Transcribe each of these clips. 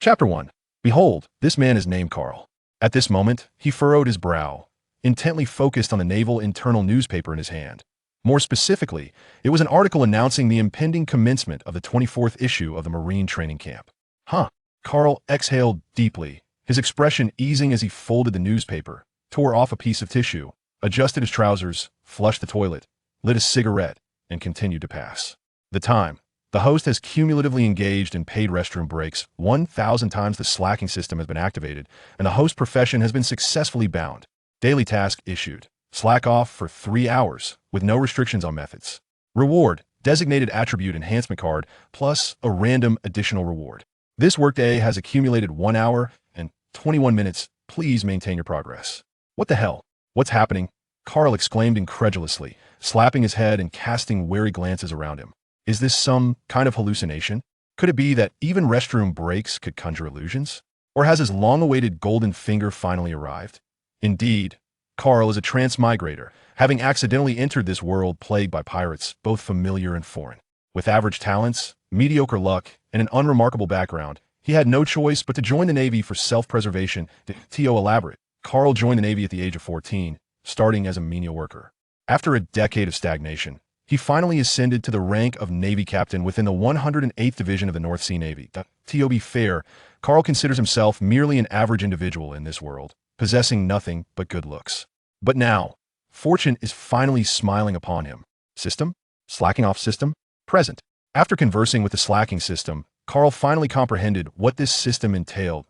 Chapter 1. Behold, this man is named Carl. At this moment, he furrowed his brow, intently focused on the naval internal newspaper in his hand. More specifically, it was an article announcing the impending commencement of the 24th issue of the Marine training camp. Huh. Carl exhaled deeply, his expression easing as he folded the newspaper, tore off a piece of tissue, adjusted his trousers, flushed the toilet, lit a cigarette, and continued to pass. The time. The host has cumulatively engaged in paid restroom breaks 1,000 times. The slacking system has been activated, and the host profession has been successfully bound. Daily task issued. Slack off for 3 hours, with no restrictions on methods. Reward, designated attribute enhancement card, plus a random additional reward. This workday has accumulated 1 hour and 21 minutes. Please maintain your progress. What the hell? What's happening? Carl exclaimed incredulously, slapping his head and casting wary glances around him. Is this some kind of hallucination? Could it be that even restroom breaks could conjure illusions? Or has his long-awaited golden finger finally arrived? Indeed, Carl is a transmigrator, having accidentally entered this world plagued by pirates, both familiar and foreign. With average talents, mediocre luck, and an unremarkable background, he had no choice but to join the Navy for self-preservation. To elaborate, Carl joined the Navy at the age of 14, starting as a menial worker. After a decade of stagnation, he finally ascended to the rank of Navy captain within the 108th Division of the North Sea Navy. To be fair, Carl considers himself merely an average individual in this world, possessing nothing but good looks. But now, fortune is finally smiling upon him. System? Slacking off system? Present. After conversing with the slacking system, Carl finally comprehended what this system entailed.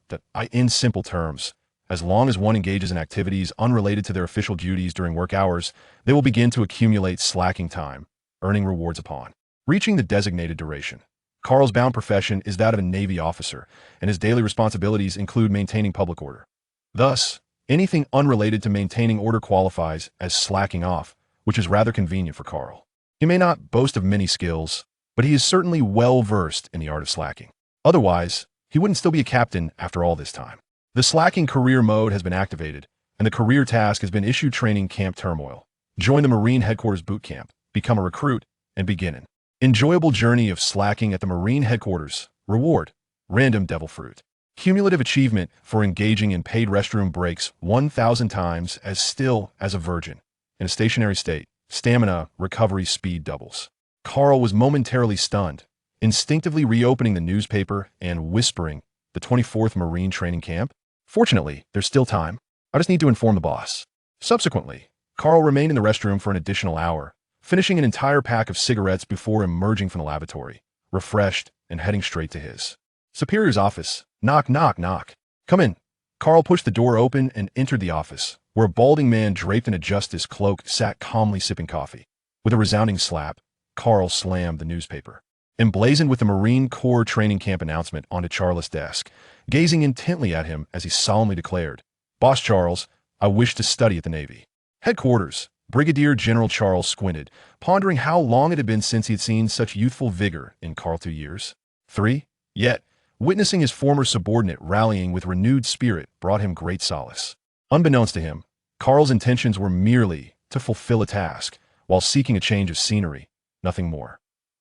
In simple terms, as long as one engages in activities unrelated to their official duties during work hours, they will begin to accumulate slacking time, earning rewards upon reaching the designated duration. Carl's bound profession is that of a Navy officer, and his daily responsibilities include maintaining public order. Thus, anything unrelated to maintaining order qualifies as slacking off, which is rather convenient for Carl. He may not boast of many skills, but he is certainly well versed in the art of slacking. Otherwise, he wouldn't still be a captain after all this time. The slacking career mode has been activated, and the career task has been issued: training camp turmoil. Join the Marine Headquarters boot camp, become a recruit, and begin an enjoyable journey of slacking at the Marine Headquarters. Reward, random devil fruit. Cumulative achievement for engaging in paid restroom breaks 1,000 times as still as a virgin. In a stationary state, stamina recovery speed doubles. Carl was momentarily stunned, instinctively reopening the newspaper and whispering, the 24th Marine Training Camp? Fortunately, there's still time. I just need to inform the boss. Subsequently, Carl remained in the restroom for an additional hour, finishing an entire pack of cigarettes before emerging from the lavatory, refreshed and heading straight to his superior's office. Knock, knock, knock. Come in. Carl pushed the door open and entered the office, where a balding man draped in a justice cloak sat calmly sipping coffee. With a resounding slap, Carl slammed the newspaper, emblazoned with the Marine Corps training camp announcement, onto Charles' desk, gazing intently at him as he solemnly declared, "Boss Charles, I wish to study at the Navy." Headquarters. Brigadier General Charles squinted, pondering how long it had been since he had seen such youthful vigor in Carl. 2 years. 3. Yet, witnessing his former subordinate rallying with renewed spirit brought him great solace. Unbeknownst to him, Carl's intentions were merely to fulfill a task, while seeking a change of scenery, nothing more.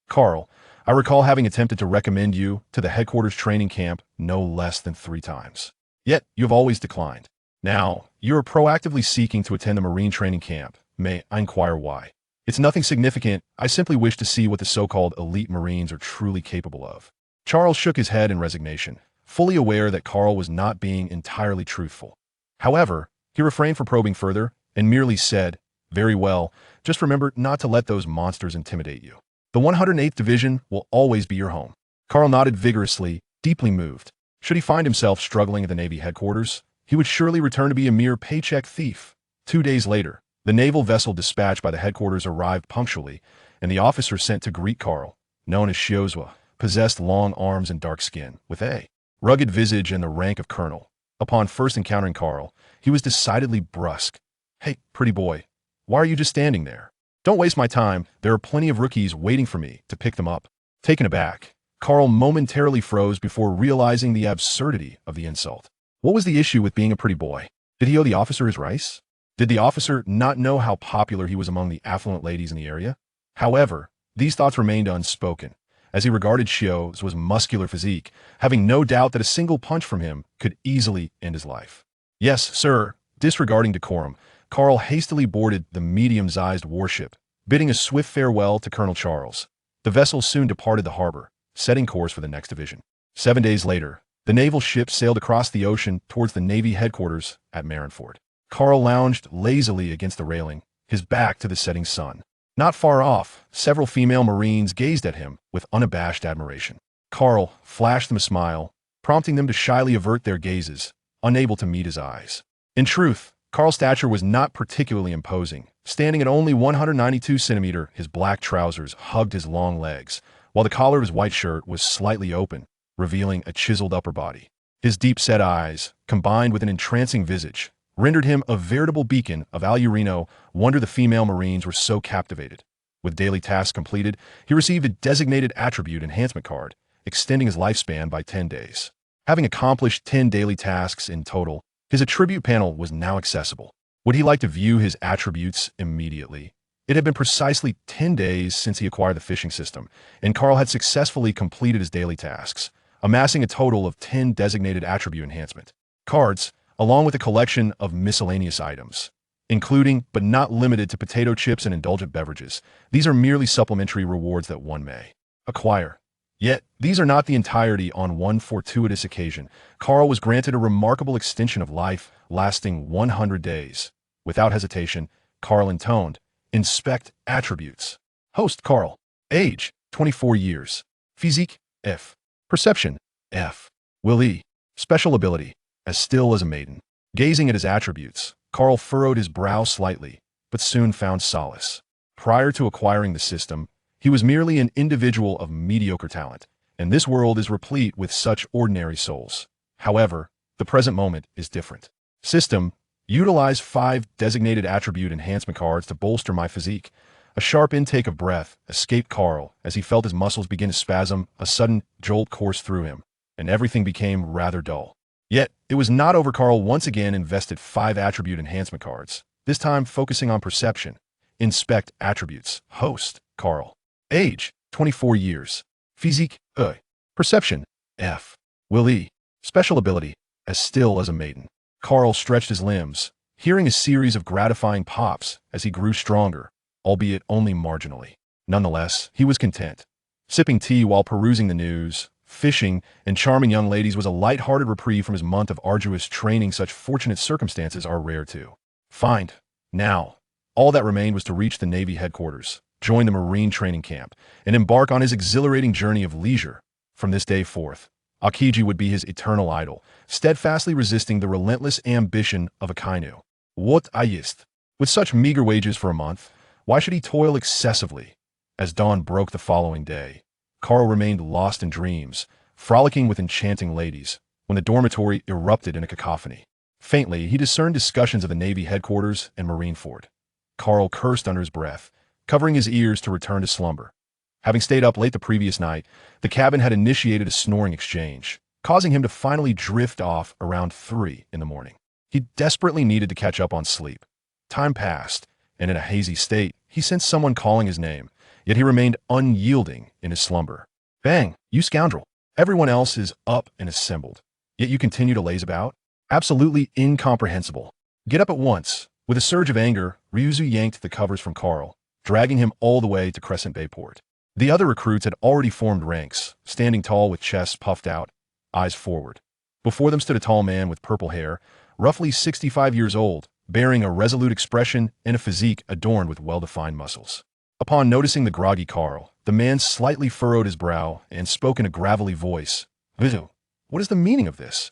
"Carl, I recall having attempted to recommend you to the headquarters training camp no less than 3 times. Yet, you have always declined. Now, you are proactively seeking to attend the Marine training camp. May I inquire why?" "It's nothing significant. I simply wish to see what the so-called elite Marines are truly capable of." Charles shook his head in resignation, fully aware that Carl was not being entirely truthful. However, he refrained from probing further and merely said, "Very well, just remember not to let those monsters intimidate you. The 108th Division will always be your home." Carl nodded vigorously, deeply moved. Should he find himself struggling at the Navy headquarters, he would surely return to be a mere paycheck thief. 2 days later, the naval vessel dispatched by the headquarters arrived punctually, and the officer sent to greet Carl, known as Shiozwa, possessed long arms and dark skin, with a rugged visage and the rank of colonel. Upon first encountering Carl, he was decidedly brusque. "Hey, pretty boy, why are you just standing there? Don't waste my time. There are plenty of rookies waiting for me to pick them up." Taken aback, Carl momentarily froze before realizing the absurdity of the insult. What was the issue with being a pretty boy? Did he owe the officer his rice? Did the officer not know how popular he was among the affluent ladies in the area? However, these thoughts remained unspoken, as he regarded Shio's muscular physique, having no doubt that a single punch from him could easily end his life. Yes, sir. Disregarding decorum, Carl hastily boarded the medium-sized warship, bidding a swift farewell to Colonel Charles. The vessel soon departed the harbor, setting course for the next division. 7 days later, the naval ship sailed across the ocean towards the Navy headquarters at Marineford. Carl lounged lazily against the railing, his back to the setting sun. Not far off, several female Marines gazed at him with unabashed admiration. Carl flashed them a smile, prompting them to shyly avert their gazes, unable to meet his eyes. In truth, Carl's stature was not particularly imposing. Standing at only 192 centimeters, his black trousers hugged his long legs, while the collar of his white shirt was slightly open, revealing a chiseled upper body. His deep-set eyes, combined with an entrancing visage, rendered him a veritable beacon of Alurino. Wonder the female Marines were so captivated. With daily tasks completed, he received a designated attribute enhancement card, extending his lifespan by 10 days. Having accomplished 10 daily tasks in total, his attribute panel was now accessible. Would he like to view his attributes immediately? It had been precisely 10 days since he acquired the fishing system, and Carl had successfully completed his daily tasks, amassing a total of 10 designated attribute enhancement cards, along with a collection of miscellaneous items, including but not limited to potato chips and indulgent beverages. These are merely supplementary rewards that one may acquire. Yet, these are not the entirety. On one fortuitous occasion, Carl was granted a remarkable extension of life, lasting 100 days. Without hesitation, Carl intoned, "Inspect attributes." Host Carl. Age, 24 years. Physique, F. Perception, F. Will E. Special ability, as still as a maiden. Gazing at his attributes, Carl furrowed his brow slightly, but soon found solace. Prior to acquiring the system, he was merely an individual of mediocre talent, and this world is replete with such ordinary souls. However, the present moment is different. System, utilize 5 designated attribute enhancement cards to bolster my physique. A sharp intake of breath escaped Carl as he felt his muscles begin to spasm. A sudden jolt coursed through him, and everything became rather dull. Yet, it was not over. Carl once again invested 5 attribute enhancement cards, this time focusing on perception. Inspect attributes. Host, Carl. Age, 24 years. Physique, E. Perception, F. Will E. Special ability, as still as a maiden. Carl stretched his limbs, hearing a series of gratifying pops as he grew stronger, albeit only marginally. Nonetheless, he was content. Sipping tea while perusing the news, fishing, and charming young ladies was a light-hearted reprieve from his month of arduous training. Such fortunate circumstances are rare to find. Now, all that remained was to reach the Navy headquarters, join the Marine training camp, and embark on his exhilarating journey of leisure. From this day forth, Aokiji would be his eternal idol, steadfastly resisting the relentless ambition of a kainu. What ayist? With such meager wages for a month, why should he toil excessively? As dawn broke the following day, Carl remained lost in dreams, frolicking with enchanting ladies, when the dormitory erupted in a cacophony. Faintly, he discerned discussions of the Navy headquarters and Marineford. Carl cursed under his breath, covering his ears to return to slumber. Having stayed up late the previous night, the cabin had initiated a snoring exchange, causing him to finally drift off around 3 in the morning. He desperately needed to catch up on sleep. Time passed, and in a hazy state, he sensed someone calling his name, yet he remained unyielding in his slumber. "Bang, you scoundrel! Everyone else is up and assembled, yet you continue to laze about? Absolutely incomprehensible. Get up at once." With a surge of anger, Ryuzu yanked the covers from Carl, dragging him all the way to Crescent Bay Port. The other recruits had already formed ranks, standing tall with chests puffed out, eyes forward. Before them stood a tall man with purple hair, roughly 65 years old, bearing a resolute expression and a physique adorned with well-defined muscles. Upon noticing the groggy Carl, the man slightly furrowed his brow and spoke in a gravelly voice. "Vizu, what is the meaning of this?"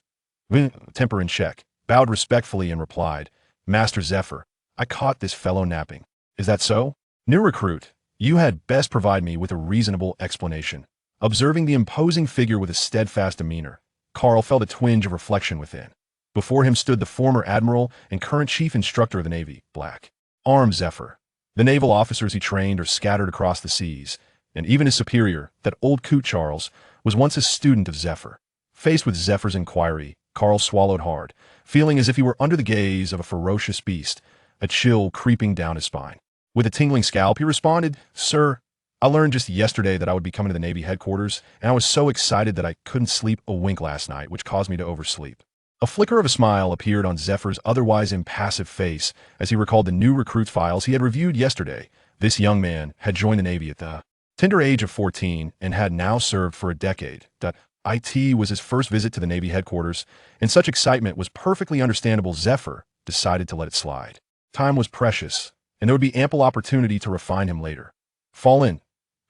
Temper in check, bowed respectfully and replied, "Master Zephyr, I caught this fellow napping." "Is that so? New recruit, you had best provide me with a reasonable explanation." Observing the imposing figure with a steadfast demeanor, Carl felt a twinge of reflection within. Before him stood the former admiral and current chief instructor of the Navy, Black Arm Zephyr. The naval officers he trained are scattered across the seas, and even his superior, that old coot Charles, was once a student of Zephyr. Faced with Zephyr's inquiry, Carl swallowed hard, feeling as if he were under the gaze of a ferocious beast, a chill creeping down his spine. With a tingling scalp, he responded, "Sir, I learned just yesterday that I would be coming to the Navy headquarters, and I was so excited that I couldn't sleep a wink last night, which caused me to oversleep. A flicker of a smile appeared on Zephyr's otherwise impassive face as he recalled the new recruit files he had reviewed yesterday. This young man had joined the Navy at the tender age of 14 and had now served for a decade. It was his first visit to the Navy headquarters, and such excitement was perfectly understandable. Zephyr decided to let it slide. Time was precious, and there would be ample opportunity to refine him later. Fall in.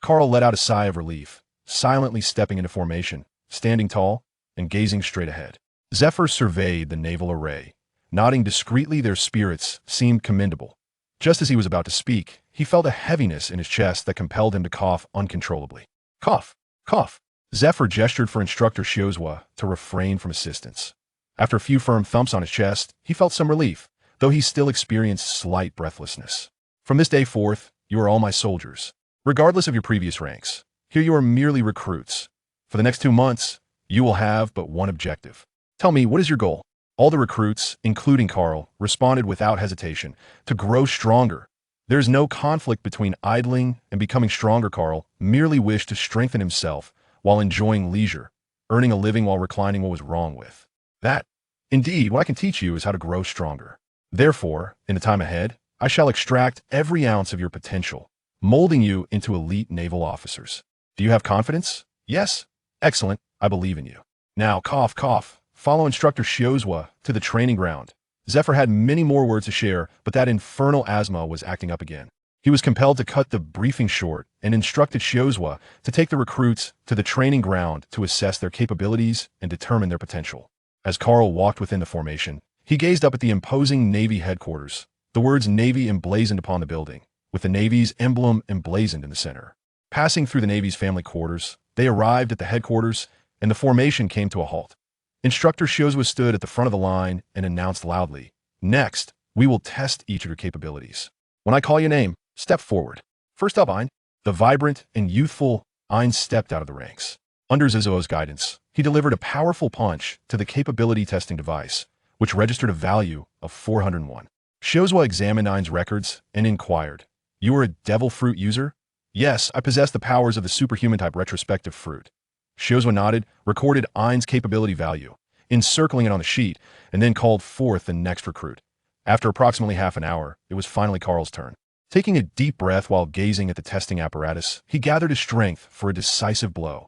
Carl let out a sigh of relief, silently stepping into formation, standing tall, and gazing straight ahead. Zephyr surveyed the naval array, nodding discreetly. Their spirits seemed commendable. Just as he was about to speak, he felt a heaviness in his chest that compelled him to cough uncontrollably. Cough, cough. Zephyr gestured for Instructor Shiozwa to refrain from assistance. After a few firm thumps on his chest, he felt some relief, though he still experienced slight breathlessness. From this day forth, you are all my soldiers. Regardless of your previous ranks, here you are merely recruits. For the next 2 months, you will have but one objective. Tell me, what is your goal? All the recruits, including Carl, responded without hesitation, to grow stronger. There is no conflict between idling and becoming stronger. Carl merely wished to strengthen himself while enjoying leisure, earning a living while reclining. What was wrong with that? Indeed, what I can teach you is how to grow stronger. Therefore, in the time ahead, I shall extract every ounce of your potential, molding you into elite naval officers. Do you have confidence? Yes? Excellent. I believe in you. Now, cough, cough. Follow Instructor Shiozwa to the training ground. Zephyr had many more words to share, but that infernal asthma was acting up again. He was compelled to cut the briefing short and instructed Shiozwa to take the recruits to the training ground to assess their capabilities and determine their potential. As Carl walked within the formation, he gazed up at the imposing Navy headquarters, the words Navy emblazoned upon the building, with the Navy's emblem emblazoned in the center. Passing through the Navy's family quarters, they arrived at the headquarters, and the formation came to a halt. Instructor Shiozwa stood at the front of the line and announced loudly, "Next, we will test each of your capabilities. When I call your name, step forward. First up, Ein." The vibrant and youthful Ein stepped out of the ranks. Under Zizo's guidance, he delivered a powerful punch to the capability testing device, which registered a value of 401. Shiozwa examined Ein's records and inquired, "You are a devil fruit user?" "Yes, I possess the powers of the superhuman-type retrospective fruit." Shiozwa nodded, recorded Ein's capability value, encircling it on the sheet, and then called forth the next recruit. After approximately half an hour, it was finally Carl's turn. Taking a deep breath while gazing at the testing apparatus, he gathered his strength for a decisive blow.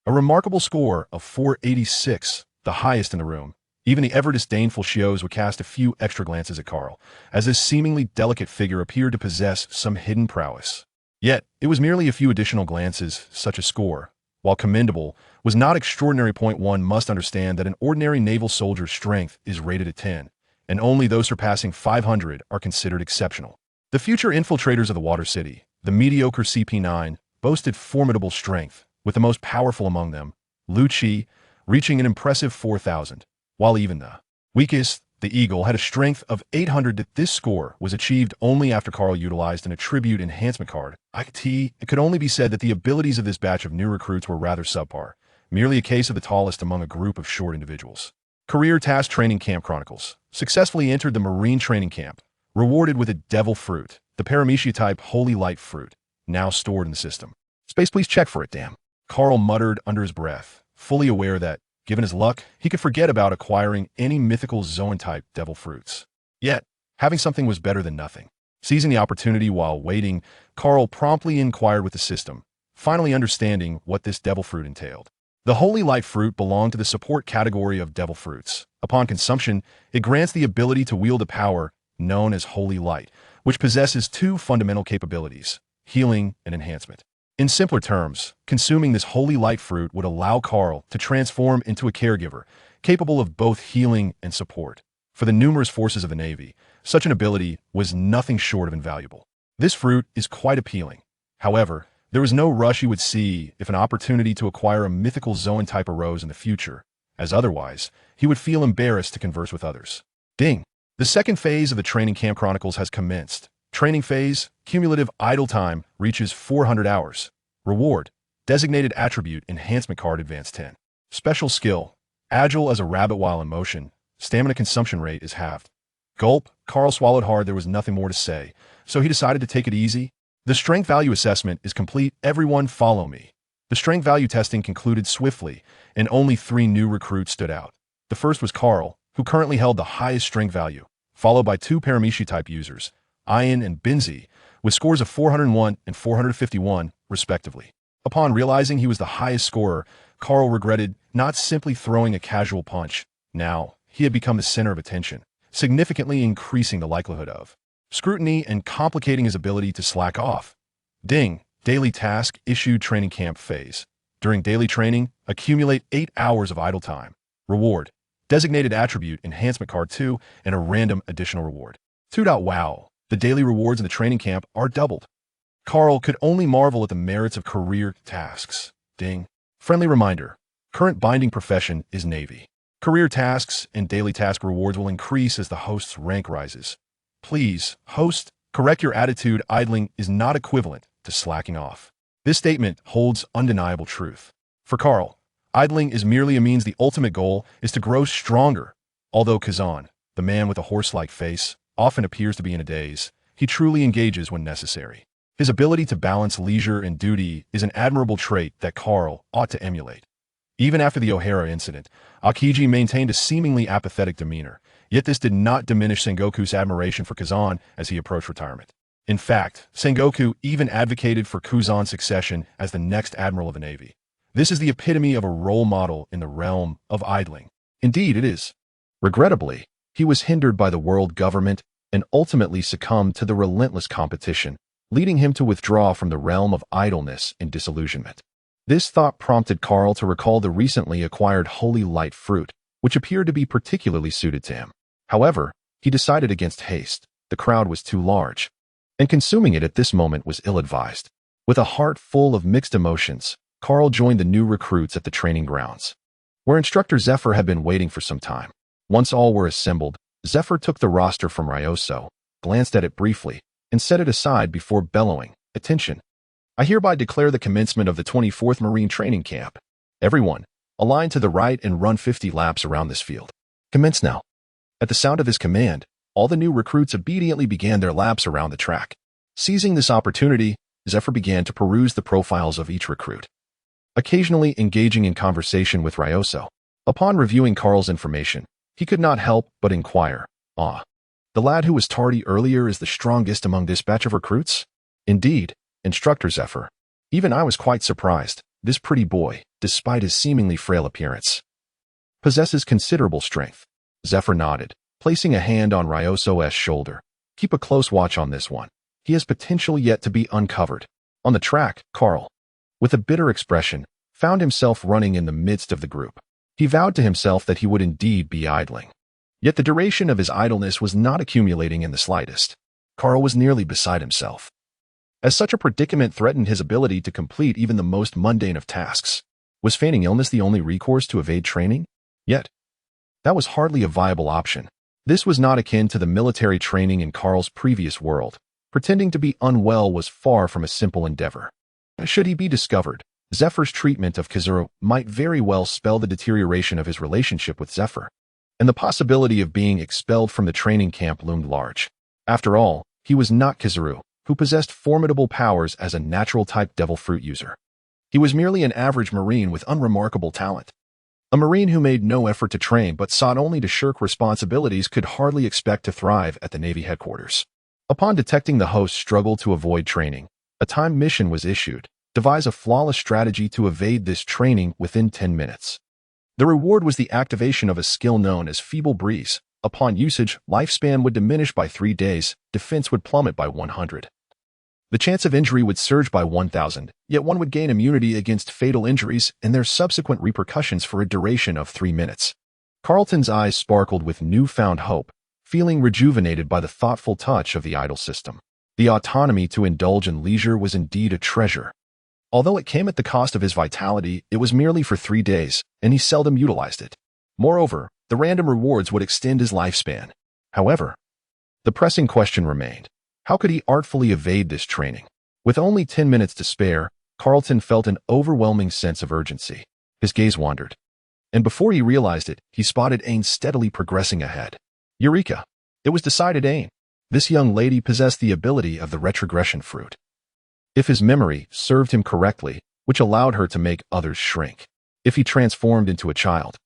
A remarkable score of 486, the highest in the room. Even the ever-disdainful Shiozwa cast a few extra glances at Carl, as this seemingly delicate figure appeared to possess some hidden prowess. Yet, it was merely a few additional glances. Such a score, while commendable, was not extraordinary. One must understand that an ordinary naval soldier's strength is rated at 10, and only those surpassing 500 are considered exceptional. The future infiltrators of the Water City, the mediocre CP9, boasted formidable strength, with the most powerful among them, Lu Chi, reaching an impressive 4,000, while even the weakest, the Eagle, had a strength of 800. This score was achieved only after Carl utilized an attribute enhancement card. It could only be said that the abilities of this batch of new recruits were rather subpar, merely a case of the tallest among a group of short individuals. Career Task Training Camp Chronicles. Successfully entered the Marine Training Camp. Rewarded with a devil fruit, the paramecia-type Holy Light fruit, now stored in the system. Space, please check for it, damn. Carl muttered under his breath, fully aware that, given his luck, he could forget about acquiring any mythical Zoan-type devil fruits. Yet, having something was better than nothing. Seizing the opportunity while waiting, Carl promptly inquired with the system, finally understanding what this devil fruit entailed. The Holy Light fruit belonged to the support category of devil fruits. Upon consumption, it grants the ability to wield a power known as Holy Light, which possesses two fundamental capabilities, healing and enhancement. In simpler terms, consuming this Holy Light fruit would allow Carl to transform into a caregiver, capable of both healing and support. For the numerous forces of the Navy, such an ability was nothing short of invaluable. This fruit is quite appealing. However, there was no rush he would see if an opportunity to acquire a mythical Zoan type arose in the future, as otherwise, he would feel embarrassed to converse with others. Ding! The second phase of the Training Camp Chronicles has commenced. Training phase, cumulative idle time, reaches 400 hours. Reward, designated attribute enhancement card advanced 10. Special skill, agile as a rabbit while in motion. Stamina consumption rate is halved. Gulp, Carl swallowed hard. There was nothing more to say, so he decided to take it easy. The strength value assessment is complete. Everyone follow me. The strength value testing concluded swiftly, and only 3 new recruits stood out. The first was Carl, who currently held the highest strength value, followed by 2 Paramishi-type users, Ian and Binzi, with scores of 401 and 451, respectively. Upon realizing he was the highest scorer, Carl regretted not simply throwing a casual punch. Now, he had become the center of attention, significantly increasing the likelihood of scrutiny and complicating his ability to slack off. Ding. Daily task issued training camp phase. During daily training, accumulate 8 hours of idle time. Reward. Designated attribute enhancement card 2 and a random additional reward. 2. Wow. The daily rewards in the training camp are doubled. Carl could only marvel at the merits of career tasks. Ding. Friendly reminder. Current binding profession is Navy. Career tasks and daily task rewards will increase as the host's rank rises. Please, host, correct your attitude. Idling is not equivalent to slacking off. This statement holds undeniable truth. For Carl, idling is merely a means. The ultimate goal is to grow stronger. Although Kazan, the man with a horse-like face, often appears to be in a daze, he truly engages when necessary. His ability to balance leisure and duty is an admirable trait that Carl ought to emulate. Even after the O'Hara incident, Akiji maintained a seemingly apathetic demeanor, yet this did not diminish Sengoku's admiration for Kazan as he approached retirement. In fact, Sengoku even advocated for Kuzan's succession as the next admiral of the Navy. This is the epitome of a role model in the realm of idling. Indeed, it is. Regrettably, he was hindered by the world government and ultimately succumbed to the relentless competition, leading him to withdraw from the realm of idleness and disillusionment. This thought prompted Carl to recall the recently acquired holy light fruit, which appeared to be particularly suited to him. However, he decided against haste. The crowd was too large, and consuming it at this moment was ill-advised. With a heart full of mixed emotions, Carl joined the new recruits at the training grounds, where instructor Zephyr had been waiting for some time. Once all were assembled, Zephyr took the roster from Ryoso, glanced at it briefly, and set it aside before bellowing, "Attention! I hereby declare the commencement of the 24th Marine Training Camp. Everyone, align to the right and run 50 laps around this field. Commence now." At the sound of his command, all the new recruits obediently began their laps around the track. Seizing this opportunity, Zephyr began to peruse the profiles of each recruit, occasionally engaging in conversation with Ryoso. Upon reviewing Carl's information, he could not help but inquire, the lad who was tardy earlier is the strongest among this batch of recruits?" "Indeed, Instructor Zephyr. Even I was quite surprised. This pretty boy, despite his seemingly frail appearance, possesses considerable strength." Zephyr nodded, placing a hand on Ryoso's shoulder. "Keep a close watch on this one. He has potential yet to be uncovered." On the track, Carl, with a bitter expression, found himself running in the midst of the group. He vowed to himself that he would indeed be idling. Yet the duration of his idleness was not accumulating in the slightest. Carl was nearly beside himself, as such a predicament threatened his ability to complete even the most mundane of tasks. Was feigning illness the only recourse to evade training? Yet, that was hardly a viable option. This was not akin to the military training in Carl's previous world. Pretending to be unwell was far from a simple endeavor. Should he be discovered, Zephyr's treatment of Kizaru might very well spell the deterioration of his relationship with Zephyr, and the possibility of being expelled from the training camp loomed large. After all, he was not Kizaru, who possessed formidable powers as a natural-type devil fruit user. He was merely an average Marine with unremarkable talent. A Marine who made no effort to train but sought only to shirk responsibilities could hardly expect to thrive at the Navy headquarters. Upon detecting the host struggle to avoid training, a timed mission was issued. Devise a flawless strategy to evade this training within 10 minutes. The reward was the activation of a skill known as Feeble Breeze. Upon usage, lifespan would diminish by 3 days, defense would plummet by 100. The chance of injury would surge by 1,000, yet one would gain immunity against fatal injuries and their subsequent repercussions for a duration of 3 minutes. Carlton's eyes sparkled with newfound hope, feeling rejuvenated by the thoughtful touch of the idle system. The autonomy to indulge in leisure was indeed a treasure. Although it came at the cost of his vitality, it was merely for 3 days, and he seldom utilized it. Moreover, the random rewards would extend his lifespan. However, the pressing question remained. How could he artfully evade this training? With only 10 minutes to spare, Carlton felt an overwhelming sense of urgency. His gaze wandered, and before he realized it, he spotted Aine steadily progressing ahead. Eureka! It was decided Aine. This young lady possessed the ability of the retrogression fruit. If his memory served him correctly, which allowed her to make others shrink. If he transformed into a child,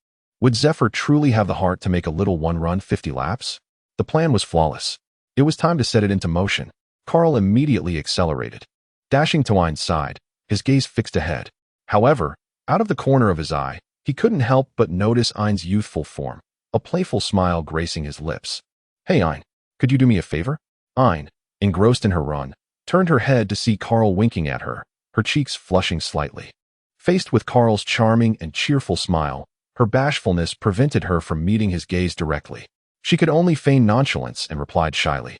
would Zephyr truly have the heart to make a little one-run 50 laps? The plan was flawless. It was time to set it into motion. Carl immediately accelerated, dashing to Ein's side, his gaze fixed ahead. However, out of the corner of his eye, he couldn't help but notice Ein's youthful form, a playful smile gracing his lips. "Hey Ein, could you do me a favor?" Ein, engrossed in her run, turned her head to see Carl winking at her, her cheeks flushing slightly. Faced with Carl's charming and cheerful smile, her bashfulness prevented her from meeting his gaze directly. She could only feign nonchalance and replied shyly,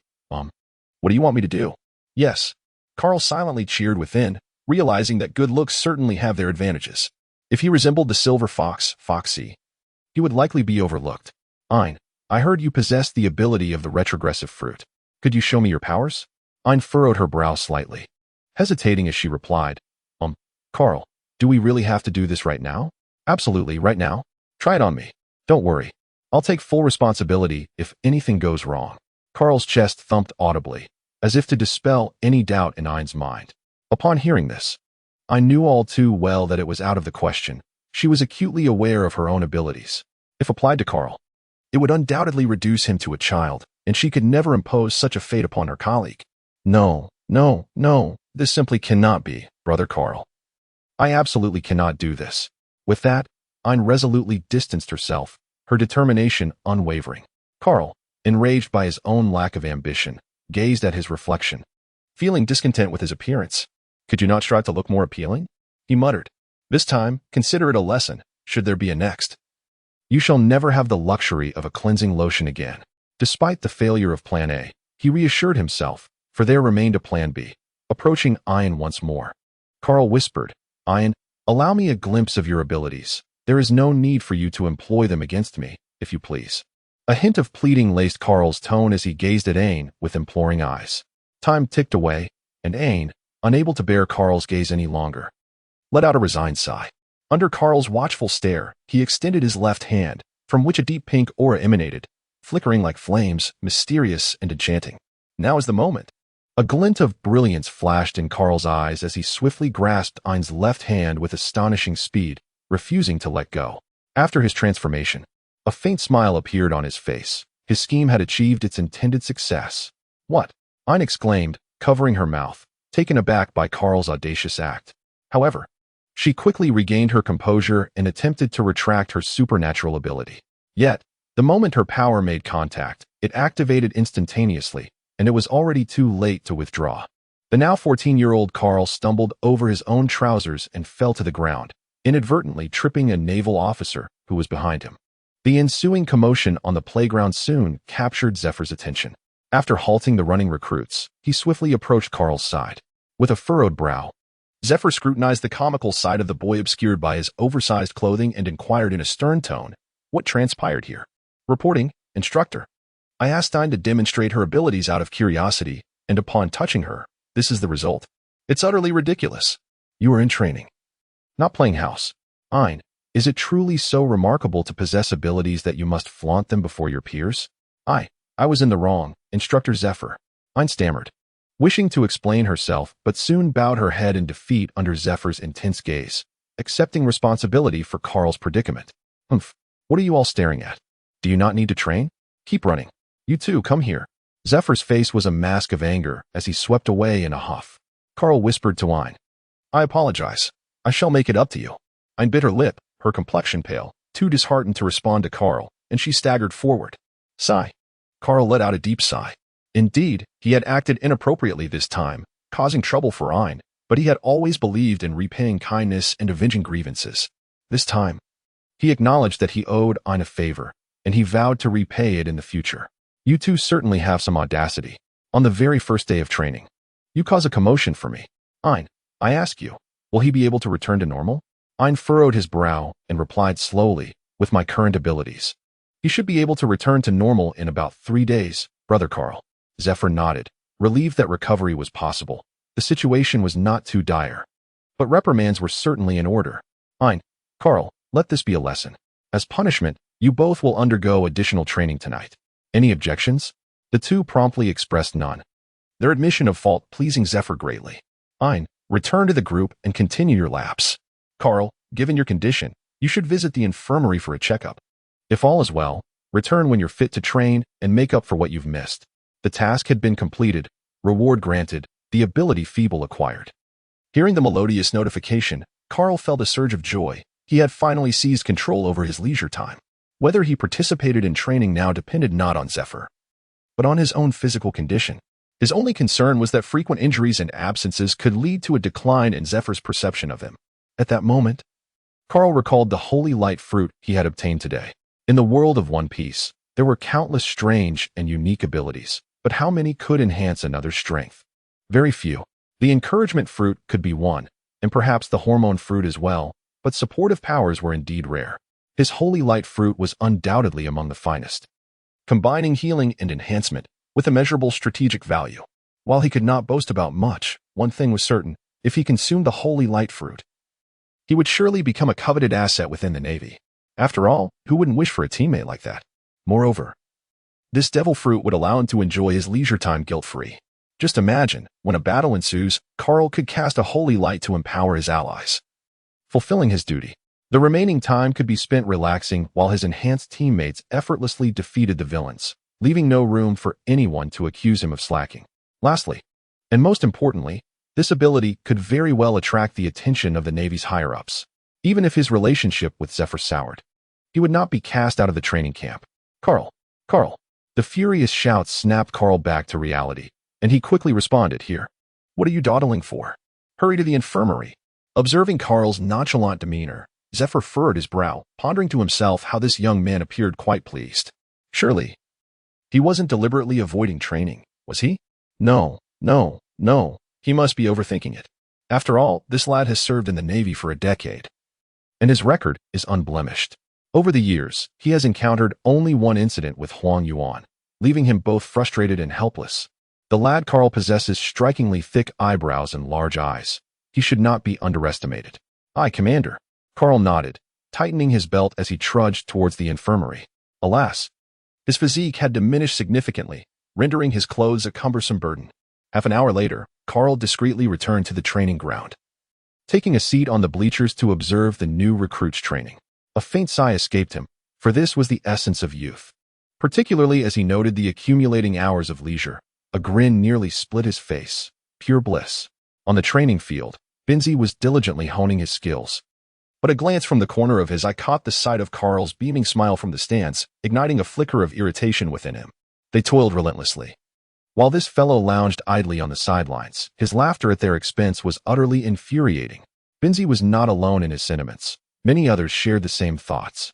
what do you want me to do?" "Yes." Carl silently cheered within, realizing that good looks certainly have their advantages. If he resembled the silver fox, Foxy, he would likely be overlooked. "Ein, I heard you possess the ability of the retrogressive fruit. Could you show me your powers?" Ein furrowed her brow slightly, hesitating as she replied, Carl, do we really have to do this right now?" "Absolutely, right now. Try it on me. Don't worry. I'll take full responsibility if anything goes wrong." Carl's chest thumped audibly, as if to dispel any doubt in Ein's mind. Upon hearing this, I knew all too well that it was out of the question. She was acutely aware of her own abilities. If applied to Carl, it would undoubtedly reduce him to a child, and she could never impose such a fate upon her colleague. No, this simply cannot be, brother Carl. I absolutely cannot do this." With that, Ein resolutely distanced herself, her determination unwavering. Carl, enraged by his own lack of ambition, gazed at his reflection, feeling discontent with his appearance. "Could you not strive to look more appealing?" he muttered. "This time, consider it a lesson, should there be a next. You shall never have the luxury of a cleansing lotion again." Despite the failure of Plan A, he reassured himself, for there remained a Plan B. Approaching Ein once more, Carl whispered, "Ein, allow me a glimpse of your abilities. There is no need for you to employ them against me, if you please." A hint of pleading laced Carl's tone as he gazed at Ein with imploring eyes. Time ticked away, and Ein, unable to bear Carl's gaze any longer, let out a resigned sigh. Under Carl's watchful stare, he extended his left hand, from which a deep pink aura emanated, flickering like flames, mysterious and enchanting. Now is the moment. A glint of brilliance flashed in Carl's eyes as he swiftly grasped Ein's left hand with astonishing speed, refusing to let go. After his transformation, a faint smile appeared on his face. His scheme had achieved its intended success. "What?" Ein exclaimed, covering her mouth, taken aback by Carl's audacious act. However, she quickly regained her composure and attempted to retract her supernatural ability. Yet, the moment her power made contact, it activated instantaneously, and it was already too late to withdraw. The now 14-year-old Carl stumbled over his own trousers and fell to the ground, inadvertently tripping a naval officer who was behind him. The ensuing commotion on the playground soon captured Zephyr's attention. After halting the running recruits, he swiftly approached Carl's side. With a furrowed brow, Zephyr scrutinized the comical side of the boy obscured by his oversized clothing and inquired in a stern tone, "What transpired here?" "Reporting, instructor. I asked Ein to demonstrate her abilities out of curiosity, and upon touching her, this is the result. It's utterly ridiculous. You are in training, not playing house. Ein, is it truly so remarkable to possess abilities that you must flaunt them before your peers?" I was in the wrong, Instructor Zephyr," Ein stammered, wishing to explain herself, but soon bowed her head in defeat under Zephyr's intense gaze, accepting responsibility for Carl's predicament. "Humph, what are you all staring at? Do you not need to train? Keep running. You too, come here." Zephyr's face was a mask of anger as he swept away in a huff. Carl whispered to Ein, "I apologize. I shall make it up to you." Ein bit her lip, her complexion pale, too disheartened to respond to Carl, and she staggered forward. Sigh. Carl let out a deep sigh. Indeed, he had acted inappropriately this time, causing trouble for Ein, but he had always believed in repaying kindness and avenging grievances. This time, he acknowledged that he owed Ein a favor, and he vowed to repay it in the future. "You two certainly have some audacity. On the very first day of training, you cause a commotion for me. Ein, I ask you, will he be able to return to normal?" Ein furrowed his brow and replied slowly, "With my current abilities, he should be able to return to normal in about 3 days, brother Carl." Zephyr nodded, relieved that recovery was possible. The situation was not too dire, but reprimands were certainly in order. "Ein, Carl, let this be a lesson. As punishment, you both will undergo additional training tonight. Any objections?" The two promptly expressed none, their admission of fault pleasing Zephyr greatly. Fine, return to the group and continue your laps. Carl, given your condition, you should visit the infirmary for a checkup. If all is well, return when you're fit to train and make up for what you've missed. The task had been completed, reward granted, the ability feeble acquired. Hearing the melodious notification, Carl felt a surge of joy. He had finally seized control over his leisure time. Whether he participated in training now depended not on Zephyr, but on his own physical condition. His only concern was that frequent injuries and absences could lead to a decline in Zephyr's perception of him. At that moment, Carl recalled the holy light fruit he had obtained today. In the world of One Piece, there were countless strange and unique abilities, but how many could enhance another's strength? Very few. The encouragement fruit could be one, and perhaps the hormone fruit as well, but supportive powers were indeed rare. His holy light fruit was undoubtedly among the finest, combining healing and enhancement with immeasurable strategic value. While he could not boast about much, one thing was certain: if he consumed the holy light fruit, he would surely become a coveted asset within the Navy. After all, who wouldn't wish for a teammate like that? Moreover, this devil fruit would allow him to enjoy his leisure time guilt-free. Just imagine, when a battle ensues, Carl could cast a holy light to empower his allies, fulfilling his duty. The remaining time could be spent relaxing while his enhanced teammates effortlessly defeated the villains, leaving no room for anyone to accuse him of slacking. Lastly, and most importantly, this ability could very well attract the attention of the Navy's higher-ups. Even if his relationship with Zephyr soured, he would not be cast out of the training camp. Carl! Carl! The furious shouts snapped Carl back to reality, and he quickly responded, "Here. What are you dawdling for? Hurry to the infirmary." Observing Carl's nonchalant demeanor, Zephyr furrowed his brow, pondering to himself how this young man appeared quite pleased. Surely, he wasn't deliberately avoiding training, was he? No, he must be overthinking it. After all, this lad has served in the Navy for a decade, and his record is unblemished. Over the years, he has encountered only one incident with Huang Yuan, leaving him both frustrated and helpless. The lad Carl possesses strikingly thick eyebrows and large eyes. He should not be underestimated. "Aye, Commander." Carl nodded, tightening his belt as he trudged towards the infirmary. Alas, his physique had diminished significantly, rendering his clothes a cumbersome burden. Half an hour later, Carl discreetly returned to the training ground, taking a seat on the bleachers to observe the new recruits' training. A faint sigh escaped him, for this was the essence of youth. Particularly as he noted the accumulating hours of leisure, a grin nearly split his face. Pure bliss. On the training field, Benzi was diligently honing his skills, but a glance from the corner of his eye caught the sight of Carl's beaming smile from the stands, igniting a flicker of irritation within him. They toiled relentlessly, while this fellow lounged idly on the sidelines. His laughter at their expense was utterly infuriating. Benzi was not alone in his sentiments. Many others shared the same thoughts.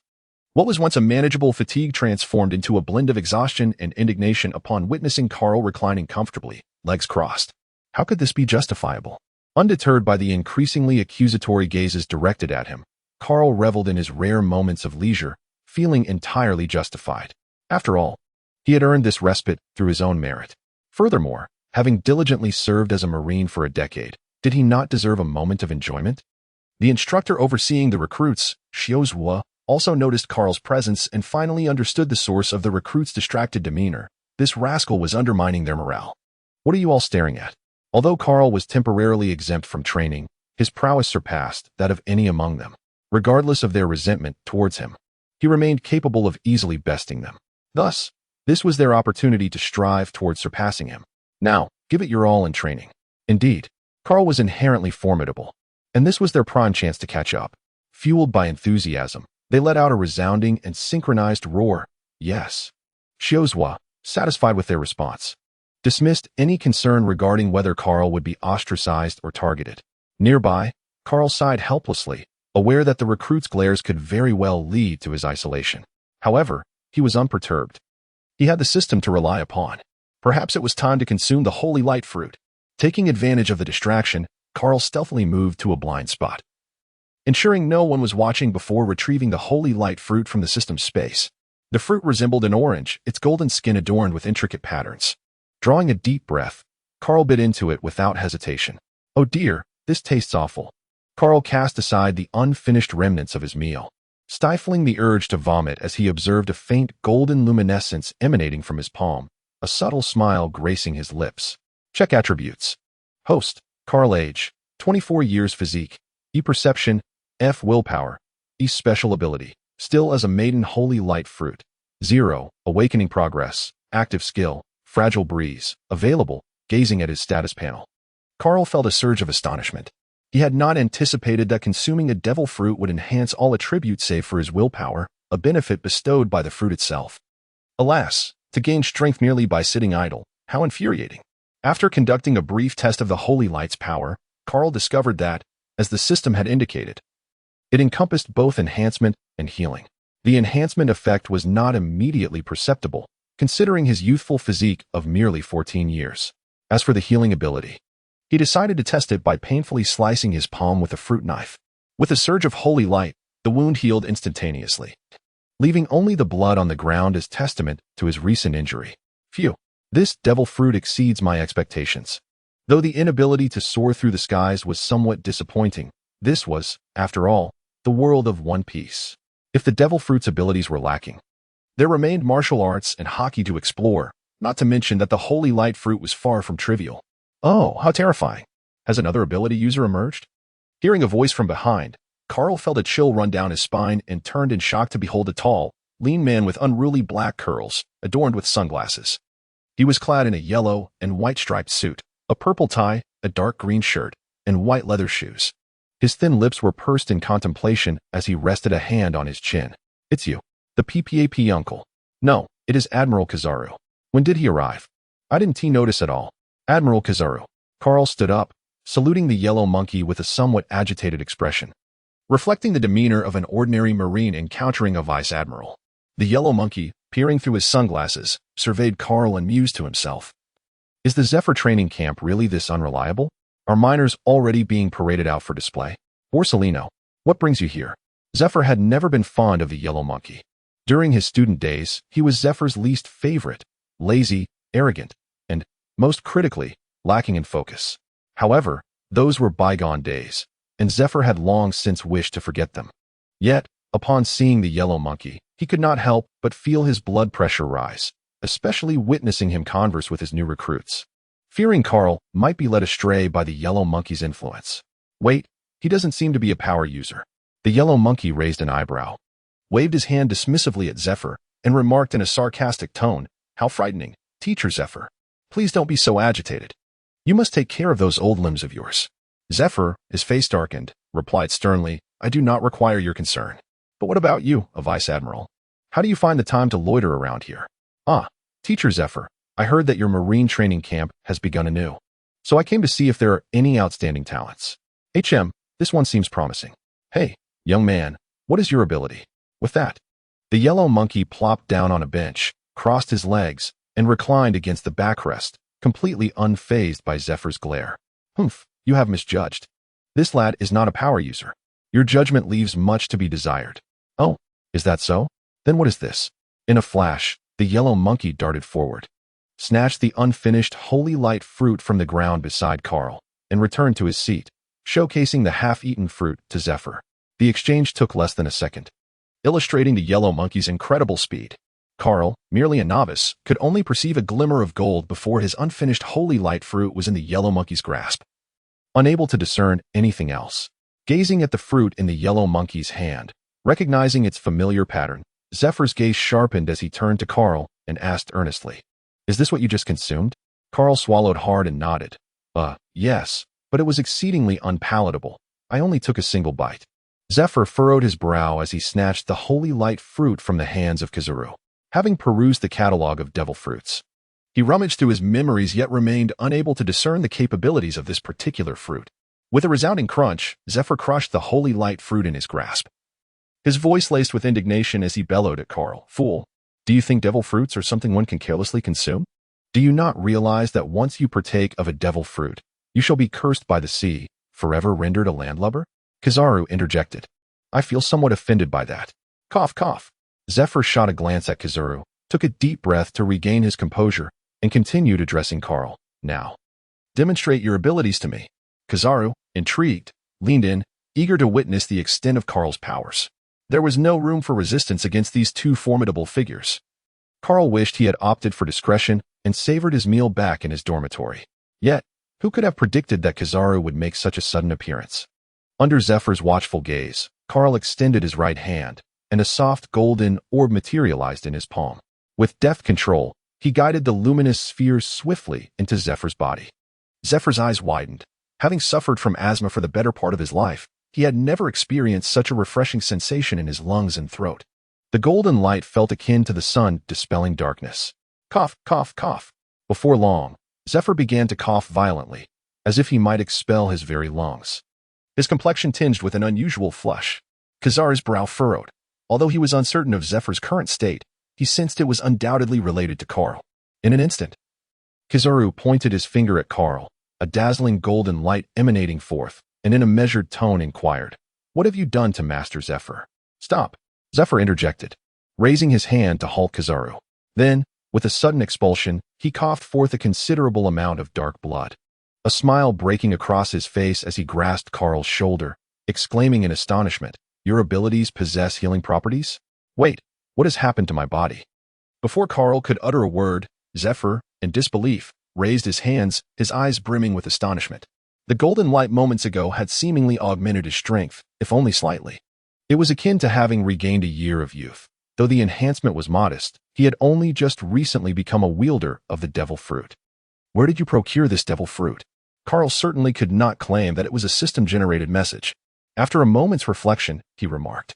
What was once a manageable fatigue transformed into a blend of exhaustion and indignation upon witnessing Carl reclining comfortably, legs crossed. How could this be justifiable? Undeterred by the increasingly accusatory gazes directed at him, Carl reveled in his rare moments of leisure, feeling entirely justified. After all, he had earned this respite through his own merit. Furthermore, having diligently served as a Marine for a decade, did he not deserve a moment of enjoyment? The instructor overseeing the recruits, Shiozua, also noticed Carl's presence and finally understood the source of the recruits' distracted demeanor. This rascal was undermining their morale. "What are you all staring at?" Although Carl was temporarily exempt from training, his prowess surpassed that of any among them. Regardless of their resentment towards him, he remained capable of easily besting them. Thus, this was their opportunity to strive towards surpassing him. Now, give it your all in training. Indeed, Carl was inherently formidable, and this was their prime chance to catch up. Fueled by enthusiasm, they let out a resounding and synchronized roar. Yes. Shiozua, satisfied with their response, dismissed any concern regarding whether Carl would be ostracized or targeted. Nearby, Carl sighed helplessly, aware that the recruit's glares could very well lead to his isolation. However, he was unperturbed. He had the system to rely upon. Perhaps it was time to consume the holy light fruit. Taking advantage of the distraction, Carl stealthily moved to a blind spot, ensuring no one was watching before retrieving the holy light fruit from the system's space. The fruit resembled an orange, its golden skin adorned with intricate patterns. Drawing a deep breath, Carl bit into it without hesitation. Oh dear, this tastes awful. Carl cast aside the unfinished remnants of his meal, stifling the urge to vomit as he observed a faint golden luminescence emanating from his palm, a subtle smile gracing his lips. Check attributes. Host, Carl age, 24 years physique, E perception, F willpower, E special ability, still as a maiden holy light fruit. 0, awakening progress, active skill, fragile breeze, available, gazing at his status panel. Carl felt a surge of astonishment. He had not anticipated that consuming a devil fruit would enhance all attributes save for his willpower, a benefit bestowed by the fruit itself. Alas, to gain strength merely by sitting idle, how infuriating. After conducting a brief test of the holy light's power, Carl discovered that, as the system had indicated, it encompassed both enhancement and healing. The enhancement effect was not immediately perceptible, considering his youthful physique of merely 14 years. As for the healing ability, he decided to test it by painfully slicing his palm with a fruit knife. With a surge of holy light, the wound healed instantaneously, leaving only the blood on the ground as testament to his recent injury. Phew, this devil fruit exceeds my expectations. Though the inability to soar through the skies was somewhat disappointing, this was, after all, the world of One Piece. If the devil fruit's abilities were lacking, there remained martial arts and hockey to explore, not to mention that the holy light fruit was far from trivial. Oh, how terrifying. Has another ability user emerged? Hearing a voice from behind, Carl felt a chill run down his spine and turned in shock to behold a tall, lean man with unruly black curls, adorned with sunglasses. He was clad in a yellow and white striped suit, a purple tie, a dark green shirt, and white leather shoes. His thin lips were pursed in contemplation as he rested a hand on his chin. It's you, the PPAP uncle. No, it is Admiral Kizaru. When did he arrive? I didn't notice at all. Admiral Kizaru. Carl stood up, saluting the yellow monkey with a somewhat agitated expression, reflecting the demeanor of an ordinary marine encountering a vice admiral. The yellow monkey, peering through his sunglasses, surveyed Carl and mused to himself. Is the Zephyr training camp really this unreliable? Are miners already being paraded out for display? Borsellino, what brings you here? Zephyr had never been fond of the yellow monkey. During his student days, he was Zephyr's least favorite, lazy, arrogant, and, most critically, lacking in focus. However, those were bygone days, and Zephyr had long since wished to forget them. Yet, upon seeing the yellow monkey, he could not help but feel his blood pressure rise, especially witnessing him converse with his new recruits. Fearing Carl might be led astray by the yellow monkey's influence. Wait, he doesn't seem to be a power user. The yellow monkey raised an eyebrow, waved his hand dismissively at Zephyr, and remarked in a sarcastic tone, "How frightening, Teacher Zephyr. Please don't be so agitated. You must take care of those old limbs of yours." Zephyr, his face darkened, replied sternly, "I do not require your concern. But what about you, a vice admiral? How do you find the time to loiter around here?" "Ah, Teacher Zephyr, I heard that your marine training camp has begun anew. So I came to see if there are any outstanding talents. This one seems promising. Hey, young man, what is your ability?" With that, the yellow monkey plopped down on a bench, crossed his legs, and reclined against the backrest, completely unfazed by Zephyr's glare. "Humph, you have misjudged. This lad is not a power user. Your judgment leaves much to be desired." "Oh, is that so? Then what is this?" In a flash, the yellow monkey darted forward, snatched the unfinished holy light fruit from the ground beside Carl, and returned to his seat, showcasing the half-eaten fruit to Zephyr. The exchange took less than a second, illustrating the yellow monkey's incredible speed. Carl, merely a novice, could only perceive a glimmer of gold before his unfinished holy light fruit was in the yellow monkey's grasp. Unable to discern anything else, gazing at the fruit in the yellow monkey's hand, recognizing its familiar pattern, Zephyr's gaze sharpened as he turned to Carl and asked earnestly, "Is this what you just consumed?" Carl swallowed hard and nodded. Yes, but it was exceedingly unpalatable. I only took a single bite." Zephyr furrowed his brow as he snatched the holy light fruit from the hands of Kizaru. Having perused the catalog of devil fruits, he rummaged through his memories yet remained unable to discern the capabilities of this particular fruit. With a resounding crunch, Zephyr crushed the holy light fruit in his grasp. His voice laced with indignation as he bellowed at Carl, "Fool, do you think devil fruits are something one can carelessly consume? Do you not realize that once you partake of a devil fruit, you shall be cursed by the sea, forever rendered a landlubber?" Kizaru interjected, "I feel somewhat offended by that." Cough, cough. Zephyr shot a glance at Kizaru, took a deep breath to regain his composure, and continued addressing Carl. "Now, demonstrate your abilities to me." Kizaru, intrigued, leaned in, eager to witness the extent of Carl's powers. There was no room for resistance against these two formidable figures. Carl wished he had opted for discretion and savored his meal back in his dormitory. Yet, Who could have predicted that Kizaru would make such a sudden appearance? Under Zephyr's watchful gaze, Carl extended his right hand, and a soft golden orb materialized in his palm. With deft control, he guided the luminous sphere swiftly into Zephyr's body. Zephyr's eyes widened. Having suffered from asthma for the better part of his life, he had never experienced such a refreshing sensation in his lungs and throat. The golden light felt akin to the sun dispelling darkness. Cough, cough, cough. Before long, Zephyr began to cough violently, as if he might expel his very lungs. His complexion tinged with an unusual flush. Kizaru's brow furrowed. Although he was uncertain of Zephyr's current state, he sensed it was undoubtedly related to Carl. In an instant, Kizaru pointed his finger at Carl, a dazzling golden light emanating forth, and in a measured tone inquired, "What have you done to Master Zephyr?" "Stop," Zephyr interjected, raising his hand to halt Kizaru. Then, with a sudden expulsion, he coughed forth a considerable amount of dark blood. A smile breaking across his face as he grasped Carl's shoulder, exclaiming in astonishment, "Your abilities possess healing properties? Wait, what has happened to my body?" Before Carl could utter a word, Zephyr, in disbelief, raised his hands, his eyes brimming with astonishment. The golden light moments ago had seemingly augmented his strength, if only slightly. It was akin to having regained a year of youth. Though the enhancement was modest, he had only just recently become a wielder of the devil fruit. "Where did you procure this devil fruit?" Carl certainly could not claim that it was a system-generated message. After a moment's reflection, he remarked,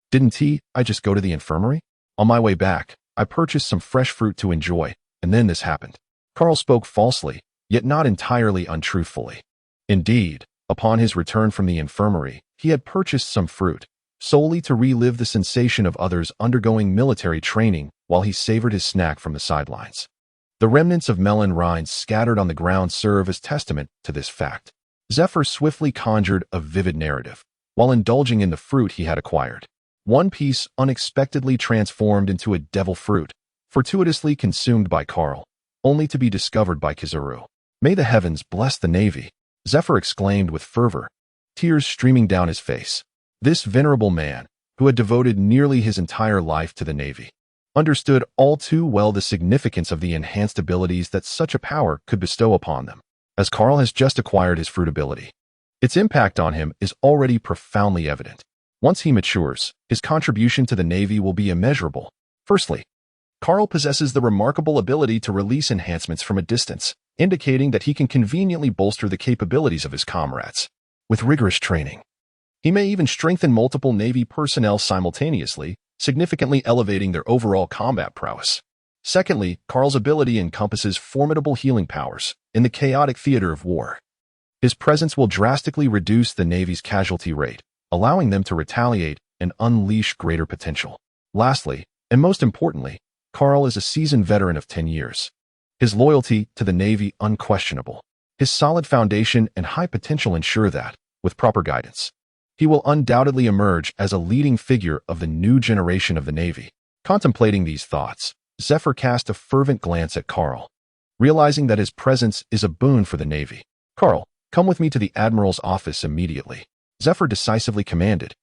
"Didn't I just go to the infirmary? On my way back, I purchased some fresh fruit to enjoy, and then this happened." Carl spoke falsely, yet not entirely untruthfully. Indeed, upon his return from the infirmary, he had purchased some fruit, solely to relive the sensation of others undergoing military training while he savored his snack from the sidelines. The remnants of melon rinds scattered on the ground serve as testament to this fact. Zephyr swiftly conjured a vivid narrative, while indulging in the fruit he had acquired. One piece unexpectedly transformed into a devil fruit, fortuitously consumed by Carl, only to be discovered by Kizaru. "May the heavens bless the Navy," Zephyr exclaimed with fervor, tears streaming down his face. This venerable man, who had devoted nearly his entire life to the Navy, understood all too well the significance of the enhanced abilities that such a power could bestow upon them. As Carl has just acquired his fruit ability, its impact on him is already profoundly evident. Once he matures, his contribution to the Navy will be immeasurable. Firstly, Carl possesses the remarkable ability to release enhancements from a distance, indicating that he can conveniently bolster the capabilities of his comrades. With rigorous training, he may even strengthen multiple Navy personnel simultaneously, significantly elevating their overall combat prowess. Secondly, Carl's ability encompasses formidable healing powers in the chaotic theater of war. His presence will drastically reduce the Navy's casualty rate, allowing them to retaliate and unleash greater potential. Lastly, and most importantly, Carl is a seasoned veteran of 10 years. His loyalty to the Navy unquestionable. His solid foundation and high potential ensure that, with proper guidance, he will undoubtedly emerge as a leading figure of the new generation of the Navy. Contemplating these thoughts, Zephyr cast a fervent glance at Carl, realizing that his presence is a boon for the Navy. "Carl, come with me to the Admiral's office immediately," Zephyr decisively commanded.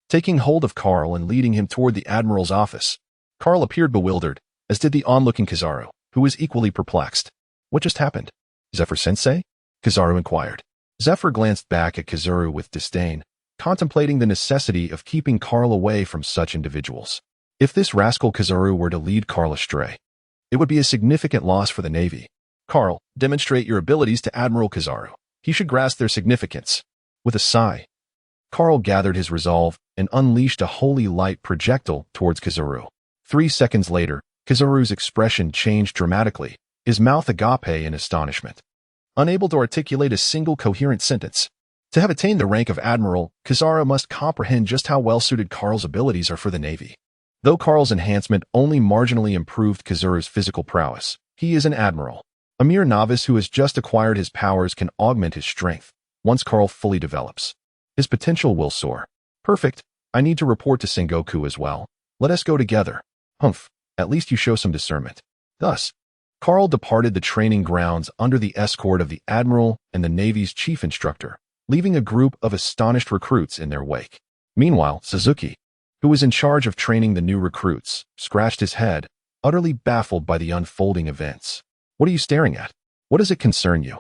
Taking hold of Carl and leading him toward the Admiral's office, Carl appeared bewildered, as did the onlooking Kizaru, who was equally perplexed. "What just happened? Zephyr-sensei?" Kizaru inquired. Zephyr glanced back at Kizaru with disdain, contemplating the necessity of keeping Carl away from such individuals. If this rascal Kizaru were to lead Carl astray, it would be a significant loss for the Navy. "Carl, demonstrate your abilities to Admiral Kizaru. He should grasp their significance." With a sigh, Carl gathered his resolve and unleashed a holy light projectile towards Kizaru. 3 seconds later, Kizaru's expression changed dramatically, his mouth agape in astonishment. Unable to articulate a single coherent sentence, to have attained the rank of Admiral, Kizaru must comprehend just how well-suited Carl's abilities are for the Navy. Though Carl's enhancement only marginally improved Kizaru's physical prowess, he is an Admiral. A mere novice who has just acquired his powers can augment his strength. Once Carl fully develops, his potential will soar. "Perfect. I need to report to Sengoku as well. Let us go together." "Humph. At least you show some discernment." Thus, Carl departed the training grounds under the escort of the Admiral and the Navy's chief instructor, leaving a group of astonished recruits in their wake. Meanwhile, Suzuki, who was in charge of training the new recruits, scratched his head, utterly baffled by the unfolding events. "What are you staring at? What does it concern you?"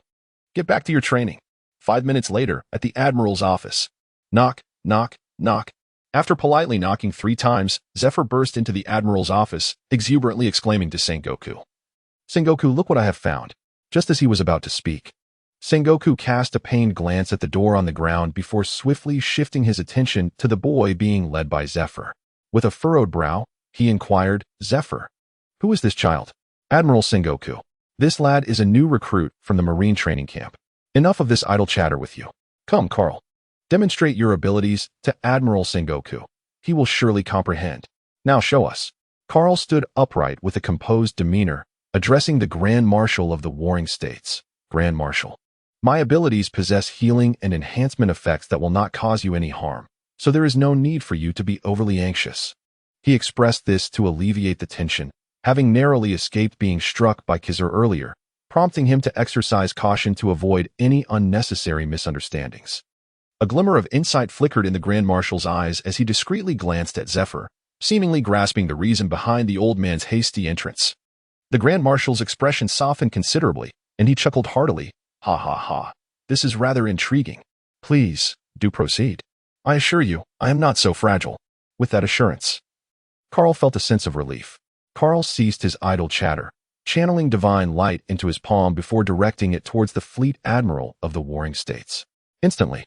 Get back to your training. 5 minutes later, at the admiral's office. Knock, knock, knock. After politely knocking 3 times, Zephyr burst into the admiral's office, exuberantly exclaiming to Sengoku. Sengoku, look what I have found. Just as he was about to speak, Sengoku cast a pained glance at the door on the ground before swiftly shifting his attention to the boy being led by Zephyr. With a furrowed brow, he inquired, Zephyr, who is this child? Admiral Sengoku. This lad is a new recruit from the Marine training camp. Enough of this idle chatter with you. Come, Carl. Demonstrate your abilities to Admiral Sengoku. He will surely comprehend. Now show us. Carl stood upright with a composed demeanor, addressing the Grand Marshal of the Warring States. Grand Marshal. My abilities possess healing and enhancement effects that will not cause you any harm, so there is no need for you to be overly anxious. He expressed this to alleviate the tension, having narrowly escaped being struck by Kizaru earlier, prompting him to exercise caution to avoid any unnecessary misunderstandings. A glimmer of insight flickered in the Grand Marshal's eyes as he discreetly glanced at Zephyr, seemingly grasping the reason behind the old man's hasty entrance. The Grand Marshal's expression softened considerably, and he chuckled heartily. Ha ha ha. This is rather intriguing. Please, do proceed. I assure you, I am not so fragile. With that assurance, Carl felt a sense of relief. Carl ceased his idle chatter, channeling divine light into his palm before directing it towards the fleet admiral of the Warring States. Instantly,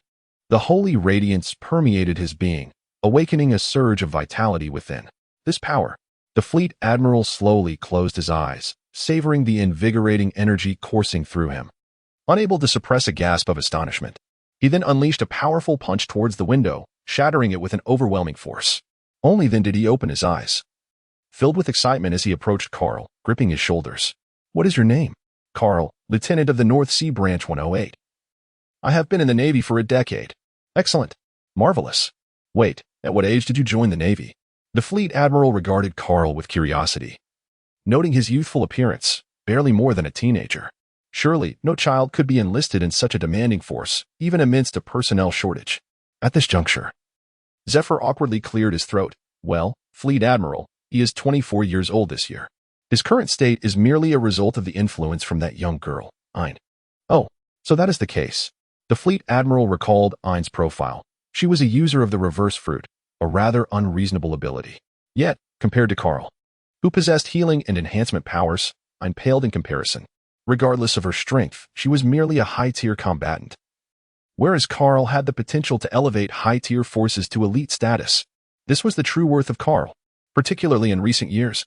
the holy radiance permeated his being, awakening a surge of vitality within. This power. The fleet admiral slowly closed his eyes, savoring the invigorating energy coursing through him. Unable to suppress a gasp of astonishment, he then unleashed a powerful punch towards the window, shattering it with an overwhelming force. Only then did he open his eyes, filled with excitement as he approached Carl, gripping his shoulders. What is your name? Carl, Lieutenant of the North Sea Branch 108. I have been in the Navy for a decade. Excellent. Marvelous. Wait, at what age did you join the Navy? The fleet admiral regarded Carl with curiosity, noting his youthful appearance, barely more than a teenager. Surely, no child could be enlisted in such a demanding force, even amidst a personnel shortage. At this juncture, Zephyr awkwardly cleared his throat. Well, Fleet Admiral, he is 24 years old this year. His current state is merely a result of the influence from that young girl, Aine. Oh, so that is the case. The Fleet Admiral recalled Aine's profile. She was a user of the reverse fruit, a rather unreasonable ability. Yet, compared to Carl, who possessed healing and enhancement powers, Aine paled in comparison. Regardless of her strength, she was merely a high-tier combatant. Whereas Carl had the potential to elevate high-tier forces to elite status. This was the true worth of Carl, particularly in recent years.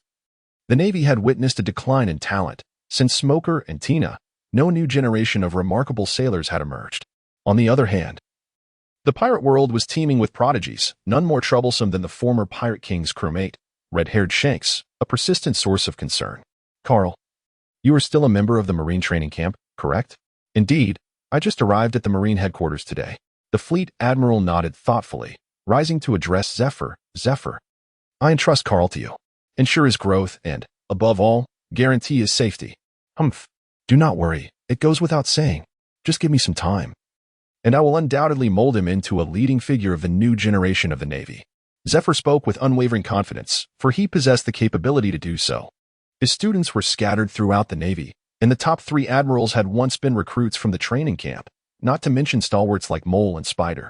The Navy had witnessed a decline in talent. Since Smoker and Tina, no new generation of remarkable sailors had emerged. On the other hand, the pirate world was teeming with prodigies, none more troublesome than the former Pirate King's crewmate, red-haired Shanks, a persistent source of concern. Carl, you are still a member of the Marine training camp, correct? Indeed, I just arrived at the Marine headquarters today. The fleet admiral nodded thoughtfully, rising to address Zephyr. Zephyr, I entrust Carl to you. Ensure his growth and, above all, guarantee his safety. Humph. Do not worry. It goes without saying. Just give me some time, and I will undoubtedly mold him into a leading figure of the new generation of the Navy. Zephyr spoke with unwavering confidence, for he possessed the capability to do so. His students were scattered throughout the Navy, and the top 3 admirals had once been recruits from the training camp, not to mention stalwarts like Mole and Spider.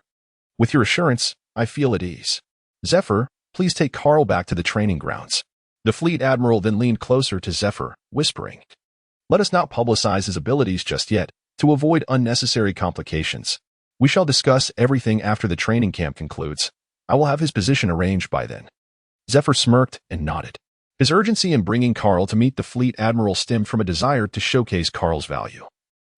With your assurance, I feel at ease. Zephyr, please take Carl back to the training grounds. The fleet admiral then leaned closer to Zephyr, whispering, let us not publicize his abilities just yet, to avoid unnecessary complications. We shall discuss everything after the training camp concludes. I will have his position arranged by then. Zephyr smirked and nodded. His urgency in bringing Carl to meet the fleet admiral stemmed from a desire to showcase Carl's value,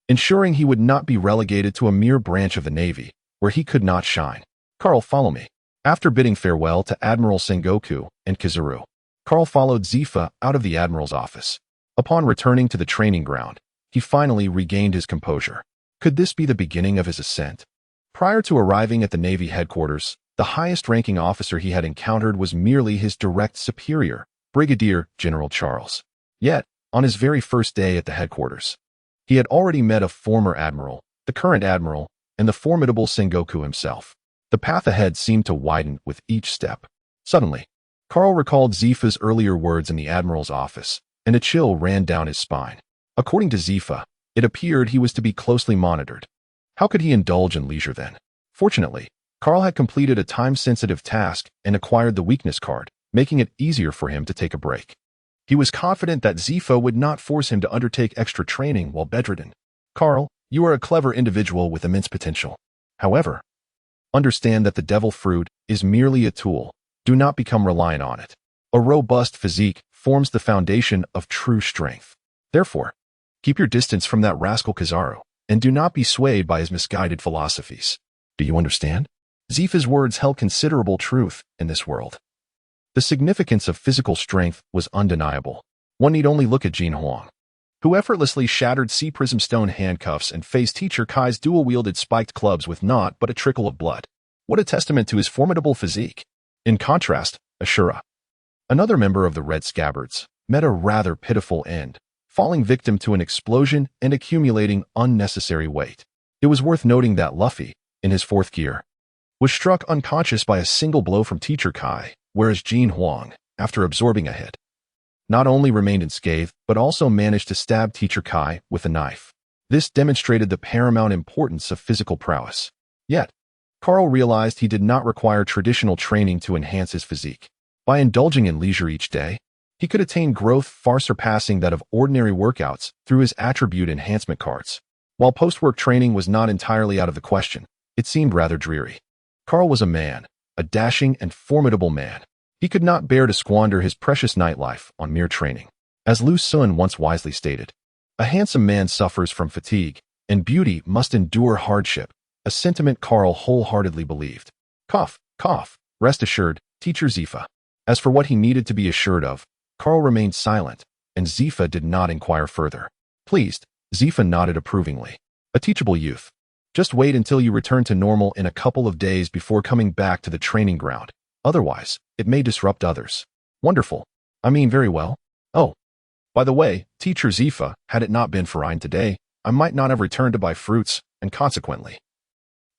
ensuring he would not be relegated to a mere branch of the Navy, where he could not shine. Carl, follow me. After bidding farewell to Admiral Sengoku and Kizaru, Carl followed Zephyr out of the admiral's office. Upon returning to the training ground, he finally regained his composure. Could this be the beginning of his ascent? Prior to arriving at the Navy headquarters, the highest-ranking officer he had encountered was merely his direct superior, Brigadier General Charles. Yet, on his very first day at the headquarters, he had already met a former admiral, the current admiral, and the formidable Sengoku himself. The path ahead seemed to widen with each step. Suddenly, Carl recalled Zephyr's earlier words in the admiral's office, and a chill ran down his spine. According to Zephyr, It appeared he was to be closely monitored. How could he indulge in leisure then? Fortunately, Carl had completed a time-sensitive task and acquired the weakness card, making it easier for him to take a break. He was confident that Zifa would not force him to undertake extra training while bedridden. Carl, you are a clever individual with immense potential. However, understand that the devil fruit is merely a tool. Do not become reliant on it. A robust physique forms the foundation of true strength. Therefore, keep your distance from that rascal Kizaru, and do not be swayed by his misguided philosophies. Do you understand? Zifa's words held considerable truth in this world. The significance of physical strength was undeniable. One need only look at Jin Huang, who effortlessly shattered sea prism stone handcuffs and faced teacher Kai's dual-wielded spiked clubs with naught but a trickle of blood. What a testament to his formidable physique. In contrast, Ashura, another member of the Red Scabbards, met a rather pitiful end, falling victim to an explosion and accumulating unnecessary weight. It was worth noting that Luffy, in his fourth gear, was struck unconscious by a single blow from teacher Kai, whereas Jin Huang, after absorbing a hit, not only remained unscathed, but also managed to stab teacher Kai with a knife. This demonstrated the paramount importance of physical prowess. Yet, Carl realized he did not require traditional training to enhance his physique. By indulging in leisure each day, he could attain growth far surpassing that of ordinary workouts through his attribute enhancement cards. While post-work training was not entirely out of the question, it seemed rather dreary. Carl was a man, a dashing and formidable man. He could not bear to squander his precious nightlife on mere training. As Lu Sun once wisely stated, a handsome man suffers from fatigue, and beauty must endure hardship, a sentiment Carl wholeheartedly believed. Cough, cough, rest assured, teacher Zifa. As for what he needed to be assured of, Carl remained silent, and Zifa did not inquire further. Pleased, Zifa nodded approvingly. A teachable youth. Just wait until you return to normal in a couple of days before coming back to the training ground. Otherwise, it may disrupt others. Wonderful. I mean very well. Oh, by the way, teacher Zifa, had it not been for Ein today, I might not have returned to buy fruits, and consequently,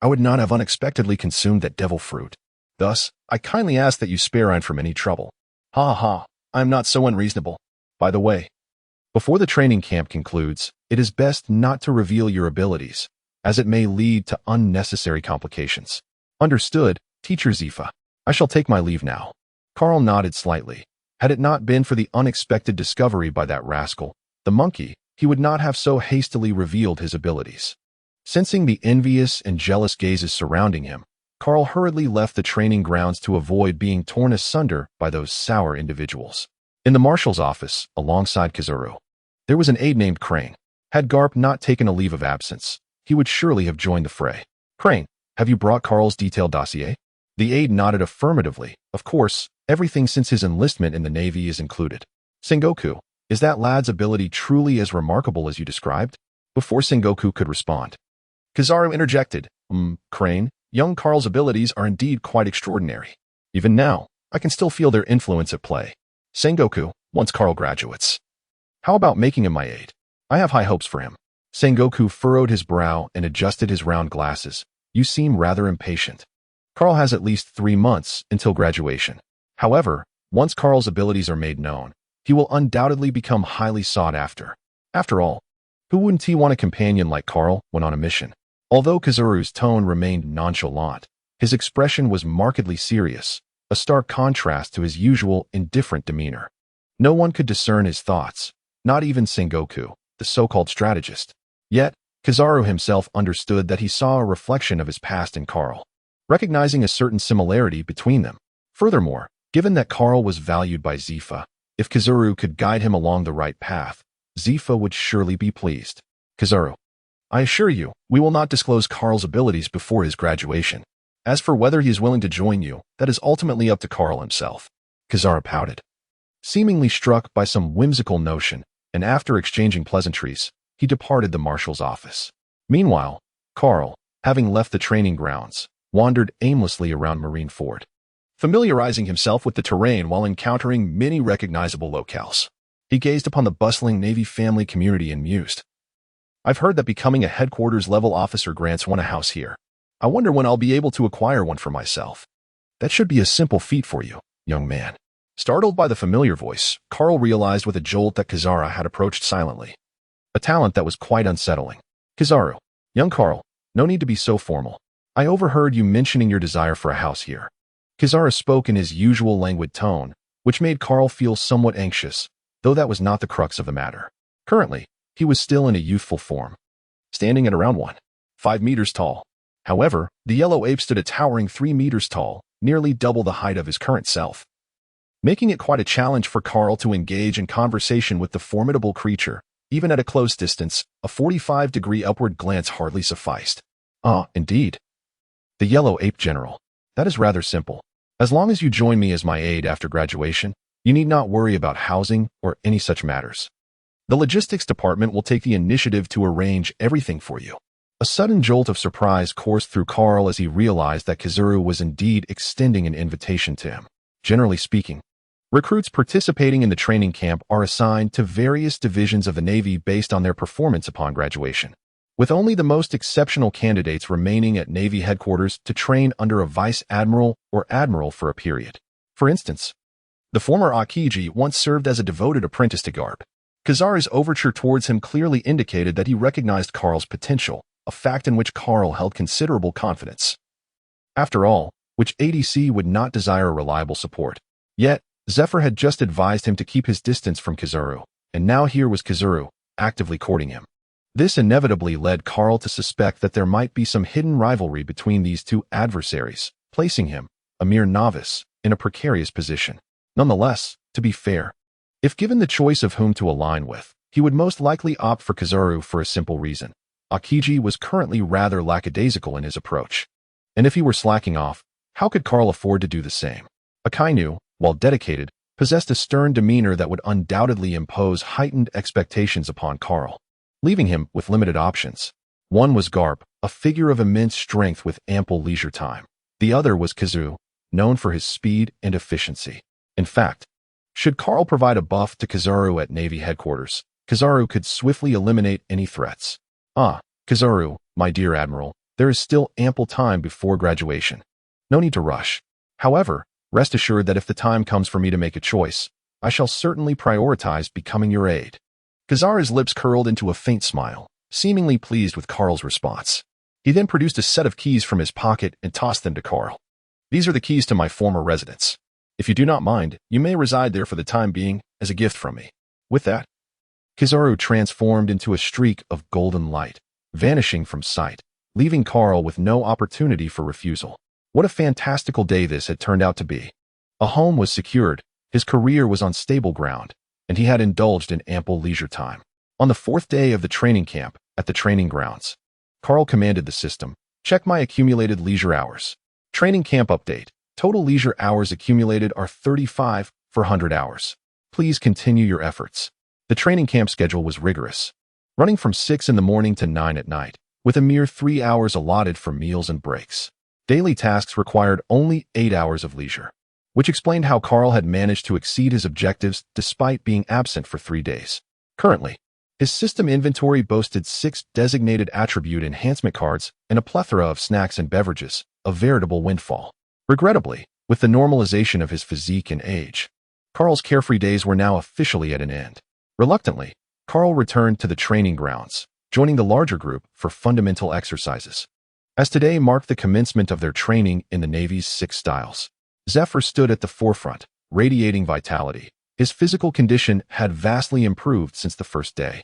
I would not have unexpectedly consumed that devil fruit. Thus, I kindly ask that you spare Ein from any trouble. Ha ha, I am not so unreasonable. By the way, before the training camp concludes, it is best not to reveal your abilities, as it may lead to unnecessary complications. Understood, teacher Zifa. I shall take my leave now. Carl nodded slightly. Had it not been for the unexpected discovery by that rascal, the monkey, he would not have so hastily revealed his abilities. Sensing the envious and jealous gazes surrounding him, Carl hurriedly left the training grounds to avoid being torn asunder by those sour individuals. In the marshal's office, alongside Kizaru, there was an aide named Crane. Had Garp not taken a leave of absence, he would surely have joined the fray. Crane, have you brought Carl's detailed dossier? The aide nodded affirmatively. Of course, everything since his enlistment in the Navy is included. Sengoku, is that lad's ability truly as remarkable as you described? Before Sengoku could respond, Kizaru interjected, Crane, young Carl's abilities are indeed quite extraordinary. Even now, I can still feel their influence at play. Sengoku, once Carl graduates, how about making him my aide? I have high hopes for him. Sengoku furrowed his brow and adjusted his round glasses. You seem rather impatient. Carl has at least 3 months until graduation. However, once Carl's abilities are made known, he will undoubtedly become highly sought after. After all, who wouldn't he want a companion like Carl when on a mission? Although Kizaru's tone remained nonchalant, his expression was markedly serious, a stark contrast to his usual indifferent demeanor. No one could discern his thoughts, not even Sengoku, the so-called strategist. Yet, Kizaru himself understood that he saw a reflection of his past in Carl, recognizing a certain similarity between them. Furthermore, given that Carl was valued by Zifa, if Kizaru could guide him along the right path, Zifa would surely be pleased. Kizaru, I assure you, we will not disclose Carl's abilities before his graduation. As for whether he is willing to join you, that is ultimately up to Carl himself. Kizaru pouted, seemingly struck by some whimsical notion, and after exchanging pleasantries, he departed the marshal's office. Meanwhile, Carl, having left the training grounds, wandered aimlessly around Marineford, familiarizing himself with the terrain while encountering many recognizable locales. He gazed upon the bustling Navy family community and mused. I've heard that becoming a headquarters-level officer grants one a house here. I wonder when I'll be able to acquire one for myself. That should be a simple feat for you, young man. Startled by the familiar voice, Carl realized with a jolt that Kizaru had approached silently. a talent that was quite unsettling. Kizaru, young Carl, no need to be so formal. I overheard you mentioning your desire for a house here. Kizaru spoke in his usual languid tone, which made Carl feel somewhat anxious, though that was not the crux of the matter. Currently, he was still in a youthful form, standing at around 1.5 meters tall. However, the yellow ape stood a towering 3 meters tall, nearly double the height of his current self, making it quite a challenge for Carl to engage in conversation with the formidable creature. Even at a close distance, a 45-degree upward glance hardly sufficed. Ah, indeed. The yellow ape general. That is rather simple. As long as you join me as my aide after graduation, you need not worry about housing or any such matters. The logistics department will take the initiative to arrange everything for you. A sudden jolt of surprise coursed through Carl as he realized that Kizaru was indeed extending an invitation to him. Generally speaking, recruits participating in the training camp are assigned to various divisions of the Navy based on their performance upon graduation, with only the most exceptional candidates remaining at Navy headquarters to train under a vice admiral or admiral for a period. For instance, the former Akiji once served as a devoted apprentice to Garp. Kizaru's overture towards him clearly indicated that he recognized Carl's potential, a fact in which Carl held considerable confidence. After all, which ADC would not desire reliable support? Yet, Zephyr had just advised him to keep his distance from Kizaru, and now here was Kizaru, actively courting him. This inevitably led Carl to suspect that there might be some hidden rivalry between these two adversaries, placing him, a mere novice, in a precarious position. Nonetheless, to be fair, if given the choice of whom to align with, he would most likely opt for Kizaru for a simple reason. Akiji was currently rather lackadaisical in his approach. And if he were slacking off, how could Carl afford to do the same? Akainu, while dedicated, possessed a stern demeanor that would undoubtedly impose heightened expectations upon Carl, leaving him with limited options. One was Garp, a figure of immense strength with ample leisure time. The other was Kizaru, known for his speed and efficiency. In fact, should Carl provide a buff to Kizaru at Navy headquarters, Kizaru could swiftly eliminate any threats. Ah, Kizaru, my dear Admiral, there is still ample time before graduation. No need to rush. However, rest assured that if the time comes for me to make a choice, I shall certainly prioritize becoming your aide. Kizaru's lips curled into a faint smile, seemingly pleased with Carl's response. He then produced a set of keys from his pocket and tossed them to Carl. These are the keys to my former residence. If you do not mind, you may reside there for the time being as a gift from me. With that, Kizaru transformed into a streak of golden light, vanishing from sight, leaving Carl with no opportunity for refusal. What a fantastical day this had turned out to be. A home was secured, his career was on stable ground, and he had indulged in ample leisure time. On the 4th day of the training camp, at the training grounds, Carl commanded the system, check my accumulated leisure hours. Training camp update. Total leisure hours accumulated are 35 for 100 hours. Please continue your efforts. The training camp schedule was rigorous, running from 6 in the morning to 9 at night, with a mere 3 hours allotted for meals and breaks. Daily tasks required only 8 hours of leisure, which explained how Carl had managed to exceed his objectives despite being absent for 3 days. Currently, his system inventory boasted 6 designated attribute enhancement cards and a plethora of snacks and beverages, a veritable windfall. Regrettably, with the normalization of his physique and age, Carl's carefree days were now officially at an end. Reluctantly, Carl returned to the training grounds, joining the larger group for fundamental exercises. As today marked the commencement of their training in the Navy's 6 styles, Zephyr stood at the forefront, radiating vitality. His physical condition had vastly improved since the first day,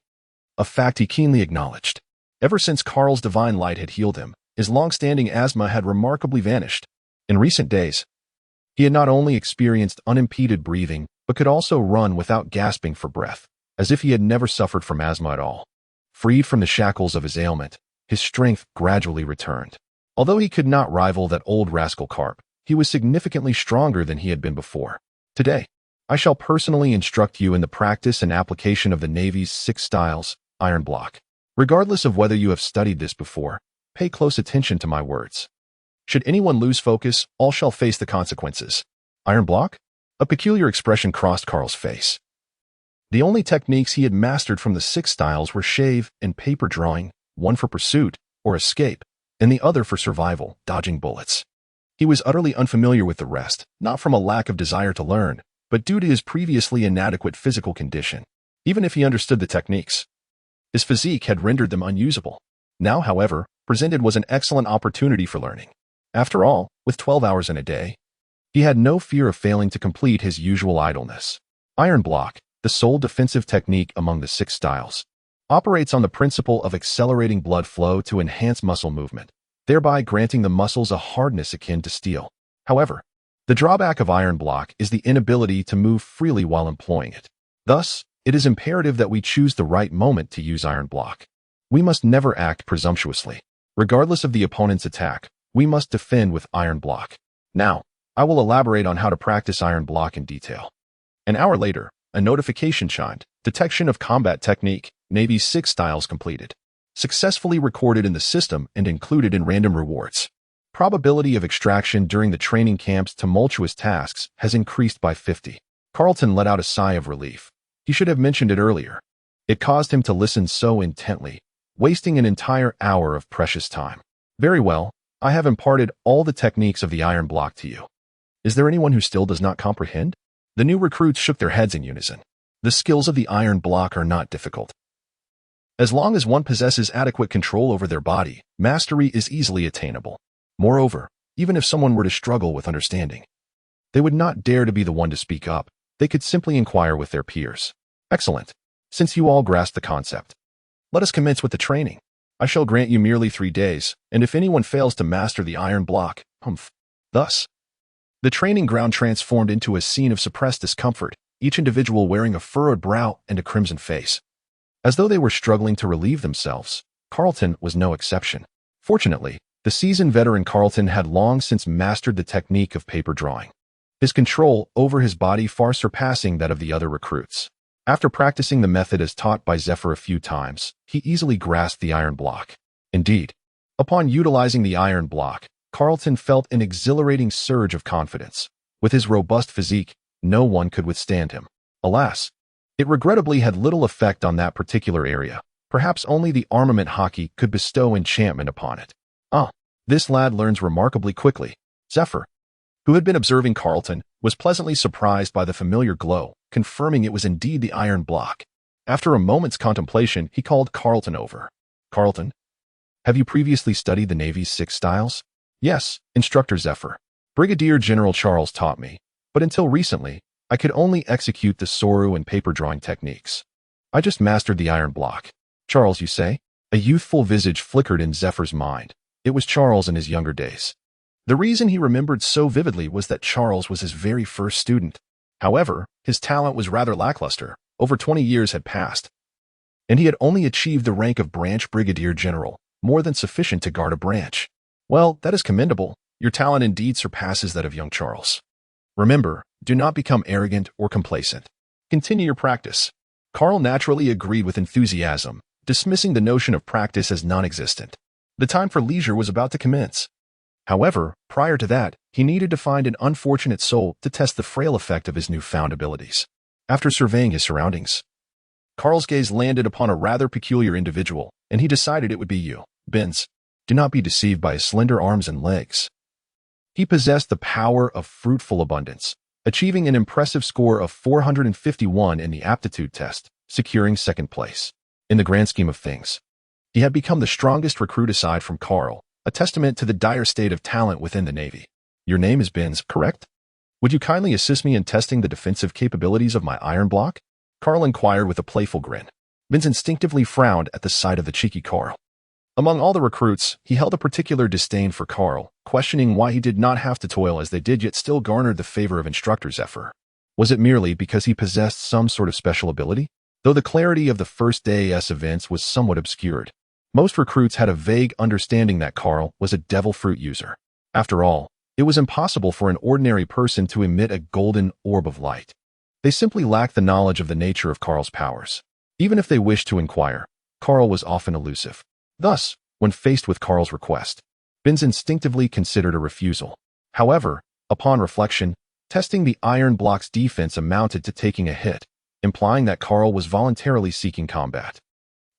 a fact he keenly acknowledged. Ever since Carl's divine light had healed him, his long-standing asthma had remarkably vanished. In recent days, he had not only experienced unimpeded breathing, but could also run without gasping for breath, as if he had never suffered from asthma at all. Freed from the shackles of his ailment, his strength gradually returned. Although he could not rival that old rascal Carp, he was significantly stronger than he had been before. Today, I shall personally instruct you in the practice and application of the Navy's 6 styles, iron block. Regardless of whether you have studied this before, pay close attention to my words. Should anyone lose focus, all shall face the consequences. Iron block? A peculiar expression crossed Carl's face. The only techniques he had mastered from the 6 styles were shave and paper drawing, one for pursuit, or escape, and the other for survival, dodging bullets. He was utterly unfamiliar with the rest, not from a lack of desire to learn, but due to his previously inadequate physical condition. Even if he understood the techniques, His physique had rendered them unusable. Now, however, presented was an excellent opportunity for learning. After all, with 12 hours in a day, he had no fear of failing to complete his usual idleness. Iron block, the sole defensive technique among the 6 styles, operates on the principle of accelerating blood flow to enhance muscle movement, thereby granting the muscles a hardness akin to steel. However, the drawback of iron block is the inability to move freely while employing it. Thus, it is imperative that we choose the right moment to use iron block. We must never act presumptuously. Regardless of the opponent's attack, we must defend with iron block. Now, I will elaborate on how to practice iron block in detail. An hour later, a notification chimed. Detection of combat technique, Navy's 6 styles completed. Successfully recorded in the system and included in random rewards. Probability of extraction during the training camp's tumultuous tasks has increased by 50. Carlton let out a sigh of relief. He should have mentioned it earlier. It caused him to listen so intently, wasting an entire hour of precious time. Very well, I have imparted all the techniques of the iron block to you. Is there anyone who still does not comprehend? The new recruits shook their heads in unison. The skills of the iron block are not difficult. As long as one possesses adequate control over their body, mastery is easily attainable. Moreover, even if someone were to struggle with understanding, they would not dare to be the one to speak up. They could simply inquire with their peers. Excellent. Since you all grasp the concept, let us commence with the training. I shall grant you merely 3 days, and if anyone fails to master the iron block, Thus, the training ground transformed into a scene of suppressed discomfort, each individual wearing a furrowed brow and a crimson face. As though they were struggling to relieve themselves, Carlton was no exception. Fortunately, the seasoned veteran Carlton had long since mastered the technique of paper drawing, his control over his body far surpassing that of the other recruits. After practicing the method as taught by Zephyr a few times, he easily grasped the iron block. Indeed, upon utilizing the iron block, Carlton felt an exhilarating surge of confidence. With his robust physique, no one could withstand him. Alas, it regrettably had little effect on that particular area. Perhaps only the armament hockey could bestow enchantment upon it. This lad learns remarkably quickly. Zephyr, who had been observing Carlton, was pleasantly surprised by the familiar glow, confirming it was indeed the iron block. After a moment's contemplation, he called Carlton over. Carlton, have you previously studied the Navy's 6 styles? Yes, Instructor Zephyr. Brigadier General Charles taught me, but until recently, I could only execute the Soru and paper drawing techniques. I just mastered the iron block. Charles, you say? A youthful visage flickered in Zephyr's mind. It was Charles in his younger days. The reason he remembered so vividly was that Charles was his very first student. However, his talent was rather lackluster. Over 20 years had passed, and he had only achieved the rank of branch brigadier general, more than sufficient to guard a branch. Well, that is commendable. Your talent indeed surpasses that of young Charles. Remember, do not become arrogant or complacent. Continue your practice. Carl naturally agreed with enthusiasm, dismissing the notion of practice as non-existent. The time for leisure was about to commence. However, prior to that, he needed to find an unfortunate soul to test the frail effect of his newfound abilities. After surveying his surroundings, Carl's gaze landed upon a rather peculiar individual, and he decided it would be you, Benz. Do not be deceived by his slender arms and legs. He possessed the power of fruitful abundance, achieving an impressive score of 451 in the aptitude test, securing 2nd place. In the grand scheme of things, he had become the strongest recruit aside from Carl, a testament to the dire state of talent within the Navy. Your name is Benz, correct? Would you kindly assist me in testing the defensive capabilities of my iron block? Carl inquired with a playful grin. Benz instinctively frowned at the sight of the cheeky Carl. Among all the recruits, he held a particular disdain for Carl, questioning why he did not have to toil as they did yet still garnered the favor of Instructor Zephyr. Was it merely because he possessed some sort of special ability? Though the clarity of the first day's events was somewhat obscured, most recruits had a vague understanding that Carl was a devil fruit user. After all, it was impossible for an ordinary person to emit a golden orb of light. They simply lacked the knowledge of the nature of Carl's powers. Even if they wished to inquire, Carl was often elusive. Thus, when faced with Carl's request, Benz instinctively considered a refusal. However, upon reflection, testing the iron block's defense amounted to taking a hit, implying that Carl was voluntarily seeking combat.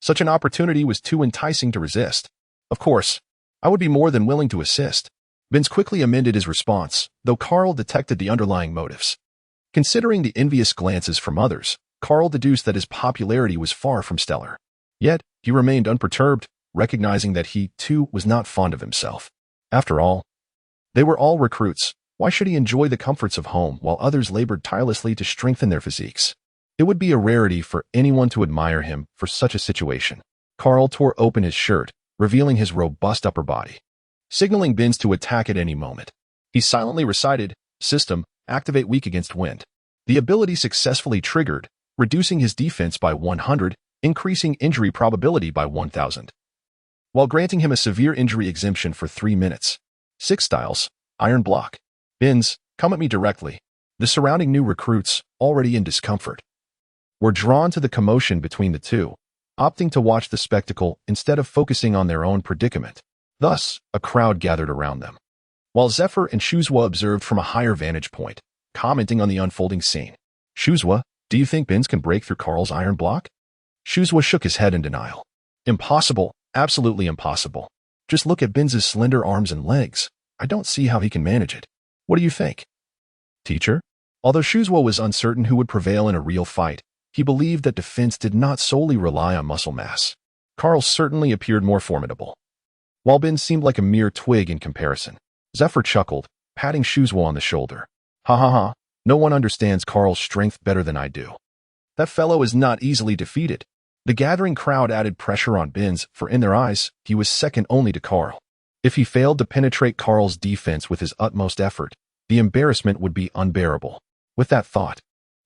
Such an opportunity was too enticing to resist. Of course, I would be more than willing to assist. Benz quickly amended his response, though Carl detected the underlying motives. Considering the envious glances from others, Carl deduced that his popularity was far from stellar. Yet, he remained unperturbed, recognizing that he, too, was not fond of himself. After all, they were all recruits. Why should he enjoy the comforts of home while others labored tirelessly to strengthen their physiques? It would be a rarity for anyone to admire him for such a situation. Carl tore open his shirt, revealing his robust upper body, signaling Binns to attack at any moment. He silently recited, "System, activate weak against wind." The ability successfully triggered, reducing his defense by 100, increasing injury probability by 1,000, while granting him a severe injury exemption for 3 minutes. 6 styles, iron block. Binns, come at me directly. The surrounding new recruits, already in discomfort, were drawn to the commotion between the two, opting to watch the spectacle instead of focusing on their own predicament. Thus, a crowd gathered around them, while Zephyr and Shuzwa observed from a higher vantage point, commenting on the unfolding scene. "Shuzwa, do you think Binns can break through Carl's iron block?" Shuzwa shook his head in denial. "Impossible, absolutely impossible. Just look at Binns' slender arms and legs. I don't see how he can manage it. What do you think?" "Teacher?" Although Shuzwa was uncertain who would prevail in a real fight, he believed that defense did not solely rely on muscle mass. Carl certainly appeared more formidable, while Binns seemed like a mere twig in comparison. Zephyr chuckled, patting Shuzwa on the shoulder. "Ha ha ha, no one understands Carl's strength better than I do. That fellow is not easily defeated." The gathering crowd added pressure on Binns, for in their eyes, he was second only to Carl. If he failed to penetrate Carl's defense with his utmost effort, the embarrassment would be unbearable. With that thought,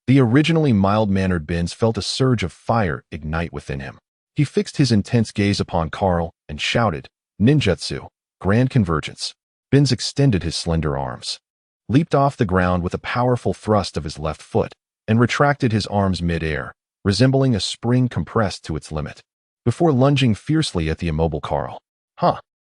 the originally mild-mannered Binns felt a surge of fire ignite within him. He fixed his intense gaze upon Carl and shouted, "Ninjutsu, grand convergence." Binns extended his slender arms, leaped off the ground with a powerful thrust of his left foot, and retracted his arms mid-air, resembling a spring compressed to its limit, before lunging fiercely at the immobile Carl.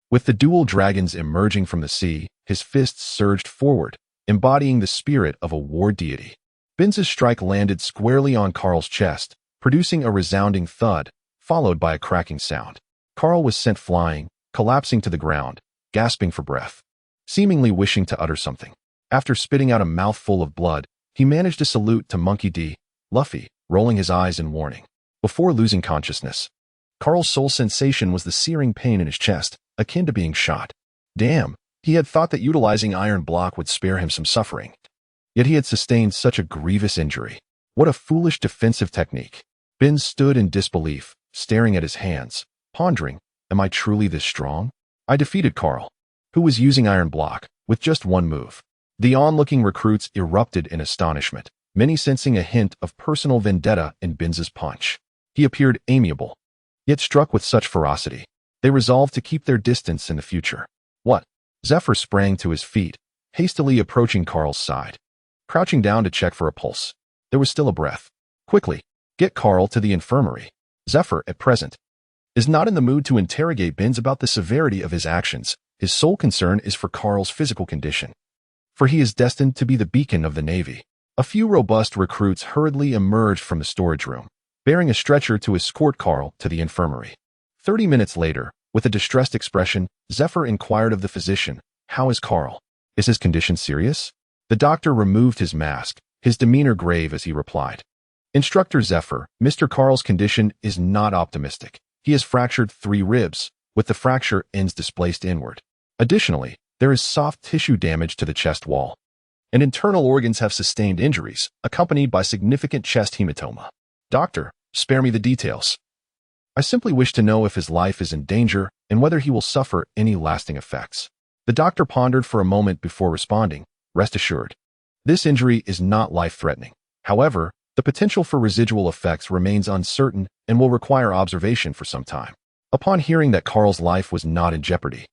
With the dual dragons emerging from the sea, his fists surged forward, embodying the spirit of a war deity. Binns' strike landed squarely on Carl's chest, producing a resounding thud, followed by a cracking sound. Carl was sent flying, collapsing to the ground, gasping for breath, seemingly wishing to utter something. After spitting out a mouthful of blood, he managed a salute to Monkey D. Luffy, rolling his eyes in warning. Before losing consciousness, Carl's sole sensation was the searing pain in his chest, akin to being shot. Damn, he had thought that utilizing iron block would spare him some suffering. Yet he had sustained such a grievous injury. What a foolish defensive technique. Binns stood in disbelief, staring at his hands, pondering, am I truly this strong? I defeated Carl, who was using iron block, with just one move. The onlooking recruits erupted in astonishment, many sensing a hint of personal vendetta in Binns' punch. He appeared amiable, yet struck with such ferocity. They resolved to keep their distance in the future. What? Zephyr sprang to his feet, hastily approaching Carl's side, crouching down to check for a pulse. There was still a breath. Quickly, get Carl to the infirmary. Zephyr, at present, is not in the mood to interrogate Binns about the severity of his actions. His sole concern is for Carl's physical condition, for he is destined to be the beacon of the Navy. A few robust recruits hurriedly emerged from the storage room, bearing a stretcher to escort Carl to the infirmary. 30 minutes later, with a distressed expression, Zephyr inquired of the physician, "How is Carl? Is his condition serious?" The doctor removed his mask, his demeanor grave as he replied, "Instructor Zephyr, Mr. Carl's condition is not optimistic. He has fractured 3 ribs, with the fracture ends displaced inward. Additionally, there is soft tissue damage to the chest wall, and internal organs have sustained injuries, accompanied by significant chest hematoma. Doctor, spare me the details. I simply wish to know if his life is in danger and whether he will suffer any lasting effects." The doctor pondered for a moment before responding, "Rest assured, this injury is not life-threatening. However, the potential for residual effects remains uncertain and will require observation for some time." Upon hearing that Carl's life was not in jeopardy,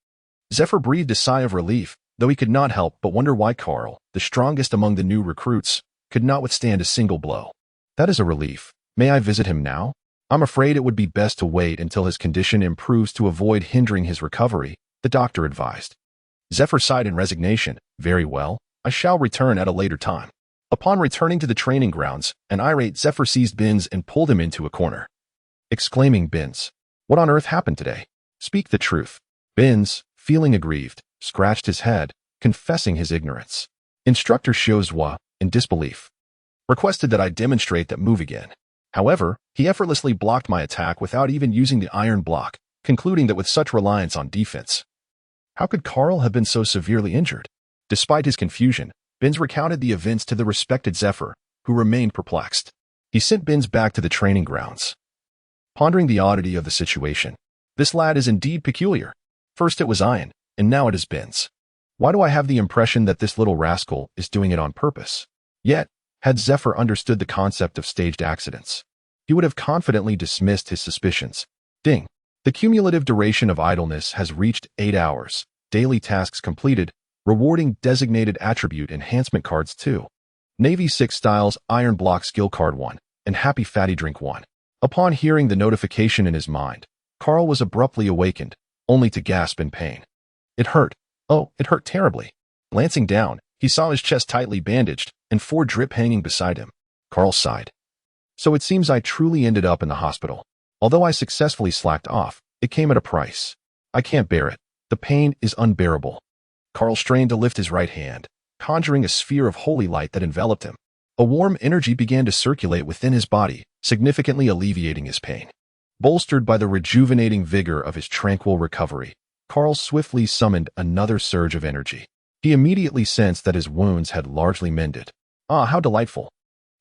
Zephyr breathed a sigh of relief, though he could not help but wonder why Carl, the strongest among the new recruits, could not withstand a single blow. "That is a relief. May I visit him now?" "I'm afraid it would be best to wait until his condition improves to avoid hindering his recovery," the doctor advised. Zephyr sighed in resignation. "Very well, I shall return at a later time." Upon returning to the training grounds, an irate Zephyr seized Binns and pulled him into a corner, exclaiming, "Binns, what on earth happened today? Speak the truth." Binns, feeling aggrieved, scratched his head, confessing his ignorance. Instructor Shozwa, in disbelief, requested that I demonstrate that move again. However, he effortlessly blocked my attack without even using the iron block, concluding that with such reliance on defense, how could Carl have been so severely injured? Despite his confusion, Benz recounted the events to the respected Zephyr, who remained perplexed. He sent Benz back to the training grounds, pondering the oddity of the situation. This lad is indeed peculiar. First it was Ian, and now it is Benz. Why do I have the impression that this little rascal is doing it on purpose? Yet, had Zephyr understood the concept of staged accidents, he would have confidently dismissed his suspicions. Ding. The cumulative duration of idleness has reached 8 hours. Daily tasks completed. Rewarding designated attribute enhancement cards 2. Navy 6 Styles Iron Block Skill Card 1. And Happy Fatty Drink 1. Upon hearing the notification in his mind, Carl was abruptly awakened, only to gasp in pain. It hurt. Oh, it hurt terribly. Glancing down, he saw his chest tightly bandaged and 4 drip hanging beside him. Carl sighed. So it seems I truly ended up in the hospital. Although I successfully slacked off, it came at a price. I can't bear it. The pain is unbearable. Carl strained to lift his right hand, conjuring a sphere of holy light that enveloped him. A warm energy began to circulate within his body, significantly alleviating his pain. Bolstered by the rejuvenating vigor of his tranquil recovery, Carl swiftly summoned another surge of energy. He immediately sensed that his wounds had largely mended. Ah, how delightful.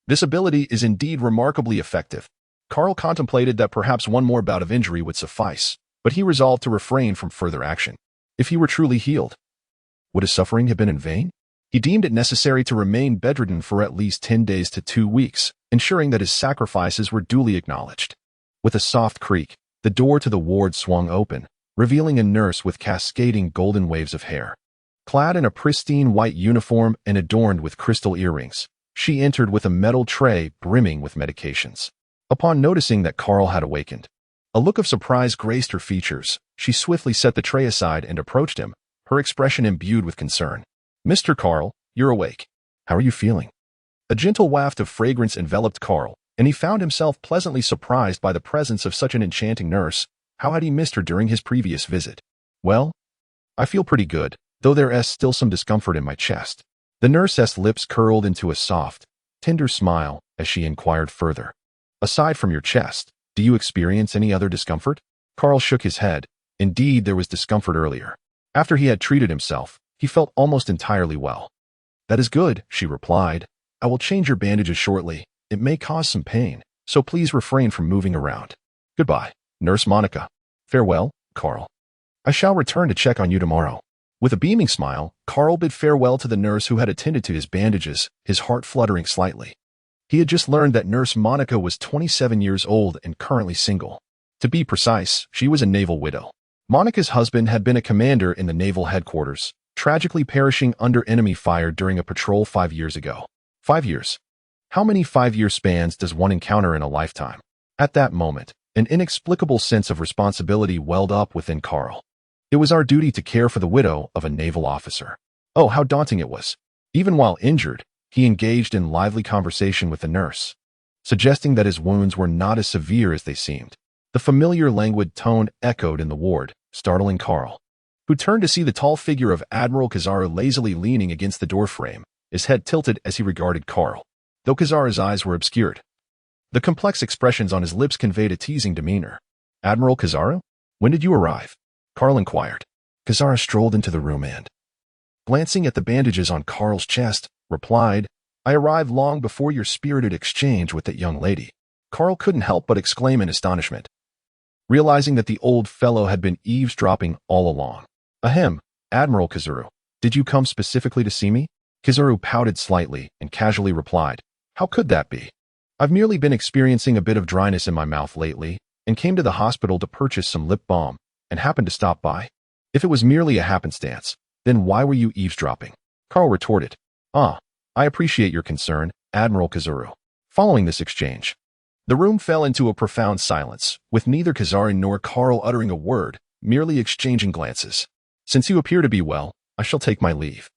This ability is indeed remarkably effective. Carl contemplated that perhaps one more bout of injury would suffice, but he resolved to refrain from further action. If he were truly healed, would his suffering have been in vain? He deemed it necessary to remain bedridden for at least 10 days to 2 weeks, ensuring that his sacrifices were duly acknowledged. With a soft creak, the door to the ward swung open, revealing a nurse with cascading golden waves of hair. Clad in a pristine white uniform and adorned with crystal earrings, she entered with a metal tray brimming with medications. Upon noticing that Carl had awakened, a look of surprise graced her features. She swiftly set the tray aside and approached him, her expression imbued with concern. Mr. Carl, you're awake. How are you feeling? A gentle waft of fragrance enveloped Carl, and he found himself pleasantly surprised by the presence of such an enchanting nurse. How had he missed her during his previous visit? Well, I feel pretty good, though there's still some discomfort in my chest. The nurse's lips curled into a soft, tender smile as she inquired further. Aside from your chest, do you experience any other discomfort? Carl shook his head. Indeed, there was discomfort earlier. After he had treated himself, he felt almost entirely well. That is good, she replied. I will change your bandages shortly. It may cause some pain, so please refrain from moving around. Goodbye, Nurse Monica. Farewell, Carl. I shall return to check on you tomorrow. With a beaming smile, Carl bid farewell to the nurse who had attended to his bandages, his heart fluttering slightly. He had just learned that Nurse Monica was 27 years old and currently single. To be precise, she was a naval widow. Monica's husband had been a commander in the naval headquarters, tragically perishing under enemy fire during a patrol 5 years ago. 5 years. How many 5-year spans does one encounter in a lifetime? At that moment, an inexplicable sense of responsibility welled up within Carl. It was our duty to care for the widow of a naval officer. Oh, how daunting it was. Even while injured, he engaged in lively conversation with the nurse, suggesting that his wounds were not as severe as they seemed. The familiar languid tone echoed in the ward, startling Carl, who turned to see the tall figure of Admiral Kizaru lazily leaning against the doorframe, his head tilted as he regarded Carl, though Kizaru's eyes were obscured. The complex expressions on his lips conveyed a teasing demeanor. Admiral Kizaru? When did you arrive? Carl inquired. Kizaru strolled into the room and, glancing at the bandages on Carl's chest, replied, I arrived long before your spirited exchange with that young lady. Carl couldn't help but exclaim in astonishment, realizing that the old fellow had been eavesdropping all along. Ahem, Admiral Kizaru, did you come specifically to see me? Kizaru pouted slightly and casually replied, How could that be? I've merely been experiencing a bit of dryness in my mouth lately and came to the hospital to purchase some lip balm and happened to stop by. If it was merely a happenstance, then why were you eavesdropping? Carl retorted, I appreciate your concern, Admiral Kizaru. Following this exchange, the room fell into a profound silence, with neither Kizaru nor Carl uttering a word, merely exchanging glances. Since you appear to be well, I shall take my leave.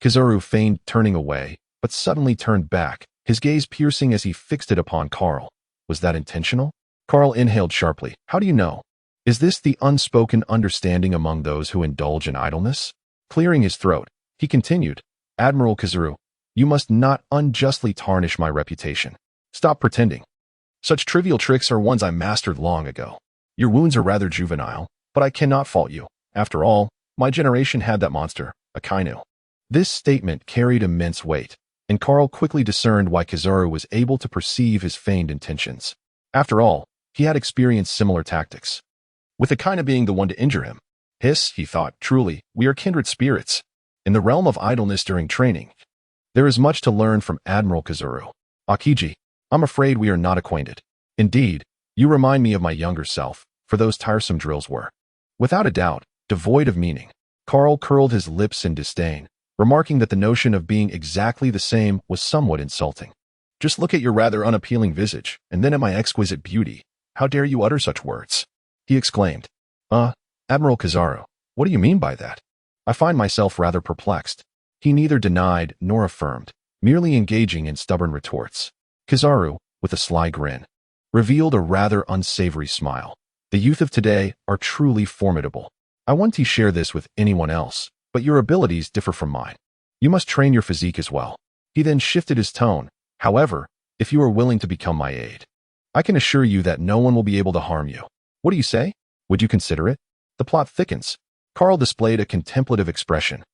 Kizaru feigned turning away, but suddenly turned back, his gaze piercing as he fixed it upon Carl. Was that intentional? Carl inhaled sharply. How do you know? Is this the unspoken understanding among those who indulge in idleness? Clearing his throat, he continued, Admiral Kizaru, you must not unjustly tarnish my reputation. Stop pretending. Such trivial tricks are ones I mastered long ago. Your wounds are rather juvenile, but I cannot fault you. After all, my generation had that monster, a Kaido. This statement carried immense weight, and Carl quickly discerned why Kizaru was able to perceive his feigned intentions. After all, he had experienced similar tactics, with the Kaido being the one to injure him. Hiss, he thought, truly, we are kindred spirits. In the realm of idleness during training, there is much to learn from Admiral Kizaru. Akiji, I'm afraid we are not acquainted. Indeed, you remind me of my younger self, for those tiresome drills were, without a doubt, devoid of meaning. Carl curled his lips in disdain, remarking that the notion of being exactly the same was somewhat insulting. Just look at your rather unappealing visage, and then at my exquisite beauty. How dare you utter such words? He exclaimed. Admiral Kizaru, what do you mean by that? I find myself rather perplexed. He neither denied nor affirmed, merely engaging in stubborn retorts. Kizaru, with a sly grin, revealed a rather unsavory smile. The youth of today are truly formidable. I want to share this with anyone else, but your abilities differ from mine. You must train your physique as well. He then shifted his tone. However, if you are willing to become my aide, I can assure you that no one will be able to harm you. What do you say? Would you consider it? The plot thickens. Carl displayed a contemplative expression,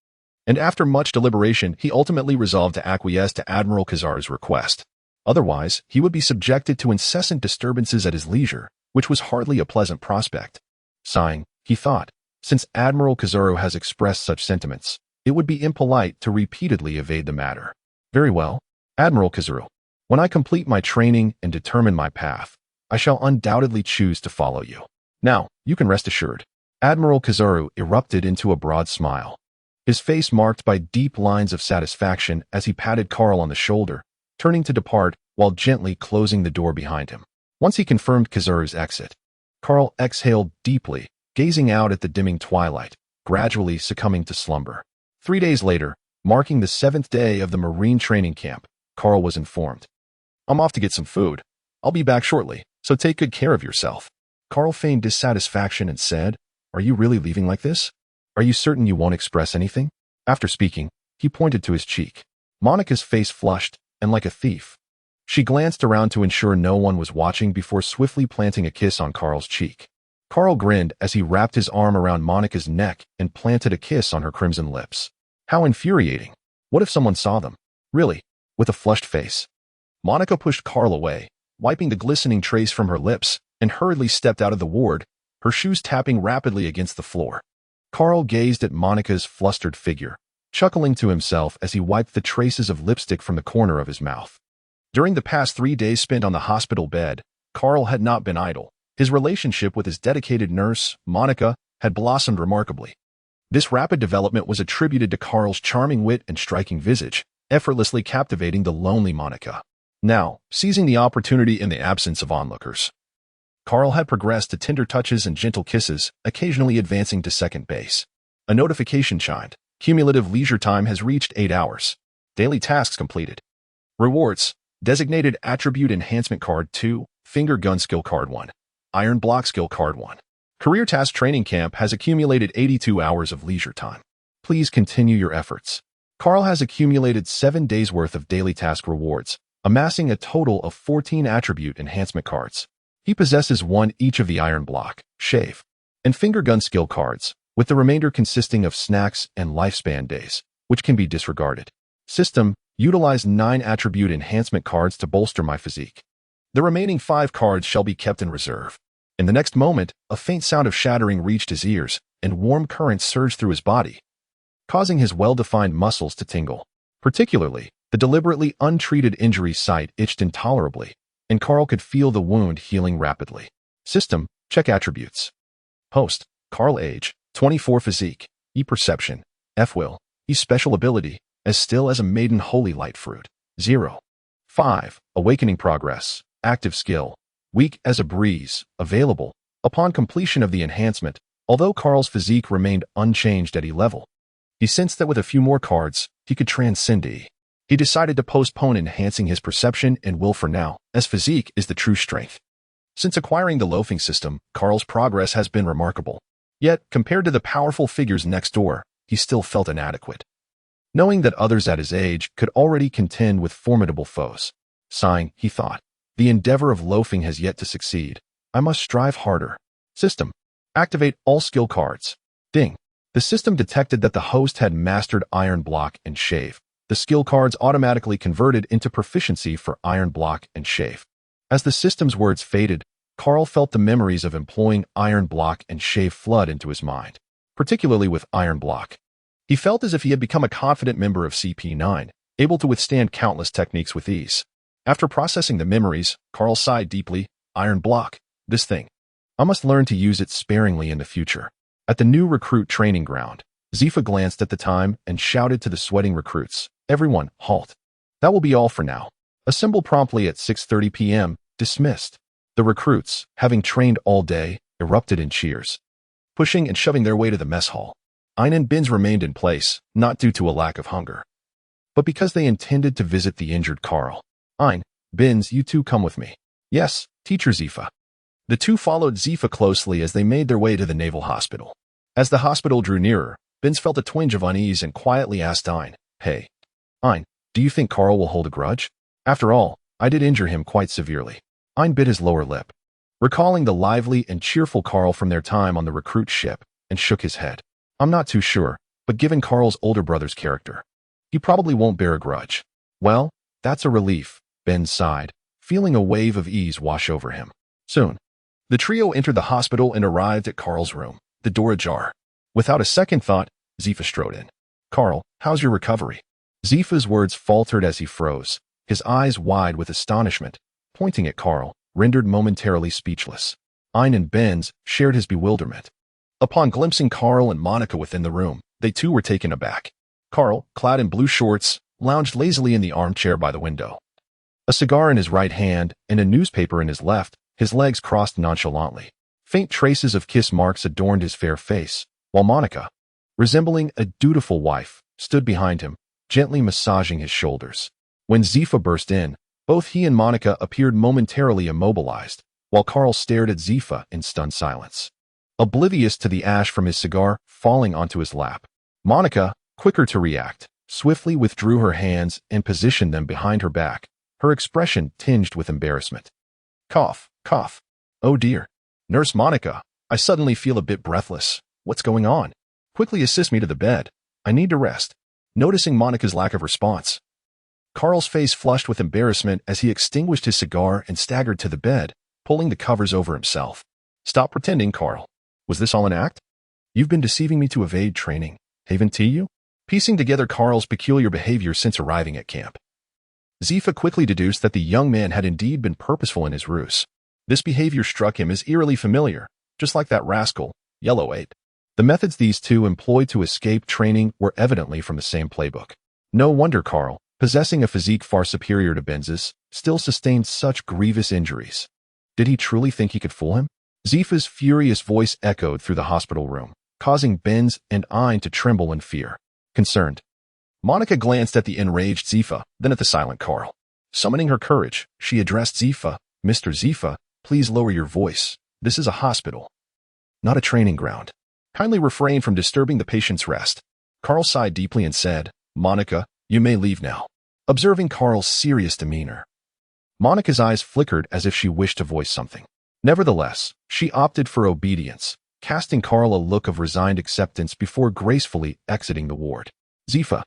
and after much deliberation, he ultimately resolved to acquiesce to Admiral Kizaru's request. Otherwise, he would be subjected to incessant disturbances at his leisure, which was hardly a pleasant prospect. Sighing, he thought, since Admiral Kizaru has expressed such sentiments, it would be impolite to repeatedly evade the matter. Very well, Admiral Kizaru. When I complete my training and determine my path, I shall undoubtedly choose to follow you. Now, you can rest assured. Admiral Kizaru erupted into a broad smile, his face marked by deep lines of satisfaction as he patted Carl on the shoulder, turning to depart while gently closing the door behind him. Once he confirmed Kizaru's exit, Carl exhaled deeply, gazing out at the dimming twilight, gradually succumbing to slumber. 3 days later, marking the 7th day of the Marine training camp, Carl was informed. I'm off to get some food. I'll be back shortly, so take good care of yourself. Carl feigned dissatisfaction and said, Are you really leaving like this? Are you certain you won't express anything? After speaking, he pointed to his cheek. Monica's face flushed, and like a thief, she glanced around to ensure no one was watching before swiftly planting a kiss on Carl's cheek. Carl grinned as he wrapped his arm around Monica's neck and planted a kiss on her crimson lips. How infuriating. What if someone saw them? Really? With a flushed face. Monica pushed Carl away, wiping the glistening trace from her lips, and hurriedly stepped out of the ward, her shoes tapping rapidly against the floor. Carl gazed at Monica's flustered figure, chuckling to himself as he wiped the traces of lipstick from the corner of his mouth. During the past 3 days spent on the hospital bed, Carl had not been idle. His relationship with his dedicated nurse, Monica, had blossomed remarkably. This rapid development was attributed to Carl's charming wit and striking visage, effortlessly captivating the lonely Monica. Now, seizing the opportunity in the absence of onlookers, Carl had progressed to tender touches and gentle kisses, occasionally advancing to second base. A notification chimed. Cumulative leisure time has reached 8 hours. Daily tasks completed. Rewards. Designated Attribute Enhancement Card 2, Finger Gun Skill Card 1, Iron Block Skill Card 1. Career Task Training Camp has accumulated 82 hours of leisure time. Please continue your efforts. Carl has accumulated 7 days' worth of daily task rewards, amassing a total of 14 Attribute Enhancement Cards. He possesses 1 each of the Iron Block, Shave, and Finger Gun Skill Cards, with the remainder consisting of snacks and lifespan days, which can be disregarded. System. Utilize 9 Attribute Enhancement Cards to bolster my physique. The remaining 5 cards shall be kept in reserve. In the next moment, a faint sound of shattering reached his ears, and warm currents surged through his body, causing his well-defined muscles to tingle. Particularly, the deliberately untreated injury site itched intolerably, and Carl could feel the wound healing rapidly. System. Check attributes. Host. Carl age, 24 physique, E perception, F will, E special ability, as still as a maiden holy light fruit. 0. 5. Awakening progress, active skill, weak as a breeze, available. Upon completion of the enhancement, although Carl's physique remained unchanged at E level, he sensed that with a few more cards, he could transcend E. He decided to postpone enhancing his perception and will for now, as physique is the true strength. Since acquiring the loafing system, Carl's progress has been remarkable. Yet, compared to the powerful figures next door, he still felt inadequate, knowing that others at his age could already contend with formidable foes. Sighing, he thought, The endeavor of loafing has yet to succeed. I must strive harder. System. Activate all skill cards. Ding. The system detected that the host had mastered iron block and shave. The skill cards automatically converted into proficiency for iron block and shave. As the system's words faded, Carl felt the memories of employing iron block and shave flood into his mind, particularly with iron block. He felt as if he had become a confident member of CP9, able to withstand countless techniques with ease. After processing the memories, Carl sighed deeply. Iron block. This thing. I must learn to use it sparingly in the future. At the new recruit training ground, Zifa glanced at the time and shouted to the sweating recruits, "Everyone, halt. That will be all for now. Assemble promptly at 6:30 p.m. Dismissed." The recruits, having trained all day, erupted in cheers, pushing and shoving their way to the mess hall. Aine and Benz remained in place, not due to a lack of hunger, but because they intended to visit the injured Carl. Aine, Benz, you two come with me. Yes, Teacher Zifa. The two followed Zifa closely as they made their way to the naval hospital. As the hospital drew nearer, Benz felt a twinge of unease and quietly asked Aine, "Hey, Aine, do you think Carl will hold a grudge? After all, I did injure him quite severely." Aine bit his lower lip, recalling the lively and cheerful Carl from their time on the recruit ship, and shook his head. "I'm not too sure, but given Carl's older brother's character, he probably won't bear a grudge." "Well, that's a relief," Ben sighed, feeling a wave of ease wash over him. Soon, the trio entered the hospital and arrived at Carl's room, the door ajar. Without a second thought, Zifa strode in. "Carl, how's your recovery?" Zifa's words faltered as he froze, his eyes wide with astonishment, pointing at Carl, rendered momentarily speechless. Aine and Benz shared his bewilderment. Upon glimpsing Carl and Monica within the room, they too were taken aback. Carl, clad in blue shorts, lounged lazily in the armchair by the window. A cigar in his right hand and a newspaper in his left, his legs crossed nonchalantly. Faint traces of kiss marks adorned his fair face, while Monica, resembling a dutiful wife, stood behind him, gently massaging his shoulders. When Zifa burst in, both he and Monica appeared momentarily immobilized, while Carl stared at Zifa in stunned silence, oblivious to the ash from his cigar falling onto his lap. Monica, quicker to react, swiftly withdrew her hands and positioned them behind her back, her expression tinged with embarrassment. Cough, cough. Oh dear. Nurse Monica, I suddenly feel a bit breathless. What's going on? Quickly assist me to the bed. I need to rest. Noticing Monica's lack of response, Carl's face flushed with embarrassment as he extinguished his cigar and staggered to the bed, pulling the covers over himself. Stop pretending, Carl. Was this all an act? You've been deceiving me to evade training. Haven't you? Piecing together Carl's peculiar behavior since arriving at camp, Zifa quickly deduced that the young man had indeed been purposeful in his ruse. This behavior struck him as eerily familiar, just like that rascal, Yellow Aide. The methods these two employed to escape training were evidently from the same playbook. No wonder Carl, possessing a physique far superior to Benz's, still sustained such grievous injuries. Did he truly think he could fool him? Zifa's furious voice echoed through the hospital room, causing Benz and Aine to tremble in fear. Concerned, Monica glanced at the enraged Zifa, then at the silent Carl. Summoning her courage, she addressed Zifa. "Mr. Zifa, please lower your voice. This is a hospital, not a training ground. Kindly refrain from disturbing the patient's rest." Carl sighed deeply and said, "Monica, you may leave now." Observing Carl's serious demeanor, Monica's eyes flickered as if she wished to voice something. Nevertheless, she opted for obedience, casting Carl a look of resigned acceptance before gracefully exiting the ward. Zifa,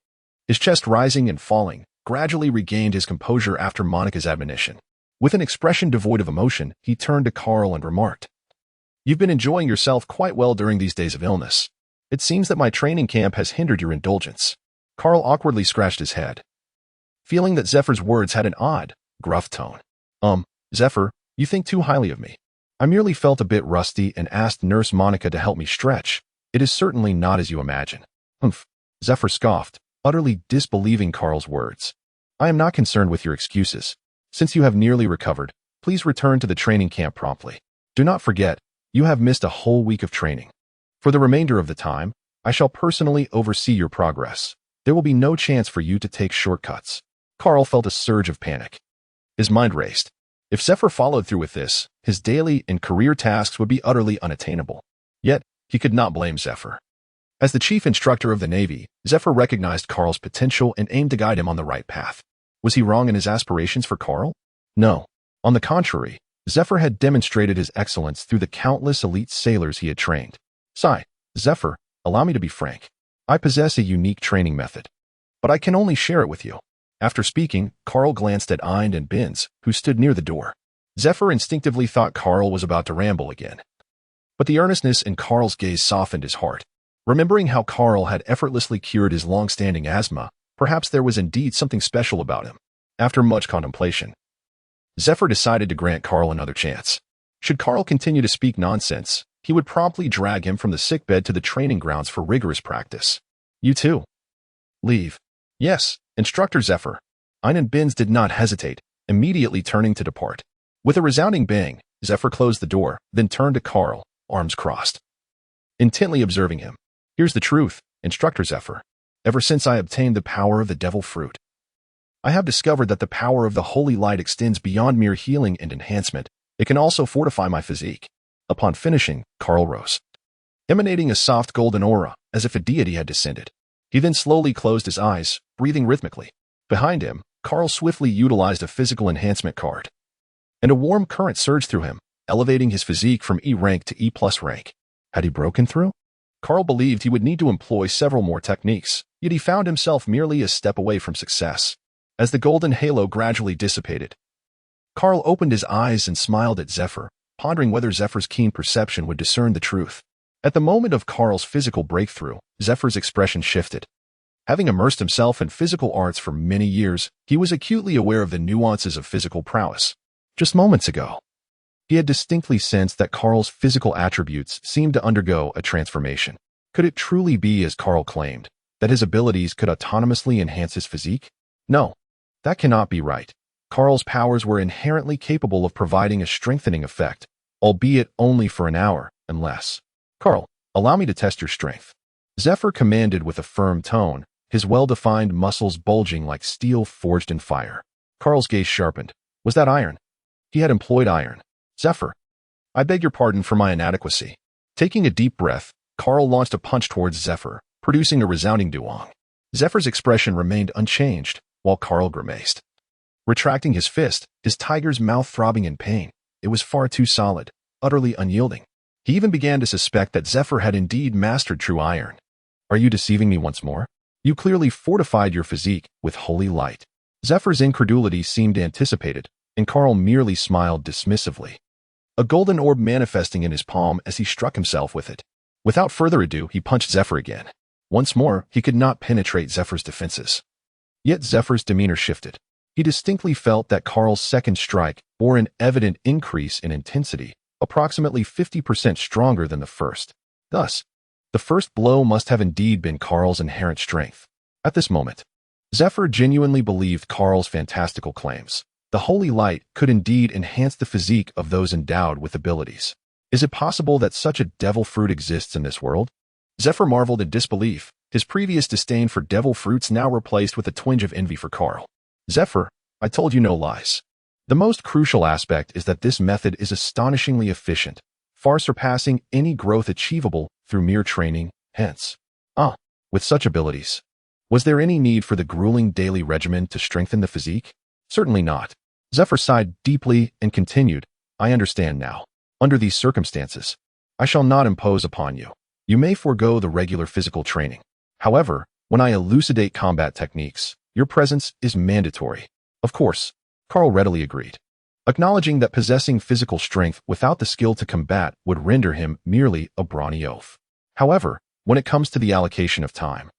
his chest rising and falling, gradually regained his composure after Monica's admonition. With an expression devoid of emotion, he turned to Carl and remarked, "You've been enjoying yourself quite well during these days of illness. It seems that my training camp has hindered your indulgence." Carl awkwardly scratched his head, feeling that Zephyr's words had an odd, gruff tone. Zephyr, you think too highly of me. I merely felt a bit rusty and asked Nurse Monica to help me stretch. It is certainly not as you imagine." "Humph," Zephyr scoffed, utterly disbelieving Carl's words. "I am not concerned with your excuses. Since you have nearly recovered, please return to the training camp promptly. Do not forget, you have missed a whole week of training. For the remainder of the time, I shall personally oversee your progress. There will be no chance for you to take shortcuts." Carl felt a surge of panic. His mind raced. If Zephyr followed through with this, his daily and career tasks would be utterly unattainable. Yet, he could not blame Zephyr. As the chief instructor of the Navy, Zephyr recognized Carl's potential and aimed to guide him on the right path. Was he wrong in his aspirations for Carl? No. On the contrary, Zephyr had demonstrated his excellence through the countless elite sailors he had trained. Sigh, Zephyr, allow me to be frank. I possess a unique training method, but I can only share it with you. After speaking, Carl glanced at Aide and Binz, who stood near the door. Zephyr instinctively thought Carl was about to ramble again. But the earnestness in Carl's gaze softened his heart. Remembering how Carl had effortlessly cured his long-standing asthma, perhaps there was indeed something special about him. After much contemplation, Zephyr decided to grant Carl another chance. Should Carl continue to speak nonsense, he would promptly drag him from the sickbed to the training grounds for rigorous practice. You too. Leave. Yes, Instructor Zephyr. Aide and Binz did not hesitate, immediately turning to depart. With a resounding bang, Zephyr closed the door, then turned to Carl, arms crossed, intently observing him. Here's the truth, Instructor Zephyr. Ever since I obtained the power of the devil fruit, I have discovered that the power of the holy light extends beyond mere healing and enhancement. It can also fortify my physique. Upon finishing, Carl rose, emanating a soft golden aura, as if a deity had descended. He then slowly closed his eyes, breathing rhythmically. Behind him, Carl swiftly utilized a physical enhancement card, and a warm current surged through him, elevating his physique from E rank to E+ rank. Had he broken through? Carl believed he would need to employ several more techniques, yet he found himself merely a step away from success. As the golden halo gradually dissipated, Carl opened his eyes and smiled at Zephyr, pondering whether Zephyr's keen perception would discern the truth. At the moment of Carl's physical breakthrough, Zephyr's expression shifted. Having immersed himself in physical arts for many years, he was acutely aware of the nuances of physical prowess. Just moments ago, he had distinctly sensed that Carl's physical attributes seemed to undergo a transformation. Could it truly be, as Carl claimed, that his abilities could autonomously enhance his physique? No, that cannot be right. Carl's powers were inherently capable of providing a strengthening effect, albeit only for an hour, unless... Carl, allow me to test your strength. Zephyr commanded with a firm tone, his well-defined muscles bulging like steel forged in fire. Carl's gaze sharpened. Was that iron? He had employed iron. Zephyr, I beg your pardon for my inadequacy. Taking a deep breath, Carl launched a punch towards Zephyr, producing a resounding duong. Zephyr's expression remained unchanged, while Carl grimaced. Retracting his fist, his tiger's mouth throbbing in pain, it was far too solid, utterly unyielding. He even began to suspect that Zephyr had indeed mastered true iron. Are you deceiving me once more? You clearly fortified your physique with holy light. Zephyr's incredulity seemed anticipated, and Carl merely smiled dismissively, a golden orb manifesting in his palm as he struck himself with it. Without further ado, he punched Zephyr again. Once more, he could not penetrate Zephyr's defenses. Yet Zephyr's demeanor shifted. He distinctly felt that Carl's second strike bore an evident increase in intensity, approximately 50% stronger than the first. Thus, the first blow must have indeed been Carl's inherent strength. At this moment, Zephyr genuinely believed Carl's fantastical claims. The holy light could indeed enhance the physique of those endowed with abilities. Is it possible that such a devil fruit exists in this world? Zephyr marveled in disbelief, his previous disdain for devil fruits now replaced with a twinge of envy for Carl. Zephyr, I told you no lies. The most crucial aspect is that this method is astonishingly efficient, far surpassing any growth achievable through mere training, hence. With such abilities, was there any need for the grueling daily regimen to strengthen the physique? Certainly not. Zephyr sighed deeply and continued, I understand now. Under these circumstances, I shall not impose upon you. You may forego the regular physical training. However, when I elucidate combat techniques, your presence is mandatory. Of course, Carl readily agreed, acknowledging that possessing physical strength without the skill to combat would render him merely a brawny oaf. However, when it comes to the allocation of time,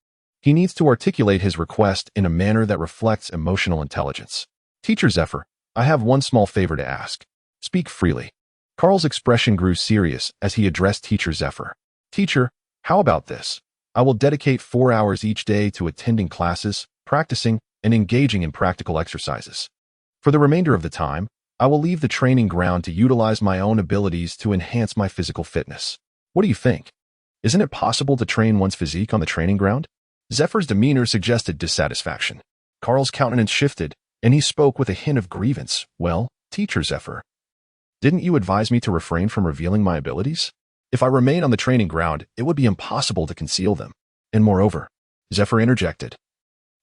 he needs to articulate his request in a manner that reflects emotional intelligence. Teacher Zephyr, I have one small favor to ask. Speak freely. Carl's expression grew serious as he addressed Teacher Zephyr. Teacher, how about this? I will dedicate 4 hours each day to attending classes, practicing, and engaging in practical exercises. For the remainder of the time, I will leave the training ground to utilize my own abilities to enhance my physical fitness. What do you think? Isn't it possible to train one's physique on the training ground? Zephyr's demeanor suggested dissatisfaction. Carl's countenance shifted, and he spoke with a hint of grievance. Well, Teacher Zephyr, didn't you advise me to refrain from revealing my abilities? If I remain on the training ground, it would be impossible to conceal them. And moreover, Zephyr interjected.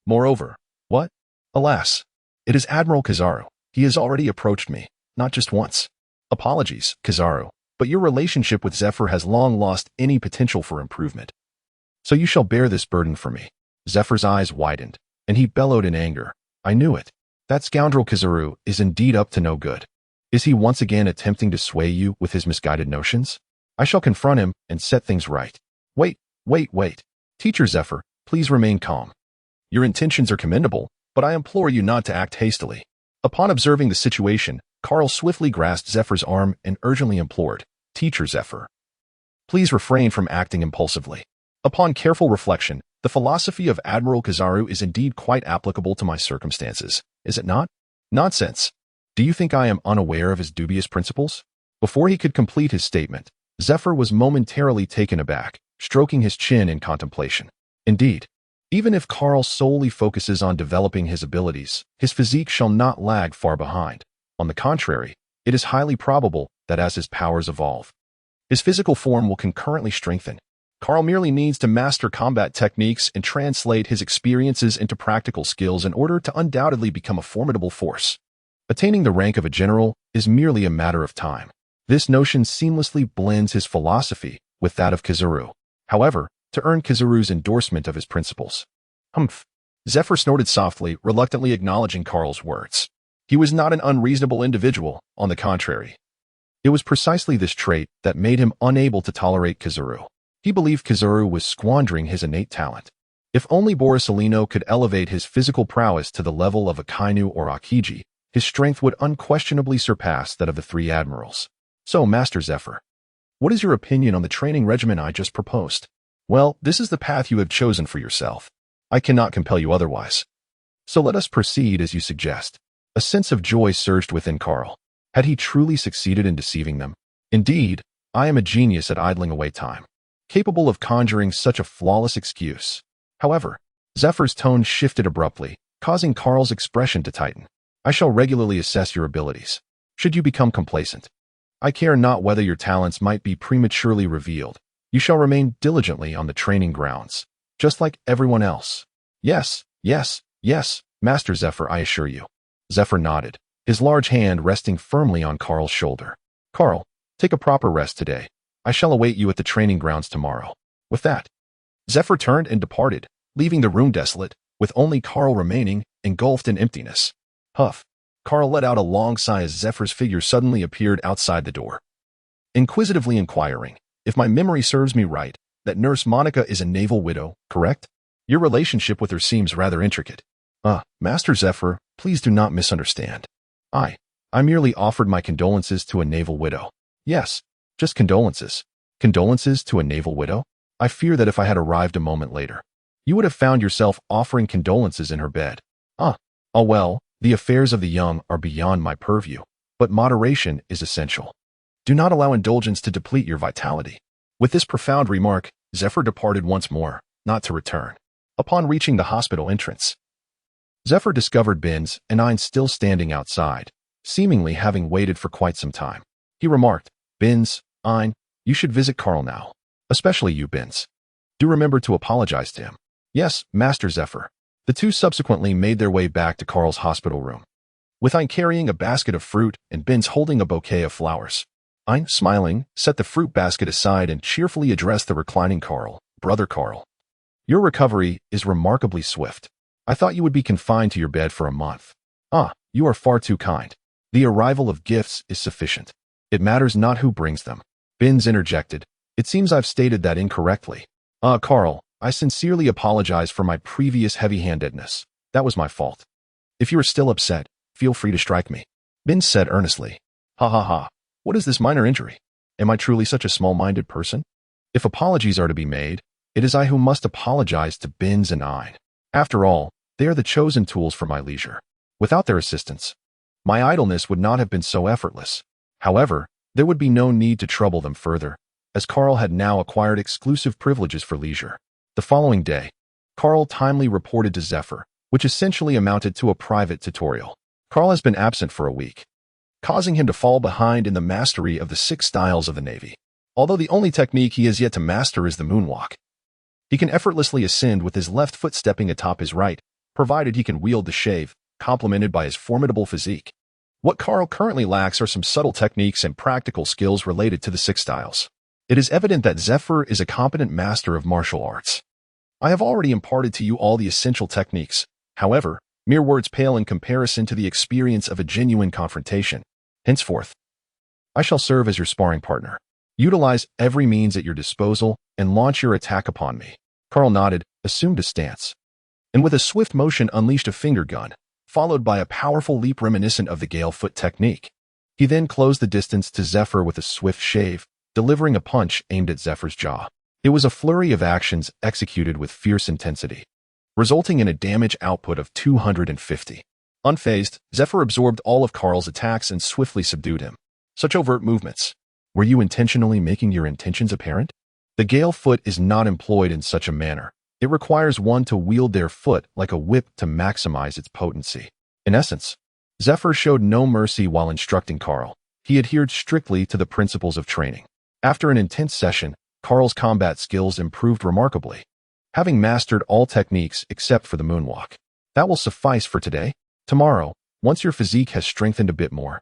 Moreover, what? Alas, it is Admiral Kizaru. He has already approached me. not just once. Apologies, Kizaru, but your relationship with Zephyr has long lost any potential for improvement. So you shall bear this burden for me. Zephyr's eyes widened, and he bellowed in anger. I knew it. That scoundrel Kizaru is indeed up to no good. Is he once again attempting to sway you with his misguided notions? I shall confront him and set things right. Wait. Teacher Zephyr, please remain calm. Your intentions are commendable, but I implore you not to act hastily. Upon observing the situation, Carl swiftly grasped Zephyr's arm and urgently implored, Teacher Zephyr, please refrain from acting impulsively. Upon careful reflection, the philosophy of Admiral Kizaru is indeed quite applicable to my circumstances, is it not? Nonsense. Do you think I am unaware of his dubious principles? Before he could complete his statement, Zephyr was momentarily taken aback, stroking his chin in contemplation. Indeed, even if Carl solely focuses on developing his abilities, his physique shall not lag far behind. On the contrary, it is highly probable that as his powers evolve, his physical form will concurrently strengthen. Carl merely needs to master combat techniques and translate his experiences into practical skills in order to undoubtedly become a formidable force. Attaining the rank of a general is merely a matter of time. This notion seamlessly blends his philosophy with that of Kizaru. However, to earn Kizaru's endorsement of his principles. Humph. Zephyr snorted softly, reluctantly acknowledging Carl's words. He was not an unreasonable individual, on the contrary. It was precisely this trait that made him unable to tolerate Kizaru. He believed Kizaru was squandering his innate talent. If only Borisolino could elevate his physical prowess to the level of a Kainu or Akiji, his strength would unquestionably surpass that of the three admirals. So, Master Zephyr, what is your opinion on the training regimen I just proposed? Well, this is the path you have chosen for yourself. I cannot compel you otherwise. So let us proceed as you suggest. A sense of joy surged within Carl. Had he truly succeeded in deceiving them? Indeed, I am a genius at idling away time, capable of conjuring such a flawless excuse. However, Zephyr's tone shifted abruptly, causing Carl's expression to tighten. I shall regularly assess your abilities. Should you become complacent, I care not whether your talents might be prematurely revealed. You shall remain diligently on the training grounds, just like everyone else. Yes, Master Zephyr, I assure you. Zephyr nodded, his large hand resting firmly on Carl's shoulder. Carl, take a proper rest today. I shall await you at the training grounds tomorrow. With that, Zephyr turned and departed, leaving the room desolate, with only Carl remaining, engulfed in emptiness. Huff. Carl let out a long sigh as Zephyr's figure suddenly appeared outside the door. Inquisitively inquiring, if my memory serves me right, that Nurse Monica is a naval widow, correct? Your relationship with her seems rather intricate. Master Zephyr, please do not misunderstand. I merely offered my condolences to a naval widow. Yes, just condolences. Condolences to a naval widow? I fear that if I had arrived a moment later, you would have found yourself offering condolences in her bed. Well, the affairs of the young are beyond my purview, but moderation is essential. Do not allow indulgence to deplete your vitality. With this profound remark, Zephyr departed once more, not to return. Upon reaching the hospital entrance, Zephyr discovered Benz and Ein still standing outside, seemingly having waited for quite some time. He remarked, Benz, Ein, you should visit Carl now. Especially you, Benz. Do remember to apologize to him. Yes, Master Zephyr. The two subsequently made their way back to Carl's hospital room, with Ein carrying a basket of fruit and Benz holding a bouquet of flowers. Ein, smiling, set the fruit basket aside and cheerfully addressed the reclining Carl. Brother Carl, your recovery is remarkably swift. I thought you would be confined to your bed for a month. You are far too kind. The arrival of gifts is sufficient. It matters not who brings them. Benz interjected. It seems I've stated that incorrectly. Carl, I sincerely apologize for my previous heavy-handedness. That was my fault. If you are still upset, feel free to strike me. Benz said earnestly. Ha. What is this minor injury? Am I truly such a small-minded person? If apologies are to be made, it is I who must apologize to Benz and Ein. After all, they are the chosen tools for my leisure. Without their assistance, my idleness would not have been so effortless. However, there would be no need to trouble them further, as Carl had now acquired exclusive privileges for leisure. The following day, Carl timely reported to Zephyr, which essentially amounted to a private tutorial. Carl has been absent for a week, causing him to fall behind in the mastery of the 6 styles of the Navy. Although the only technique he has yet to master is the moonwalk. He can effortlessly ascend with his left foot stepping atop his right, provided he can wield the shave, complemented by his formidable physique. What Carl currently lacks are some subtle techniques and practical skills related to the 6 styles. It is evident that Zephyr is a competent master of martial arts. I have already imparted to you all the essential techniques. However, mere words pale in comparison to the experience of a genuine confrontation. Henceforth, I shall serve as your sparring partner. Utilize every means at your disposal and launch your attack upon me. Carl nodded, assumed a stance, and with a swift motion unleashed a finger gun, followed by a powerful leap reminiscent of the Gale Foot technique. He then closed the distance to Zephyr with a swift shave, delivering a punch aimed at Zephyr's jaw. It was a flurry of actions executed with fierce intensity, resulting in a damage output of 250. Unfazed, Zephyr absorbed all of Carl's attacks and swiftly subdued him. Such overt movements. Were you intentionally making your intentions apparent? The Gale Foot is not employed in such a manner. It requires one to wield their foot like a whip to maximize its potency. In essence, Zephyr showed no mercy while instructing Carl. He adhered strictly to the principles of training. After an intense session, Carl's combat skills improved remarkably, having mastered all techniques except for the moonwalk. That will suffice for today. Tomorrow, once your physique has strengthened a bit more,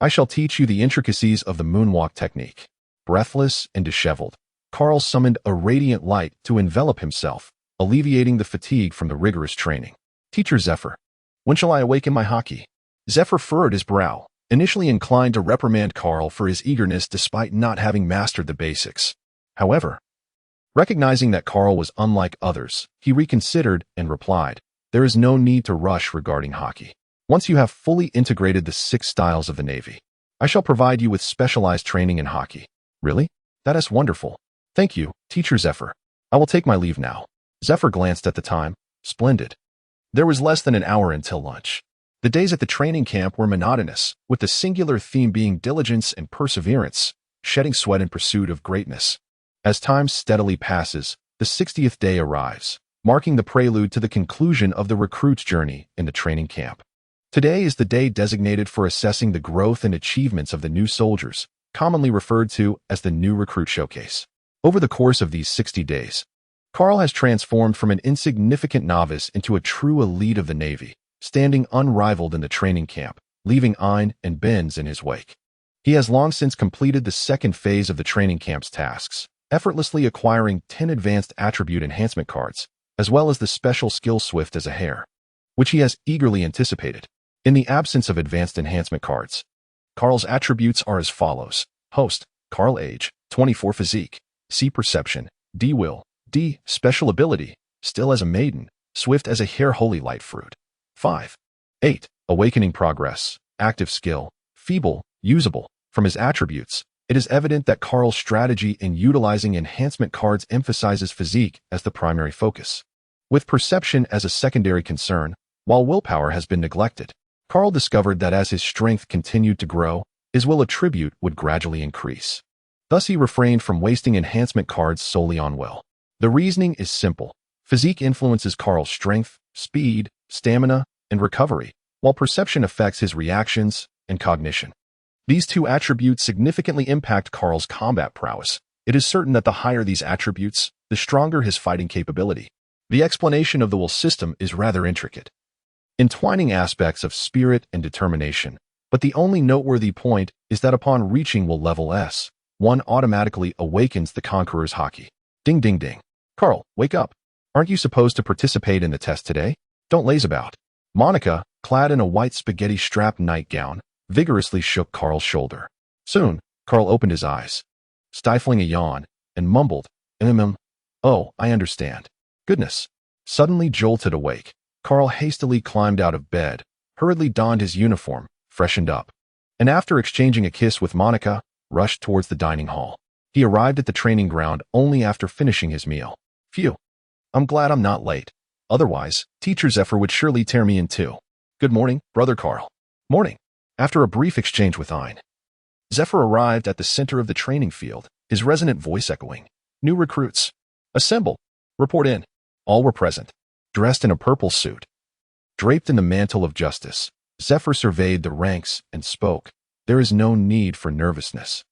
I shall teach you the intricacies of the moonwalk technique. Breathless and disheveled, Carl summoned a radiant light to envelop himself, alleviating the fatigue from the rigorous training. Teacher Zephyr, when shall I awaken my haki? Zephyr furrowed his brow, initially inclined to reprimand Carl for his eagerness despite not having mastered the basics. However, recognizing that Carl was unlike others, he reconsidered and replied, there is no need to rush regarding haki. Once you have fully integrated the 6 styles of the Navy, I shall provide you with specialized training in haki. Really? That is wonderful. Thank you, Teacher Zephyr. I will take my leave now. Zephyr glanced at the time. Splendid. There was less than an hour until lunch. The days at the training camp were monotonous, with the singular theme being diligence and perseverance, shedding sweat in pursuit of greatness. As time steadily passes, the 60th day arrives, marking the prelude to the conclusion of the recruit's journey in the training camp. Today is the day designated for assessing the growth and achievements of the new soldiers, commonly referred to as the New Recruit Showcase. Over the course of these 60 days, Carl has transformed from an insignificant novice into a true elite of the Navy, standing unrivaled in the training camp, leaving Aide and Benz in his wake. He has long since completed the second phase of the training camp's tasks, effortlessly acquiring 10 advanced attribute enhancement cards, as well as the special skill swift as a hare, which he has eagerly anticipated. In the absence of advanced enhancement cards, Carl's attributes are as follows. Host, Carl age, 24 physique, C perception, D will, D special ability, still as a maiden, swift as a hare holy light fruit. 5. 8. Awakening progress, active skill, feeble, usable. From his attributes, it is evident that Carl's strategy in utilizing enhancement cards emphasizes physique as the primary focus, with perception as a secondary concern, while willpower has been neglected. Carl discovered that as his strength continued to grow, his will attribute would gradually increase. Thus he refrained from wasting enhancement cards solely on will. The reasoning is simple. Physique influences Carl's strength, speed, stamina, and recovery, while perception affects his reactions and cognition. These two attributes significantly impact Carl's combat prowess. It is certain that the higher these attributes, the stronger his fighting capability. The explanation of the will system is rather intricate, entwining aspects of spirit and determination, but the only noteworthy point is that upon reaching will level S, one automatically awakens the Conqueror's haki. Ding ding ding. Carl, wake up. Aren't you supposed to participate in the test today? Don't laze about. Monica, clad in a white spaghetti-strapped nightgown, vigorously shook Carl's shoulder. Soon, Carl opened his eyes, stifling a yawn, and mumbled, Oh, I understand. Goodness. Suddenly jolted awake, Carl hastily climbed out of bed, hurriedly donned his uniform, freshened up, and after exchanging a kiss with Monica, rushed towards the dining hall. He arrived at the training ground only after finishing his meal. Phew. I'm glad I'm not late. Otherwise, Teacher Zephyr would surely tear me in two. Good morning, Brother Carl. Morning. After a brief exchange with Aide, Zephyr arrived at the center of the training field, his resonant voice echoing. New recruits. Assemble. Report in. All were present, dressed in a purple suit. Draped in the mantle of justice, Zephyr surveyed the ranks and spoke. There is no need for nervousness.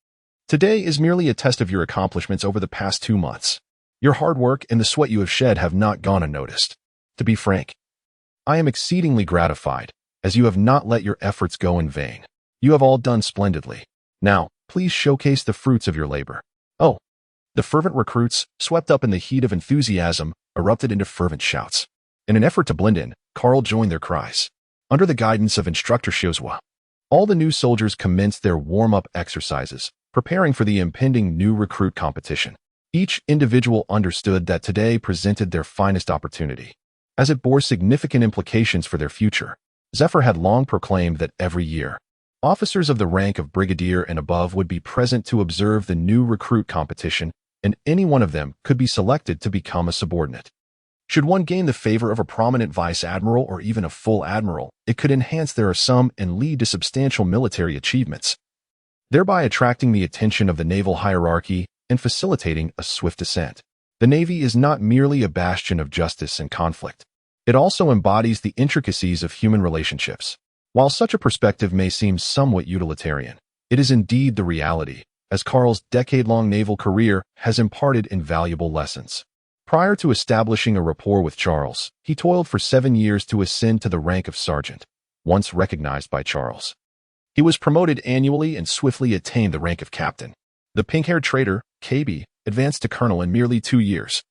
Today is merely a test of your accomplishments over the past 2 months. Your hard work and the sweat you have shed have not gone unnoticed. To be frank, I am exceedingly gratified, as you have not let your efforts go in vain. You have all done splendidly. Now, please showcase the fruits of your labor. Oh, the fervent recruits, swept up in the heat of enthusiasm, erupted into fervent shouts. In an effort to blend in, Carl joined their cries. Under the guidance of instructor Shozua, all the new soldiers commenced their warm-up exercises, preparing for the impending new recruit competition. Each individual understood that today presented their finest opportunity, as it bore significant implications for their future. Zephyr had long proclaimed that every year, officers of the rank of brigadier and above would be present to observe the new recruit competition, and any one of them could be selected to become a subordinate. Should one gain the favor of a prominent vice admiral or even a full admiral, it could enhance their sum and lead to substantial military achievements, thereby attracting the attention of the naval hierarchy and facilitating a swift ascent. The Navy is not merely a bastion of justice and conflict. It also embodies the intricacies of human relationships. While such a perspective may seem somewhat utilitarian, it is indeed the reality, as Carl's decade-long naval career has imparted invaluable lessons. Prior to establishing a rapport with Charles, he toiled for 7 years to ascend to the rank of sergeant, once recognized by Charles. He was promoted annually and swiftly attained the rank of captain. The pink-haired traitor, KB, advanced to colonel in merely 2 years.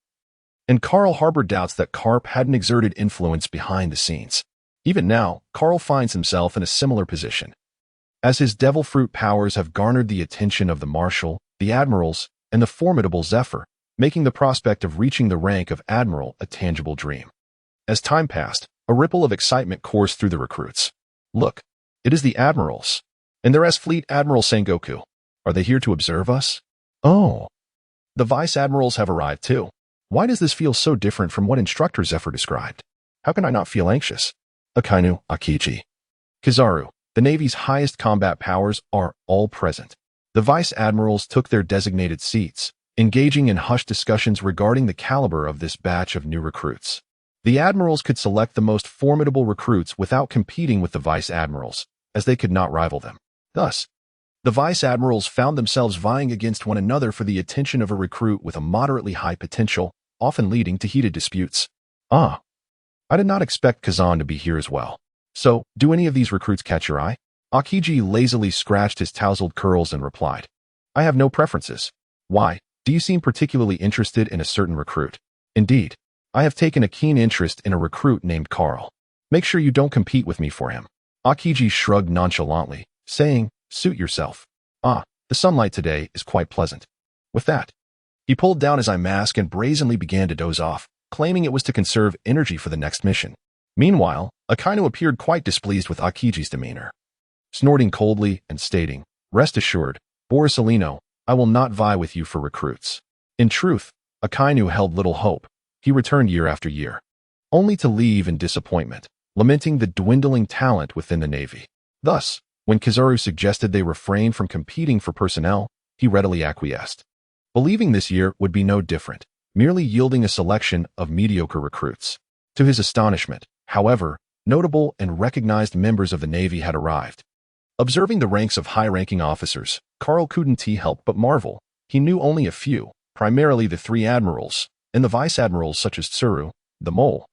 And Carl harbored doubts that Carp hadn't exerted influence behind the scenes. Even now, Carl finds himself in a similar position, as his devil fruit powers have garnered the attention of the marshal, the admirals, and the formidable Zephyr, making the prospect of reaching the rank of admiral a tangible dream. As time passed, a ripple of excitement coursed through the recruits. Look, it is the admirals, and their fleet Admiral Sengoku. Are they here to observe us? Oh, the vice admirals have arrived too. Why does this feel so different from what instructor Zephyr described? How can I not feel anxious? Akainu, Akiji, Kizaru, the Navy's highest combat powers are all present. The vice admirals took their designated seats, engaging in hushed discussions regarding the caliber of this batch of new recruits. The admirals could select the most formidable recruits without competing with the vice admirals, as they could not rival them. Thus, the vice admirals found themselves vying against one another for the attention of a recruit with a moderately high potential, often leading to heated disputes. I did not expect Kazan to be here as well. So, do any of these recruits catch your eye? Akiji lazily scratched his tousled curls and replied, I have no preferences. Why? Do you seem particularly interested in a certain recruit? Indeed, I have taken a keen interest in a recruit named Carl. Make sure you don't compete with me for him. Akiji shrugged nonchalantly, saying, Suit yourself. The sunlight today is quite pleasant. With that, he pulled down his eye mask and brazenly began to doze off, claiming it was to conserve energy for the next mission. Meanwhile, Akainu appeared quite displeased with Akiji's demeanor, snorting coldly and stating, Rest assured, Borisolino, I will not vie with you for recruits. In truth, Akainu held little hope. He returned year after year, only to leave in disappointment, lamenting the dwindling talent within the Navy. Thus, when Kizaru suggested they refrain from competing for personnel, he readily acquiesced, believing this year would be no different, merely yielding a selection of mediocre recruits. To his astonishment, however, notable and recognized members of the Navy had arrived. Observing the ranks of high-ranking officers, Carl couldn't help but marvel. He knew only a few, primarily the 3 admirals, and the vice-admirals such as Tsuru, the Mole,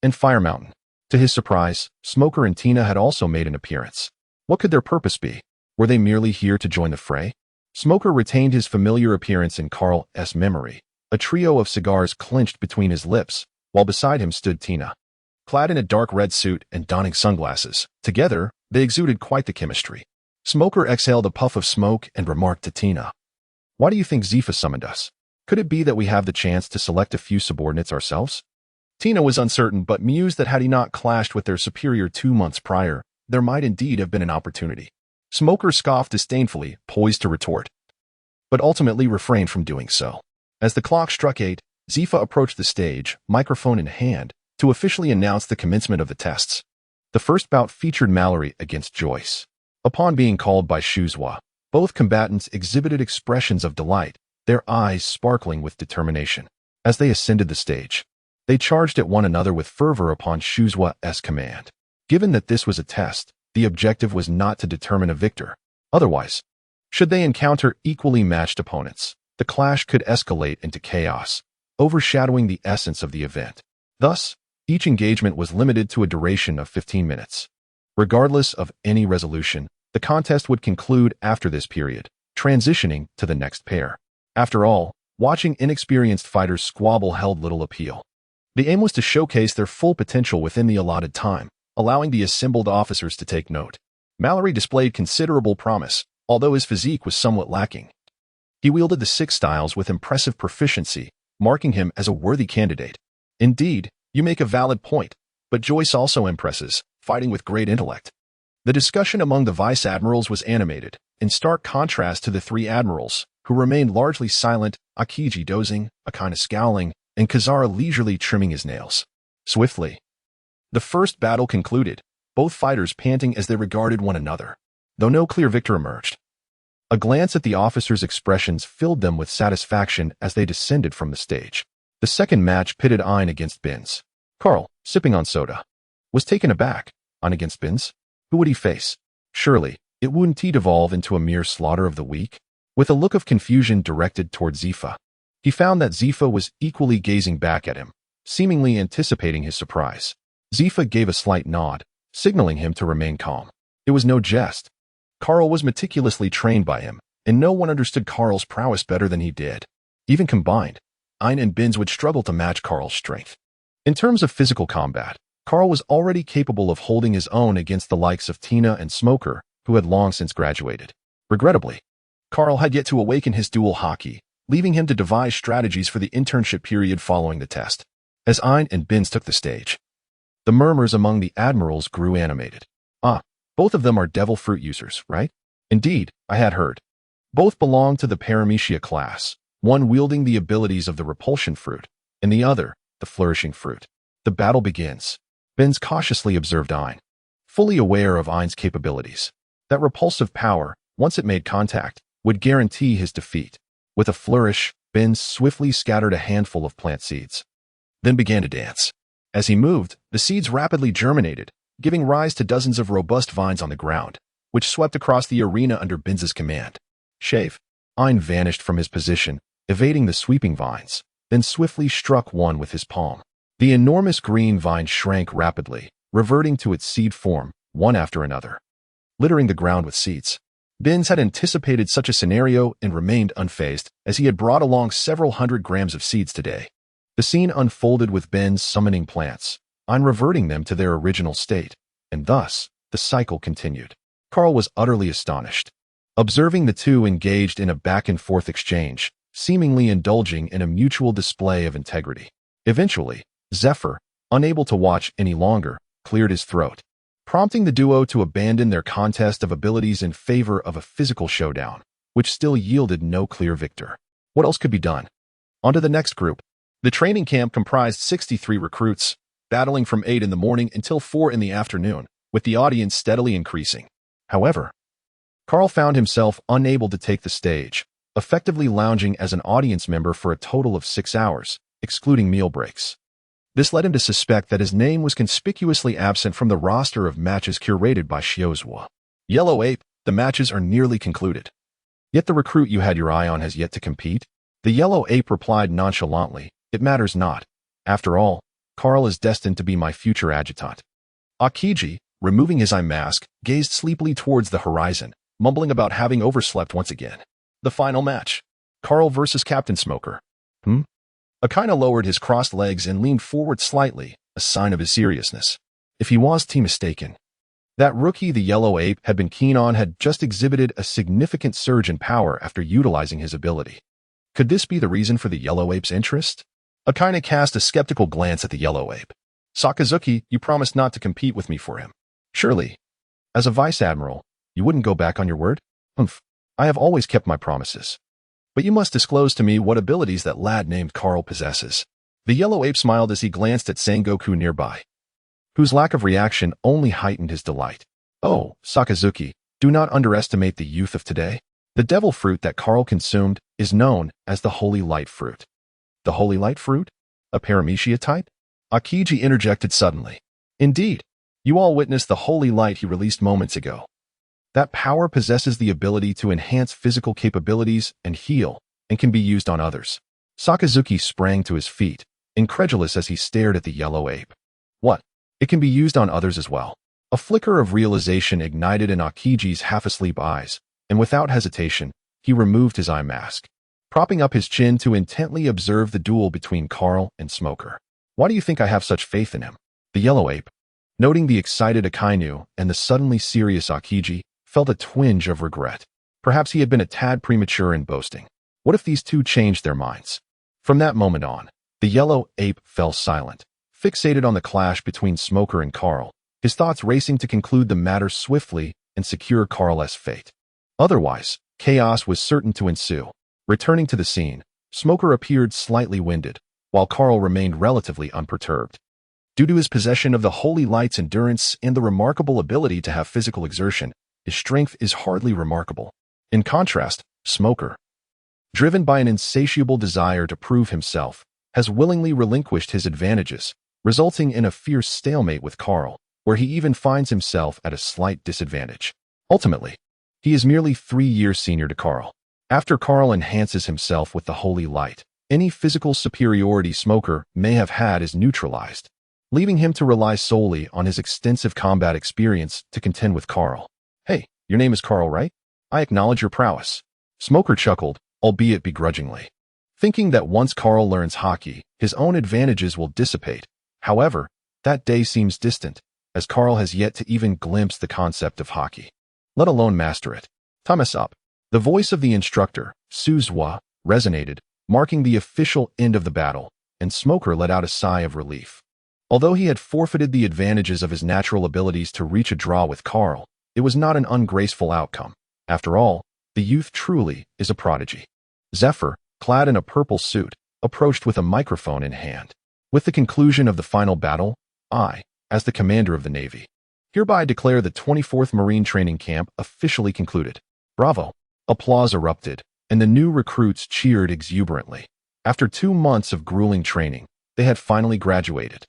and Fire Mountain. To his surprise, Smoker and Tina had also made an appearance. What could their purpose be? Were they merely here to join the fray? Smoker retained his familiar appearance in Carl's memory, a trio of cigars clenched between his lips, while beside him stood Tina, clad in a dark red suit and donning sunglasses. Together, they exuded quite the chemistry. Smoker exhaled a puff of smoke and remarked to Tina, Why do you think Zifa summoned us? Could it be that we have the chance to select a few subordinates ourselves? Tina was uncertain but mused that had he not clashed with their superior 2 months prior, there might indeed have been an opportunity. Smoker scoffed disdainfully, poised to retort, but ultimately refrained from doing so. As the clock struck 8, Zifa approached the stage, microphone in hand, to officially announce the commencement of the tests. The first bout featured Mallory against Joyce. Upon being called by Shuzua, both combatants exhibited expressions of delight, their eyes sparkling with determination. As they ascended the stage, they charged at one another with fervor upon Shuzua's command. Given that this was a test, the objective was not to determine a victor. Otherwise, should they encounter equally matched opponents, the clash could escalate into chaos, overshadowing the essence of the event. Thus, each engagement was limited to a duration of 15 minutes. Regardless of any resolution, the contest would conclude after this period, transitioning to the next pair. After all, watching inexperienced fighters squabble held little appeal. The aim was to showcase their full potential within the allotted time, allowing the assembled officers to take note. Mallory displayed considerable promise, although his physique was somewhat lacking. He wielded the 6 styles with impressive proficiency, marking him as a worthy candidate. Indeed, you make a valid point, but Joyce also impresses, fighting with great intellect. The discussion among the vice admirals was animated, in stark contrast to the 3 admirals, who remained largely silent, Akiji dozing, Akane scowling, and Kizaru leisurely trimming his nails. Swiftly, the first battle concluded, both fighters panting as they regarded one another, though no clear victor emerged. A glance at the officers' expressions filled them with satisfaction as they descended from the stage. The second match pitted Ein against Binz. Carl, sipping on soda, was taken aback. Ein against Binz? Who would he face? Surely, it wouldn't devolve into a mere slaughter of the weak? With a look of confusion directed toward Zifa, he found that Zifa was equally gazing back at him, seemingly anticipating his surprise. Zifa gave a slight nod, signaling him to remain calm. It was no jest. Carl was meticulously trained by him, and no one understood Carl's prowess better than he did. Even combined, Ein and Binz would struggle to match Carl's strength. In terms of physical combat, Carl was already capable of holding his own against the likes of Tina and Smoker, who had long since graduated. Regrettably, Carl had yet to awaken his dual haki, leaving him to devise strategies for the internship period following the test. As Ein and Binz took the stage, the murmurs among the admirals grew animated. Both of them are devil fruit users, right? Indeed, I had heard. Both belong to the paramecia class, one wielding the abilities of the repulsion fruit, and the other, the flourishing fruit. The battle begins. Binz cautiously observed Ein, fully aware of Ein's capabilities. That repulsive power, once it made contact, would guarantee his defeat. With a flourish, Binz swiftly scattered a handful of plant seeds, then began to dance. As he moved, the seeds rapidly germinated, giving rise to dozens of robust vines on the ground, which swept across the arena under Binz's command. Shave. Ein vanished from his position, evading the sweeping vines, then swiftly struck one with his palm. The enormous green vine shrank rapidly, reverting to its seed form, one after another, littering the ground with seeds. Binz had anticipated such a scenario and remained unfazed, as he had brought along several hundred grams of seeds today. The scene unfolded with Binz summoning plants, Ein reverting them to their original state, and thus, the cycle continued. Carl was utterly astonished, observing the two engaged in a back-and-forth exchange, seemingly indulging in a mutual display of integrity. Eventually, Zephyr, unable to watch any longer, cleared his throat, prompting the duo to abandon their contest of abilities in favor of a physical showdown, which still yielded no clear victor. What else could be done? On to the next group. The training camp comprised 63 recruits, battling from 8 in the morning until 4 in the afternoon, with the audience steadily increasing. However, Carl found himself unable to take the stage, effectively lounging as an audience member for a total of 6 hours, excluding meal breaks. This led him to suspect that his name was conspicuously absent from the roster of matches curated by Shiozua. Yellow Ape, the matches are nearly concluded. Yet the recruit you had your eye on has yet to compete? The Yellow Ape replied nonchalantly, "It matters not. After all, Carl is destined to be my future adjutant." Akiji, removing his eye mask, gazed sleepily towards the horizon, mumbling about having overslept once again. The final match. Carl versus Captain Smoker. Akane lowered his crossed legs and leaned forward slightly, a sign of his seriousness. If he was mistaken, that rookie the Yellow Ape had been keen on had just exhibited a significant surge in power after utilizing his ability. Could this be the reason for the Yellow Ape's interest? Akane cast a skeptical glance at the Yellow Ape. "Sakazuki, you promised not to compete with me for him. Surely, as a vice admiral, you wouldn't go back on your word?" "I have always kept my promises. But you must disclose to me what abilities that lad named Carl possesses." The Yellow Ape smiled as he glanced at Sengoku nearby, whose lack of reaction only heightened his delight. "Oh, Sakazuki, do not underestimate the youth of today. The devil fruit that Carl consumed is known as the Holy Light Fruit." "The Holy Light Fruit? A paramecia type?" Akiji interjected suddenly. "Indeed. You all witnessed the holy light he released moments ago. That power possesses the ability to enhance physical capabilities and heal, and can be used on others." Sakazuki sprang to his feet, incredulous as he stared at the Yellow Ape. "What? It can be used on others as well?" A flicker of realization ignited in Akiji's half-asleep eyes, and without hesitation, he removed his eye mask, propping up his chin to intently observe the duel between Carl and Smoker. Why do you think I have such faith in him? The yellow ape, noting the excited Akainu and the suddenly serious Akiji, felt a twinge of regret. Perhaps he had been a tad premature in boasting. What if these two changed their minds? From that moment on, the yellow ape fell silent, fixated on the clash between Smoker and Carl, his thoughts racing to conclude the matter swiftly and secure Carl's fate. Otherwise, chaos was certain to ensue. Returning to the scene, Smoker appeared slightly winded, while Carl remained relatively unperturbed. Due to his possession of the Holy Light's endurance and the remarkable ability to have physical exertion, his strength is hardly remarkable. In contrast, Smoker, driven by an insatiable desire to prove himself, has willingly relinquished his advantages, resulting in a fierce stalemate with Carl, where he even finds himself at a slight disadvantage. Ultimately, he is merely 3 years senior to Carl. After Carl enhances himself with the Holy Light, any physical superiority Smoker may have had is neutralized, leaving him to rely solely on his extensive combat experience to contend with Carl. Hey, your name is Carl, right? I acknowledge your prowess. Smoker chuckled, albeit begrudgingly, thinking that once Carl learns hockey, his own advantages will dissipate. However, that day seems distant, as Carl has yet to even glimpse the concept of hockey, let alone master it. Time us up. The voice of the instructor, Suzwa, resonated, marking the official end of the battle, and Smoker let out a sigh of relief. Although he had forfeited the advantages of his natural abilities to reach a draw with Carl, it was not an ungraceful outcome. After all, the youth truly is a prodigy. Zephyr, clad in a purple suit, approached with a microphone in hand. With the conclusion of the final battle, I, as the commander of the Navy, hereby declare the 24th Marine Training Camp officially concluded. Bravo! Applause erupted, and the new recruits cheered exuberantly. After 2 months of grueling training, they had finally graduated.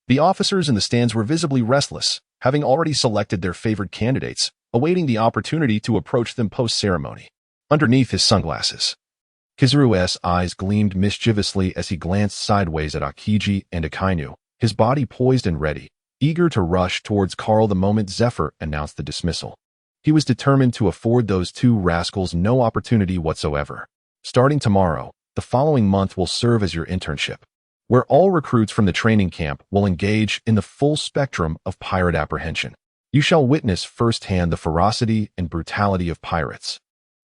The officers in the stands were visibly restless, having already selected their favored candidates, awaiting the opportunity to approach them post-ceremony. Underneath his sunglasses, Kizaru's eyes gleamed mischievously as he glanced sideways at Akiji and Akainu, his body poised and ready, eager to rush towards Carl the moment Zephyr announced the dismissal. He was determined to afford those two rascals no opportunity whatsoever. Starting tomorrow, the following month will serve as your internship, where all recruits from the training camp will engage in the full spectrum of pirate apprehension. You shall witness firsthand the ferocity and brutality of pirates.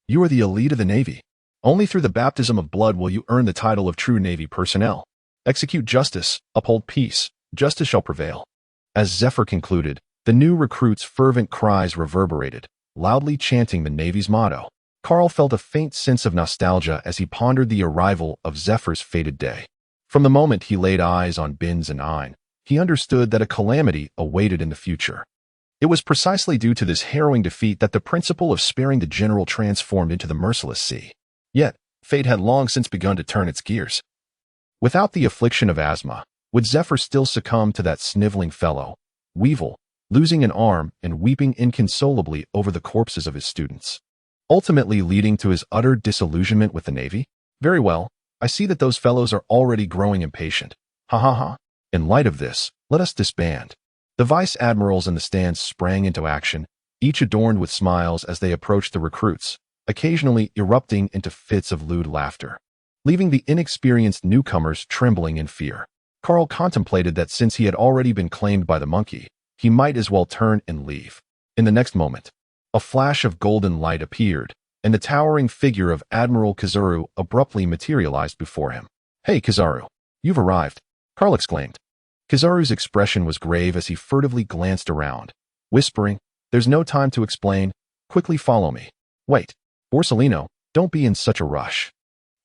You are the elite of the Navy. Only through the baptism of blood will you earn the title of true Navy personnel. Execute justice, uphold peace, justice shall prevail. As Zephyr concluded, the new recruits' fervent cries reverberated, loudly chanting the Navy's motto. Carl felt a faint sense of nostalgia as he pondered the arrival of Zephyr's fated day. From the moment he laid eyes on Binz and Ein, he understood that a calamity awaited in the future. It was precisely due to this harrowing defeat that the principle of sparing the general transformed into the merciless sea. Yet, fate had long since begun to turn its gears. Without the affliction of asthma, would Zephyr still succumb to that sniveling fellow, Weevil, losing an arm and weeping inconsolably over the corpses of his students, ultimately leading to his utter disillusionment with the Navy? Very well, I see that those fellows are already growing impatient. Ha ha ha. In light of this, let us disband. The vice admirals in the stands sprang into action, each adorned with smiles as they approached the recruits, occasionally erupting into fits of lewd laughter, leaving the inexperienced newcomers trembling in fear. Carl contemplated that since he had already been claimed by the monkey, he might as well turn and leave. In the next moment, a flash of golden light appeared, and the towering figure of Admiral Kizaru abruptly materialized before him. Hey, Kizaru, you've arrived, Carl exclaimed. Kizaru's expression was grave as he furtively glanced around, whispering, "There's no time to explain, quickly follow me." Wait, Borsellino, don't be in such a rush.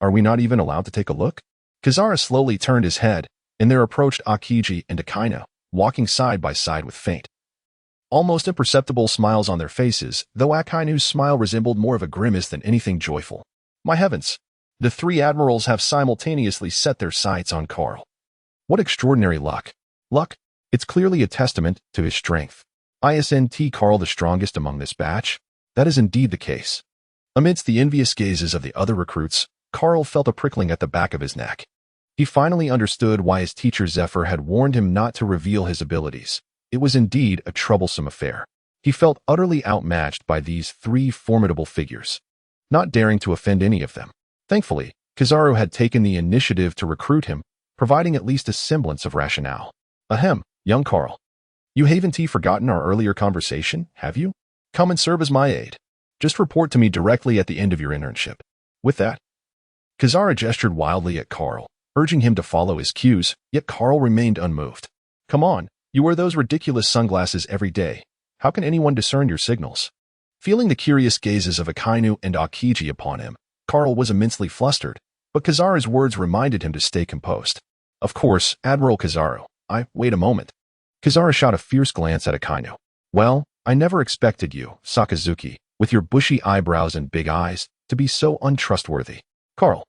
Are we not even allowed to take a look? Kizaru slowly turned his head, and there approached Akiji and Akainu, walking side by side with faint, almost imperceptible smiles on their faces, though Akainu's smile resembled more of a grimace than anything joyful. My heavens! The three admirals have simultaneously set their sights on Carl. What extraordinary luck. Luck? It's clearly a testament to his strength. Isn't Carl the strongest among this batch? That is indeed the case. Amidst the envious gazes of the other recruits, Carl felt a prickling at the back of his neck. He finally understood why his teacher Zephyr had warned him not to reveal his abilities. It was indeed a troublesome affair. He felt utterly outmatched by these three formidable figures, not daring to offend any of them. Thankfully, Kizaru had taken the initiative to recruit him, providing at least a semblance of rationale. Ahem, young Carl. You haven't forgotten our earlier conversation, have you? Come and serve as my aide. Just report to me directly at the end of your internship. With that, Kizaru gestured wildly at Carl, urging him to follow his cues, yet Carl remained unmoved. Come on, you wear those ridiculous sunglasses every day. How can anyone discern your signals? Feeling the curious gazes of Akainu and Akiji upon him, Carl was immensely flustered, but Kizaru's words reminded him to stay composed. Of course, Admiral Kizaru. Wait a moment. Kizaru shot a fierce glance at Akainu. Well, I never expected you, Sakazuki, with your bushy eyebrows and big eyes, to be so untrustworthy. Carl,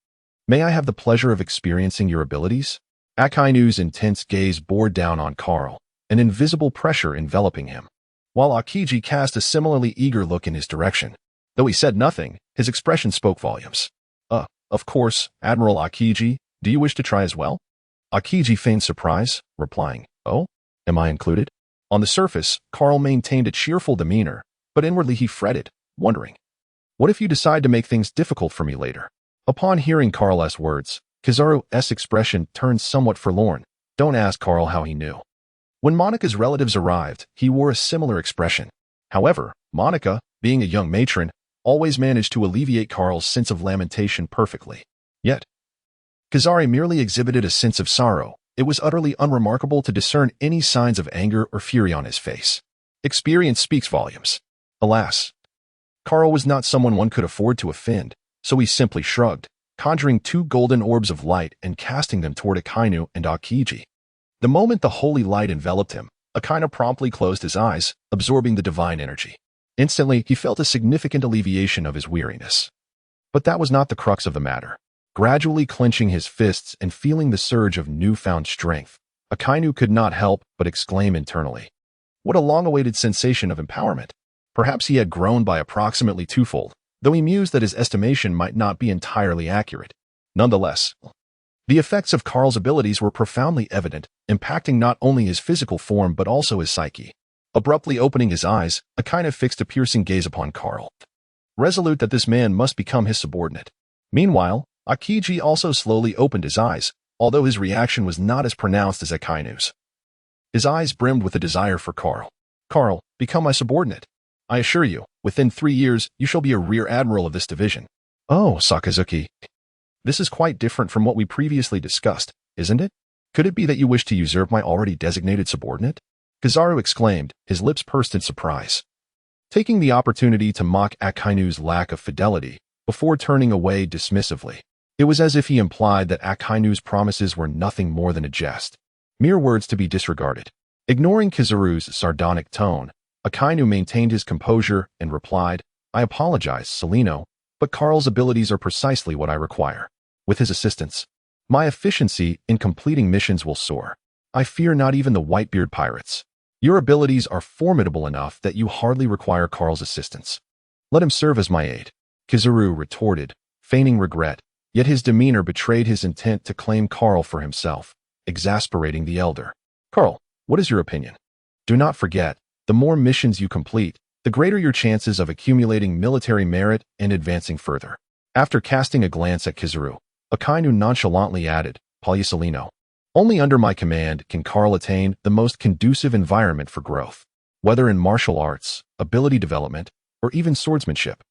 may I have the pleasure of experiencing your abilities? Akainu's intense gaze bore down on Carl, an invisible pressure enveloping him, while Akiji cast a similarly eager look in his direction. Though he said nothing, his expression spoke volumes. Of course, Admiral Akiji, do you wish to try as well? Akiji feigned surprise, replying, Oh, am I included? On the surface, Carl maintained a cheerful demeanor, but inwardly he fretted, wondering, what if you decide to make things difficult for me later? Upon hearing Carl's words, Kizaru's expression turned somewhat forlorn. Don't ask Carl how he knew. When Monika's relatives arrived, he wore a similar expression. However, Monika, being a young matron, always managed to alleviate Carl's sense of lamentation perfectly. Yet, Kizaru merely exhibited a sense of sorrow. It was utterly unremarkable to discern any signs of anger or fury on his face. Experience speaks volumes. Alas, Carl was not someone one could afford to offend, so he simply shrugged, conjuring two golden orbs of light and casting them toward Akainu and Akiji. The moment the holy light enveloped him, Akainu promptly closed his eyes, absorbing the divine energy. Instantly, he felt a significant alleviation of his weariness. But that was not the crux of the matter. Gradually clenching his fists and feeling the surge of newfound strength, Akainu could not help but exclaim internally. What a long-awaited sensation of empowerment! Perhaps he had grown by approximately twofold, though he mused that his estimation might not be entirely accurate. Nonetheless, the effects of Carl's abilities were profoundly evident, impacting not only his physical form but also his psyche. Abruptly opening his eyes, Akainu fixed a piercing gaze upon Carl, resolute that this man must become his subordinate. Meanwhile, Akiji also slowly opened his eyes, although his reaction was not as pronounced as Akainu's. His eyes brimmed with a desire for Carl. Carl, become my subordinate. I assure you, within 3 years, you shall be a rear admiral of this division. Oh, Sakazuki. This is quite different from what we previously discussed, isn't it? Could it be that you wish to usurp my already designated subordinate? Kizaru exclaimed, his lips pursed in surprise, taking the opportunity to mock Akainu's lack of fidelity before turning away dismissively. It was as if he implied that Akainu's promises were nothing more than a jest, mere words to be disregarded. Ignoring Kizaru's sardonic tone, Akainu maintained his composure and replied, I apologize, Celino, but Carl's abilities are precisely what I require. With his assistance, my efficiency in completing missions will soar. I fear not even the Whitebeard pirates. Your abilities are formidable enough that you hardly require Carl's assistance. Let him serve as my aide, Kizaru retorted, feigning regret, yet his demeanor betrayed his intent to claim Carl for himself, exasperating the elder. Carl, what is your opinion? Do not forget, the more missions you complete, the greater your chances of accumulating military merit and advancing further. After casting a glance at Kizaru, Akainu nonchalantly added, Polycelino. Only under my command can Carl attain the most conducive environment for growth, whether in martial arts, ability development, or even swordsmanship.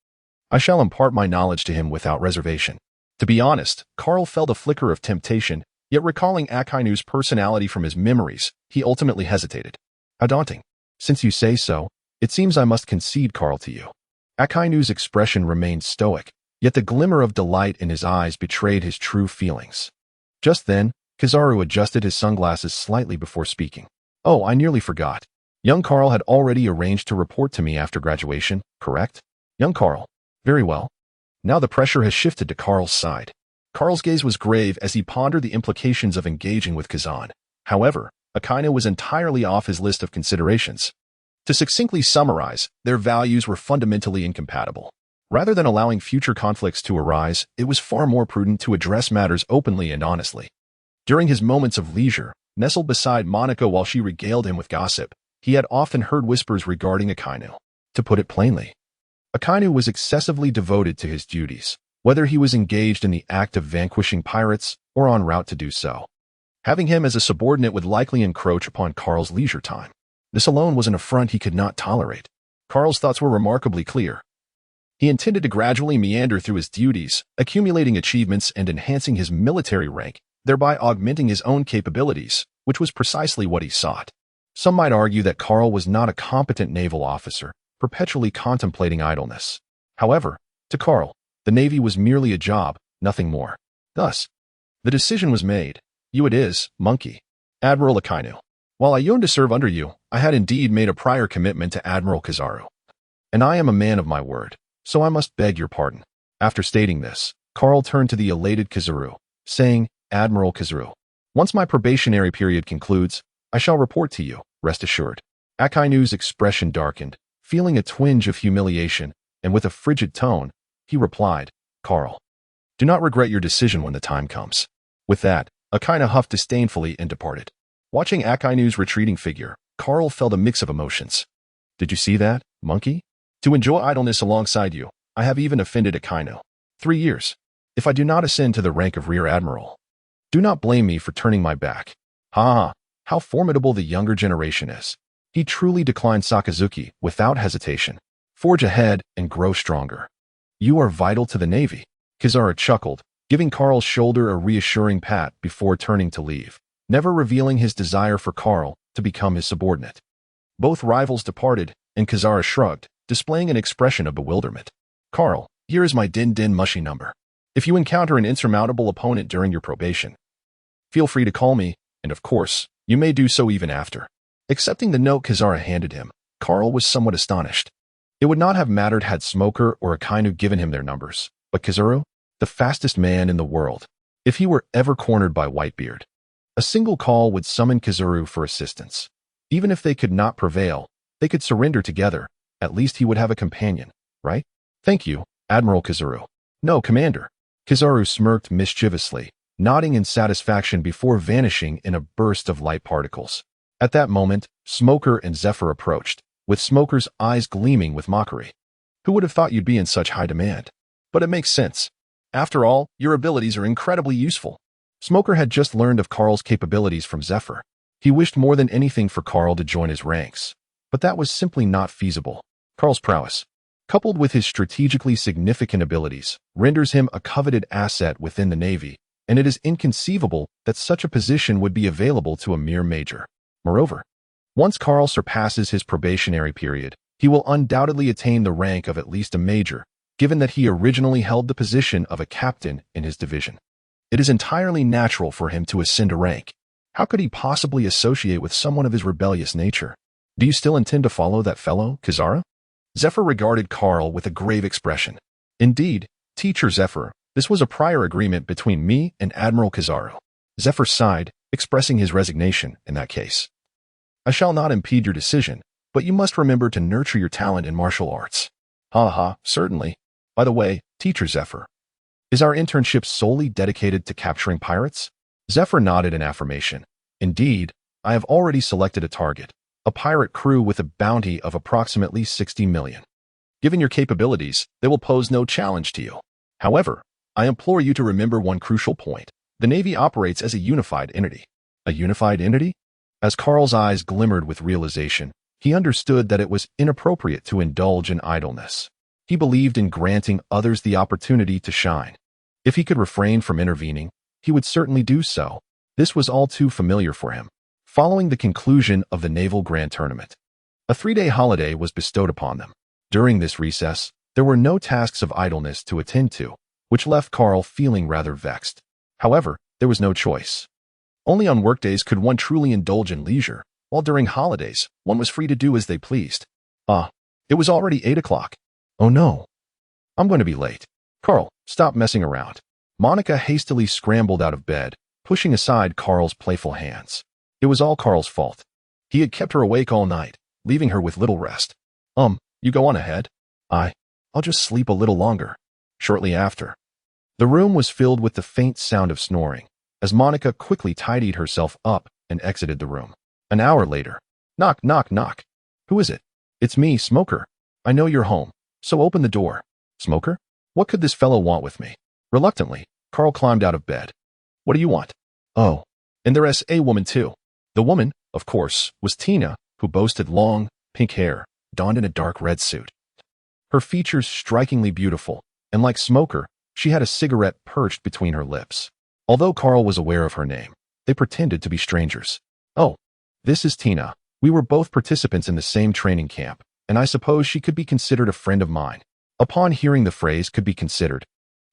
I shall impart my knowledge to him without reservation. To be honest, Carl felt a flicker of temptation, yet recalling Akainu's personality from his memories, he ultimately hesitated. How daunting. Since you say so, it seems I must concede Carl to you. Akainu's expression remained stoic, yet the glimmer of delight in his eyes betrayed his true feelings. Just then, Kizaru adjusted his sunglasses slightly before speaking. Oh, I nearly forgot. Young Carl had already arranged to report to me after graduation, correct? Young Carl. Very well. Now the pressure has shifted to Carl's side. Carl's gaze was grave as he pondered the implications of engaging with Kazan. However, Akainu was entirely off his list of considerations. To succinctly summarize, their values were fundamentally incompatible. Rather than allowing future conflicts to arise, it was far more prudent to address matters openly and honestly. During his moments of leisure, nestled beside Monica while she regaled him with gossip, He had often heard whispers regarding Akainu. To put it plainly, Akainu was excessively devoted to his duties, whether he was engaged in the act of vanquishing pirates or en route to do so. Having him as a subordinate would likely encroach upon Carl's leisure time. This alone was an affront he could not tolerate. Carl's thoughts were remarkably clear. He intended to gradually meander through his duties, accumulating achievements and enhancing his military rank, thereby augmenting his own capabilities, which was precisely what he sought. Some might argue that Carl was not a competent naval officer, perpetually contemplating idleness. However, to Carl, the Navy was merely a job, nothing more. Thus, the decision was made. You it is, monkey. Admiral Akainu. While I yearned to serve under you, I had indeed made a prior commitment to Admiral Kizaru. And I am a man of my word, so I must beg your pardon. After stating this, Carl turned to the elated Kizaru, saying, Admiral Kizaru, once my probationary period concludes, I shall report to you, rest assured. Akainu's expression darkened, feeling a twinge of humiliation, and with a frigid tone, he replied, Carl, do not regret your decision when the time comes. With that, Akainu huffed disdainfully and departed. Watching Akainu's retreating figure, Carl felt a mix of emotions. Did you see that, monkey? To enjoy idleness alongside you, I have even offended Akainu. 3 years. If I do not ascend to the rank of Rear Admiral, do not blame me for turning my back. Ha! How formidable the younger generation is. He truly declined Sakazuki without hesitation. Forge ahead and grow stronger. You are vital to the Navy. Kizaru chuckled, giving Carl's shoulder a reassuring pat before turning to leave, never revealing his desire for Carl to become his subordinate. Both rivals departed, and Kizaru shrugged, displaying an expression of bewilderment. Carl, here is my din mushy number. If you encounter an insurmountable opponent during your probation, feel free to call me, and of course, you may do so even after. Accepting the note Kizaru handed him, Carl was somewhat astonished. It would not have mattered had Smoker or Akainu given him their numbers, but Kizaru, the fastest man in the world, if he were ever cornered by Whitebeard, a single call would summon Kizaru for assistance. Even if they could not prevail, they could surrender together. At least he would have a companion, right? Thank you, Admiral Kizaru. No, Commander. Kizaru smirked mischievously, nodding in satisfaction before vanishing in a burst of light particles. At that moment, Smoker and Zephyr approached, with Smoker's eyes gleaming with mockery. Who would have thought you'd be in such high demand? But it makes sense. After all, your abilities are incredibly useful. Smoker had just learned of Carl's capabilities from Zephyr. He wished more than anything for Carl to join his ranks, but that was simply not feasible. Carl's prowess, coupled with his strategically significant abilities, renders him a coveted asset within the Navy, and it is inconceivable that such a position would be available to a mere major. Moreover, once Carl surpasses his probationary period, he will undoubtedly attain the rank of at least a major, given that he originally held the position of a captain in his division. It is entirely natural for him to ascend a rank. How could he possibly associate with someone of his rebellious nature? Do you still intend to follow that fellow, Kizaru? Zephyr regarded Carl with a grave expression. Indeed, Teacher Zephyr, this was a prior agreement between me and Admiral Kizaru. Zephyr sighed, expressing his resignation in that case. I shall not impede your decision, but you must remember to nurture your talent in martial arts. Certainly. By the way, Teacher Zephyr, is our internship solely dedicated to capturing pirates? Zephyr nodded in affirmation. Indeed, I have already selected a target, a pirate crew with a bounty of approximately 60 million. Given your capabilities, they will pose no challenge to you. However, I implore you to remember one crucial point. The Navy operates as a unified entity. A unified entity? As Carl's eyes glimmered with realization, he understood that it was inappropriate to indulge in idleness. He believed in granting others the opportunity to shine. If he could refrain from intervening, he would certainly do so. This was all too familiar for him. Following the conclusion of the Naval Grand Tournament, a 3-day holiday was bestowed upon them. During this recess, there were no tasks of idleness to attend to, which left Carl feeling rather vexed. However, there was no choice. Only on workdays could one truly indulge in leisure, while during holidays, one was free to do as they pleased. It was already 8 o'clock. Oh no. I'm going to be late. Carl, stop messing around. Monica hastily scrambled out of bed, pushing aside Carl's playful hands. It was all Carl's fault. He had kept her awake all night, leaving her with little rest. You go on ahead. I'll just sleep a little longer. Shortly after, the room was filled with the faint sound of snoring, as Monica quickly tidied herself up and exited the room. An hour later, Knock, knock, knock. Who is it? It's me, Smoker. I know you're home, so open the door. Smoker? What could this fellow want with me? Reluctantly, Carl climbed out of bed. What do you want? Oh, and there's a woman too. The woman, of course, was Tina, who boasted long, pink hair, donned in a dark red suit. Her features strikingly beautiful, and like Smoker, she had a cigarette perched between her lips. Although Carl was aware of her name, they pretended to be strangers. Oh, this is Tina. We were both participants in the same training camp, and I suppose she could be considered a friend of mine. Upon hearing the phrase could be considered,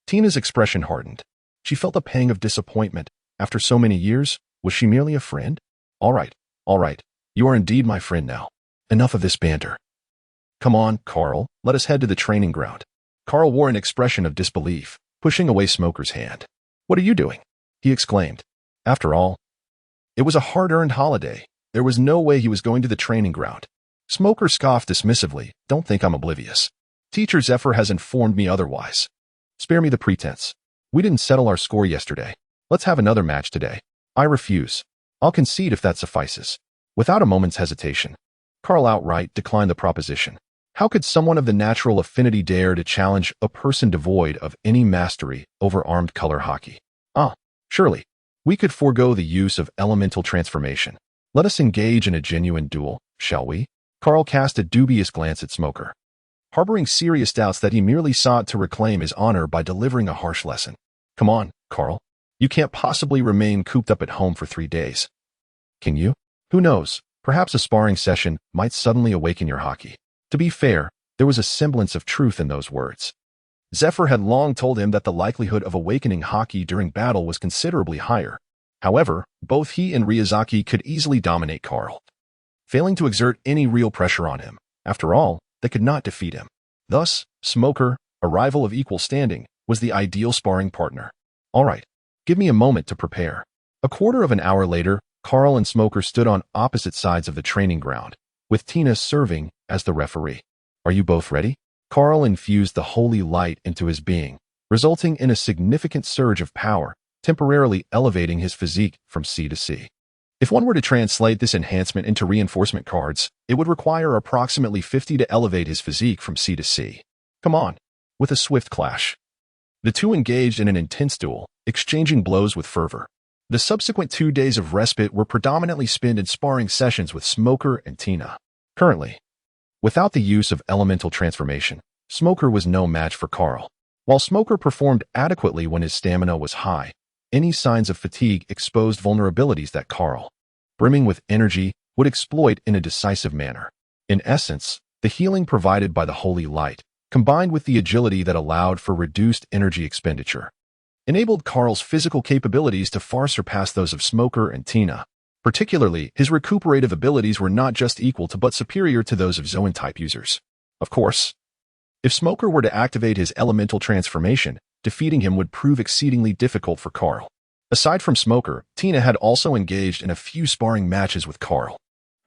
Tina's expression hardened. She felt a pang of disappointment. After so many years, was she merely a friend? All right. You are indeed my friend now. Enough of this banter. Come on, Carl, let us head to the training ground. Carl wore an expression of disbelief, pushing away Smoker's hand. What are you doing? He exclaimed. After all, it was a hard-earned holiday. There was no way he was going to the training ground. Smoker scoffed dismissively. Don't think I'm oblivious. Teacher Zephyr has informed me otherwise. Spare me the pretense. We didn't settle our score yesterday. Let's have another match today. I refuse. I'll concede if that suffices. Without a moment's hesitation, Carl outright declined the proposition. How could someone of the natural affinity dare to challenge a person devoid of any mastery over armed color hockey? Surely, we could forego the use of elemental transformation. Let us engage in a genuine duel, shall we? Carl cast a dubious glance at Smoker, harboring serious doubts that he merely sought to reclaim his honor by delivering a harsh lesson. Come on, Carl. You can't possibly remain cooped up at home for 3 days. Can you? Who knows? Perhaps a sparring session might suddenly awaken your hockey. To be fair, there was a semblance of truth in those words. Zephyr had long told him that the likelihood of awakening hockey during battle was considerably higher. However, both he and Ryuzaki could easily dominate Carl, failing to exert any real pressure on him. After all, they could not defeat him. Thus, Smoker, a rival of equal standing, was the ideal sparring partner. All right, give me a moment to prepare. A quarter of an hour later, Carl and Smoker stood on opposite sides of the training ground, with Tina serving as the referee. Are you both ready? Carl infused the holy light into his being, resulting in a significant surge of power, temporarily elevating his physique from C to C. If one were to translate this enhancement into reinforcement cards, it would require approximately 50 to elevate his physique from C to C. Come on. With a swift clash, the two engaged in an intense duel, exchanging blows with fervor. The subsequent 2 days of respite were predominantly spent in sparring sessions with Smoker and Tina. Currently, without the use of elemental transformation, Smoker was no match for Carl. While Smoker performed adequately when his stamina was high, any signs of fatigue exposed vulnerabilities that Carl, brimming with energy, would exploit in a decisive manner. In essence, the healing provided by the holy light, combined with the agility that allowed for reduced energy expenditure, enabled Carl's physical capabilities to far surpass those of Smoker and Tina. Particularly, his recuperative abilities were not just equal to but superior to those of Zoan-type users. Of course, if Smoker were to activate his elemental transformation, defeating him would prove exceedingly difficult for Carl. Aside from Smoker, Tina had also engaged in a few sparring matches with Carl.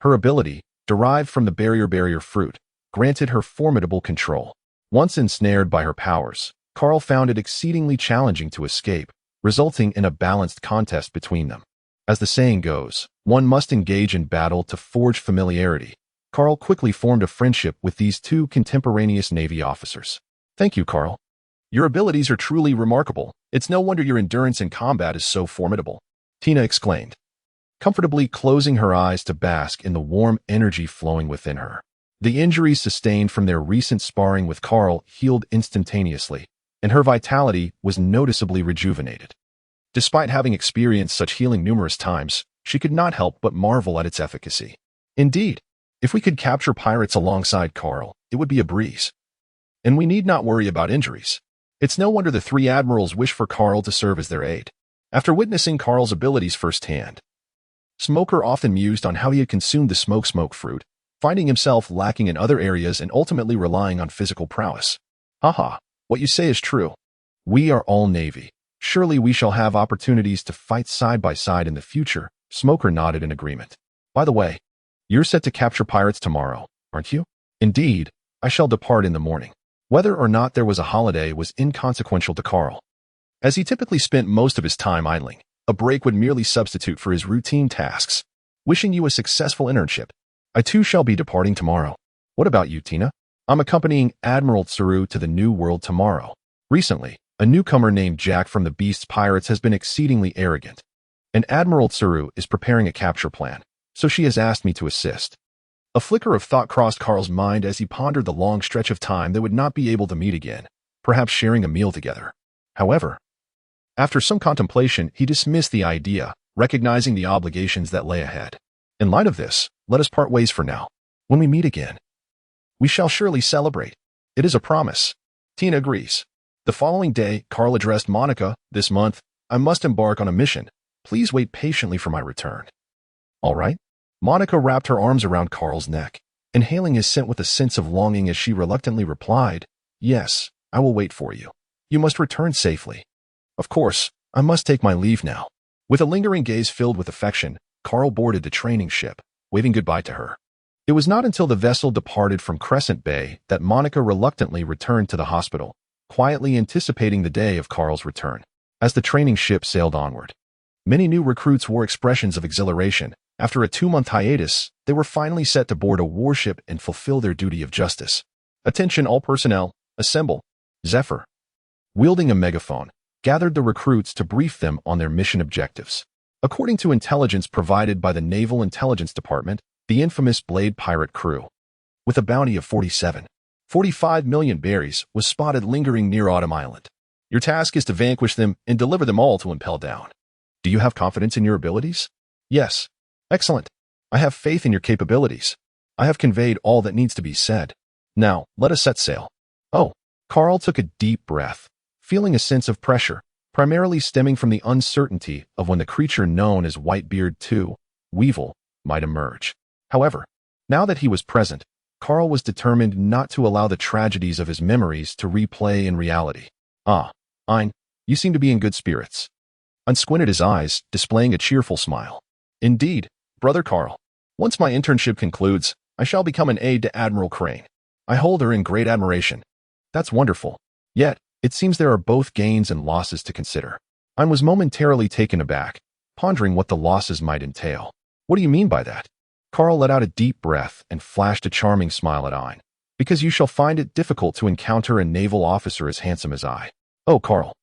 Her ability, derived from the barrier fruit, granted her formidable control. Once ensnared by her powers, Carl found it exceedingly challenging to escape, resulting in a balanced contest between them. As the saying goes, one must engage in battle to forge familiarity. Carl quickly formed a friendship with these two contemporaneous Navy officers. Thank you, Carl. Your abilities are truly remarkable. It's no wonder your endurance in combat is so formidable, Tina exclaimed, comfortably closing her eyes to bask in the warm energy flowing within her. The injuries sustained from their recent sparring with Carl healed instantaneously, and her vitality was noticeably rejuvenated. Despite having experienced such healing numerous times, she could not help but marvel at its efficacy. Indeed, if we could capture pirates alongside Carl, it would be a breeze. And we need not worry about injuries. It's no wonder the 3 admirals wish for Carl to serve as their aide. After witnessing Carl's abilities firsthand, Smoker often mused on how he had consumed the smoke fruit, finding himself lacking in other areas and ultimately relying on physical prowess. Haha, what you say is true. We are all Navy. Surely we shall have opportunities to fight side by side in the future. Smoker nodded in agreement. By the way, you're set to capture pirates tomorrow, aren't you? Indeed, I shall depart in the morning. Whether or not there was a holiday was inconsequential to Carl. As he typically spent most of his time idling, a break would merely substitute for his routine tasks. Wishing you a successful internship. I too shall be departing tomorrow. What about you, Tina? I'm accompanying Admiral Kizaru to the New World tomorrow. Recently, a newcomer named Jack from the Beast's Pirates has been exceedingly arrogant, and Admiral Kizaru is preparing a capture plan, so she has asked me to assist. A flicker of thought crossed Carl's mind as he pondered the long stretch of time they would not be able to meet again, perhaps sharing a meal together. However, after some contemplation, he dismissed the idea, recognizing the obligations that lay ahead. In light of this, let us part ways for now. When we meet again, we shall surely celebrate. It is a promise. Tina agrees. The following day, Carl addressed Monica. This month, I must embark on a mission. Please wait patiently for my return. All right? Monica wrapped her arms around Carl's neck, inhaling his scent with a sense of longing as she reluctantly replied, Yes, I will wait for you. You must return safely. Of course, I must take my leave now. With a lingering gaze filled with affection, Carl boarded the training ship, waving goodbye to her. It was not until the vessel departed from Crescent Bay that Monica reluctantly returned to the hospital, quietly anticipating the day of Carl's return. As the training ship sailed onward, many new recruits wore expressions of exhilaration. After a 2-month hiatus, they were finally set to board a warship and fulfill their duty of justice. Attention all personnel, assemble. Zephyr, wielding a megaphone, gathered the recruits to brief them on their mission objectives. According to intelligence provided by the Naval Intelligence Department, the infamous Blade Pirate crew, with a bounty of 45 million berries, was spotted lingering near Autumn Island. Your task is to vanquish them and deliver them all to Impel Down. Do you have confidence in your abilities? Yes. Excellent. I have faith in your capabilities. I have conveyed all that needs to be said. Now, let us set sail. Oh, Carl took a deep breath, feeling a sense of pressure, primarily stemming from the uncertainty of when the creature known as Whitebeard II, Weevil, might emerge. However, now that he was present, Carl was determined not to allow the tragedies of his memories to replay in reality. Ah, Ein, you seem to be in good spirits. Ein squinted his eyes, displaying a cheerful smile. Indeed, Brother Carl, once my internship concludes, I shall become an aide to Admiral Crane. I hold her in great admiration. That's wonderful. Yet, it seems there are both gains and losses to consider. I was momentarily taken aback, pondering what the losses might entail. What do you mean by that? Carl let out a deep breath and flashed a charming smile at Ein. Because you shall find it difficult to encounter a naval officer as handsome as I. Oh, Carl,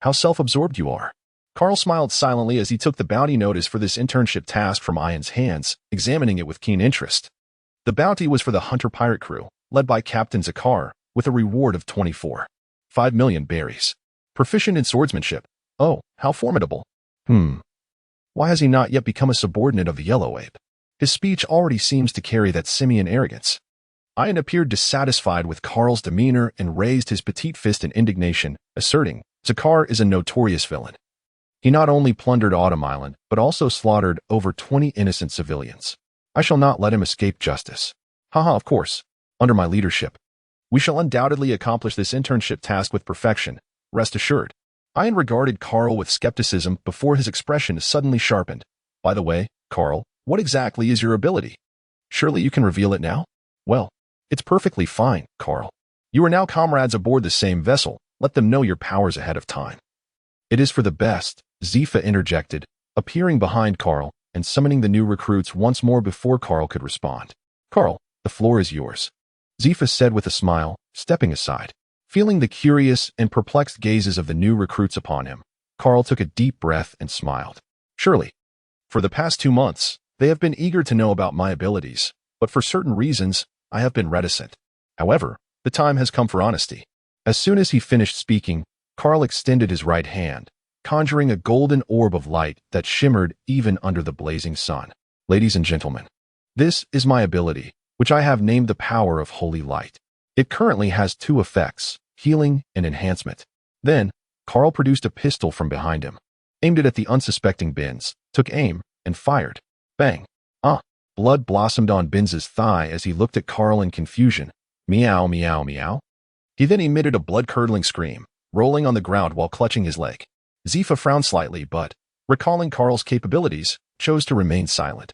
how self-absorbed you are. Carl smiled silently as he took the bounty notice for this internship task from Ein's hands, examining it with keen interest. The bounty was for the Hunter Pirate crew, led by Captain Zakar, with a reward of 5 million berries. Proficient in swordsmanship. Oh, how formidable. Why has he not yet become a subordinate of the Yellow Ape? His speech already seems to carry that simian arrogance. Ein appeared dissatisfied with Carl's demeanor and raised his petite fist in indignation, asserting, Zakar is a notorious villain. He not only plundered Autumn Island, but also slaughtered over 20 innocent civilians. I shall not let him escape justice. Haha, of course. Under my leadership, we shall undoubtedly accomplish this internship task with perfection, rest assured. Ein regarded Carl with skepticism before his expression suddenly sharpened. By the way, Carl, what exactly is your ability? Surely you can reveal it now? Well, it's perfectly fine, Carl. You are now comrades aboard the same vessel. Let them know your powers ahead of time. It is for the best, Zifa interjected, appearing behind Carl and summoning the new recruits once more before Carl could respond. Carl, the floor is yours, Zifa said with a smile, stepping aside. Feeling the curious and perplexed gazes of the new recruits upon him, Carl took a deep breath and smiled. Surely, for the past 2 months, they have been eager to know about my abilities, but for certain reasons, I have been reticent. However, the time has come for honesty. As soon as he finished speaking, Carl extended his right hand, conjuring a golden orb of light that shimmered even under the blazing sun. Ladies and gentlemen, this is my ability, which I have named the power of holy light. It currently has 2 effects, healing and enhancement. Then, Carl produced a pistol from behind him, aimed it at the unsuspecting Benz, took aim, and fired. Bang! Blood blossomed on Benz's thigh as he looked at Carl in confusion. Meow, meow, meow. He then emitted a blood-curdling scream, rolling on the ground while clutching his leg. Zifa frowned slightly but, recalling Carl's capabilities, chose to remain silent,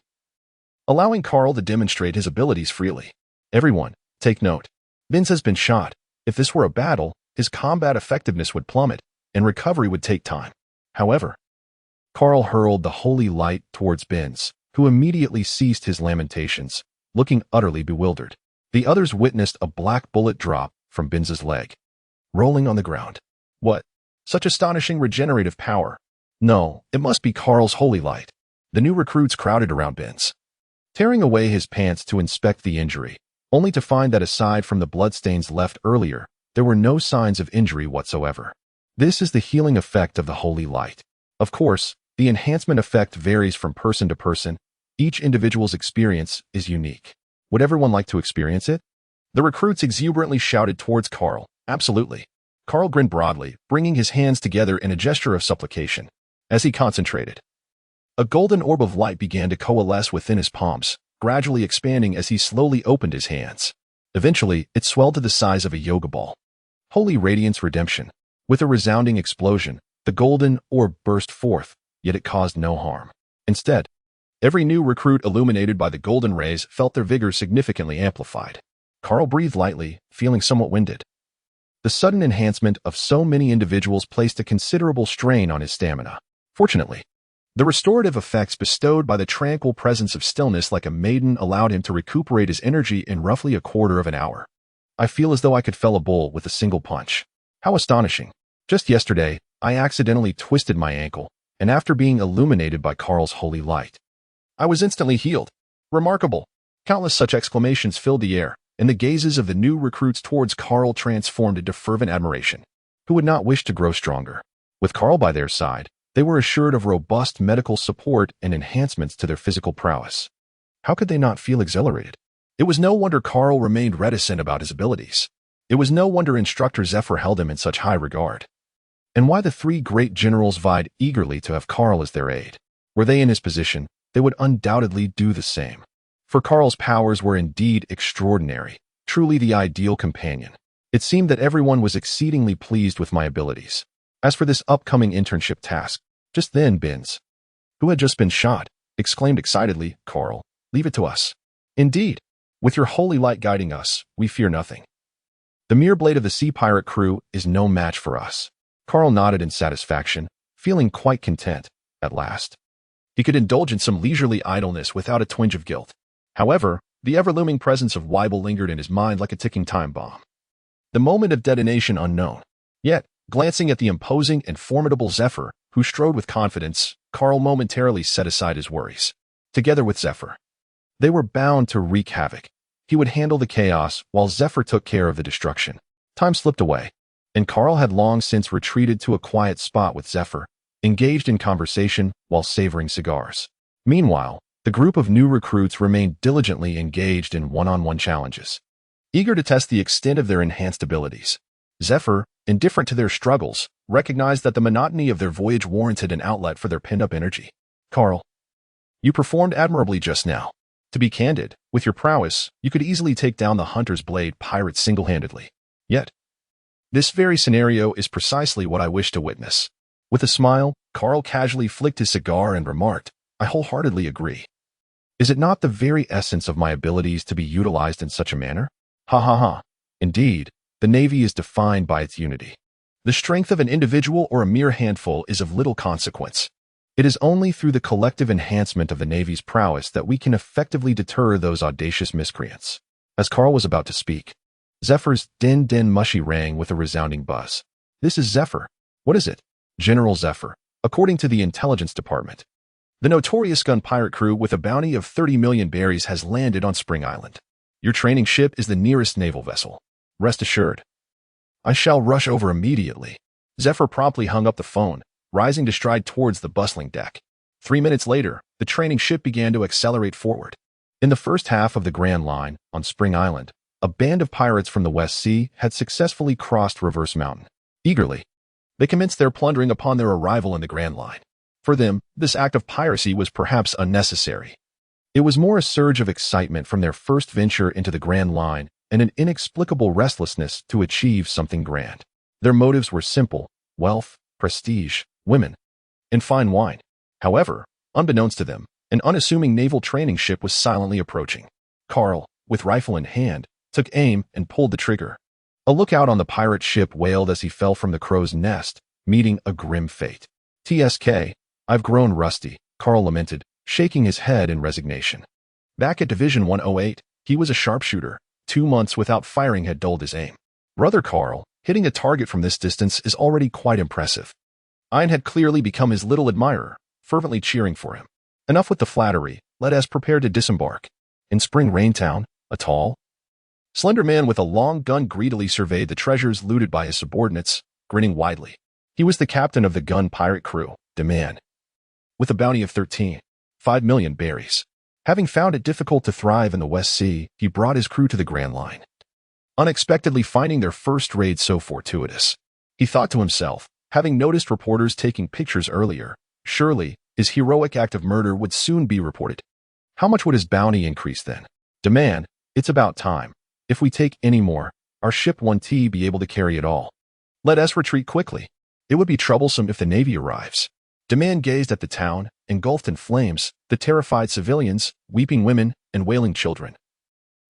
allowing Carl to demonstrate his abilities freely. Everyone, take note. Benz has been shot. If this were a battle, his combat effectiveness would plummet, and recovery would take time. However, Carl hurled the holy light towards Benz, who immediately ceased his lamentations, looking utterly bewildered. The others witnessed a black bullet drop from Binz's leg, rolling on the ground. What? Such astonishing regenerative power. No, it must be Carl's holy light. The new recruits crowded around Binz, tearing away his pants to inspect the injury, only to find that aside from the bloodstains left earlier, there were no signs of injury whatsoever. This is the healing effect of the holy light. Of course, the enhancement effect varies from person to person. Each individual's experience is unique. Would everyone like to experience it? The recruits exuberantly shouted towards Carl. Absolutely. Carl grinned broadly, bringing his hands together in a gesture of supplication. As he concentrated, a golden orb of light began to coalesce within his palms, gradually expanding as he slowly opened his hands. Eventually, it swelled to the size of a yoga ball. Holy Radiance Redemption. With a resounding explosion, the golden orb burst forth, yet it caused no harm. Instead, every new recruit illuminated by the golden rays felt their vigor significantly amplified. Carl breathed lightly, feeling somewhat winded. The sudden enhancement of so many individuals placed a considerable strain on his stamina. Fortunately, the restorative effects bestowed by the tranquil presence of stillness like a maiden allowed him to recuperate his energy in roughly a quarter of an hour. I feel as though I could fell a bull with a single punch. How astonishing. Just yesterday, I accidentally twisted my ankle, and after being illuminated by Carl's holy light, I was instantly healed. Remarkable. Countless such exclamations filled the air, and the gazes of the new recruits towards Carl transformed into fervent admiration. Who would not wish to grow stronger? With Carl by their side, they were assured of robust medical support and enhancements to their physical prowess. How could they not feel exhilarated? It was no wonder Carl remained reticent about his abilities. It was no wonder Instructor Zephyr held him in such high regard. And why the three great generals vied eagerly to have Carl as their aide. Were they in his position, they would undoubtedly do the same. For Carl's powers were indeed extraordinary, truly the ideal companion. It seemed that everyone was exceedingly pleased with my abilities. As for this upcoming internship task, just then Binz, who had just been shot, exclaimed excitedly, Carl, leave it to us. Indeed, with your holy light guiding us, we fear nothing. The mere blade of the sea pirate crew is no match for us. Carl nodded in satisfaction, feeling quite content, at last. He could indulge in some leisurely idleness without a twinge of guilt. However, the ever-looming presence of Weibel lingered in his mind like a ticking time bomb. The moment of detonation unknown. Yet, glancing at the imposing and formidable Zephyr, who strode with confidence, Carl momentarily set aside his worries. Together with Zephyr, they were bound to wreak havoc. He would handle the chaos while Zephyr took care of the destruction. Time slipped away, and Carl had long since retreated to a quiet spot with Zephyr, engaged in conversation while savoring cigars. Meanwhile, the group of new recruits remained diligently engaged in one-on-one challenges, eager to test the extent of their enhanced abilities. Zephyr, indifferent to their struggles, recognized that the monotony of their voyage warranted an outlet for their pent-up energy. Carl, you performed admirably just now. To be candid, with your prowess, you could easily take down the Hunter's Blade pirates single-handedly. Yet, this very scenario is precisely what I wish to witness. With a smile, Carl casually flicked his cigar and remarked, I wholeheartedly agree. Is it not the very essence of my abilities to be utilized in such a manner? Ha ha ha. Indeed, the Navy is defined by its unity. The strength of an individual or a mere handful is of little consequence. It is only through the collective enhancement of the Navy's prowess that we can effectively deter those audacious miscreants. As Carl was about to speak, Zephyr's din-din mushy rang with a resounding buzz. This is Zephyr. What is it? General Zephyr, according to the Intelligence Department. The notorious gun pirate crew with a bounty of 30 million berries has landed on Spring Island. Your training ship is the nearest naval vessel. Rest assured. I shall rush over immediately. Zephyr promptly hung up the phone, rising to stride towards the bustling deck. 3 minutes later, the training ship began to accelerate forward. In the first half of the Grand Line, on Spring Island, a band of pirates from the West Sea had successfully crossed Reverse Mountain. Eagerly, they commenced their plundering upon their arrival in the Grand Line. For them, this act of piracy was perhaps unnecessary. It was more a surge of excitement from their first venture into the Grand Line and an inexplicable restlessness to achieve something grand. Their motives were simple: wealth, prestige, women, and fine wine. However, unbeknownst to them, an unassuming naval training ship was silently approaching. Carl, with rifle in hand, took aim and pulled the trigger. A lookout on the pirate ship wailed as he fell from the crow's nest, meeting a grim fate. TSK, I've grown rusty, Carl lamented, shaking his head in resignation. Back at Division 108, he was a sharpshooter. 2 months without firing had dulled his aim. Brother Carl, hitting a target from this distance is already quite impressive. Ein had clearly become his little admirer, fervently cheering for him. Enough with the flattery, let us prepare to disembark. In Spring Raintown, a tall, slender man with a long gun greedily surveyed the treasures looted by his subordinates, grinning widely. He was the captain of the gun pirate crew, the man, with a bounty of 5 million berries. Having found it difficult to thrive in the West Sea, he brought his crew to the Grand Line, unexpectedly finding their first raid so fortuitous. He thought to himself, having noticed reporters taking pictures earlier, surely his heroic act of murder would soon be reported. How much would his bounty increase then? Demand, it's about time. If we take any more, our ship won't be able to carry it all. Let us retreat quickly. It would be troublesome if the Navy arrives. Demand gazed at the town, engulfed in flames, the terrified civilians, weeping women, and wailing children.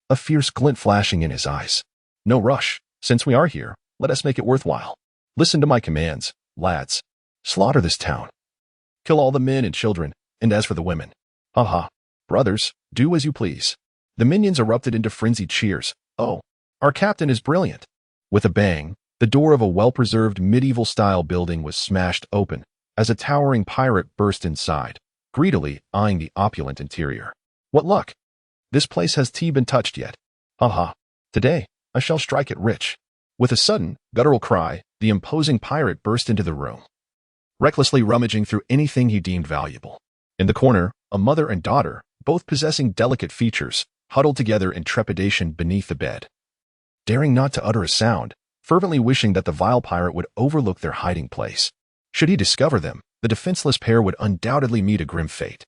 A fierce glint flashing in his eyes. No rush. Since we are here, let us make it worthwhile. Listen to my commands, lads. Slaughter this town. Kill all the men and children, and as for the women, ha! Brothers, do as you please. The minions erupted into frenzied cheers. Oh, our captain is brilliant. With a bang, the door of a well-preserved medieval-style building was smashed open, as a towering pirate burst inside, greedily eyeing the opulent interior. What luck! This place has been touched yet. Ha! Today, I shall strike it rich. With a sudden, guttural cry, the imposing pirate burst into the room, recklessly rummaging through anything he deemed valuable. In the corner, a mother and daughter, both possessing delicate features, huddled together in trepidation beneath the bed, daring not to utter a sound, fervently wishing that the vile pirate would overlook their hiding place. Should he discover them, the defenseless pair would undoubtedly meet a grim fate.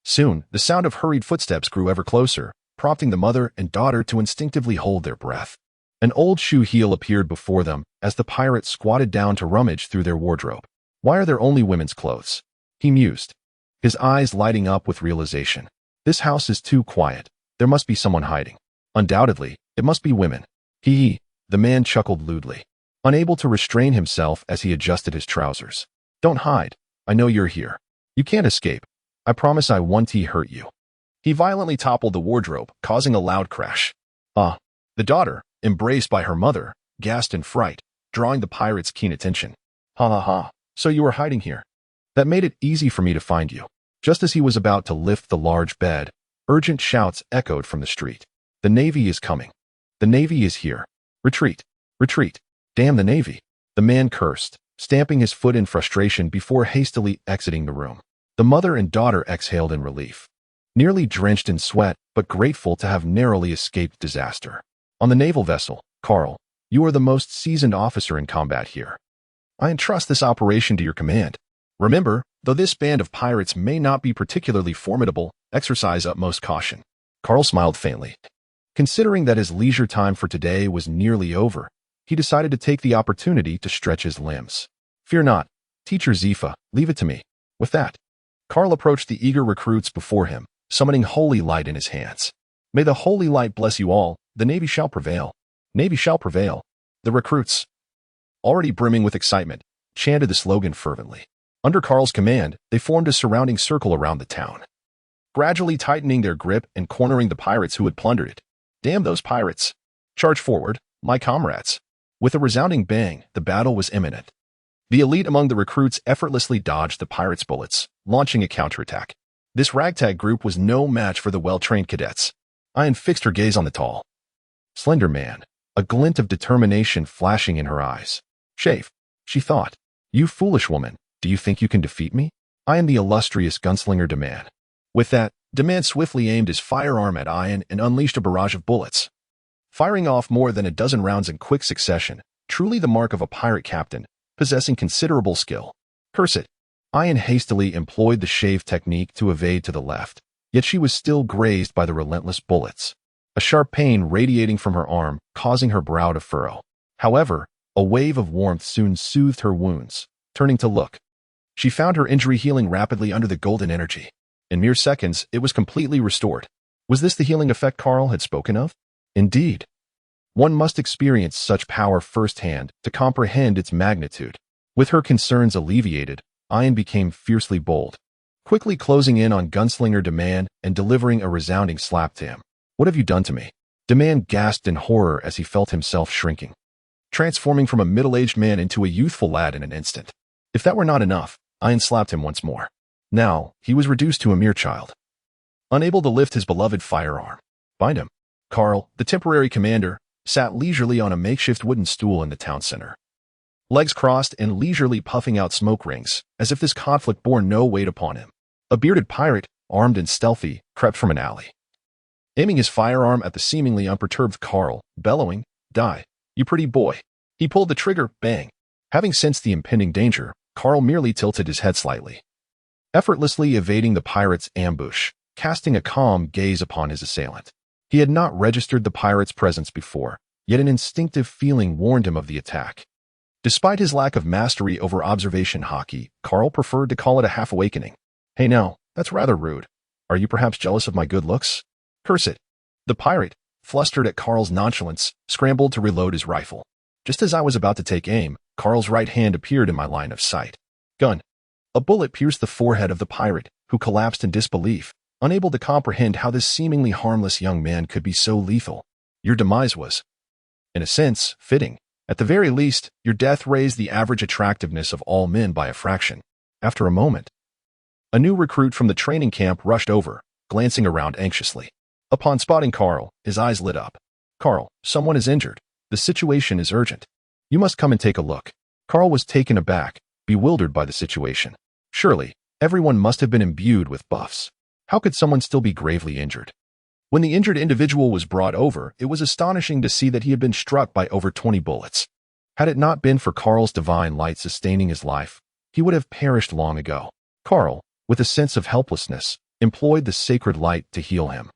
Soon, the sound of hurried footsteps grew ever closer, prompting the mother and daughter to instinctively hold their breath. An old shoe heel appeared before them as the pirate squatted down to rummage through their wardrobe. Why are there only women's clothes? He mused, his eyes lighting up with realization. This house is too quiet. There must be someone hiding. Undoubtedly, it must be women. The man chuckled lewdly, unable to restrain himself as he adjusted his trousers. Don't hide. I know you're here. You can't escape. I promise I won't hurt you. He violently toppled the wardrobe, causing a loud crash. The daughter, embraced by her mother, gasped in fright, drawing the pirate's keen attention. Ha. So you were hiding here. That made it easy for me to find you. Just as he was about to lift the large bed, urgent shouts echoed from the street. The Navy is coming. The Navy is here. Retreat. Damn the Navy. The man cursed, stamping his foot in frustration before hastily exiting the room. The mother and daughter exhaled in relief, nearly drenched in sweat, but grateful to have narrowly escaped disaster. On the naval vessel, Carl, you are the most seasoned officer in combat here. I entrust this operation to your command. Remember, though this band of pirates may not be particularly formidable, exercise utmost caution. Carl smiled faintly. Considering that his leisure time for today was nearly over, he decided to take the opportunity to stretch his limbs. Fear not, Teacher Zifa, leave it to me. With that, Carl approached the eager recruits before him, summoning holy light in his hands. May the holy light bless you all. The Navy shall prevail. Navy shall prevail. The recruits, already brimming with excitement, chanted the slogan fervently. Under Carl's command, they formed a surrounding circle around the town, gradually tightening their grip and cornering the pirates who had plundered it. Damn those pirates! Charge forward, my comrades. With a resounding bang, the battle was imminent. The elite among the recruits effortlessly dodged the pirates' bullets, launching a counterattack. This ragtag group was no match for the well-trained cadets. Ein fixed her gaze on the tall, slender man, a glint of determination flashing in her eyes. Chafe, she thought. You foolish woman, do you think you can defeat me? I am the illustrious gunslinger Demand. With that, Demand swiftly aimed his firearm at Ian and unleashed a barrage of bullets, firing off more than a dozen rounds in quick succession, truly the mark of a pirate captain, possessing considerable skill. Curse it. Ian hastily employed the shave technique to evade to the left, yet she was still grazed by the relentless bullets, a sharp pain radiating from her arm, causing her brow to furrow. However, a wave of warmth soon soothed her wounds. Turning to look, she found her injury healing rapidly under the golden energy. In mere seconds, it was completely restored. Was this the healing effect Carl had spoken of? Indeed. One must experience such power firsthand to comprehend its magnitude. With her concerns alleviated, Ian became fiercely bold. quickly closing in on gunslinger Demand and delivering a resounding slap to him. "What have you done to me?" Demand gasped in horror as he felt himself shrinking, transforming from a middle-aged man into a youthful lad in an instant. If that were not enough, Ian slapped him once more. Now, he was reduced to a mere child, unable to lift his beloved firearm. Bind him. Carl, the temporary commander, sat leisurely on a makeshift wooden stool in the town center, legs crossed and leisurely puffing out smoke rings, as if this conflict bore no weight upon him. A bearded pirate, armed and stealthy, crept from an alley, aiming his firearm at the seemingly unperturbed Carl, bellowing, "Die, you pretty boy." He pulled the trigger, bang. Having sensed the impending danger, Carl merely tilted his head slightly, effortlessly evading the pirate's ambush, casting a calm gaze upon his assailant. He had not registered the pirate's presence before, yet an instinctive feeling warned him of the attack. Despite his lack of mastery over observation hockey, Carl preferred to call it a half-awakening. "Hey now, that's rather rude. Are you perhaps jealous of my good looks? Curse it." The pirate, flustered at Carl's nonchalance, scrambled to reload his rifle. Just as I was about to take aim, Carl's right hand appeared in my line of sight. Gun. A bullet pierced the forehead of the pirate, who collapsed in disbelief, unable to comprehend how this seemingly harmless young man could be so lethal. Your demise was, in a sense, fitting. At the very least, your death raised the average attractiveness of all men by a fraction. After a moment, a new recruit from the training camp rushed over, glancing around anxiously. Upon spotting Carl, his eyes lit up. "Carl, someone is injured. The situation is urgent. You must come and take a look." Carl was taken aback, bewildered by the situation. Surely, everyone must have been imbued with buffs. How could someone still be gravely injured? When the injured individual was brought over, it was astonishing to see that he had been struck by over 20 bullets. Had it not been for Carl's divine light sustaining his life, he would have perished long ago. Carl, with a sense of helplessness, employed the sacred light to heal him.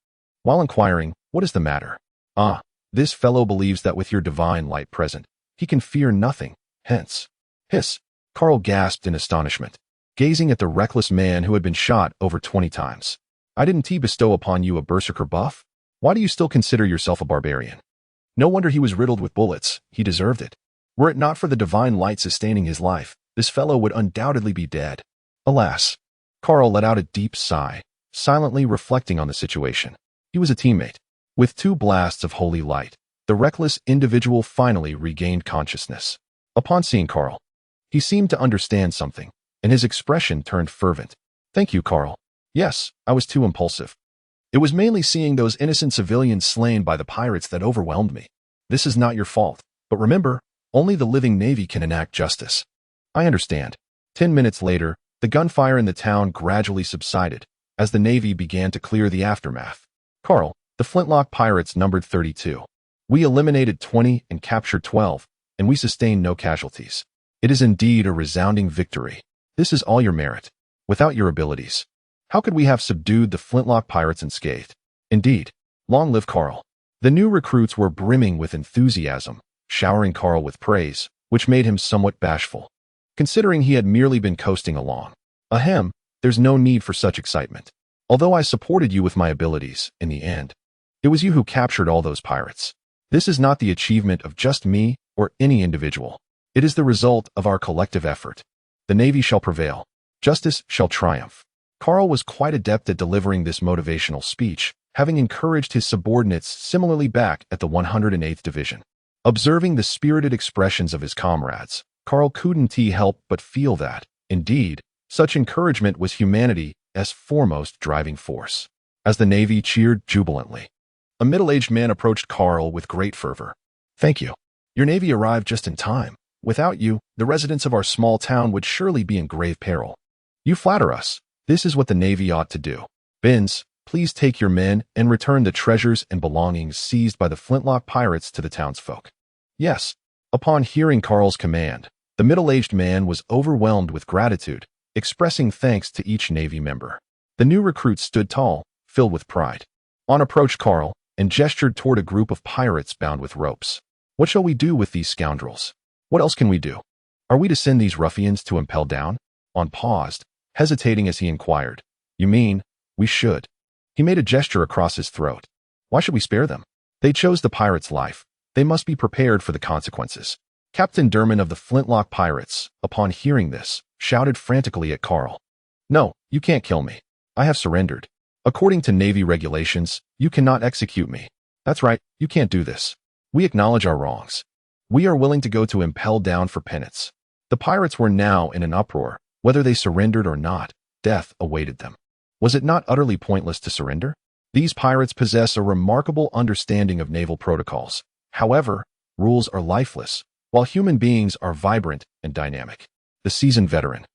While inquiring, "What is the matter?" "Ah, this fellow believes that with your divine light present, he can fear nothing, hence." "Hiss." Carl gasped in astonishment, gazing at the reckless man who had been shot over 20 times. "I didn't bestow upon you a berserker buff? Why do you still consider yourself a barbarian?" No wonder he was riddled with bullets. He deserved it. Were it not for the divine light sustaining his life, this fellow would undoubtedly be dead. Alas. Carl let out a deep sigh, silently reflecting on the situation. He was a teammate. With 2 blasts of holy light, the reckless individual finally regained consciousness. Upon seeing Carl, he seemed to understand something, and his expression turned fervent. "Thank you, Carl. Yes, I was too impulsive. It was mainly seeing those innocent civilians slain by the pirates that overwhelmed me. This is not your fault, but remember, only the living Navy can enact justice." "I understand." 10 minutes later, the gunfire in the town gradually subsided, as the Navy began to clear the aftermath. "Carl, the Flintlock pirates numbered 32. We eliminated 20 and captured 12, and we sustained no casualties. It is indeed a resounding victory. This is all your merit. Without your abilities, how could we have subdued the Flintlock pirates unscathed? Indeed, long live Carl." The new recruits were brimming with enthusiasm, showering Carl with praise, which made him somewhat bashful, considering he had merely been coasting along. "Ahem, there's no need for such excitement. Although I supported you with my abilities, in the end, it was you who captured all those pirates. This is not the achievement of just me or any individual. It is the result of our collective effort. The Navy shall prevail. Justice shall triumph." Carl was quite adept at delivering this motivational speech, having encouraged his subordinates similarly back at the 108th Division. Observing the spirited expressions of his comrades, Carl couldn't help but feel that, indeed, such encouragement was humanity's foremost driving force. As the Navy cheered jubilantly, a middle-aged man approached Carl with great fervor. "Thank you. Your Navy arrived just in time. Without you, the residents of our small town would surely be in grave peril. You flatter us. This is what the Navy ought to do. Benz, please take your men and return the treasures and belongings seized by the Flintlock pirates to the townsfolk." "Yes." Upon hearing Carl's command, the middle-aged man was overwhelmed with gratitude, expressing thanks to each Navy member. The new recruit stood tall, filled with pride. On approached Carl and gestured toward a group of pirates bound with ropes. "What shall we do with these scoundrels? What else can we do? Are we to send these ruffians to impel down?" On paused, hesitating as he inquired. "You mean, we should?" He made a gesture across his throat. "Why should we spare them? They chose the pirate's life. They must be prepared for the consequences." Captain Derman of the Flintlock pirates, upon hearing this, shouted frantically at Carl. No, you can't kill me. I have surrendered. According to Navy regulations, you cannot execute me. That's right, you can't do this. We acknowledge our wrongs. We are willing to go to impel down for penance. The pirates were now in an uproar. Whether they surrendered or not, death awaited them. Was it not utterly pointless to surrender? These pirates possess a remarkable understanding of naval protocols. However, rules are lifeless, while human beings are vibrant and dynamic. The seasoned veteran,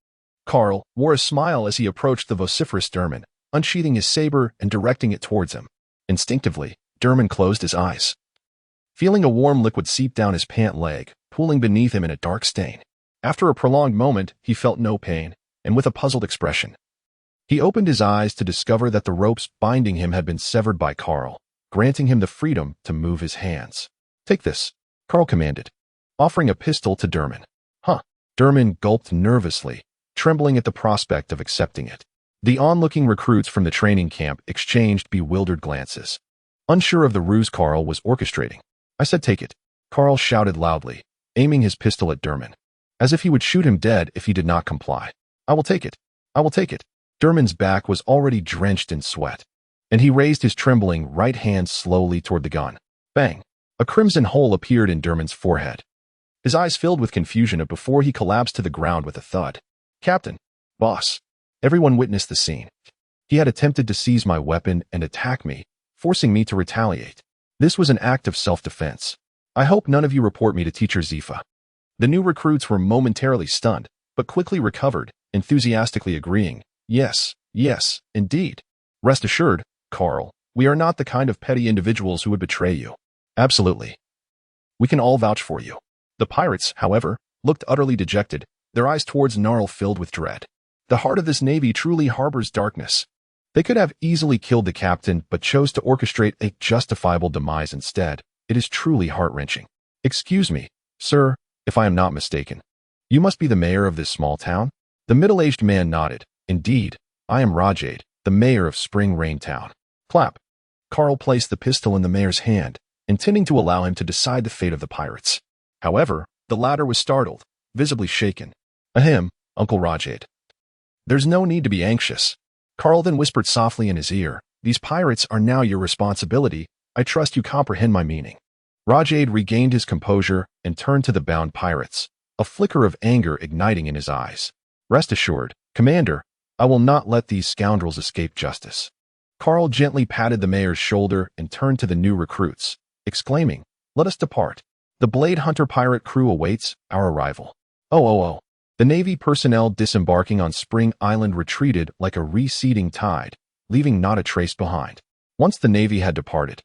Carl, wore a smile as he approached the vociferous Derman, unsheathing his saber and directing it towards him. Instinctively, Derman closed his eyes, feeling a warm liquid seep down his pant leg, pooling beneath him in a dark stain. After a prolonged moment, he felt no pain, and with a puzzled expression, he opened his eyes to discover that the ropes binding him had been severed by Carl, granting him the freedom to move his hands. Take this, Carl commanded, offering a pistol to Derman. Huh. Derman gulped nervously, trembling at the prospect of accepting it. The onlooking recruits from the training camp exchanged bewildered glances, unsure of the ruse Carl was orchestrating. I said take it, Carl shouted loudly, aiming his pistol at Derman, as if he would shoot him dead if he did not comply. I will take it. I will take it. Derman's back was already drenched in sweat, and he raised his trembling right hand slowly toward the gun. Bang! A crimson hole appeared in Derman's forehead. His eyes filled with confusion before he collapsed to the ground with a thud. Captain! Boss! Everyone witnessed the scene. He had attempted to seize my weapon and attack me, forcing me to retaliate. This was an act of self-defense. I hope none of you report me to Teacher Zifa. The new recruits were momentarily stunned, but quickly recovered, enthusiastically agreeing, yes, yes, indeed. Rest assured, Carl, we are not the kind of petty individuals who would betray you. Absolutely. We can all vouch for you. The pirates, however, looked utterly dejected, their eyes towards Gnarl filled with dread. The heart of this navy truly harbors darkness. They could have easily killed the captain, but chose to orchestrate a justifiable demise instead. It is truly heart-wrenching. Excuse me, sir, if I am not mistaken. You must be the mayor of this small town? The middle-aged man nodded. Indeed, I am Rajade, the mayor of Spring Rain Town. Clap. Carl placed the pistol in the mayor's hand, intending to allow him to decide the fate of the pirates. However, the latter was startled, visibly shaken. Ahem, Uncle Rajade. There's no need to be anxious. Carl then whispered softly in his ear, these pirates are now your responsibility. I trust you comprehend my meaning. Rajade regained his composure and turned to the bound pirates, a flicker of anger igniting in his eyes. Rest assured, Commander, I will not let these scoundrels escape justice. Carl gently patted the mayor's shoulder and turned to the new recruits, exclaiming, let us depart. The Blade Hunter pirate crew awaits our arrival. Oh. The Navy personnel disembarking on Spring Island retreated like a receding tide, leaving not a trace behind. Once the Navy had departed,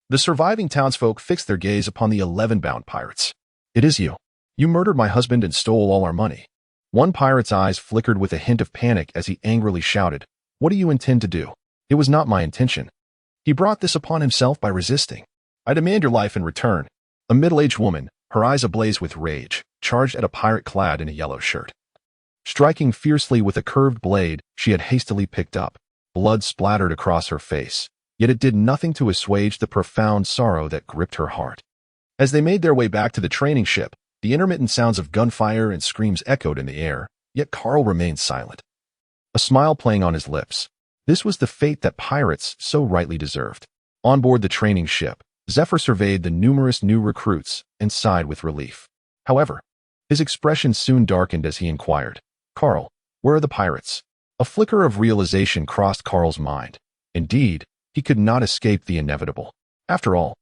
the surviving townsfolk fixed their gaze upon the 11 bound pirates. It is you. You murdered my husband and stole all our money. One pirate's eyes flickered with a hint of panic as he angrily shouted, what do you intend to do? It was not my intention. He brought this upon himself by resisting. I demand your life in return. A middle-aged woman, her eyes ablaze with rage, charged at a pirate clad in a yellow shirt. Striking fiercely with a curved blade she had hastily picked up, blood splattered across her face, yet it did nothing to assuage the profound sorrow that gripped her heart. As they made their way back to the training ship, the intermittent sounds of gunfire and screams echoed in the air, yet Carl remained silent, a smile playing on his lips. This was the fate that pirates so rightly deserved. On board the training ship, Zephyr surveyed the numerous new recruits and sighed with relief. However, his expression soon darkened as he inquired, Carl, where are the pirates? A flicker of realization crossed Carl's mind. Indeed, he could not escape the inevitable. After all,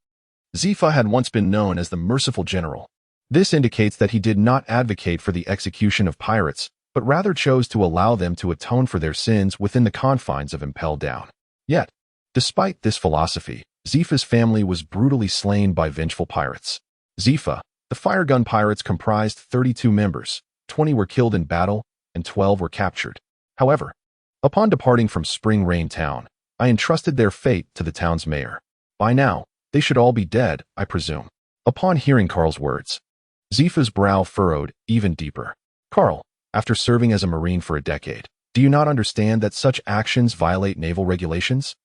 Zifa had once been known as the merciful general. This indicates that he did not advocate for the execution of pirates, but rather chose to allow them to atone for their sins within the confines of Impel Down. Yet, despite this philosophy, Zifa's family was brutally slain by vengeful pirates. Zifa, the firegun pirates comprised 32 members, 20 were killed in battle, and 12 were captured. However, upon departing from Spring Rain Town, I entrusted their fate to the town's mayor. By now, they should all be dead, I presume. Upon hearing Carl's words, Zifa's brow furrowed even deeper. Carl, after serving as a Marine for a decade, do you not understand that such actions violate naval regulations?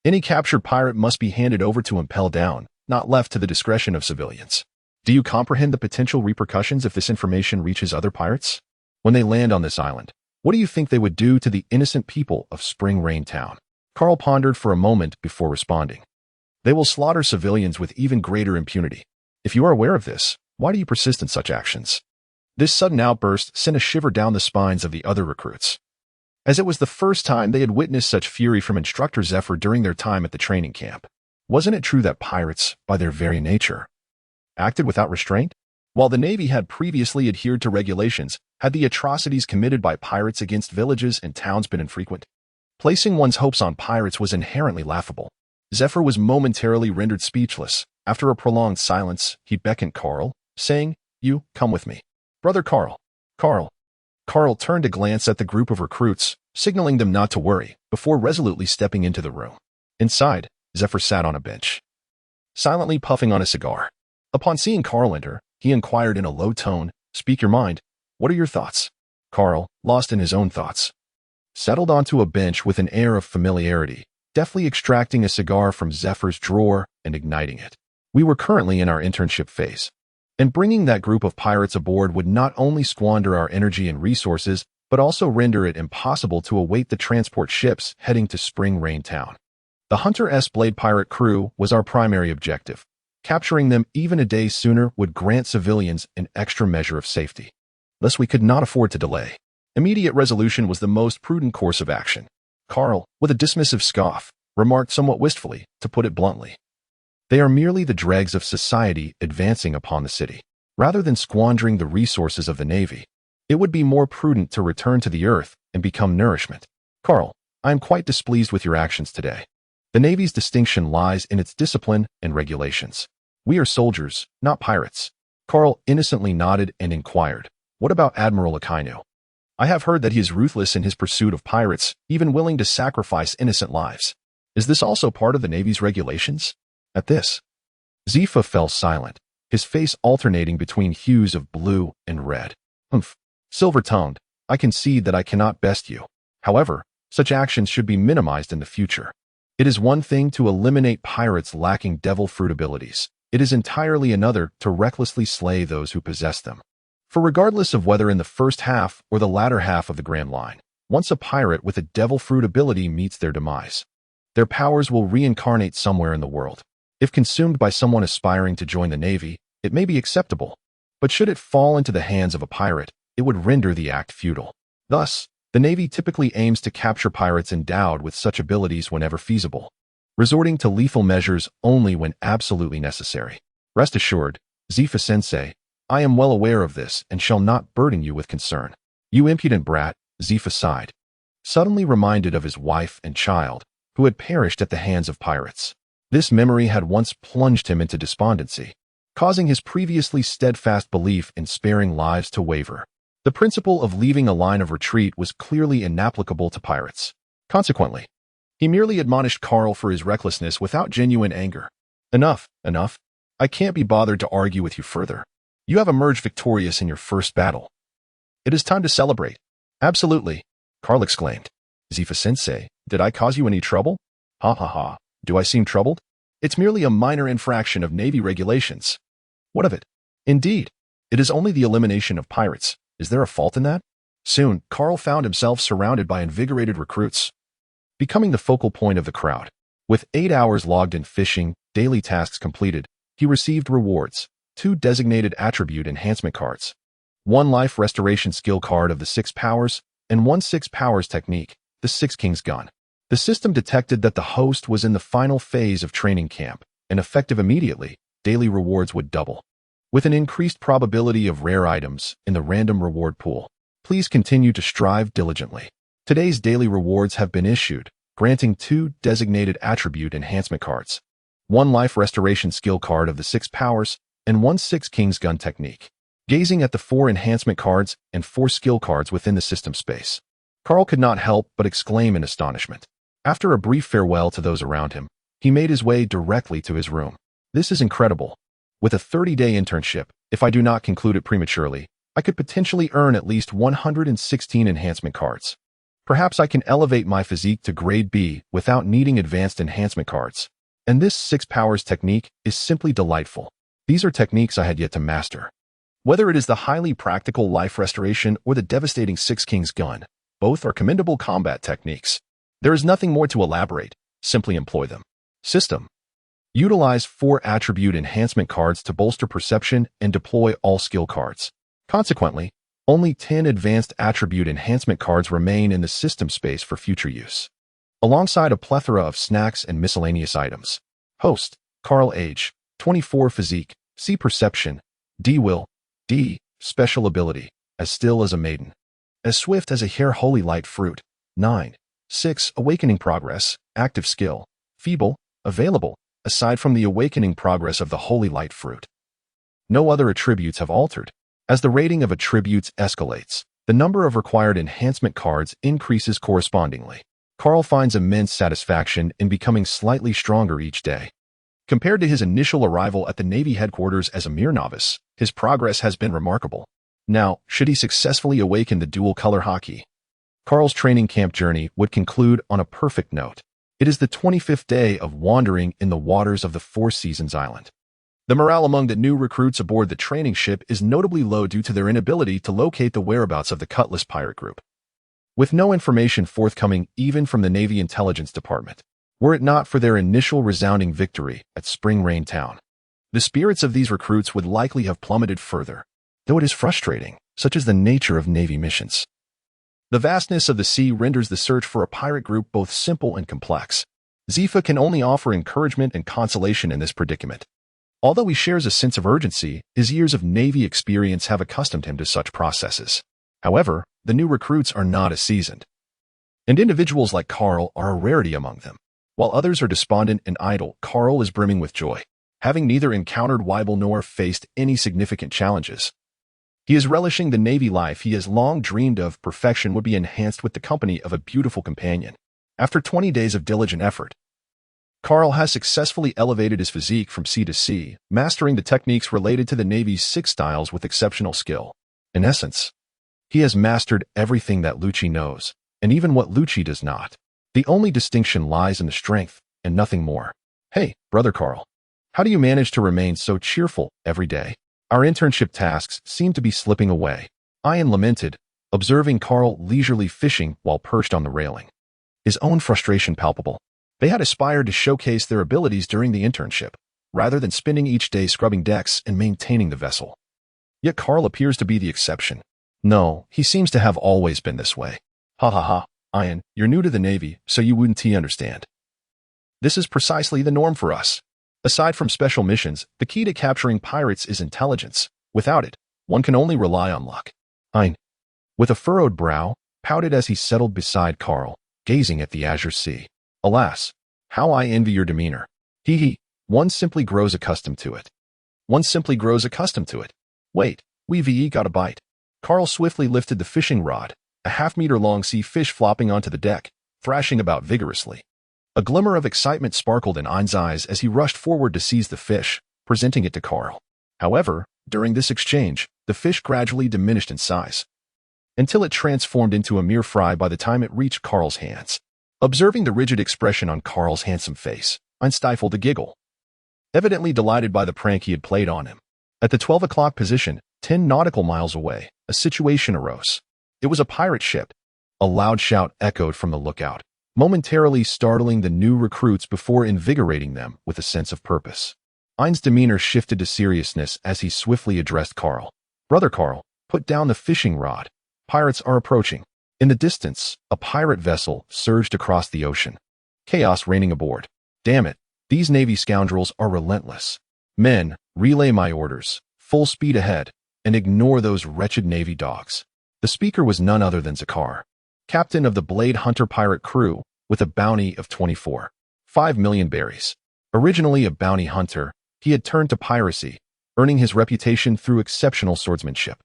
Any captured pirate must be handed over to Impel Down, not left to the discretion of civilians. Do you comprehend the potential repercussions if this information reaches other pirates? When they land on this island, What do you think they would do to the innocent people of Spring Rain Town? Carl pondered for a moment before responding. They will slaughter civilians with even greater impunity. If you are aware of this, why do you persist in such actions? This sudden outburst sent a shiver down the spines of the other recruits, as it was the first time they had witnessed such fury from Instructor Zephyr during their time at the training camp. Wasn't it true that pirates, by their very nature, acted without restraint? While the Navy had previously adhered to regulations, had the atrocities committed by pirates against villages and towns been infrequent? Placing one's hopes on pirates was inherently laughable. Zephyr was momentarily rendered speechless. After a prolonged silence, he beckoned Carl, saying, "You, come with me." "Brother Carl." Carl turned to glance at the group of recruits, signaling them not to worry, before resolutely stepping into the room. Inside, Zephyr sat on a bench, silently puffing on a cigar. Upon seeing Carl enter, he inquired in a low tone, "Speak your mind. What are your thoughts?" Carl, lost in his own thoughts, settled onto a bench with an air of familiarity, deftly extracting a cigar from Zephyr's drawer and igniting it. We were currently in our internship phase, and bringing that group of pirates aboard would not only squander our energy and resources, but also render it impossible to await the transport ships heading to Spring Rain Town. The Hunter S. Blade pirate crew was our primary objective. Capturing them even a day sooner would grant civilians an extra measure of safety. Thus, we could not afford to delay. Immediate resolution was the most prudent course of action. Carl, with a dismissive scoff, remarked somewhat wistfully, to put it bluntly, "They are merely the dregs of society advancing upon the city. Rather than squandering the resources of the Navy, it would be more prudent to return to the earth and become nourishment." "Carl, I am quite displeased with your actions today. The Navy's distinction lies in its discipline and regulations. We are soldiers, not pirates." Carl innocently nodded and inquired, "What about Admiral Akainu? I have heard that he is ruthless in his pursuit of pirates, even willing to sacrifice innocent lives. Is this also part of the Navy's regulations?" At this, Zephyr fell silent, his face alternating between hues of blue and red. Silver-tongued, "I concede that I cannot best you. However, such actions should be minimized in the future. It is one thing to eliminate pirates lacking devil fruit abilities. It is entirely another to recklessly slay those who possess them. For regardless of whether in the first half or the latter half of the Grand Line, once a pirate with a devil fruit ability meets their demise, their powers will reincarnate somewhere in the world. If consumed by someone aspiring to join the Navy, it may be acceptable, but should it fall into the hands of a pirate, it would render the act futile. Thus, the Navy typically aims to capture pirates endowed with such abilities whenever feasible, resorting to lethal measures only when absolutely necessary. Rest assured, Zephyr-sensei, I am well aware of this and shall not burden you with concern." "You impudent brat," Zephyr sighed, suddenly reminded of his wife and child, who had perished at the hands of pirates. This memory had once plunged him into despondency, causing his previously steadfast belief in sparing lives to waver. The principle of leaving a line of retreat was clearly inapplicable to pirates. Consequently, he merely admonished Carl for his recklessness without genuine anger. Enough. I can't be bothered to argue with you further. You have emerged victorious in your first battle. It is time to celebrate." "Absolutely," Carl exclaimed. "Zephyr-sensei, did I cause you any trouble?" Ha. Do I seem troubled? It's merely a minor infraction of Navy regulations." "What of it?" "Indeed, it is only the elimination of pirates. Is there a fault in that?" Soon, Carl found himself surrounded by invigorated recruits, becoming the focal point of the crowd. With 8 hours logged in fishing, daily tasks completed, he received rewards: 2 designated attribute enhancement cards, 1 life restoration skill card of the 6 powers, and 1 6 powers technique, the 6 King's gun. The system detected that the host was in the final phase of training camp, and effective immediately, daily rewards would double, with an increased probability of rare items in the random reward pool. Please continue to strive diligently. Today's daily rewards have been issued, granting 2 designated attribute enhancement cards, 1 life restoration skill card of the 6 powers, and 1 6 King's gun technique. Gazing at the 4 enhancement cards and 4 skill cards within the system space, Carl could not help but exclaim in astonishment. After a brief farewell to those around him, he made his way directly to his room. "This is incredible. With a 30-day internship, if I do not conclude it prematurely, I could potentially earn at least 116 enhancement cards. Perhaps I can elevate my physique to grade B without needing advanced enhancement cards. And this 6 powers technique is simply delightful. These are techniques I had yet to master. Whether it is the highly practical life restoration or the devastating 6 King's gun, Both are commendable combat techniques. There is nothing more to elaborate, simply employ them. System. Utilize 4 attribute enhancement cards to bolster perception and deploy all skill cards. Consequently, only 10 advanced attribute enhancement cards remain in the system space for future use, alongside a plethora of snacks and miscellaneous items. Host, Carl age, 24 physique, C perception, D will, D, special ability, as still as a maiden, as swift as a hare holy light fruit, 9, 6 awakening progress, active skill, feeble, available, aside from the awakening progress of the holy light fruit. No other attributes have altered. As the rating of attributes escalates, the number of required enhancement cards increases correspondingly. Carl finds immense satisfaction in becoming slightly stronger each day. Compared to his initial arrival at the Navy headquarters as a mere novice, his progress has been remarkable. Now, should he successfully awaken the dual-color hockey, Carl's training camp journey would conclude on a perfect note. It is the 25th day of wandering in the waters of the Four Seasons Island. The morale among the new recruits aboard the training ship is notably low due to their inability to locate the whereabouts of the Cutlass pirate group. With no information forthcoming even from the Navy Intelligence Department, were it not for their initial resounding victory at Spring Rain Town, the spirits of these recruits would likely have plummeted further, though it is frustrating, such is the nature of Navy missions. The vastness of the sea renders the search for a pirate group both simple and complex. Zifa can only offer encouragement and consolation in this predicament. Although he shares a sense of urgency, his years of Navy experience have accustomed him to such processes. However, the new recruits are not as seasoned, and individuals like Carl are a rarity among them. While others are despondent and idle, Carl is brimming with joy, having neither encountered Weibel nor faced any significant challenges. He is relishing the Navy life he has long dreamed of. Perfection would be enhanced with the company of a beautiful companion. After 20 days of diligent effort, Carl has successfully elevated his physique from C to C, mastering the techniques related to the Navy's 6 styles with exceptional skill. In essence, he has mastered everything that Lucci knows, and even what Lucci does not. The only distinction lies in the strength, and nothing more. Hey, brother Carl, how do you manage to remain so cheerful every day? Our internship tasks seem to be slipping away. Ian lamented, observing Carl leisurely fishing while perched on the railing. His own frustration palpable. They had aspired to showcase their abilities during the internship, rather than spending each day scrubbing decks and maintaining the vessel. Yet Carl appears to be the exception. No, he seems to have always been this way. Ha ha ha, Ian, you're new to the Navy, so you wouldn't understand. This is precisely the norm for us. Aside from special missions, the key to capturing pirates is intelligence. Without it, one can only rely on luck. Ian, with a furrowed brow, pouted as he settled beside Carl, gazing at the azure sea. Alas, how I envy your demeanor. Hee, one simply grows accustomed to it. One simply grows accustomed to it. Wait, we got a bite. Carl swiftly lifted the fishing rod, a half-meter-long sea fish flopping onto the deck, thrashing about vigorously. A glimmer of excitement sparkled in Ein's eyes as he rushed forward to seize the fish, presenting it to Carl. However, during this exchange, the fish gradually diminished in size, until it transformed into a mere fry by the time it reached Carl's hands. Observing the rigid expression on Carl's handsome face, Ein stifled a giggle, evidently delighted by the prank he had played on him. At the 12 o'clock position, 10 nautical miles away, a situation arose. It was a pirate ship. A loud shout echoed from the lookout, momentarily startling the new recruits before invigorating them with a sense of purpose. Ein's demeanor shifted to seriousness as he swiftly addressed Carl. Brother Carl, put down the fishing rod. Pirates are approaching. In the distance, a pirate vessel surged across the ocean. Chaos reigning aboard. Damn it, these Navy scoundrels are relentless. Men, relay my orders, full speed ahead, and ignore those wretched Navy dogs. The speaker was none other than Zakar, captain of the Blade Hunter pirate crew, with a bounty of 24.5 million berries. Originally a bounty hunter, he had turned to piracy, earning his reputation through exceptional swordsmanship.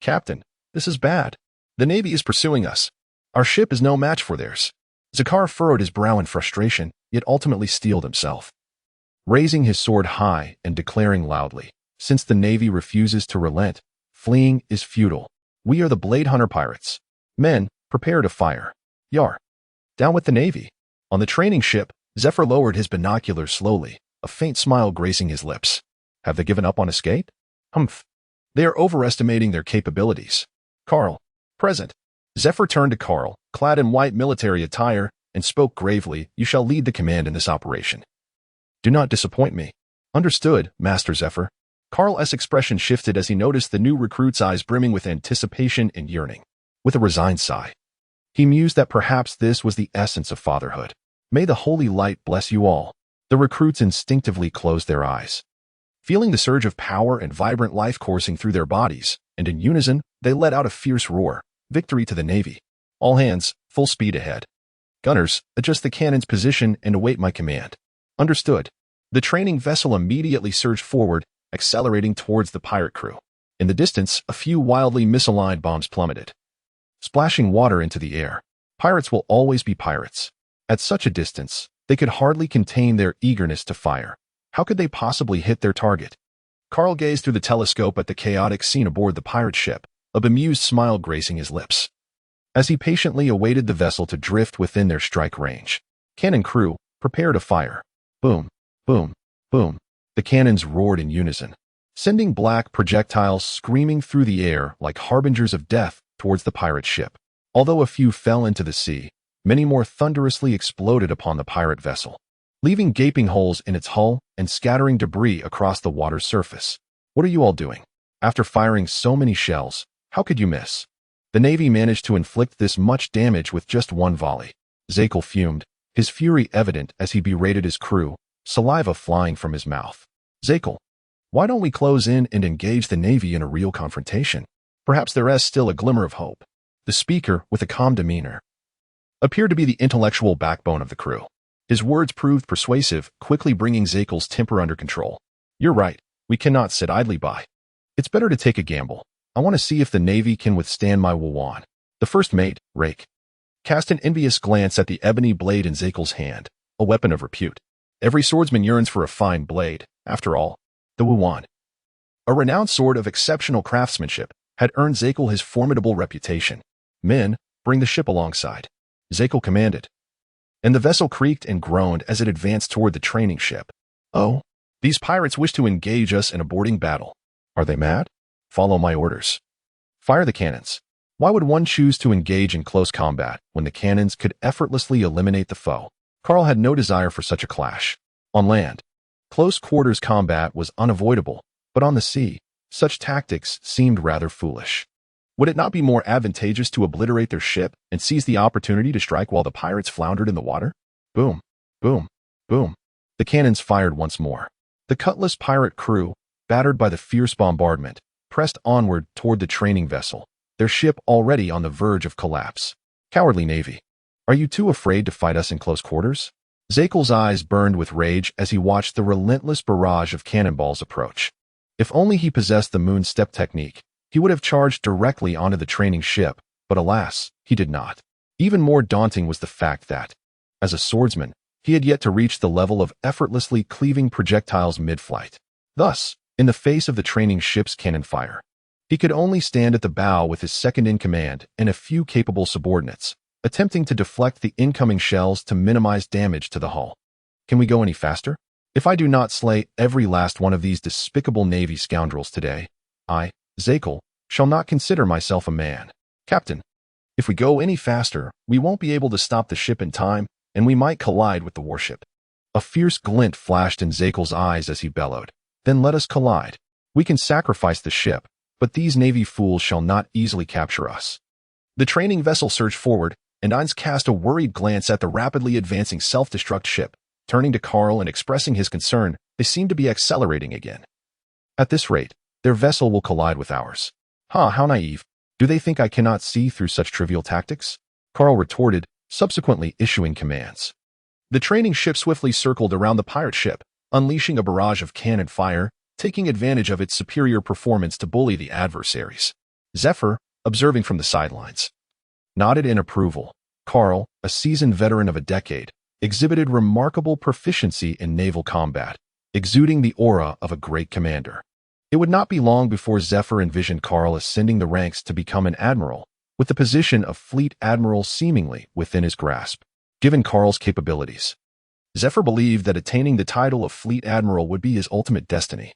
Captain, this is bad. The Navy is pursuing us. Our ship is no match for theirs. Zakar furrowed his brow in frustration, yet ultimately steeled himself, raising his sword high and declaring loudly, since the Navy refuses to relent, fleeing is futile. We are the Blade Hunter pirates. Men, prepare to fire. Yar. Down with the Navy. On the training ship, Zephyr lowered his binoculars slowly, a faint smile gracing his lips. Have they given up on escape? Humph. They are overestimating their capabilities. Carl. Present. Zephyr turned to Carl, clad in white military attire, and spoke gravely, "You shall lead the command in this operation. Do not disappoint me." "Understood, Master Zephyr." Carl's expression shifted as he noticed the new recruit's eyes brimming with anticipation and yearning. With a resigned sigh, he mused that perhaps this was the essence of fatherhood. "May the holy light bless you all." The recruits instinctively closed their eyes, feeling the surge of power and vibrant life coursing through their bodies, and in unison, they let out a fierce roar. "Victory to the Navy. All hands, full speed ahead. Gunners, adjust the cannon's position and await my command." "Understood." The training vessel immediately surged forward, accelerating towards the pirate crew. In the distance, a few wildly misaligned bombs plummeted, splashing water into the air. Pirates will always be pirates. At such a distance, they could hardly contain their eagerness to fire. How could they possibly hit their target? Carl gazed through the telescope at the chaotic scene aboard the pirate ship, a bemused smile gracing his lips, as he patiently awaited the vessel to drift within their strike range. "Cannon crew, prepare to fire." Boom, boom, boom. The cannons roared in unison, sending black projectiles screaming through the air like harbingers of death towards the pirate ship. Although a few fell into the sea, many more thunderously exploded upon the pirate vessel, leaving gaping holes in its hull and scattering debris across the water's surface. "What are you all doing? After firing so many shells, how could you miss?" The Navy managed to inflict this much damage with just one volley. Zakel fumed, his fury evident as he berated his crew, saliva flying from his mouth. "Zakel, why don't we close in and engage the Navy in a real confrontation? Perhaps there is still a glimmer of hope." The speaker, with a calm demeanor, appeared to be the intellectual backbone of the crew. His words proved persuasive, quickly bringing Zakel's temper under control. "You're right. We cannot sit idly by. It's better to take a gamble. I want to see if the Navy can withstand my Wuwan." The first mate, Rake, cast an envious glance at the ebony blade in Zakel's hand, a weapon of repute. Every swordsman yearns for a fine blade. After all, the Wuwan, a renowned sword of exceptional craftsmanship, had earned Zakel his formidable reputation. "Men, bring the ship alongside," Zakel commanded, and the vessel creaked and groaned as it advanced toward the training ship. "Oh, these pirates wish to engage us in a boarding battle. Are they mad? Follow my orders. Fire the cannons." Why would one choose to engage in close combat when the cannons could effortlessly eliminate the foe? Carl had no desire for such a clash. On land, close quarters combat was unavoidable, but on the sea, such tactics seemed rather foolish. Would it not be more advantageous to obliterate their ship and seize the opportunity to strike while the pirates floundered in the water? Boom, boom, boom. The cannons fired once more. The cutlass pirate crew, battered by the fierce bombardment, pressed onward toward the training vessel, their ship already on the verge of collapse. "Cowardly Navy. Are you too afraid to fight us in close quarters?" Zakel's eyes burned with rage as he watched the relentless barrage of cannonballs approach. If only he possessed the moon step technique, he would have charged directly onto the training ship, but alas, he did not. Even more daunting was the fact that, as a swordsman, he had yet to reach the level of effortlessly cleaving projectiles mid-flight. Thus, in the face of the training ship's cannon fire, he could only stand at the bow with his second-in-command and a few capable subordinates, attempting to deflect the incoming shells to minimize damage to the hull. "Can we go any faster? If I do not slay every last one of these despicable Navy scoundrels today, I, Zakel, shall not consider myself a man." "Captain, if we go any faster, we won't be able to stop the ship in time, and we might collide with the warship." A fierce glint flashed in Zakel's eyes as he bellowed. "Then let us collide. We can sacrifice the ship, but these Navy fools shall not easily capture us." The training vessel surged forward, and Ainz cast a worried glance at the rapidly advancing self-destruct ship. Turning to Carl and expressing his concern, they seemed to be accelerating again. "At this rate, their vessel will collide with ours." How naive. Do they think I cannot see through such trivial tactics?" Carl retorted, subsequently issuing commands. The training ship swiftly circled around the pirate ship, unleashing a barrage of cannon fire, taking advantage of its superior performance to bully the adversaries. Zephyr, observing from the sidelines, nodded in approval. Carl, a seasoned veteran of a decade, exhibited remarkable proficiency in naval combat, exuding the aura of a great commander. It would not be long before Zephyr envisioned Carl ascending the ranks to become an admiral, with the position of fleet admiral seemingly within his grasp. Given Carl's capabilities, Zephyr believed that attaining the title of fleet admiral would be his ultimate destiny.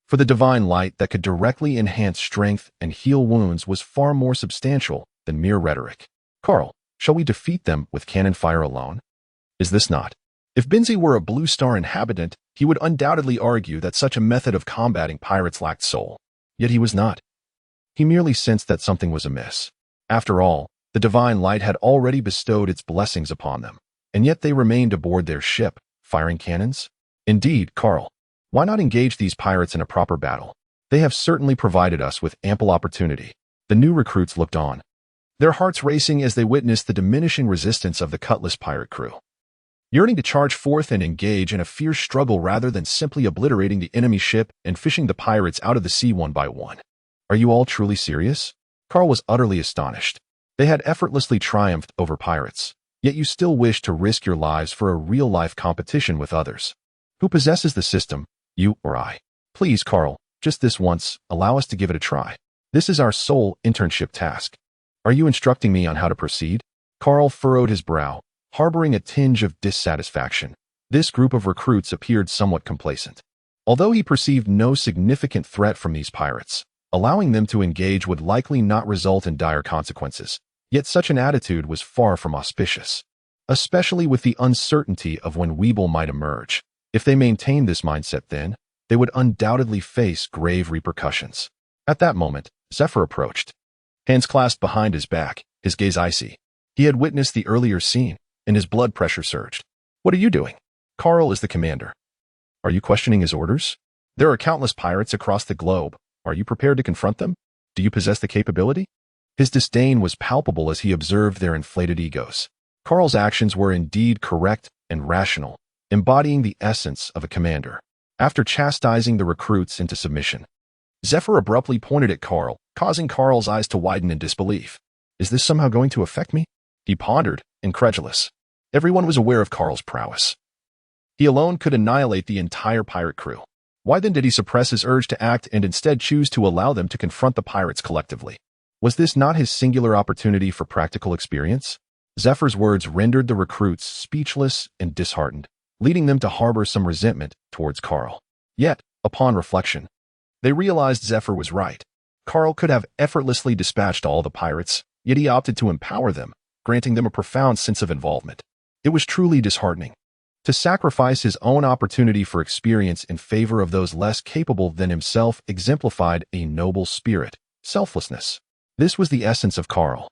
For the divine light that could directly enhance strength and heal wounds was far more substantial than mere rhetoric. Carl, shall we defeat them with cannon fire alone? Is this not? If Binzi were a Blue Star inhabitant, he would undoubtedly argue that such a method of combating pirates lacked soul. Yet he was not. He merely sensed that something was amiss. After all, the divine light had already bestowed its blessings upon them, and yet they remained aboard their ship, firing cannons? Indeed, Carl. Why not engage these pirates in a proper battle? They have certainly provided us with ample opportunity. The new recruits looked on, their hearts racing as they witnessed the diminishing resistance of the Cutlass pirate crew. Yearning to charge forth and engage in a fierce struggle rather than simply obliterating the enemy ship and fishing the pirates out of the sea one by one. Are you all truly serious? Carl was utterly astonished. They had effortlessly triumphed over pirates, yet you still wish to risk your lives for a real-life competition with others. Who possesses the system, you or I? Please, Carl, just this once, allow us to give it a try. This is our sole internship task. Are you instructing me on how to proceed? Carl furrowed his brow, harboring a tinge of dissatisfaction. This group of recruits appeared somewhat complacent. Although he perceived no significant threat from these pirates, allowing them to engage would likely not result in dire consequences, yet such an attitude was far from auspicious, especially with the uncertainty of when Weeble might emerge. If they maintained this mindset then, they would undoubtedly face grave repercussions. At that moment, Zephyr approached, hands clasped behind his back, his gaze icy. He had witnessed the earlier scene, and his blood pressure surged. What are you doing? Carl is the commander. Are you questioning his orders? There are countless pirates across the globe. Are you prepared to confront them? Do you possess the capability? His disdain was palpable as he observed their inflated egos. Carl's actions were indeed correct and rational, embodying the essence of a commander. After chastising the recruits into submission, Zephyr abruptly pointed at Carl, causing Carl's eyes to widen in disbelief. Is this somehow going to affect me? He pondered, incredulous. Everyone was aware of Carl's prowess. He alone could annihilate the entire pirate crew. Why then did he suppress his urge to act and instead choose to allow them to confront the pirates collectively? Was this not his singular opportunity for practical experience? Zephyr's words rendered the recruits speechless and disheartened, leading them to harbor some resentment towards Carl. Yet, upon reflection, they realized Zephyr was right. Carl could have effortlessly dispatched all the pirates, yet he opted to empower them, granting them a profound sense of involvement. It was truly disheartening. To sacrifice his own opportunity for experience in favor of those less capable than himself exemplified a noble spirit, selflessness. This was the essence of Carl.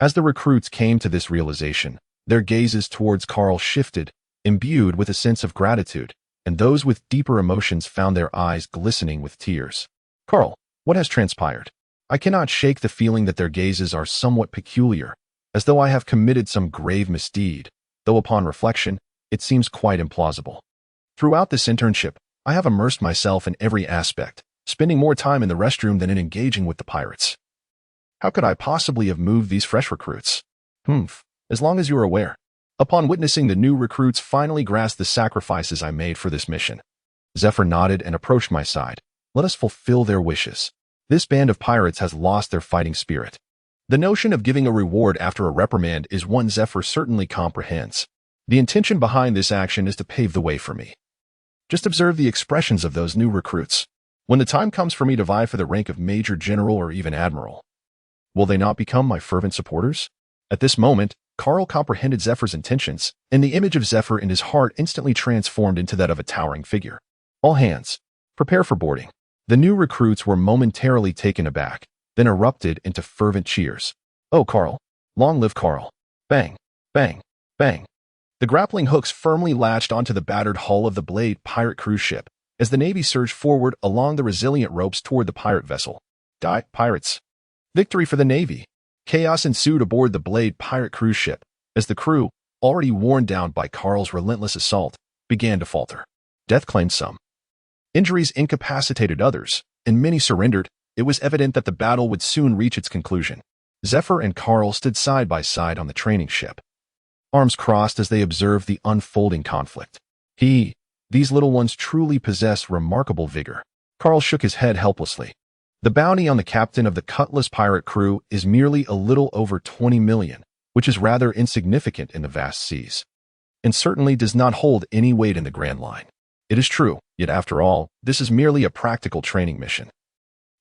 As the recruits came to this realization, their gazes towards Carl shifted, imbued with a sense of gratitude, and those with deeper emotions found their eyes glistening with tears. Carl, what has transpired? I cannot shake the feeling that their gazes are somewhat peculiar, as though I have committed some grave misdeed, though upon reflection, it seems quite implausible. Throughout this internship, I have immersed myself in every aspect, spending more time in the restroom than in engaging with the pirates. How could I possibly have moved these fresh recruits? As long as you are aware. Upon witnessing the new recruits finally grasp the sacrifices I made for this mission, Zephyr nodded and approached my side. Let us fulfill their wishes. This band of pirates has lost their fighting spirit. The notion of giving a reward after a reprimand is one Zephyr certainly comprehends. The intention behind this action is to pave the way for me. Just observe the expressions of those new recruits. When the time comes for me to vie for the rank of Major General or even Admiral, will they not become my fervent supporters? At this moment, Carl comprehended Zephyr's intentions, and the image of Zephyr in his heart instantly transformed into that of a towering figure. All hands, prepare for boarding. The new recruits were momentarily taken aback, then erupted into fervent cheers. Oh, Carl! Long live Carl! Bang! Bang! Bang! The grappling hooks firmly latched onto the battered hull of the Blade pirate cruise ship as the Navy surged forward along the resilient ropes toward the pirate vessel. Die, pirates! Victory for the Navy! Chaos ensued aboard the Blade pirate cruise ship as the crew, already worn down by Carl's relentless assault, began to falter. Death claimed some. Injuries incapacitated others, and many surrendered. It was evident that the battle would soon reach its conclusion. Zephyr and Carl stood side by side on the training ship, arms crossed as they observed the unfolding conflict. These little ones truly possess remarkable vigor. Carl shook his head helplessly. The bounty on the captain of the Cutlass pirate crew is merely a little over 20 million, which is rather insignificant in the vast seas, and certainly does not hold any weight in the Grand Line. It is true, yet after all, this is merely a practical training mission.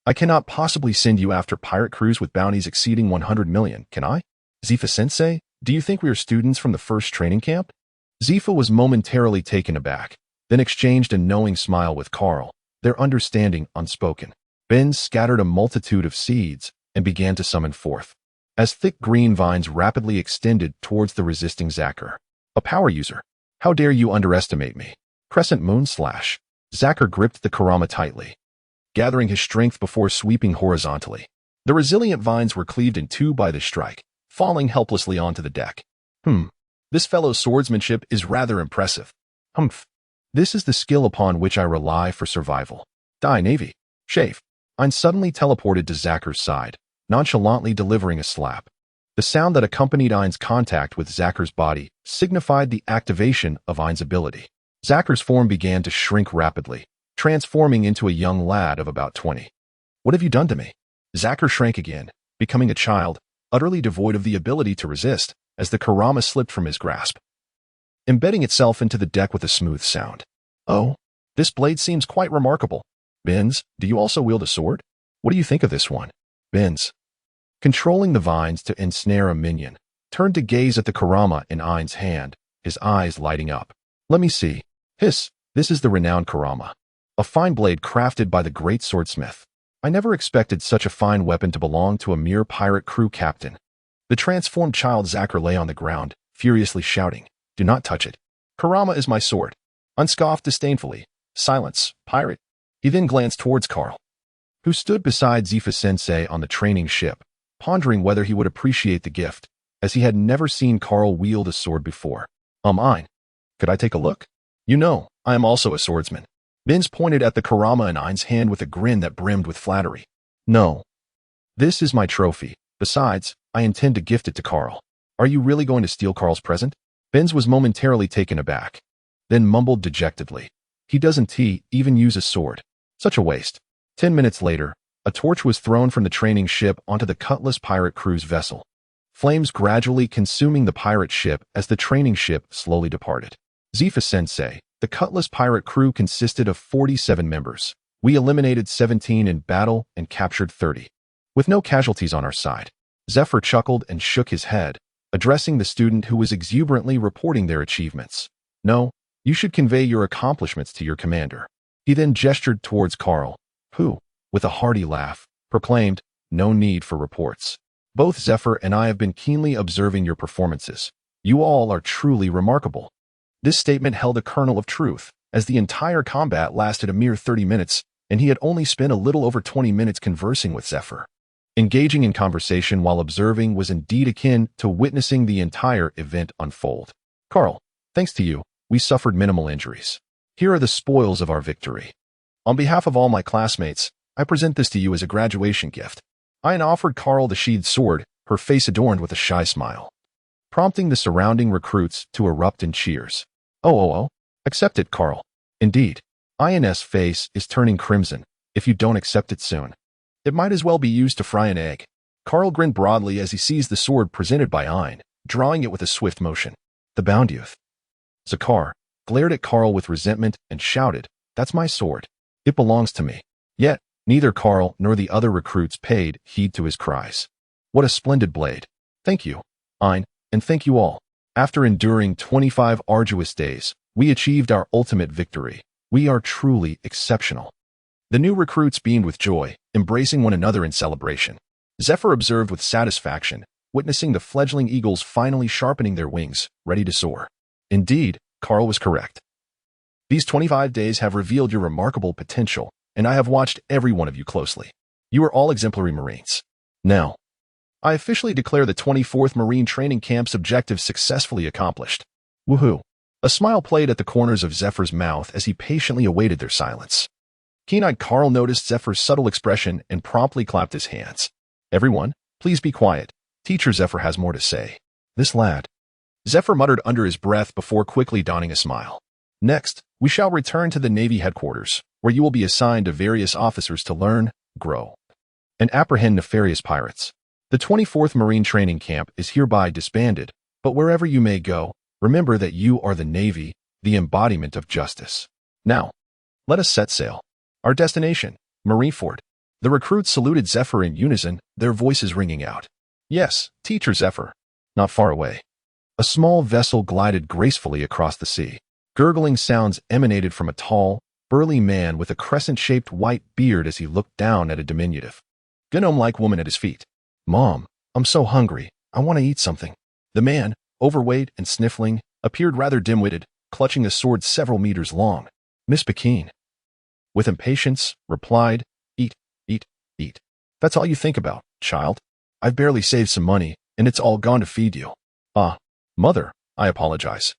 I cannot possibly send you after pirate crews with bounties exceeding 100 million, can I? Zifa-sensei, do you think we are students from the first training camp? Zifa was momentarily taken aback, then exchanged a knowing smile with Carl, their understanding unspoken. Ben scattered a multitude of seeds and began to summon forth, as thick green vines rapidly extended towards the resisting Zacher. A power user. How dare you underestimate me? Crescent moon slash. Zacher gripped the Kurama tightly, gathering his strength before sweeping horizontally. The resilient vines were cleaved in two by the strike, falling helplessly onto the deck. This fellow's swordsmanship is rather impressive. Humph. This is the skill upon which I rely for survival. Die, Navy. Chafe. Ein suddenly teleported to Zacher's side, nonchalantly delivering a slap. The sound that accompanied Ein's contact with Zacher's body signified the activation of Ein's ability. Zacher's form began to shrink rapidly, transforming into a young lad of about 20. What have you done to me? Zacher shrank again, becoming a child, utterly devoid of the ability to resist, as the Kurama slipped from his grasp, embedding itself into the deck with a smooth sound. Oh, this blade seems quite remarkable. Benz, do you also wield a sword? What do you think of this one? Benz, controlling the vines to ensnare a minion, turned to gaze at the Kurama in Ein's hand, his eyes lighting up. Let me see. Hiss, this is the renowned Kurama. A fine blade crafted by the great swordsmith. I never expected such a fine weapon to belong to a mere pirate crew captain. The transformed child Zacher lay on the ground, furiously shouting, Do not touch it. Kurama is my sword. Unscoffed disdainfully. Silence, pirate. He then glanced towards Carl, who stood beside Zifa-sensei on the training ship, pondering whether he would appreciate the gift, as he had never seen Carl wield a sword before. Ein, could I take a look? You know, I am also a swordsman. Benz pointed at the Kurama in Ein's hand with a grin that brimmed with flattery. No. This is my trophy. Besides, I intend to gift it to Carl. Are you really going to steal Carl's present? Benz was momentarily taken aback, then mumbled dejectedly. He doesn't even use a sword. Such a waste. 10 minutes later, a torch was thrown from the training ship onto the Cutlass pirate crew's vessel, flames gradually consuming the pirate ship as the training ship slowly departed. Zifa-sensei, the Cutlass pirate crew consisted of 47 members. We eliminated 17 in battle and captured 30, with no casualties on our side. Zephyr chuckled and shook his head, addressing the student who was exuberantly reporting their achievements. No, you should convey your accomplishments to your commander. He then gestured towards Carl, who, with a hearty laugh, proclaimed, No need for reports. Both Zephyr and I have been keenly observing your performances. You all are truly remarkable. This statement held a kernel of truth, as the entire combat lasted a mere 30 minutes, and he had only spent a little over 20 minutes conversing with Zephyr. Engaging in conversation while observing was indeed akin to witnessing the entire event unfold. Carl, thanks to you, we suffered minimal injuries. Here are the spoils of our victory. On behalf of all my classmates, I present this to you as a graduation gift. Ein offered Carl the sheathed sword, her face adorned with a shy smile, prompting the surrounding recruits to erupt in cheers. Oh, accept it, Carl. Indeed, Ein's face is turning crimson. If you don't accept it soon, it might as well be used to fry an egg. Carl grinned broadly as he seized the sword presented by Ein, drawing it with a swift motion. The bound youth, Zacher, glared at Carl with resentment and shouted, That's my sword. It belongs to me. Yet, neither Carl nor the other recruits paid heed to his cries. What a splendid blade. Thank you, Ein, and thank you all. After enduring 25 arduous days, we achieved our ultimate victory. We are truly exceptional. The new recruits beamed with joy, embracing one another in celebration. Zephyr observed with satisfaction, witnessing the fledgling eagles finally sharpening their wings, ready to soar. Indeed, Carl was correct. These 25 days have revealed your remarkable potential, and I have watched every one of you closely. You are all exemplary Marines. Now, I officially declare the 24th Marine Training Camp's objective successfully accomplished. Woohoo! A smile played at the corners of Zephyr's mouth as he patiently awaited their silence. Keen-eyed Carl noticed Zephyr's subtle expression and promptly clapped his hands. Everyone, please be quiet. Teacher Zephyr has more to say. This lad. Zephyr muttered under his breath before quickly donning a smile. Next, we shall return to the Navy headquarters, where you will be assigned to various officers to learn, grow, and apprehend nefarious pirates. The 24th Marine Training Camp is hereby disbanded, but wherever you may go, remember that you are the Navy, the embodiment of justice. Now, let us set sail. Our destination, Marineford. The recruits saluted Zephyr in unison, their voices ringing out. Yes, Teacher Zephyr. Not far away. A small vessel glided gracefully across the sea. Gurgling sounds emanated from a tall, burly man with a crescent-shaped white beard as he looked down at a diminutive, gnome-like woman at his feet. Mom, I'm so hungry. I want to eat something. The man, overweight and sniffling, appeared rather dim-witted, clutching a sword several meters long. Miss Pekin, with impatience, replied, Eat, eat, eat. That's all you think about, child. I've barely saved some money, and it's all gone to feed you. Ah, mother, I apologize.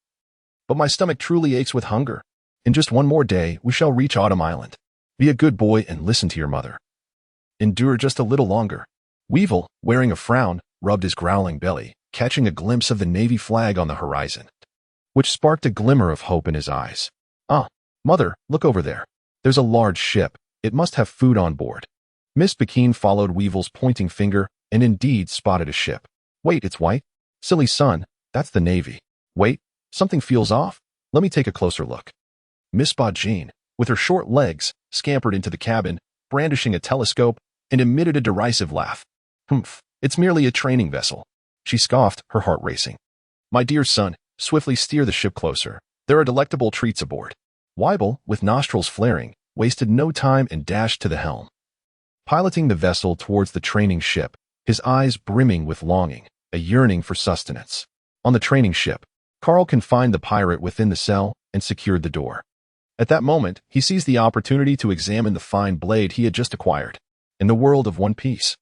But my stomach truly aches with hunger. In just one more day, we shall reach Autumn Island. Be a good boy and listen to your mother. Endure just a little longer. Weevil, wearing a frown, rubbed his growling belly, catching a glimpse of the Navy flag on the horizon, which sparked a glimmer of hope in his eyes. Ah, mother, look over there. There's a large ship. It must have food on board. Miss Pekin followed Weevil's pointing finger and indeed spotted a ship. Wait, it's white? Silly son, that's the Navy. Wait, something feels off. Let me take a closer look. Miss Jean, with her short legs, scampered into the cabin, brandishing a telescope, and emitted a derisive laugh. Humph, it's merely a training vessel. She scoffed, her heart racing. My dear son, swiftly steer the ship closer. There are delectable treats aboard. Weibel, with nostrils flaring, wasted no time and dashed to the helm, piloting the vessel towards the training ship, his eyes brimming with longing, a yearning for sustenance. On the training ship, Carl confined the pirate within the cell and secured the door. At that moment, he seized the opportunity to examine the fine blade he had just acquired. In the world of One Piece,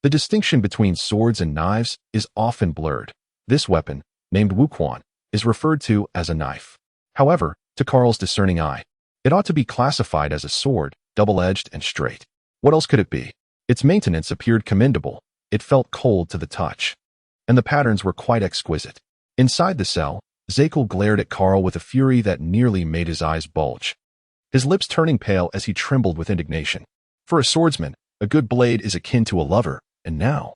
the distinction between swords and knives is often blurred. This weapon, named Wuquan, is referred to as a knife. However, to Carl's discerning eye, it ought to be classified as a sword, double-edged and straight. What else could it be? Its maintenance appeared commendable. It felt cold to the touch, and the patterns were quite exquisite. Inside the cell, Zekel glared at Carl with a fury that nearly made his eyes bulge, his lips turning pale as he trembled with indignation. For a swordsman, a good blade is akin to a lover, and now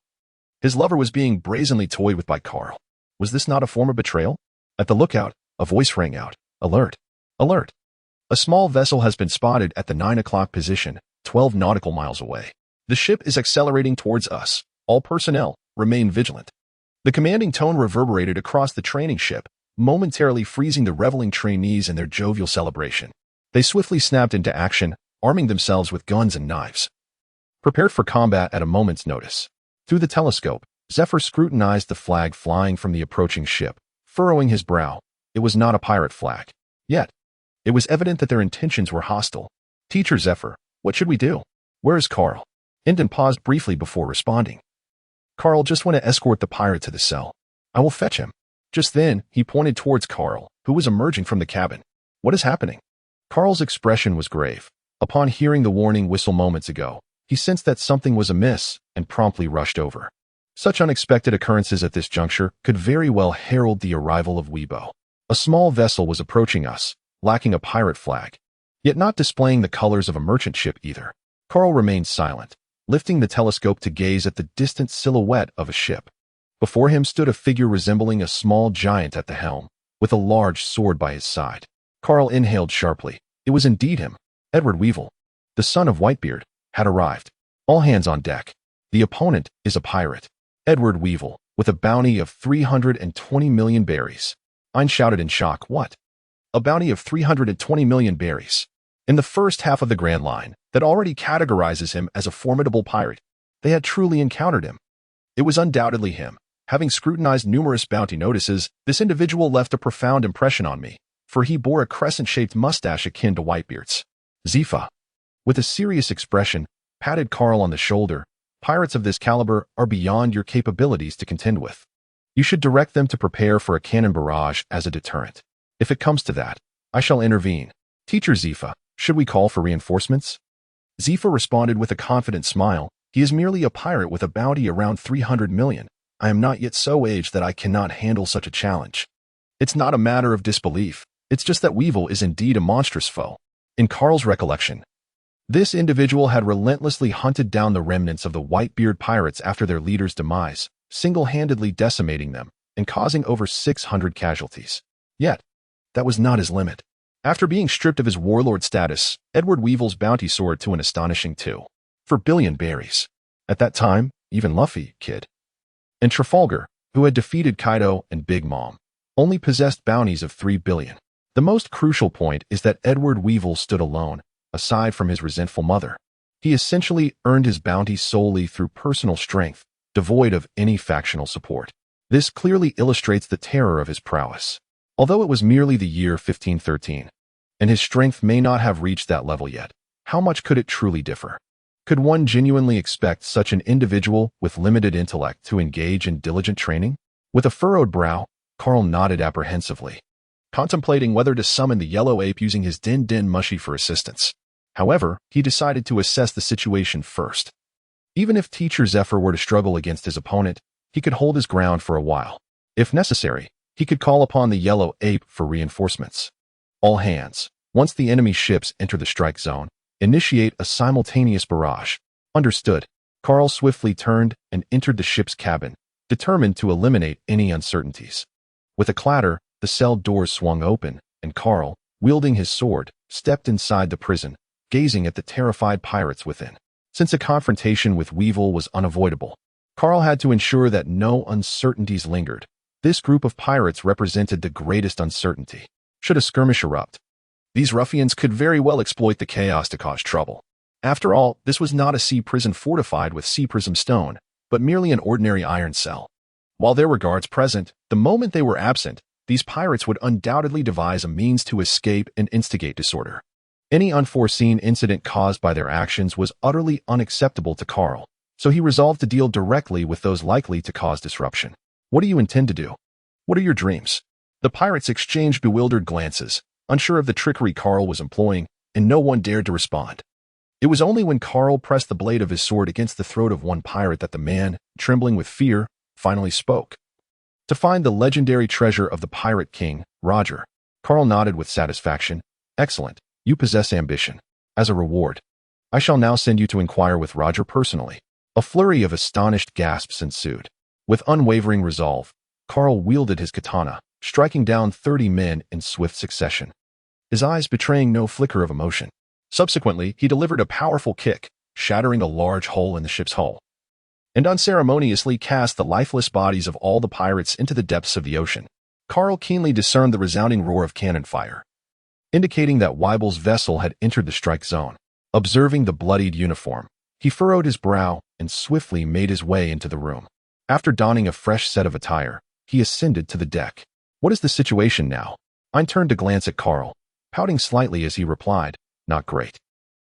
his lover was being brazenly toyed with by Carl. Was this not a form of betrayal? At the lookout, a voice rang out. Alert! Alert! A small vessel has been spotted at the 9 o'clock position, 12 nautical miles away. The ship is accelerating towards us. All personnel, remain vigilant. The commanding tone reverberated across the training ship, momentarily freezing the reveling trainees in their jovial celebration. They swiftly snapped into action, arming themselves with guns and knives, prepared for combat at a moment's notice. Through the telescope, Zephyr scrutinized the flag flying from the approaching ship, furrowing his brow. It was not a pirate flag. Yet, it was evident that their intentions were hostile. Teacher Zephyr, what should we do? Where is Carl? Indon paused briefly before responding. Carl just went to escort the pirate to the cell. I will fetch him. Just then, he pointed towards Carl, who was emerging from the cabin. What is happening? Carl's expression was grave. Upon hearing the warning whistle moments ago, he sensed that something was amiss and promptly rushed over. Such unexpected occurrences at this juncture could very well herald the arrival of Weibo. A small vessel was approaching us, lacking a pirate flag, yet not displaying the colors of a merchant ship either. Carl remained silent, lifting the telescope to gaze at the distant silhouette of a ship. Before him stood a figure resembling a small giant at the helm, with a large sword by his side. Carl inhaled sharply. It was indeed him. Edward Weevil, the son of Whitebeard, had arrived. All hands on deck. The opponent is a pirate. Edward Weevil, with a bounty of 320 million berries. Ein shouted in shock. What? A bounty of 320 million berries. In the first half of the Grand Line, that already categorizes him as a formidable pirate, they had truly encountered him. It was undoubtedly him. Having scrutinized numerous bounty notices, this individual left a profound impression on me, for he bore a crescent-shaped mustache akin to Whitebeard's. Zifa, with a serious expression, patted Carl on the shoulder. Pirates of this caliber are beyond your capabilities to contend with. You should direct them to prepare for a cannon barrage as a deterrent. If it comes to that, I shall intervene. Teacher Zifa, should we call for reinforcements? Zifa responded with a confident smile. He is merely a pirate with a bounty around 300 million. I am not yet so aged that I cannot handle such a challenge. It's not a matter of disbelief. It's just that Weevil is indeed a monstrous foe. In Carl's recollection, this individual had relentlessly hunted down the remnants of the Whitebeard pirates after their leader's demise, single-handedly decimating them and causing over 600 casualties. Yet, that was not his limit. After being stripped of his warlord status, Edward Weevil's bounty soared to an astonishing 2. for billion berries. At that time, even Luffy, kid, and Trafalgar, who had defeated Kaido and Big Mom, only possessed bounties of 3 billion. The most crucial point is that Edward Weevil stood alone, aside from his resentful mother. He essentially earned his bounty solely through personal strength, devoid of any factional support. This clearly illustrates the terror of his prowess. Although it was merely the year 1513, and his strength may not have reached that level yet, how much could it truly differ? Could one genuinely expect such an individual with limited intellect to engage in diligent training? With a furrowed brow, Carl nodded apprehensively, contemplating whether to summon the yellow ape using his Din Mushi for assistance. However, he decided to assess the situation first. Even if Teacher Zephyr were to struggle against his opponent, he could hold his ground for a while. If necessary, he could call upon the yellow ape for reinforcements. All hands, once the enemy ships enter the strike zone, initiate a simultaneous barrage. Understood. Carl swiftly turned and entered the ship's cabin, determined to eliminate any uncertainties. With a clatter, the cell doors swung open, and Carl, wielding his sword, stepped inside the prison, gazing at the terrified pirates within. Since a confrontation with Weevil was unavoidable, Carl had to ensure that no uncertainties lingered. This group of pirates represented the greatest uncertainty. Should a skirmish erupt, these ruffians could very well exploit the chaos to cause trouble. After all, this was not a sea prison fortified with sea prism stone, but merely an ordinary iron cell. While there were guards present, the moment they were absent, these pirates would undoubtedly devise a means to escape and instigate disorder. Any unforeseen incident caused by their actions was utterly unacceptable to Carl, so he resolved to deal directly with those likely to cause disruption. What do you intend to do? What are your dreams? The pirates exchanged bewildered glances, unsure of the trickery Carl was employing, and no one dared to respond. It was only when Carl pressed the blade of his sword against the throat of one pirate that the man, trembling with fear, finally spoke. To find the legendary treasure of the Pirate King, Roger. Carl nodded with satisfaction. Excellent. You possess ambition. As a reward, I shall now send you to inquire with Roger personally. A flurry of astonished gasps ensued. With unwavering resolve, Carl wielded his katana, striking down 30 men in swift succession, his eyes betraying no flicker of emotion. Subsequently, he delivered a powerful kick, shattering a large hole in the ship's hull, and unceremoniously cast the lifeless bodies of all the pirates into the depths of the ocean. Carl keenly discerned the resounding roar of cannon fire, indicating that Weibel's vessel had entered the strike zone. Observing the bloodied uniform, he furrowed his brow and swiftly made his way into the room. After donning a fresh set of attire, he ascended to the deck. What is the situation now? I turned to glance at Carl, pouting slightly as he replied, not great.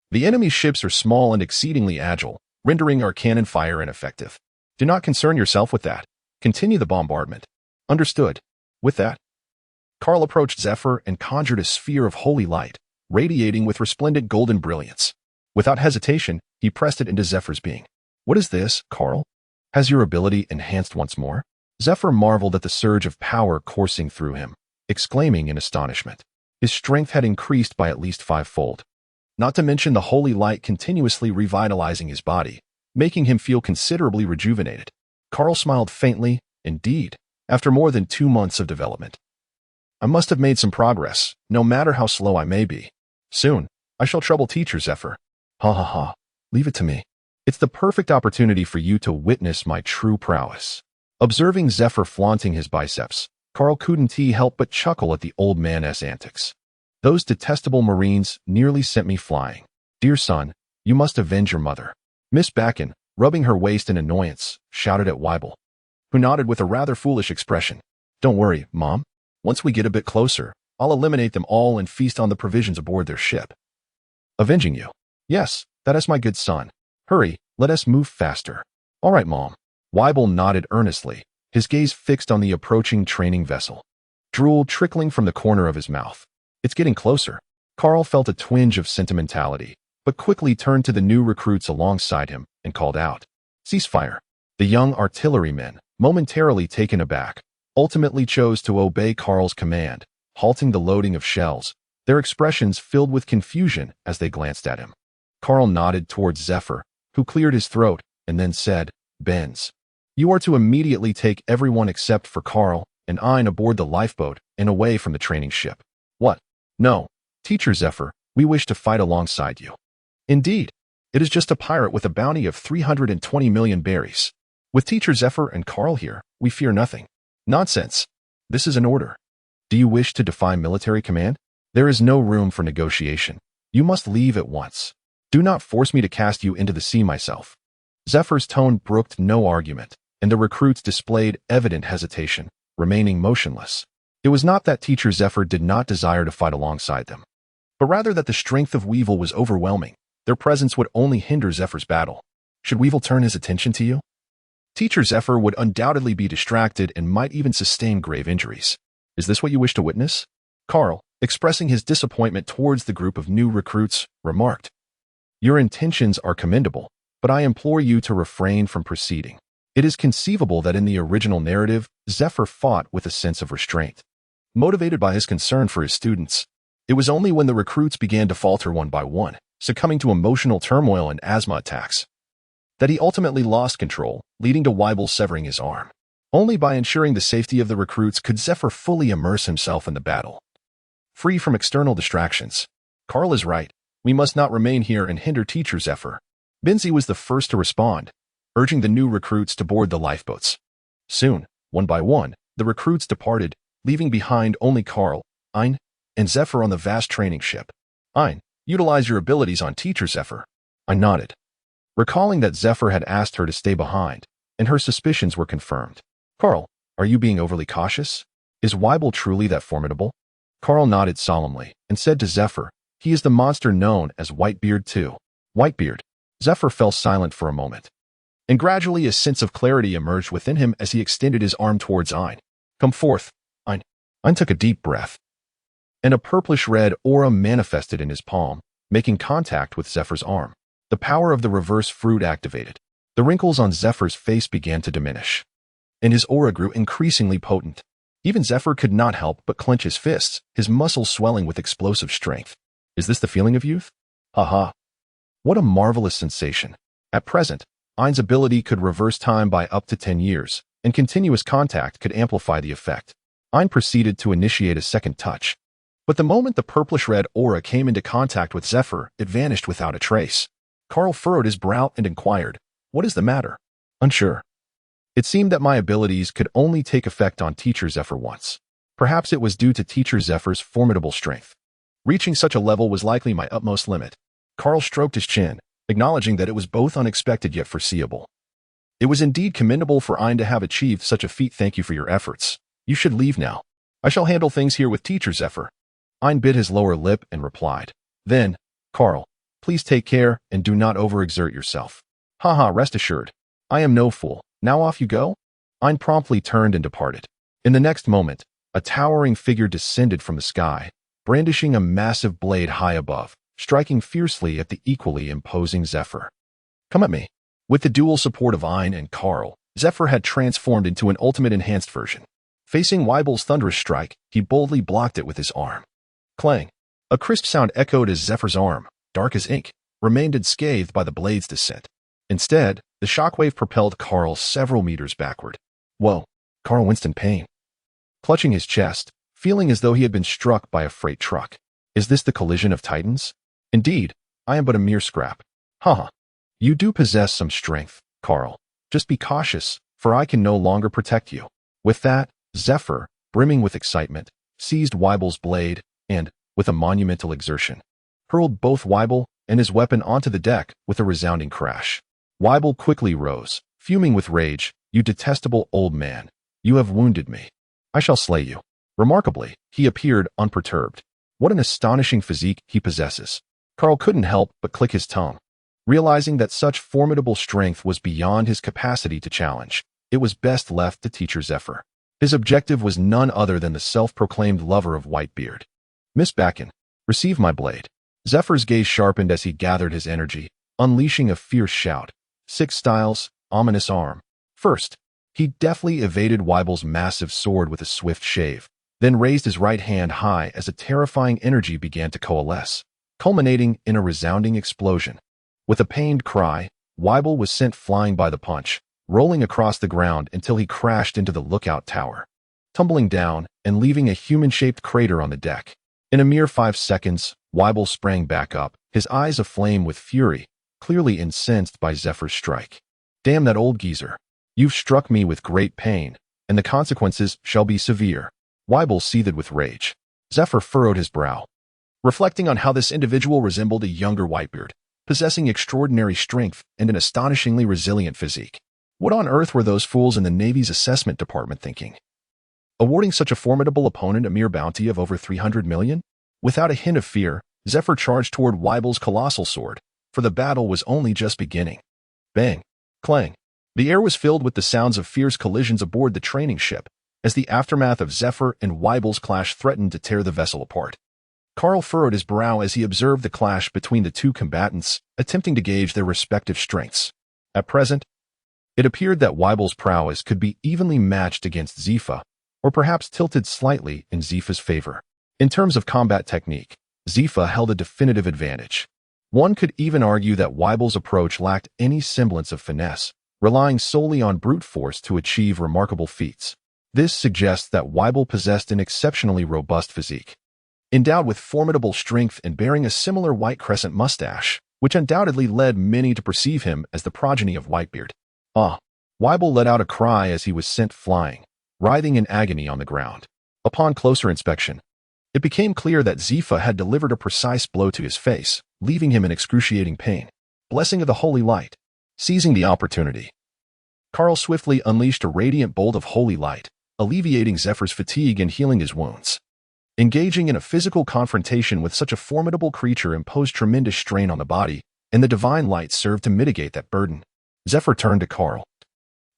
The enemy's ships are small and exceedingly agile, rendering our cannon fire ineffective. Do not concern yourself with that. Continue the bombardment. Understood. With that, Carl approached Zephyr and conjured a sphere of holy light, radiating with resplendent golden brilliance. Without hesitation, he pressed it into Zephyr's being. What is this, Carl? Has your ability enhanced once more? Zephyr marveled at the surge of power coursing through him, exclaiming in astonishment. His strength had increased by at least 5-fold. Not to mention the holy light continuously revitalizing his body, making him feel considerably rejuvenated. Carl smiled faintly. Indeed, after more than 2 months of development, I must have made some progress, no matter how slow I may be. Soon, I shall trouble Teacher Zephyr. Ha ha ha. Leave it to me. It's the perfect opportunity for you to witness my true prowess. Observing Zephyr flaunting his biceps, Carl couldn't help but chuckle at the old man's antics. Those detestable Marines nearly sent me flying. Dear son, you must avenge your mother. Miss Backen, rubbing her waist in annoyance, shouted at Weibel, who nodded with a rather foolish expression. Don't worry, Mom. Once we get a bit closer, I'll eliminate them all and feast on the provisions aboard their ship. Avenging you? Yes, that is my good son. Hurry, let us move faster. All right, Mom. Weibel nodded earnestly, his gaze fixed on the approaching training vessel. Drool trickling from the corner of his mouth. It's getting closer. Carl felt a twinge of sentimentality, but quickly turned to the new recruits alongside him and called out, Ceasefire. The young artillerymen, momentarily taken aback, ultimately chose to obey Carl's command, halting the loading of shells, their expressions filled with confusion as they glanced at him. Carl nodded towards Zephyr, who cleared his throat, and then said, Benz, you are to immediately take everyone except for Carl and Ein aboard the lifeboat and away from the training ship. What? No, Teacher Zephyr, we wish to fight alongside you. Indeed, It is just a pirate with a bounty of 320 million berries. With Teacher Zephyr and Carl here, we fear nothing. Nonsense. This is an order. Do you wish to defy military command? There is no room for negotiation. You must leave at once. Do not force me to cast you into the sea myself. Zephyr's tone brooked no argument, and the recruits displayed evident hesitation, remaining motionless. It was not that Teacher Zephyr did not desire to fight alongside them, but rather that the strength of Weevil was overwhelming. Their presence would only hinder Zephyr's battle. Should Weevil turn his attention to you? Teacher Zephyr would undoubtedly be distracted and might even sustain grave injuries. Is this what you wish to witness? Carl, expressing his disappointment towards the group of new recruits, remarked, Your intentions are commendable, but I implore you to refrain from proceeding. It is conceivable that in the original narrative, Zephyr fought with a sense of restraint. Motivated by his concern for his students, it was only when the recruits began to falter one by one, succumbing to emotional turmoil and asthma attacks, that he ultimately lost control, leading to Weibel severing his arm. Only by ensuring the safety of the recruits could Zephyr fully immerse himself in the battle. Free from external distractions. Carl is right. We must not remain here and hinder Teacher Zephyr. Binzi was the first to respond, urging the new recruits to board the lifeboats. Soon, one by one, the recruits departed, leaving behind only Carl, Ein, and Zephyr on the vast training ship. Ein, utilize your abilities on Teacher Zephyr. I nodded, recalling that Zephyr had asked her to stay behind, and her suspicions were confirmed. Carl, are you being overly cautious? Is Weibel truly that formidable? Carl nodded solemnly and said to Zephyr, He is the monster known as Whitebeard too. Whitebeard. Zephyr fell silent for a moment, and gradually a sense of clarity emerged within him as he extended his arm towards Ein. Come forth, Ein. Ein took a deep breath, and a purplish-red aura manifested in his palm, making contact with Zephyr's arm. The power of the reverse fruit activated. The wrinkles on Zephyr's face began to diminish, and his aura grew increasingly potent. Even Zephyr could not help but clench his fists, his muscles swelling with explosive strength. Is this the feeling of youth? Ha. What a marvelous sensation. At present, Ein's ability could reverse time by up to 10 years, and continuous contact could amplify the effect. Ein proceeded to initiate a second touch, but the moment the purplish-red aura came into contact with Zephyr, it vanished without a trace. Carl furrowed his brow and inquired, What is the matter? Unsure. It seemed that my abilities could only take effect on Teacher Zephyr once. Perhaps it was due to Teacher Zephyr's formidable strength. Reaching such a level was likely my utmost limit. Carl stroked his chin, acknowledging that it was both unexpected yet foreseeable. It was indeed commendable for Ein to have achieved such a feat. Thank you for your efforts. You should leave now. I shall handle things here with Teacher Zephyr. Ein bit his lower lip and replied. Then, Carl, please take care and do not overexert yourself. Haha, rest assured. I am no fool. Now off you go? Ein promptly turned and departed. In the next moment, a towering figure descended from the sky, brandishing a massive blade high above, striking fiercely at the equally imposing Zephyr. Come at me. With the dual support of Ein and Carl, Zephyr had transformed into an ultimate enhanced version. Facing Weibel's thunderous strike, he boldly blocked it with his arm. Clang. A crisp sound echoed as Zephyr's arm, dark as ink, remained unscathed by the blade's descent. Instead, the shockwave propelled Carl several meters backward. Whoa. Carl winced in pain, clutching his chest, feeling as though he had been struck by a freight truck. Is this the collision of titans? Indeed, I am but a mere scrap. Haha. You do possess some strength, Carl. Just be cautious, for I can no longer protect you. With that, Zephyr, brimming with excitement, seized Weibel's blade and, with a monumental exertion, hurled both Weibel and his weapon onto the deck with a resounding crash. Weibel quickly rose, fuming with rage. You detestable old man. You have wounded me. I shall slay you. Remarkably, he appeared unperturbed. What an astonishing physique he possesses. Carl couldn't help but click his tongue, realizing that such formidable strength was beyond his capacity to challenge. It was best left to Teacher Zephyr. His objective was none other than the self-proclaimed lover of Whitebeard. Miss Bakken, receive my blade. Zephyr's gaze sharpened as he gathered his energy, unleashing a fierce shout. 6 styles, ominous arm. First, he deftly evaded Weibel's massive sword with a swift shave, then raised his right hand high as a terrifying energy began to coalesce, culminating in a resounding explosion. With a pained cry, Weibel was sent flying by the punch, rolling across the ground until he crashed into the lookout tower, tumbling down and leaving a human-shaped crater on the deck. In a mere 5 seconds, Weibel sprang back up, his eyes aflame with fury, clearly incensed by Zephyr's strike. Damn that old geezer. You've struck me with great pain, and the consequences shall be severe. Weibel seethed with rage. Zephyr furrowed his brow, reflecting on how this individual resembled a younger Whitebeard, possessing extraordinary strength and an astonishingly resilient physique. What on earth were those fools in the Navy's assessment department thinking? Awarding such a formidable opponent a mere bounty of over 300 million? Without a hint of fear, Zephyr charged toward Weibel's colossal sword, for the battle was only just beginning. Bang! Clang! The air was filled with the sounds of fierce collisions aboard the training ship, as the aftermath of Zephyr and Weibel's clash threatened to tear the vessel apart. Carl furrowed his brow as he observed the clash between the two combatants, attempting to gauge their respective strengths. At present, it appeared that Weibel's prowess could be evenly matched against Zephyr, or perhaps tilted slightly in Zephyr's favor. In terms of combat technique, Zephyr held a definitive advantage. One could even argue that Weibel's approach lacked any semblance of finesse, relying solely on brute force to achieve remarkable feats. This suggests that Weibel possessed an exceptionally robust physique. Endowed with formidable strength and bearing a similar white crescent mustache, which undoubtedly led many to perceive him as the progeny of Whitebeard. Weibel let out a cry as he was sent flying, writhing in agony on the ground. Upon closer inspection, it became clear that Zephyr had delivered a precise blow to his face, leaving him in excruciating pain. Blessing of the holy light. Seizing the opportunity, Carl swiftly unleashed a radiant bolt of holy light, alleviating Zephyr's fatigue and healing his wounds. Engaging in a physical confrontation with such a formidable creature imposed tremendous strain on the body, and the divine light served to mitigate that burden. Zephyr turned to Carl,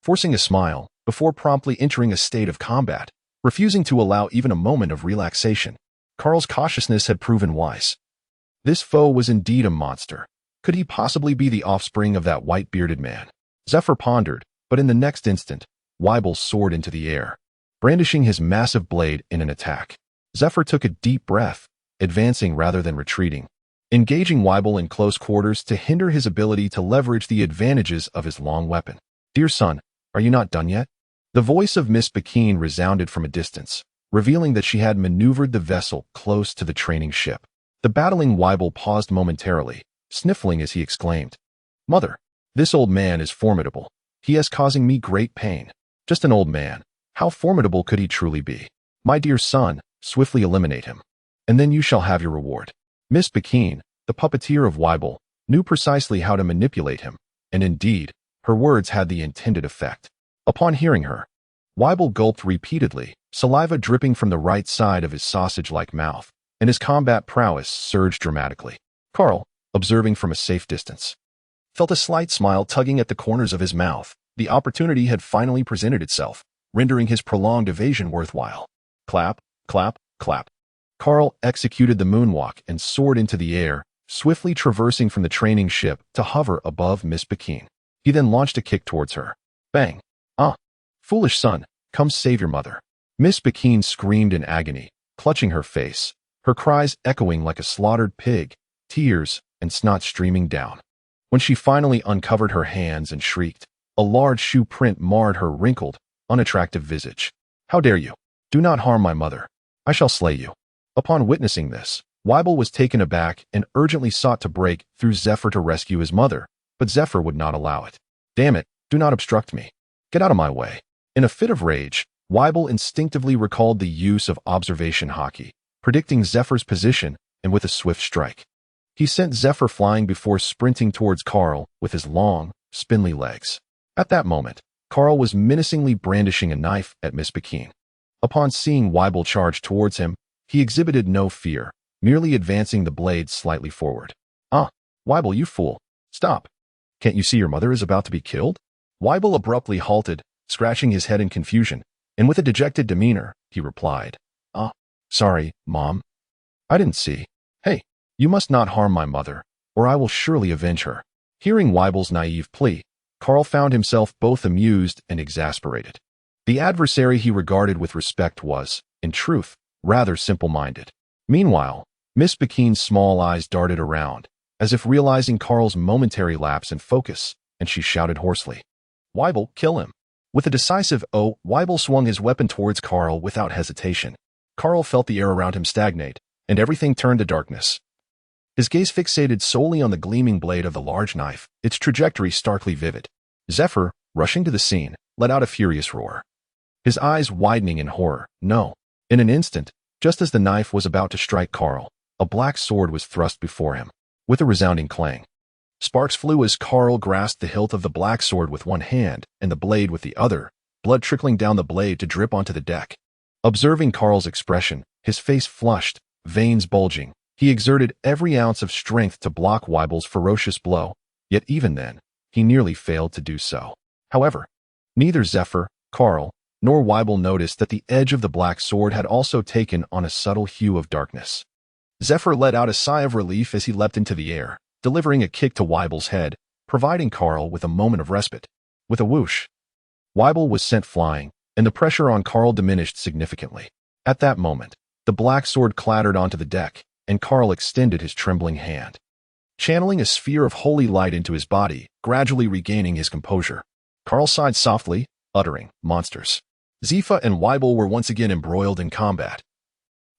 forcing a smile, before promptly entering a state of combat, refusing to allow even a moment of relaxation. Carl's cautiousness had proven wise. This foe was indeed a monster. Could he possibly be the offspring of that white-bearded man? Zephyr pondered, but in the next instant, Weibel soared into the air, brandishing his massive blade in an attack. Zephyr took a deep breath, advancing rather than retreating, engaging Weibel in close quarters to hinder his ability to leverage the advantages of his long weapon. "Dear son, are you not done yet?" The voice of Miss Bakine resounded from a distance, revealing that she had maneuvered the vessel close to the training ship. The battling Weibel paused momentarily, sniffling as he exclaimed, "Mother, this old man is formidable. He is causing me great pain." Just an old man. How formidable could he truly be? "My dear son, swiftly eliminate him, and then you shall have your reward." Miss Bakine, the puppeteer of Weibel, knew precisely how to manipulate him, and indeed, her words had the intended effect. Upon hearing her, Weibel gulped repeatedly, saliva dripping from the right side of his sausage-like mouth, and his combat prowess surged dramatically. Carl, observing from a safe distance, felt a slight smile tugging at the corners of his mouth. The opportunity had finally presented itself, rendering his prolonged evasion worthwhile. Clap, clap, clap. Carl executed the moonwalk and soared into the air, swiftly traversing from the training ship to hover above Miss Bakine. He then launched a kick towards her. Bang! Foolish son, come save your mother. Miss Bakine screamed in agony, clutching her face, her cries echoing like a slaughtered pig, tears and snot streaming down. When she finally uncovered her hands and shrieked, a large shoe print marred her wrinkled, unattractive visage. "How dare you? Do not harm my mother. I shall slay you." Upon witnessing this, Weibel was taken aback and urgently sought to break through Zephyr to rescue his mother, but Zephyr would not allow it. "Damn it, do not obstruct me. Get out of my way." In a fit of rage, Weibel instinctively recalled the use of observation hockey, predicting Zephyr's position, and with a swift strike, he sent Zephyr flying before sprinting towards Carl with his long, spindly legs. At that moment, Carl was menacingly brandishing a knife at Miss Bakine. Upon seeing Weibel charge towards him, he exhibited no fear, merely advancing the blade slightly forward. Weibel, you fool. Stop. Can't you see your mother is about to be killed?" Weibel abruptly halted, scratching his head in confusion, and with a dejected demeanor, he replied, Sorry, Mom. I didn't see. Hey, you must not harm my mother, or I will surely avenge her." Hearing Weibel's naive plea, Carl found himself both amused and exasperated. The adversary he regarded with respect was, in truth, rather simple-minded. Meanwhile, Miss Bakine's small eyes darted around, as if realizing Carl's momentary lapse in focus, and she shouted hoarsely, "Weibel, kill him." With a decisive "Oh," Weibel swung his weapon towards Carl without hesitation. Carl felt the air around him stagnate, and everything turned to darkness. his gaze fixated solely on the gleaming blade of the large knife, its trajectory starkly vivid. Zephyr, rushing to the scene, let out a furious roar, his eyes widening in horror. No. In an instant, just as the knife was about to strike Carl, a black sword was thrust before him. With a resounding clang, sparks flew as Carl grasped the hilt of the black sword with one hand and the blade with the other, blood trickling down the blade to drip onto the deck. Observing Carl's expression, his face flushed, veins bulging, he exerted every ounce of strength to block Weibel's ferocious blow, yet even then, he nearly failed to do so. However, neither Zephyr, Carl, nor Weibel noticed that the edge of the black sword had also taken on a subtle hue of darkness. Zephyr let out a sigh of relief as he leapt into the air, delivering a kick to Weibel's head, providing Carl with a moment of respite. With a whoosh, Weibel was sent flying, and the pressure on Carl diminished significantly. At that moment, the black sword clattered onto the deck, and Carl extended his trembling hand, channeling a sphere of holy light into his body, gradually regaining his composure. Carl sighed softly, uttering, "Monsters." Zephyr and Weibel were once again embroiled in combat,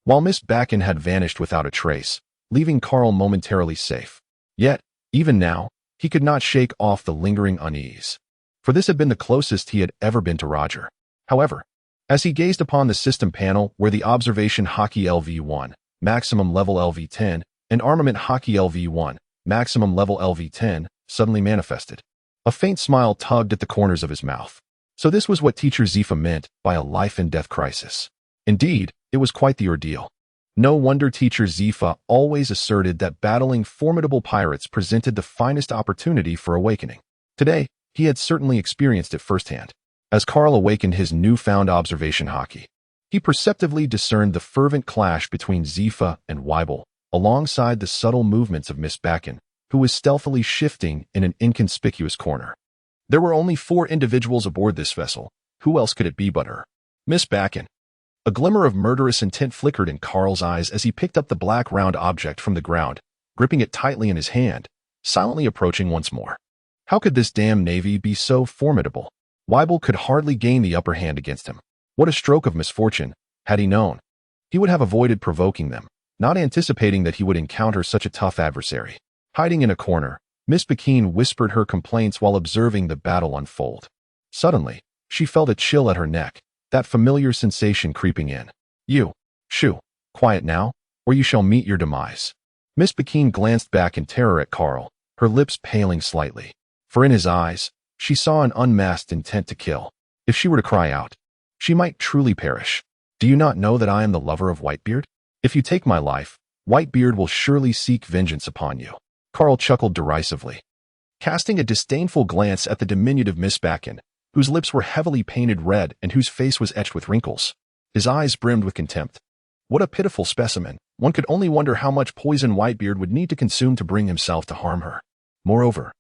while Miss Bakken had vanished without a trace, leaving Carl momentarily safe. Yet, even now, he could not shake off the lingering unease, for this had been the closest he had ever been to Roger. However, as he gazed upon the system panel where the observation Hockey LV-1, maximum level LV-10, and armament Hockey LV-1, maximum level LV-10, suddenly manifested, a faint smile tugged at the corners of his mouth. So this was what Teacher Zephyr meant by a life-and-death crisis. Indeed, it was quite the ordeal. No wonder Teacher Zephyr always asserted that battling formidable pirates presented the finest opportunity for awakening. Today, he had certainly experienced it firsthand. As Carl awakened his newfound observation Hockey, he perceptively discerned the fervent clash between Zephyr and Weibel, alongside the subtle movements of Miss Bakken, who was stealthily shifting in an inconspicuous corner. There were only 4 individuals aboard this vessel. Who else could it be but her? Miss Bakken. A glimmer of murderous intent flickered in Carl's eyes as he picked up the black round object from the ground, gripping it tightly in his hand, silently approaching once more. How could this damn navy be so formidable? Weibel could hardly gain the upper hand against him. What a stroke of misfortune, had he known. He would have avoided provoking them, not anticipating that he would encounter such a tough adversary. Hiding in a corner, Miss Bakken whispered her complaints while observing the battle unfold. Suddenly, she felt a chill at her neck, that familiar sensation creeping in. "You, shoo, quiet now, or you shall meet your demise." Miss Bakken glanced back in terror at Carl, her lips paling slightly, for in his eyes, she saw an unmasked intent to kill. If she were to cry out, she might truly perish. "Do you not know that I am the lover of Whitebeard? If you take my life, Whitebeard will surely seek vengeance upon you." Carl chuckled derisively, casting a disdainful glance at the diminutive Miss Bakken, whose lips were heavily painted red and whose face was etched with wrinkles. His eyes brimmed with contempt. What a pitiful specimen. One could only wonder how much poison Whitebeard would need to consume to bring himself to harm her. Moreover,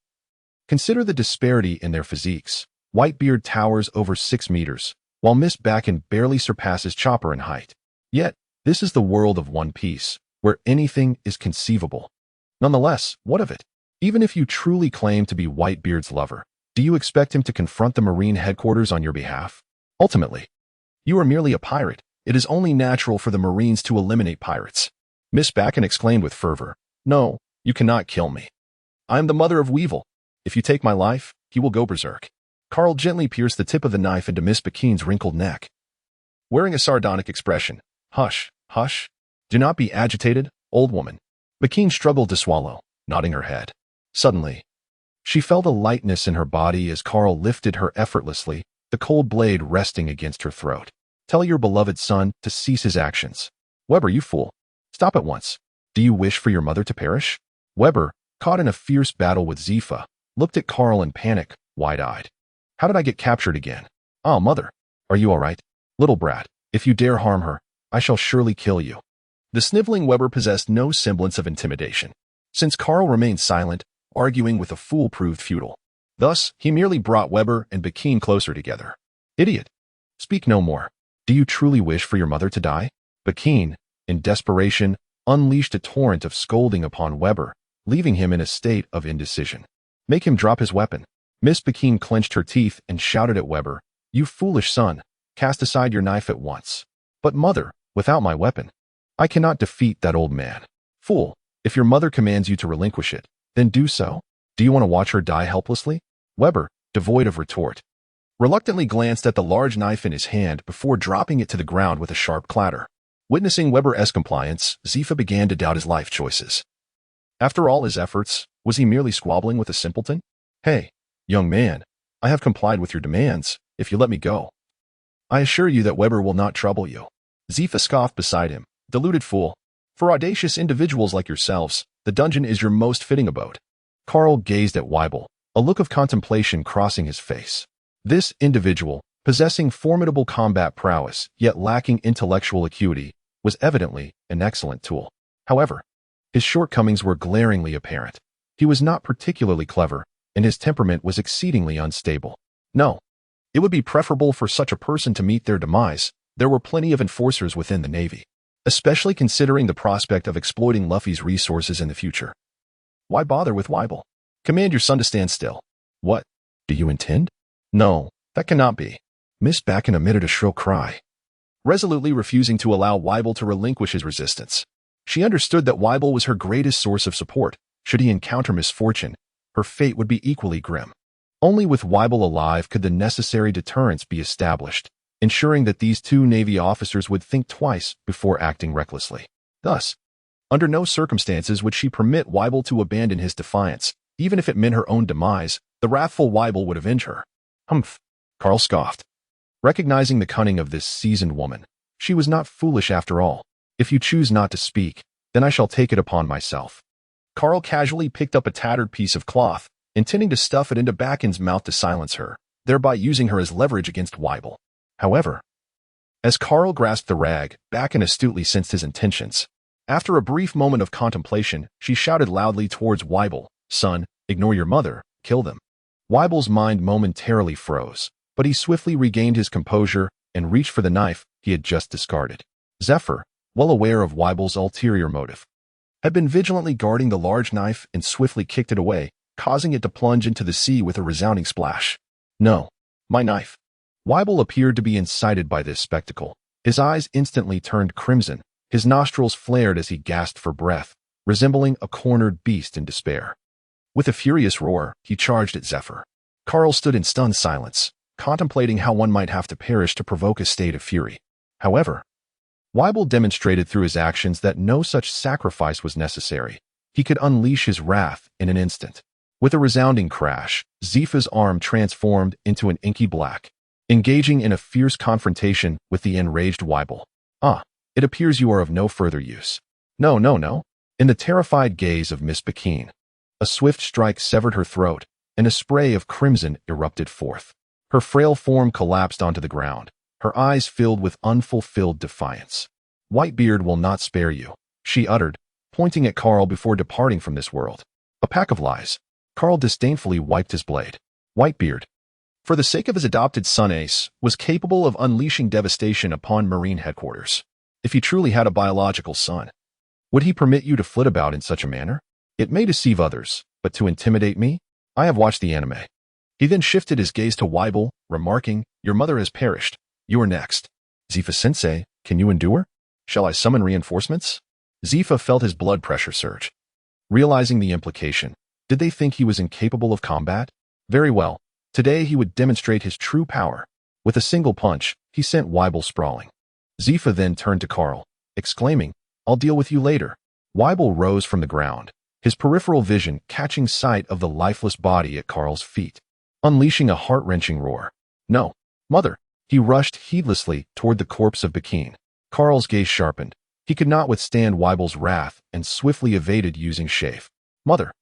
consider the disparity in their physiques. Whitebeard towers over 6 meters, while Miss Bakken barely surpasses Chopper in height. Yet, this is the world of One Piece, where anything is conceivable. Nonetheless, what of it? Even if you truly claim to be Whitebeard's lover, do you expect him to confront the Marine headquarters on your behalf? Ultimately, you are merely a pirate. It is only natural for the Marines to eliminate pirates. Miss Bakken exclaimed with fervor, "No, you cannot kill me. I am the mother of Weevil. If you take my life, he will go berserk." Carl gently pierced the tip of the knife into Miss Bakken's wrinkled neck, wearing a sardonic expression. "Hush, hush. Do not be agitated, old woman." Bakken struggled to swallow, nodding her head. Suddenly, she felt a lightness in her body as Carl lifted her effortlessly, the cold blade resting against her throat. "Tell your beloved son to cease his actions." "Weber, you fool. Stop at once. Do you wish for your mother to perish?" Weber, caught in a fierce battle with Zephyr, looked at Carl in panic, wide-eyed. "How did I get captured again? Ah, mother. Are you all right? Little brat, if you dare harm her, I shall surely kill you." The sniveling Weber possessed no semblance of intimidation. Since Carl remained silent, arguing with a fool proved futile. Thus, he merely brought Weber and Bakken closer together. "Idiot. Speak no more. Do you truly wish for your mother to die?" Bakken, in desperation, unleashed a torrent of scolding upon Weber, leaving him in a state of indecision. "Make him drop his weapon." Miss Bakken clenched her teeth and shouted at Weber, "You foolish son, cast aside your knife at once." "But mother, without my weapon, I cannot defeat that old man." "Fool, If your mother commands you to relinquish it, then do so. Do you want to watch her die helplessly? Weber, devoid of retort, reluctantly glanced at the large knife in his hand before dropping it to the ground with a sharp clatter. Witnessing Weber's compliance, Zifa began to doubt his life choices. After all his efforts, was he merely squabbling with a simpleton? Hey, young man, I have complied with your demands, if you let me go. I assure you that Weber will not trouble you. Zifa scoffed beside him. Deluded fool. For audacious individuals like yourselves, the dungeon is your most fitting abode. Karl gazed at Weibel, a look of contemplation crossing his face. This individual, possessing formidable combat prowess, yet lacking intellectual acuity, was evidently an excellent tool. However, his shortcomings were glaringly apparent. He was not particularly clever, and his temperament was exceedingly unstable. No, it would be preferable for such a person to meet their demise. There were plenty of enforcers within the Navy, especially considering the prospect of exploiting Luffy's resources in the future. Why bother with Weibel? Command your son to stand still. What? Do you intend? No, that cannot be. Miss Bakken emitted a shrill cry, resolutely refusing to allow Weibel to relinquish his resistance. She understood that Weibel was her greatest source of support. Should he encounter misfortune, her fate would be equally grim. Only with Weibel alive could the necessary deterrence be established, ensuring that these two Navy officers would think twice before acting recklessly. Thus, under no circumstances would she permit Weibel to abandon his defiance. Even if it meant her own demise, the wrathful Weibel would avenge her. Humph, Karl scoffed. Recognizing the cunning of this seasoned woman, she was not foolish after all. If you choose not to speak, then I shall take it upon myself. Karl casually picked up a tattered piece of cloth, intending to stuff it into Bakken's mouth to silence her, thereby using her as leverage against Weibel. However, as Karl grasped the rag, Bakken astutely sensed his intentions. After a brief moment of contemplation, she shouted loudly towards Weibel, "Son, ignore your mother, kill them." Weibel's mind momentarily froze, but he swiftly regained his composure and reached for the knife he had just discarded. Zephyr, well aware of Weibel's ulterior motive, had been vigilantly guarding the large knife and swiftly kicked it away, causing it to plunge into the sea with a resounding splash. No, my knife. Weibel appeared to be incited by this spectacle. His eyes instantly turned crimson, his nostrils flared as he gasped for breath, resembling a cornered beast in despair. With a furious roar, he charged at Zephyr. Karl stood in stunned silence, contemplating how one might have to perish to provoke a state of fury. However, Weibel demonstrated through his actions that no such sacrifice was necessary. He could unleash his wrath in an instant. With a resounding crash, Zifa's arm transformed into an inky black, engaging in a fierce confrontation with the enraged Weibel. Ah, it appears you are of no further use. No, no, no. In the terrified gaze of Miss Bakken, a swift strike severed her throat, and a spray of crimson erupted forth. Her frail form collapsed onto the ground, her eyes filled with unfulfilled defiance. Whitebeard will not spare you, she uttered, pointing at Karl before departing from this world. A pack of lies. Karl disdainfully wiped his blade. Whitebeard, for the sake of his adopted son Ace, was capable of unleashing devastation upon Marine headquarters. If he truly had a biological son, would he permit you to flit about in such a manner? It may deceive others, but to intimidate me? I have watched the anime. He then shifted his gaze to Weibel, remarking, "Your mother has perished. You are next. Zifa-sensei, can you endure? Shall I summon reinforcements?" Zifa felt his blood pressure surge. Realizing the implication, did they think he was incapable of combat? Very well. Today he would demonstrate his true power. With a single punch, he sent Weibel sprawling. Zifa then turned to Karl, exclaiming, "I'll deal with you later." Weibel rose from the ground, his peripheral vision catching sight of the lifeless body at Karl's feet, unleashing a heart-wrenching roar. "No, mother!" He rushed heedlessly toward the corpse of Bakken. Karl's gaze sharpened. He could not withstand Weibel's wrath and swiftly evaded using chafe. "Mother,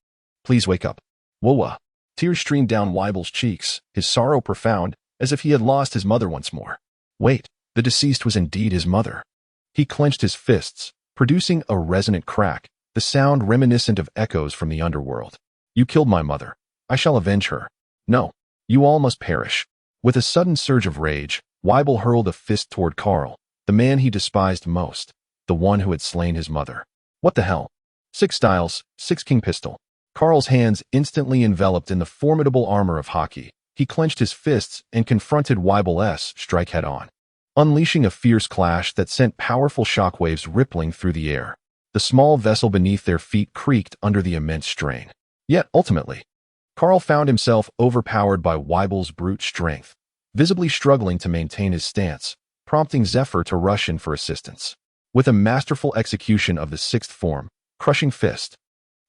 please wake up." Whoa! Tears streamed down Weibel's cheeks, his sorrow profound, as if he had lost his mother once more. Wait, the deceased was indeed his mother. He clenched his fists, producing a resonant crack, the sound reminiscent of echoes from the underworld. "You killed my mother. I shall avenge her. No, you all must perish." With a sudden surge of rage, Weibel hurled a fist toward Karl, the man he despised most, the one who had slain his mother. What the hell? 6 styles, 6 king pistol. Karl's hands instantly enveloped in the formidable armor of hockey. He clenched his fists and confronted Weibel's strike head-on, unleashing a fierce clash that sent powerful shockwaves rippling through the air. The small vessel beneath their feet creaked under the immense strain. Yet, ultimately, Karl found himself overpowered by Weibel's brute strength, visibly struggling to maintain his stance, prompting Zephyr to rush in for assistance. With a masterful execution of the sixth form, crushing fist,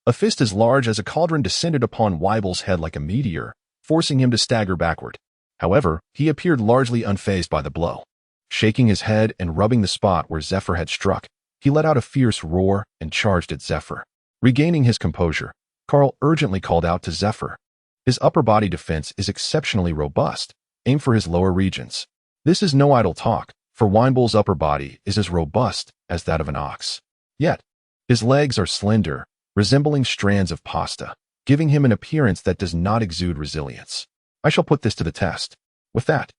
a fist as large as a cauldron descended upon Weibel's head like a meteor, forcing him to stagger backward. However, he appeared largely unfazed by the blow. Shaking his head and rubbing the spot where Zephyr had struck, he let out a fierce roar and charged at Zephyr. Regaining his composure, Karl urgently called out to Zephyr. His upper body defense is exceptionally robust. Aim for his lower regions. This is no idle talk, for Weibel's upper body is as robust as that of an ox. Yet, his legs are slender, resembling strands of pasta, giving him an appearance that does not exude resilience. I shall put this to the test. With that,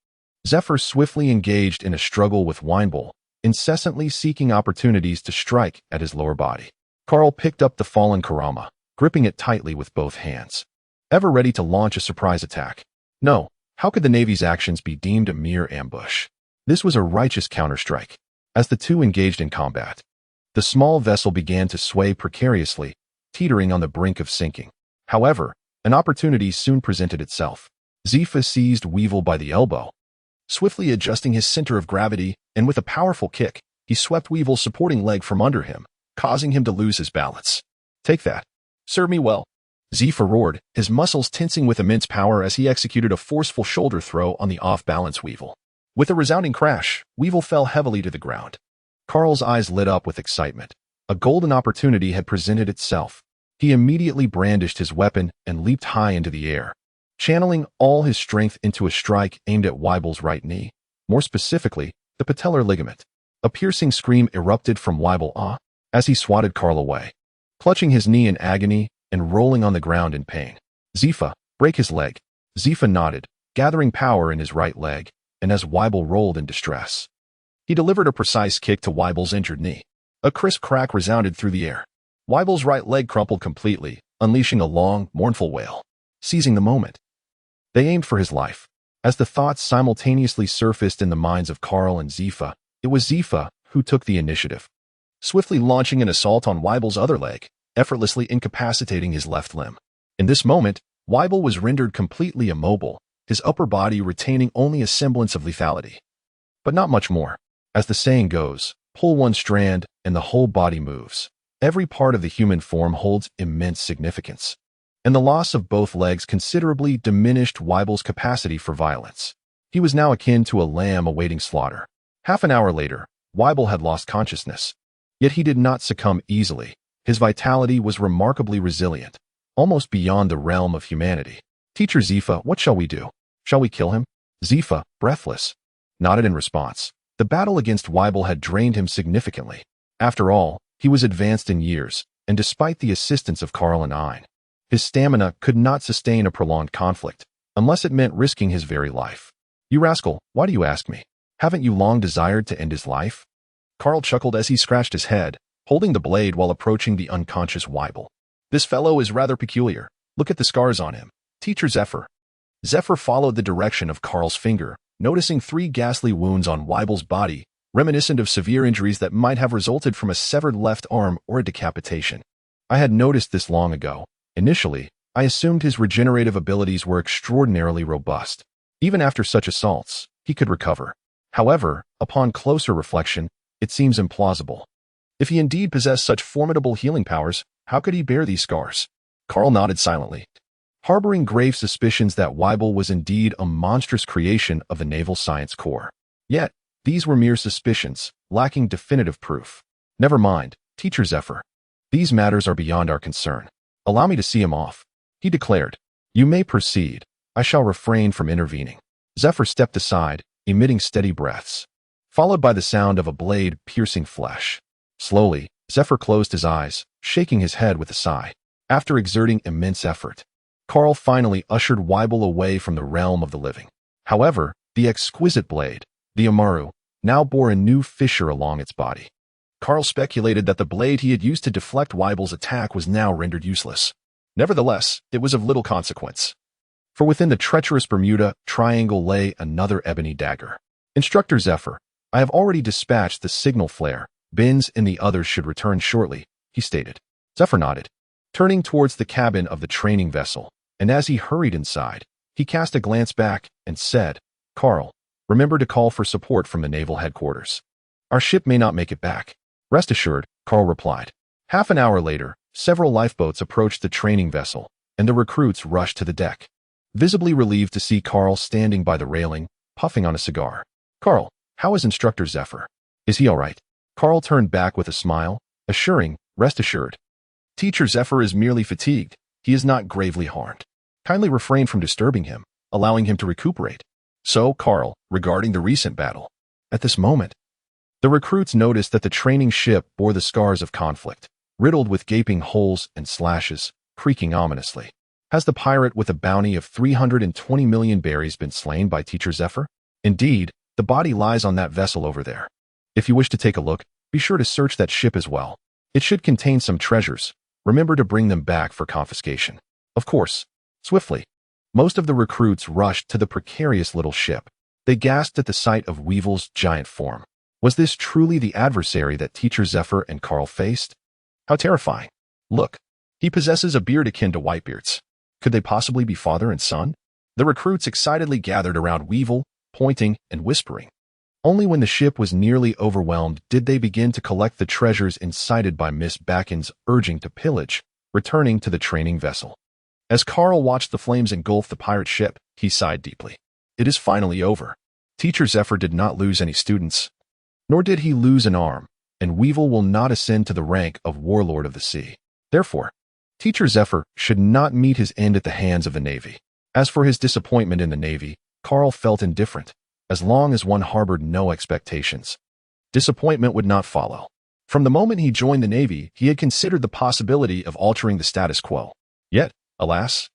Zephyr swiftly engaged in a struggle with Weibel, incessantly seeking opportunities to strike at his lower body. Karl picked up the fallen Kurama, gripping it tightly with both hands, ever ready to launch a surprise attack. No, how could the Navy's actions be deemed a mere ambush? This was a righteous counterstrike. As the two engaged in combat, the small vessel began to sway precariously, teetering on the brink of sinking. However, an opportunity soon presented itself. Zephyr seized Weevil by the elbow, swiftly adjusting his center of gravity, and with a powerful kick, he swept Weevil's supporting leg from under him, causing him to lose his balance. Take that. Serve me well. Zephyr roared, his muscles tensing with immense power as he executed a forceful shoulder throw on the off-balance Weevil. With a resounding crash, Weevil fell heavily to the ground. Karl's eyes lit up with excitement. A golden opportunity had presented itself. He immediately brandished his weapon and leaped high into the air, channeling all his strength into a strike aimed at Weibel's right knee, more specifically, the patellar ligament. A piercing scream erupted from Weibel as he swatted Karl away, clutching his knee in agony and rolling on the ground in pain. Zephyr, break his leg. Zephyr nodded, gathering power in his right leg, and as Weibel rolled in distress, he delivered a precise kick to Weibel's injured knee. A crisp crack resounded through the air. Weibel's right leg crumpled completely, unleashing a long, mournful wail. Seizing the moment, they aimed for his life. As the thoughts simultaneously surfaced in the minds of Karl and Zephyr, it was Zephyr who took the initiative, swiftly launching an assault on Weibel's other leg, effortlessly incapacitating his left limb. In this moment, Weibel was rendered completely immobile, his upper body retaining only a semblance of lethality. But not much more. As the saying goes, pull one strand and the whole body moves. Every part of the human form holds immense significance, and the loss of both legs considerably diminished Weibel's capacity for violence. He was now akin to a lamb awaiting slaughter. Half an hour later, Weibel had lost consciousness. Yet he did not succumb easily. His vitality was remarkably resilient, almost beyond the realm of humanity. Teacher Zephyr, what shall we do? Shall we kill him? Zephyr, breathless, nodded in response. The battle against Weibel had drained him significantly. After all, he was advanced in years, and despite the assistance of Karl and Ein, his stamina could not sustain a prolonged conflict, unless it meant risking his very life. You rascal, why do you ask me? Haven't you long desired to end his life? Karl chuckled as he scratched his head, holding the blade while approaching the unconscious Weibel. This fellow is rather peculiar. Look at the scars on him. Teacher Zephyr. Zephyr followed the direction of Karl's finger, noticing 3 ghastly wounds on Weibel's body, reminiscent of severe injuries that might have resulted from a severed left arm or a decapitation. I had noticed this long ago. Initially, I assumed his regenerative abilities were extraordinarily robust. Even after such assaults, he could recover. However, upon closer reflection, it seems implausible. If he indeed possessed such formidable healing powers, how could he bear these scars? Karl nodded silently, harboring grave suspicions that Weibel was indeed a monstrous creation of the Naval Science Corps. Yet, these were mere suspicions, lacking definitive proof. Never mind, Teacher Zephyr. These matters are beyond our concern. Allow me to see him off, he declared. You may proceed. I shall refrain from intervening. Zephyr stepped aside, emitting steady breaths, followed by the sound of a blade piercing flesh. Slowly, Zephyr closed his eyes, shaking his head with a sigh. After exerting immense effort, Karl finally ushered Weibel away from the realm of the living. However, the exquisite blade, the Amaru, now bore a new fissure along its body. Karl speculated that the blade he had used to deflect Weibel's attack was now rendered useless. Nevertheless, it was of little consequence, for within the treacherous Bermuda Triangle lay another ebony dagger. Instructor Zephyr, I have already dispatched the signal flare. Binns and the others should return shortly. he stated. Zephyr nodded, turning towards the cabin of the training vessel, and as he hurried inside, he cast a glance back and said, "Carl, remember to call for support from the naval headquarters. Our ship may not make it back." "Rest assured," Carl replied. Half an hour later, several lifeboats approached the training vessel, and the recruits rushed to the deck, visibly relieved to see Carl standing by the railing, puffing on a cigar. "Carl, how is Instructor Zephyr? Is he all right?" Carl turned back with a smile, assuring, "Rest assured. Teacher Zephyr is merely fatigued. He is not gravely harmed. Kindly refrain from disturbing him, allowing him to recuperate." So, Carl, regarding the recent battle. At this moment, the recruits noticed that the training ship bore the scars of conflict, riddled with gaping holes and slashes, creaking ominously. Has the pirate with a bounty of 320 million berries been slain by Teacher Zephyr? Indeed, the body lies on that vessel over there. If you wish to take a look, be sure to search that ship as well. It should contain some treasures. Remember to bring them back for confiscation. Of course. Swiftly, most of the recruits rushed to the precarious little ship. They gasped at the sight of Weevil's giant form. Was this truly the adversary that Teacher Zephyr and Carl faced? How terrifying. Look, he possesses a beard akin to Whitebeard's. Could they possibly be father and son? The recruits excitedly gathered around Weevil, pointing and whispering. Only when the ship was nearly overwhelmed did they begin to collect the treasures incited by Miss Backen's urging to pillage, returning to the training vessel. As Carl watched the flames engulf the pirate ship, he sighed deeply. It is finally over. Teacher Zephyr did not lose any students, nor did he lose an arm, and Weevil will not ascend to the rank of Warlord of the Sea. Therefore, Teacher Zephyr should not meet his end at the hands of the Navy. As for his disappointment in the Navy, Carl felt indifferent, as long as one harbored no expectations. Disappointment would not follow. From the moment he joined the Navy, he had considered the possibility of altering the status quo. Yet, alas,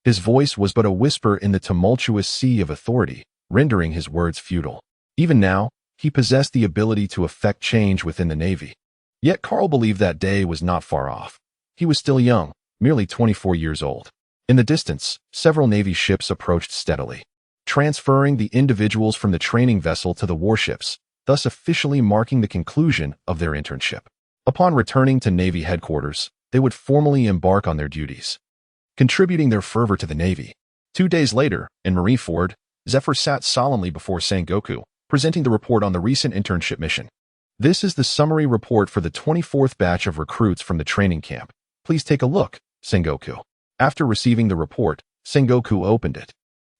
his voice was but a whisper in the tumultuous sea of authority, rendering his words futile. Even now, he possessed the ability to effect change within the Navy. Yet Carl believed that day was not far off. He was still young, merely 24 years old. In the distance, several Navy ships approached steadily, transferring the individuals from the training vessel to the warships, thus officially marking the conclusion of their internship. Upon returning to Navy headquarters, they would formally embark on their duties, contributing their fervor to the Navy. 2 days later, in Marineford, Zephyr sat solemnly before Sengoku, presenting the report on the recent internship mission. This is the summary report for the 24th batch of recruits from the training camp. Please take a look, Sengoku. After receiving the report, Sengoku opened it,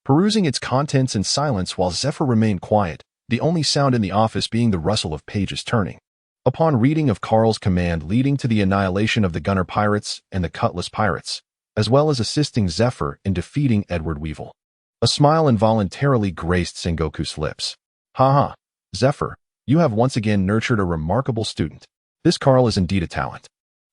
perusing its contents in silence while Zephyr remained quiet, the only sound in the office being the rustle of pages turning. Upon reading of Carl's command leading to the annihilation of the gunner pirates and the cutlass pirates, as well as assisting Zephyr in defeating Edward Weevil, a smile involuntarily graced Sengoku's lips. "Ha, Zephyr, you have once again nurtured a remarkable student. This Carl is indeed a talent.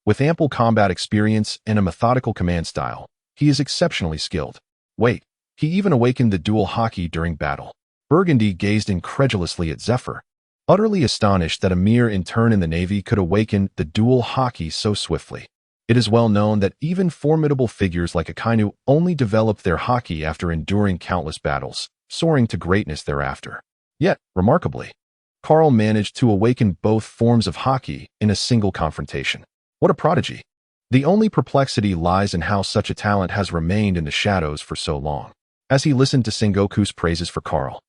With ample combat experience and a methodical command style, he is exceptionally skilled. Wait, he even awakened the dual hockey during battle." Burgundy gazed incredulously at Zephyr, utterly astonished that a mere intern in the Navy could awaken the dual hockey so swiftly. It is well known that even formidable figures like Akainu only develop their hockey after enduring countless battles, soaring to greatness thereafter. Yet, remarkably, Carl managed to awaken both forms of hockey in a single confrontation. What a prodigy! The only perplexity lies in how such a talent has remained in the shadows for so long. As he listened to Sengoku's praises for Carl,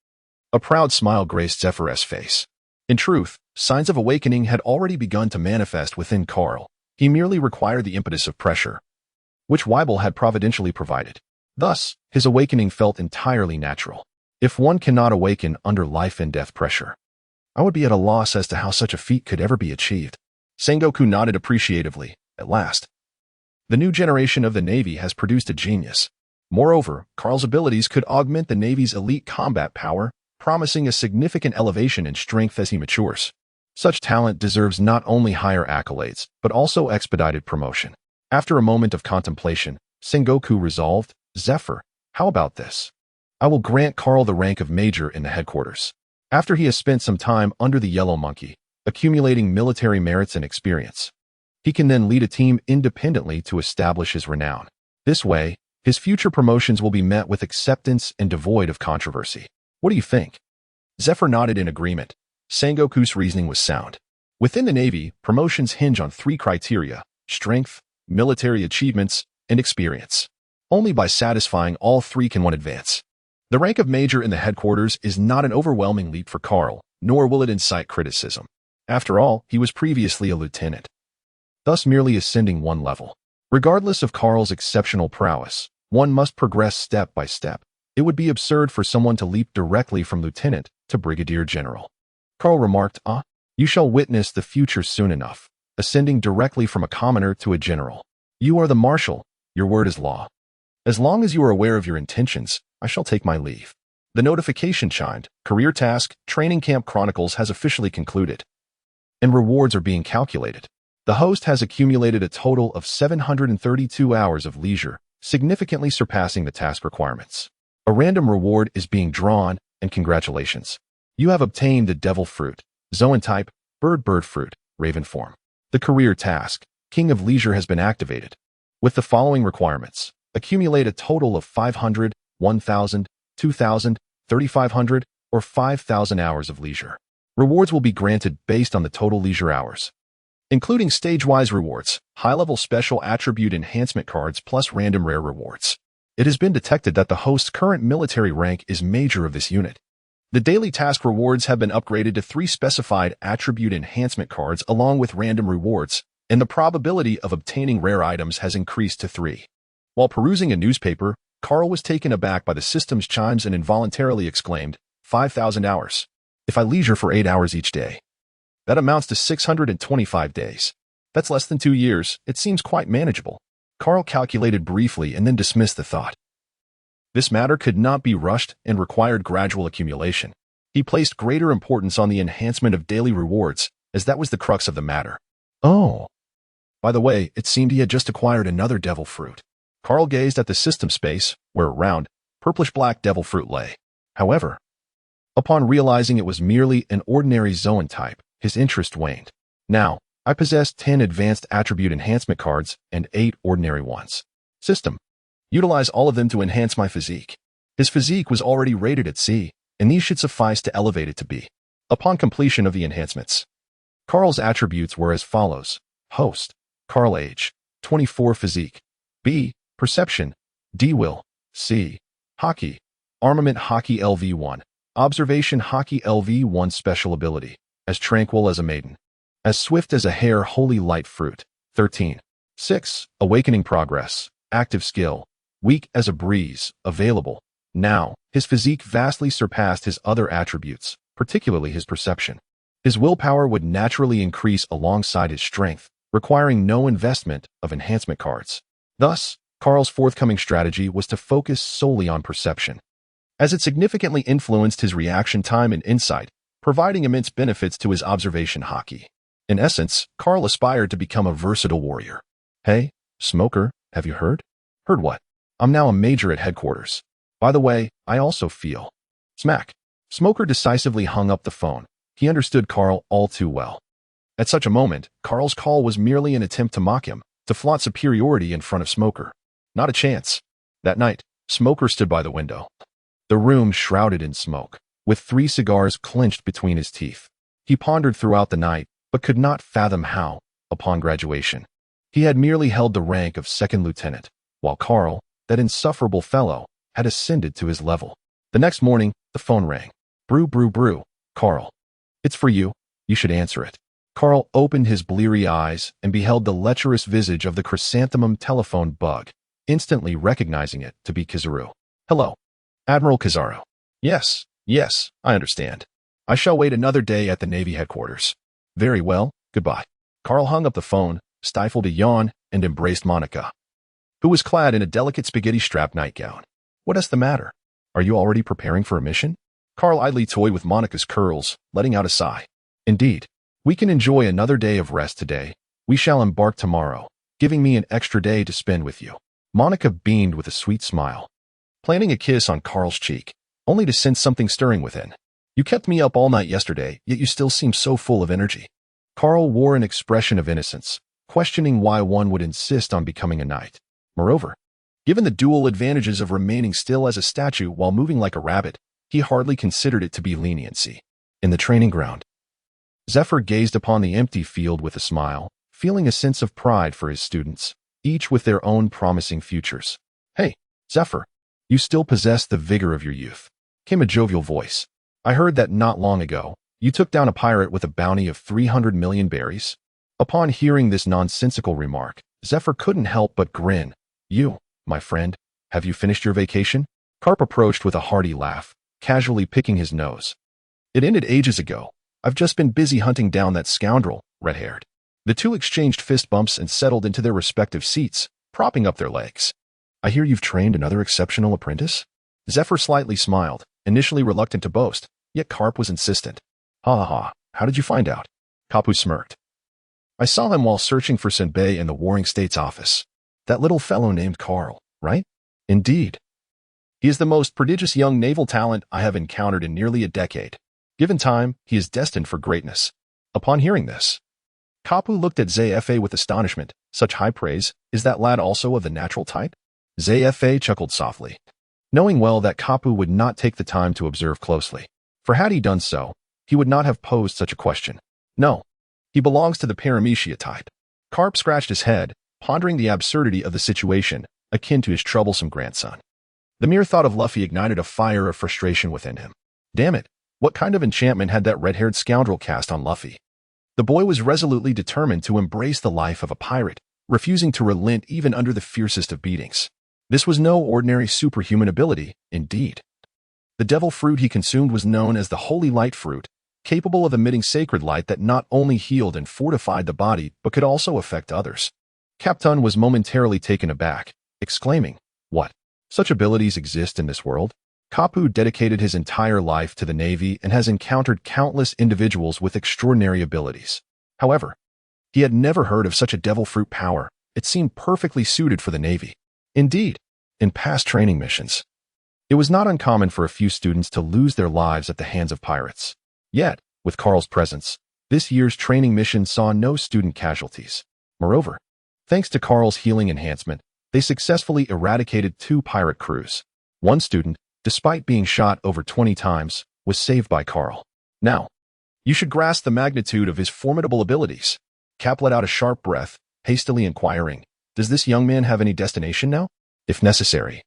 a proud smile graced Zephyr's face. In truth, signs of awakening had already begun to manifest within Carl. He merely required the impetus of pressure, which Weibel had providentially provided. Thus, his awakening felt entirely natural. If one cannot awaken under life and death pressure, I would be at a loss as to how such a feat could ever be achieved. Sengoku nodded appreciatively. At last, the new generation of the Navy has produced a genius. Moreover, Carl's abilities could augment the Navy's elite combat power, promising a significant elevation in strength as he matures. Such talent deserves not only higher accolades, but also expedited promotion. After a moment of contemplation, Sengoku resolved, "Zephyr, how about this? I will grant Carl the rank of major in the headquarters. After he has spent some time under the Yellow Monkey, accumulating military merits and experience, he can then lead a team independently to establish his renown. This way, his future promotions will be met with acceptance and devoid of controversy. What do you think?" Zephyr nodded in agreement. Sengoku's reasoning was sound. Within the Navy, promotions hinge on 3 criteria: strength, military achievements, and experience. Only by satisfying all three can one advance. The rank of major in the headquarters is not an overwhelming leap for Carl, nor will it incite criticism. After all, he was previously a lieutenant, thus merely ascending one level. Regardless of Carl's exceptional prowess, one must progress step by step. It would be absurd for someone to leap directly from lieutenant to brigadier general. Carl remarked, you shall witness the future soon enough, ascending directly from a commoner to a general. You are the marshal, your word is law. As long as you are aware of your intentions, I shall take my leave. The notification chimed. Career task, Training Camp Chronicles has officially concluded, and rewards are being calculated. The host has accumulated a total of 732 hours of leisure, significantly surpassing the task requirements. A random reward is being drawn, and congratulations. You have obtained the devil fruit, zoan type, bird fruit, raven form. The career task, King of Leisure, has been activated. With the following requirements: accumulate a total of 500, 1,000, 2,000, 3,500, or 5,000 hours of leisure. Rewards will be granted based on the total leisure hours, including stage-wise rewards, high-level special attribute enhancement cards plus random rare rewards. It has been detected that the host's current military rank is major of this unit. The daily task rewards have been upgraded to 3 specified attribute enhancement cards along with random rewards, and the probability of obtaining rare items has increased to 3. While perusing a newspaper, Carl was taken aback by the system's chimes and involuntarily exclaimed, 5,000 hours. If I leisure for 8 hours each day, that amounts to 625 days. That's less than 2 years. It seems quite manageable. Carl calculated briefly and then dismissed the thought. This matter could not be rushed and required gradual accumulation. He placed greater importance on the enhancement of daily rewards, as that was the crux of the matter. Oh. By the way, it seemed he had just acquired another devil fruit. Carl gazed at the system space, where a round, purplish-black devil fruit lay. However, upon realizing it was merely an ordinary zoan type, his interest waned. Now, I possess 10 advanced attribute enhancement cards and 8 ordinary ones. System. Utilize all of them to enhance my physique. His physique was already rated at C, and these should suffice to elevate it to B. Upon completion of the enhancements, Carl's attributes were as follows. Host. Carl age. 24 physique. B. Perception. D. Will. C. Hockey. Armament Hockey LV1. Observation Hockey LV1 special ability. As tranquil as a maiden. As swift as a hare holy light fruit. 13. 6. Awakening progress. Active skill. Weak as a breeze. Available. Now, his physique vastly surpassed his other attributes, particularly his perception. His willpower would naturally increase alongside his strength, requiring no investment of enhancement cards. Thus, Carl's forthcoming strategy was to focus solely on perception, as it significantly influenced his reaction time and insight, providing immense benefits to his observation hockey. In essence, Carl aspired to become a versatile warrior. Hey, Smoker, have you heard? Heard what? I'm now a major at headquarters. By the way, I also feel. Smack. Smoker decisively hung up the phone. He understood Carl all too well. At such a moment, Carl's call was merely an attempt to mock him, to flaunt superiority in front of Smoker. Not a chance. That night, Smoker stood by the window, the room shrouded in smoke, with 3 cigars clenched between his teeth. He pondered throughout the night, but could not fathom how, upon graduation, he had merely held the rank of second lieutenant, while Carl, that insufferable fellow, had ascended to his level. The next morning, the phone rang. Brew. Carl. It's for you. You should answer it. Carl opened his bleary eyes and beheld the lecherous visage of the chrysanthemum telephone bug, instantly recognizing it to be Kizaru. Hello. Admiral Kizaru. Yes, I understand. I shall wait another day at the Navy headquarters. Very well, goodbye. Carl hung up the phone, stifled a yawn, and embraced Monica, who was clad in a delicate spaghetti-strap nightgown. What's the matter? Are you already preparing for a mission? Carl idly toyed with Monica's curls, letting out a sigh. Indeed. We can enjoy another day of rest today. We shall embark tomorrow, giving me an extra day to spend with you. Monica beamed with a sweet smile, planting a kiss on Carl's cheek, only to sense something stirring within. You kept me up all night yesterday, yet you still seem so full of energy. Carl wore an expression of innocence, questioning why one would insist on becoming a knight. Moreover, given the dual advantages of remaining still as a statue while moving like a rabbit, he hardly considered it to be leniency. In the training ground, Zephyr gazed upon the empty field with a smile, feeling a sense of pride for his students, each with their own promising futures. "Hey, Zephyr, you still possess the vigor of your youth," came a jovial voice. "I heard that not long ago, you took down a pirate with a bounty of 300 million berries." Upon hearing this nonsensical remark, Zephyr couldn't help but grin. "You, my friend, have you finished your vacation?" Carp approached with a hearty laugh, casually picking his nose. "It ended ages ago. I've just been busy hunting down that scoundrel, red-haired." The two exchanged fist bumps and settled into their respective seats, propping up their legs. "I hear you've trained another exceptional apprentice?" Zephyr slightly smiled, initially reluctant to boast, yet Carp was insistent. "Ha ha ha, how did you find out?" Kapu smirked. "I saw him while searching for Senbei in the Warring States office. That little fellow named Carl, right?" "Indeed. He is the most prodigious young naval talent I have encountered in nearly a decade. Given time, he is destined for greatness." Upon hearing this, Kapu looked at Zfa with astonishment. "Such high praise, is that lad also of the natural type?" Zfa chuckled softly, knowing well that Kapu would not take the time to observe closely. For had he done so, he would not have posed such a question. "No, he belongs to the paramecia type." Carp scratched his head, pondering the absurdity of the situation, akin to his troublesome grandson. The mere thought of Luffy ignited a fire of frustration within him. Damn it, what kind of enchantment had that red-haired scoundrel cast on Luffy? The boy was resolutely determined to embrace the life of a pirate, refusing to relent even under the fiercest of beatings. This was no ordinary superhuman ability, indeed. The devil fruit he consumed was known as the Holy Light Fruit, capable of emitting sacred light that not only healed and fortified the body but could also affect others. Captain was momentarily taken aback, exclaiming, "What? Such abilities exist in this world?" Kapu dedicated his entire life to the Navy and has encountered countless individuals with extraordinary abilities. However, he had never heard of such a devil fruit power. It seemed perfectly suited for the Navy. Indeed, in past training missions, it was not uncommon for a few students to lose their lives at the hands of pirates. Yet, with Carl's presence, this year's training mission saw no student casualties. Moreover, thanks to Carl's healing enhancement, they successfully eradicated 2 pirate crews. One student, despite being shot over 20 times, was saved by Carl. Now, you should grasp the magnitude of his formidable abilities. Cap let out a sharp breath, hastily inquiring, "Does this young man have any destination now?" "If necessary,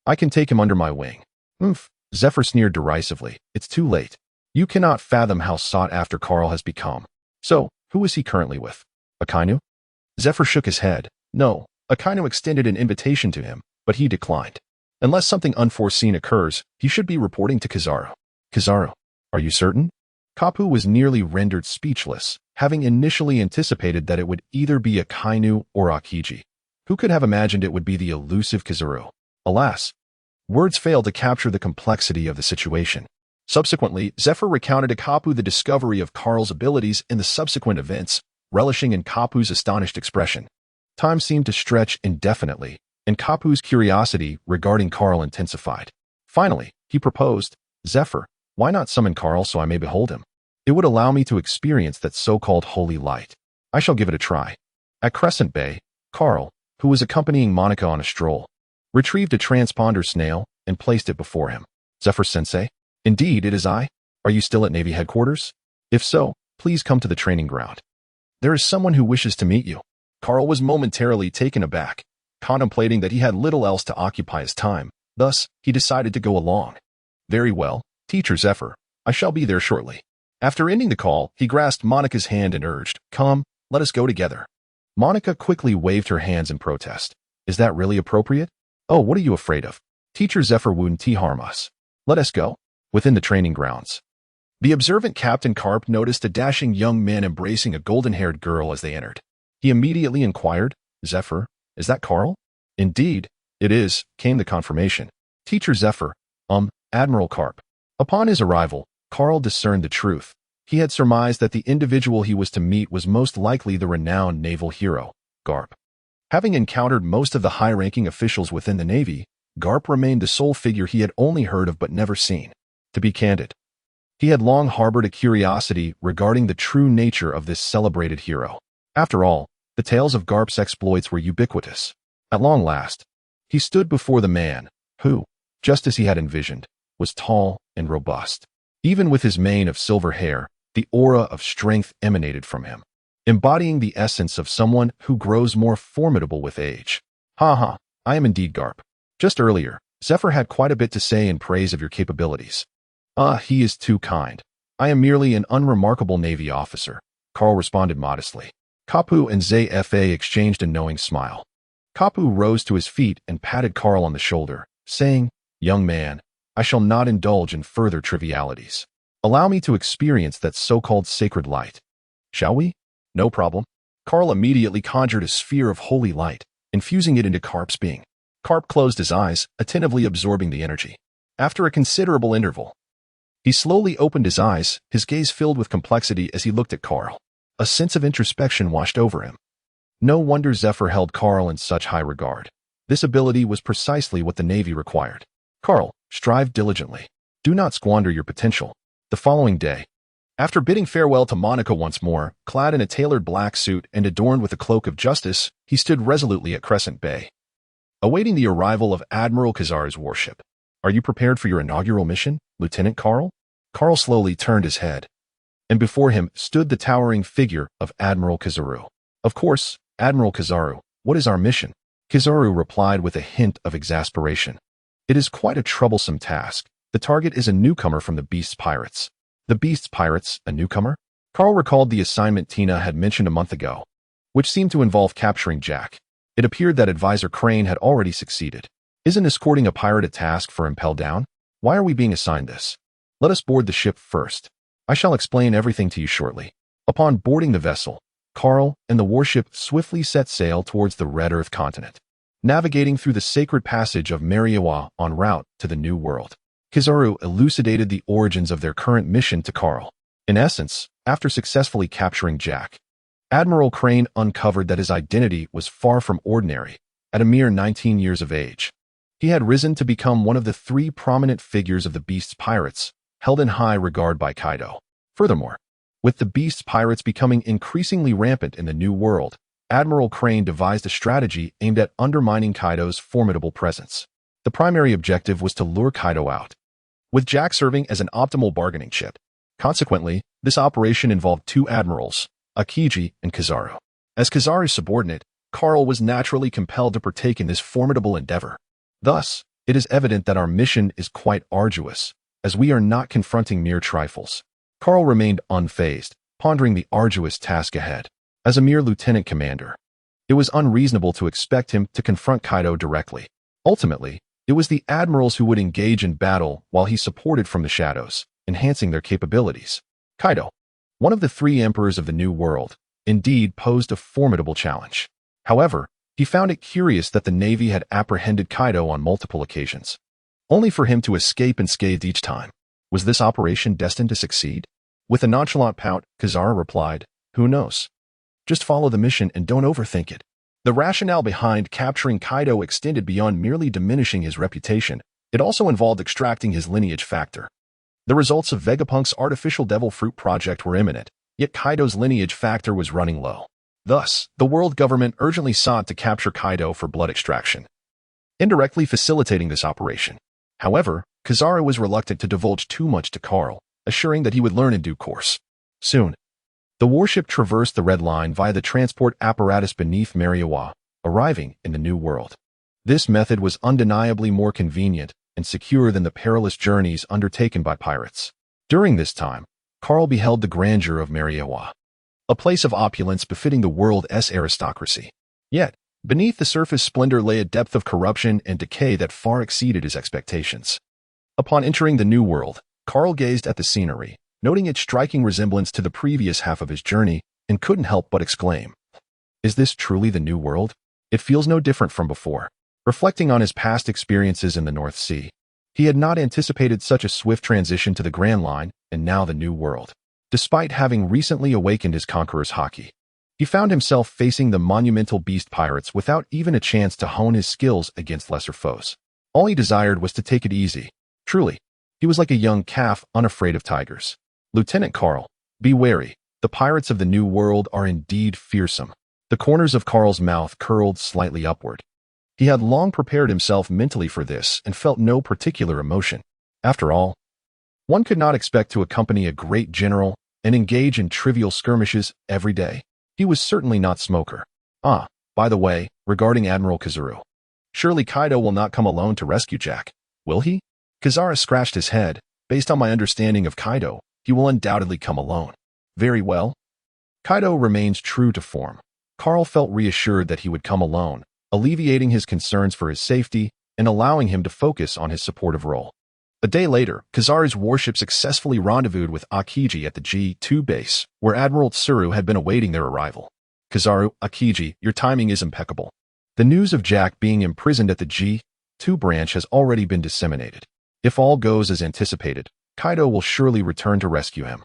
I can take him under my wing." "Oomph," Zephyr sneered derisively. "It's too late. You cannot fathom how sought after Carl has become. So, who is he currently with? Akainu?" Zephyr shook his head. "No, Akainu extended an invitation to him, but he declined. Unless something unforeseen occurs, he should be reporting to Kizaru." "Kizaru? Are you certain?" Kapu was nearly rendered speechless, having initially anticipated that it would either be Akainu or Akiji. Who could have imagined it would be the elusive Kizaru? Alas, words failed to capture the complexity of the situation. Subsequently, Zephyr recounted to Kapu the discovery of Carl's abilities and the subsequent events, relishing in Kapu's astonished expression. Time seemed to stretch indefinitely, and Kapu's curiosity regarding Carl intensified. Finally, he proposed, "Zephyr, why not summon Carl so I may behold him? It would allow me to experience that so-called holy light. I shall give it a try." At Crescent Bay, Carl, who was accompanying Monica on a stroll, retrieved a transponder snail and placed it before him. "Zephyr-sensei? Indeed, it is I. Are you still at Navy headquarters? If so, please come to the training ground. There is someone who wishes to meet you." Carl was momentarily taken aback, contemplating that he had little else to occupy his time. Thus, he decided to go along. "Very well, Teacher Zephyr. I shall be there shortly." After ending the call, he grasped Monica's hand and urged, "Come, let us go together." Monica quickly waved her hands in protest. "Is that really appropriate? Oh, what are you afraid of? Teacher Zephyr wouldn't harm us. Let us go." Within the training grounds, the observant Captain Carp noticed a dashing young man embracing a golden-haired girl as they entered. He immediately inquired, "Zephyr, is that Carl?" "Indeed, it is," came the confirmation. "Teacher Zephyr, Admiral Carp." Upon his arrival, Carl discerned the truth. He had surmised that the individual he was to meet was most likely the renowned naval hero, Garp. Having encountered most of the high-ranking officials within the Navy, Garp remained the sole figure he had only heard of but never seen. To be candid, he had long harbored a curiosity regarding the true nature of this celebrated hero. After all, the tales of Garp's exploits were ubiquitous. At long last, he stood before the man, who, just as he had envisioned, was tall and robust. Even with his mane of silver hair, the aura of strength emanated from him. embodying the essence of someone who grows more formidable with age. Ha, I am indeed Garp. Just earlier, Zephyr had quite a bit to say in praise of your capabilities. He is too kind. I am merely an unremarkable Navy officer, Carl responded modestly. Kapu and ZFA exchanged a knowing smile. Kapu rose to his feet and patted Carl on the shoulder, saying, "Young man, I shall not indulge in further trivialities. Allow me to experience that so-called sacred light. Shall we?" "No problem." Carl immediately conjured a sphere of holy light, infusing it into Carp's being. Carp closed his eyes, attentively absorbing the energy. After a considerable interval, he slowly opened his eyes, his gaze filled with complexity as he looked at Carl. A sense of introspection washed over him. No wonder Zephyr held Carl in such high regard. This ability was precisely what the Navy required. Carl, strive diligently. Do not squander your potential. The following day, after bidding farewell to Monica once more, clad in a tailored black suit and adorned with a cloak of justice, he stood resolutely at Crescent Bay, awaiting the arrival of Admiral Kizaru's warship. "Are you prepared for your inaugural mission, Lieutenant Carl?" Carl slowly turned his head, and before him stood the towering figure of Admiral Kizaru. "Of course, Admiral Kizaru, what is our mission?" Kizaru replied with a hint of exasperation. "It is quite a troublesome task. The target is a newcomer from the Beast's Pirates." "The Beast's Pirates, a newcomer?" Carl recalled the assignment Tina had mentioned a month ago, which seemed to involve capturing Jack. It appeared that Advisor Crane had already succeeded. "Isn't escorting a pirate a task for Impel Down? Why are we being assigned this? Let us board the ship first. I shall explain everything to you shortly." Upon boarding the vessel, Carl and the warship swiftly set sail towards the Red Earth continent, navigating through the sacred passage of Mariawa en route to the New World. Kizaru elucidated the origins of their current mission to Carl. In essence, after successfully capturing Jack, Admiral Crane uncovered that his identity was far from ordinary. At a mere 19 years of age, he had risen to become one of the 3 prominent figures of the Beast's Pirates, held in high regard by Kaido. Furthermore, with the Beast's Pirates becoming increasingly rampant in the New World, Admiral Crane devised a strategy aimed at undermining Kaido's formidable presence. The primary objective was to lure Kaido out, with Jack serving as an optimal bargaining chip. Consequently, this operation involved 2 admirals, Akiji and Kizaru. As Kizaru's subordinate, Carl was naturally compelled to partake in this formidable endeavor. Thus, it is evident that our mission is quite arduous, as we are not confronting mere trifles. Carl remained unfazed, pondering the arduous task ahead. As a mere lieutenant commander, it was unreasonable to expect him to confront Kaido directly. Ultimately, it was the admirals who would engage in battle while he supported from the shadows, enhancing their capabilities. Kaido, one of the 3 emperors of the New World, indeed posed a formidable challenge. However, he found it curious that the Navy had apprehended Kaido on multiple occasions, only for him to escape unscathed each time. Was this operation destined to succeed? With a nonchalant pout, Kizaru replied, "Who knows? Just follow the mission and don't overthink it." The rationale behind capturing Kaido extended beyond merely diminishing his reputation. It also involved extracting his lineage factor. The results of Vegapunk's artificial devil fruit project were imminent, yet Kaido's lineage factor was running low. Thus, the world government urgently sought to capture Kaido for blood extraction, indirectly facilitating this operation. However, Kizaru was reluctant to divulge too much to Carl, assuring that he would learn in due course. Soon, the warship traversed the Red Line via the transport apparatus beneath Mariawa, arriving in the New World. This method was undeniably more convenient and secure than the perilous journeys undertaken by pirates. During this time, Carl beheld the grandeur of Mariawa, a place of opulence befitting the world's aristocracy. Yet, beneath the surface splendor lay a depth of corruption and decay that far exceeded his expectations. Upon entering the New World, Carl gazed at the scenery, noting its striking resemblance to the previous half of his journey, and couldn't help but exclaim, "Is this truly the New World? It feels no different from before." Reflecting on his past experiences in the North Sea, he had not anticipated such a swift transition to the Grand Line and now the New World. Despite having recently awakened his conqueror's haki, he found himself facing the monumental beast pirates without even a chance to hone his skills against lesser foes. All he desired was to take it easy. Truly, he was like a young calf unafraid of tigers. "Lieutenant Carl, be wary. The pirates of the New World are indeed fearsome." The corners of Carl's mouth curled slightly upward. He had long prepared himself mentally for this and felt no particular emotion. After all, one could not expect to accompany a great general and engage in trivial skirmishes every day. He was certainly not Smoker. Ah, by the way, regarding Admiral Kizaru. Surely Kaido will not come alone to rescue Jack, will he? Kizaru scratched his head. Based on my understanding of Kaido, he will undoubtedly come alone. Very well. Kaido remains true to form. Carl felt reassured that he would come alone, alleviating his concerns for his safety and allowing him to focus on his supportive role. A day later, Kizaru's warship successfully rendezvoused with Akiji at the G2 base, where Admiral Tsuru had been awaiting their arrival. Kizaru, Akiji, your timing is impeccable. The news of Jack being imprisoned at the G2 branch has already been disseminated. If all goes as anticipated, Kaido will surely return to rescue him.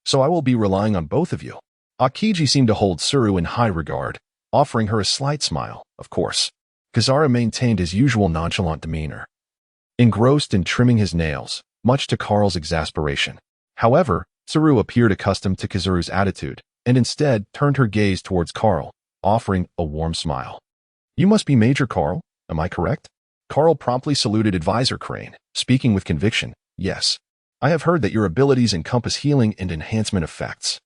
So I will be relying on both of you. Akiji seemed to hold Tsuru in high regard, offering her a slight smile, of course. Kizaru maintained his usual nonchalant demeanor, engrossed in trimming his nails, much to Carl's exasperation. However, Tsuru appeared accustomed to Kizaru's attitude, and instead turned her gaze towards Carl, offering a warm smile. You must be Major Carl, am I correct? Carl promptly saluted Advisor Crane, speaking with conviction. Yes. I have heard that your abilities encompass healing and enhancement effects.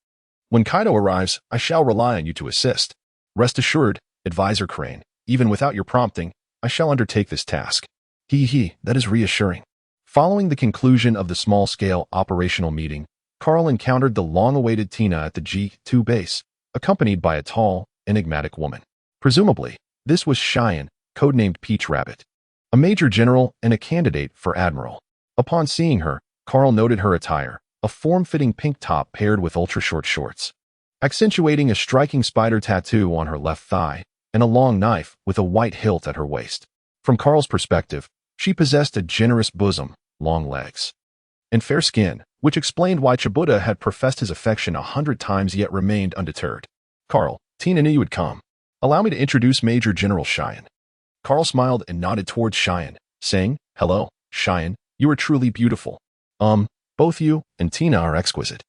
When Kaido arrives, I shall rely on you to assist. Rest assured, Advisor Crane, even without your prompting, I shall undertake this task. That is reassuring. Following the conclusion of the small-scale operational meeting, Carl encountered the long-awaited Tina at the G2 base, accompanied by a tall, enigmatic woman. Presumably, this was Cheyenne, codenamed Peach Rabbit, a major general and a candidate for admiral. Upon seeing her, Carl noted her attire, a form-fitting pink top paired with ultra-short shorts, accentuating a striking spider tattoo on her left thigh, and a long knife with a white hilt at her waist. From Carl's perspective, she possessed a generous bosom, long legs, and fair skin, which explained why Chibuta had professed his affection 100 times yet remained undeterred. Carl, Tina knew you would come. Allow me to introduce Major General Cheyenne. Carl smiled and nodded towards Cheyenne, saying, Hello, Cheyenne, you are truly beautiful. Both you and Tina are exquisite.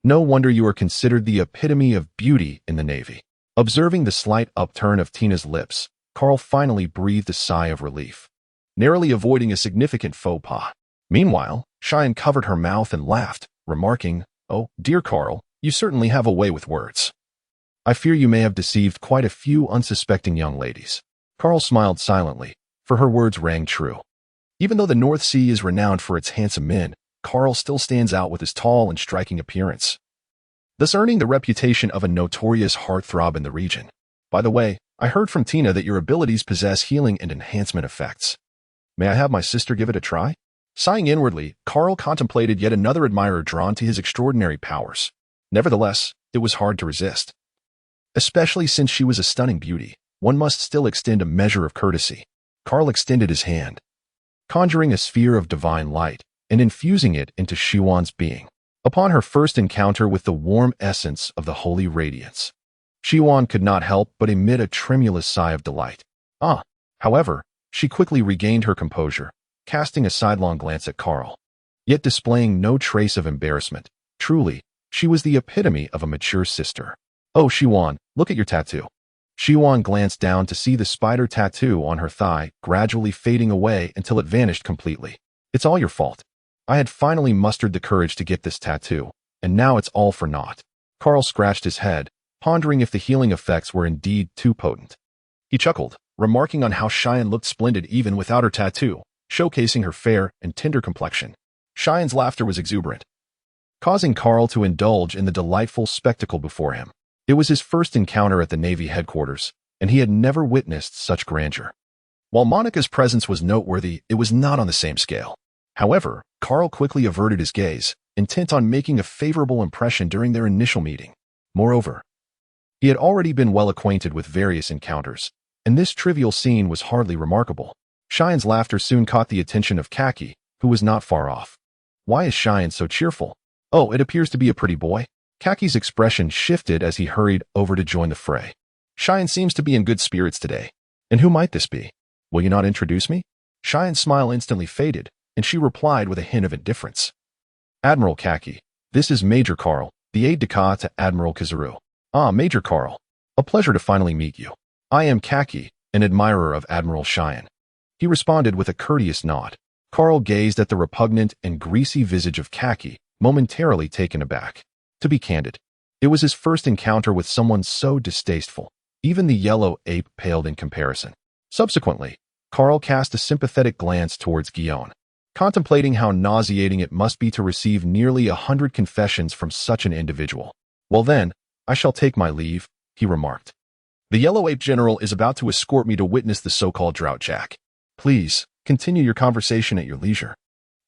No wonder you are considered the epitome of beauty in the Navy. Observing the slight upturn of Tina's lips, Carl finally breathed a sigh of relief, narrowly avoiding a significant faux pas. Meanwhile, Cheyenne covered her mouth and laughed, remarking, Oh, dear Carl, you certainly have a way with words. I fear you may have deceived quite a few unsuspecting young ladies. Carl smiled silently, for her words rang true. Even though the North Sea is renowned for its handsome men, Carl still stands out with his tall and striking appearance, thus earning the reputation of a notorious heartthrob in the region. By the way, I heard from Tina that your abilities possess healing and enhancement effects. May I have my sister give it a try? Sighing inwardly, Carl contemplated yet another admirer drawn to his extraordinary powers. Nevertheless, it was hard to resist. Especially since she was a stunning beauty, one must still extend a measure of courtesy. Carl extended his hand, conjuring a sphere of divine light and infusing it into Shiwan's being. Upon her first encounter with the warm essence of the holy radiance, Shiwan could not help but emit a tremulous sigh of delight. However, she quickly regained her composure, casting a sidelong glance at Carl, yet displaying no trace of embarrassment. Truly, she was the epitome of a mature sister. Oh, Shiwan, look at your tattoo. Shiwan glanced down to see the spider tattoo on her thigh gradually fading away until it vanished completely. It's all your fault. I had finally mustered the courage to get this tattoo, and now it's all for naught. Carl scratched his head, pondering if the healing effects were indeed too potent. He chuckled, remarking on how Cheyenne looked splendid even without her tattoo, showcasing her fair and tender complexion. Cheyenne's laughter was exuberant, causing Carl to indulge in the delightful spectacle before him. It was his first encounter at the Navy headquarters, and he had never witnessed such grandeur. While Monica's presence was noteworthy, it was not on the same scale. However, Carl quickly averted his gaze, intent on making a favorable impression during their initial meeting. Moreover, he had already been well acquainted with various encounters, and this trivial scene was hardly remarkable. Cheyenne's laughter soon caught the attention of Kaki, who was not far off. Why is Cheyenne so cheerful? Oh, it appears to be a pretty boy. Kaki's expression shifted as he hurried over to join the fray. Cheyenne seems to be in good spirits today. And who might this be? Will you not introduce me? Cheyenne's smile instantly faded, and she replied with a hint of indifference. Admiral Kaki, this is Major Carl, the aide-de-camp to Admiral Kizaru. Ah, Major Carl. A pleasure to finally meet you. I am Kaki, an admirer of Admiral Cheyenne. He responded with a courteous nod. Carl gazed at the repugnant and greasy visage of Kaki, momentarily taken aback. To be candid, It was his first encounter with someone so distasteful. Even the yellow ape paled in comparison. Subsequently, Carl cast a sympathetic glance towards Guillaume, contemplating how nauseating it must be to receive nearly 100 confessions from such an individual. Well then, I shall take my leave, he remarked. The yellow ape general is about to escort me to witness the so-called drought jack. Please, continue your conversation at your leisure.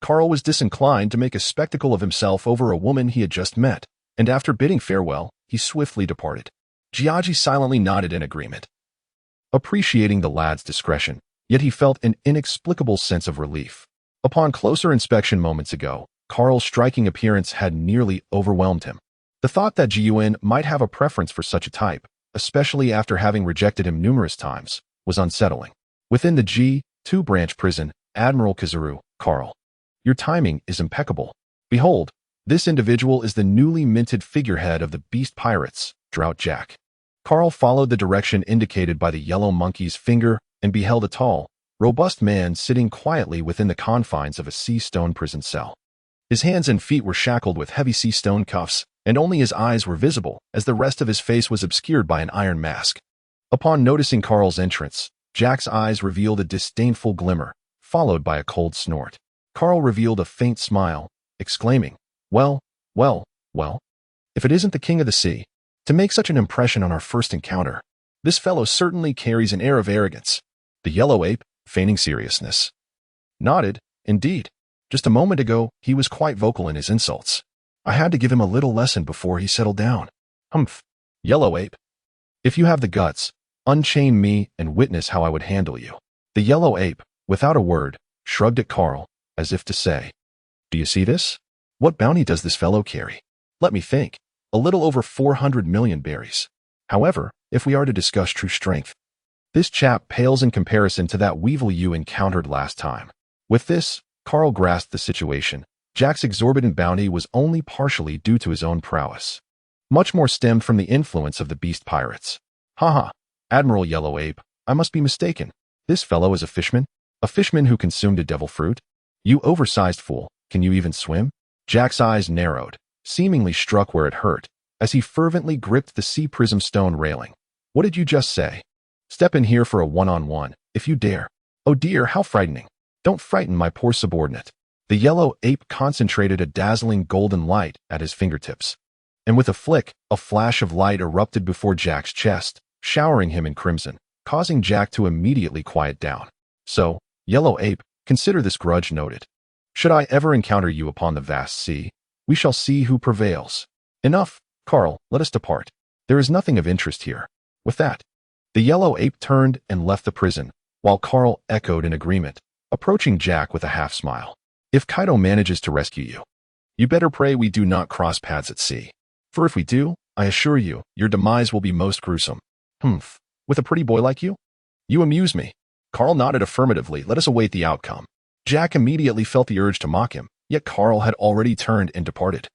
Carl was disinclined to make a spectacle of himself over a woman he had just met, and after bidding farewell, he swiftly departed. Giaji silently nodded in agreement, appreciating the lad's discretion, yet he felt an inexplicable sense of relief. Upon closer inspection moments ago, Carl's striking appearance had nearly overwhelmed him. The thought that Jiuyin might have a preference for such a type, especially after having rejected him numerous times, was unsettling. Within the G2 branch prison, Admiral Kizaru, Carl. Your timing is impeccable. Behold, this individual is the newly minted figurehead of the beast pirates, Drought Jack. Carl followed the direction indicated by the yellow monkey's finger and beheld a tall, robust man sitting quietly within the confines of a sea stone prison cell. His hands and feet were shackled with heavy sea stone cuffs, and only his eyes were visible, as the rest of his face was obscured by an iron mask. Upon noticing Carl's entrance, Jack's eyes revealed a disdainful glimmer, followed by a cold snort. Carl revealed a faint smile, exclaiming, well, if it isn't the king of the sea. To make such an impression on our first encounter, this fellow certainly carries an air of arrogance. The yellow ape, feigning seriousness, nodded. Indeed, just a moment ago, he was quite vocal in his insults. I had to give him a little lesson before he settled down. Humph. Yellow ape. If you have the guts, unchain me and witness how I would handle you. The yellow ape, without a word, shrugged at Carl, as if to say, do you see this? What bounty does this fellow carry? Let me think. A little over 400 million berries. However, if we are to discuss true strength, this chap pales in comparison to that weevil you encountered last time. With this, Carl grasped the situation. Jack's exorbitant bounty was only partially due to his own prowess. Much more stemmed from the influence of the beast pirates. Haha, Admiral Yellow Ape, I must be mistaken. This fellow is a fishman? A fishman who consumed a devil fruit? You oversized fool, can you even swim? Jack's eyes narrowed, seemingly struck where it hurt, as he fervently gripped the sea prism stone railing. What did you just say? Step in here for a one-on-one, if you dare. Oh dear, how frightening. Don't frighten my poor subordinate. The yellow ape concentrated a dazzling golden light at his fingertips. And with a flick, a flash of light erupted before Jack's chest, showering him in crimson, causing Jack to immediately quiet down. So, yellow ape, consider this grudge noted. Should I ever encounter you upon the vast sea, we shall see who prevails. Enough, Carl, let us depart. There is nothing of interest here. With that, the yellow ape turned and left the prison, while Carl echoed in agreement, approaching Jack with a half-smile. If Kaido manages to rescue you, you better pray we do not cross paths at sea. For if we do, I assure you, your demise will be most gruesome. Humph, with a pretty boy like you? You amuse me. Carl nodded affirmatively. Let us await the outcome. Jack immediately felt the urge to mock him, yet Carl had already turned and departed,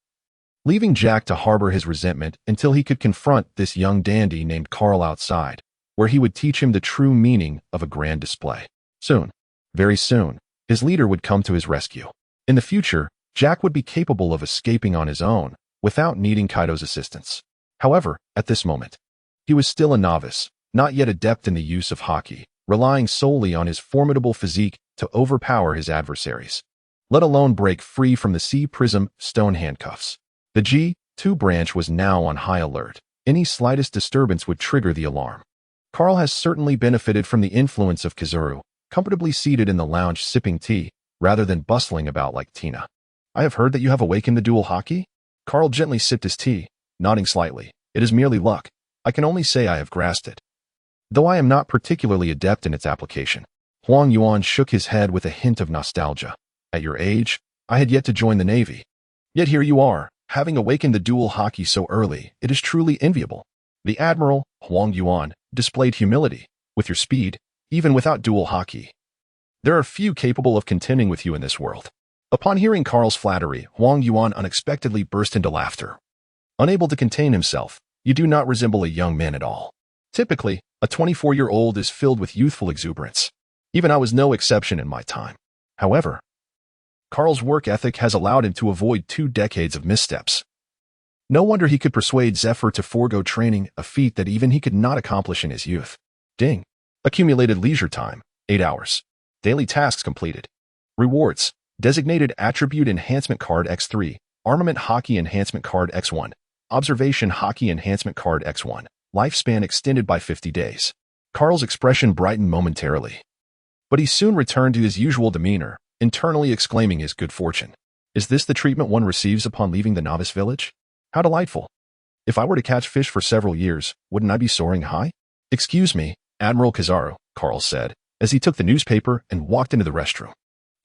leaving Jack to harbor his resentment until he could confront this young dandy named Carl outside, where he would teach him the true meaning of a grand display. Soon, very soon, his leader would come to his rescue. In the future, Jack would be capable of escaping on his own, without needing Kaido's assistance. However, at this moment, he was still a novice, not yet adept in the use of haki, relying solely on his formidable physique to overpower his adversaries, let alone break free from the sea prism stone handcuffs. The G2 branch was now on high alert. Any slightest disturbance would trigger the alarm. Carl has certainly benefited from the influence of Kizaru, comfortably seated in the lounge sipping tea, rather than bustling about like Tina. I have heard that you have awakened the dual haki? Carl gently sipped his tea, nodding slightly. It is merely luck. I can only say I have grasped it, though I am not particularly adept in its application. Huang Yuan shook his head with a hint of nostalgia. At your age, I had yet to join the Navy. Yet here you are, having awakened the dual haki so early. It is truly enviable. The Admiral, Huang Yuan, displayed humility. With your speed, even without dual haki, there are few capable of contending with you in this world. Upon hearing Carl's flattery, Huang Yuan unexpectedly burst into laughter. Unable to contain himself, you do not resemble a young man at all. Typically, a 24-year-old is filled with youthful exuberance. Even I was no exception in my time. However, Carl's work ethic has allowed him to avoid 2 decades of missteps. No wonder he could persuade Zephyr to forego training, a feat that even he could not accomplish in his youth. Ding. Accumulated leisure time, 8 hours. Daily tasks completed. Rewards. Designated Attribute Enhancement Card X3. Armament Hockey Enhancement Card X1. Observation Hockey Enhancement Card X1. Lifespan extended by 50 days. Carl's expression brightened momentarily. But he soon returned to his usual demeanor, internally exclaiming his good fortune. Is this the treatment one receives upon leaving the novice village? How delightful. If I were to catch fish for several years, wouldn't I be soaring high? Excuse me, Admiral Kizaru, Carl said, as he took the newspaper and walked into the restroom.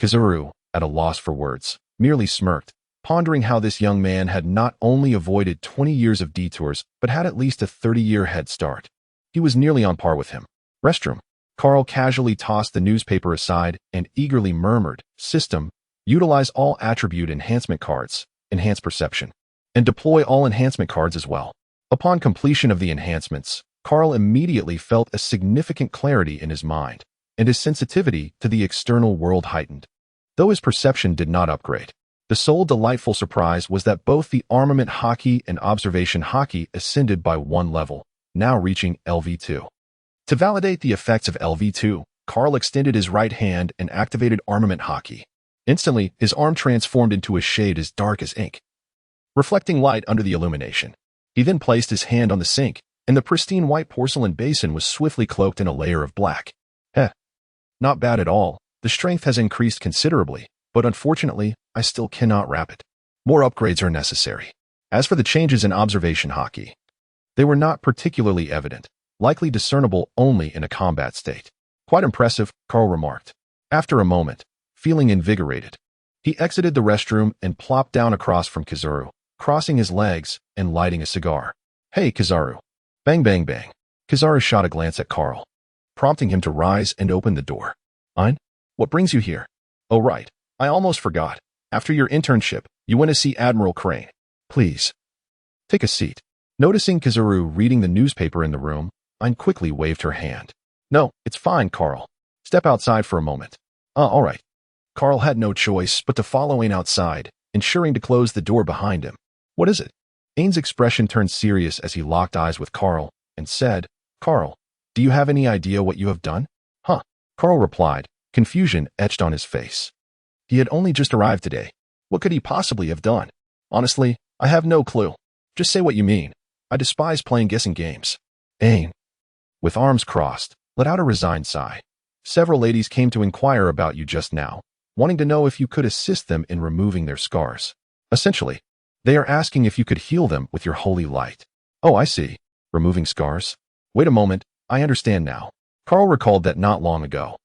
Kizaru, at a loss for words, merely smirked, pondering how this young man had not only avoided 20 years of detours, but had at least a 30-year head start. He was nearly on par with him. Restroom. Carl casually tossed the newspaper aside and eagerly murmured, System, utilize all attribute enhancement cards, enhance perception, and deploy all enhancement cards as well. Upon completion of the enhancements, Carl immediately felt a significant clarity in his mind, and his sensitivity to the external world heightened. Though his perception did not upgrade, the sole delightful surprise was that both the armament hockey and observation hockey ascended by 1 level, now reaching LV2. To validate the effects of LV2, Carl extended his right hand and activated armament hockey. Instantly, his arm transformed into a shade as dark as ink, reflecting light under the illumination. He then placed his hand on the sink, and the pristine white porcelain basin was swiftly cloaked in a layer of black. Not bad at all. The strength has increased considerably, but unfortunately, I still cannot wrap it. More upgrades are necessary. As for the changes in observation hockey, they were not particularly evident, likely discernible only in a combat state. Quite impressive, Carl remarked. After a moment, feeling invigorated, he exited the restroom and plopped down across from Kizaru, crossing his legs and lighting a cigar. Hey, Kizaru. Bang, bang, bang. Kizaru shot a glance at Carl, prompting him to rise and open the door. Ein? What brings you here? Oh, right. I almost forgot. After your internship, you went to see Admiral Crane. Please. Take a seat. Noticing Kizaru reading the newspaper in the room, Ein quickly waved her hand. No, it's fine, Carl. Step outside for a moment. All right. Carl had no choice but to follow Ein outside, ensuring to close the door behind him. What is it? Ein's expression turned serious as he locked eyes with Carl and said, Carl, do you have any idea what you have done? Huh. Carl replied, confusion etched on his face. He had only just arrived today. What could he possibly have done? Honestly, I have no clue. Just say what you mean. I despise playing guessing games. Ein, with arms crossed, let out a resigned sigh. Several ladies came to inquire about you just now, wanting to know if you could assist them in removing their scars. Essentially, they are asking if you could heal them with your holy light. Oh, I see. Removing scars? Wait a moment, I understand now. Carl recalled that not long ago,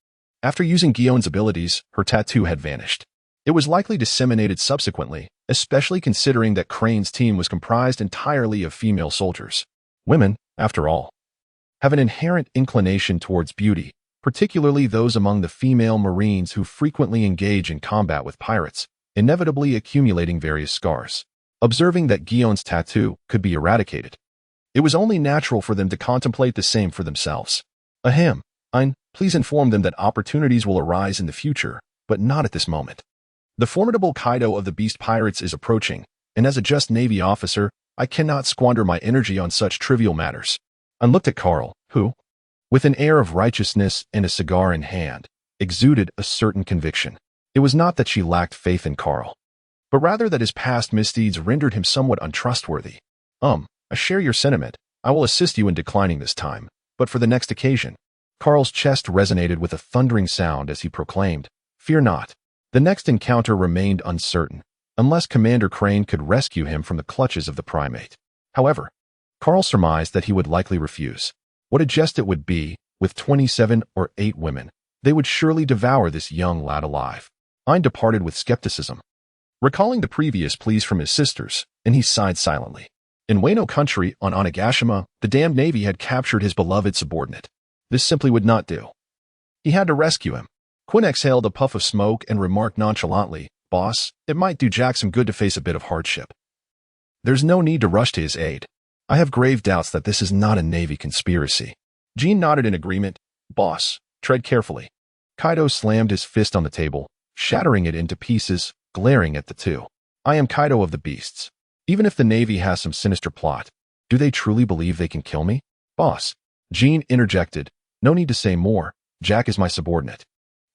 after using Gion's abilities, her tattoo had vanished. It was likely disseminated subsequently, especially considering that Crane's team was comprised entirely of female soldiers. Women, after all, have an inherent inclination towards beauty, particularly those among the female Marines who frequently engage in combat with pirates, inevitably accumulating various scars. Observing that Gion's tattoo could be eradicated, it was only natural for them to contemplate the same for themselves. Ahem, Ein, please inform them that opportunities will arise in the future, but not at this moment. The formidable Kaido of the Beast Pirates is approaching, and as a just Navy officer, I cannot squander my energy on such trivial matters. Ein looked at Carl, who, with an air of righteousness and a cigar in hand, exuded a certain conviction. It was not that she lacked faith in Carl, but rather that his past misdeeds rendered him somewhat untrustworthy. I share your sentiment. I will assist you in declining this time, but for the next occasion. Carl's chest resonated with a thundering sound as he proclaimed, Fear not. The next encounter remained uncertain, unless Commander Crane could rescue him from the clutches of the primate. However, Carl surmised that he would likely refuse. What a jest it would be, with 27 or 8 women. They would surely devour this young lad alive. Ein departed with skepticism, recalling the previous pleas from his sisters, and he sighed silently. In Wano country, on Onigashima, the damned Navy had captured his beloved subordinate. This simply would not do. He had to rescue him. Quinn exhaled a puff of smoke and remarked nonchalantly, Boss, it might do Jack some good to face a bit of hardship. There's no need to rush to his aid. I have grave doubts that this is not a Navy conspiracy. Jean nodded in agreement. Boss, tread carefully. Kaido slammed his fist on the table, shattering it into pieces, glaring at the two. I am Kaido of the Beasts. Even if the Navy has some sinister plot, do they truly believe they can kill me? Boss, Jean interjected. No need to say more. Jack is my subordinate,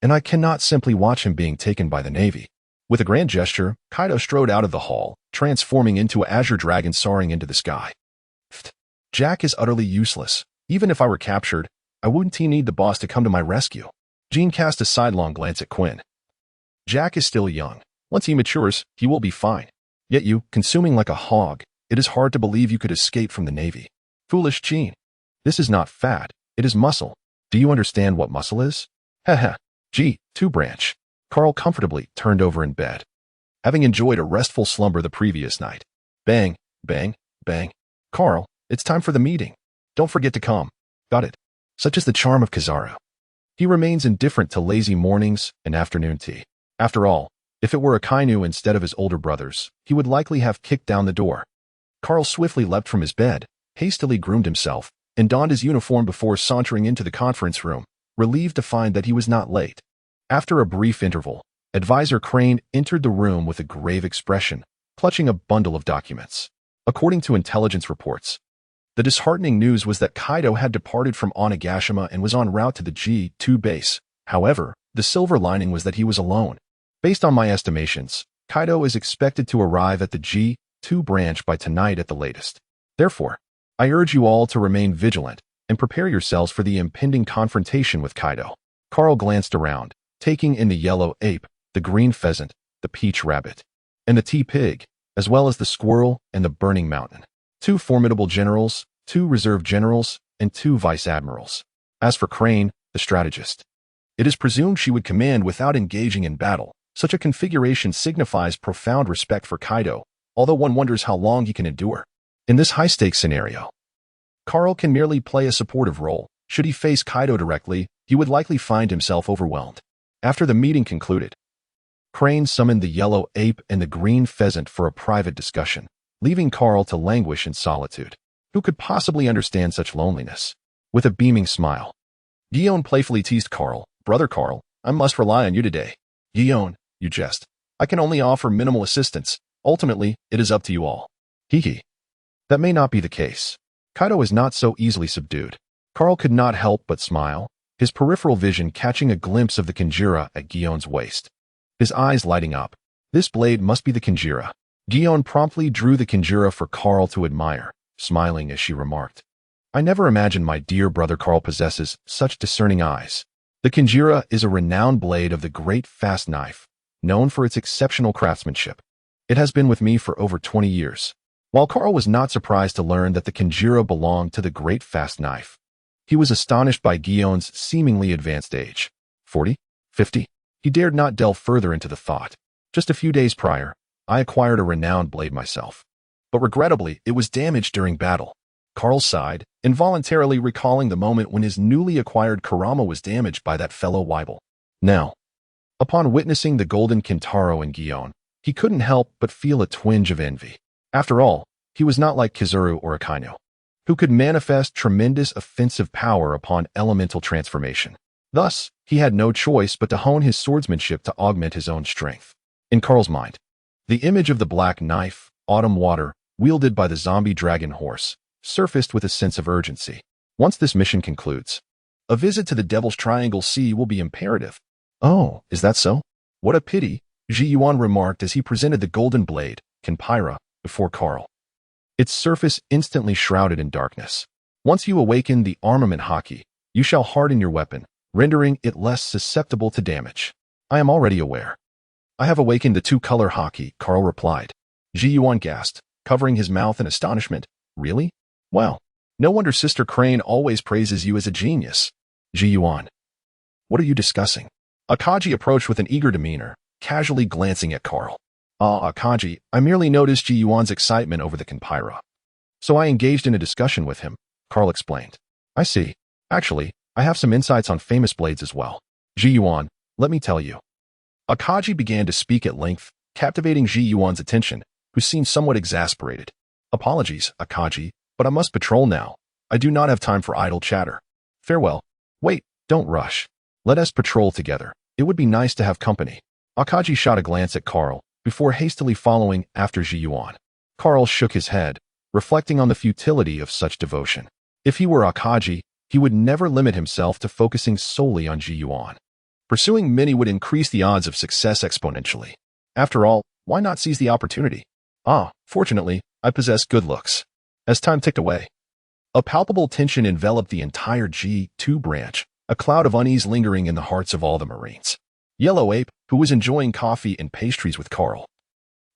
and I cannot simply watch him being taken by the Navy. With a grand gesture, Kaido strode out of the hall, transforming into an azure dragon soaring into the sky. Jack is utterly useless. Even if I were captured, I wouldn't need the boss to come to my rescue. Jean cast a sidelong glance at Quinn. Jack is still young. Once he matures, he will be fine. Yet you, consuming like a hog, it is hard to believe you could escape from the Navy. Foolish Jean. This is not fat, it is muscle. Do you understand what muscle is? Haha. G2 Carl comfortably turned over in bed, having enjoyed a restful slumber the previous night. Bang, bang, bang. Carl, it's time for the meeting. Don't forget to come. Got it. Such is the charm of Kizaru. He remains indifferent to lazy mornings and afternoon tea. After all, if it were Akainu instead of his older brothers, he would likely have kicked down the door. Carl swiftly leapt from his bed, hastily groomed himself, and donned his uniform before sauntering into the conference room, relieved to find that he was not late. After a brief interval, Advisor Crane entered the room with a grave expression, clutching a bundle of documents. According to intelligence reports, the disheartening news was that Kaido had departed from Onigashima and was en route to the G2 base. However, the silver lining was that he was alone. Based on my estimations, Kaido is expected to arrive at the G2 branch by tonight at the latest. Therefore, I urge you all to remain vigilant and prepare yourselves for the impending confrontation with Kaido. Carl glanced around, taking in the yellow ape, the green pheasant, the peach rabbit, and the tea pig, as well as the squirrel and the burning mountain. 2 formidable generals, 2 reserve generals, and 2 vice admirals. As for Crane, the strategist, it is presumed she would command without engaging in battle. Such a configuration signifies profound respect for Kaido, although one wonders how long he can endure. In this high-stakes scenario, Carl can merely play a supportive role. Should he face Kaido directly, he would likely find himself overwhelmed. After the meeting concluded, Crane summoned the yellow ape and the green pheasant for a private discussion, leaving Carl to languish in solitude. Who could possibly understand such loneliness? With a beaming smile, Guillaume playfully teased Carl. Brother Carl, I must rely on you today. Guillaume, you jest. I can only offer minimal assistance. Ultimately, it is up to you all. Hee. That may not be the case. Kaido is not so easily subdued. Carl could not help but smile, his peripheral vision catching a glimpse of the Kinjira at Guillaume's waist. His eyes lighting up. This blade must be the Kinjira. Guillaume promptly drew the Kinjira for Carl to admire, smiling as she remarked, I never imagined my dear brother Carl possesses such discerning eyes. The Kinjira is a renowned blade of the great fast knife, known for its exceptional craftsmanship. It has been with me for over 20 years. While Carl was not surprised to learn that the Kinjira belonged to the great fast knife, he was astonished by Guillaume's seemingly advanced age. 40? 50? He dared not delve further into the thought. Just a few days prior, I acquired a renowned blade myself. But regrettably, it was damaged during battle. Carl sighed, involuntarily recalling the moment when his newly acquired Kurama was damaged by that fellow Weibel. Now, upon witnessing the golden Kintaro in Guillaume, he couldn't help but feel a twinge of envy. After all, he was not like Kizaru or Akainu, who could manifest tremendous offensive power upon elemental transformation. Thus, he had no choice but to hone his swordsmanship to augment his own strength. In Carl's mind, the image of the black knife, autumn water, wielded by the zombie dragon horse, surfaced with a sense of urgency. Once this mission concludes, a visit to the Devil's Triangle Sea will be imperative. Oh, is that so? What a pity, Ji Yuan remarked as he presented the golden blade, Kenpira, before Carl. Its surface instantly shrouded in darkness. Once you awaken the armament haki, you shall harden your weapon, rendering it less susceptible to damage. I am already aware. I have awakened the 2-color haki, Carl replied. Ji Yuan gasped, covering his mouth in astonishment. Really? Well, no wonder Sister Crane always praises you as a genius. Ji Yuan. What are you discussing? Akaji approached with an eager demeanor, casually glancing at Carl. Akaji, I merely noticed Ji Yuan's excitement over the Kenpira. So I engaged in a discussion with him, Carl explained. I see. Actually, I have some insights on famous blades as well. Ji Yuan, let me tell you. Akaji began to speak at length, captivating Ji Yuan's attention, who seemed somewhat exasperated. Apologies, Akaji, but I must patrol now. I do not have time for idle chatter. Farewell. Wait, don't rush. Let us patrol together. It would be nice to have company. Akaji shot a glance at Carl, before hastily following after Ji Yuan. Carl shook his head, reflecting on the futility of such devotion. If he were Akagi, he would never limit himself to focusing solely on Ji-Yuan. Pursuing many would increase the odds of success exponentially. After all, why not seize the opportunity? Fortunately, I possess good looks. As time ticked away, a palpable tension enveloped the entire G2 branch, a cloud of unease lingering in the hearts of all the Marines. Yellow Ape, who was enjoying coffee and pastries with Carl,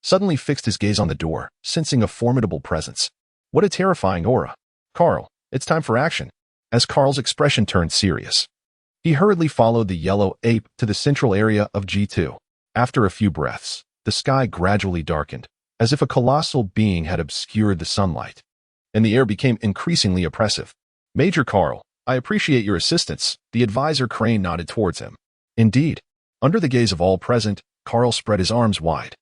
suddenly fixed his gaze on the door, sensing a formidable presence. What a terrifying aura. Carl, it's time for action. As Carl's expression turned serious, he hurriedly followed the Yellow Ape to the central area of G2. After a few breaths, the sky gradually darkened, as if a colossal being had obscured the sunlight, and the air became increasingly oppressive. Major Carl, I appreciate your assistance. The advisor Crane nodded towards him. Indeed. Under the gaze of all present, Carl spread his arms wide,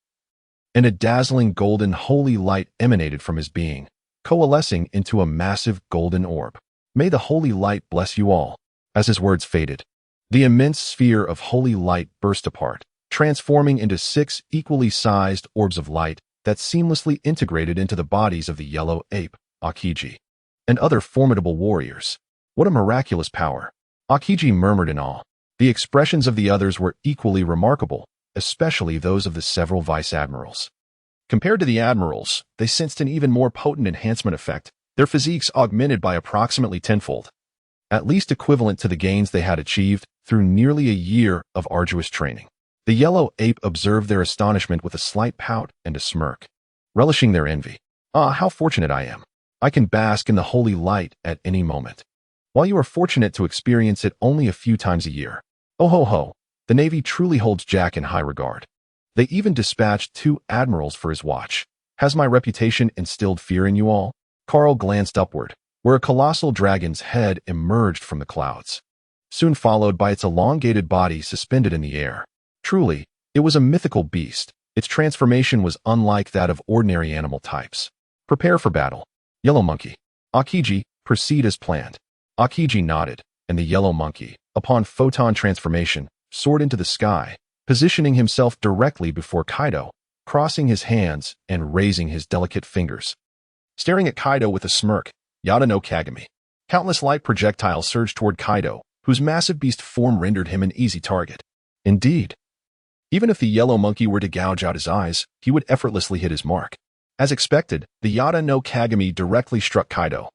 and a dazzling golden holy light emanated from his being, coalescing into a massive golden orb. May the holy light bless you all. As his words faded, the immense sphere of holy light burst apart, transforming into 6 equally sized orbs of light that seamlessly integrated into the bodies of the Yellow Ape, Akiji, and other formidable warriors. What a miraculous power! Akiji murmured in awe. The expressions of the others were equally remarkable, especially those of the several vice admirals. Compared to the admirals, they sensed an even more potent enhancement effect, their physiques augmented by approximately tenfold, at least equivalent to the gains they had achieved through nearly a year of arduous training. The Yellow Ape observed their astonishment with a slight pout and a smirk, relishing their envy. How fortunate I am. I can bask in the holy light at any moment, while you are fortunate to experience it only a few times a year. Oh ho ho, the Navy truly holds Jack in high regard. They even dispatched 2 admirals for his watch. Has my reputation instilled fear in you all? Carl glanced upward, where a colossal dragon's head emerged from the clouds, soon followed by its elongated body suspended in the air. Truly, it was a mythical beast. Its transformation was unlike that of ordinary animal types. Prepare for battle. Yellow Monkey. Akiji, proceed as planned. Akiji nodded, and the Yellow Monkey, upon photon transformation, soared into the sky, positioning himself directly before Kaido, crossing his hands and raising his delicate fingers. Staring at Kaido with a smirk, Yada no Kagami. Countless light projectiles surged toward Kaido, whose massive beast form rendered him an easy target. Indeed, even if the Yellow Monkey were to gouge out his eyes, he would effortlessly hit his mark. As expected, the Yada no Kagami directly struck Kaido,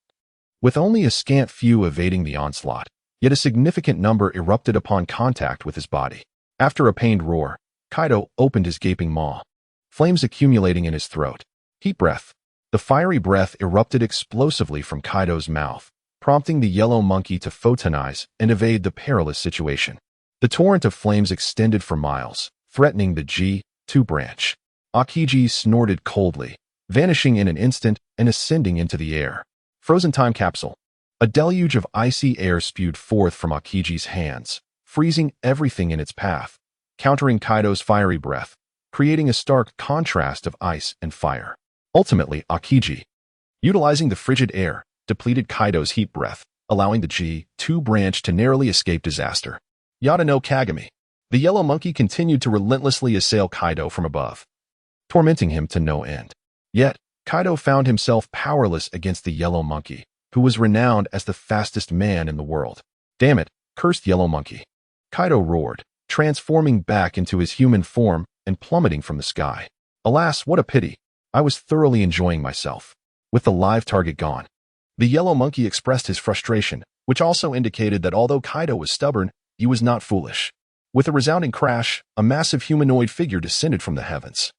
with only a scant few evading the onslaught, yet a significant number erupted upon contact with his body. After a pained roar, Kaido opened his gaping maw, flames accumulating in his throat. Heat breath. The fiery breath erupted explosively from Kaido's mouth, prompting the Yellow Monkey to photonize and evade the perilous situation. The torrent of flames extended for miles, threatening the G2 branch. Akiji snorted coldly, vanishing in an instant and ascending into the air. Frozen time capsule. A deluge of icy air spewed forth from Akiji's hands, freezing everything in its path, countering Kaido's fiery breath, creating a stark contrast of ice and fire. Ultimately, Akiji, utilizing the frigid air, depleted Kaido's heat breath, allowing the G2 branch to narrowly escape disaster. Yada no Kagami. The Yellow Monkey continued to relentlessly assail Kaido from above, tormenting him to no end. Yet, Kaido found himself powerless against the Yellow Monkey, who was renowned as the fastest man in the world. Damn it, cursed Yellow Monkey. Kaido roared, transforming back into his human form and plummeting from the sky. Alas, what a pity. I was thoroughly enjoying myself. With the live target gone, the Yellow Monkey expressed his frustration, which also indicated that although Kaido was stubborn, he was not foolish. With a resounding crash, a massive humanoid figure descended from the heavens,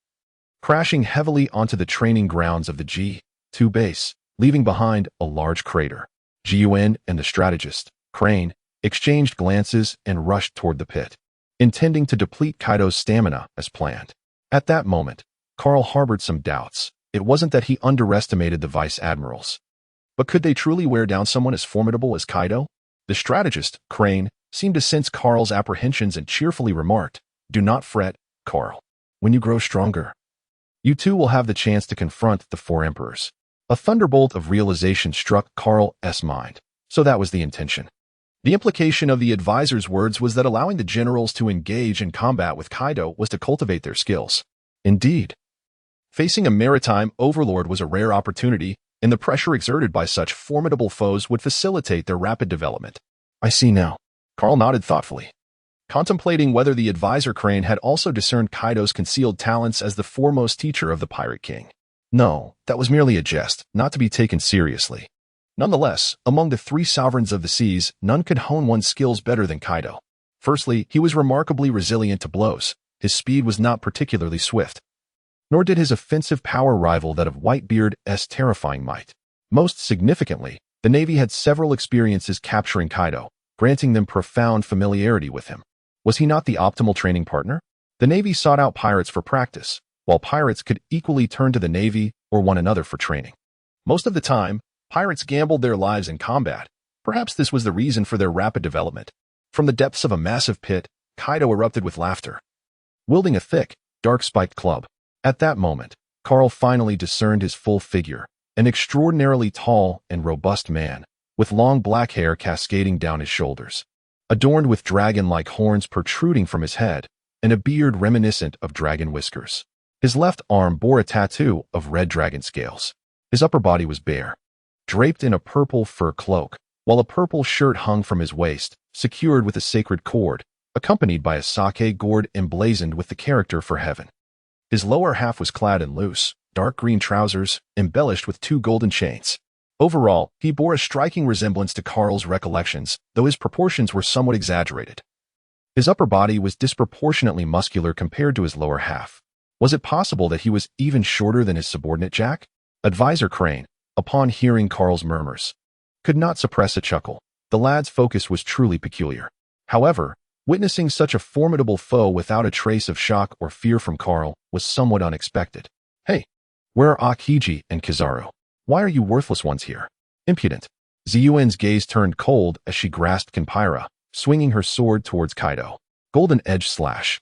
crashing heavily onto the training grounds of the G2 base, leaving behind a large crater. Jiun and the strategist, Crane, exchanged glances and rushed toward the pit, intending to deplete Kaido's stamina as planned. At that moment, Carl harbored some doubts. It wasn't that he underestimated the vice admirals, but could they truly wear down someone as formidable as Kaido? The strategist, Crane, seemed to sense Carl's apprehensions and cheerfully remarked, "Do not fret, Carl. When you grow stronger, you too will have the chance to confront the 4 emperors." A thunderbolt of realization struck Carl's mind. So that was the intention. The implication of the advisor's words was that allowing the generals to engage in combat with Kaido was to cultivate their skills. Indeed, Facing a maritime overlord was a rare opportunity, and the pressure exerted by such formidable foes would facilitate their rapid development. I see now. Carl nodded thoughtfully, contemplating whether the advisor Crane had also discerned Kaido's concealed talents as the foremost teacher of the Pirate King. No, that was merely a jest, not to be taken seriously. Nonetheless, among the three sovereigns of the seas, none could hone one's skills better than Kaido. Firstly, he was remarkably resilient to blows. His speed was not particularly swift, nor did his offensive power rival that of Whitebeard's terrifying might. Most significantly, the Navy had several experiences capturing Kaido, granting them profound familiarity with him. Was he not the optimal training partner? The Navy sought out pirates for practice, while pirates could equally turn to the Navy or one another for training. Most of the time, pirates gambled their lives in combat. Perhaps this was the reason for their rapid development. From the depths of a massive pit, Kaido erupted with laughter, wielding a thick, dark-spiked club. At that moment, Carl finally discerned his full figure, an extraordinarily tall and robust man, with long black hair cascading down his shoulders, adorned with dragon-like horns protruding from his head, and a beard reminiscent of dragon whiskers. His left arm bore a tattoo of red dragon scales. His upper body was bare, draped in a purple fur cloak, while a purple shirt hung from his waist, secured with a sacred cord, accompanied by a sake gourd emblazoned with the character for heaven. His lower half was clad in loose, dark green trousers, embellished with 2 golden chains. Overall, he bore a striking resemblance to Carl's recollections, though his proportions were somewhat exaggerated. His upper body was disproportionately muscular compared to his lower half. Was it possible that he was even shorter than his subordinate Jack? Advisor Crane, upon hearing Carl's murmurs, could not suppress a chuckle. The lad's focus was truly peculiar. However, witnessing such a formidable foe without a trace of shock or fear from Carl was somewhat unexpected. Hey, where are Aokiji and Kizaru? Why are you worthless ones here? Impudent. Ziyuen's gaze turned cold as she grasped Kenpyra, swinging her sword towards Kaido. Golden edge slash.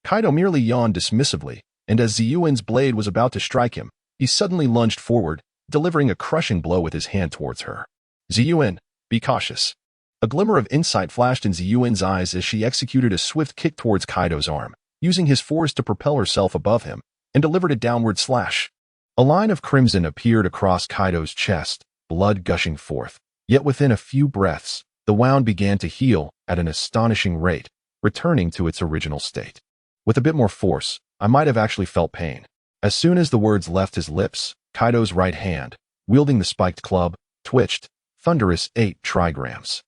Kaido merely yawned dismissively, and as Ziyuen's blade was about to strike him, he suddenly lunged forward, delivering a crushing blow with his hand towards her. Ziyuen, be cautious. A glimmer of insight flashed in Ziyuen's eyes as she executed a swift kick towards Kaido's arm, using his force to propel herself above him, and delivered a downward slash. A line of crimson appeared across Kaido's chest, blood gushing forth. Yet within a few breaths, the wound began to heal at an astonishing rate, returning to its original state. With a bit more force, I might have actually felt pain. As soon as the words left his lips, Kaido's right hand, wielding the spiked club, twitched, thunderous 8 trigrams.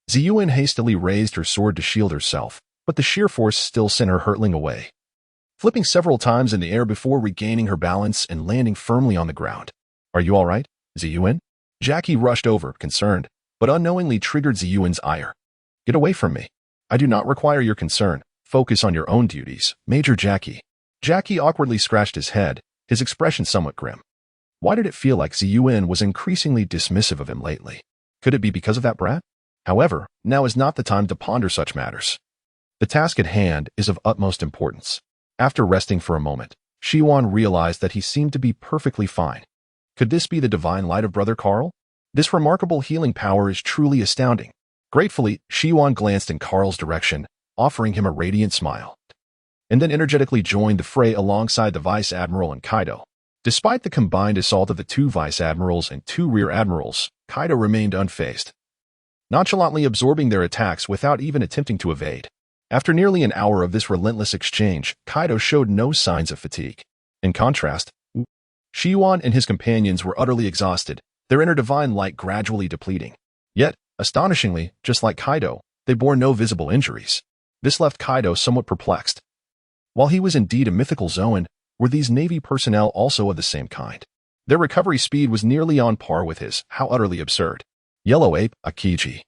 Ziyuen hastily raised her sword to shield herself, but the sheer force still sent her hurtling away, flipping several times in the air before regaining her balance and landing firmly on the ground. Are you all right, Ziyuen? Jackie rushed over, concerned, but unknowingly triggered Ziyuen's ire. Get away from me. I do not require your concern. Focus on your own duties, Major Jackie. Jackie awkwardly scratched his head, his expression somewhat grim. Why did it feel like Ziyuen was increasingly dismissive of him lately? Could it be because of that brat? However, now is not the time to ponder such matters. The task at hand is of utmost importance. After resting for a moment, Shiwan realized that he seemed to be perfectly fine. Could this be the divine light of Brother Carl? This remarkable healing power is truly astounding. Gratefully, Shiwan glanced in Carl's direction, offering him a radiant smile, and then energetically joined the fray alongside the Vice Admiral and Kaido. Despite the combined assault of the 2 Vice Admirals and 2 Rear Admirals, Kaido remained unfazed, nonchalantly absorbing their attacks without even attempting to evade. After nearly an hour of this relentless exchange, Kaido showed no signs of fatigue. In contrast, Shiwan and his companions were utterly exhausted, their inner divine light gradually depleting. Yet, astonishingly, just like Kaido, they bore no visible injuries. This left Kaido somewhat perplexed. While he was indeed a mythical Zoan, were these Navy personnel also of the same kind? Their recovery speed was nearly on par with his. How utterly absurd. Yellow Ape, Aokiji.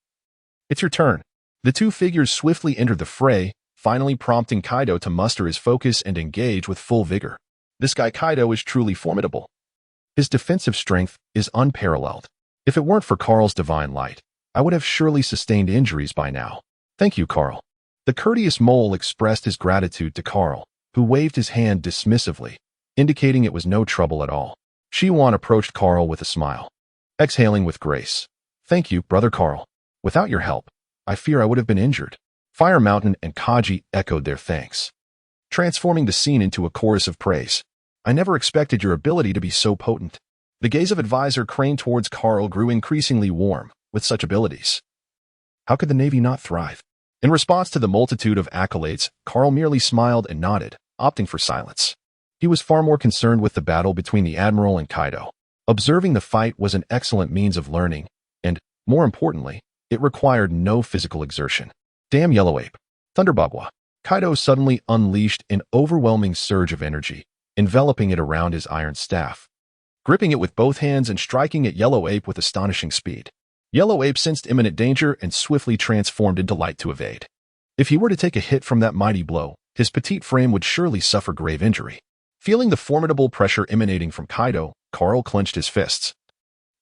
It's your turn. The 2 figures swiftly entered the fray, finally prompting Kaido to muster his focus and engage with full vigor. This guy Kaido is truly formidable. His defensive strength is unparalleled. If it weren't for Carl's divine light, I would have surely sustained injuries by now. Thank you, Carl. The courteous mole expressed his gratitude to Carl, who waved his hand dismissively, indicating it was no trouble at all. Shiwan approached Carl with a smile, exhaling with grace. Thank you, Brother Carl. Without your help, I fear I would have been injured. Fire Mountain and Kaji echoed their thanks, transforming the scene into a chorus of praise. I never expected your ability to be so potent. The gaze of advisor craned towards Carl grew increasingly warm. With such abilities, how could the Navy not thrive? In response to the multitude of accolades, Carl merely smiled and nodded, opting for silence. He was far more concerned with the battle between the admiral and Kaido. Observing the fight was an excellent means of learning, and, more importantly, it required no physical exertion. Damn Yellow Ape. Thunderbagwa. Kaido suddenly unleashed an overwhelming surge of energy, enveloping it around his iron staff, gripping it with both hands and striking at Yellow Ape with astonishing speed. Yellow Ape sensed imminent danger and swiftly transformed into light to evade. If he were to take a hit from that mighty blow, his petite frame would surely suffer grave injury. Feeling the formidable pressure emanating from Kaido, Carl clenched his fists,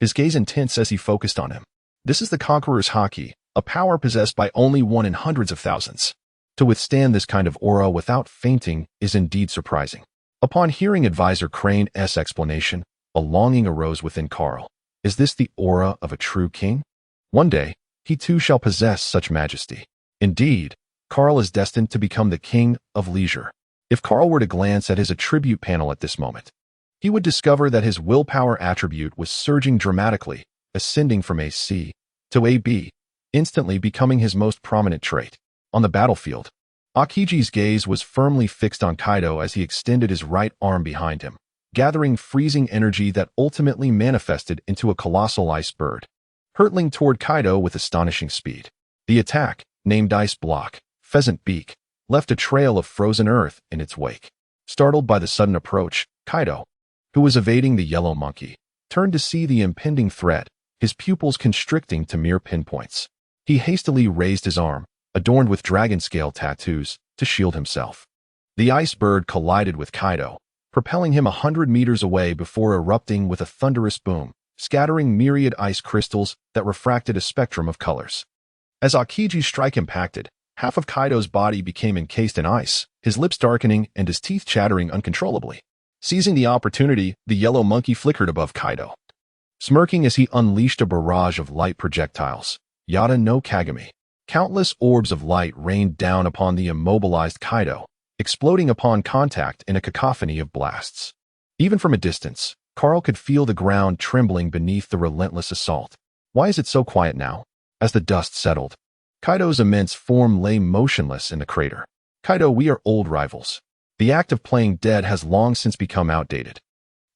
his gaze intense as he focused on him. This is the Conqueror's Haki, a power possessed by only one in hundreds of thousands. To withstand this kind of aura without fainting is indeed surprising. Upon hearing Advisor Crane's explanation, a longing arose within Carl. Is this the aura of a true king? One day, he too shall possess such majesty. Indeed, Carl is destined to become the king of leisure. If Carl were to glance at his attribute panel at this moment, he would discover that his willpower attribute was surging dramatically, ascending from a C to a B, instantly becoming his most prominent trait. On the battlefield, Akiji's gaze was firmly fixed on Kaido as he extended his right arm behind him, gathering freezing energy that ultimately manifested into a colossal ice bird, hurtling toward Kaido with astonishing speed. The attack, named Ice Block, Pheasant Beak, left a trail of frozen earth in its wake. Startled by the sudden approach, Kaido, who was evading the yellow monkey, turned to see the impending threat, his pupils constricting to mere pinpoints. He hastily raised his arm, adorned with dragon scale tattoos, to shield himself. The ice bird collided with Kaido, propelling him 100 meters away before erupting with a thunderous boom, scattering myriad ice crystals that refracted a spectrum of colors. As Akiji's strike impacted, half of Kaido's body became encased in ice, his lips darkening and his teeth chattering uncontrollably. Seizing the opportunity, the yellow monkey flickered above Kaido, smirking as he unleashed a barrage of light projectiles. Yada no Kagami. Countless orbs of light rained down upon the immobilized Kaido, exploding upon contact in a cacophony of blasts. Even from a distance, Carl could feel the ground trembling beneath the relentless assault. Why is it so quiet now? As the dust settled, Kaido's immense form lay motionless in the crater. Kaido, we are old rivals. The act of playing dead has long since become outdated.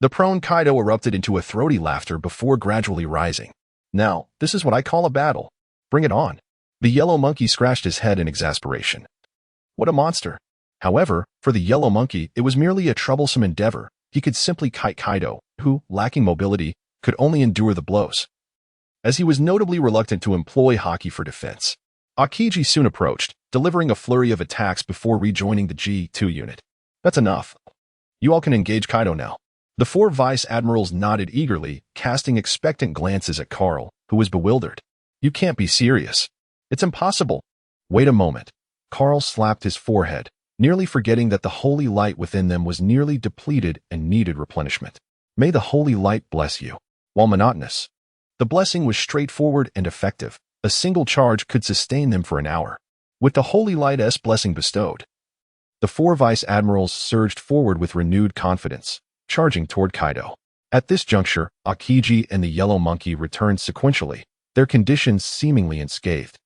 The prone Kaido erupted into a throaty laughter before gradually rising. Now, this is what I call a battle. Bring it on. The yellow monkey scratched his head in exasperation. What a monster. However, for the yellow monkey, it was merely a troublesome endeavor. He could simply kite Kaido, who, lacking mobility, could only endure the blows. As he was notably reluctant to employ Haki for defense, Akiji soon approached, delivering a flurry of attacks before rejoining the G2 unit. That's enough. You all can engage Kaido now. The four vice admirals nodded eagerly, casting expectant glances at Carl, who was bewildered. You can't be serious. It's impossible. Wait a moment. Carl slapped his forehead, nearly forgetting that the holy light within them was nearly depleted and needed replenishment. May the holy light bless you. While monotonous, the blessing was straightforward and effective. A single charge could sustain them for an hour. With the holy light's blessing bestowed, the four vice admirals surged forward with renewed confidence, charging toward Kaido. At this juncture, Akiji and the yellow monkey returned sequentially, their conditions seemingly unscathed,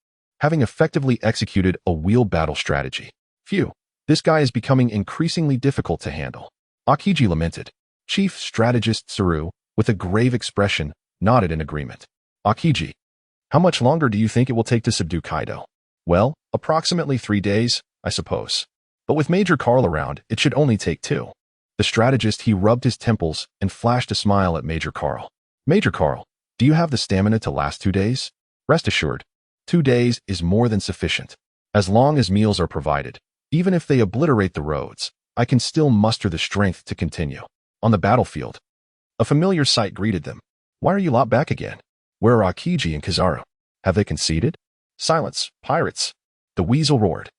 having effectively executed a wheel battle strategy. Phew, this guy is becoming increasingly difficult to handle. Akiji lamented. Chief Strategist Kizaru, with a grave expression, nodded in agreement. Akiji, how much longer do you think it will take to subdue Kaido? Well, approximately 3 days, I suppose. But with Major Carl around, it should only take 2. The strategist, he rubbed his temples and flashed a smile at Major Carl. Major Carl, do you have the stamina to last 2 days? Rest assured, 2 days is more than sufficient. As long as meals are provided, even if they obliterate the roads, I can still muster the strength to continue. On the battlefield, a familiar sight greeted them. Why are you lot back again? Where are Akiji and Kizaru? Have they conceded? Silence, pirates! The weasel roared,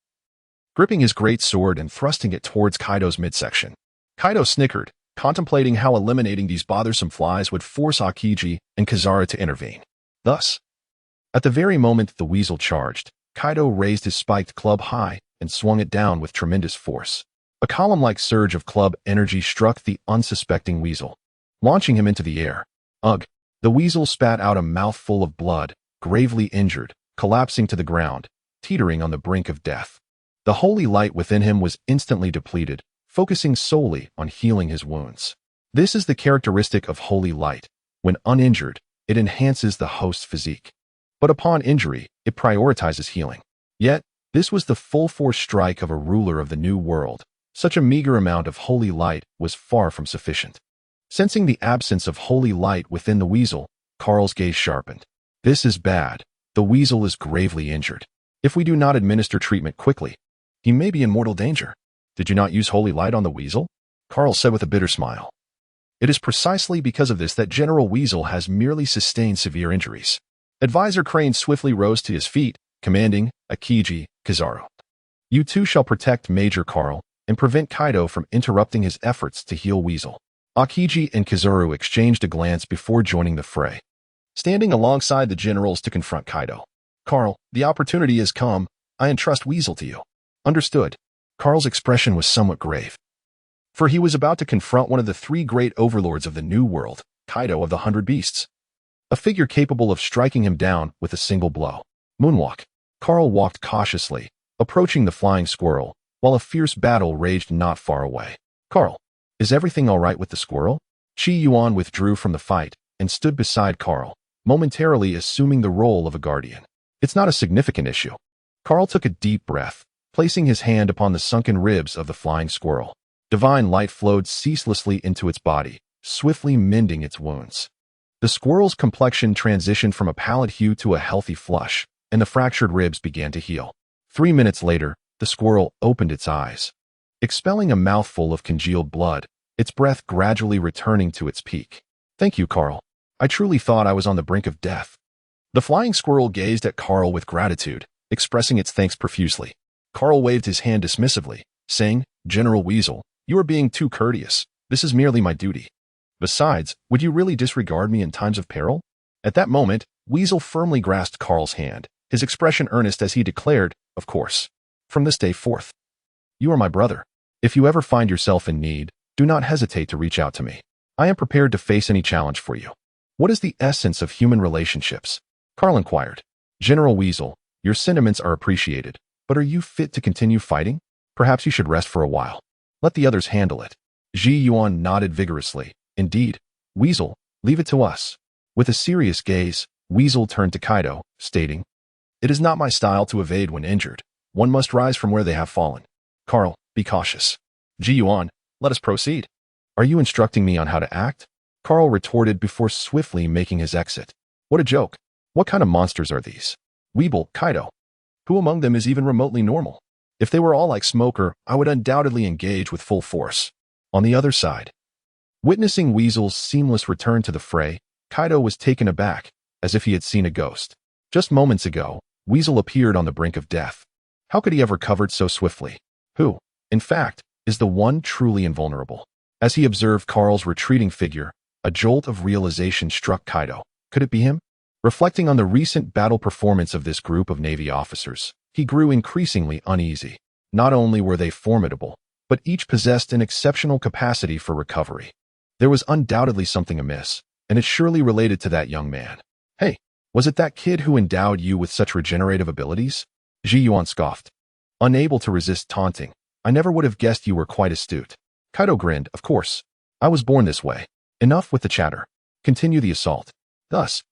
gripping his great sword and thrusting it towards Kaido's midsection. Kaido snickered, contemplating how eliminating these bothersome flies would force Akiji and Kizaru to intervene. Thus, at the very moment the weasel charged, Kaido raised his spiked club high and swung it down with tremendous force. A column-like surge of club energy struck the unsuspecting weasel, launching him into the air. Ugh! The weasel spat out a mouthful of blood, gravely injured, collapsing to the ground, teetering on the brink of death. The holy light within him was instantly depleted, focusing solely on healing his wounds. This is the characteristic of holy light. When uninjured, it enhances the host's physique. But upon injury, it prioritizes healing. Yet, this was the full-force strike of a ruler of the New World. Such a meager amount of holy light was far from sufficient. Sensing the absence of holy light within the weasel, Carl's gaze sharpened. This is bad. The weasel is gravely injured. If we do not administer treatment quickly, he may be in mortal danger. Did you not use holy light on the weasel? Carl said with a bitter smile. It is precisely because of this that General Weasel has merely sustained severe injuries. Advisor Crane swiftly rose to his feet, commanding, Akiji, Kizaru. You two shall protect Major Carl and prevent Kaido from interrupting his efforts to heal Weasel. Akiji and Kizaru exchanged a glance before joining the fray, standing alongside the generals to confront Kaido. Carl, the opportunity has come. I entrust Weasel to you. Understood. Carl's expression was somewhat grave, for he was about to confront one of the three great overlords of the New World, Kaido of the 100 Beasts, a figure capable of striking him down with a single blow. Moonwalk. Carl walked cautiously, approaching the flying squirrel, while a fierce battle raged not far away. Carl, is everything all right with the squirrel? Chi Yuan withdrew from the fight and stood beside Carl, momentarily assuming the role of a guardian. It's not a significant issue. Carl took a deep breath, placing his hand upon the sunken ribs of the flying squirrel. Divine light flowed ceaselessly into its body, swiftly mending its wounds. The squirrel's complexion transitioned from a pallid hue to a healthy flush, and the fractured ribs began to heal. 3 minutes later, the squirrel opened its eyes, expelling a mouthful of congealed blood, its breath gradually returning to its peak. Thank you, Carl. I truly thought I was on the brink of death. The flying squirrel gazed at Carl with gratitude, expressing its thanks profusely. Carl waved his hand dismissively, saying, General Weasel, you are being too courteous. This is merely my duty. Besides, would you really disregard me in times of peril? At that moment, Weasel firmly grasped Carl's hand, his expression earnest as he declared, of course. From this day forth, you are my brother. If you ever find yourself in need, do not hesitate to reach out to me. I am prepared to face any challenge for you. What is the essence of human relationships? Carl inquired. General Weasel, your sentiments are appreciated, but are you fit to continue fighting? Perhaps you should rest for a while. Let the others handle it. Ji Yuan nodded vigorously. Indeed. Weasel, leave it to us. With a serious gaze, Weasel turned to Kaido, stating, It is not my style to evade when injured. One must rise from where they have fallen. Carl, be cautious. Ji Yuan, let us proceed. Are you instructing me on how to act? Carl retorted before swiftly making his exit. What a joke. What kind of monsters are these? Weeble, Kaido. Who among them is even remotely normal? If they were all like Smoker, I would undoubtedly engage with full force. On the other side, witnessing Weasel's seamless return to the fray, Kaido was taken aback, as if he had seen a ghost. Just moments ago, Weasel appeared on the brink of death. How could he have recovered so swiftly? Who, in fact, is the one truly invulnerable? As he observed Carl's retreating figure, a jolt of realization struck Kaido. Could it be him? Reflecting on the recent battle performance of this group of Navy officers, he grew increasingly uneasy. Not only were they formidable, but each possessed an exceptional capacity for recovery. There was undoubtedly something amiss, and it surely related to that young man. Hey, was it that kid who endowed you with such regenerative abilities? Ji Yuan scoffed. Unable to resist taunting, I never would have guessed you were quite astute. Kaido grinned, of course. I was born this way. Enough with the chatter. Continue the assault. Thus,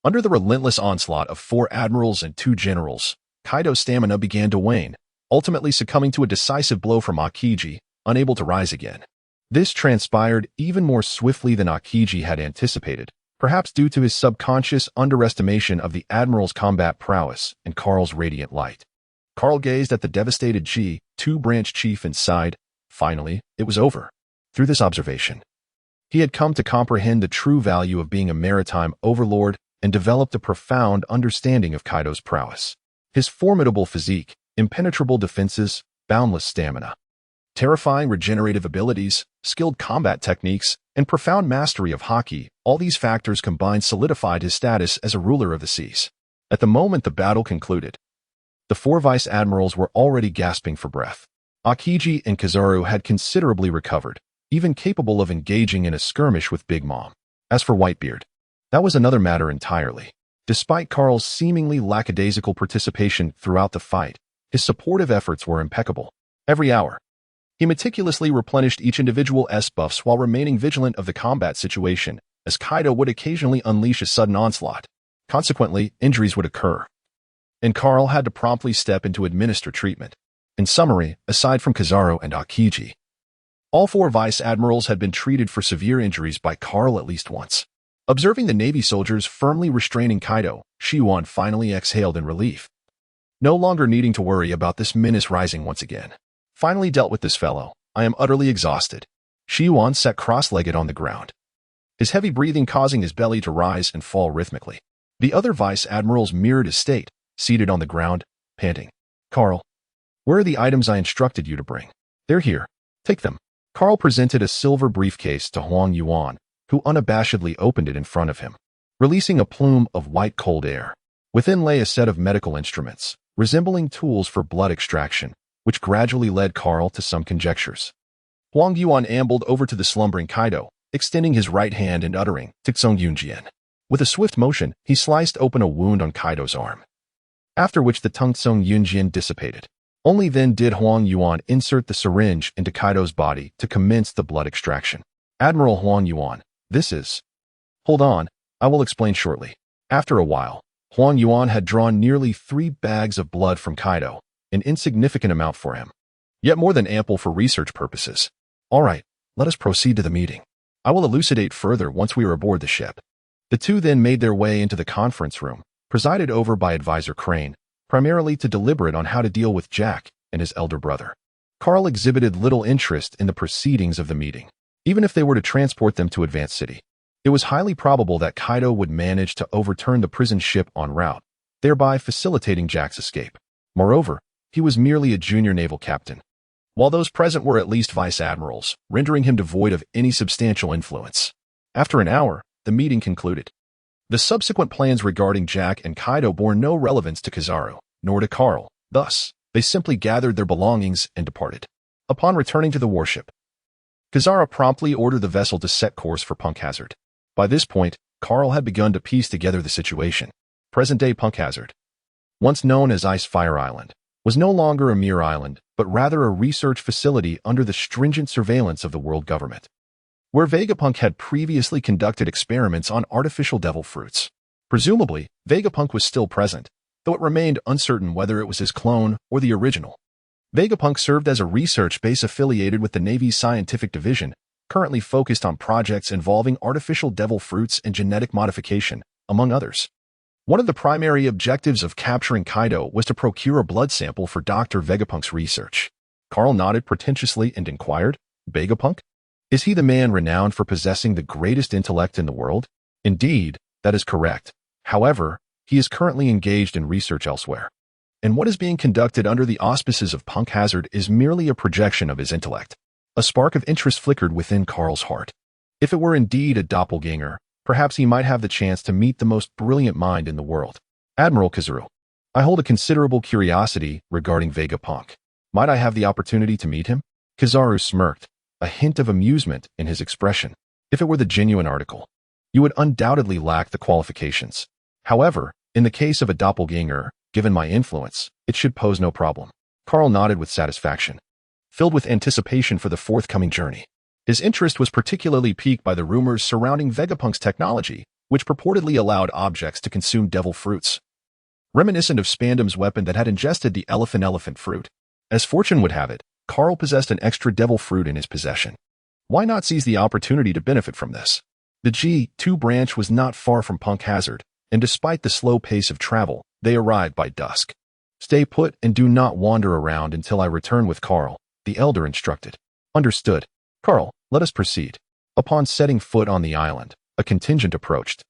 under the relentless onslaught of 4 admirals and 2 generals, Kaido's stamina began to wane, ultimately succumbing to a decisive blow from Akiji, unable to rise again. This transpired even more swiftly than Akiji had anticipated, perhaps due to his subconscious underestimation of the admiral's combat prowess and Carl's radiant light. Carl gazed at the devastated G2 chief and sighed. Finally, it was over. Through this observation, he had come to comprehend the true value of being a maritime overlord and developed a profound understanding of Kaido's prowess. His formidable physique, impenetrable defenses, boundless stamina, terrifying regenerative abilities, skilled combat techniques, and profound mastery of Haki, all these factors combined solidified his status as a ruler of the seas. At the moment the battle concluded, the 4 vice admirals were already gasping for breath. Akiji and Kizaru had considerably recovered, even capable of engaging in a skirmish with Big Mom. As for Whitebeard, that was another matter entirely. Despite Carl's seemingly lackadaisical participation throughout the fight, his supportive efforts were impeccable. Every hour, he meticulously replenished each individual S buffs while remaining vigilant of the combat situation, as Kaido would occasionally unleash a sudden onslaught. Consequently, injuries would occur, and Carl had to promptly step in to administer treatment. In summary, aside from Kizaru and Akiji, all 4 vice admirals had been treated for severe injuries by Carl at least once. Observing the Navy soldiers firmly restraining Kaido, Shiwan finally exhaled in relief. No longer needing to worry about this menace rising once again. Finally dealt with this fellow, I am utterly exhausted. Shiwan sat cross-legged on the ground, his heavy breathing causing his belly to rise and fall rhythmically. The other vice admirals mirrored his state, seated on the ground, panting. Carl, where are the items I instructed you to bring? They're here. Take them. Carl presented a silver briefcase to Huang Yuan, who unabashedly opened it in front of him, releasing a plume of white cold air. Within lay a set of medical instruments, resembling tools for blood extraction, which gradually led Carl to some conjectures. Huang Yuan ambled over to the slumbering Kaido, extending his right hand and uttering, Tixong Yunjian. With a swift motion, he sliced open a wound on Kaido's arm, after which the Tungsong Yunjian dissipated. Only then did Huang Yuan insert the syringe into Kaido's body to commence the blood extraction. Admiral Huang Yuan, this is... Hold on, I will explain shortly. After a while, Huang Yuan had drawn nearly 3 bags of blood from Kaido, an insignificant amount for him, yet more than ample for research purposes. All right, let us proceed to the meeting. I will elucidate further once we are aboard the ship. The two then made their way into the conference room, presided over by Advisor Crane, primarily to deliberate on how to deal with Jack and his elder brother. Carl exhibited little interest in the proceedings of the meeting, even if they were to transport them to Advance City. It was highly probable that Kaido would manage to overturn the prison ship en route, thereby facilitating Jack's escape. Moreover, he was merely a junior naval captain, while those present were at least vice admirals, rendering him devoid of any substantial influence. After an hour, the meeting concluded. The subsequent plans regarding Jack and Kaido bore no relevance to Kizaru, nor to Carl. Thus, they simply gathered their belongings and departed. Upon returning to the warship, Kizaru promptly ordered the vessel to set course for Punk Hazard. By this point, Carl had begun to piece together the situation. Present-day Punk Hazard, once known as Ice Fire Island, was no longer a mere island, but rather a research facility under the stringent surveillance of the world government, where Vegapunk had previously conducted experiments on artificial devil fruits. Presumably, Vegapunk was still present, though it remained uncertain whether it was his clone or the original. Vegapunk served as a research base affiliated with the Navy's scientific division, currently focused on projects involving artificial devil fruits and genetic modification, among others. One of the primary objectives of capturing Kaido was to procure a blood sample for Dr. Vegapunk's research. Carl nodded pretentiously and inquired, Vegapunk? Is he the man renowned for possessing the greatest intellect in the world? Indeed, that is correct. However, he is currently engaged in research elsewhere, and what is being conducted under the auspices of Punk Hazard is merely a projection of his intellect. A spark of interest flickered within Carl's heart. If it were indeed a doppelganger, perhaps he might have the chance to meet the most brilliant mind in the world. Admiral Kizaru, I hold a considerable curiosity regarding Vegapunk. Might I have the opportunity to meet him? Kizaru smirked, a hint of amusement in his expression. If it were the genuine article, you would undoubtedly lack the qualifications. However, in the case of a doppelganger, given my influence, it should pose no problem. Carl nodded with satisfaction, filled with anticipation for the forthcoming journey. His interest was particularly piqued by the rumors surrounding Vegapunk's technology, which purportedly allowed objects to consume devil fruits, reminiscent of Spandam's weapon that had ingested the elephant fruit. As fortune would have it, Carl possessed an extra devil fruit in his possession. Why not seize the opportunity to benefit from this? The G2 branch was not far from Punk Hazard, and despite the slow pace of travel, they arrived by dusk. Stay put and do not wander around until I return with Carl, the elder instructed. Understood. Carl, let us proceed. Upon setting foot on the island, a contingent approached,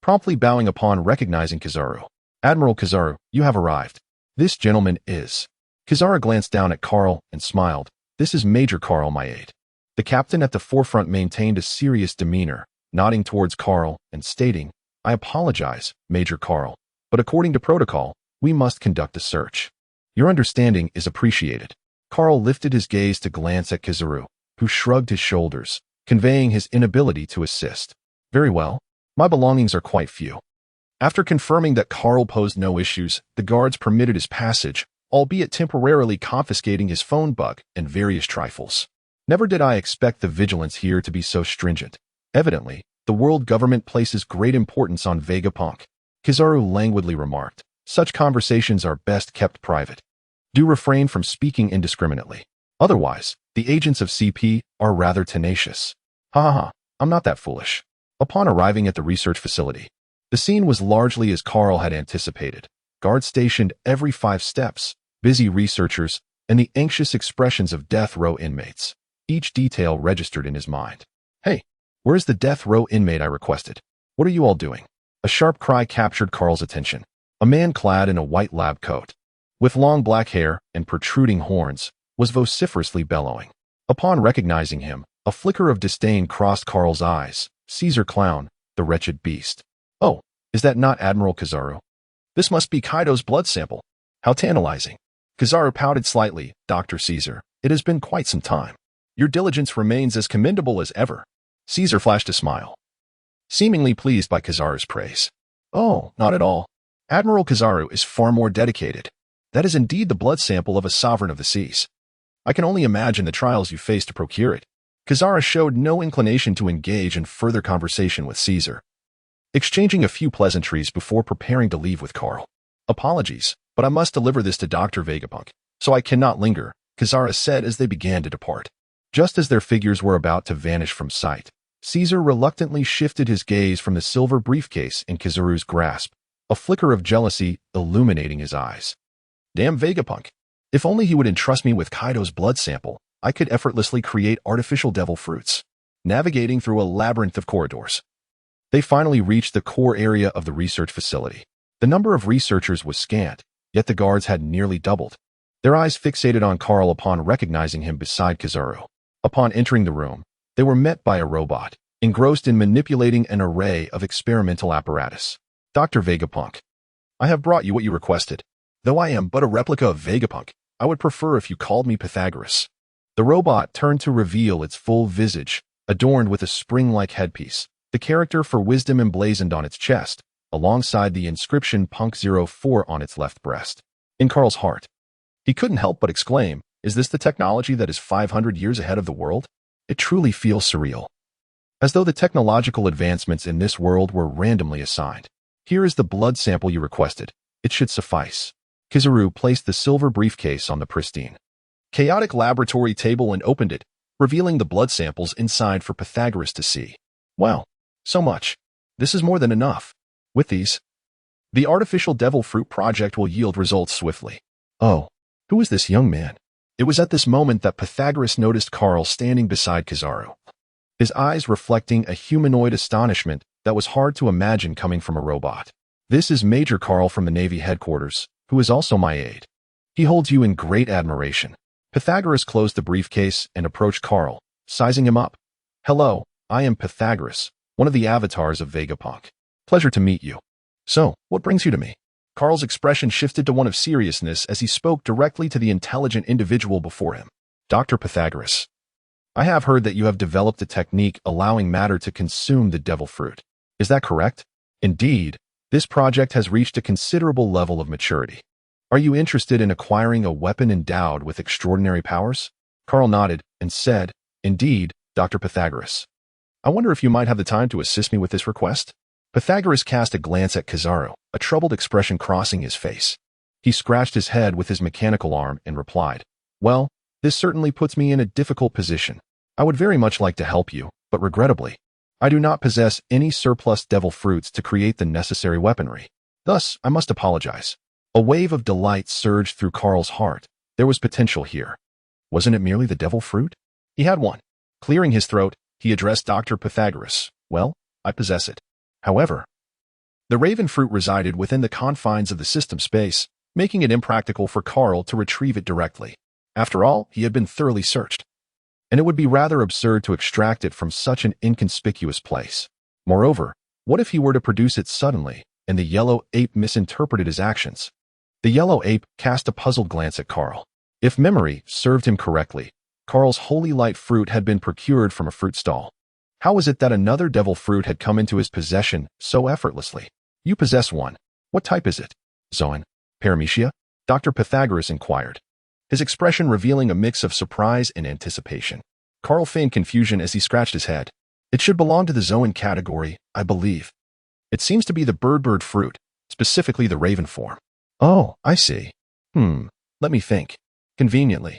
promptly bowing upon recognizing Kizaru. Admiral Kizaru, you have arrived. This gentleman is... Kizaru glanced down at Carl and smiled. This is Major Carl, my aide. The captain at the forefront maintained a serious demeanor, nodding towards Carl and stating, I apologize, Major Carl, but according to protocol, we must conduct a search. Your understanding is appreciated. Carl lifted his gaze to glance at Kizaru, who shrugged his shoulders, conveying his inability to assist. Very well. My belongings are quite few. After confirming that Carl posed no issues, the guards permitted his passage, albeit temporarily confiscating his phone book and various trifles. Never did I expect the vigilance here to be so stringent. Evidently, the world government places great importance on Vegapunk. Kizaru languidly remarked, such conversations are best kept private. Do refrain from speaking indiscriminately. Otherwise, the agents of CP are rather tenacious. Ha ha ha, I'm not that foolish. Upon arriving at the research facility, the scene was largely as Carl had anticipated. Guards stationed every 5 steps, busy researchers, and the anxious expressions of death row inmates. Each detail registered in his mind. Hey, where's the death row inmate I requested? What are you all doing? A sharp cry captured Carl's attention. A man clad in a white lab coat, with long black hair and protruding horns, was vociferously bellowing. Upon recognizing him, a flicker of disdain crossed Carl's eyes. Caesar Clown, the wretched beast. Oh, is that not Admiral Kizaru? This must be Kaido's blood sample. How tantalizing. Kizaru pouted slightly. Dr. Caesar, it has been quite some time. Your diligence remains as commendable as ever. Caesar flashed a smile, seemingly pleased by Kizaru's praise. Oh, not at all. Admiral Kizaru is far more dedicated. That is indeed the blood sample of a sovereign of the seas. I can only imagine the trials you faced to procure it. Kizaru showed no inclination to engage in further conversation with Caesar, exchanging a few pleasantries before preparing to leave with Carl. Apologies, but I must deliver this to Dr. Vegapunk, so I cannot linger, Kizaru said as they began to depart. Just as their figures were about to vanish from sight, Caesar reluctantly shifted his gaze from the silver briefcase in Kizaru's grasp, a flicker of jealousy illuminating his eyes. Damn Vegapunk. If only he would entrust me with Kaido's blood sample, I could effortlessly create artificial devil fruits. Navigating through a labyrinth of corridors, they finally reached the core area of the research facility. The number of researchers was scant, yet the guards had nearly doubled. Their eyes fixated on Carl upon recognizing him beside Kizaru. Upon entering the room, they were met by a robot, engrossed in manipulating an array of experimental apparatus. Dr. Vegapunk, I have brought you what you requested. Though I am but a replica of Vegapunk, I would prefer if you called me Pythagoras. The robot turned to reveal its full visage, adorned with a spring-like headpiece, the character for wisdom emblazoned on its chest, alongside the inscription Punk 04 on its left breast. In Carl's heart, he couldn't help but exclaim, is this the technology that is 500 years ahead of the world? It truly feels surreal. As though the technological advancements in this world were randomly assigned. Here is the blood sample you requested. It should suffice. Kizaru placed the silver briefcase on the pristine, chaotic laboratory table and opened it, revealing the blood samples inside for Pythagoras to see. Wow, so much. This is more than enough. With these, the artificial devil fruit project will yield results swiftly. Oh, who is this young man? It was at this moment that Pythagoras noticed Carl standing beside Kizaru, his eyes reflecting a humanoid astonishment that was hard to imagine coming from a robot. This is Major Carl from the Navy headquarters, who is also my aide. He holds you in great admiration. Pythagoras closed the briefcase and approached Carl, sizing him up. Hello, I am Pythagoras, one of the avatars of Vegapunk. Pleasure to meet you. So, what brings you to me? Carl's expression shifted to one of seriousness as he spoke directly to the intelligent individual before him. Dr. Pythagoras, I have heard that you have developed a technique allowing matter to consume the devil fruit. Is that correct? Indeed, this project has reached a considerable level of maturity. Are you interested in acquiring a weapon endowed with extraordinary powers? Carl nodded and said, Indeed, Dr. Pythagoras. I wonder if you might have the time to assist me with this request? Pythagoras cast a glance at Kizaru, a troubled expression crossing his face. He scratched his head with his mechanical arm and replied, Well, this certainly puts me in a difficult position. I would very much like to help you, but regrettably, I do not possess any surplus devil fruits to create the necessary weaponry. Thus, I must apologize. A wave of delight surged through Carl's heart. There was potential here. Wasn't it merely the devil fruit? He had one. Clearing his throat, he addressed Dr. Pythagoras. Well, I possess it. However, the raven fruit resided within the confines of the system space, making it impractical for Carl to retrieve it directly. After all, he had been thoroughly searched, and it would be rather absurd to extract it from such an inconspicuous place. Moreover, what if he were to produce it suddenly, and the yellow ape misinterpreted his actions? The yellow ape cast a puzzled glance at Carl. If memory served him correctly, Carl's holy light fruit had been procured from a fruit stall. How was it that another devil fruit had come into his possession so effortlessly? You possess one. What type is it? Zoan? Paramecia? Dr. Pythagoras inquired, his expression revealing a mix of surprise and anticipation. Carl feigned confusion as he scratched his head. It should belong to the Zoan category, I believe. It seems to be the bird fruit, specifically the raven form. Oh, I see. Let me think. Conveniently,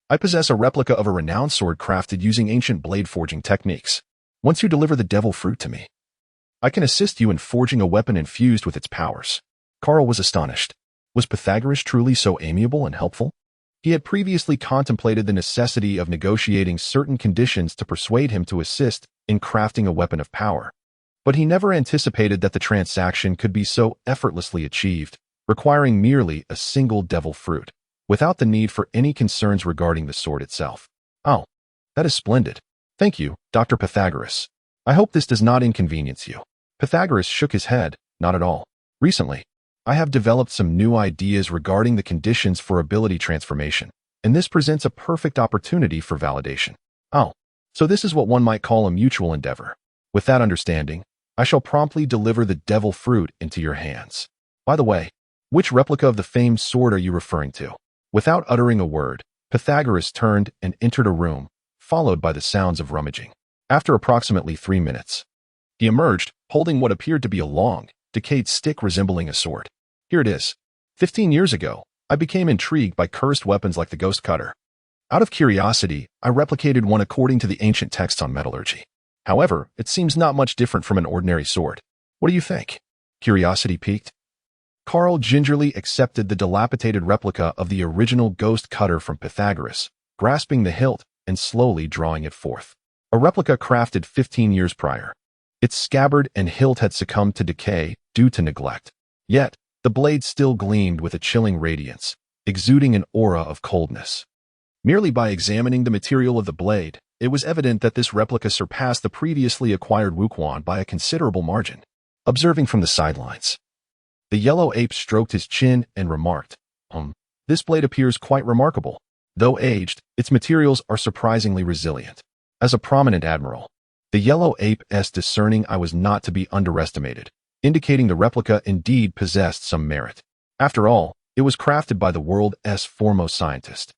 I possess a replica of a renowned sword crafted using ancient blade forging techniques. Once you deliver the devil fruit to me, I can assist you in forging a weapon infused with its powers. Carl was astonished. Was Pythagoras truly so amiable and helpful? He had previously contemplated the necessity of negotiating certain conditions to persuade him to assist in crafting a weapon of power. But he never anticipated that the transaction could be so effortlessly achieved, requiring merely a single devil fruit, without the need for any concerns regarding the sword itself. Oh, that is splendid. Thank you, Dr. Pythagoras. I hope this does not inconvenience you. Pythagoras shook his head. Not at all. Recently, I have developed some new ideas regarding the conditions for ability transformation, and this presents a perfect opportunity for validation. Oh, so this is what one might call a mutual endeavor. With that understanding, I shall promptly deliver the devil fruit into your hands. By the way, which replica of the famed sword are you referring to? Without uttering a word, Pythagoras turned and entered a room, followed by the sounds of rummaging. After approximately 3 minutes, he emerged, holding what appeared to be a long, decayed stick resembling a sword. Here it is. 15 years ago, I became intrigued by cursed weapons like the ghost cutter. Out of curiosity, I replicated one according to the ancient texts on metallurgy. However, it seems not much different from an ordinary sword. What do you think? Curiosity piqued? Carl gingerly accepted the dilapidated replica of the original ghost cutter from Pythagoras, grasping the hilt and slowly drawing it forth. A replica crafted 15 years prior. Its scabbard and hilt had succumbed to decay due to neglect. Yet, the blade still gleamed with a chilling radiance, exuding an aura of coldness. Merely by examining the material of the blade, it was evident that this replica surpassed the previously acquired Wuquan by a considerable margin. Observing from the sidelines, the yellow ape stroked his chin and remarked, this blade appears quite remarkable. Though aged, its materials are surprisingly resilient. As a prominent admiral, the yellow ape's discerning I was not to be underestimated, indicating the replica indeed possessed some merit. After all, it was crafted by the world's foremost scientist.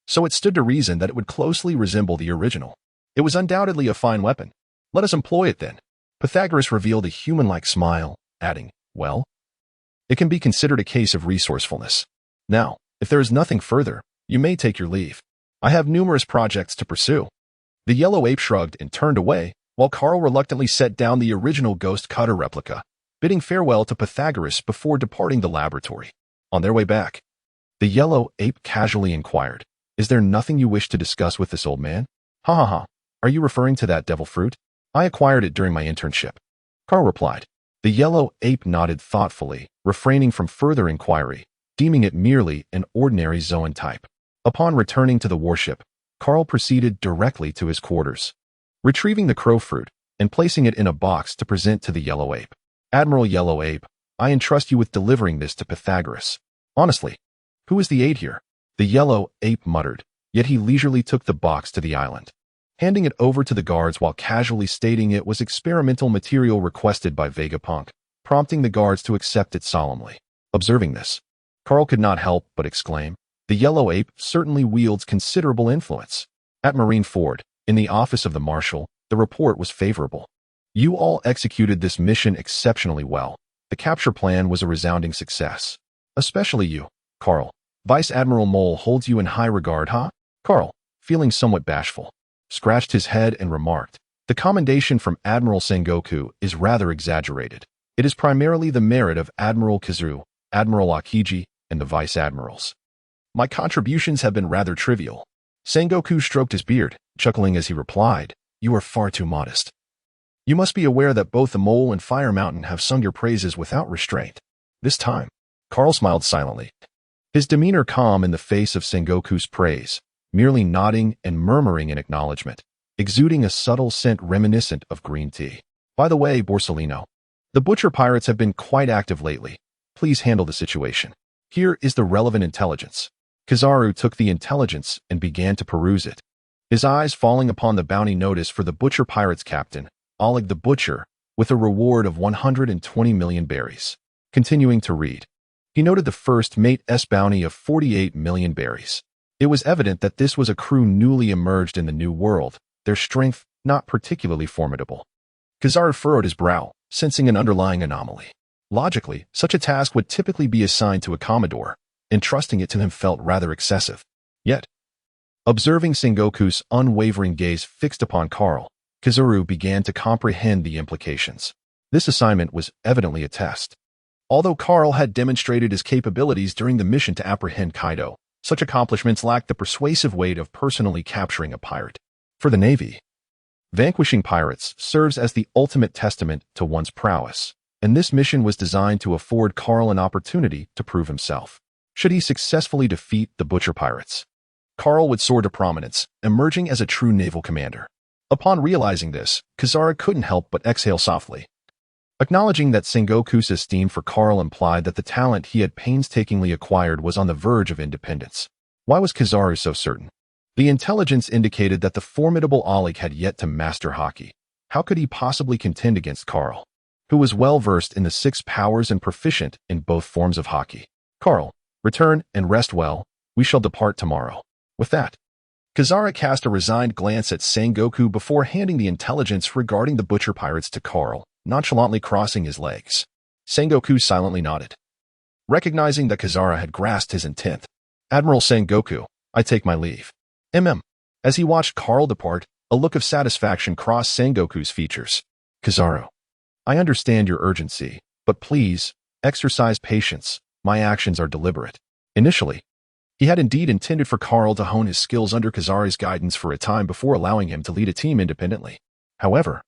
So it stood to reason that it would closely resemble the original. It was undoubtedly a fine weapon. Let us employ it then. Pythagoras revealed a human-like smile, adding, well, it can be considered a case of resourcefulness. Now, if there is nothing further, you may take your leave. I have numerous projects to pursue. The yellow ape shrugged and turned away, while Carl reluctantly set down the original ghost cutter replica, bidding farewell to Pythagoras before departing the laboratory. On their way back, the yellow ape casually inquired, is there nothing you wish to discuss with this old man? Ha ha ha, are you referring to that devil fruit? I acquired it during my internship. Carl replied. The yellow ape nodded thoughtfully, refraining from further inquiry, deeming it merely an ordinary Zoan type. Upon returning to the warship, Carl proceeded directly to his quarters, retrieving the crow fruit and placing it in a box to present to the yellow ape. Admiral Yellow Ape, I entrust you with delivering this to Pythagoras. Honestly, who is the aide here? The yellow ape muttered, yet he leisurely took the box to the island, handing it over to the guards while casually stating it was experimental material requested by Vegapunk, prompting the guards to accept it solemnly. Observing this, Carl could not help but exclaim, the yellow ape certainly wields considerable influence. At Marineford, in the office of the marshal, the report was favorable. You all executed this mission exceptionally well. The capture plan was a resounding success. Especially you, Carl. Vice Admiral Mole holds you in high regard, huh? Carl, feeling somewhat bashful, scratched his head and remarked, the commendation from Admiral Sengoku is rather exaggerated. It is primarily the merit of Admiral Kizaru, Admiral Akiji, and the Vice Admirals. My contributions have been rather trivial. Sengoku stroked his beard, chuckling as he replied, you are far too modest. You must be aware that both the Mole and Fire Mountain have sung your praises without restraint. This time, Carl smiled silently, his demeanor calm in the face of Sengoku's praise, merely nodding and murmuring in acknowledgement, exuding a subtle scent reminiscent of green tea. By the way, Borsellino, the butcher pirates have been quite active lately. Please handle the situation. Here is the relevant intelligence. Kizaru took the intelligence and began to peruse it, his eyes falling upon the bounty notice for the Butcher Pirates captain, Oleg the Butcher, with a reward of 120 million berries. Continuing to read, he noted the first mate's bounty of 48 million berries. It was evident that this was a crew newly emerged in the new world, their strength not particularly formidable. Kizaru furrowed his brow, sensing an underlying anomaly. Logically, such a task would typically be assigned to a commodore, and trusting it to him felt rather excessive. Yet, observing Sengoku's unwavering gaze fixed upon Carl, Kizaru began to comprehend the implications. This assignment was evidently a test. Although Carl had demonstrated his capabilities during the mission to apprehend Kaido, such accomplishments lacked the persuasive weight of personally capturing a pirate. For the Navy, vanquishing pirates serves as the ultimate testament to one's prowess, and this mission was designed to afford Carl an opportunity to prove himself. Should he successfully defeat the Butcher Pirates, Carl would soar to prominence, emerging as a true naval commander. Upon realizing this, Kizaru couldn't help but exhale softly. Acknowledging that Sengoku's esteem for Carl implied that the talent he had painstakingly acquired was on the verge of independence. Why was Kizaru so certain? The intelligence indicated that the formidable Oleg had yet to master hockey. How could he possibly contend against Carl, who was well-versed in the 6 powers and proficient in both forms of hockey? Carl, return and rest well. We shall depart tomorrow. With that, Kizaru cast a resigned glance at Sengoku before handing the intelligence regarding the Butcher Pirates to Carl, nonchalantly crossing his legs. Sengoku silently nodded, recognizing that Kizaru had grasped his intent. Admiral Sengoku, I take my leave. As he watched Carl depart, a look of satisfaction crossed Sengoku's features. Kizaru, I understand your urgency, but please, exercise patience. My actions are deliberate. Initially, he had indeed intended for Carl to hone his skills under Kizaru's guidance for a time before allowing him to lead a team independently. However,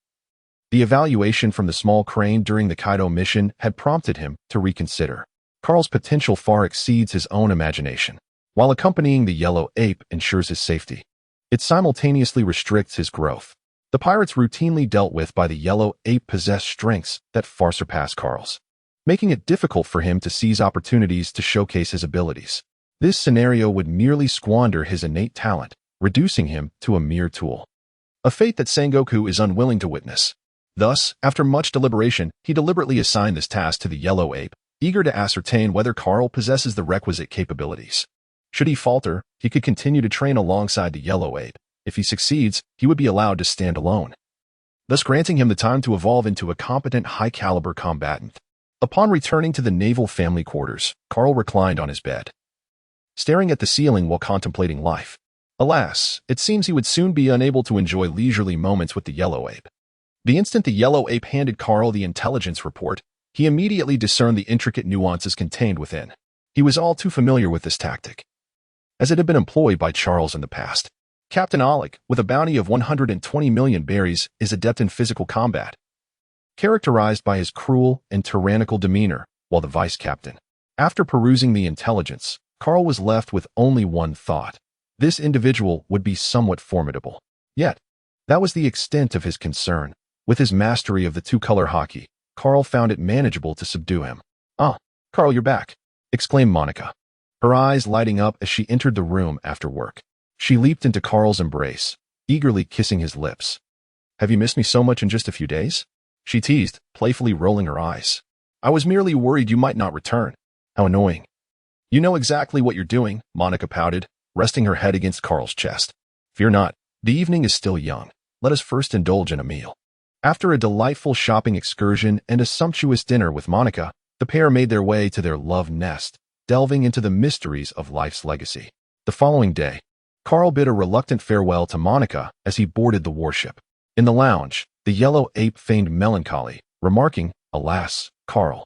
the evaluation from the small crane during the Kaido mission had prompted him to reconsider. Carl's potential far exceeds his own imagination. While accompanying the yellow ape ensures his safety, it simultaneously restricts his growth. The pirates routinely dealt with by the yellow ape possessed strengths that far surpass Carl's, making it difficult for him to seize opportunities to showcase his abilities. This scenario would merely squander his innate talent, reducing him to a mere tool. A fate that Sengoku is unwilling to witness. Thus, after much deliberation, he deliberately assigned this task to the yellow ape, eager to ascertain whether Carl possesses the requisite capabilities. Should he falter, he could continue to train alongside the yellow ape. If he succeeds, he would be allowed to stand alone, thus granting him the time to evolve into a competent high-caliber combatant. Upon returning to the naval family quarters, Carl reclined on his bed, staring at the ceiling while contemplating life. Alas, it seems he would soon be unable to enjoy leisurely moments with the yellow ape. The instant the yellow ape handed Carl the intelligence report, he immediately discerned the intricate nuances contained within. He was all too familiar with this tactic, as it had been employed by Charles in the past. Captain Oleg, with a bounty of 120 million berries, is adept in physical combat, characterized by his cruel and tyrannical demeanor, while the vice captain. After perusing the intelligence, Carl was left with only one thought. This individual would be somewhat formidable. Yet, that was the extent of his concern. With his mastery of the two-color hockey, Carl found it manageable to subdue him. "Ah, Carl, you're back," exclaimed Monica, her eyes lighting up as she entered the room after work. She leaped into Carl's embrace, eagerly kissing his lips. "Have you missed me so much in just a few days?" she teased, playfully rolling her eyes. "I was merely worried you might not return." "How annoying." "You know exactly what you're doing," Monica pouted, resting her head against Carl's chest. "Fear not, the evening is still young. Let us first indulge in a meal." After a delightful shopping excursion and a sumptuous dinner with Monica, the pair made their way to their love nest, delving into the mysteries of life's legacy. The following day, Carl bid a reluctant farewell to Monica as he boarded the warship. In the lounge, the yellow ape feigned melancholy, remarking, "Alas, Carl,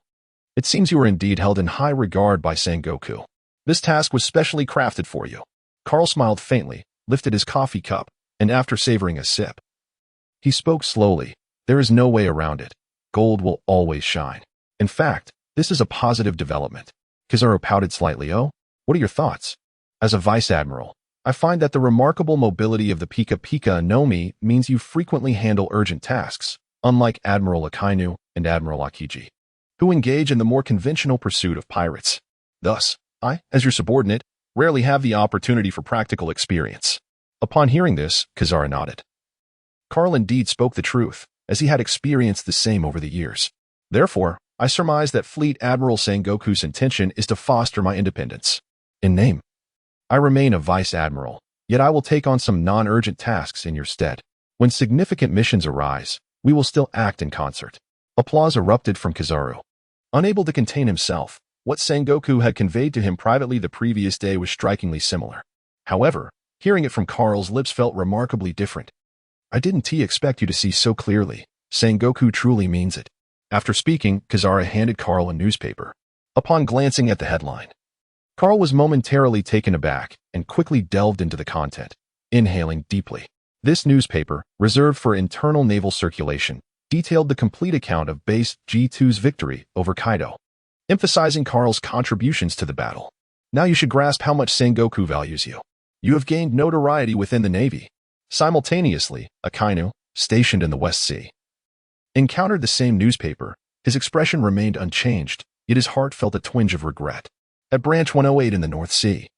it seems you are indeed held in high regard by Sengoku. This task was specially crafted for you." Carl smiled faintly, lifted his coffee cup, and after savoring a sip, he spoke slowly. "There is no way around it. Gold will always shine. In fact, this is a positive development." Kizaru pouted slightly. "Oh, what are your thoughts?" "As a vice admiral, I find that the remarkable mobility of the Pika Pika Nomi means you frequently handle urgent tasks, unlike Admiral Akainu and Admiral Akiji, who engage in the more conventional pursuit of pirates. Thus, I, as your subordinate, rarely have the opportunity for practical experience. Upon hearing this, Kizaru nodded. Carl indeed spoke the truth, as he had experienced the same over the years. Therefore, I surmise that Fleet Admiral Sengoku's intention is to foster my independence. In name, I remain a vice admiral, yet I will take on some non-urgent tasks in your stead. When significant missions arise, we will still act in concert. Applause erupted from Kizaru. Unable to contain himself, what Sengoku had conveyed to him privately the previous day was strikingly similar. However, hearing it from Carl's lips felt remarkably different. I didn't expect you to see so clearly. Sengoku truly means it. After speaking, Kizaru handed Carl a newspaper. Upon glancing at the headline, Carl was momentarily taken aback and quickly delved into the content, inhaling deeply. This newspaper, reserved for internal naval circulation, detailed the complete account of Base G2's victory over Kaido, emphasizing Carl's contributions to the battle. Now you should grasp how much Sengoku values you. You have gained notoriety within the Navy. Simultaneously, Akainu, stationed in the West Sea, encountered the same newspaper. His expression remained unchanged, yet his heart felt a twinge of regret. At Branch 108 in the North Sea,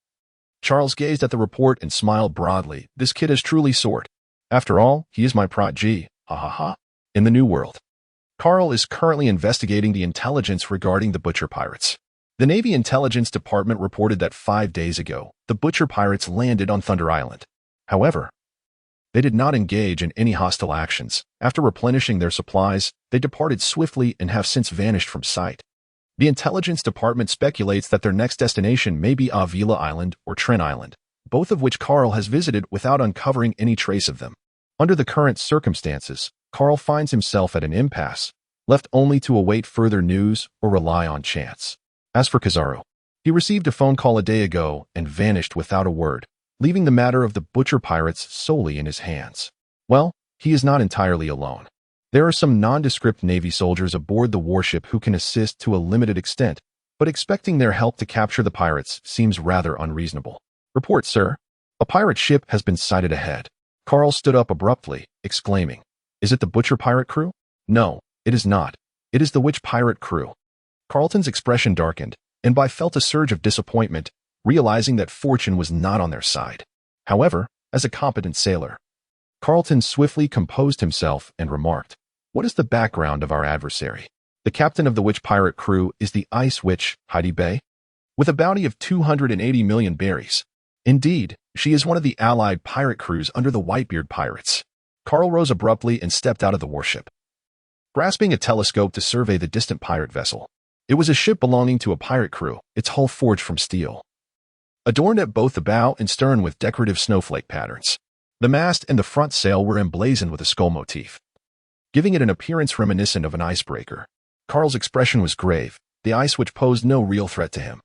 Charles gazed at the report and smiled broadly. This kid has truly soared. After all, he is my protege, ha ha ha. In the New World, Carl is currently investigating the intelligence regarding the Butcher Pirates. The Navy Intelligence Department reported that 5 days ago, the Butcher Pirates landed on Thunder Island. However, they did not engage in any hostile actions. After replenishing their supplies, they departed swiftly and have since vanished from sight. The Intelligence Department speculates that their next destination may be Avila Island or Tren Island, both of which Carl has visited without uncovering any trace of them. Under the current circumstances, Carl finds himself at an impasse, left only to await further news or rely on chance. As for Kizaru, he received a phone call a day ago and vanished without a word, leaving the matter of the Butcher Pirates solely in his hands. Well, he is not entirely alone. There are some nondescript Navy soldiers aboard the warship who can assist to a limited extent, but expecting their help to capture the pirates seems rather unreasonable. Report, sir. A pirate ship has been sighted ahead. Carl stood up abruptly, exclaiming, "Is it the Butcher Pirate crew?" "No, it is not. It is the Witch Pirate crew." Carlton's expression darkened, and Bai felt a surge of disappointment, realizing that fortune was not on their side. However, as a competent sailor, Carlton swiftly composed himself and remarked, "What is the background of our adversary?" "The captain of the Witch Pirate crew is the Ice Witch, Heidi Bay, with a bounty of 280 million berries. Indeed, she is one of the allied pirate crews under the Whitebeard Pirates." Carl rose abruptly and stepped out of the warship, grasping a telescope to survey the distant pirate vessel. It was a ship belonging to a pirate crew, its hull forged from steel, adorned at both the bow and stern with decorative snowflake patterns. The mast and the front sail were emblazoned with a skull motif, giving it an appearance reminiscent of an icebreaker. Carl's expression was grave. The Ice Witch posed no real threat to him,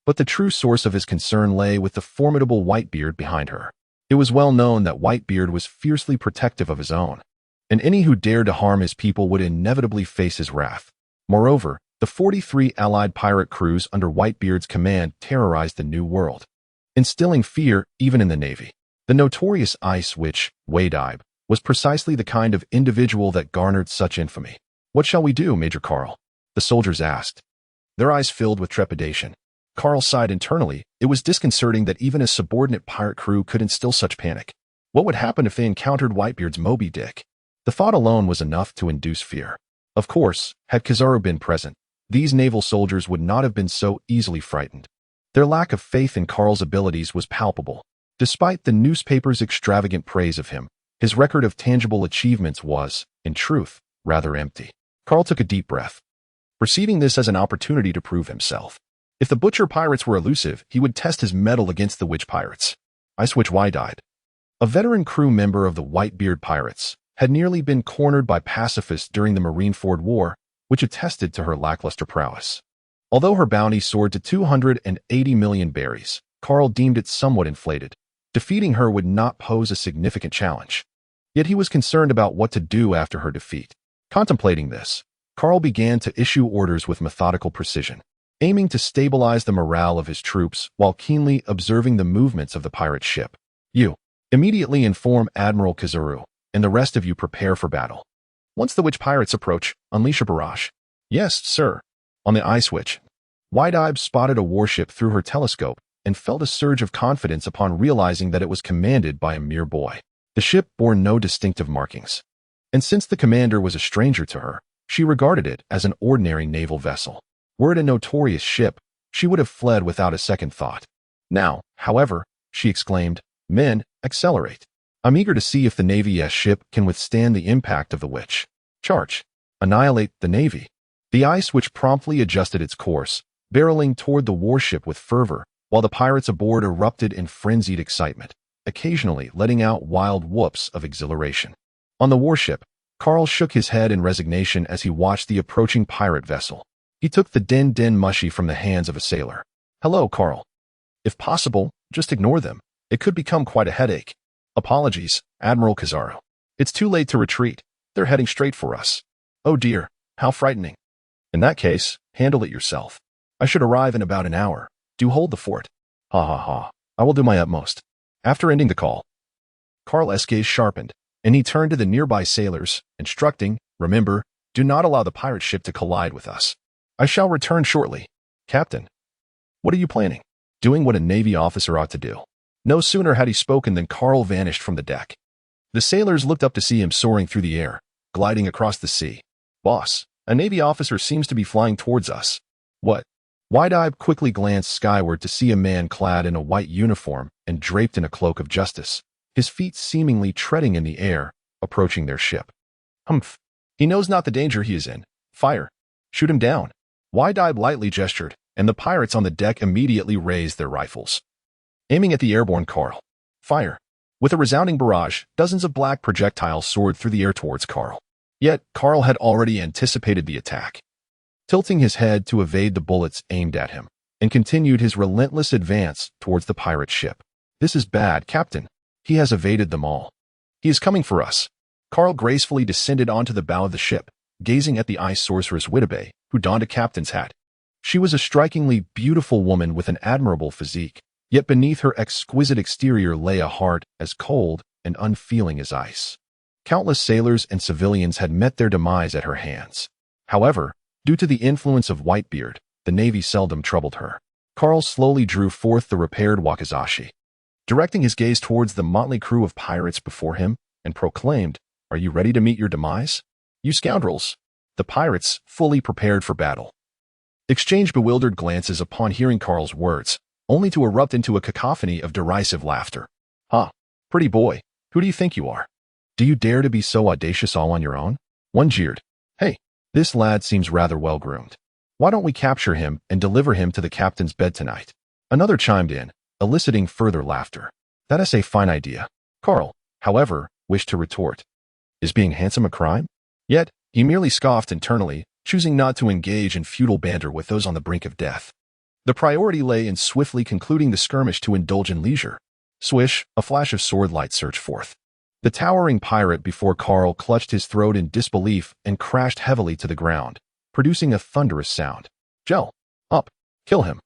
but the true source of his concern lay with the formidable Whitebeard behind her. It was well known that Whitebeard was fiercely protective of his own, and any who dared to harm his people would inevitably face his wrath. Moreover, the 43 allied pirate crews under Whitebeard's command terrorized the New World, instilling fear even in the Navy. The notorious Ice Witch, Waide, was precisely the kind of individual that garnered such infamy. "What shall we do, Major Carl?" the soldiers asked, their eyes filled with trepidation. Carl sighed internally. It was disconcerting that even a subordinate pirate crew could instill such panic. What would happen if they encountered Whitebeard's Moby Dick? The thought alone was enough to induce fear. Of course, had Kizaru been present, these naval soldiers would not have been so easily frightened. Their lack of faith in Carl's abilities was palpable. Despite the newspaper's extravagant praise of him, his record of tangible achievements was, in truth, rather empty. Carl took a deep breath, perceiving this as an opportunity to prove himself. If the Butcher Pirates were elusive, he would test his mettle against the Witch Pirates. Ice Witch Waide, a veteran crew member of the Whitebeard Pirates, had nearly been cornered by pacifists during the Marineford War, which attested to her lackluster prowess. Although her bounty soared to 280 million berries, Carl deemed it somewhat inflated. Defeating her would not pose a significant challenge. Yet he was concerned about what to do after her defeat. Contemplating this, Carl began to issue orders with methodical precision, aiming to stabilize the morale of his troops while keenly observing the movements of the pirate ship. "You immediately inform Admiral Kizaru, and the rest of you prepare for battle. Once the Witch Pirates approach, unleash a barrage." "Yes, sir." On the Ice Witch, Waide spotted a warship through her telescope and felt a surge of confidence upon realizing that it was commanded by a mere boy. The ship bore no distinctive markings, and since the commander was a stranger to her, she regarded it as an ordinary naval vessel. Were it a notorious ship, she would have fled without a second thought. Now, however, she exclaimed, "Men, accelerate. I'm eager to see if the Navy's ship can withstand the impact of the witch. Charge. Annihilate the Navy." The ice witch promptly adjusted its course, barreling toward the warship with fervor, while the pirates aboard erupted in frenzied excitement, occasionally letting out wild whoops of exhilaration. On the warship, Carl shook his head in resignation as he watched the approaching pirate vessel. He took the den mushy from the hands of a sailor. "Hello, Carl. If possible, just ignore them. It could become quite a headache. Apologies, Admiral Kizaru. It's too late to retreat. They're heading straight for us. Oh dear, how frightening. In that case, handle it yourself. I should arrive in about an hour. Do hold the fort. Ha ha ha. I will do my utmost." After ending the call, Carl's gaze sharpened, and he turned to the nearby sailors, instructing, "Remember, do not allow the pirate ship to collide with us. I shall return shortly." "Captain, what are you planning?" Doing what a Navy officer ought to do. No sooner had he spoken than Carl vanished from the deck. The sailors looked up to see him soaring through the air, gliding across the sea. "Boss, a Navy officer seems to be flying towards us." "What?" Wide-eyed quickly glanced skyward to see a man clad in a white uniform and draped in a cloak of justice, his feet seemingly treading in the air, approaching their ship. "Humph. He knows not the danger he is in. Fire. Shoot him down." Wide-eyed lightly gestured, and the pirates on the deck immediately raised their rifles, aiming at the airborne Carl. "Fire." With a resounding barrage, dozens of black projectiles soared through the air towards Carl. Yet, Carl had already anticipated the attack, tilting his head to evade the bullets aimed at him, and continued his relentless advance towards the pirate ship. "This is bad, Captain. He has evaded them all. He is coming for us." Carl gracefully descended onto the bow of the ship, gazing at the ice sorceress Whittaby, who donned a captain's hat. She was a strikingly beautiful woman with an admirable physique, yet beneath her exquisite exterior lay a heart as cold and unfeeling as ice. Countless sailors and civilians had met their demise at her hands. However, due to the influence of Whitebeard, the Navy seldom troubled her. Carl slowly drew forth the repaired wakizashi, directing his gaze towards the motley crew of pirates before him, and proclaimed, "Are you ready to meet your demise? You scoundrels." The pirates, fully prepared for battle, exchanged bewildered glances upon hearing Carl's words, only to erupt into a cacophony of derisive laughter. "Ha, pretty boy, who do you think you are? Do you dare to be so audacious all on your own?" One jeered, "Hey, this lad seems rather well-groomed. Why don't we capture him and deliver him to the captain's bed tonight?" Another chimed in, eliciting further laughter. "That is a fine idea." Carl, however, wished to retort, "Is being handsome a crime?" Yet, he merely scoffed internally, choosing not to engage in futile banter with those on the brink of death. The priority lay in swiftly concluding the skirmish to indulge in leisure. Swish, a flash of sword light surged forth. The towering pirate before Carl clutched his throat in disbelief and crashed heavily to the ground, producing a thunderous sound. "Gel! Up! Kill him!"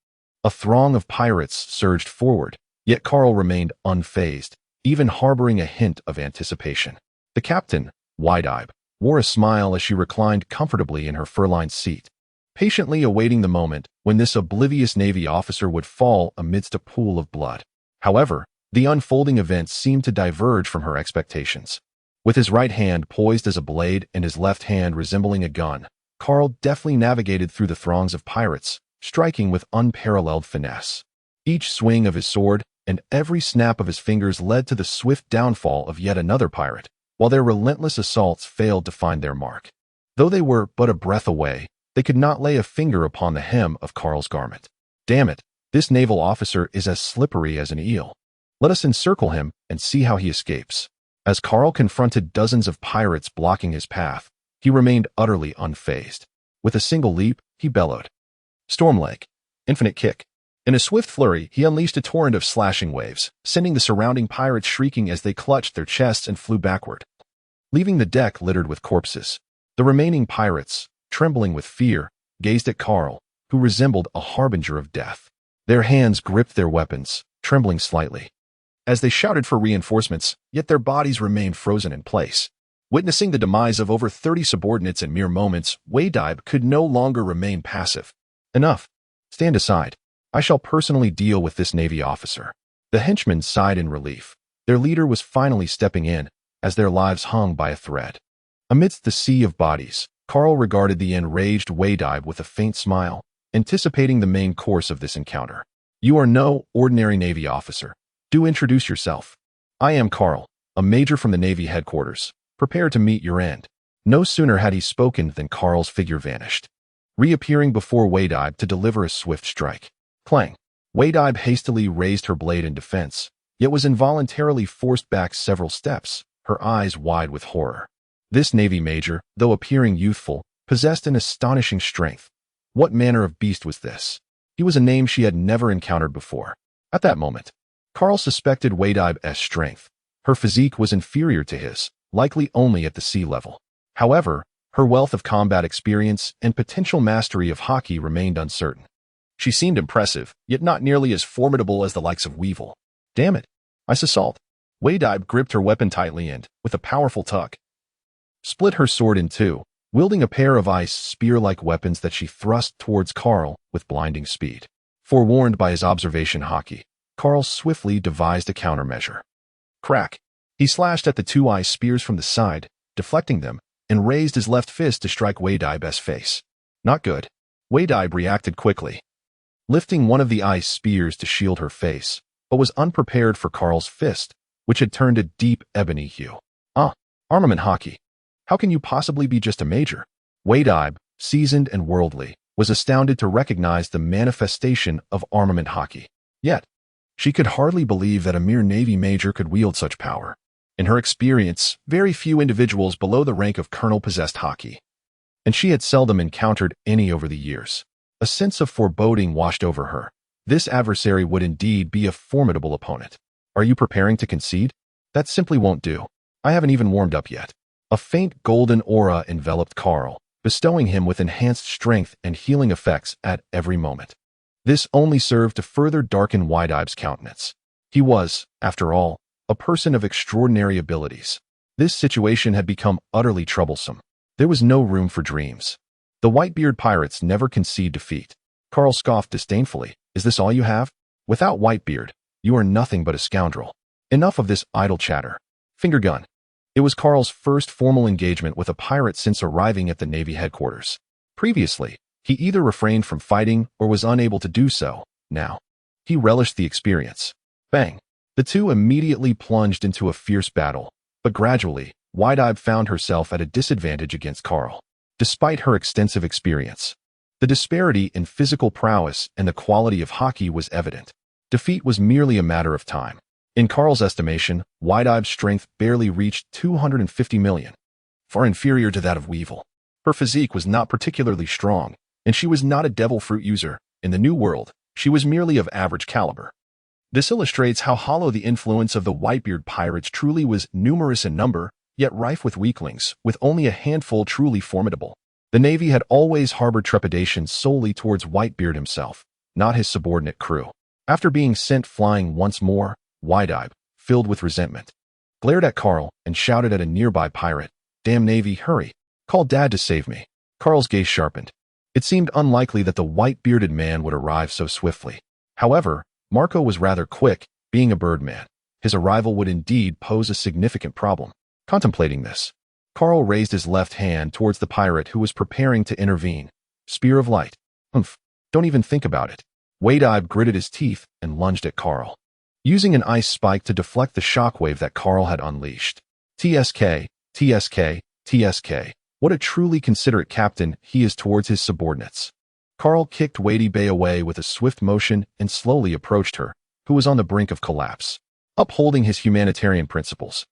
A throng of pirates surged forward, yet Carl remained unfazed, even harboring a hint of anticipation. The captain, wide-eyed, wore a smile as she reclined comfortably in her fur-lined seat, patiently awaiting the moment when this oblivious Navy officer would fall amidst a pool of blood. However, the unfolding events seemed to diverge from her expectations. With his right hand poised as a blade and his left hand resembling a gun, Carl deftly navigated through the throngs of pirates, striking with unparalleled finesse. Each swing of his sword and every snap of his fingers led to the swift downfall of yet another pirate, while their relentless assaults failed to find their mark. Though they were but a breath away, they could not lay a finger upon the hem of Carl's garment. "Damn it, this naval officer is as slippery as an eel. Let us encircle him and see how he escapes." As Carl confronted dozens of pirates blocking his path, he remained utterly unfazed. With a single leap, he bellowed, "Storm Lake! Infinite kick!" In a swift flurry, he unleashed a torrent of slashing waves, sending the surrounding pirates shrieking as they clutched their chests and flew backward, leaving the deck littered with corpses. The remaining pirates, trembling with fear, gazed at Carl, who resembled a harbinger of death. Their hands gripped their weapons, trembling slightly, as they shouted for reinforcements, yet their bodies remained frozen in place. Witnessing the demise of over 30 subordinates in mere moments, Waydibe could no longer remain passive. "Enough. Stand aside." I shall personally deal with this Navy officer. The henchmen sighed in relief. Their leader was finally stepping in, as their lives hung by a thread. Amidst the sea of bodies, Carl regarded the enraged aide with a faint smile, anticipating the main course of this encounter. You are no ordinary Navy officer. Do introduce yourself. I am Carl, a major from the Navy headquarters. Prepare to meet your end. No sooner had he spoken than Carl's figure vanished, reappearing before Wade-Ibe to deliver a swift strike. Clang. Wade-Ibe hastily raised her blade in defense, yet was involuntarily forced back several steps, her eyes wide with horror. This Navy major, though appearing youthful, possessed an astonishing strength. What manner of beast was this? He was a name she had never encountered before. At that moment, Carl suspected Wade-Ibe's strength. Her physique was inferior to his, likely only at the sea level. However, her wealth of combat experience and potential mastery of hockey remained uncertain. She seemed impressive, yet not nearly as formidable as the likes of Weevil. Damn it! Ice assault. Wade-Ibe gripped her weapon tightly and, with a powerful tug, split her sword in two, wielding a pair of ice spear-like weapons that she thrust towards Carl with blinding speed. Forewarned by his observation hockey, Carl swiftly devised a countermeasure. Crack! He slashed at the two ice spears from the side, deflecting them, and raised his left fist to strike Wade-Ibe's face. Not good. Wade-Ibe reacted quickly, lifting one of the ice spears to shield her face, but was unprepared for Carl's fist, which had turned a deep ebony hue. Armament hockey. How can you possibly be just a major? Wade-Ibe, seasoned and worldly, was astounded to recognize the manifestation of armament hockey. Yet, she could hardly believe that a mere Navy major could wield such power. In her experience, very few individuals below the rank of colonel possessed hockey, and she had seldom encountered any over the years. A sense of foreboding washed over her. This adversary would indeed be a formidable opponent. Are you preparing to concede? That simply won't do. I haven't even warmed up yet. A faint golden aura enveloped Carl, bestowing him with enhanced strength and healing effects at every moment. This only served to further darken Wade-Ibe's countenance. He was, after all, a person of extraordinary abilities. This situation had become utterly troublesome. There was no room for dreams. The Whitebeard pirates never concede defeat. Carl scoffed disdainfully. Is this all you have? Without Whitebeard, you are nothing but a scoundrel. Enough of this idle chatter. Finger gun. It was Carl's first formal engagement with a pirate since arriving at the Navy headquarters. Previously, he either refrained from fighting or was unable to do so. Now, he relished the experience. Bang! The two immediately plunged into a fierce battle, but gradually, Wade-Ibe found herself at a disadvantage against Carl. Despite her extensive experience, the disparity in physical prowess and the quality of hockey was evident. Defeat was merely a matter of time. In Carl's estimation, Wade-Ibe's strength barely reached 250 million, far inferior to that of Weevil. Her physique was not particularly strong, and she was not a devil fruit user. In the New World, she was merely of average caliber. This illustrates how hollow the influence of the Whitebeard pirates truly was, numerous in number, yet rife with weaklings, with only a handful truly formidable. The Navy had always harbored trepidation solely towards Whitebeard himself, not his subordinate crew. After being sent flying once more, Wade-Ibe, filled with resentment, glared at Carl and shouted at a nearby pirate, "Damn Navy, hurry! Call Dad to save me." Carl's gaze sharpened. It seemed unlikely that the white-bearded man would arrive so swiftly. However, Marco was rather quick, being a birdman. His arrival would indeed pose a significant problem. Contemplating this, Carl raised his left hand towards the pirate who was preparing to intervene. Spear of light. Humph, don't even think about it. Wade-Ibe gritted his teeth and lunged at Carl, using an ice spike to deflect the shockwave that Carl had unleashed. TSK, TSK, TSK. What a truly considerate captain he is towards his subordinates. Carl kicked Wade-Ibe away with a swift motion and slowly approached her, who was on the brink of collapse. Upholding his humanitarian principles,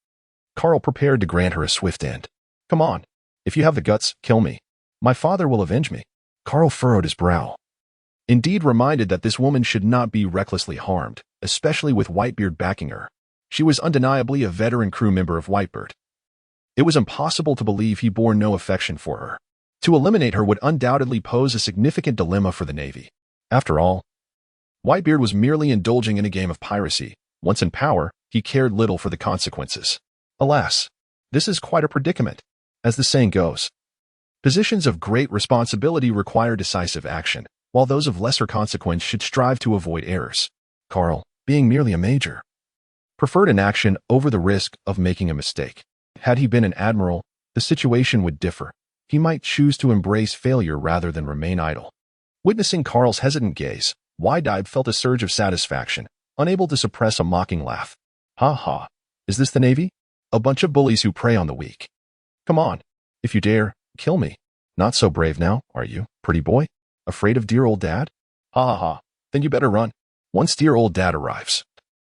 Carl prepared to grant her a swift end. Come on. If you have the guts, kill me. My father will avenge me. Carl furrowed his brow, indeed reminded that this woman should not be recklessly harmed, especially with Whitebeard backing her. She was undeniably a veteran crew member of Whitebeard. It was impossible to believe he bore no affection for her. To eliminate her would undoubtedly pose a significant dilemma for the Navy. After all, Whitebeard was merely indulging in a game of piracy. Once in power, he cared little for the consequences. Alas, this is quite a predicament. As the saying goes, positions of great responsibility require decisive action. while those of lesser consequence should strive to avoid errors. Carl, being merely a major, preferred inaction over the risk of making a mistake. Had he been an admiral, the situation would differ. He might choose to embrace failure rather than remain idle. Witnessing Carl's hesitant gaze, Wide-Eyed felt a surge of satisfaction, unable to suppress a mocking laugh. Ha ha. Is this the Navy? A bunch of bullies who prey on the weak. Come on. If you dare, kill me. Not so brave now, are you, pretty boy? Afraid of dear old dad? Ha ha ha. Then you better run. Once dear old dad arrives,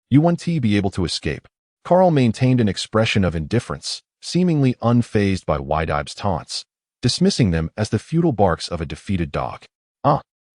you won't be able to escape. Carl maintained an expression of indifference, seemingly unfazed by Wide-Eye's taunts, dismissing them as the futile barks of a defeated dog.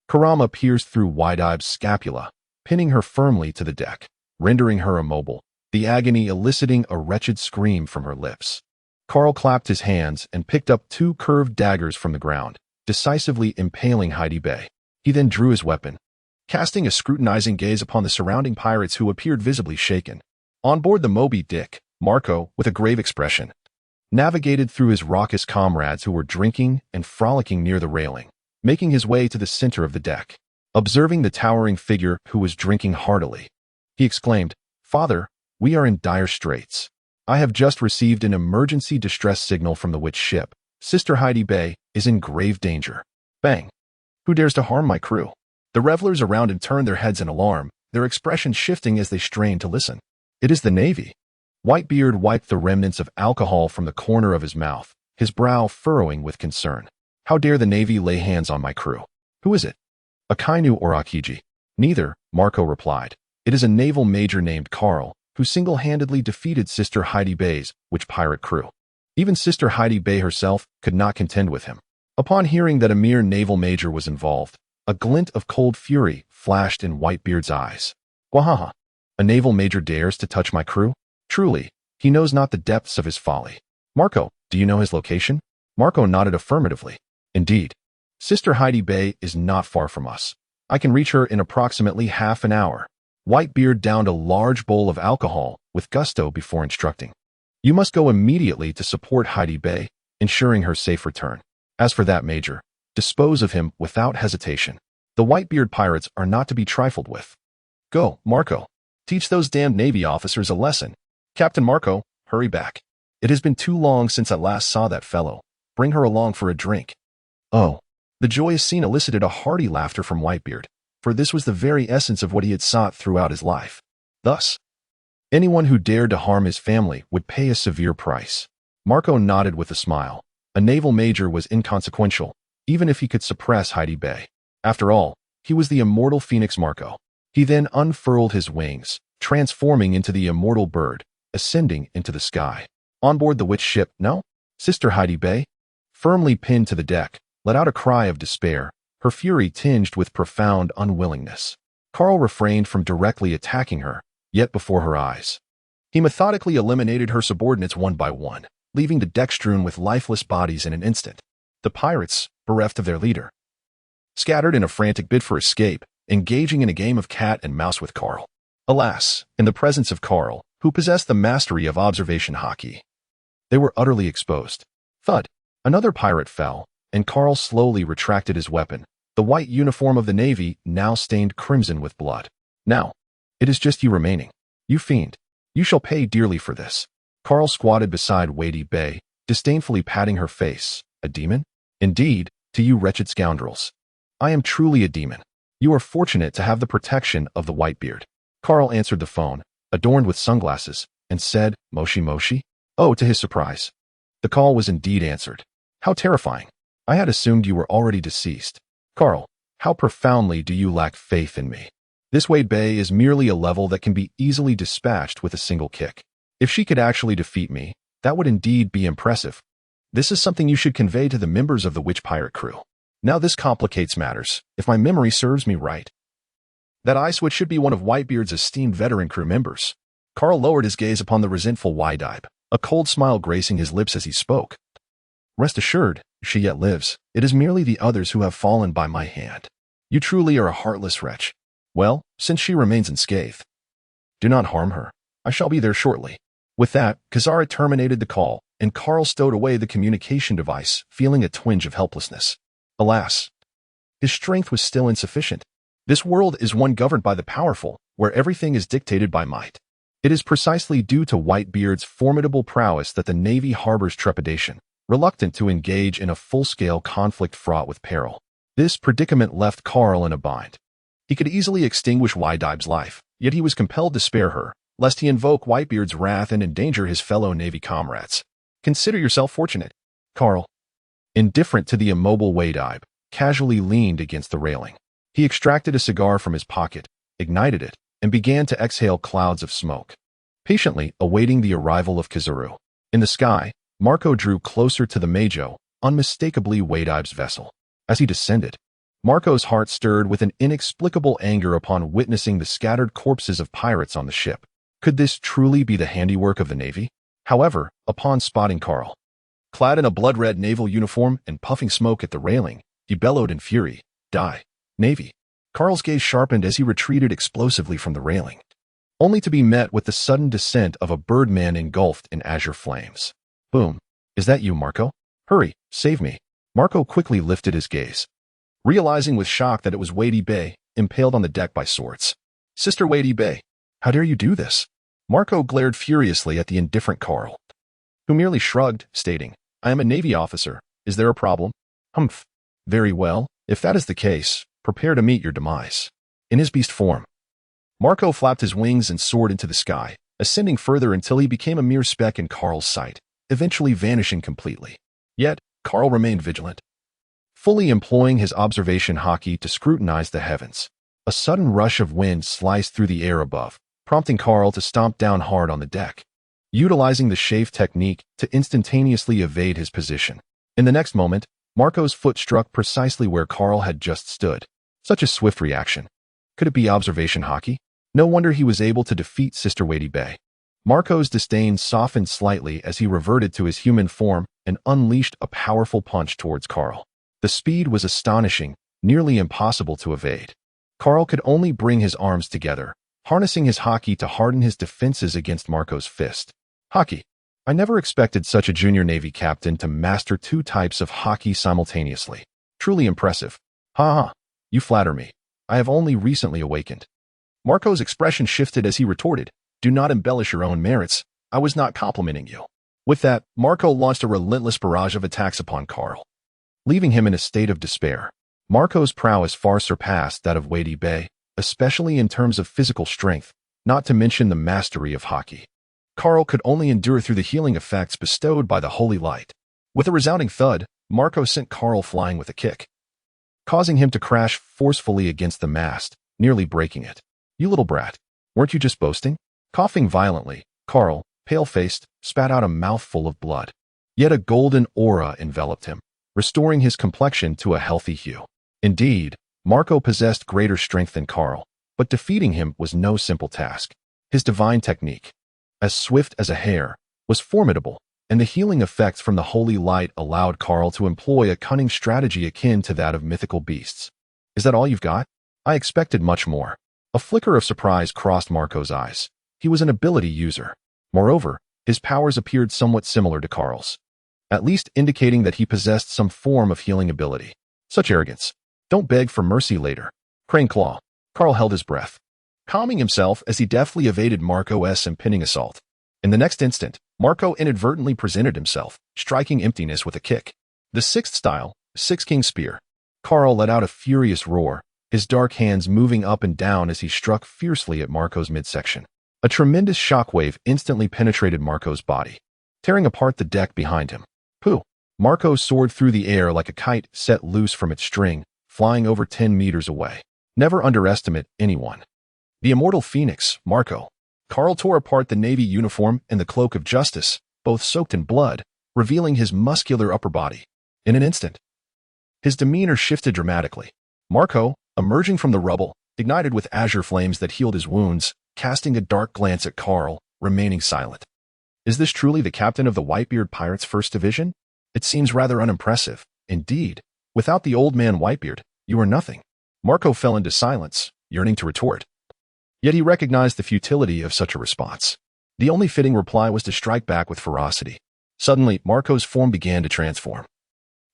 Kurama pierced through Wide-Eye's scapula, pinning her firmly to the deck, rendering her immobile, the agony eliciting a wretched scream from her lips. Carl clapped his hands and picked up 2 curved daggers from the ground, decisively impaling Heidi Bay. He then drew his weapon, casting a scrutinizing gaze upon the surrounding pirates who appeared visibly shaken. On board the Moby Dick, Marco, with a grave expression, navigated through his raucous comrades who were drinking and frolicking near the railing, making his way to the center of the deck. Observing the towering figure who was drinking heartily, he exclaimed, "Father, we are in dire straits. I have just received an emergency distress signal from the witch ship. Sister Heidi Bay is in grave danger." Bang! Who dares to harm my crew? The revelers around him turned their heads in alarm, their expressions shifting as they strained to listen. It is the Navy. Whitebeard wiped the remnants of alcohol from the corner of his mouth, his brow furrowing with concern. How dare the Navy lay hands on my crew? Who is it? A Kainu or Akiji? Neither, Marco replied. It is a naval major named Carl, who single-handedly defeated Sister Heidi Bay's witch pirate crew. Even Sister Heidi Bay herself could not contend with him. Upon hearing that a mere naval major was involved, a glint of cold fury flashed in Whitebeard's eyes. Wahaha! A naval major dares to touch my crew? Truly, he knows not the depths of his folly. Marco, do you know his location? Marco nodded affirmatively. Indeed. Sister Heidi Bay is not far from us. I can reach her in approximately half an hour. Whitebeard downed a large bowl of alcohol with gusto before instructing. You must go immediately to support Heidi Bay, ensuring her safe return. As for that major, dispose of him without hesitation. The Whitebeard pirates are not to be trifled with. Go, Marco. Teach those damned Navy officers a lesson. Captain Marco, hurry back. It has been too long since I last saw that fellow. Bring her along for a drink. Oh. The joyous scene elicited a hearty laughter from Whitebeard, for this was the very essence of what he had sought throughout his life. Thus, anyone who dared to harm his family would pay a severe price. Marco nodded with a smile. A naval major was inconsequential, even if he could suppress Heidi Bay. After all, he was the immortal Phoenix Marco. He then unfurled his wings, transforming into the immortal bird, ascending into the sky. On board the witch ship, no? Sister Heidi Bay, firmly pinned to the deck, let out a cry of despair, her fury tinged with profound unwillingness. Carl refrained from directly attacking her, yet before her eyes, he methodically eliminated her subordinates one by one, leaving the deck strewn with lifeless bodies in an instant. The pirates, bereft of their leader, scattered in a frantic bid for escape, engaging in a game of cat and mouse with Carl. Alas, in the presence of Carl, who possessed the mastery of observation hockey, they were utterly exposed. Thud! Another pirate fell, and Carl slowly retracted his weapon, the white uniform of the Navy now stained crimson with blood. Now, it is just you remaining. You fiend. You shall pay dearly for this. Carl squatted beside Heidi Bay, disdainfully patting her face. A demon? Indeed, to you wretched scoundrels. I am truly a demon. You are fortunate to have the protection of the Whitebeard. Carl answered the phone, adorned with sunglasses, and said, Moshi Moshi? Oh, to his surprise, the call was indeed answered. How terrifying. I had assumed you were already deceased. Carl, how profoundly do you lack faith in me? This Wade Bay is merely a level that can be easily dispatched with a single kick. If she could actually defeat me, that would indeed be impressive. This is something you should convey to the members of the witch pirate crew. Now this complicates matters, if my memory serves me right. That Icewitch should be one of Whitebeard's esteemed veteran crew members. Carl lowered his gaze upon the resentful Wide-Eyed, a cold smile gracing his lips as he spoke. Rest assured, she yet lives. It is merely the others who have fallen by my hand. You truly are a heartless wretch. Well, since she remains unscathed, do not harm her. I shall be there shortly. With that, Kizaru terminated the call, and Carl stowed away the communication device, feeling a twinge of helplessness. Alas, his strength was still insufficient. This world is one governed by the powerful, where everything is dictated by might. It is precisely due to Whitebeard's formidable prowess that the Navy harbors trepidation, reluctant to engage in a full-scale conflict fraught with peril. This predicament left Carl in a bind. He could easily extinguish Whitebeard's life, yet he was compelled to spare her, lest he invoke Whitebeard's wrath and endanger his fellow Navy comrades. Consider yourself fortunate. Carl, indifferent to the immobile Whitebeard, casually leaned against the railing. He extracted a cigar from his pocket, ignited it, and began to exhale clouds of smoke, patiently awaiting the arrival of Kizaru. In the sky, Marco drew closer to the Majo, unmistakably Whitebeard's vessel. As he descended, Marco's heart stirred with an inexplicable anger upon witnessing the scattered corpses of pirates on the ship. Could this truly be the handiwork of the Navy? However, upon spotting Carl, clad in a blood-red naval uniform and puffing smoke at the railing, he bellowed in fury, "Die, Navy!" Carl's gaze sharpened as he retreated explosively from the railing, only to be met with the sudden descent of a birdman engulfed in azure flames. Boom. Is that you, Marco? Hurry, save me. Marco quickly lifted his gaze, realizing with shock that it was Whitebeard, impaled on the deck by swords. Sister Whitebeard, how dare you do this? Marco glared furiously at the indifferent Carl, who merely shrugged, stating, I am a Navy officer. Is there a problem? Humph. Very well. If that is the case, prepare to meet your demise. In his beast form, Marco flapped his wings and soared into the sky, ascending further until he became a mere speck in Carl's sight, eventually vanishing completely. Yet, Carl remained vigilant, fully employing his observation haki to scrutinize the heavens. A sudden rush of wind sliced through the air above, prompting Carl to stomp down hard on the deck, utilizing the shave technique to instantaneously evade his position. In the next moment, Marco's foot struck precisely where Carl had just stood. Such a swift reaction. Could it be observation haki? No wonder he was able to defeat Sister Whitebeard. Marco's disdain softened slightly as he reverted to his human form and unleashed a powerful punch towards Carl. The speed was astonishing, nearly impossible to evade. Carl could only bring his arms together, harnessing his haki to harden his defenses against Marco's fist. Haki. I never expected such a junior Navy captain to master two types of haki simultaneously. Truly impressive. Ha ha. You flatter me. I have only recently awakened. Marco's expression shifted as he retorted, Do not embellish your own merits. I was not complimenting you. With that, Marco launched a relentless barrage of attacks upon Carl, leaving him in a state of despair. Marco's prowess far surpassed that of Whitebeard, especially in terms of physical strength, not to mention the mastery of haki. Carl could only endure through the healing effects bestowed by the holy light. With a resounding thud, Marco sent Carl flying with a kick, causing him to crash forcefully against the mast, nearly breaking it. You little brat, weren't you just boasting? Coughing violently, Carl, pale-faced, spat out a mouthful of blood. Yet a golden aura enveloped him, restoring his complexion to a healthy hue. Indeed, Marco possessed greater strength than Carl, but defeating him was no simple task. His divine technique, as swift as a hare, was formidable, and the healing effects from the holy light allowed Carl to employ a cunning strategy akin to that of mythical beasts. Is that all you've got? I expected much more. A flicker of surprise crossed Marco's eyes. He was an ability user. Moreover, his powers appeared somewhat similar to Carl's, at least indicating that he possessed some form of healing ability. Such arrogance. Don't beg for mercy later. Crane claw. Carl held his breath, calming himself as he deftly evaded Marco's impending assault. In the next instant, Marco inadvertently presented himself, striking emptiness with a kick. The sixth style, Six King Spear. Carl let out a furious roar, his dark hands moving up and down as he struck fiercely at Marco's midsection. A tremendous shockwave instantly penetrated Marco's body, tearing apart the deck behind him. Pooh! Marco soared through the air like a kite set loose from its string, flying over 10 meters away. Never underestimate anyone. The immortal phoenix, Marco. Carl tore apart the Navy uniform and the cloak of justice, both soaked in blood, revealing his muscular upper body. In an instant, his demeanor shifted dramatically. Marco, emerging from the rubble, ignited with azure flames that healed his wounds, casting a dark glance at Carl, remaining silent. Is this truly the captain of the Whitebeard Pirates' First Division? It seems rather unimpressive. Indeed, without the old man Whitebeard, you are nothing. Marco fell into silence, yearning to retort. Yet he recognized the futility of such a response. The only fitting reply was to strike back with ferocity. Suddenly, Marco's form began to transform.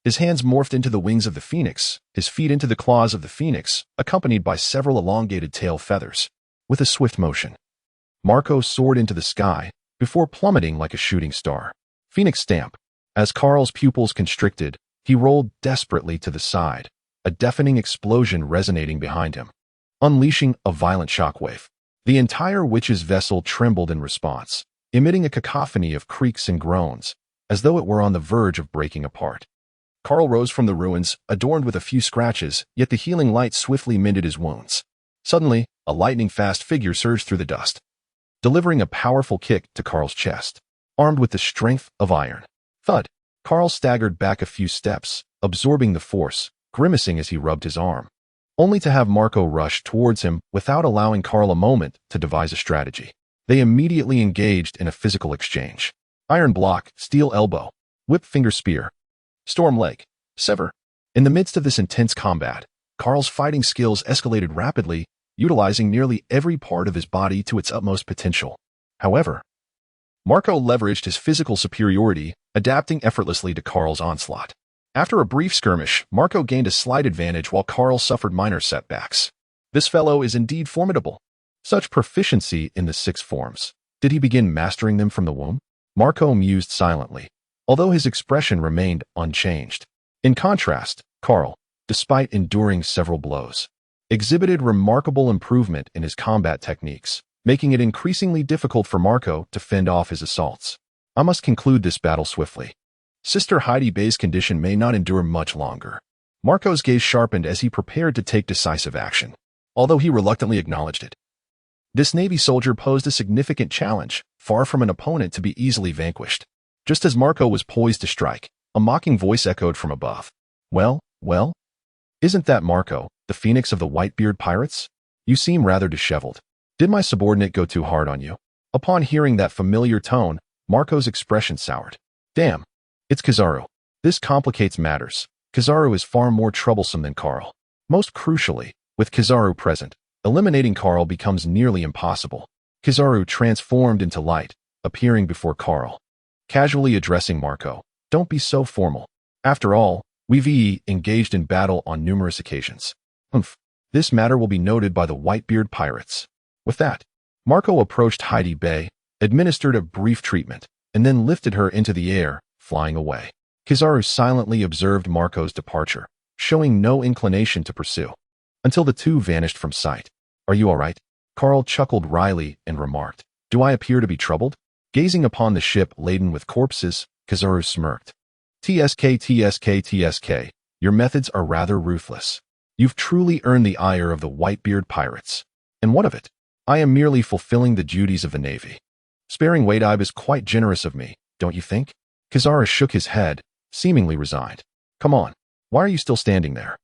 His hands morphed into the wings of the phoenix, his feet into the claws of the phoenix, accompanied by several elongated tail feathers. With a swift motion, Marco soared into the sky before plummeting like a shooting star. Phoenix stamp. As Carl's pupils constricted, he rolled desperately to the side, a deafening explosion resonating behind him, unleashing a violent shockwave. The entire witch's vessel trembled in response, emitting a cacophony of creaks and groans, as though it were on the verge of breaking apart. Carl rose from the ruins, adorned with a few scratches, yet the healing light swiftly mended his wounds. Suddenly, a lightning-fast figure surged through the dust, delivering a powerful kick to Carl's chest, armed with the strength of iron. Thud! Carl staggered back a few steps, absorbing the force, grimacing as he rubbed his arm, only to have Marco rush towards him without allowing Carl a moment to devise a strategy. They immediately engaged in a physical exchange. Iron block, steel elbow, whip finger spear, storm leg, sever. In the midst of this intense combat, Carl's fighting skills escalated rapidly, utilizing nearly every part of his body to its utmost potential. However, Marco leveraged his physical superiority, adapting effortlessly to Carl's onslaught. After a brief skirmish, Marco gained a slight advantage while Carl suffered minor setbacks. This fellow is indeed formidable. Such proficiency in the 6 forms. Did he begin mastering them from the womb? Marco mused silently, although his expression remained unchanged. In contrast, Carl, despite enduring several blows, exhibited remarkable improvement in his combat techniques, making it increasingly difficult for Marco to fend off his assaults. I must conclude this battle swiftly. Sister Heidi Bay's condition may not endure much longer. Marco's gaze sharpened as he prepared to take decisive action, although he reluctantly acknowledged it. This Navy soldier posed a significant challenge, far from an opponent to be easily vanquished. Just as Marco was poised to strike, a mocking voice echoed from above. Well? Isn't that Marco, the phoenix of the Whitebeard pirates? You seem rather disheveled. Did my subordinate go too hard on you? Upon hearing that familiar tone, Marco's expression soured. Damn, it's Kizaru. This complicates matters. Kizaru is far more troublesome than Carl. Most crucially, with Kizaru present, eliminating Carl becomes nearly impossible. Kizaru transformed into light, appearing before Carl, casually addressing Marco. Don't be so formal. After all, we've engaged in battle on numerous occasions. This matter will be noted by the Whitebeard pirates. With that, Marco approached Heidi Bay, administered a brief treatment, and then lifted her into the air, flying away. Kizaru silently observed Marco's departure, showing no inclination to pursue, until the two vanished from sight. Are you all right? Carl chuckled wryly and remarked. Do I appear to be troubled? Gazing upon the ship laden with corpses, Kizaru smirked. TSK, your methods are rather ruthless. You've truly earned the ire of the Whitebeard pirates. And what of it? I am merely fulfilling the duties of the Navy. Sparing Wadib is quite generous of me, don't you think? Kizaru shook his head, seemingly resigned. Come on, why are you still standing there?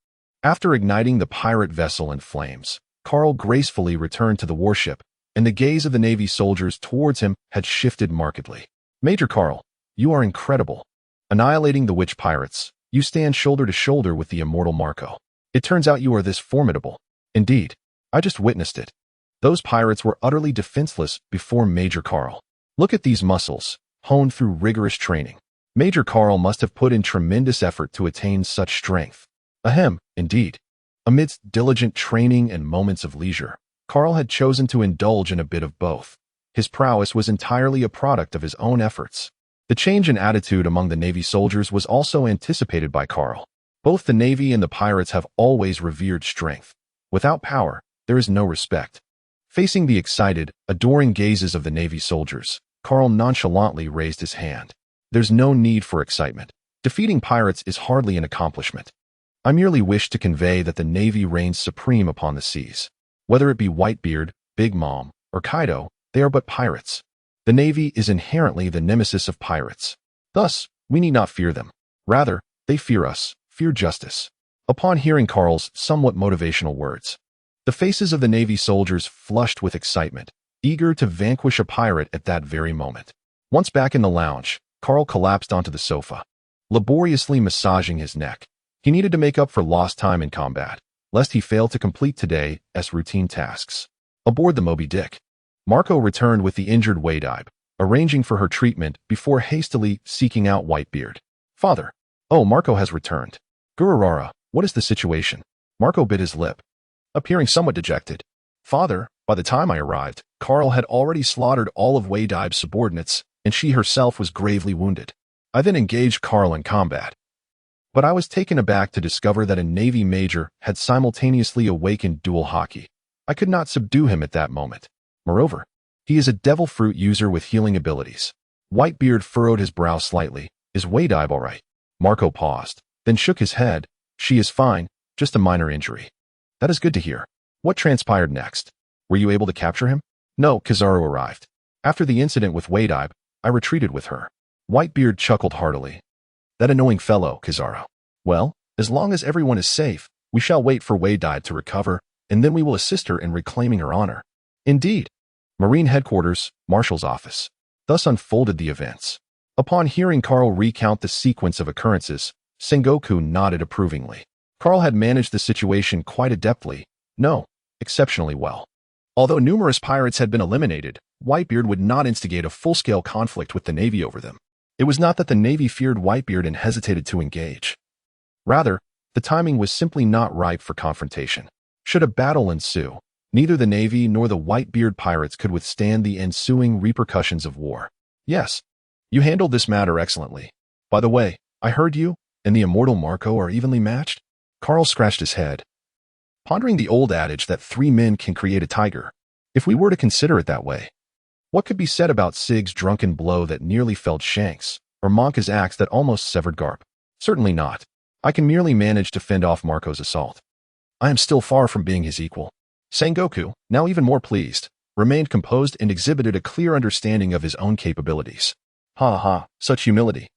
After igniting the pirate vessel in flames, Carl gracefully returned to the warship, and the gaze of the Navy soldiers towards him had shifted markedly. Major Carl, you are incredible. Annihilating the witch pirates, you stand shoulder to shoulder with the immortal Marco. It turns out you are this formidable. Indeed, I just witnessed it. Those pirates were utterly defenseless before Major Carl. Look at these muscles, honed through rigorous training. Major Carl must have put in tremendous effort to attain such strength. Ahem, indeed. Amidst diligent training and moments of leisure, Carl had chosen to indulge in a bit of both. His prowess was entirely a product of his own efforts. The change in attitude among the Navy soldiers was also anticipated by Carl. Both the Navy and the pirates have always revered strength. Without power, there is no respect. Facing the excited, adoring gazes of the Navy soldiers, Carl nonchalantly raised his hand. There's no need for excitement. Defeating pirates is hardly an accomplishment. I merely wish to convey that the Navy reigns supreme upon the seas. Whether it be Whitebeard, Big Mom, or Kaido, they are but pirates. The Navy is inherently the nemesis of pirates. Thus, we need not fear them. Rather, they fear us, fear justice. Upon hearing Carl's somewhat motivational words, the faces of the Navy soldiers flushed with excitement, eager to vanquish a pirate at that very moment. Once back in the lounge, Carl collapsed onto the sofa, laboriously massaging his neck. He needed to make up for lost time in combat, lest he fail to complete today's routine tasks. Aboard the Moby Dick, Marco returned with the injured Wadib, arranging for her treatment before hastily seeking out Whitebeard. Father, Oh, Marco has returned. Gururara, what is the situation? Marco bit his lip, appearing somewhat dejected. Father, by the time I arrived, Carl had already slaughtered all of Wei-Dai's subordinates, and she herself was gravely wounded. I then engaged Carl in combat. But I was taken aback to discover that a Navy major had simultaneously awakened dual haki. I could not subdue him at that moment. Moreover, he is a devil fruit user with healing abilities. Whitebeard furrowed his brow slightly. Is Wei-Dai all right? Marco paused, then shook his head. She is fine, just a minor injury. That is good to hear. What transpired next? Were you able to capture him? No, Kizaru arrived. After the incident with Wei-Dai, I retreated with her. Whitebeard chuckled heartily. That annoying fellow, Kizaru. Well, as long as everyone is safe, we shall wait for Wei-Dai to recover, and then we will assist her in reclaiming her honor. Indeed. Marine Headquarters, Marshal's office. Thus unfolded the events. Upon hearing Carl recount the sequence of occurrences, Sengoku nodded approvingly. Carl had managed the situation quite adeptly. No, exceptionally well. Although numerous pirates had been eliminated, Whitebeard would not instigate a full-scale conflict with the Navy over them. It was not that the Navy feared Whitebeard and hesitated to engage. Rather, the timing was simply not ripe for confrontation. Should a battle ensue, neither the Navy nor the Whitebeard pirates could withstand the ensuing repercussions of war. Yes, you handled this matter excellently. By the way, I heard you and the immortal Marco are evenly matched? Carl scratched his head, pondering the old adage that 3 men can create a tiger. If we were to consider it that way, what could be said about Sig's drunken blow that nearly felled Shanks, or Monka's axe that almost severed Garp? Certainly not. I can merely manage to fend off Marco's assault. I am still far from being his equal. Sengoku, now even more pleased, remained composed and exhibited a clear understanding of his own capabilities. Ha ha, such humility.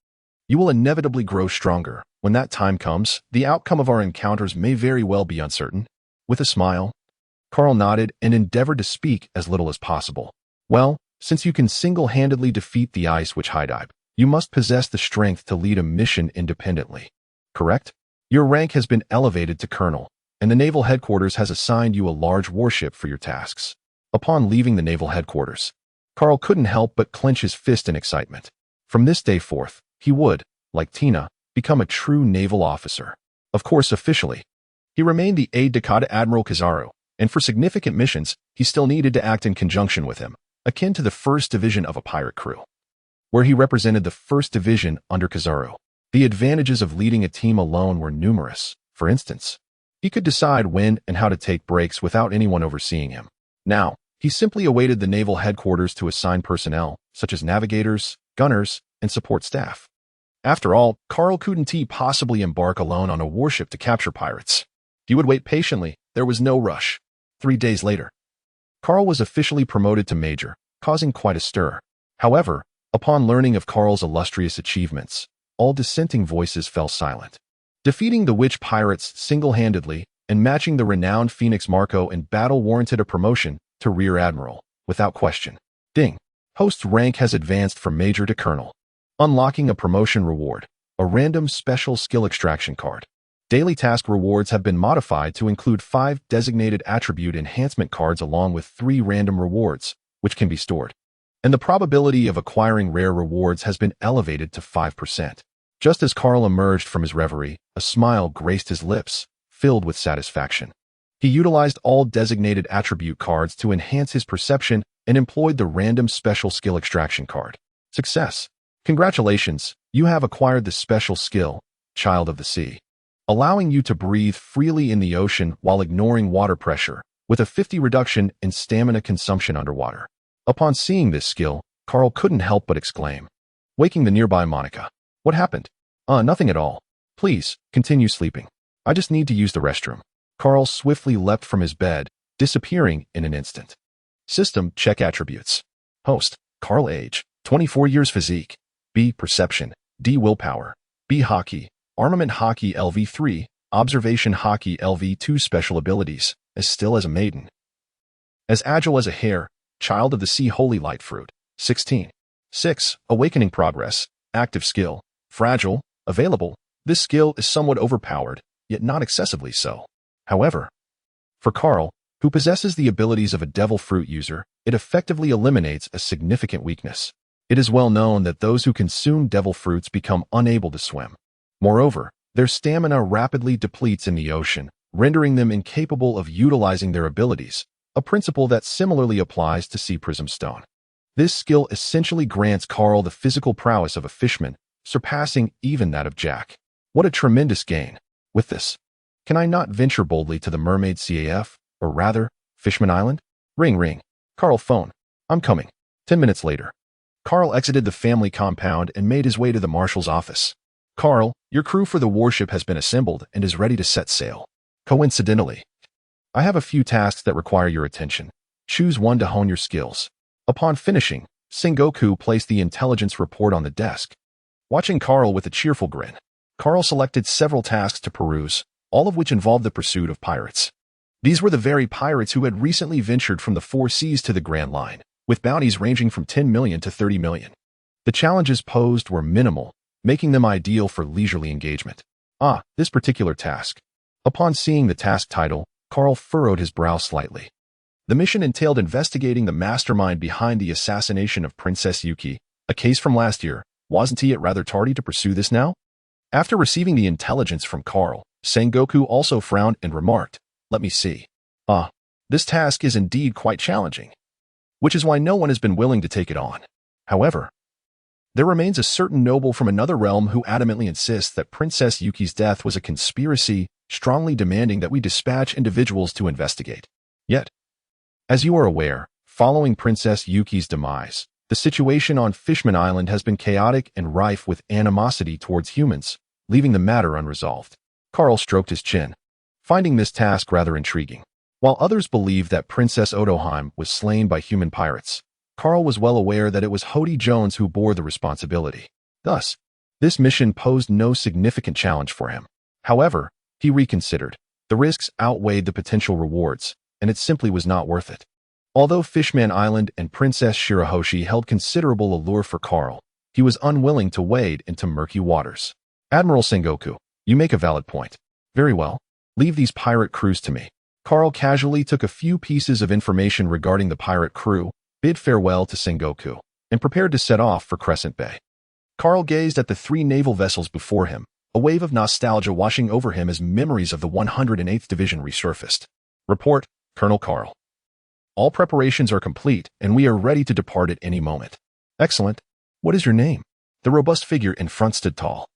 You will inevitably grow stronger. When that time comes, the outcome of our encounters may very well be uncertain. With a smile, Carl nodded and endeavored to speak as little as possible. Well, since you can single-handedly defeat the Ice Witch Hideib, you must possess the strength to lead a mission independently. Correct? Your rank has been elevated to colonel, and the Naval Headquarters has assigned you a large warship for your tasks. Upon leaving the Naval Headquarters, Carl couldn't help but clench his fist in excitement. From this day forth, he would, like Tina, become a true naval officer. Of course, officially, he remained the aide to Admiral Kizaru, and for significant missions, he still needed to act in conjunction with him, akin to the 1st Division of a pirate crew, where he represented the 1st Division under Kizaru. The advantages of leading a team alone were numerous. For instance, he could decide when and how to take breaks without anyone overseeing him. Now, he simply awaited the Naval Headquarters to assign personnel, such as navigators, gunners, and support staff. After all, Carl couldn't possibly embark alone on a warship to capture pirates. He would wait patiently. There was no rush. 3 days later, Carl was officially promoted to major, causing quite a stir. However, upon learning of Carl's illustrious achievements, all dissenting voices fell silent. Defeating the witch pirates single-handedly and matching the renowned Phoenix Marco in battle warranted a promotion to Rear Admiral, without question. Ding. Host's rank has advanced from major to colonel. Unlocking a promotion reward, a random special skill extraction card. Daily task rewards have been modified to include 5 designated attribute enhancement cards along with 3 random rewards, which can be stored. And the probability of acquiring rare rewards has been elevated to 5%. Just as Carl emerged from his reverie, a smile graced his lips, filled with satisfaction. He utilized all designated attribute cards to enhance his perception and employed the random special skill extraction card. Success! Congratulations, you have acquired the special skill, Child of the Sea, allowing you to breathe freely in the ocean while ignoring water pressure, with a 50 reduction in stamina consumption underwater. Upon seeing this skill, Carl couldn't help but exclaim, waking the nearby Monica. What happened? Nothing at all. Please, continue sleeping. I just need to use the restroom. Carl swiftly leapt from his bed, disappearing in an instant. System check attributes. Host, Carl age, 24 years physique. B. Perception. D. Willpower. B. Hockey. Armament Hockey LV3. Observation Hockey LV2. Special abilities. As still as a maiden. As agile as a hare. Child of the Sea. Holy Light Fruit. 16. 6. Awakening Progress. Active skill. Fragile. Available. This skill is somewhat overpowered, yet not excessively so. However, for Carl, who possesses the abilities of a devil fruit user, it effectively eliminates a significant weakness. It is well known that those who consume devil fruits become unable to swim. Moreover, their stamina rapidly depletes in the ocean, rendering them incapable of utilizing their abilities, a principle that similarly applies to sea prism stone. This skill essentially grants Carl the physical prowess of a fishman, surpassing even that of Jack. What a tremendous gain! With this, can I not venture boldly to the Mermaid CAF, or rather, Fishman Island? Ring ring. Carl phone. I'm coming. 10 minutes later. Carl exited the family compound and made his way to the marshal's office. Carl, your crew for the warship has been assembled and is ready to set sail. Coincidentally, I have a few tasks that require your attention. Choose one to hone your skills. Upon finishing, Sengoku placed the intelligence report on the desk. Watching Carl with a cheerful grin, Carl selected several tasks to peruse, all of which involved the pursuit of pirates. These were the very pirates who had recently ventured from the four seas to the Grand Line, with bounties ranging from 10 million to 30 million. The challenges posed were minimal, making them ideal for leisurely engagement. This particular task. Upon seeing the task title, Carl furrowed his brow slightly. The mission entailed investigating the mastermind behind the assassination of Princess Yuki, a case from last year. Wasn't he rather tardy to pursue this now? After receiving the intelligence from Carl, Sengoku also frowned and remarked, "Let me see. This task is indeed quite challenging, which is why no one has been willing to take it on. However, there remains a certain noble from another realm who adamantly insists that Princess Yuki's death was a conspiracy, strongly demanding that we dispatch individuals to investigate. Yet, as you are aware, following Princess Yuki's demise, the situation on Fishman Island has been chaotic and rife with animosity towards humans, leaving the matter unresolved." Carl stroked his chin, finding this task rather intriguing. While others believed that Princess Otoheim was slain by human pirates, Carl was well aware that it was Hody Jones who bore the responsibility. Thus, this mission posed no significant challenge for him. However, he reconsidered. The risks outweighed the potential rewards, and it simply was not worth it. Although Fishman Island and Princess Shirahoshi held considerable allure for Carl, he was unwilling to wade into murky waters. "Admiral Sengoku, you make a valid point. Very well. Leave these pirate crews to me." Carl casually took a few pieces of information regarding the pirate crew, bid farewell to Sengoku, and prepared to set off for Crescent Bay. Carl gazed at the three naval vessels before him, a wave of nostalgia washing over him as memories of the 108th Division resurfaced. "Report, Colonel Carl. All preparations are complete, and we are ready to depart at any moment." "Excellent. What is your name?" The robust figure in front stood tall,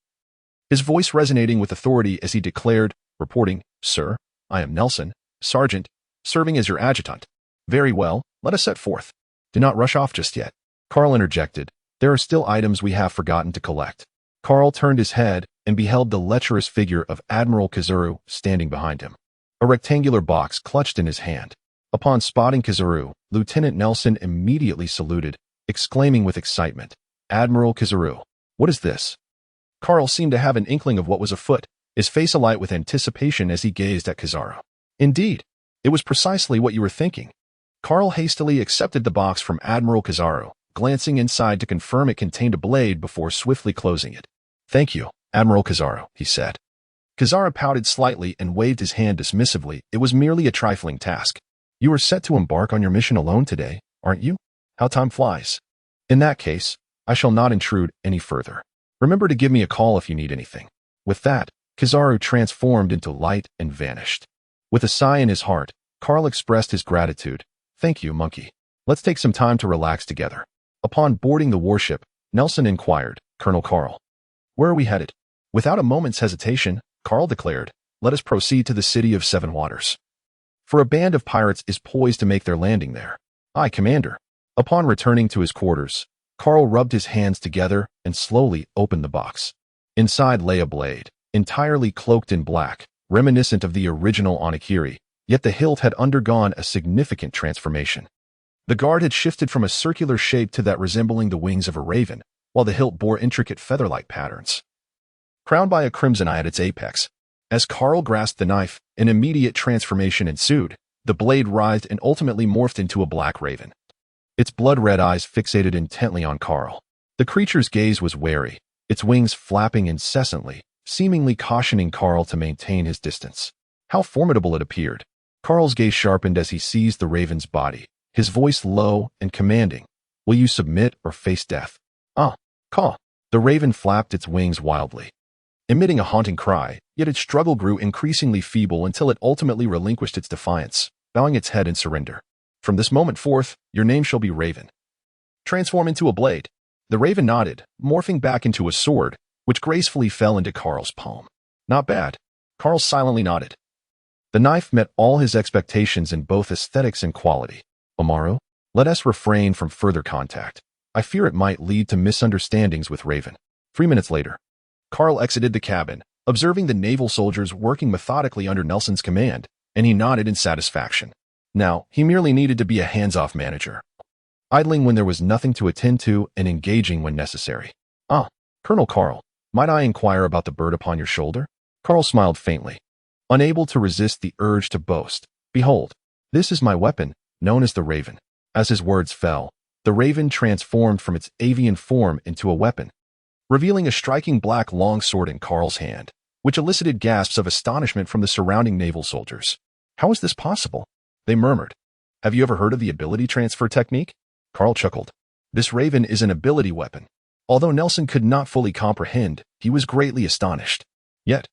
his voice resonating with authority as he declared, reporting, "Sir, I am Nelson, Sergeant, serving as your adjutant." "Very well, let us set forth." "Do not rush off just yet," Carl interjected. "There are still items we have forgotten to collect." Carl turned his head and beheld the lecherous figure of Admiral Kizaru standing behind him, a rectangular box clutched in his hand. Upon spotting Kizaru, Lieutenant Nelson immediately saluted, exclaiming with excitement, "Admiral Kizaru, what is this?" Carl seemed to have an inkling of what was afoot, his face alight with anticipation as he gazed at Kizaru. "Indeed, it was precisely what you were thinking." Carl hastily accepted the box from Admiral Kizaru, glancing inside to confirm it contained a blade before swiftly closing it. "Thank you, Admiral Kizaru," he said. Kizaru pouted slightly and waved his hand dismissively. It was merely a trifling task. "You are set to embark on your mission alone today, aren't you? How time flies. In that case, I shall not intrude any further. Remember to give me a call if you need anything." With that, Kizaru transformed into light and vanished. With a sigh in his heart, Carl expressed his gratitude. "Thank you, monkey. Let's take some time to relax together." Upon boarding the warship, Nelson inquired, "Colonel Carl, where are we headed?" Without a moment's hesitation, Carl declared, "Let us proceed to the city of Seven Waters. For a band of pirates is poised to make their landing there." "Aye, Commander." Upon returning to his quarters, Carl rubbed his hands together and slowly opened the box. Inside lay a blade, entirely cloaked in black, reminiscent of the original Onigiri, yet the hilt had undergone a significant transformation. The guard had shifted from a circular shape to that resembling the wings of a raven, while the hilt bore intricate feather-like patterns, crowned by a crimson eye at its apex. As Carl grasped the knife, an immediate transformation ensued. The blade writhed and ultimately morphed into a black raven, its blood-red eyes fixated intently on Carl. The creature's gaze was wary, its wings flapping incessantly, seemingly cautioning Carl to maintain his distance. How formidable it appeared. Carl's gaze sharpened as he seized the raven's body, his voice low and commanding. "Will you submit or face death?" "Ah, caw." The raven flapped its wings wildly, emitting a haunting cry, yet its struggle grew increasingly feeble until it ultimately relinquished its defiance, bowing its head in surrender. From this moment forth, your name shall be Raven. Transform into a blade. The raven nodded, morphing back into a sword, which gracefully fell into Carl's palm. Not bad. Carl silently nodded. The knife met all his expectations in both aesthetics and quality. Omaru, let us refrain from further contact. I fear it might lead to misunderstandings with Raven. 3 minutes later, Carl exited the cabin, observing the naval soldiers working methodically under Nelson's command, and he nodded in satisfaction. Now, he merely needed to be a hands-off manager, idling when there was nothing to attend to and engaging when necessary. Ah, Colonel Carl, might I inquire about the bird upon your shoulder? Carl smiled faintly, unable to resist the urge to boast. Behold, this is my weapon, known as the Raven. As his words fell, the Raven transformed from its avian form into a weapon, revealing a striking black longsword in Carl's hand, which elicited gasps of astonishment from the surrounding naval soldiers. How is this possible? They murmured. Have you ever heard of the ability transfer technique? Carl chuckled. This Raven is an ability weapon. Although Nelson could not fully comprehend, he was greatly astonished. Yet,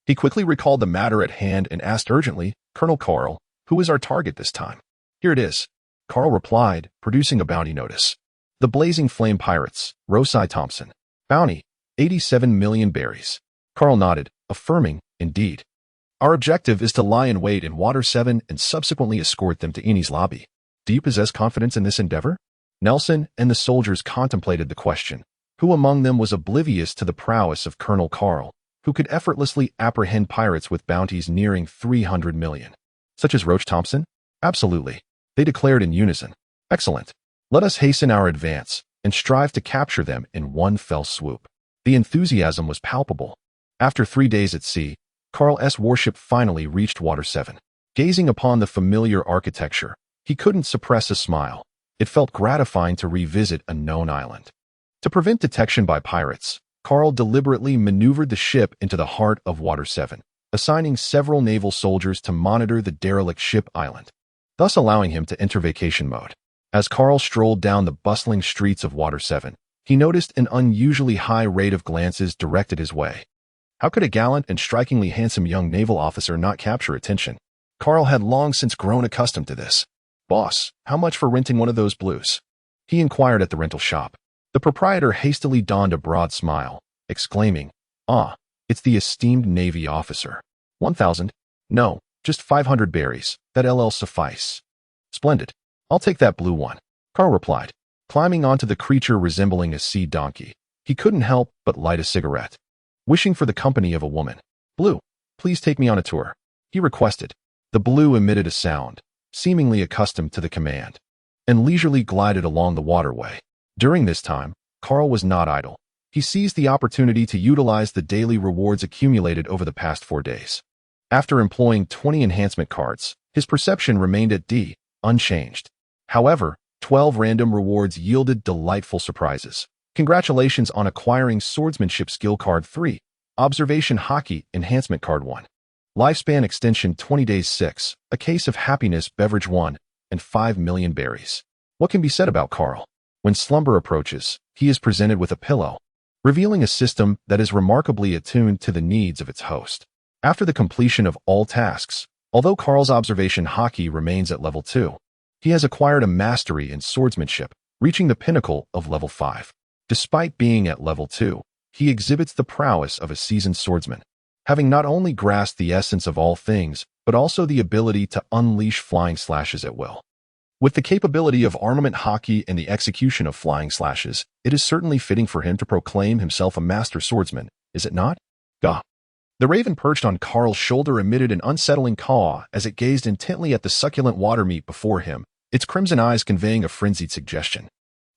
he quickly recalled the matter at hand and asked urgently, Colonel Carl, who is our target this time? Here it is. Carl replied, producing a bounty notice. The Blazing Flame Pirates, Rosai Thompson. Bounty, 87 million berries. Carl nodded, affirming, indeed. Our objective is to lie in wait in Water 7 and subsequently escort them to Eni's lobby. Do you possess confidence in this endeavor? Nelson and the soldiers contemplated the question. Who among them was oblivious to the prowess of Colonel Carl, who could effortlessly apprehend pirates with bounties nearing 300 million? Such as Roach Thompson? Absolutely. They declared in unison. Excellent. Let us hasten our advance and strive to capture them in one fell swoop. The enthusiasm was palpable. After 3 days at sea, Carl's warship finally reached Water 7. Gazing upon the familiar architecture, he couldn't suppress a smile. It felt gratifying to revisit a known island. To prevent detection by pirates, Carl deliberately maneuvered the ship into the heart of Water 7, assigning several naval soldiers to monitor the derelict ship island, thus allowing him to enter vacation mode. As Carl strolled down the bustling streets of Water 7, he noticed an unusually high rate of glances directed his way. How could a gallant and strikingly handsome young naval officer not capture attention? Carl had long since grown accustomed to this. Boss, how much for renting one of those blues? He inquired at the rental shop. The proprietor hastily donned a broad smile, exclaiming, Ah, it's the esteemed Navy officer. 1,000? No, just 500 berries. That'll suffice. Splendid. I'll take that blue one, Carl replied. Climbing onto the creature resembling a sea donkey, he couldn't help but light a cigarette, wishing for the company of a woman. Blue, please take me on a tour, he requested. The blue emitted a sound, seemingly accustomed to the command, and leisurely glided along the waterway. During this time, Carl was not idle. He seized the opportunity to utilize the daily rewards accumulated over the past 4 days. After employing 20 enhancement cards, his perception remained at D, unchanged. However, 12 random rewards yielded delightful surprises. Congratulations on acquiring Swordsmanship Skill Card 3, Observation Hockey Enhancement Card 1. Lifespan Extension 20 Days 6, A Case of Happiness Beverage 1, and 5 million berries. What can be said about Carl? When slumber approaches, he is presented with a pillow, revealing a system that is remarkably attuned to the needs of its host. After the completion of all tasks, although Carl's observation hockey remains at level 2, he has acquired a mastery in swordsmanship, reaching the pinnacle of level 5. Despite being at level 2, he exhibits the prowess of a seasoned swordsman, having not only grasped the essence of all things, but also the ability to unleash flying slashes at will. With the capability of armament hockey and the execution of flying slashes, it is certainly fitting for him to proclaim himself a master swordsman, is it not? Gah. The raven perched on Carl's shoulder emitted an unsettling caw as it gazed intently at the succulent water meat before him, its crimson eyes conveying a frenzied suggestion.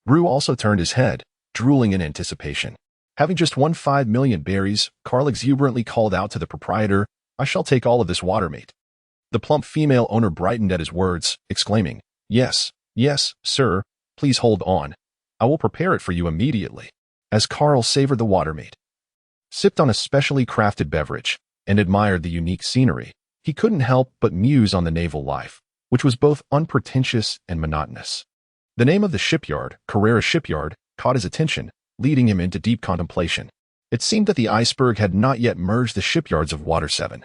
Rue also turned his head, drooling in anticipation. Having just won 5 million berries, Carl exuberantly called out to the proprietor, I shall take all of this water meat. The plump female owner brightened at his words, exclaiming, Yes, yes, sir, please hold on. I will prepare it for you immediately. As Carl savored the water meat, sipped on a specially crafted beverage, and admired the unique scenery, he couldn't help but muse on the naval life, which was both unpretentious and monotonous. The name of the shipyard, Carrera Shipyard, caught his attention, leading him into deep contemplation. It seemed that the iceberg had not yet merged the shipyards of Water 7,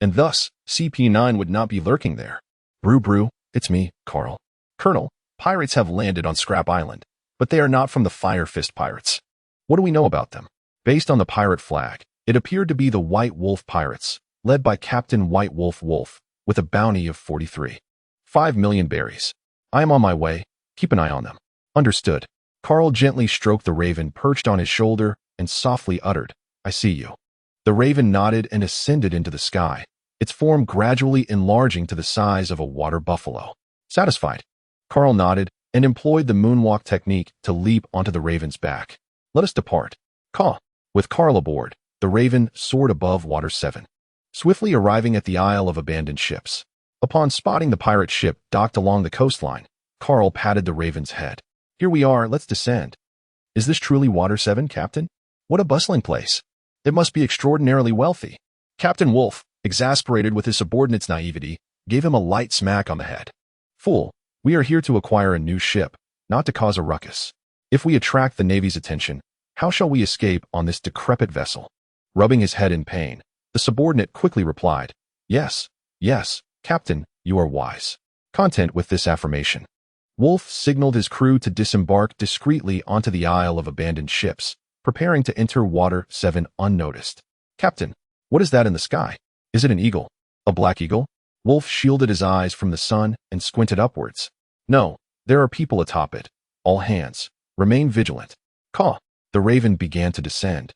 and thus CP9 would not be lurking there. Brew, it's me, Carl. Colonel, pirates have landed on Scrap Island, but they are not from the Fire Fist pirates. What do we know about them? Based on the pirate flag, it appeared to be the White Wolf pirates, led by Captain White Wolf, with a bounty of 5 million berries. I am on my way. Keep an eye on them. Understood. Carl gently stroked the raven perched on his shoulder and softly uttered, I see you. The raven nodded and ascended into the sky, its form gradually enlarging to the size of a water buffalo. Satisfied, Carl nodded and employed the moonwalk technique to leap onto the raven's back. Let us depart. Caw. With Carl aboard, the raven soared above Water 7, swiftly arriving at the Isle of Abandoned Ships. Upon spotting the pirate ship docked along the coastline, Carl patted the raven's head. Here we are, let's descend. Is this truly Water 7, Captain? What a bustling place. It must be extraordinarily wealthy. Captain Wolf, exasperated with his subordinate's naivety, gave him a light smack on the head. Fool, we are here to acquire a new ship, not to cause a ruckus. If we attract the Navy's attention, how shall we escape on this decrepit vessel? Rubbing his head in pain, the subordinate quickly replied, Yes, Captain, you are wise. Content with this affirmation, Wolf signaled his crew to disembark discreetly onto the Isle of Abandoned Ships, preparing to enter Water 7 unnoticed. Captain, what is that in the sky? Is it an eagle? A black eagle? Wolf shielded his eyes from the sun and squinted upwards. No, there are people atop it. All hands, remain vigilant. Caw. The raven began to descend.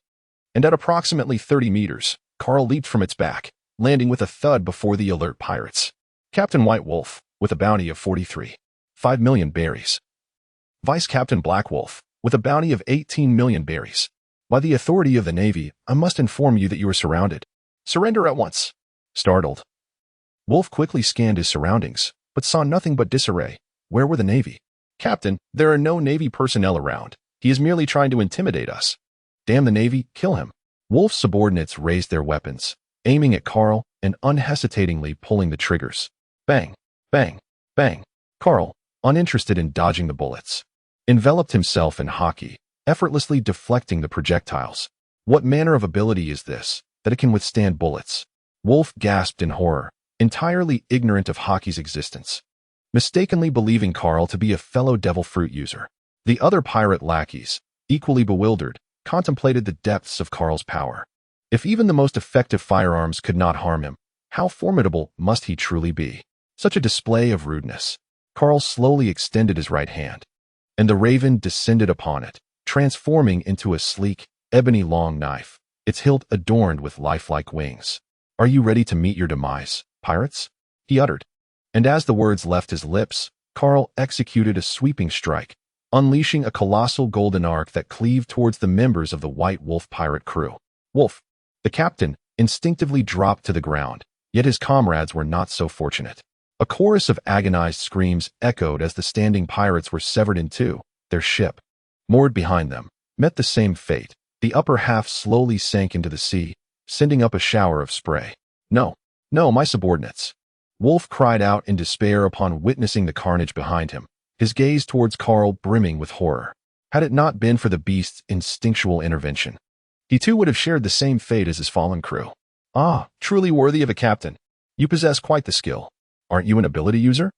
And at approximately 30 meters, Carl leaped from its back, landing with a thud before the alert pirates. Captain White Wolf, with a bounty of 5 million berries. Vice Captain Black Wolf, with a bounty of 18 million berries. By the authority of the Navy, I must inform you that you are surrounded. Surrender at once. Startled, Wolf quickly scanned his surroundings, but saw nothing but disarray. Where were the Navy? Captain, there are no Navy personnel around. He is merely trying to intimidate us. Damn the Navy, kill him. Wolf's subordinates raised their weapons, aiming at Carl and unhesitatingly pulling the triggers. Bang, bang, bang. Carl, uninterested in dodging the bullets, enveloped himself in hockey, effortlessly deflecting the projectiles. What manner of ability is this, that it can withstand bullets? Wolf gasped in horror, entirely ignorant of hockey's existence, mistakenly believing Carl to be a fellow devil fruit user. The other pirate lackeys, equally bewildered, contemplated the depths of Carl's power. If even the most effective firearms could not harm him, how formidable must he truly be? Such a display of rudeness. Carl slowly extended his right hand, and the raven descended upon it, transforming into a sleek, ebony-long knife, its hilt adorned with lifelike wings. Are you ready to meet your demise, pirates? He uttered. And as the words left his lips, Carl executed a sweeping strike, unleashing a colossal golden arc that cleaved towards the members of the White Wolf pirate crew. Wolf, the captain, instinctively dropped to the ground, yet his comrades were not so fortunate. A chorus of agonized screams echoed as the standing pirates were severed in two. Their ship, moored behind them, met the same fate. The upper half slowly sank into the sea, sending up a shower of spray. No, my subordinates. Wolf cried out in despair upon witnessing the carnage behind him, his gaze towards Carl brimming with horror. Had it not been for the beast's instinctual intervention, he too would have shared the same fate as his fallen crew. Ah, truly worthy of a captain. You possess quite the skill. Aren't you an ability user?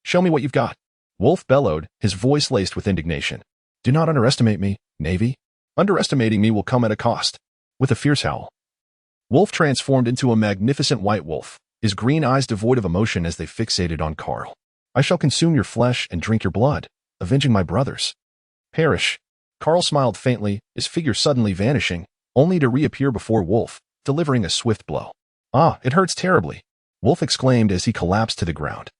Show me what you've got. Wolf bellowed, his voice laced with indignation. Do not underestimate me, Navy. Underestimating me will come at a cost. With a fierce howl, Wolf transformed into a magnificent white wolf, his green eyes devoid of emotion as they fixated on Carl. I shall consume your flesh and drink your blood, avenging my brothers. Perish. Carl smiled faintly, his figure suddenly vanishing, only to reappear before Wolf, delivering a swift blow. Ah, it hurts terribly, Wolf exclaimed as he collapsed to the ground,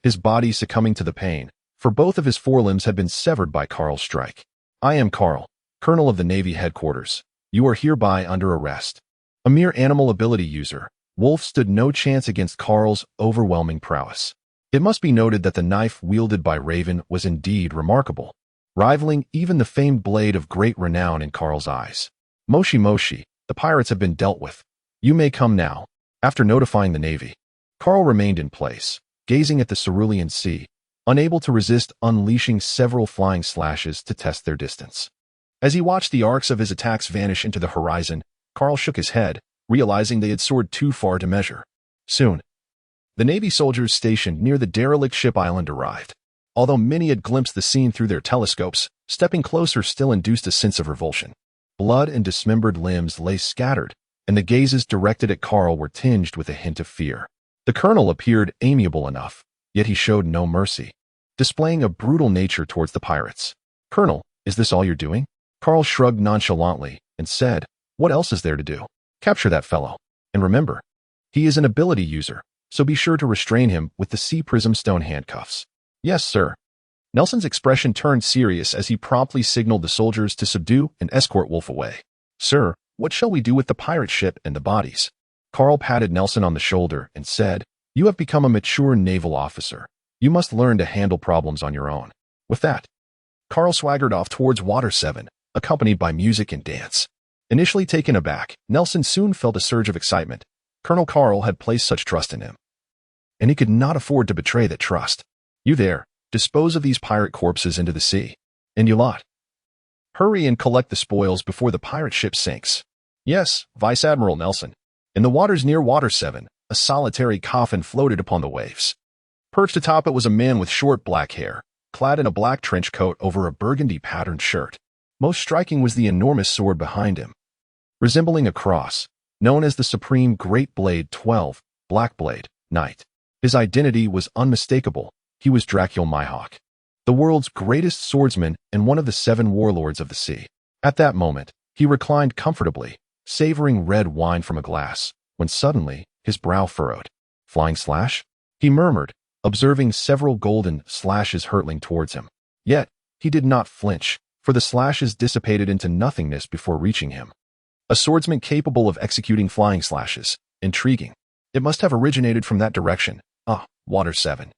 his body succumbing to the pain, for both of his forelimbs had been severed by Carl's strike. I am Carl, Colonel of the Navy Headquarters. You are hereby under arrest. A mere animal ability user, Wolf stood no chance against Carl's overwhelming prowess. It must be noted that the knife wielded by Raven was indeed remarkable, rivaling even the famed blade of great renown in Carl's eyes. Moshi, the pirates have been dealt with. You may come now. After notifying the Navy, Carl remained in place, gazing at the cerulean sea, unable to resist unleashing several flying slashes to test their distance. As he watched the arcs of his attacks vanish into the horizon, Carl shook his head, realizing they had soared too far to measure. Soon, the Navy soldiers stationed near the derelict ship island arrived. Although many had glimpsed the scene through their telescopes, stepping closer still induced a sense of revulsion. Blood and dismembered limbs lay scattered, and the gazes directed at Carl were tinged with a hint of fear. The colonel appeared amiable enough, yet he showed no mercy, displaying a brutal nature towards the pirates. "Colonel, is this all you're doing?" Carl shrugged nonchalantly and said, "What else is there to do? Capture that fellow. And remember, he is an ability user, so be sure to restrain him with the sea prism stone handcuffs." "Yes, sir." Nelson's expression turned serious as he promptly signaled the soldiers to subdue and escort Wolf away. "Sir, what shall we do with the pirate ship and the bodies?" Carl patted Nelson on the shoulder and said, "You have become a mature naval officer. You must learn to handle problems on your own." With that, Carl swaggered off towards Water 7, accompanied by music and dance. Initially taken aback, Nelson soon felt a surge of excitement. Colonel Carl had placed such trust in him, and he could not afford to betray that trust. "You there, dispose of these pirate corpses into the sea. And you lot, hurry and collect the spoils before the pirate ship sinks." "Yes, Vice Admiral Nelson." In the waters near Water 7, a solitary coffin floated upon the waves. Perched atop it was a man with short black hair, clad in a black trench coat over a burgundy-patterned shirt. Most striking was the enormous sword behind him, resembling a cross, known as the Supreme Great Blade 12, Black Blade, Knight. His identity was unmistakable. He was Dracul Mihawk, the world's greatest swordsman and one of the 7 warlords of the sea. At that moment, he reclined comfortably, savoring red wine from a glass, when suddenly his brow furrowed. "Flying slash?" he murmured, observing several golden slashes hurtling towards him. Yet, he did not flinch, for the slashes dissipated into nothingness before reaching him. A swordsman capable of executing flying slashes. Intriguing. It must have originated from that direction. Water 7.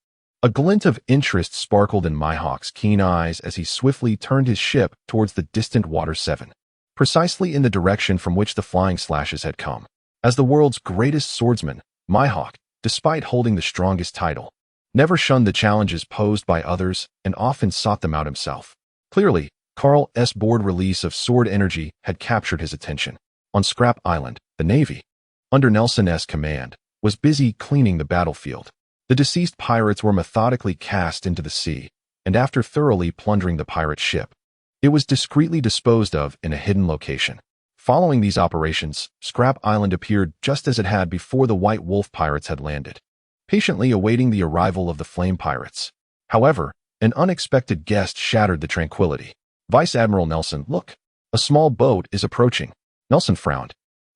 A glint of interest sparkled in Mihawk's keen eyes as he swiftly turned his ship towards the distant Water 7, precisely in the direction from which the flying slashes had come. As the world's greatest swordsman, Mihawk, despite holding the strongest title, never shunned the challenges posed by others and often sought them out himself. Clearly, Carl's board release of sword energy had captured his attention. On Scrap Island, the Navy, under Nelson's command, was busy cleaning the battlefield. The deceased pirates were methodically cast into the sea, and after thoroughly plundering the pirate ship, it was discreetly disposed of in a hidden location. Following these operations, Scrap Island appeared just as it had before the White Wolf pirates had landed, patiently awaiting the arrival of the Flame pirates. However, an unexpected guest shattered the tranquility. "Vice Admiral Nelson, look. A small boat is approaching." Nelson frowned,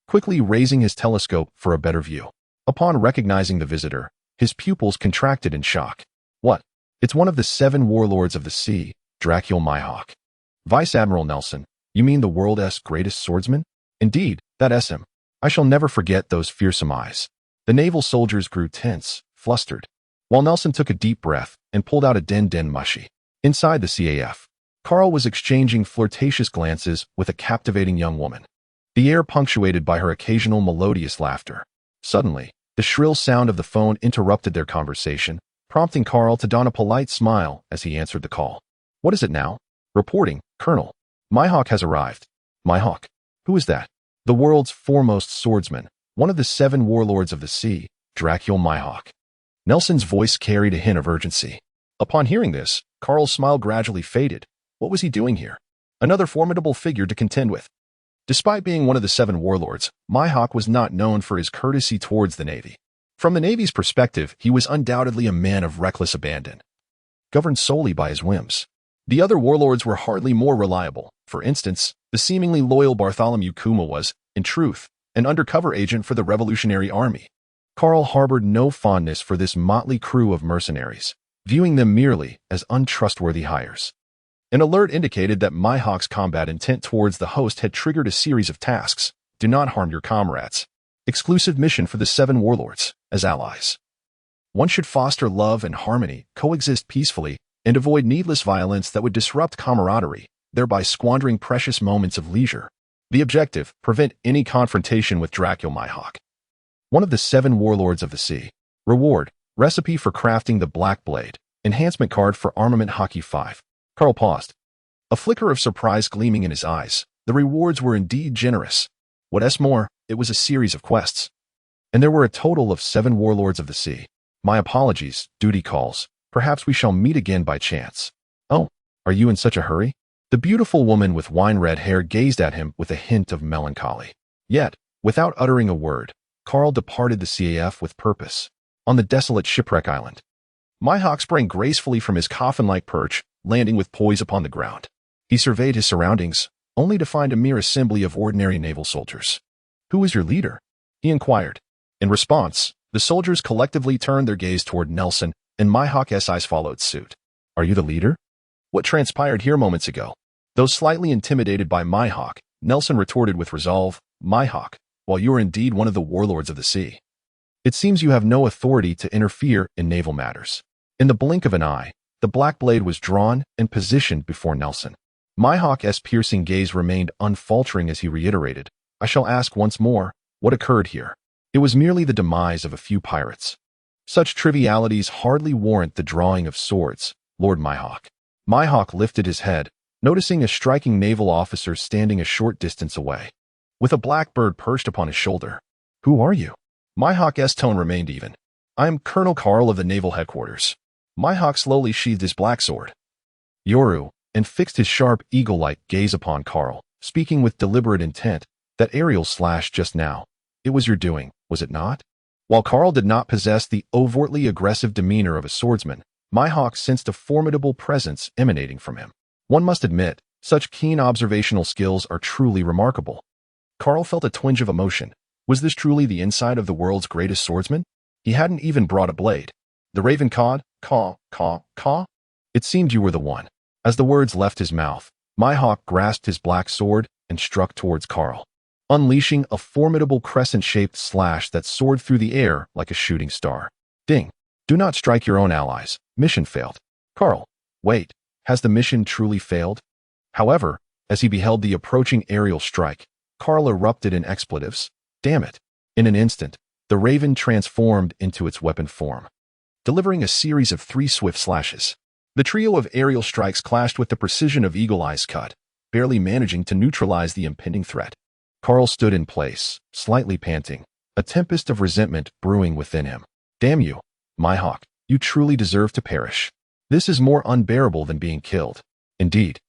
quickly raising his telescope for a better view. Upon recognizing the visitor, his pupils contracted in shock. "What? It's one of the 7 warlords of the sea, Dracul Mihawk." "Vice Admiral Nelson, you mean the world's greatest swordsman?" "Indeed, that's him. I shall never forget those fearsome eyes." The naval soldiers grew tense, flustered, while Nelson took a deep breath and pulled out a den mushy. Inside the CAF, Carl was exchanging flirtatious glances with a captivating young woman, the air punctuated by her occasional melodious laughter. Suddenly, the shrill sound of the phone interrupted their conversation, prompting Carl to don a polite smile as he answered the call. "What is it now?" "Reporting, Colonel. Mihawk has arrived." "Mihawk? Who is that?" "The world's foremost swordsman, one of the 7 warlords of the sea, Dracul Mihawk." Nelson's voice carried a hint of urgency. Upon hearing this, Carl's smile gradually faded. What was he doing here? Another formidable figure to contend with. Despite being one of the 7 warlords, Mihawk was not known for his courtesy towards the Navy. From the Navy's perspective, he was undoubtedly a man of reckless abandon, governed solely by his whims. The other warlords were hardly more reliable. For instance, the seemingly loyal Bartholomew Kuma was, in truth, an undercover agent for the Revolutionary Army. Carl harbored no fondness for this motley crew of mercenaries, viewing them merely as untrustworthy hires. An alert indicated that Mihawk's combat intent towards the host had triggered a series of tasks. "Do not harm your comrades." Exclusive mission for the 7 warlords, as allies. One should foster love and harmony, coexist peacefully, and avoid needless violence that would disrupt camaraderie, thereby squandering precious moments of leisure. The objective: prevent any confrontation with Dracul Mihawk, one of the 7 warlords of the sea. Reward: recipe for crafting the Black Blade, enhancement card for Armament Hockey 5. Carl paused, a flicker of surprise gleaming in his eyes. The rewards were indeed generous. What's more, it was a series of quests. And there were a total of 7 warlords of the sea. My apologies, duty calls. Perhaps we shall meet again by chance. Oh, are you in such a hurry? The beautiful woman with wine-red hair gazed at him with a hint of melancholy. Yet, without uttering a word, Carl departed the CAF with purpose. On the desolate shipwreck island, Mihawk sprang gracefully from his coffin-like perch, landing with poise upon the ground. He surveyed his surroundings, only to find a mere assembly of ordinary naval soldiers. "Who is your leader?" he inquired. In response, the soldiers collectively turned their gaze toward Nelson, and Mihawk's eyes followed suit. "Are you the leader?" What transpired here moments ago? Though slightly intimidated by Mihawk, Nelson retorted with resolve, "Mihawk, while you are indeed one of the warlords of the sea, it seems you have no authority to interfere in naval matters." In the blink of an eye, the black blade was drawn and positioned before Nelson. Mihawk's piercing gaze remained unfaltering as he reiterated, "I shall ask once more, what occurred here?" It was merely the demise of a few pirates. Such trivialities hardly warrant the drawing of swords, Lord Mihawk. Mihawk lifted his head, noticing a striking naval officer standing a short distance away, with a black bird perched upon his shoulder. "Who are you?" Mihawk's tone remained even. "I am Colonel Carl of the Naval Headquarters." Mihawk slowly sheathed his black sword, Yoru, and fixed his sharp, eagle-like gaze upon Carl, speaking with deliberate intent. "That aerial slash just now, it was your doing, was it not?" While Carl did not possess the overtly aggressive demeanor of a swordsman, Mihawk sensed a formidable presence emanating from him. One must admit, such keen observational skills are truly remarkable. Carl felt a twinge of emotion. Was this truly the inside of the world's greatest swordsman? He hadn't even brought a blade. The raven cawed, "Caw, caw, caw." "It seemed you were the one." As the words left his mouth, Mihawk grasped his black sword and struck towards Carl, unleashing a formidable crescent-shaped slash that soared through the air like a shooting star. Ding! "Do not strike your own allies. Mission failed." Carl, wait, has the mission truly failed? However, as he beheld the approaching aerial strike, Carl erupted in expletives. Damn it! In an instant, the raven transformed into its weapon form, delivering a series of 3 swift slashes. The trio of aerial strikes clashed with the precision of Eagle Eye's cut, barely managing to neutralize the impending threat. Carl stood in place, slightly panting, a tempest of resentment brewing within him. "Damn you, Mihawk, you truly deserve to perish. This is more unbearable than being killed. Indeed,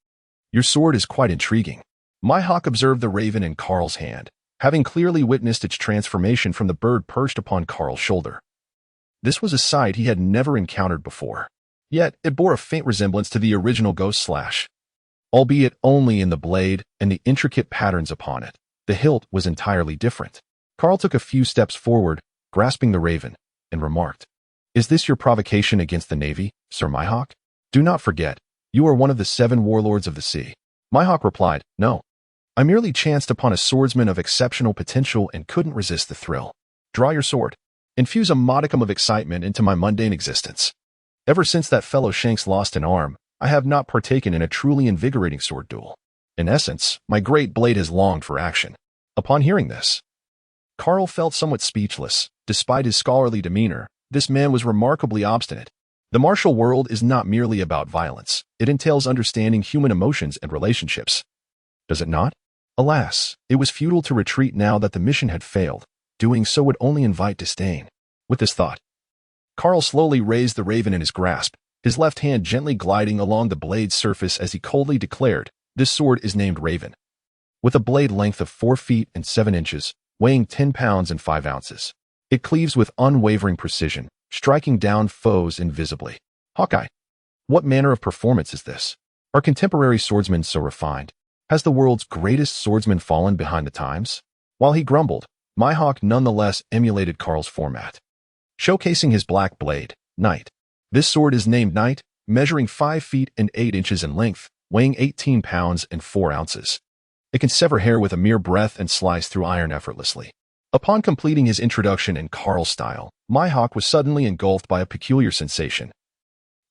your sword is quite intriguing." Mihawk observed the raven in Carl's hand, having clearly witnessed its transformation from the bird perched upon Carl's shoulder. This was a sight he had never encountered before. Yet it bore a faint resemblance to the original ghost slash, albeit only in the blade and the intricate patterns upon it. The hilt was entirely different. Carl took a few steps forward, grasping the raven, and remarked, "Is this your provocation against the Navy, Sir Mihawk? Do not forget, you are one of the 7 warlords of the sea." Mihawk replied, "No. I merely chanced upon a swordsman of exceptional potential and couldn't resist the thrill. Draw your sword. Infuse a modicum of excitement into my mundane existence. Ever since that fellow Shanks lost an arm, I have not partaken in a truly invigorating sword duel. In essence, my great blade has longed for action." Upon hearing this, Carl felt somewhat speechless. Despite his scholarly demeanor, this man was remarkably obstinate. The martial world is not merely about violence. It entails understanding human emotions and relationships. Does it not? Alas, it was futile to retreat now that the mission had failed. Doing so would only invite disdain. With this thought, Carl slowly raised the raven in his grasp, his left hand gently gliding along the blade's surface as he coldly declared, "This sword is named Raven." With a blade length of 4 feet and 7 inches, weighing 10 pounds and 5 ounces, it cleaves with unwavering precision, striking down foes invisibly. Hawkeye, what manner of performance is this? Are contemporary swordsmen so refined? Has the world's greatest swordsman fallen behind the times? While he grumbled, Mihawk nonetheless emulated Carl's format, showcasing his black blade, Knight. This sword is named Knight, measuring 5 feet and 8 inches in length, weighing 18 pounds and 4 ounces. It can sever hair with a mere breath and slice through iron effortlessly. Upon completing his introduction in Carl's style, Mihawk was suddenly engulfed by a peculiar sensation,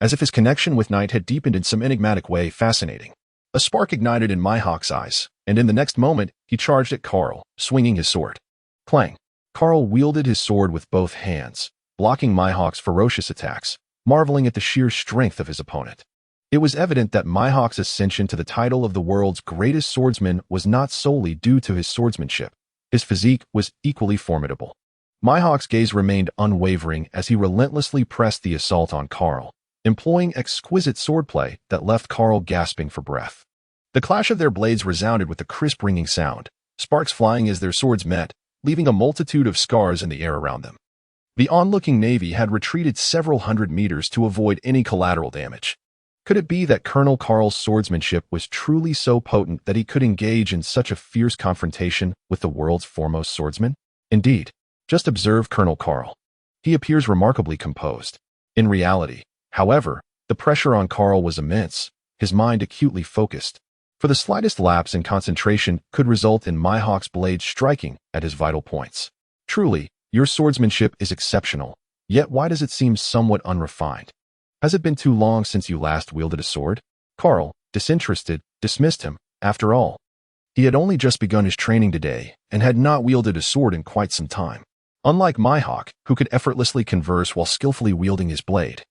as if his connection with Knight had deepened in some enigmatic way. Fascinating. A spark ignited in Mihawk's eyes, and in the next moment, he charged at Carl, swinging his sword. Clang! Carl wielded his sword with both hands, blocking Mihawk's ferocious attacks, marveling at the sheer strength of his opponent. It was evident that Mihawk's ascension to the title of the world's greatest swordsman was not solely due to his swordsmanship. His physique was equally formidable. Mihawk's gaze remained unwavering as he relentlessly pressed the assault on Carl, employing exquisite swordplay that left Carl gasping for breath. The clash of their blades resounded with a crisp ringing sound, sparks flying as their swords met, leaving a multitude of scars in the air around them. The onlooking navy had retreated several hundred meters to avoid any collateral damage. Could it be that Colonel Carl's swordsmanship was truly so potent that he could engage in such a fierce confrontation with the world's foremost swordsman? Indeed, just observe Colonel Carl. He appears remarkably composed. In reality, however, the pressure on Carl was immense, his mind acutely focused. For the slightest lapse in concentration could result in Mihawk's blade striking at his vital points. Truly, your swordsmanship is exceptional, yet why does it seem somewhat unrefined? Has it been too long since you last wielded a sword? Carl, disinterested, dismissed him. After all, he had only just begun his training today and had not wielded a sword in quite some time. Unlike Mihawk, who could effortlessly converse while skillfully wielding his blade,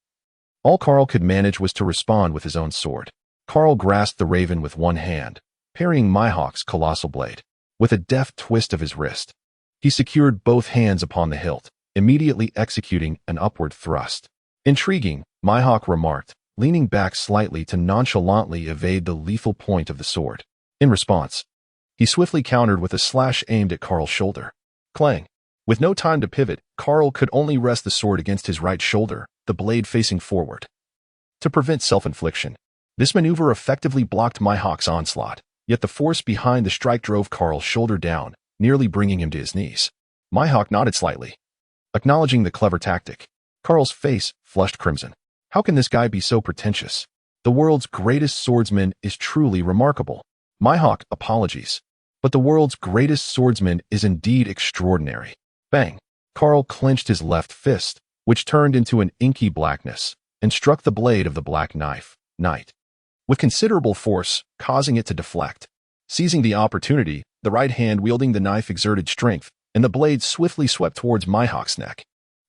all Carl could manage was to respond with his own sword. Carl grasped the raven with one hand, parrying Mihawk's colossal blade. With a deft twist of his wrist, he secured both hands upon the hilt, immediately executing an upward thrust. Intriguing, Mihawk remarked, leaning back slightly to nonchalantly evade the lethal point of the sword. In response, he swiftly countered with a slash aimed at Carl's shoulder. Clang! With no time to pivot, Carl could only rest the sword against his right shoulder, the blade facing forward. To prevent self-infliction, this maneuver effectively blocked Mihawk's onslaught, yet the force behind the strike drove Carl's shoulder down, nearly bringing him to his knees. Mihawk nodded slightly, acknowledging the clever tactic. Carl's face flushed crimson. How can this guy be so pretentious? The world's greatest swordsman is truly remarkable. Mihawk, apologies, but the world's greatest swordsman is indeed extraordinary. Bang! Carl clenched his left fist, which turned into an inky blackness, and struck the blade of the black knight with considerable force, causing it to deflect. Seizing the opportunity, the right hand wielding the knife exerted strength, and the blade swiftly swept towards Mihawk's neck.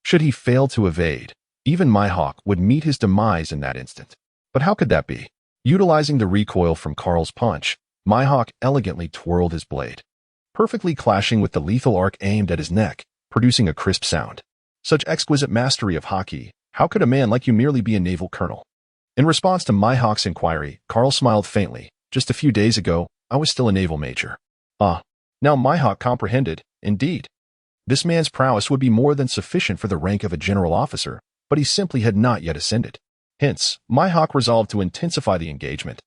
Should he fail to evade, even Mihawk would meet his demise in that instant. But how could that be? Utilizing the recoil from Carl's punch, Mihawk elegantly twirled his blade, perfectly clashing with the lethal arc aimed at his neck, producing a crisp sound. Such exquisite mastery of haki, how could a man like you merely be a naval colonel? In response to Mihawk's inquiry, Carl smiled faintly. Just a few days ago, I was still a naval major. Ah, now Mihawk comprehended, indeed. This man's prowess would be more than sufficient for the rank of a general officer, but he simply had not yet ascended. Hence, Mihawk resolved to intensify the engagement.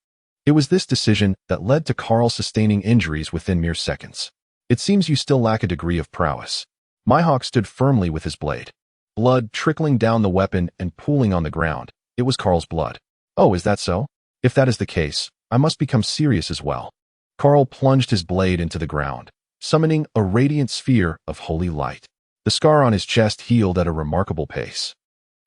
It was this decision that led to Carl sustaining injuries within mere seconds. It seems you still lack a degree of prowess. Mihawk stood firmly with his blade, blood trickling down the weapon and pooling on the ground. It was Carl's blood. Oh, is that so? If that is the case, I must become serious as well. Carl plunged his blade into the ground, summoning a radiant sphere of holy light. The scar on his chest healed at a remarkable pace,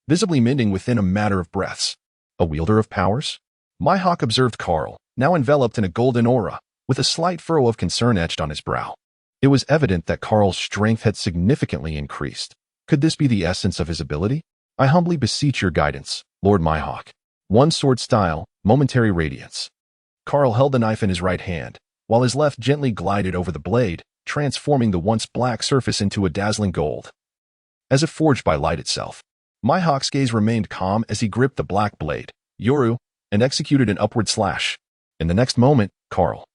visibly mending within a matter of breaths. A wielder of powers? Mihawk observed Carl, now enveloped in a golden aura, with a slight furrow of concern etched on his brow. It was evident that Carl's strength had significantly increased. Could this be the essence of his ability? I humbly beseech your guidance, Lord Mihawk. One sword style, momentary radiance. Carl held the knife in his right hand, while his left gently glided over the blade, transforming the once black surface into a dazzling gold, as if forged by light itself. Mihawk's gaze remained calm as he gripped the black blade, Yoru, and executed an upward slash. In the next moment, Carl,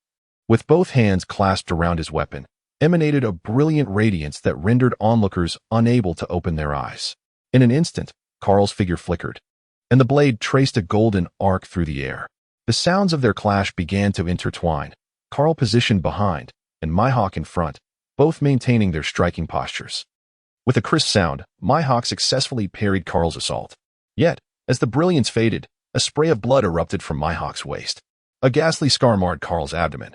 with both hands clasped around his weapon, emanated a brilliant radiance that rendered onlookers unable to open their eyes. In an instant, Carl's figure flickered, and the blade traced a golden arc through the air. The sounds of their clash began to intertwine, Carl positioned behind, and Mihawk in front, both maintaining their striking postures. With a crisp sound, Mihawk successfully parried Carl's assault. Yet, as the brilliance faded, a spray of blood erupted from Mihawk's waist. A ghastly scar marred Carl's abdomen,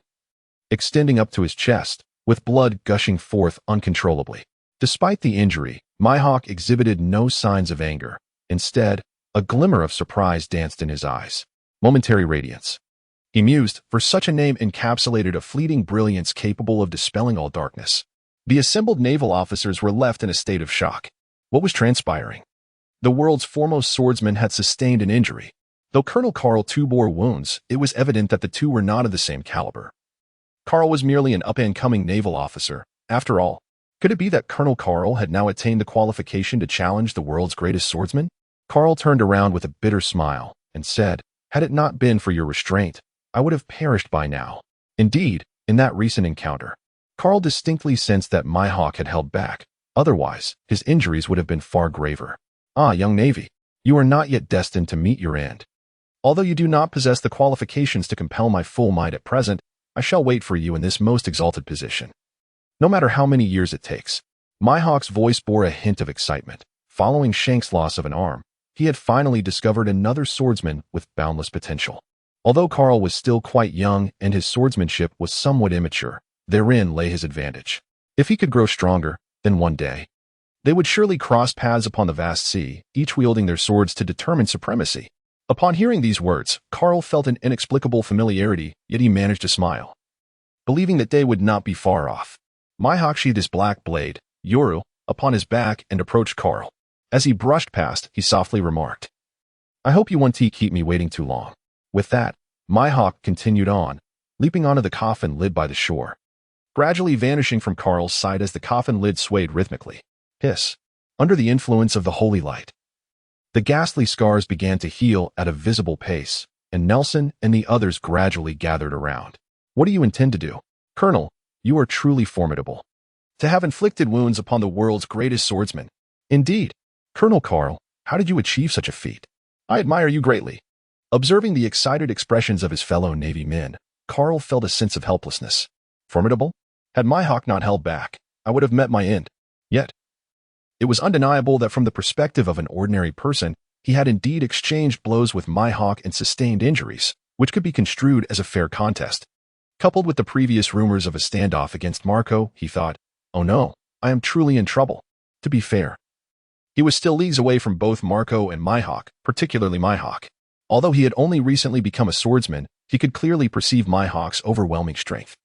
extending up to his chest, with blood gushing forth uncontrollably. Despite the injury, Mihawk exhibited no signs of anger. Instead, a glimmer of surprise danced in his eyes. Momentary radiance. He mused, for such a name encapsulated a fleeting brilliance capable of dispelling all darkness. The assembled naval officers were left in a state of shock. What was transpiring? The world's foremost swordsman had sustained an injury. Though Colonel Carl too bore wounds, it was evident that the two were not of the same caliber. Carl was merely an up-and-coming naval officer. After all, could it be that Colonel Carl had now attained the qualification to challenge the world's greatest swordsman? Carl turned around with a bitter smile and said, "Had it not been for your restraint, I would have perished by now." Indeed, in that recent encounter, Carl distinctly sensed that Mihawk had held back. Otherwise, his injuries would have been far graver. "Ah, young Navy, you are not yet destined to meet your end. Although you do not possess the qualifications to compel my full might at present, I shall wait for you in this most exalted position, no matter how many years it takes." Mihawk's voice bore a hint of excitement. Following Shank's loss of an arm, he had finally discovered another swordsman with boundless potential. Although Carl was still quite young and his swordsmanship was somewhat immature, therein lay his advantage. If he could grow stronger, then one day, they would surely cross paths upon the vast sea, each wielding their swords to determine supremacy. Upon hearing these words, Carl felt an inexplicable familiarity, yet he managed to smile, believing that day would not be far off. Mihawk sheathed his black blade, Yoru, upon his back and approached Carl. As he brushed past, he softly remarked, "I hope you won't keep me waiting too long." With that, Mihawk continued on, leaping onto the coffin lid by the shore, gradually vanishing from Carl's sight as the coffin lid swayed rhythmically. Hiss. Under the influence of the holy light, the ghastly scars began to heal at a visible pace, and Nelson and the others gradually gathered around. "What do you intend to do? Colonel, you are truly formidable. To have inflicted wounds upon the world's greatest swordsman. Indeed. Colonel Carl, how did you achieve such a feat? I admire you greatly." Observing the excited expressions of his fellow Navy men, Carl felt a sense of helplessness. Formidable? Had Mihawk not held back, I would have met my end. Yet, it was undeniable that from the perspective of an ordinary person, he had indeed exchanged blows with Mihawk and sustained injuries, which could be construed as a fair contest. Coupled with the previous rumors of a standoff against Marco, he thought, "Oh no, I am truly in trouble." To be fair, he was still leagues away from both Marco and Mihawk, particularly Mihawk. Although he had only recently become a swordsman, he could clearly perceive Mihawk's overwhelming strength.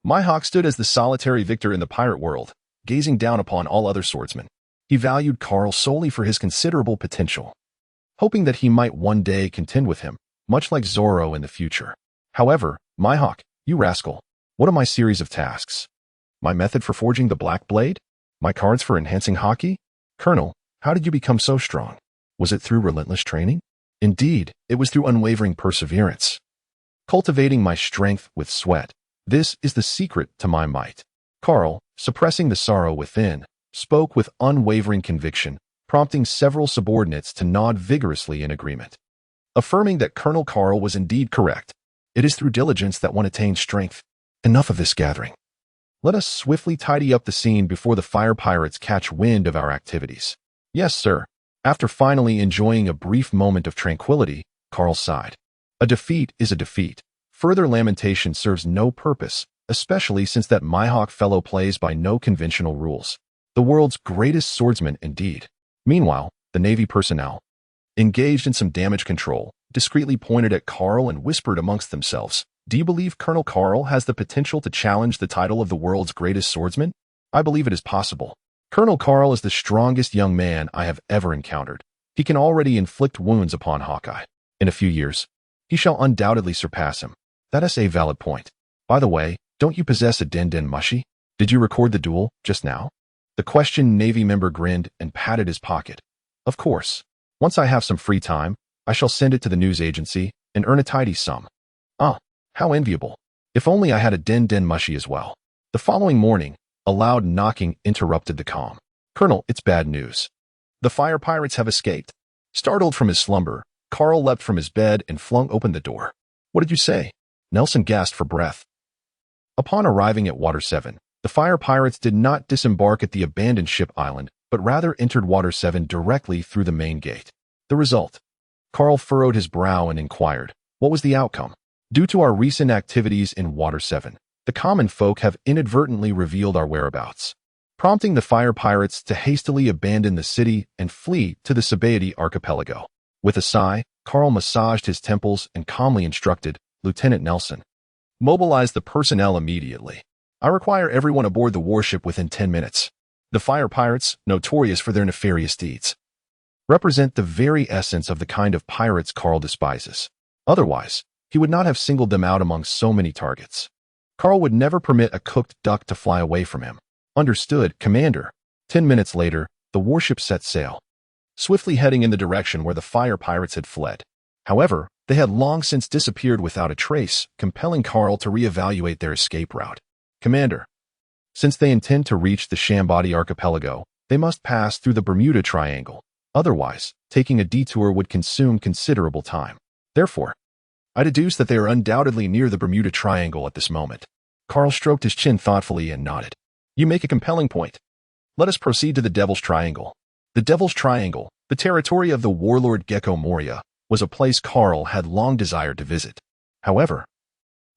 Mihawk stood as the solitary victor in the pirate world, gazing down upon all other swordsmen. He valued Carl solely for his considerable potential, hoping that he might one day contend with him, much like Zoro in the future. However, Mihawk, you rascal, what are my series of tasks? My method for forging the black blade? My cards for enhancing hockey? Colonel, how did you become so strong? Was it through relentless training? Indeed, it was through unwavering perseverance. Cultivating my strength with sweat. This is the secret to my might. Carl, suppressing the sorrow within, spoke with unwavering conviction, prompting several subordinates to nod vigorously in agreement, affirming that Colonel Carl was indeed correct. It is through diligence that one attains strength. Enough of this gathering. Let us swiftly tidy up the scene before the fire pirates catch wind of our activities. Yes, sir. After finally enjoying a brief moment of tranquility, Carl sighed. A defeat is a defeat. Further lamentation serves no purpose, especially since that Mihawk fellow plays by no conventional rules. The world's greatest swordsman indeed. Meanwhile, the Navy personnel, engaged in some damage control, discreetly pointed at Carl and whispered amongst themselves, "Do you believe Colonel Carl has the potential to challenge the title of the world's greatest swordsman? I believe it is possible. Colonel Carl is the strongest young man I have ever encountered. He can already inflict wounds upon Hawkeye. In a few years, he shall undoubtedly surpass him. That is a valid point. By the way, don't you possess a den mushi? Did you record the duel just now?" The questioned Navy member grinned and patted his pocket. "Of course. Once I have some free time, I shall send it to the news agency and earn a tidy sum." "Ah, how enviable. If only I had a den mushi as well." The following morning, a loud knocking interrupted the calm. "Colonel, it's bad news. The fire pirates have escaped." Startled from his slumber, Carl leapt from his bed and flung open the door. "What did you say?" Nelson gasped for breath. Upon arriving at Water 7, the fire pirates did not disembark at the abandoned ship island, but rather entered Water 7 directly through the main gate. The result? Carl furrowed his brow and inquired, "What was the outcome?" "Due to our recent activities in Water 7, the common folk have inadvertently revealed our whereabouts, prompting the fire pirates to hastily abandon the city and flee to the Sabaody archipelago." With a sigh, Carl massaged his temples and calmly instructed, "Lieutenant Nelson, mobilize the personnel immediately. I require everyone aboard the warship within 10 minutes. The fire pirates, notorious for their nefarious deeds, represent the very essence of the kind of pirates Carl despises. Otherwise, he would not have singled them out among so many targets. Carl would never permit a cooked duck to fly away from him. Understood, Commander. 10 minutes later, the warship set sail, swiftly heading in the direction where the fire pirates had fled. However, they had long since disappeared without a trace, compelling Carl to reevaluate their escape route. Commander, since they intend to reach the Shambadi archipelago, they must pass through the Bermuda Triangle. Otherwise, taking a detour would consume considerable time. Therefore, I deduce that they are undoubtedly near the Bermuda Triangle at this moment. Carl stroked his chin thoughtfully and nodded. You make a compelling point. Let us proceed to the Devil's Triangle. The Devil's Triangle, the territory of the warlord Gecko Moria, was a place Carl had long desired to visit. However,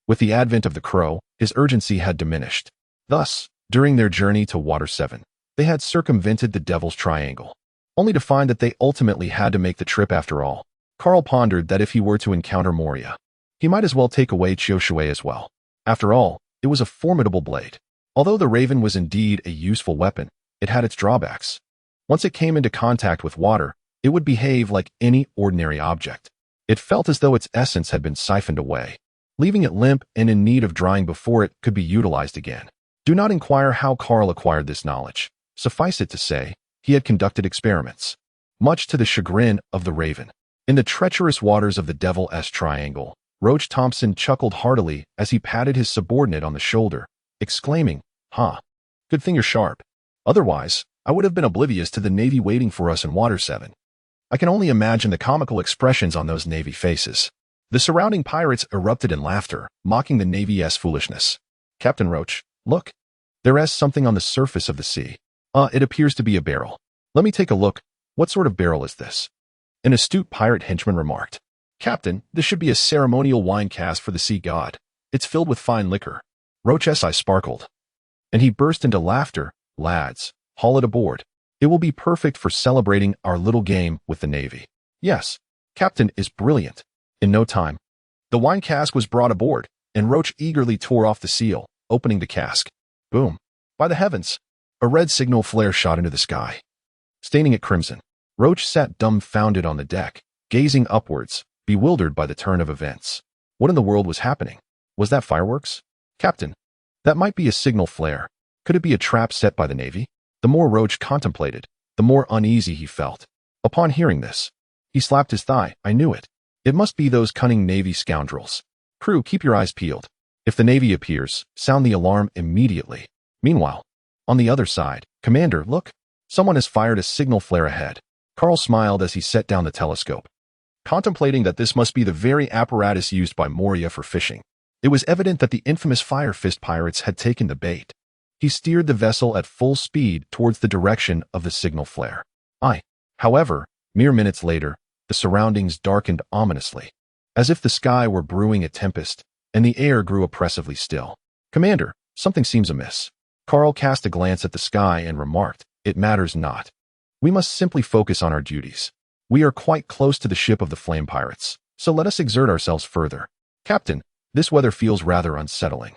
with the advent of the Crow, his urgency had diminished. Thus, during their journey to Water 7, they had circumvented the Devil's Triangle, only to find that they ultimately had to make the trip after all. Carl pondered that if he were to encounter Moria, he might as well take away Chioshui as well. After all, it was a formidable blade. Although the Raven was indeed a useful weapon, it had its drawbacks. Once it came into contact with water, it would behave like any ordinary object. It felt as though its essence had been siphoned away, leaving it limp and in need of drying before it could be utilized again. Do not inquire how Carl acquired this knowledge. Suffice it to say, he had conducted experiments, much to the chagrin of the Raven. In the treacherous waters of the Devil's Triangle, Roach Thompson chuckled heartily as he patted his subordinate on the shoulder, exclaiming, good thing you're sharp. Otherwise, I would have been oblivious to the Navy waiting for us in Water 7. I can only imagine the comical expressions on those Navy faces. The surrounding pirates erupted in laughter, mocking the Navy's foolishness. Captain Roach, look. There is something on the surface of the sea. It appears to be a barrel. Let me take a look. What sort of barrel is this? An astute pirate henchman remarked. Captain, this should be a ceremonial wine cask for the sea god. It's filled with fine liquor. Roach's eye sparkled, and he burst into laughter. Lads, haul it aboard. It will be perfect for celebrating our little game with the Navy. Yes, Captain is brilliant. In no time, the wine cask was brought aboard, and Roach eagerly tore off the seal, opening the cask. Boom. By the heavens! A red signal flare shot into the sky, staining it crimson. Roach sat dumbfounded on the deck, gazing upwards, bewildered by the turn of events. What in the world was happening? Was that fireworks? Captain, that might be a signal flare. Could it be a trap set by the Navy? The more Roach contemplated, the more uneasy he felt. Upon hearing this, he slapped his thigh. I knew it. It must be those cunning Navy scoundrels. Crew, keep your eyes peeled. If the Navy appears, sound the alarm immediately. Meanwhile, on the other side, Commander, look. Someone has fired a signal flare ahead. Carl smiled as he set down the telescope, contemplating that this must be the very apparatus used by Moria for fishing. It was evident that the infamous Fire Fist pirates had taken the bait. He steered the vessel at full speed towards the direction of the signal flare. However, mere minutes later, the surroundings darkened ominously, as if the sky were brewing a tempest, and the air grew oppressively still. Commander, something seems amiss. Carl cast a glance at the sky and remarked, It matters not. We must simply focus on our duties. We are quite close to the ship of the flame pirates, so let us exert ourselves further. Captain, this weather feels rather unsettling.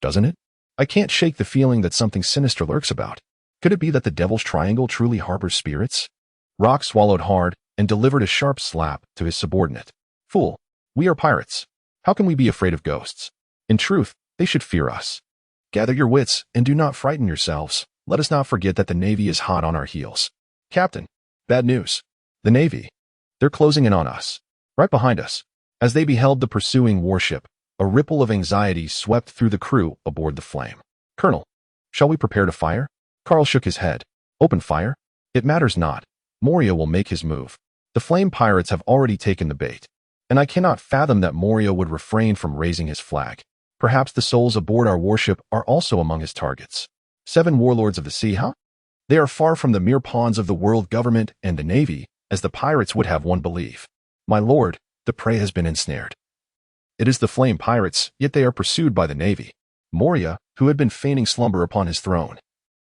Doesn't it? I can't shake the feeling that something sinister lurks about. Could it be that the Devil's Triangle truly harbors spirits? Rock swallowed hard and delivered a sharp slap to his subordinate. Fool, we are pirates. How can we be afraid of ghosts? In truth, they should fear us. Gather your wits and do not frighten yourselves. Let us not forget that the Navy is hot on our heels. Captain, bad news. The Navy. They're closing in on us. Right behind us. As they beheld the pursuing warship, a ripple of anxiety swept through the crew aboard the Flame. Colonel, shall we prepare to fire? Carl shook his head. Open fire? It matters not. Moria will make his move. The Flame pirates have already taken the bait, and I cannot fathom that Moria would refrain from raising his flag. Perhaps the souls aboard our warship are also among his targets. 7 warlords of the sea, huh? They are far from the mere pawns of the world government and the Navy, as the pirates would have one believe. My lord, the prey has been ensnared. It is the Flame pirates, yet they are pursued by the Navy. Moria, who had been feigning slumber upon his throne,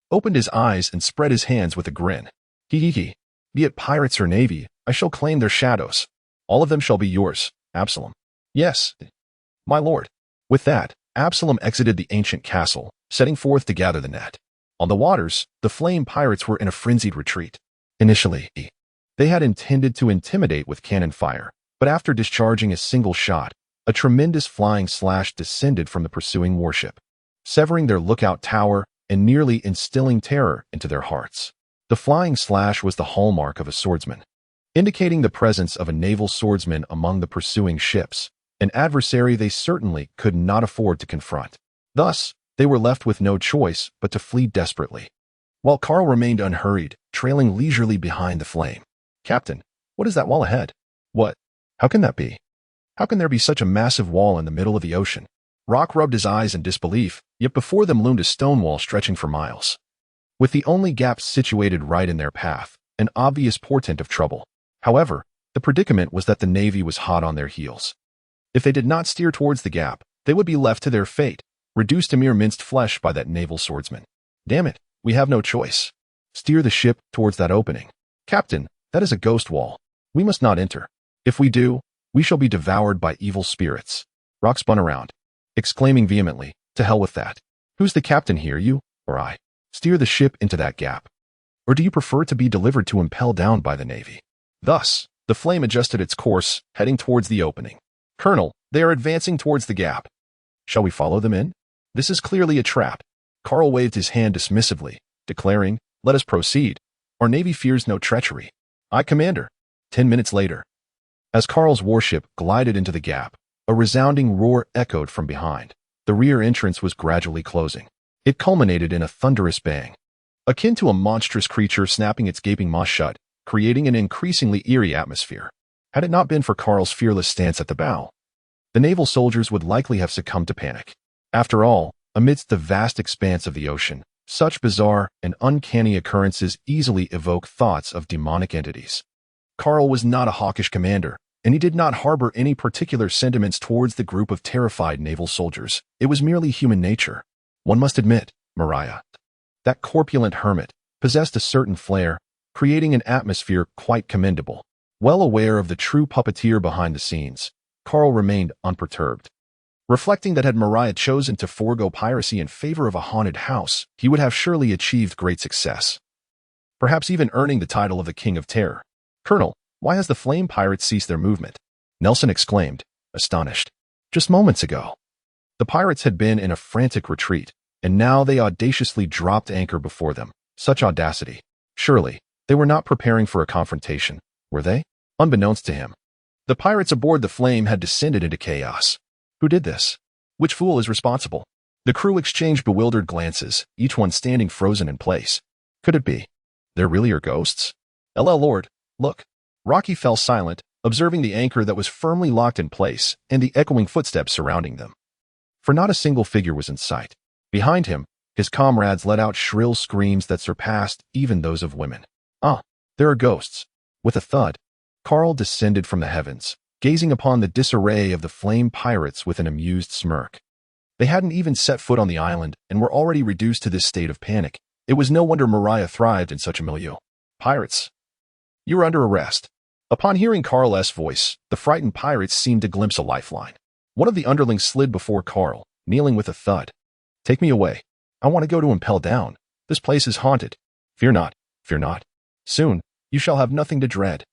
opened his eyes and spread his hands with a grin. He. Be it pirates or Navy, I shall claim their shadows. All of them shall be yours, Absalom. Yes, my lord. With that, Absalom exited the ancient castle, setting forth to gather the net. On the waters, the Flame pirates were in a frenzied retreat. Initially, They had intended to intimidate with cannon fire, but after discharging a single shot, a tremendous flying slash descended from the pursuing warship, severing their lookout tower and nearly instilling terror into their hearts. The flying slash was the hallmark of a swordsman, indicating the presence of a naval swordsman among the pursuing ships, an adversary they certainly could not afford to confront. Thus, they were left with no choice but to flee desperately, while Carl remained unhurried, trailing leisurely behind the flame. "Captain, what is that wall ahead?" "What? How can that be? How can there be such a massive wall in the middle of the ocean?" Rock rubbed his eyes in disbelief, yet before them loomed a stone wall stretching for miles, with the only gap situated right in their path, an obvious portent of trouble. However, the predicament was that the Navy was hot on their heels. If they did not steer towards the gap, they would be left to their fate, reduced to mere minced flesh by that naval swordsman. "Damn it, we have no choice. Steer the ship towards that opening." "Captain, that is a ghost wall. We must not enter. If we do, we shall be devoured by evil spirits." Rock spun around, exclaiming vehemently, "To hell with that. Who's the captain here, you or I? Steer the ship into that gap. Or do you prefer to be delivered to impel down by the Navy?" Thus, the flame adjusted its course, heading towards the opening. "Colonel, they are advancing towards the gap. Shall we follow them in? This is clearly a trap." Carl waved his hand dismissively, declaring, "Let us proceed. Our Navy fears no treachery." "Aye, Commander." 10 minutes later, as Carl's warship glided into the gap, a resounding roar echoed from behind. The rear entrance was gradually closing. It culminated in a thunderous bang, akin to a monstrous creature snapping its gaping maw shut, creating an increasingly eerie atmosphere. Had it not been for Carl's fearless stance at the bow, the naval soldiers would likely have succumbed to panic. After all, amidst the vast expanse of the ocean, such bizarre and uncanny occurrences easily evoke thoughts of demonic entities. Carl was not a hawkish commander, and he did not harbor any particular sentiments towards the group of terrified naval soldiers. It was merely human nature. One must admit, Mariah, that corpulent hermit, possessed a certain flair, creating an atmosphere quite commendable. Well aware of the true puppeteer behind the scenes, Carl remained unperturbed, reflecting that had Mariah chosen to forego piracy in favor of a haunted house, he would have surely achieved great success, perhaps even earning the title of the King of Terror. "Colonel, why has the flame pirates ceased their movement?" Nelson exclaimed, astonished. Just moments ago, the pirates had been in a frantic retreat, and now they audaciously dropped anchor before them. Such audacity. Surely, they were not preparing for a confrontation, were they? Unbeknownst to him, the pirates aboard the Flame had descended into chaos. Who did this? Which fool is responsible? The crew exchanged bewildered glances, each one standing frozen in place. Could it be? There really are ghosts? Lord, look. Rocky fell silent, observing the anchor that was firmly locked in place and the echoing footsteps surrounding them. For not a single figure was in sight. Behind him, his comrades let out shrill screams that surpassed even those of women. "Ah, there are ghosts." With a thud, Carl descended from the heavens, gazing upon the disarray of the Flame pirates with an amused smirk. They hadn't even set foot on the island and were already reduced to this state of panic. It was no wonder Mariah thrived in such a milieu. "Pirates, you are under arrest." Upon hearing Carl's voice, the frightened pirates seemed to glimpse a lifeline. One of the underlings slid before Carl, kneeling with a thud. "Take me away. I want to go to Impel Down. This place is haunted." Fear not, fear not. Soon, you shall have nothing to dread."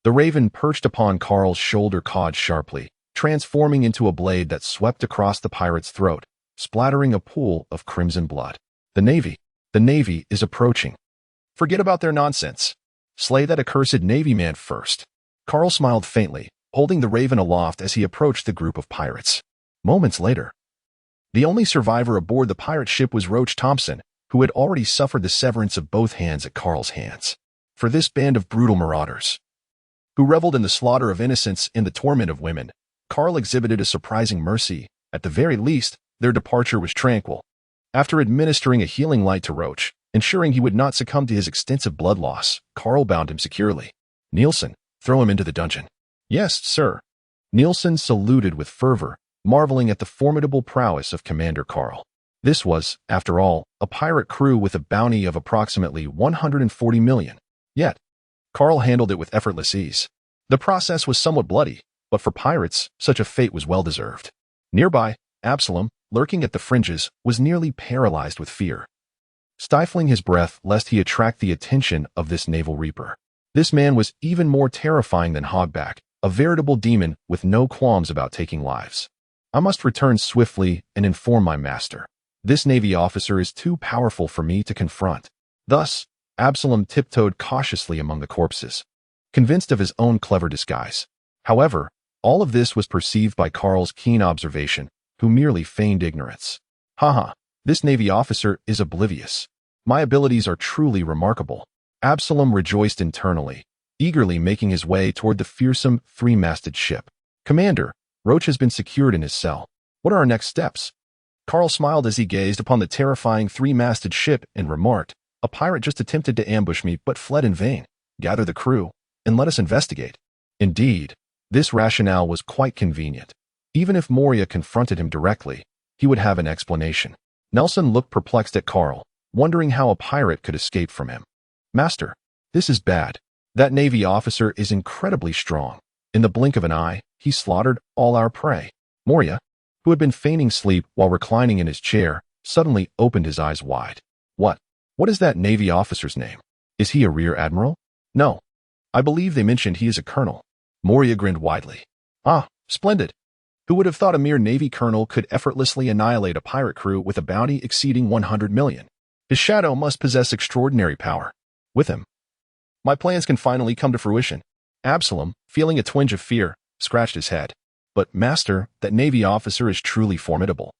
The raven perched upon Carl's shoulder cawed sharply, transforming into a blade that swept across the pirate's throat, splattering a pool of crimson blood. The Navy is approaching. Forget about their nonsense. Slay that accursed Navy man first." Carl smiled faintly, holding the raven aloft as he approached the group of pirates. Moments later, the only survivor aboard the pirate ship was Roach Thompson, who had already suffered the severance of both hands at Carl's hands. For this band of brutal marauders, who reveled in the slaughter of innocents and the torment of women, Carl exhibited a surprising mercy. At the very least, their departure was tranquil. After administering a healing light to Roach, ensuring he would not succumb to his extensive blood loss, Carl bound him securely. "Nielsen, throw him into the dungeon." "Yes, sir." Nielsen saluted with fervor, marveling at the formidable prowess of Commander Carl. This was, after all, a pirate crew with a bounty of approximately 140 million. Yet, Carl handled it with effortless ease. The process was somewhat bloody, but for pirates, such a fate was well-deserved. Nearby, Absalom, lurking at the fringes, was nearly paralyzed with fear, stifling his breath lest he attract the attention of this naval reaper. This man was even more terrifying than Hogback, a veritable demon with no qualms about taking lives. I must return swiftly and inform my master. This Navy officer is too powerful for me to confront. Thus, Absalom tiptoed cautiously among the corpses, convinced of his own clever disguise. However, all of this was perceived by Karl's keen observation, who merely feigned ignorance. Haha, this Navy officer is oblivious. My abilities are truly remarkable. Absalom rejoiced internally, eagerly making his way toward the fearsome three-masted ship. Commander, Roach has been secured in his cell. What are our next steps? Karl smiled as he gazed upon the terrifying three-masted ship and remarked, a pirate just attempted to ambush me but fled in vain. Gather the crew, and let us investigate. Indeed, this rationale was quite convenient. Even if Moria confronted him directly, he would have an explanation. Nelson looked perplexed at Karl, wondering how a pirate could escape from him. Master, this is bad. That Navy officer is incredibly strong. In the blink of an eye, he slaughtered all our prey. Moria, who had been feigning sleep while reclining in his chair, suddenly opened his eyes wide. What is that Navy officer's name? Is he a rear admiral? No. I believe they mentioned he is a colonel. Moria grinned widely. Ah, splendid. Who would have thought a mere Navy colonel could effortlessly annihilate a pirate crew with a bounty exceeding 100 million? His shadow must possess extraordinary power. With him, my plans can finally come to fruition. Absalom, feeling a twinge of fear, scratched his head. But, Master, that Navy officer is truly formidable.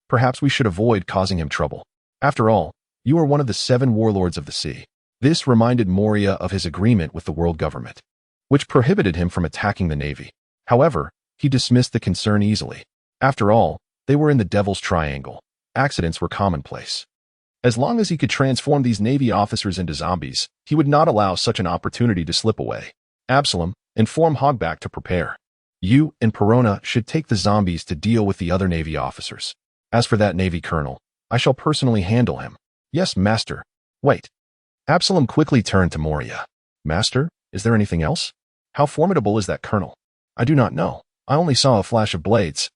Perhaps we should avoid causing him trouble. After all, you are one of the 7 warlords of the sea. This reminded Moria of his agreement with the world government, which prohibited him from attacking the Navy. However, he dismissed the concern easily. After all, they were in the Devil's Triangle. Accidents were commonplace. As long as he could transform these Navy officers into zombies, he would not allow such an opportunity to slip away. Absalom, inform Hogback to prepare. You and Perona should take the zombies to deal with the other Navy officers. As for that Navy colonel, I shall personally handle him. Yes, Master. Wait. Absalom quickly turned to Moria. Master, is there anything else? How formidable is that colonel? I do not know. I only saw a flash of blades.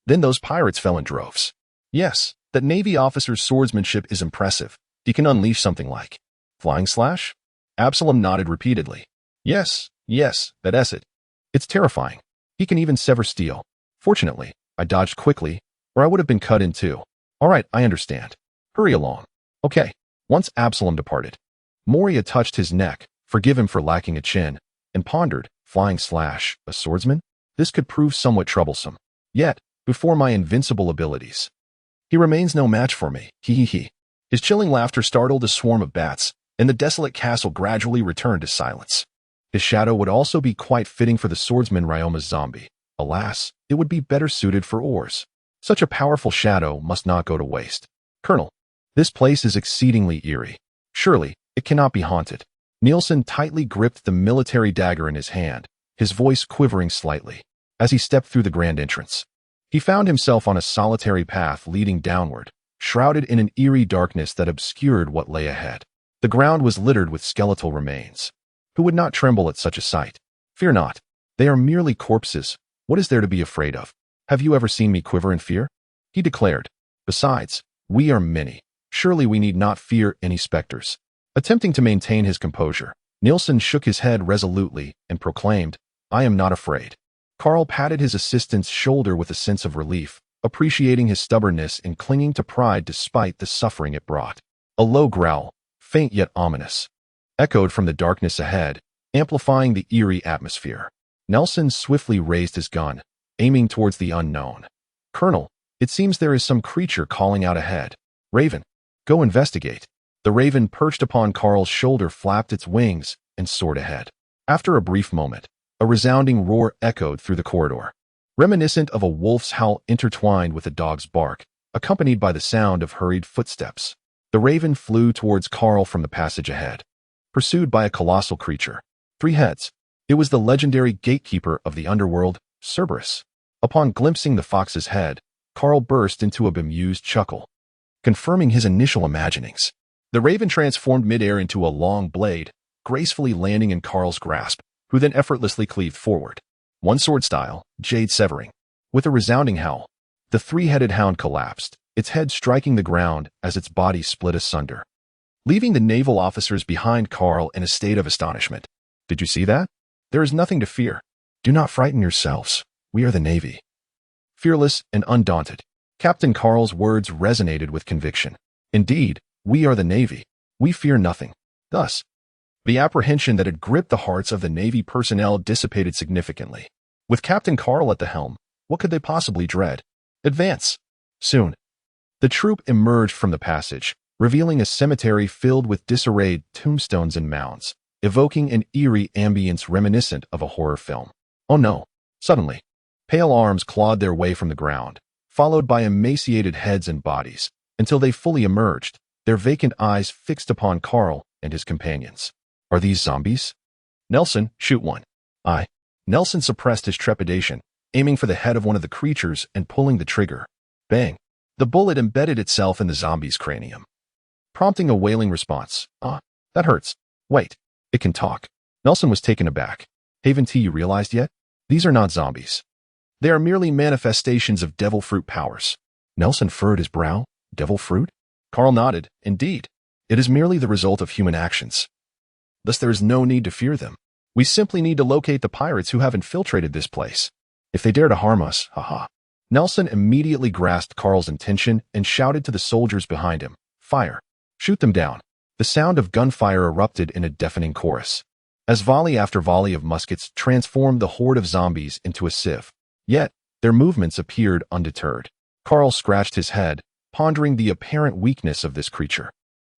Then those pirates fell in droves. Yes, that Navy officer's swordsmanship is impressive. He can unleash something like flying slash? Absalom nodded repeatedly. Yes, that's it. It's terrifying. He can even sever steel. Fortunately, I dodged quickly, or I would have been cut in two. All right, I understand. Hurry along. Okay. Once Absalom departed, Moria touched his neck, forgive him for lacking a chin, and pondered, flying slash, a swordsman? This could prove somewhat troublesome. Yet, before my invincible abilities, he remains no match for me. He. His chilling laughter startled a swarm of bats, and the desolate castle gradually returned to silence. His shadow would also be quite fitting for the swordsman Ryoma's zombie. Alas, it would be better suited for oars. Such a powerful shadow must not go to waste. Colonel, this place is exceedingly eerie. Surely, it cannot be haunted. Nielsen tightly gripped the military dagger in his hand, his voice quivering slightly. As he stepped through the grand entrance, he found himself on a solitary path leading downward, shrouded in an eerie darkness that obscured what lay ahead. The ground was littered with skeletal remains. Who would not tremble at such a sight? Fear not. They are merely corpses. What is there to be afraid of? Have you ever seen me quiver in fear? He declared. Besides, we are many. Surely we need not fear any specters. Attempting to maintain his composure, Nielsen shook his head resolutely and proclaimed, I am not afraid. Karl patted his assistant's shoulder with a sense of relief, appreciating his stubbornness in clinging to pride despite the suffering it brought. A low growl, faint yet ominous, echoed from the darkness ahead, amplifying the eerie atmosphere. Nelson swiftly raised his gun, aiming towards the unknown. Colonel, it seems there is some creature calling out ahead. Raven, go investigate. The raven perched upon Karl's shoulder flapped its wings and soared ahead. After a brief moment, a resounding roar echoed through the corridor, reminiscent of a wolf's howl intertwined with a dog's bark, accompanied by the sound of hurried footsteps. The raven flew towards Karl from the passage ahead, pursued by a colossal creature. 3 heads. It was the legendary gatekeeper of the underworld, Cerberus. Upon glimpsing the fox's head, Karl burst into a bemused chuckle, confirming his initial imaginings. The raven transformed midair into a long blade, gracefully landing in Karl's grasp, who then effortlessly cleaved forward. One sword style, jade severing. With a resounding howl, the 3-headed hound collapsed, its head striking the ground as its body split asunder, leaving the naval officers behind Karl in a state of astonishment. Did you see that? There is nothing to fear. Do not frighten yourselves. We are the Navy. Fearless and undaunted, Captain Carl's words resonated with conviction. Indeed, we are the Navy. We fear nothing. Thus, the apprehension that had gripped the hearts of the Navy personnel dissipated significantly. With Captain Carl at the helm, what could they possibly dread? Advance. Soon, the troop emerged from the passage, revealing a cemetery filled with disarrayed tombstones and mounds, evoking an eerie ambience reminiscent of a horror film. Oh no! Suddenly, pale arms clawed their way from the ground, followed by emaciated heads and bodies, until they fully emerged, their vacant eyes fixed upon Carl and his companions. Are these zombies? Nelson, shoot one. Nelson suppressed his trepidation, aiming for the head of one of the creatures and pulling the trigger. Bang! The bullet embedded itself in the zombie's cranium, prompting a wailing response. That hurts. Wait, it can talk. Nelson was taken aback. Haven't you realized yet? These are not zombies. They are merely manifestations of devil fruit powers. Nelson furrowed his brow. Devil fruit? Carl nodded. Indeed, it is merely the result of human actions. Thus there is no need to fear them. We simply need to locate the pirates who have infiltrated this place. If they dare to harm us, haha. Nelson immediately grasped Carl's intention and shouted to the soldiers behind him, fire. Shoot them down. The sound of gunfire erupted in a deafening chorus, as volley after volley of muskets transformed the horde of zombies into a sieve. Yet, their movements appeared undeterred. Carl scratched his head, pondering the apparent weakness of this creature,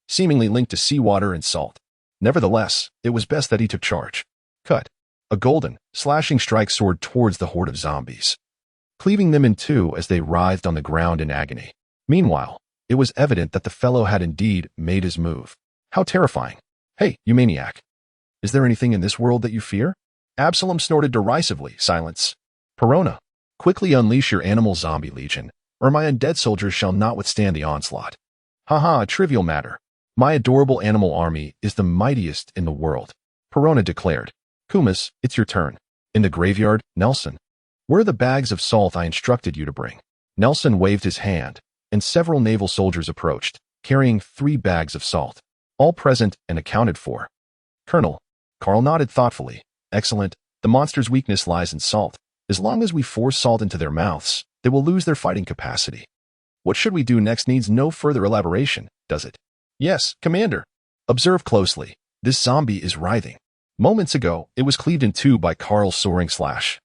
seemingly linked to seawater and salt. Nevertheless, it was best that he took charge. Cut. A golden, slashing strike soared towards the horde of zombies, cleaving them in two as they writhed on the ground in agony. Meanwhile, it was evident that the fellow had indeed made his move. How terrifying. Hey, you maniac. Is there anything in this world that you fear? Absalom snorted derisively. Silence. Perona, quickly unleash your animal zombie legion, or my undead soldiers shall not withstand the onslaught. Haha, a trivial matter. My adorable animal army is the mightiest in the world, Perona declared. Kumas, it's your turn. In the graveyard, Nelson. Where are the bags of salt I instructed you to bring? Nelson waved his hand, and several naval soldiers approached, carrying 3 bags of salt, all present and accounted for. Colonel, Carl nodded thoughtfully. Excellent. The monster's weakness lies in salt. As long as we force salt into their mouths, they will lose their fighting capacity. What should we do next needs no further elaboration, does it? Yes, Commander. Observe closely. This zombie is writhing. Moments ago, it was cleaved in two by Carl's soaring slash,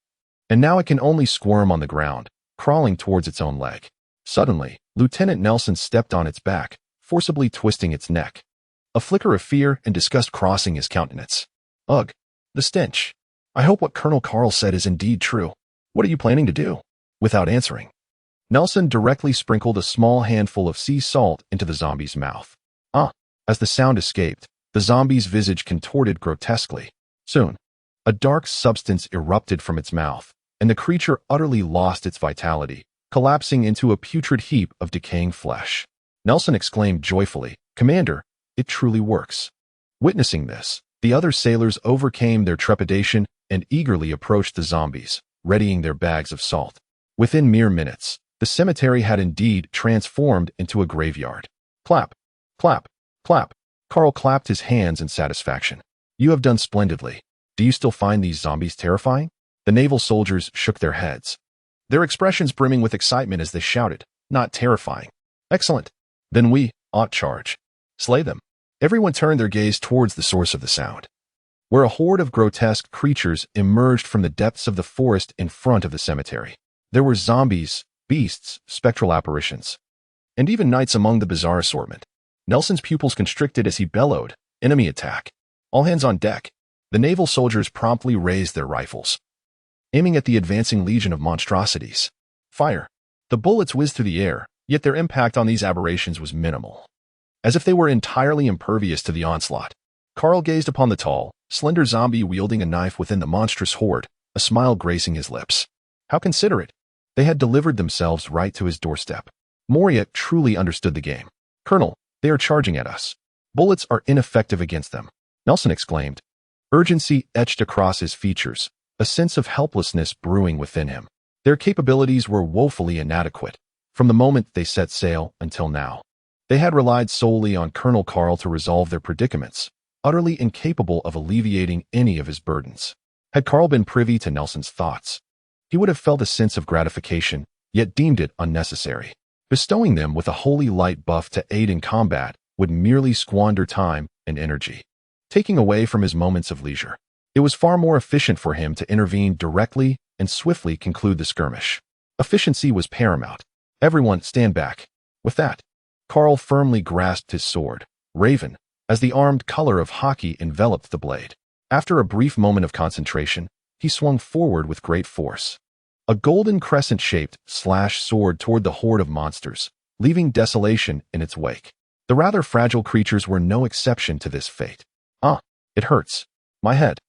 and now it can only squirm on the ground, crawling towards its own leg. Suddenly, Lieutenant Nelson stepped on its back, forcibly twisting its neck. A flicker of fear and disgust crossing his countenance. Ugh, the stench. I hope what Colonel Carl said is indeed true. What are you planning to do? Without answering, Nelson directly sprinkled a small handful of sea salt into the zombie's mouth. As the sound escaped, the zombie's visage contorted grotesquely. Soon, a dark substance erupted from its mouth, and the creature utterly lost its vitality, collapsing into a putrid heap of decaying flesh. Nelson exclaimed joyfully, Commander, it truly works. Witnessing this, the other sailors overcame their trepidation and eagerly approached the zombies, readying their bags of salt. Within mere minutes, the cemetery had indeed transformed into a graveyard. Clap, clap, clap. Carl clapped his hands in satisfaction. You have done splendidly. Do you still find these zombies terrifying? The naval soldiers shook their heads, their expressions brimming with excitement as they shouted, not terrifying. Excellent. Then we ought charge. Slay them. Everyone turned their gaze towards the source of the sound, where a horde of grotesque creatures emerged from the depths of the forest in front of the cemetery. There were zombies, beasts, spectral apparitions, and even knights among the bizarre assortment. Nelson's pupils constricted as he bellowed, enemy attack. All hands on deck. The naval soldiers promptly raised their rifles, aiming at the advancing legion of monstrosities. Fire. The bullets whizzed through the air, yet their impact on these aberrations was minimal, as if they were entirely impervious to the onslaught. Carl gazed upon the tall, slender zombie wielding a knife within the monstrous horde, a smile gracing his lips. How considerate. They had delivered themselves right to his doorstep. Moria truly understood the game. Colonel, they are charging at us. Bullets are ineffective against them, Nelson exclaimed. Urgency etched across his features, a sense of helplessness brewing within him. Their capabilities were woefully inadequate, from the moment they set sail until now. They had relied solely on Colonel Carl to resolve their predicaments, utterly incapable of alleviating any of his burdens. Had Carl been privy to Nelson's thoughts, he would have felt a sense of gratification, yet deemed it unnecessary. Bestowing them with a holy light buff to aid in combat would merely squander time and energy, taking away from his moments of leisure. It was far more efficient for him to intervene directly and swiftly conclude the skirmish. Efficiency was paramount. Everyone stand back. With that, Carl firmly grasped his sword, Raven, as the armed color of hockey enveloped the blade. After a brief moment of concentration, he swung forward with great force. A golden crescent-shaped slash sword toward the horde of monsters, leaving desolation in its wake. The rather fragile creatures were no exception to this fate. "Ah, it hurts. My head."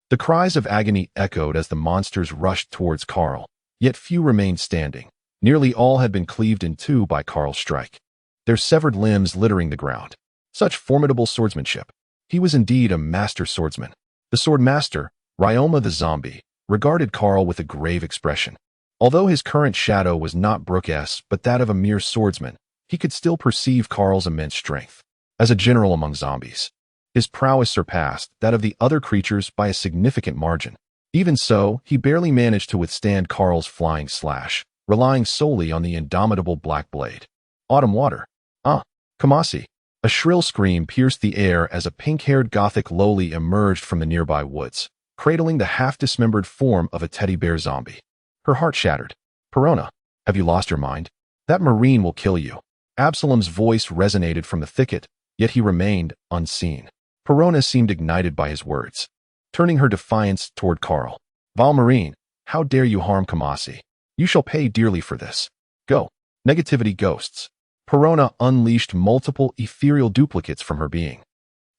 The cries of agony echoed as the monsters rushed towards Carl, yet few remained standing. Nearly all had been cleaved in two by Carl's strike, their severed limbs littering the ground. Such formidable swordsmanship. He was indeed a master swordsman. The sword master, Ryoma the zombie, regarded Carl with a grave expression. Although his current shadow was not Brook's but that of a mere swordsman, he could still perceive Carl's immense strength. As a general among zombies, his prowess surpassed that of the other creatures by a significant margin. Even so, he barely managed to withstand Carl's flying slash, relying solely on the indomitable black blade. Autumn water. "Ah, Kamasi." A shrill scream pierced the air as a pink-haired gothic loli emerged from the nearby woods, cradling the half-dismembered form of a teddy bear zombie. Her heart shattered. "Perona, have you lost your mind? That marine will kill you." Absalom's voice resonated from the thicket, yet he remained unseen. Perona seemed ignited by his words, turning her defiance toward Carl. "Valmarine, how dare you harm Kamasi? You shall pay dearly for this. Go." Negativity ghosts. Perona unleashed multiple ethereal duplicates from her being,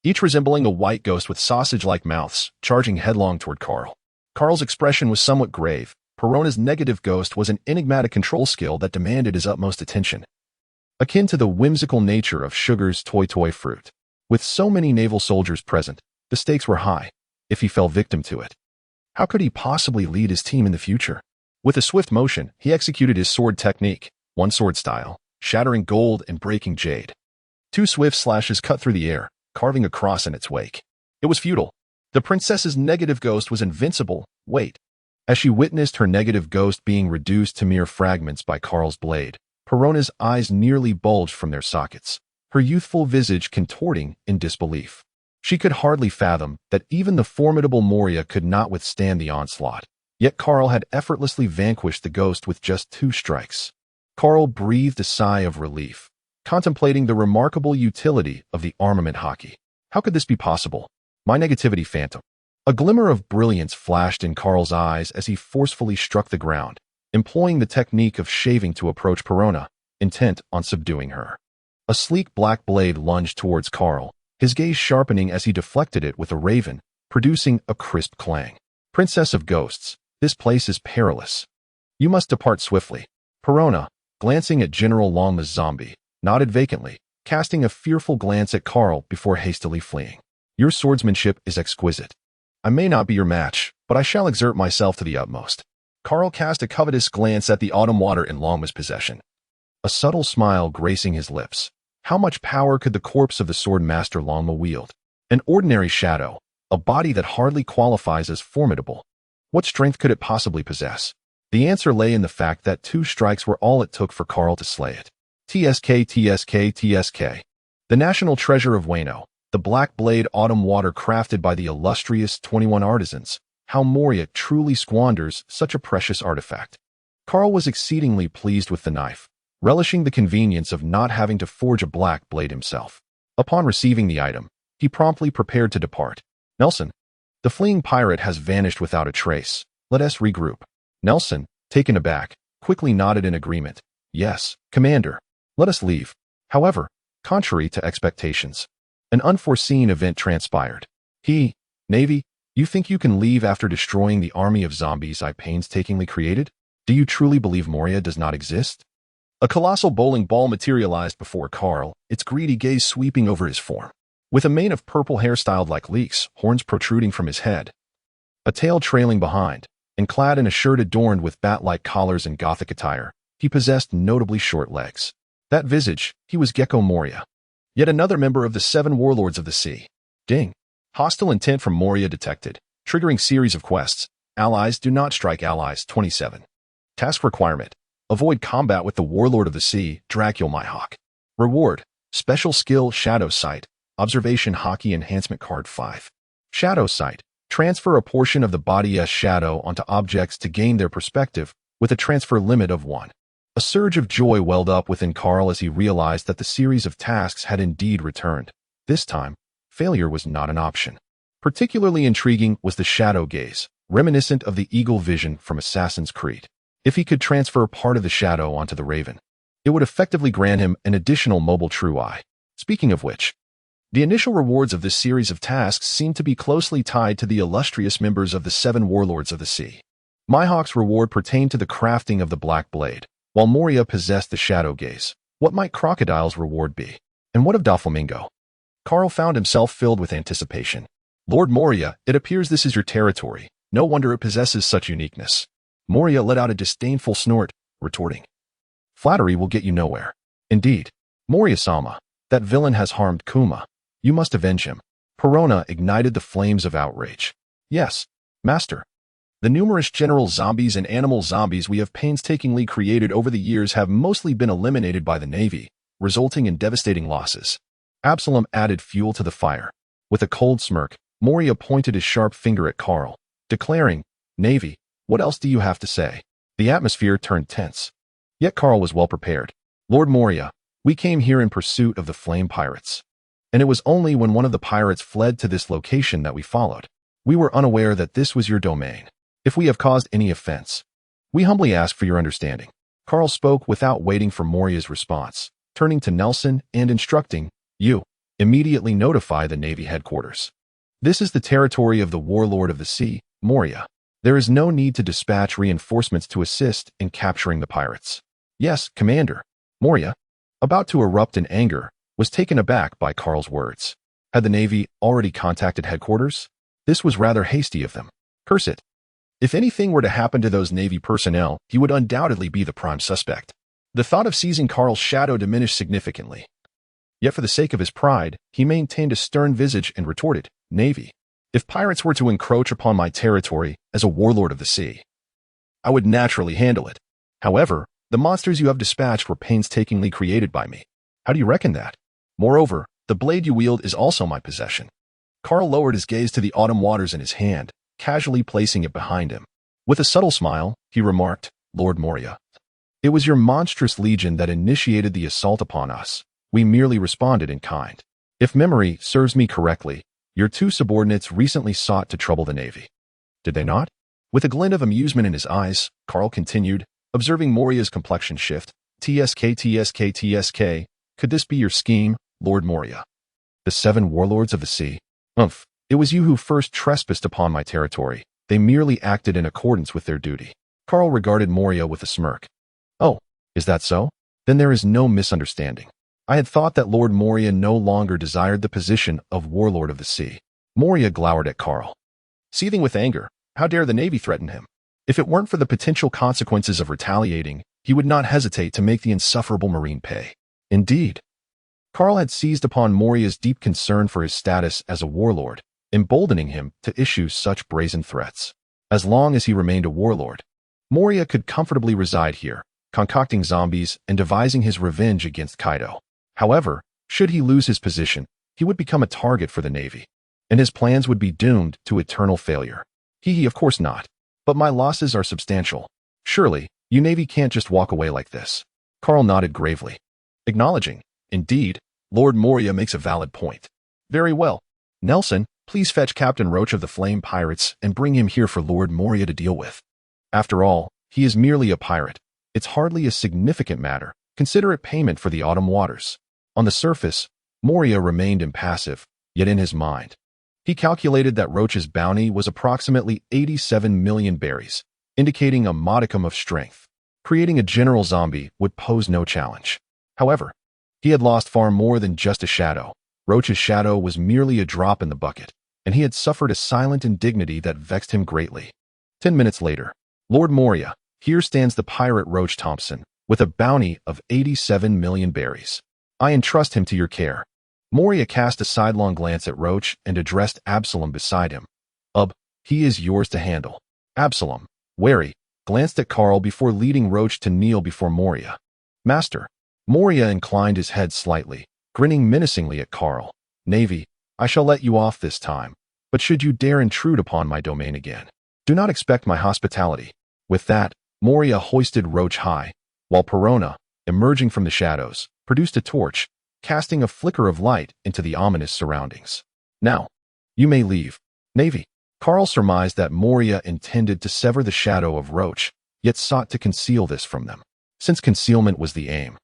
each resembling a white ghost with sausage-like mouths, charging headlong toward Carl. Carl's expression was somewhat grave. Perona's negative ghost was an enigmatic control skill that demanded his utmost attention, akin to the whimsical nature of Sugar's toy fruit. With so many naval soldiers present, the stakes were high. If he fell victim to it, how could he possibly lead his team in the future? With a swift motion, he executed his sword technique, one sword style, shattering gold and breaking jade. Two swift slashes cut through the air, carving a cross in its wake. It was futile. The princess's negative ghost was invincible. Wait. As she witnessed her negative ghost being reduced to mere fragments by Carl's blade, Perona's eyes nearly bulged from their sockets, her youthful visage contorting in disbelief. She could hardly fathom that even the formidable Moria could not withstand the onslaught. Yet Carl had effortlessly vanquished the ghost with just 2 strikes. Carl breathed a sigh of relief, contemplating the remarkable utility of the armament hockey. How could this be possible? My negativity phantom. A glimmer of brilliance flashed in Carl's eyes as he forcefully struck the ground, employing the technique of shaving to approach Perona, intent on subduing her. A sleek black blade lunged towards Carl, his gaze sharpening as he deflected it with a raven, producing a crisp clang. "Princess of Ghosts, this place is perilous. You must depart swiftly." Perona, glancing at General Longma's zombie, nodded vacantly, casting a fearful glance at Carl before hastily fleeing. "Your swordsmanship is exquisite. I may not be your match, but I shall exert myself to the utmost." Carl cast a covetous glance at the autumn water in Longma's possession, a subtle smile gracing his lips. How much power could the corpse of the sword master Longma wield? An ordinary shadow, a body that hardly qualifies as formidable. What strength could it possibly possess? The answer lay in the fact that 2 strikes were all it took for Carl to slay it. TSK. The national treasure of Wano, the black blade autumn water crafted by the illustrious 21 artisans. How Moria truly squanders such a precious artifact. Carl was exceedingly pleased with the knife, relishing the convenience of not having to forge a black blade himself. Upon receiving the item, he promptly prepared to depart. "Nelson, the fleeing pirate has vanished without a trace. Let us regroup." Nelson, taken aback, quickly nodded in agreement. "Yes, Commander. Let us leave." However, contrary to expectations, an unforeseen event transpired. "Navy, you think you can leave after destroying the army of zombies I painstakingly created? Do you truly believe Moria does not exist?" A colossal bowling ball materialized before Carl, its greedy gaze sweeping over his form. With a mane of purple hair styled like leeks, horns protruding from his head, a tail trailing behind, and clad in a shirt adorned with bat-like collars and gothic attire, he possessed notably short legs. That visage, he was Gecko Moria, yet another member of the 7 warlords of the sea. Ding! Hostile intent from Moria detected. Triggering series of quests. Allies do not strike allies. 27. Task requirement. Avoid combat with the Warlord of the Sea, Dracula Mihawk. Reward. Special skill Shadow Sight. Observation Hockey Enhancement Card 5. Shadow Sight. Transfer a portion of the body's shadow onto objects to gain their perspective, with a transfer limit of 1. A surge of joy welled up within Carl as he realized that the series of tasks had indeed returned. This time, failure was not an option. Particularly intriguing was the shadow gaze, reminiscent of the eagle vision from Assassin's Creed. If he could transfer part of the shadow onto the Raven, it would effectively grant him an additional mobile true eye. Speaking of which, the initial rewards of this series of tasks seem to be closely tied to the illustrious members of the 7 Warlords of the Sea. Mihawk's reward pertained to the crafting of the Black Blade, while Moria possessed the Shadow Gaze. What might Crocodile's reward be? And what of Doflamingo? Carl found himself filled with anticipation. Lord Moria, it appears this is your territory. No wonder it possesses such uniqueness. Moria let out a disdainful snort, retorting, "Flattery will get you nowhere. Indeed, Moria-sama, that villain has harmed Kuma. You must avenge him." Perona ignited the flames of outrage. "Yes, master. The numerous general zombies and animal zombies we have painstakingly created over the years have mostly been eliminated by the Navy, resulting in devastating losses." Absalom added fuel to the fire. With a cold smirk, Moria pointed his sharp finger at Carl, declaring, "Navy, what else do you have to say?" The atmosphere turned tense. Yet Carl was well prepared. "Lord Moria, we came here in pursuit of the Flame Pirates. And it was only when one of the pirates fled to this location that we followed. We were unaware that this was your domain. If we have caused any offense, we humbly ask for your understanding." Carl spoke without waiting for Moria's response, turning to Nelson and instructing, "You, immediately notify the Navy headquarters. This is the territory of the Warlord of the Sea, Moria. There is no need to dispatch reinforcements to assist in capturing the pirates." "Yes, Commander." Moria, about to erupt in anger, was taken aback by Carl's words. Had the Navy already contacted headquarters? This was rather hasty of them. Curse it. If anything were to happen to those Navy personnel, he would undoubtedly be the prime suspect. The thought of seizing Carl's shadow diminished significantly. Yet for the sake of his pride, he maintained a stern visage and retorted, "Navy, if pirates were to encroach upon my territory as a warlord of the sea, I would naturally handle it. However, the monsters you have dispatched were painstakingly created by me. How do you reckon that? Moreover, the blade you wield is also my possession." Carl lowered his gaze to the autumn waters in his hand, casually placing it behind him. With a subtle smile, he remarked, "Lord Moria, it was your monstrous legion that initiated the assault upon us. We merely responded in kind. If memory serves me correctly, your 2 subordinates recently sought to trouble the Navy. Did they not?" With a glint of amusement in his eyes, Carl continued, observing Moria's complexion shift. TSK. Could this be your scheme, Lord Moria? The 7 Warlords of the Sea? Umph. It was you who first trespassed upon my territory. They merely acted in accordance with their duty. Carl regarded Moria with a smirk. "Oh, is that so? Then there is no misunderstanding. I had thought that Lord Moria no longer desired the position of Warlord of the Sea." Moria glowered at Carl. Seething with anger, how dare the Navy threaten him? If it weren't for the potential consequences of retaliating, he would not hesitate to make the insufferable Marine pay. Indeed, Carl had seized upon Moria's deep concern for his status as a warlord, emboldening him to issue such brazen threats. As long as he remained a warlord, Moria could comfortably reside here, concocting zombies and devising his revenge against Kaido. However, should he lose his position, he would become a target for the Navy, and his plans would be doomed to eternal failure. Of course not. But my losses are substantial. Surely, you Navy can't just walk away like this." Carl nodded gravely, acknowledging, "Indeed, Lord Moria makes a valid point. Very well. Nelson, please fetch Captain Roach of the Flame Pirates and bring him here for Lord Moria to deal with. After all, he is merely a pirate. It's hardly a significant matter. Consider it payment for the autumn waters." On the surface, Moria remained impassive, yet in his mind, he calculated that Roach's bounty was approximately 87 million berries, indicating a modicum of strength. Creating a general zombie would pose no challenge. However, he had lost far more than just a shadow. Roach's shadow was merely a drop in the bucket, and he had suffered a silent indignity that vexed him greatly. 10 minutes later, "Lord Moria, here stands the pirate Roach Thompson, with a bounty of 87 million berries. I entrust him to your care." Moria cast a sidelong glance at Roach and addressed Absalom beside him. He is yours to handle. Absalom, wary, glanced at Carl before leading Roach to kneel before Moria. Master. Moria inclined his head slightly, grinning menacingly at Carl. Navy, I shall let you off this time, but should you dare intrude upon my domain again, do not expect my hospitality. With that, Moria hoisted Roach high, while Perona, emerging from the shadows, produced a torch, casting a flicker of light into the ominous surroundings. Now, you may leave. Navy. Carl surmised that Moria intended to sever the shadow of Roach, yet sought to conceal this from them. Since concealment was the aim,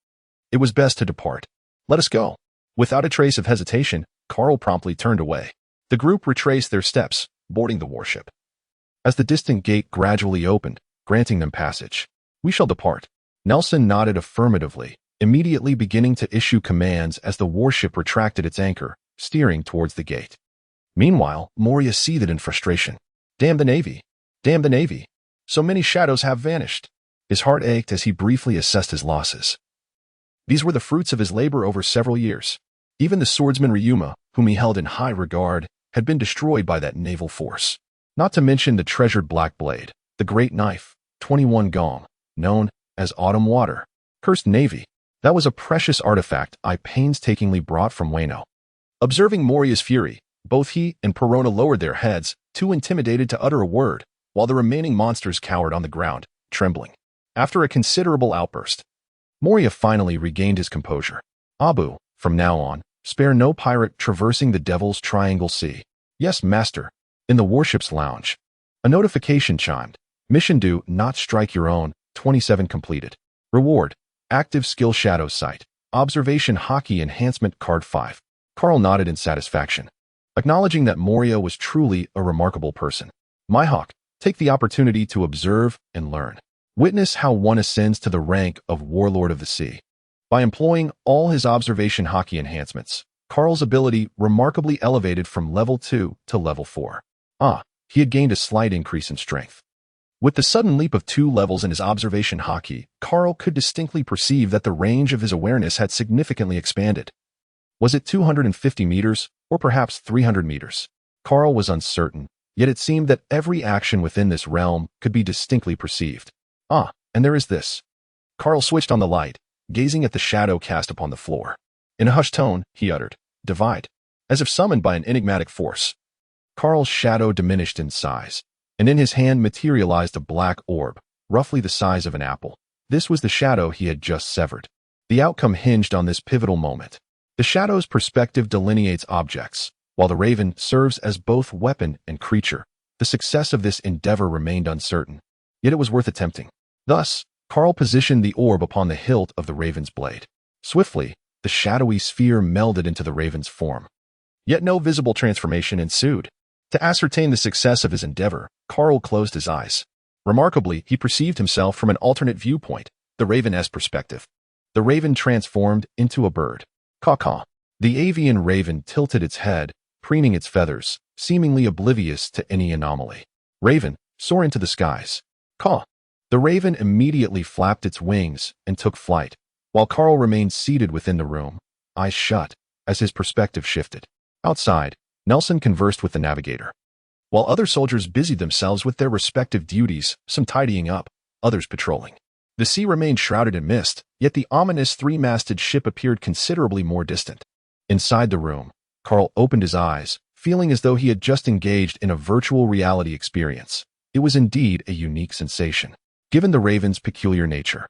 it was best to depart. Let us go. Without a trace of hesitation, Carl promptly turned away. The group retraced their steps, boarding the warship. As the distant gate gradually opened, granting them passage, we shall depart. Nelson nodded affirmatively, immediately beginning to issue commands as the warship retracted its anchor, steering towards the gate. Meanwhile, Moria seethed in frustration. Damn the Navy! Damn the Navy! So many shadows have vanished. His heart ached as he briefly assessed his losses. These were the fruits of his labor over several years. Even the swordsman Ryuma, whom he held in high regard, had been destroyed by that naval force. Not to mention the treasured black blade, the great knife, 21 gong, known as Autumn Water. Cursed Navy! That was a precious artifact I painstakingly brought from Wano. Observing Moria's fury, both he and Perona lowered their heads, too intimidated to utter a word, while the remaining monsters cowered on the ground, trembling. After a considerable outburst, Moria finally regained his composure. Abu, from now on, spare no pirate traversing the Devil's Triangle Sea. Yes, master. In the warship's lounge. A notification chimed. Mission due, not strike your own, 27 completed. Reward, active skill shadow sight. Observation hockey enhancement card 5. Carl nodded in satisfaction, acknowledging that Moria was truly a remarkable person. Mihawk, take the opportunity to observe and learn. Witness how one ascends to the rank of Warlord of the Sea. By employing all his observation hockey enhancements, Carl's ability remarkably elevated from level 2 to level 4. He had gained a slight increase in strength. With the sudden leap of 2 levels in his observation hockey, Carl could distinctly perceive that the range of his awareness had significantly expanded. Was it 250 meters, or perhaps 300 meters? Carl was uncertain, yet it seemed that every action within this realm could be distinctly perceived. And there is this. Carl switched on the light, gazing at the shadow cast upon the floor. In a hushed tone, he uttered, "Divide," as if summoned by an enigmatic force. Carl's shadow diminished in size, and in his hand materialized a black orb, roughly the size of an apple. This was the shadow he had just severed. The outcome hinged on this pivotal moment. The shadow's perspective delineates objects, while the raven serves as both weapon and creature. The success of this endeavor remained uncertain, yet it was worth attempting. Thus, Carl positioned the orb upon the hilt of the raven's blade. Swiftly, the shadowy sphere melded into the raven's form. Yet no visible transformation ensued. To ascertain the success of his endeavor, Carl closed his eyes. Remarkably, he perceived himself from an alternate viewpoint, the raven's perspective. The raven transformed into a bird. Caw-caw. The avian raven tilted its head, preening its feathers, seemingly oblivious to any anomaly. Raven, soar into the skies. Caw. The raven immediately flapped its wings and took flight, while Carl remained seated within the room, eyes shut, as his perspective shifted. Outside, Nelson conversed with the navigator. While other soldiers busied themselves with their respective duties, some tidying up, others patrolling. The sea remained shrouded in mist, yet the ominous 3-masted ship appeared considerably more distant. Inside the room, Carl opened his eyes, feeling as though he had just engaged in a virtual reality experience. It was indeed a unique sensation, given the raven's peculiar nature.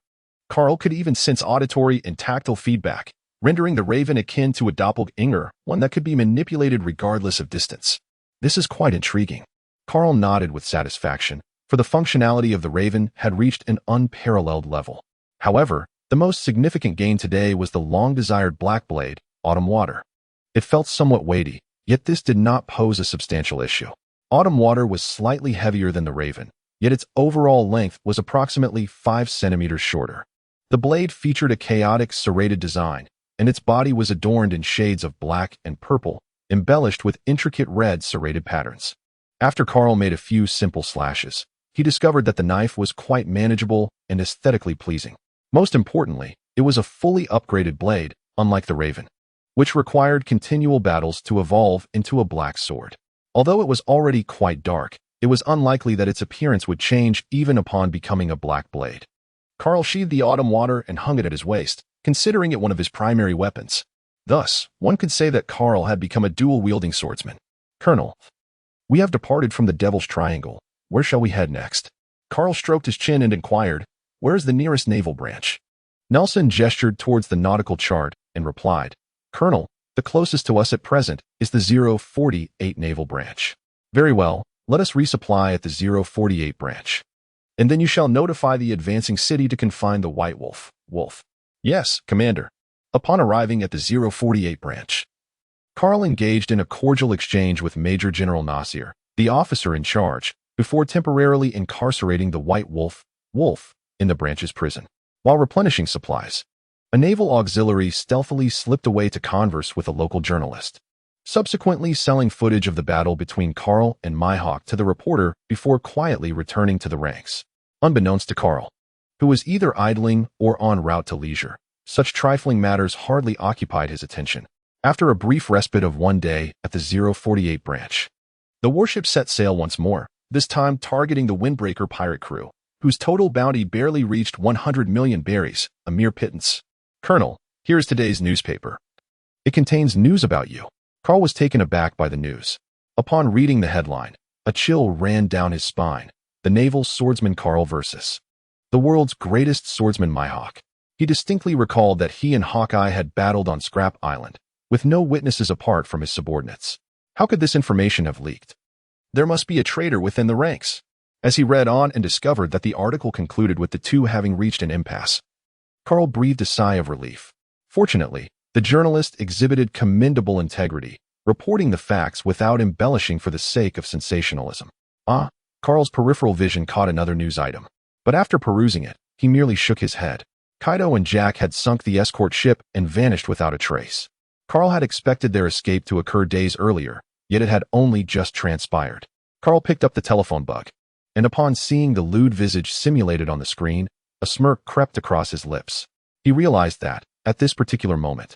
Carl could even sense auditory and tactile feedback, rendering the raven akin to a doppelganger, one that could be manipulated regardless of distance. This is quite intriguing. Carl nodded with satisfaction, for the functionality of the raven had reached an unparalleled level. However, the most significant gain today was the long-desired black blade, Autumn Water. It felt somewhat weighty, yet this did not pose a substantial issue. Autumn Water was slightly heavier than the raven, yet its overall length was approximately 5 centimeters shorter. The blade featured a chaotic serrated design, and its body was adorned in shades of black and purple, embellished with intricate red serrated patterns. After Carl made a few simple slashes, he discovered that the knife was quite manageable and aesthetically pleasing. Most importantly, it was a fully upgraded blade, unlike the raven. which required continual battles to evolve into a black sword. Although it was already quite dark, it was unlikely that its appearance would change even upon becoming a black blade. Carl sheathed the autumn water and hung it at his waist, considering it one of his primary weapons. Thus, one could say that Carl had become a dual-wielding swordsman. Colonel, we have departed from the Devil's Triangle. Where shall we head next? Carl stroked his chin and inquired, where is the nearest naval branch? Nelson gestured towards the nautical chart and replied, Colonel, the closest to us at present is the 048 naval branch. Very well, let us resupply at the 048 branch. And then you shall notify the advancing city to confine the White Wolf. Wolf. Yes, Commander. Upon arriving at the 048 branch, Carl engaged in a cordial exchange with Major General Nasir, the officer in charge, before temporarily incarcerating the White Wolf, in the branch's prison. While replenishing supplies, a naval auxiliary stealthily slipped away to converse with a local journalist, subsequently selling footage of the battle between Carl and Mihawk to the reporter before quietly returning to the ranks. Unbeknownst to Carl, who was either idling or en route to leisure, such trifling matters hardly occupied his attention. After a brief respite of one day at the 048 branch, the warship set sail once more, this time targeting the windbreaker pirate crew, whose total bounty barely reached 100 million berries, a mere pittance. Colonel, here is today's newspaper. It contains news about you. Carl was taken aback by the news. Upon reading the headline, a chill ran down his spine. The naval swordsman Carl versus the world's greatest swordsman Mihawk. He distinctly recalled that he and Hawkeye had battled on Scrap Island, with no witnesses apart from his subordinates. How could this information have leaked? There must be a traitor within the ranks. As he read on and discovered that the article concluded with the two having reached an impasse, Carl breathed a sigh of relief. Fortunately, the journalist exhibited commendable integrity, reporting the facts without embellishing for the sake of sensationalism. Carl's peripheral vision caught another news item. But after perusing it, he merely shook his head. Kaido and Jack had sunk the escort ship and vanished without a trace. Carl had expected their escape to occur days earlier, yet it had only just transpired. Carl picked up the telephone bug, and upon seeing the lewd visage simulated on the screen, a smirk crept across his lips. He realized that, at this particular moment,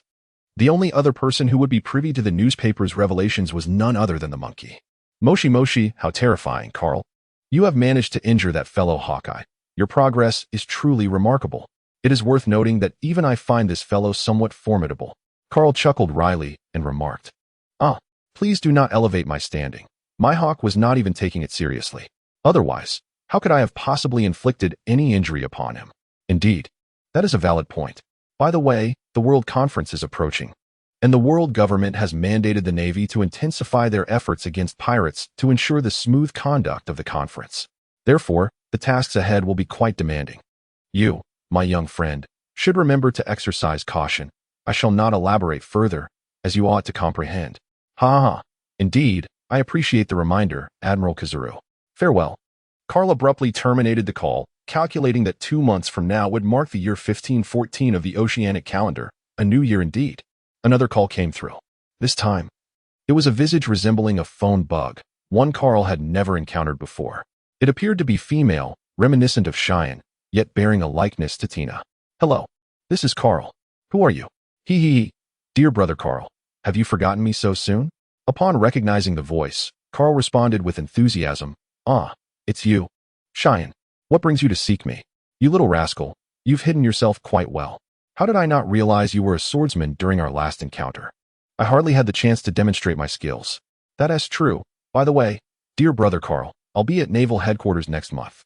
the only other person who would be privy to the newspaper's revelations was none other than the monkey. Moshi, how terrifying, Carl. You have managed to injure that fellow Hawkeye. Your progress is truly remarkable. It is worth noting that even I find this fellow somewhat formidable. Carl chuckled wryly and remarked, please do not elevate my standing. Mihawk was not even taking it seriously. Otherwise, how could I have possibly inflicted any injury upon him? Indeed, that is a valid point. By the way, the World Conference is approaching, and the world government has mandated the Navy to intensify their efforts against pirates to ensure the smooth conduct of the conference. Therefore, the tasks ahead will be quite demanding. You, my young friend, should remember to exercise caution. I shall not elaborate further, as you ought to comprehend. Indeed, I appreciate the reminder, Admiral Kizaru. Farewell. Carl abruptly terminated the call, calculating that 2 months from now would mark the year 1514 of the Oceanic calendar, a new year indeed. Another call came through. This time, it was a visage resembling a phone bug, one Carl had never encountered before. It appeared to be female, reminiscent of Cheyenne, yet bearing a likeness to Tina. Hello, this is Carl. Who are you? Dear brother Carl, have you forgotten me so soon? Upon recognizing the voice, Carl responded with enthusiasm, it's you. Cheyenne, what brings you to seek me? You little rascal, you've hidden yourself quite well. How did I not realize you were a swordsman during our last encounter? I hardly had the chance to demonstrate my skills. That is true. By the way, dear brother Carl, I'll be at Naval Headquarters next month.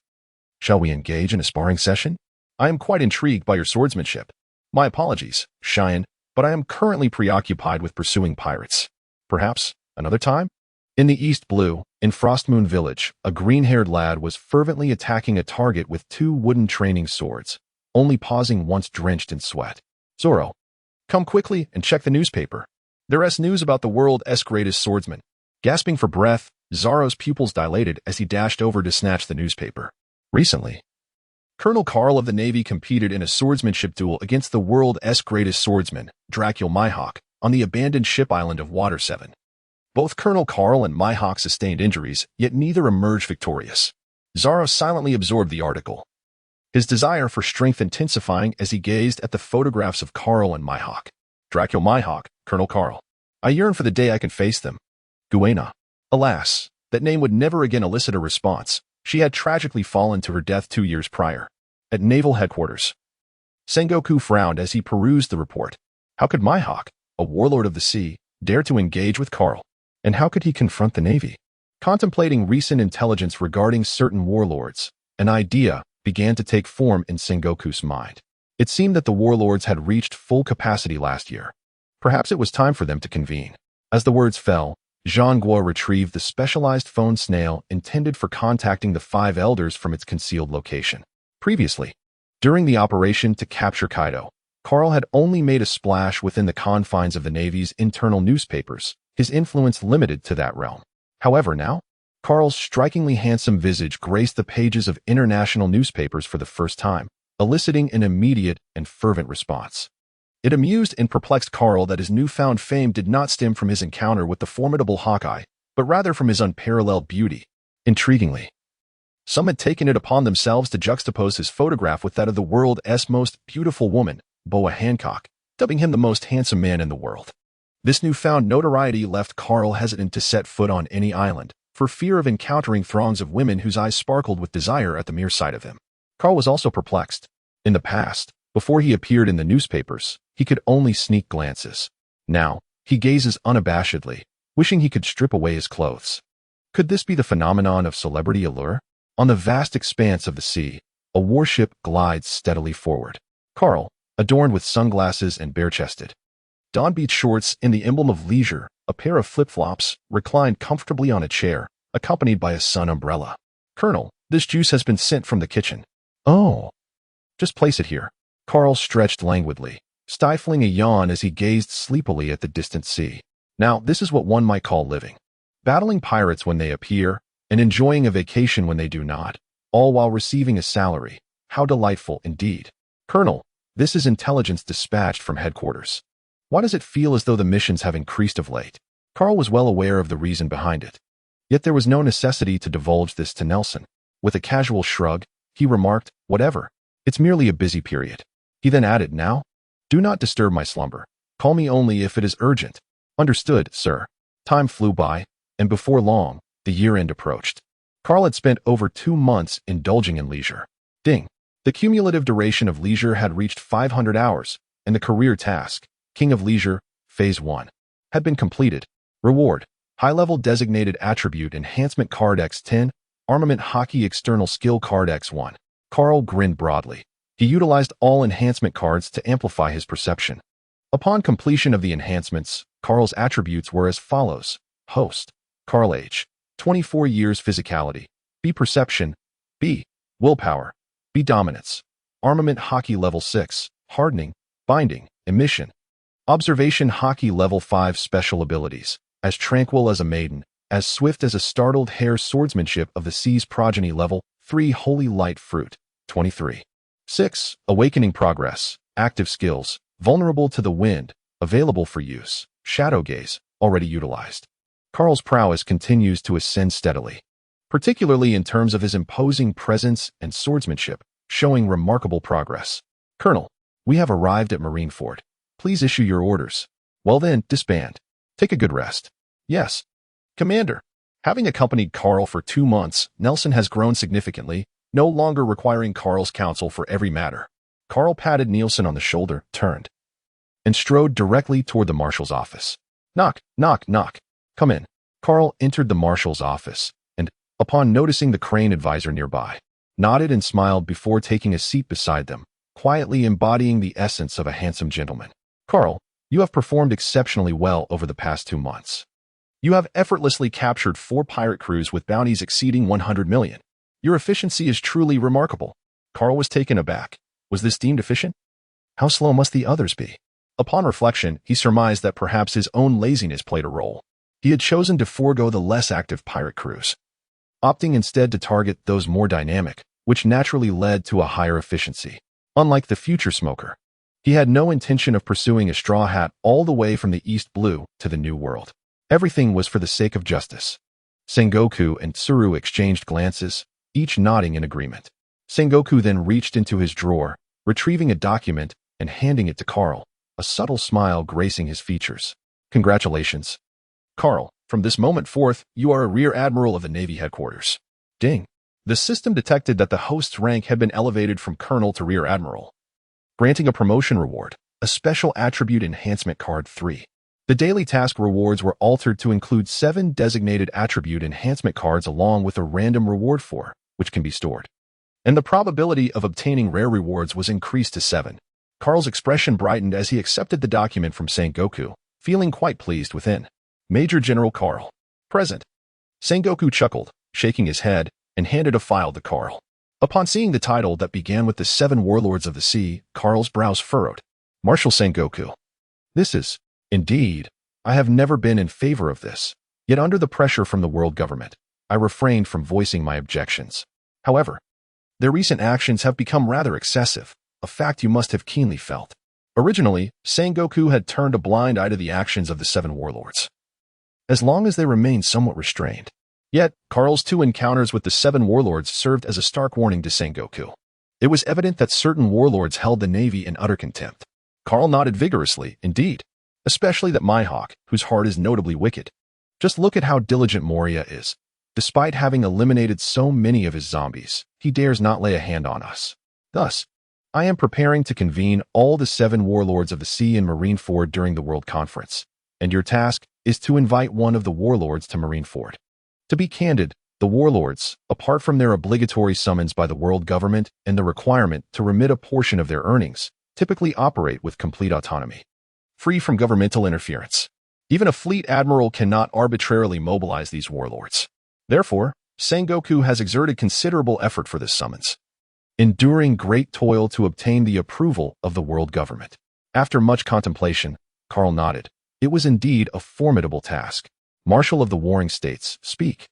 Shall we engage in a sparring session? I am quite intrigued by your swordsmanship. My apologies, Cheyenne, but I am currently preoccupied with pursuing pirates. Perhaps another time? In the East Blue, in Frostmoon Village, a green-haired lad was fervently attacking a target with 2 wooden training swords, only pausing once drenched in sweat. Zoro, come quickly and check the newspaper. There's news about the world's greatest swordsman. Gasping for breath, Zoro's pupils dilated as he dashed over to snatch the newspaper. Recently, Colonel Carl of the Navy competed in a swordsmanship duel against the world's greatest swordsman, Dracula Mihawk, on the abandoned ship island of Water 7. Both Colonel Carl and Mihawk sustained injuries, yet neither emerged victorious. Zoro silently absorbed the article, his desire for strength intensifying as he gazed at the photographs of Carl and Mihawk. Dracula Mihawk, Colonel Carl. I yearn for the day I can face them. Guena. Alas, that name would never again elicit a response. She had tragically fallen to her death 2 years prior. At Naval Headquarters. Sengoku frowned as he perused the report. How could Mihawk, a warlord of the sea, dare to engage with Carl? And how could he confront the Navy? Contemplating recent intelligence regarding certain warlords, an idea began to take form in Sengoku's mind. It seemed that the warlords had reached full capacity last year. Perhaps it was time for them to convene. As the words fell, Jean Guo retrieved the specialized phone snail intended for contacting the 5 elders from its concealed location. Previously, during the operation to capture Kaido, Carl had only made a splash within the confines of the Navy's internal newspapers, his influence limited to that realm. However, now, Carl's strikingly handsome visage graced the pages of international newspapers for the first time, eliciting an immediate and fervent response. It amused and perplexed Carl that his newfound fame did not stem from his encounter with the formidable Hawkeye, but rather from his unparalleled beauty. Intriguingly, some had taken it upon themselves to juxtapose his photograph with that of the world's most beautiful woman, Boa Hancock, dubbing him the most handsome man in the world. This newfound notoriety left Carl hesitant to set foot on any island, for fear of encountering throngs of women whose eyes sparkled with desire at the mere sight of him. Carl was also perplexed. In the past, before he appeared in the newspapers, he could only sneak glances. Now, he gazes unabashedly, wishing he could strip away his clothes. Could this be the phenomenon of celebrity allure? On the vast expanse of the sea, a warship glides steadily forward. Carl, adorned with sunglasses and bare-chested dawn-beat shorts in the emblem of leisure, a pair of flip-flops, reclined comfortably on a chair, accompanied by a sun umbrella. Colonel, this juice has been sent from the kitchen. Oh. Just place it here. Carl stretched languidly, stifling a yawn as he gazed sleepily at the distant sea. Now, this is what one might call living. Battling pirates when they appear, and enjoying a vacation when they do not, all while receiving a salary. How delightful indeed. Colonel, this is intelligence dispatched from headquarters. Why does it feel as though the missions have increased of late? Carl was well aware of the reason behind it. Yet there was no necessity to divulge this to Nelson. With a casual shrug, he remarked, whatever. It's merely a busy period. He then added, now, do not disturb my slumber. Call me only if it is urgent. Understood, sir. Time flew by, and before long, the year-end approached. Carl had spent over 2 months indulging in leisure. Ding. The cumulative duration of leisure had reached 500 hours, and the career task, King of Leisure, Phase 1, had been completed. Reward, High-Level Designated Attribute Enhancement Card X10, Armament Hockey External Skill Card X1. Carl grinned broadly. He utilized all enhancement cards to amplify his perception. Upon completion of the enhancements, Carl's attributes were as follows. Host, Carl age, 24 years physicality, B perception, B willpower, B dominance, armament hockey level 6, hardening, binding, emission, observation hockey level 5 special abilities, as tranquil as a maiden, as swift as a startled hare swordsmanship of the sea's progeny level 3 holy light fruit, 23. 6. Awakening progress, active skills, vulnerable to the wind, available for use, shadow gaze, already utilized. Carl's prowess continues to ascend steadily, particularly in terms of his imposing presence and swordsmanship, showing remarkable progress. Colonel, we have arrived at Marineford. Please issue your orders. Well then, disband. Take a good rest. Yes. Commander. Having accompanied Carl for 2 months, Nelson has grown significantly, no longer requiring Carl's counsel for every matter. Carl patted Nielsen on the shoulder, turned, and strode directly toward the marshal's office. Knock, knock, knock. Come in. Carl entered the marshal's office, and, upon noticing the Crane advisor nearby, nodded and smiled before taking a seat beside them, quietly embodying the essence of a handsome gentleman. Carl, you have performed exceptionally well over the past 2 months. You have effortlessly captured 4 pirate crews with bounties exceeding 100 million. Your efficiency is truly remarkable. Carl was taken aback. Was this deemed efficient? How slow must the others be? Upon reflection, he surmised that perhaps his own laziness played a role. He had chosen to forego the less active pirate crews, opting instead to target those more dynamic, which naturally led to a higher efficiency. Unlike the future smoker, he had no intention of pursuing a straw hat all the way from the East Blue to the New World. Everything was for the sake of justice. Sengoku and Tsuru exchanged glances, each nodding in agreement. Sengoku then reached into his drawer, retrieving a document and handing it to Carl. a subtle smile gracing his features. Congratulations. Carl, from this moment forth, you are a Rear Admiral of the Navy headquarters. Ding. The system detected that the host's rank had been elevated from Colonel to Rear Admiral, granting a promotion reward, a special attribute enhancement card 3. The daily task rewards were altered to include 7 designated attribute enhancement cards along with a random reward 4, which can be stored. And the probability of obtaining rare rewards was increased to 7. Carl's expression brightened as he accepted the document from Sengoku, feeling quite pleased within. Major General Carl. Present. Sengoku chuckled, shaking his head, and handed a file to Carl. Upon seeing the title that began with the 7 Warlords of the Sea, Carl's brows furrowed. Marshal Sengoku. This is, indeed, I have never been in favor of this. Yet under the pressure from the world government, I refrained from voicing my objections. However, their recent actions have become rather excessive, a fact you must have keenly felt. Originally, Sengoku had turned a blind eye to the actions of the 7 warlords, as long as they remained somewhat restrained. Yet, Carl's 2 encounters with the 7 warlords served as a stark warning to Sengoku. It was evident that certain warlords held the Navy in utter contempt. Carl nodded vigorously, indeed, especially that Mihawk, whose heart is notably wicked. Just look at how diligent Moria is. Despite having eliminated so many of his zombies, he dares not lay a hand on us. Thus, I am preparing to convene all the 7 warlords of the sea in Marineford during the World Conference, and your task is to invite one of the warlords to Marineford. To be candid, the warlords, apart from their obligatory summons by the world government and the requirement to remit a portion of their earnings, typically operate with complete autonomy, free from governmental interference. Even a fleet admiral cannot arbitrarily mobilize these warlords. Therefore, Sengoku has exerted considerable effort for this summons, enduring great toil to obtain the approval of the world government. After much contemplation, Carl nodded. It was indeed a formidable task. Marshal of the Warring States, speak.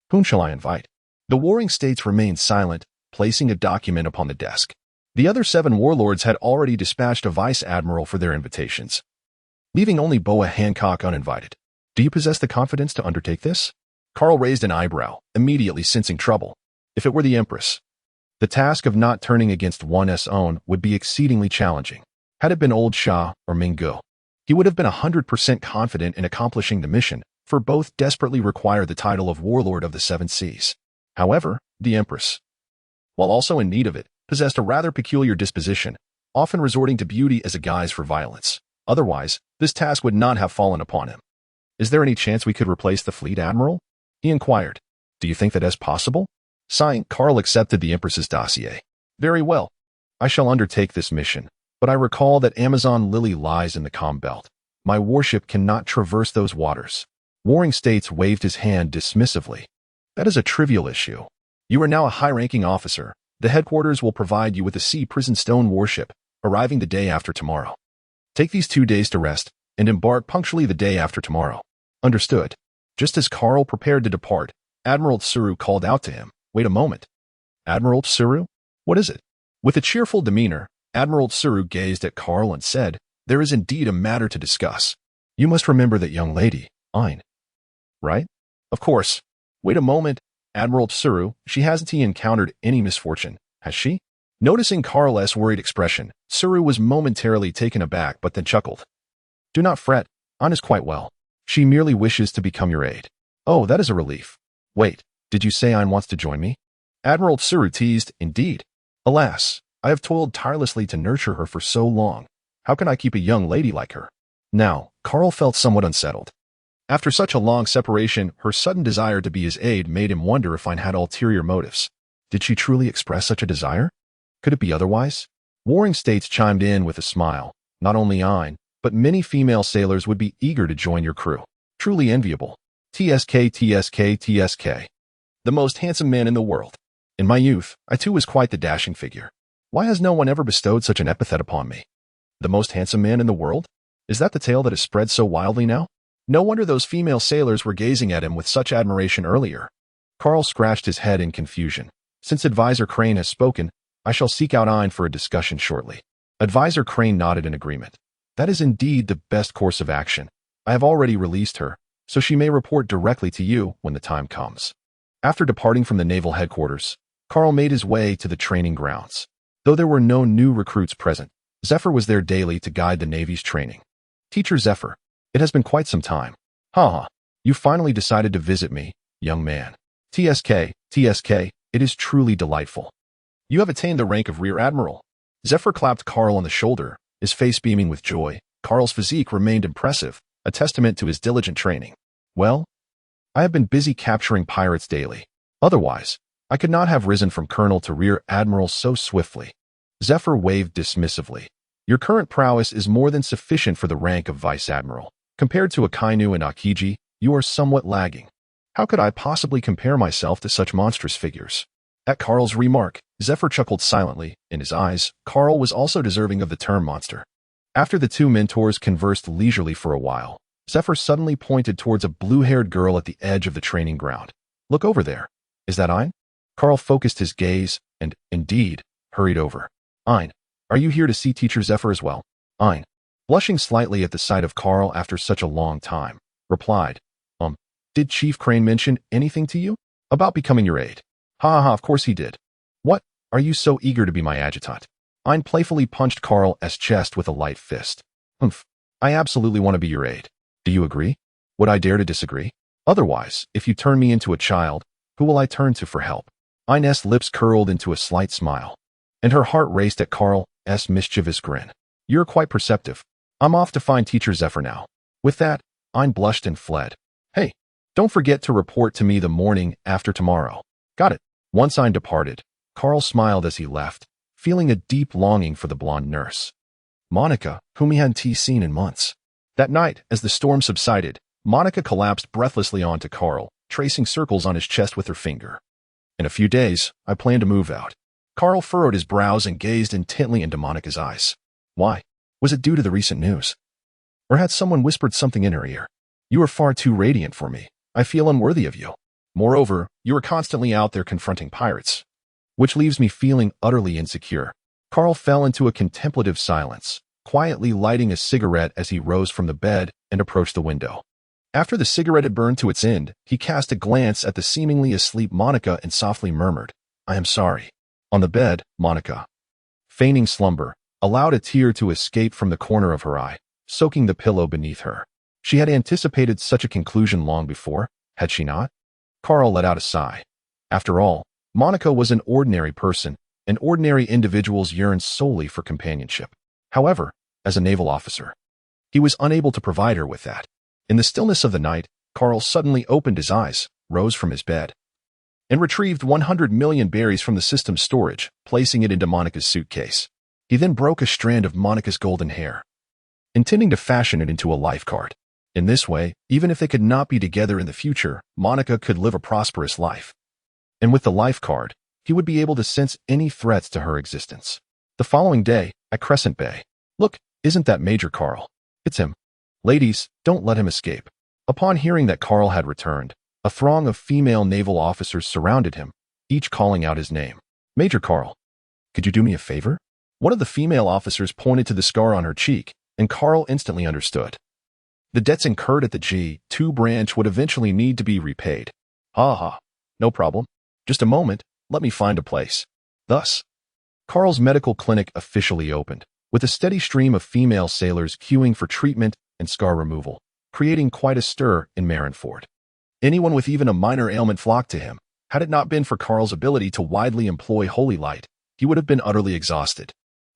Whom shall I invite? The Warring States remained silent, placing a document upon the desk. The other 7 warlords had already dispatched a vice admiral for their invitations, leaving only Boa Hancock uninvited. Do you possess the confidence to undertake this? Carl raised an eyebrow, immediately sensing trouble. If it were the Empress, the task of not turning against one's own would be exceedingly challenging. Had it been old Shah or Mingo, he would have been 100% confident in accomplishing the mission, for both desperately require the title of Warlord of the 7 Seas. However, the Empress, while also in need of it, possessed a rather peculiar disposition, often resorting to beauty as a guise for violence. Otherwise, this task would not have fallen upon him. Is there any chance we could replace the fleet admiral? He inquired. Do you think that is possible? Sighing, Carl accepted the Empress's dossier. Very well. I shall undertake this mission, but I recall that Amazon Lily lies in the calm belt. My warship cannot traverse those waters. Warring States waved his hand dismissively. That is a trivial issue. You are now a high-ranking officer. The headquarters will provide you with a Sea Prison Stone warship, arriving the day after tomorrow. Take these 2 days to rest, and embark punctually the day after tomorrow. Understood. Just as Carl prepared to depart, Admiral Tsuru called out to him. Wait a moment. Admiral Tsuru? What is it? With a cheerful demeanor, Admiral Tsuru gazed at Carl and said, There is indeed a matter to discuss. You must remember that young lady, Aine. Right? Of course. Wait a moment, Admiral Tsuru, she hasn't encountered any misfortune, has she? Noticing Carl's worried expression, Tsuru was momentarily taken aback but then chuckled. Do not fret, Aine is quite well. She merely wishes to become your aide. Oh, that is a relief. Wait, did you say Aine wants to join me? Admiral Tsuru teased, indeed. Alas, I have toiled tirelessly to nurture her for so long. How can I keep a young lady like her? Now, Carl felt somewhat unsettled. After such a long separation, her sudden desire to be his aide made him wonder if Aine had ulterior motives. Did she truly express such a desire? Could it be otherwise? Warring States chimed in with a smile. Not only Aine, but many female sailors would be eager to join your crew. Truly enviable. TSK, TSK, TSK. The most handsome man in the world. In my youth, I too was quite the dashing figure. Why has no one ever bestowed such an epithet upon me? The most handsome man in the world? Is that the tale that has spread so wildly now? No wonder those female sailors were gazing at him with such admiration earlier. Carl scratched his head in confusion. Since Advisor Crane has spoken, I shall seek out Aine for a discussion shortly. Advisor Crane nodded in agreement. That is indeed the best course of action. I have already released her, so she may report directly to you when the time comes. After departing from the naval headquarters, Carl made his way to the training grounds. Though there were no new recruits present, Zephyr was there daily to guide the Navy's training. Teacher Zephyr, it has been quite some time. Haha, you finally decided to visit me, young man. TSK, it is truly delightful. You have attained the rank of Rear Admiral. Zephyr clapped Carl on the shoulder, his face beaming with joy. Carl's physique remained impressive, a testament to his diligent training. Well, I have been busy capturing pirates daily. Otherwise, I could not have risen from Colonel to Rear Admiral so swiftly. Zephyr waved dismissively. Your current prowess is more than sufficient for the rank of Vice Admiral. Compared to Akainu and Akiji, you are somewhat lagging. How could I possibly compare myself to such monstrous figures? At Carl's remark, Zephyr chuckled silently. In his eyes, Carl was also deserving of the term monster. After the two mentors conversed leisurely for a while, Zephyr suddenly pointed towards a blue-haired girl at the edge of the training ground. Look over there. Is that Ein? Carl focused his gaze and, indeed, hurried over. Ein, are you here to see Teacher Zephyr as well? Ein, blushing slightly at the sight of Carl after such a long time, replied, did Chief Crane mention anything to you? About becoming your aide? Ha ha, of course he did. What? Are you so eager to be my adjutant? Ein playfully punched Carl's chest with a light fist. Humph, I absolutely want to be your aide. Do you agree? Would I dare to disagree? Otherwise, if you turn me into a child, who will I turn to for help? Ein's lips curled into a slight smile, and her heart raced at Carl's mischievous grin. You're quite perceptive. I'm off to find Teacher Zephyr now. With that, Ein blushed and fled. Hey, don't forget to report to me the morning after tomorrow. Got it. Once Ein departed, Carl smiled as he left, feeling a deep longing for the blonde nurse, Monica, whom he hadn't seen in months. That night, as the storm subsided, Monica collapsed breathlessly onto Carl, tracing circles on his chest with her finger. In a few days, I plan to move out. Carl furrowed his brows and gazed intently into Monica's eyes. Why? Was it due to the recent news? Or had someone whispered something in her ear? You are far too radiant for me. I feel unworthy of you. Moreover, you are constantly out there confronting pirates, which leaves me feeling utterly insecure. Carl fell into a contemplative silence, quietly lighting a cigarette as he rose from the bed and approached the window. After the cigarette had burned to its end, he cast a glance at the seemingly asleep Monica and softly murmured, I am sorry. On the bed, Monica, feigning slumber, allowed a tear to escape from the corner of her eye, soaking the pillow beneath her. She had anticipated such a conclusion long before, had she not? Carl let out a sigh. After all, Monica was an ordinary person, and ordinary individuals yearn solely for companionship. However, as a naval officer, he was unable to provide her with that. In the stillness of the night, Carl suddenly opened his eyes, rose from his bed, and retrieved 100 million berries from the system's storage, placing it into Monica's suitcase. He then broke a strand of Monica's golden hair, intending to fashion it into a life card. In this way, even if they could not be together in the future, Monica could live a prosperous life. And with the life card, he would be able to sense any threats to her existence. The following day, at Crescent Bay. Look, isn't that Major Carl? It's him. Ladies, don't let him escape. Upon hearing that Carl had returned, a throng of female naval officers surrounded him, each calling out his name. Major Carl, could you do me a favor? One of the female officers pointed to the scar on her cheek, and Carl instantly understood. The debts incurred at the G2 branch would eventually need to be repaid. Ha ha, no problem. Just a moment, let me find a place. Thus, Carl's medical clinic officially opened, with a steady stream of female sailors queuing for treatment and scar removal, creating quite a stir in Marineford. Anyone with even a minor ailment flocked to him. Had it not been for Carl's ability to widely employ holy light, he would have been utterly exhausted.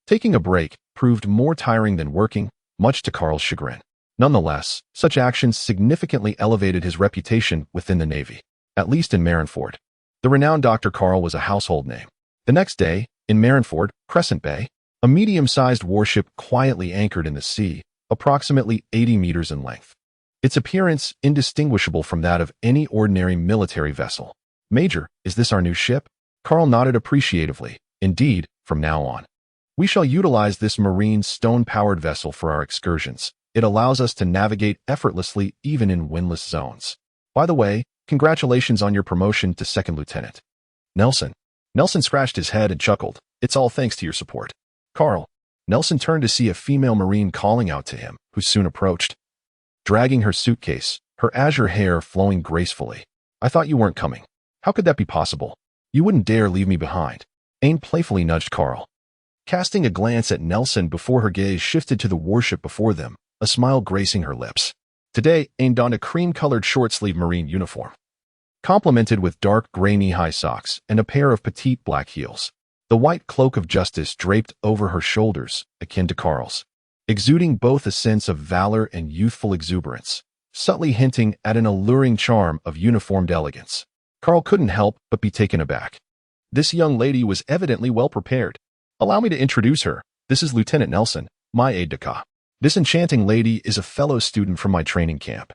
Taking a break proved more tiring than working, much to Carl's chagrin. Nonetheless, such actions significantly elevated his reputation within the Navy, at least in Marineford. The renowned Dr. Carl was a household name. The next day, in Marineford, Crescent Bay, a medium-sized warship quietly anchored in the sea, approximately 80 meters in length. Its appearance indistinguishable from that of any ordinary military vessel. Major, is this our new ship? Carl nodded appreciatively. Indeed, from now on, we shall utilize this marine stone-powered vessel for our excursions. It allows us to navigate effortlessly even in windless zones. By the way, congratulations on your promotion to second lieutenant. Nelson scratched his head and chuckled. It's all thanks to your support. Carl. Nelson turned to see a female marine calling out to him, who soon approached, dragging her suitcase, her azure hair flowing gracefully. I thought you weren't coming. How could that be possible? You wouldn't dare leave me behind. Aine playfully nudged Carl. casting a glance at Nelson before her gaze shifted to the warship before them, a smile gracing her lips. Today, Aide donned a cream-colored short-sleeve marine uniform, complemented with dark gray knee-high socks and a pair of petite black heels. The white cloak of justice draped over her shoulders, akin to Carl's, exuding both a sense of valor and youthful exuberance, subtly hinting at an alluring charm of uniformed elegance. Carl couldn't help but be taken aback. This young lady was evidently well prepared. Allow me to introduce her. This is Lieutenant Nelson, my aide-de-camp. This enchanting lady is a fellow student from my training camp,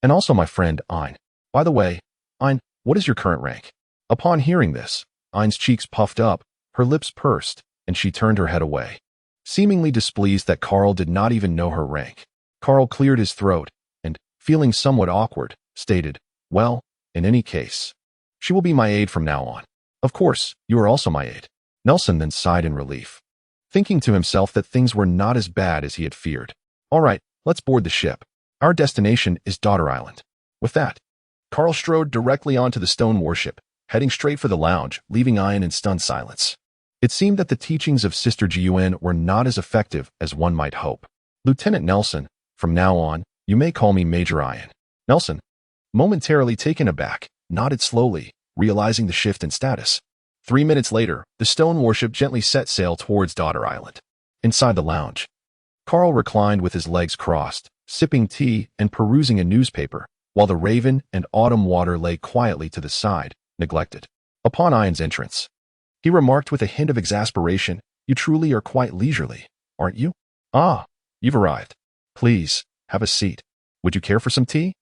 and also my friend, Aine. By the way, Aine, what is your current rank? Upon hearing this, Aine's cheeks puffed up, her lips pursed, and she turned her head away, seemingly displeased that Carl did not even know her rank. Carl cleared his throat, and, feeling somewhat awkward, stated, well, in any case, she will be my aide from now on. Of course, you are also my aide. Nelson then sighed in relief, thinking to himself that things were not as bad as he had feared. All right, let's board the ship. Our destination is Daughter Island. With that, Carl strode directly onto the stone warship, heading straight for the lounge, leaving Aine in stunned silence. It seemed that the teachings of Sister Gun were not as effective as one might hope. Lieutenant Nelson, from now on, you may call me Major Aine. Nelson, momentarily taken aback, nodded slowly, realizing the shift in status. 3 minutes later, the stone warship gently set sail towards Daughter Island. Inside the lounge, Carl reclined with his legs crossed, sipping tea and perusing a newspaper, while the Raven and Autumn Water lay quietly to the side, neglected. Upon Aine's entrance, he remarked with a hint of exasperation, you truly are quite leisurely, aren't you? Ah, you've arrived. Please, have a seat. Would you care for some tea?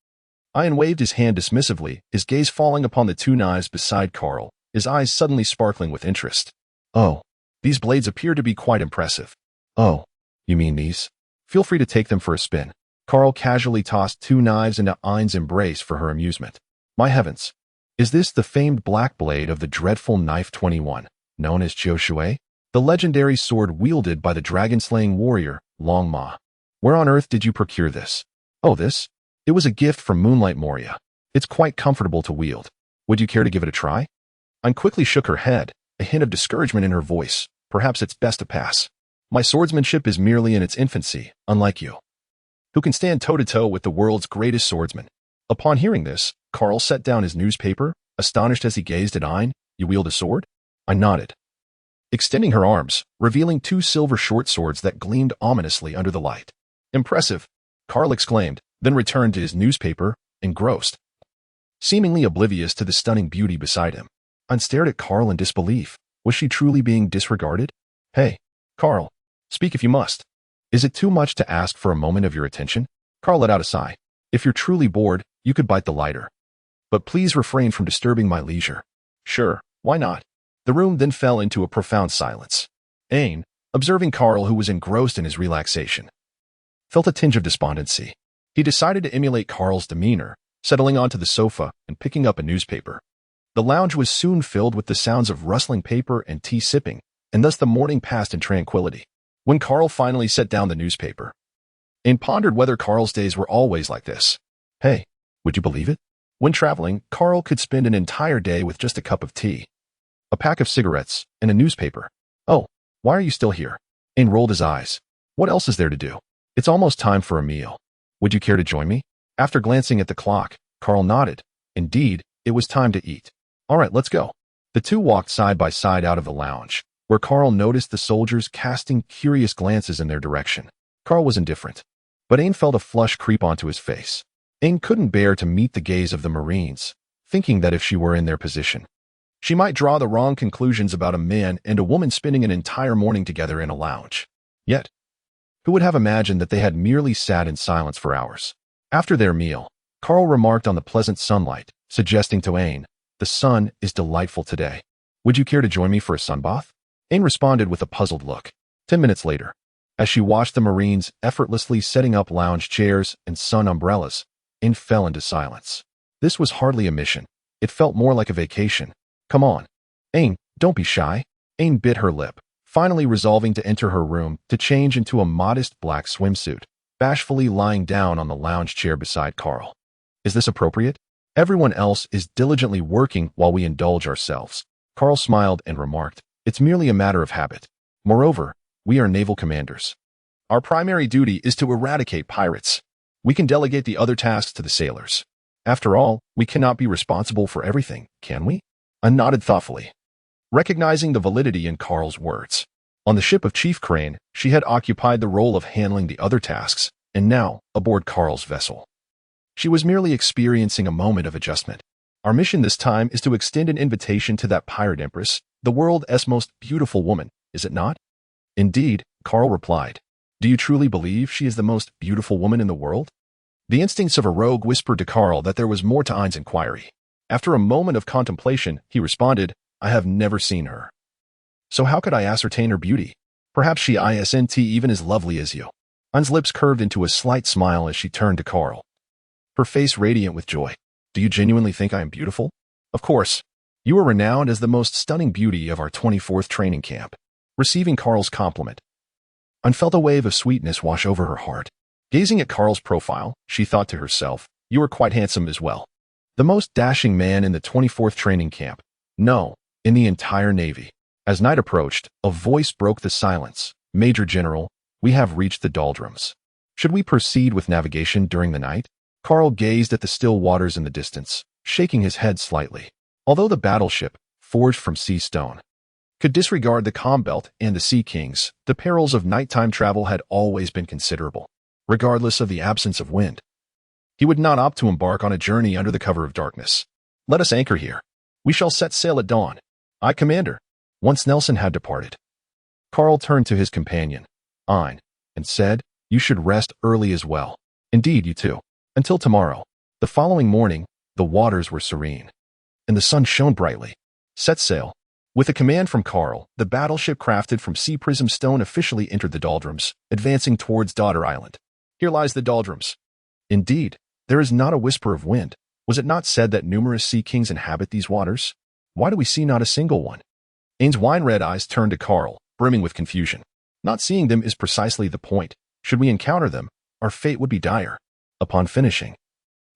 Aine waved his hand dismissively, his gaze falling upon the two knives beside Carl, his eyes suddenly sparkling with interest. Oh, these blades appear to be quite impressive. Oh, you mean these? Feel free to take them for a spin. Carl casually tossed 2 knives into Aine's embrace for her amusement. My heavens, is this the famed black blade of the dreadful Knife 21, known as Chioshui? The legendary sword wielded by the dragon-slaying warrior, Long Ma. Where on earth did you procure this? Oh, this? It was a gift from Moonlight Moria. It's quite comfortable to wield. Would you care to give it a try? Aine quickly shook her head, a hint of discouragement in her voice. Perhaps it's best to pass. My swordsmanship is merely in its infancy, unlike you, who can stand toe-to-toe with the world's greatest swordsman. Upon hearing this, Carl set down his newspaper, astonished as he gazed at Aine. You wield a sword? Aine nodded, extending her arms, revealing 2 silver short swords that gleamed ominously under the light. Impressive, Carl exclaimed, then returned to his newspaper, engrossed, seemingly oblivious to the stunning beauty beside him. Aine stared at Carl in disbelief. Was she truly being disregarded? Hey, Carl, speak if you must. Is it too much to ask for a moment of your attention? Carl let out a sigh. If you're truly bored, you could bite the lighter. But please refrain from disturbing my leisure. Sure, why not? The room then fell into a profound silence. Aine, observing Carl, who was engrossed in his relaxation, felt a tinge of despondency. He decided to emulate Carl's demeanor, settling onto the sofa and picking up a newspaper. The lounge was soon filled with the sounds of rustling paper and tea sipping, and thus the morning passed in tranquility. When Carl finally set down the newspaper, Aine pondered whether Carl's days were always like this. Hey, would you believe it? When traveling, Carl could spend an entire day with just a cup of tea, a pack of cigarettes, and a newspaper. Oh, why are you still here? Aine rolled his eyes. What else is there to do? It's almost time for a meal. Would you care to join me? After glancing at the clock, Carl nodded. Indeed, it was time to eat. All right, let's go. The two walked side by side out of the lounge, where Carl noticed the soldiers casting curious glances in their direction. Carl was indifferent, but Aine felt a flush creep onto his face. Aine couldn't bear to meet the gaze of the Marines, thinking that if she were in their position, she might draw the wrong conclusions about a man and a woman spending an entire morning together in a lounge. Yet, who would have imagined that they had merely sat in silence for hours? After their meal, Carl remarked on the pleasant sunlight, suggesting to Aine, the sun is delightful today. Would you care to join me for a sunbath? Aine responded with a puzzled look. 10 minutes later, as she watched the Marines effortlessly setting up lounge chairs and sun umbrellas, Aine fell into silence. This was hardly a mission. It felt more like a vacation. Come on. Aine, don't be shy. Aine bit her lip, finally resolving to enter her room to change into a modest black swimsuit, bashfully lying down on the lounge chair beside Carl. Is this appropriate? Everyone else is diligently working while we indulge ourselves. Carl smiled and remarked, it's merely a matter of habit. Moreover, we are naval commanders. Our primary duty is to eradicate pirates. We can delegate the other tasks to the sailors. After all, we cannot be responsible for everything, can we? I nodded thoughtfully, recognizing the validity in Carl's words. On the ship of Chief Crane, she had occupied the role of handling the other tasks, and now, aboard Carl's vessel, she was merely experiencing a moment of adjustment. Our mission this time is to extend an invitation to that pirate empress, the world's most beautiful woman, is it not? Indeed, Carl replied. Do you truly believe she is the most beautiful woman in the world? The instincts of a rogue whispered to Carl that there was more to Ein's inquiry. After a moment of contemplation, he responded, I have never seen her. So how could I ascertain her beauty? Perhaps she isn't even as lovely as you. Ein's lips curved into a slight smile as she turned to Carl, her face radiant with joy. Do you genuinely think I am beautiful? Of course. You are renowned as the most stunning beauty of our 24th training camp. Receiving Carl's compliment, Ein felt a wave of sweetness wash over her heart. Gazing at Carl's profile, she thought to herself, you are quite handsome as well. The most dashing man in the 24th training camp. No, in the entire Navy. As night approached, a voice broke the silence. Major General, we have reached the doldrums. Should we proceed with navigation during the night? Carl gazed at the still waters in the distance, shaking his head slightly. Although the battleship, forged from sea stone, could disregard the calm belt and the sea kings, the perils of nighttime travel had always been considerable. Regardless of the absence of wind, he would not opt to embark on a journey under the cover of darkness. Let us anchor here. We shall set sail at dawn. Aye, Commander. Once Nelson had departed, Carl turned to his companion, Ein, and said, you should rest early as well. Indeed, you too. Until tomorrow. The following morning, the waters were serene, and the sun shone brightly. Set sail. With a command from Carl, the battleship crafted from sea prism stone officially entered the doldrums, advancing towards Daughter Island. Here lies the doldrums. Indeed, there is not a whisper of wind. Was it not said that numerous sea kings inhabit these waters? Why do we see not a single one? Ein's wine-red eyes turned to Carl, brimming with confusion. Not seeing them is precisely the point. Should we encounter them, our fate would be dire. Upon finishing,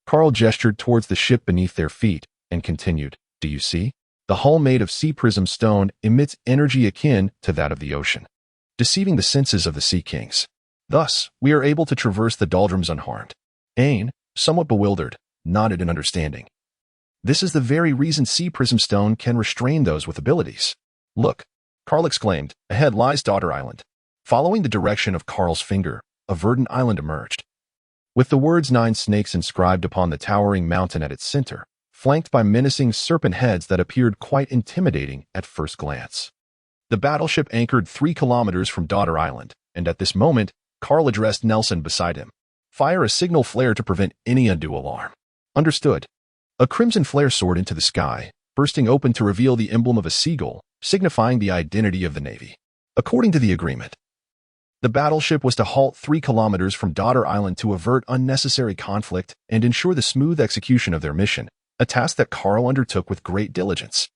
Carl gestured towards the ship beneath their feet and continued, do you see? The hull made of sea prism stone emits energy akin to that of the ocean, deceiving the senses of the sea kings. Thus, we are able to traverse the doldrums unharmed. Ein, somewhat bewildered, nodded in understanding. This is the very reason sea prism stone can restrain those with abilities. Look, Carl exclaimed, ahead lies Daughter Island. Following the direction of Carl's finger, a verdant island emerged, with the words 9 snakes inscribed upon the towering mountain at its center, flanked by menacing serpent heads that appeared quite intimidating at first glance. The battleship anchored 3 kilometers from Daughter Island, and at this moment, Carl addressed Nelson beside him. Fire a signal flare to prevent any undue alarm. Understood. A crimson flare soared into the sky, bursting open to reveal the emblem of a seagull, signifying the identity of the Navy. According to the agreement, the battleship was to halt 3 kilometers from Daughter Island to avert unnecessary conflict and ensure the smooth execution of their mission, a task that Carl undertook with great diligence.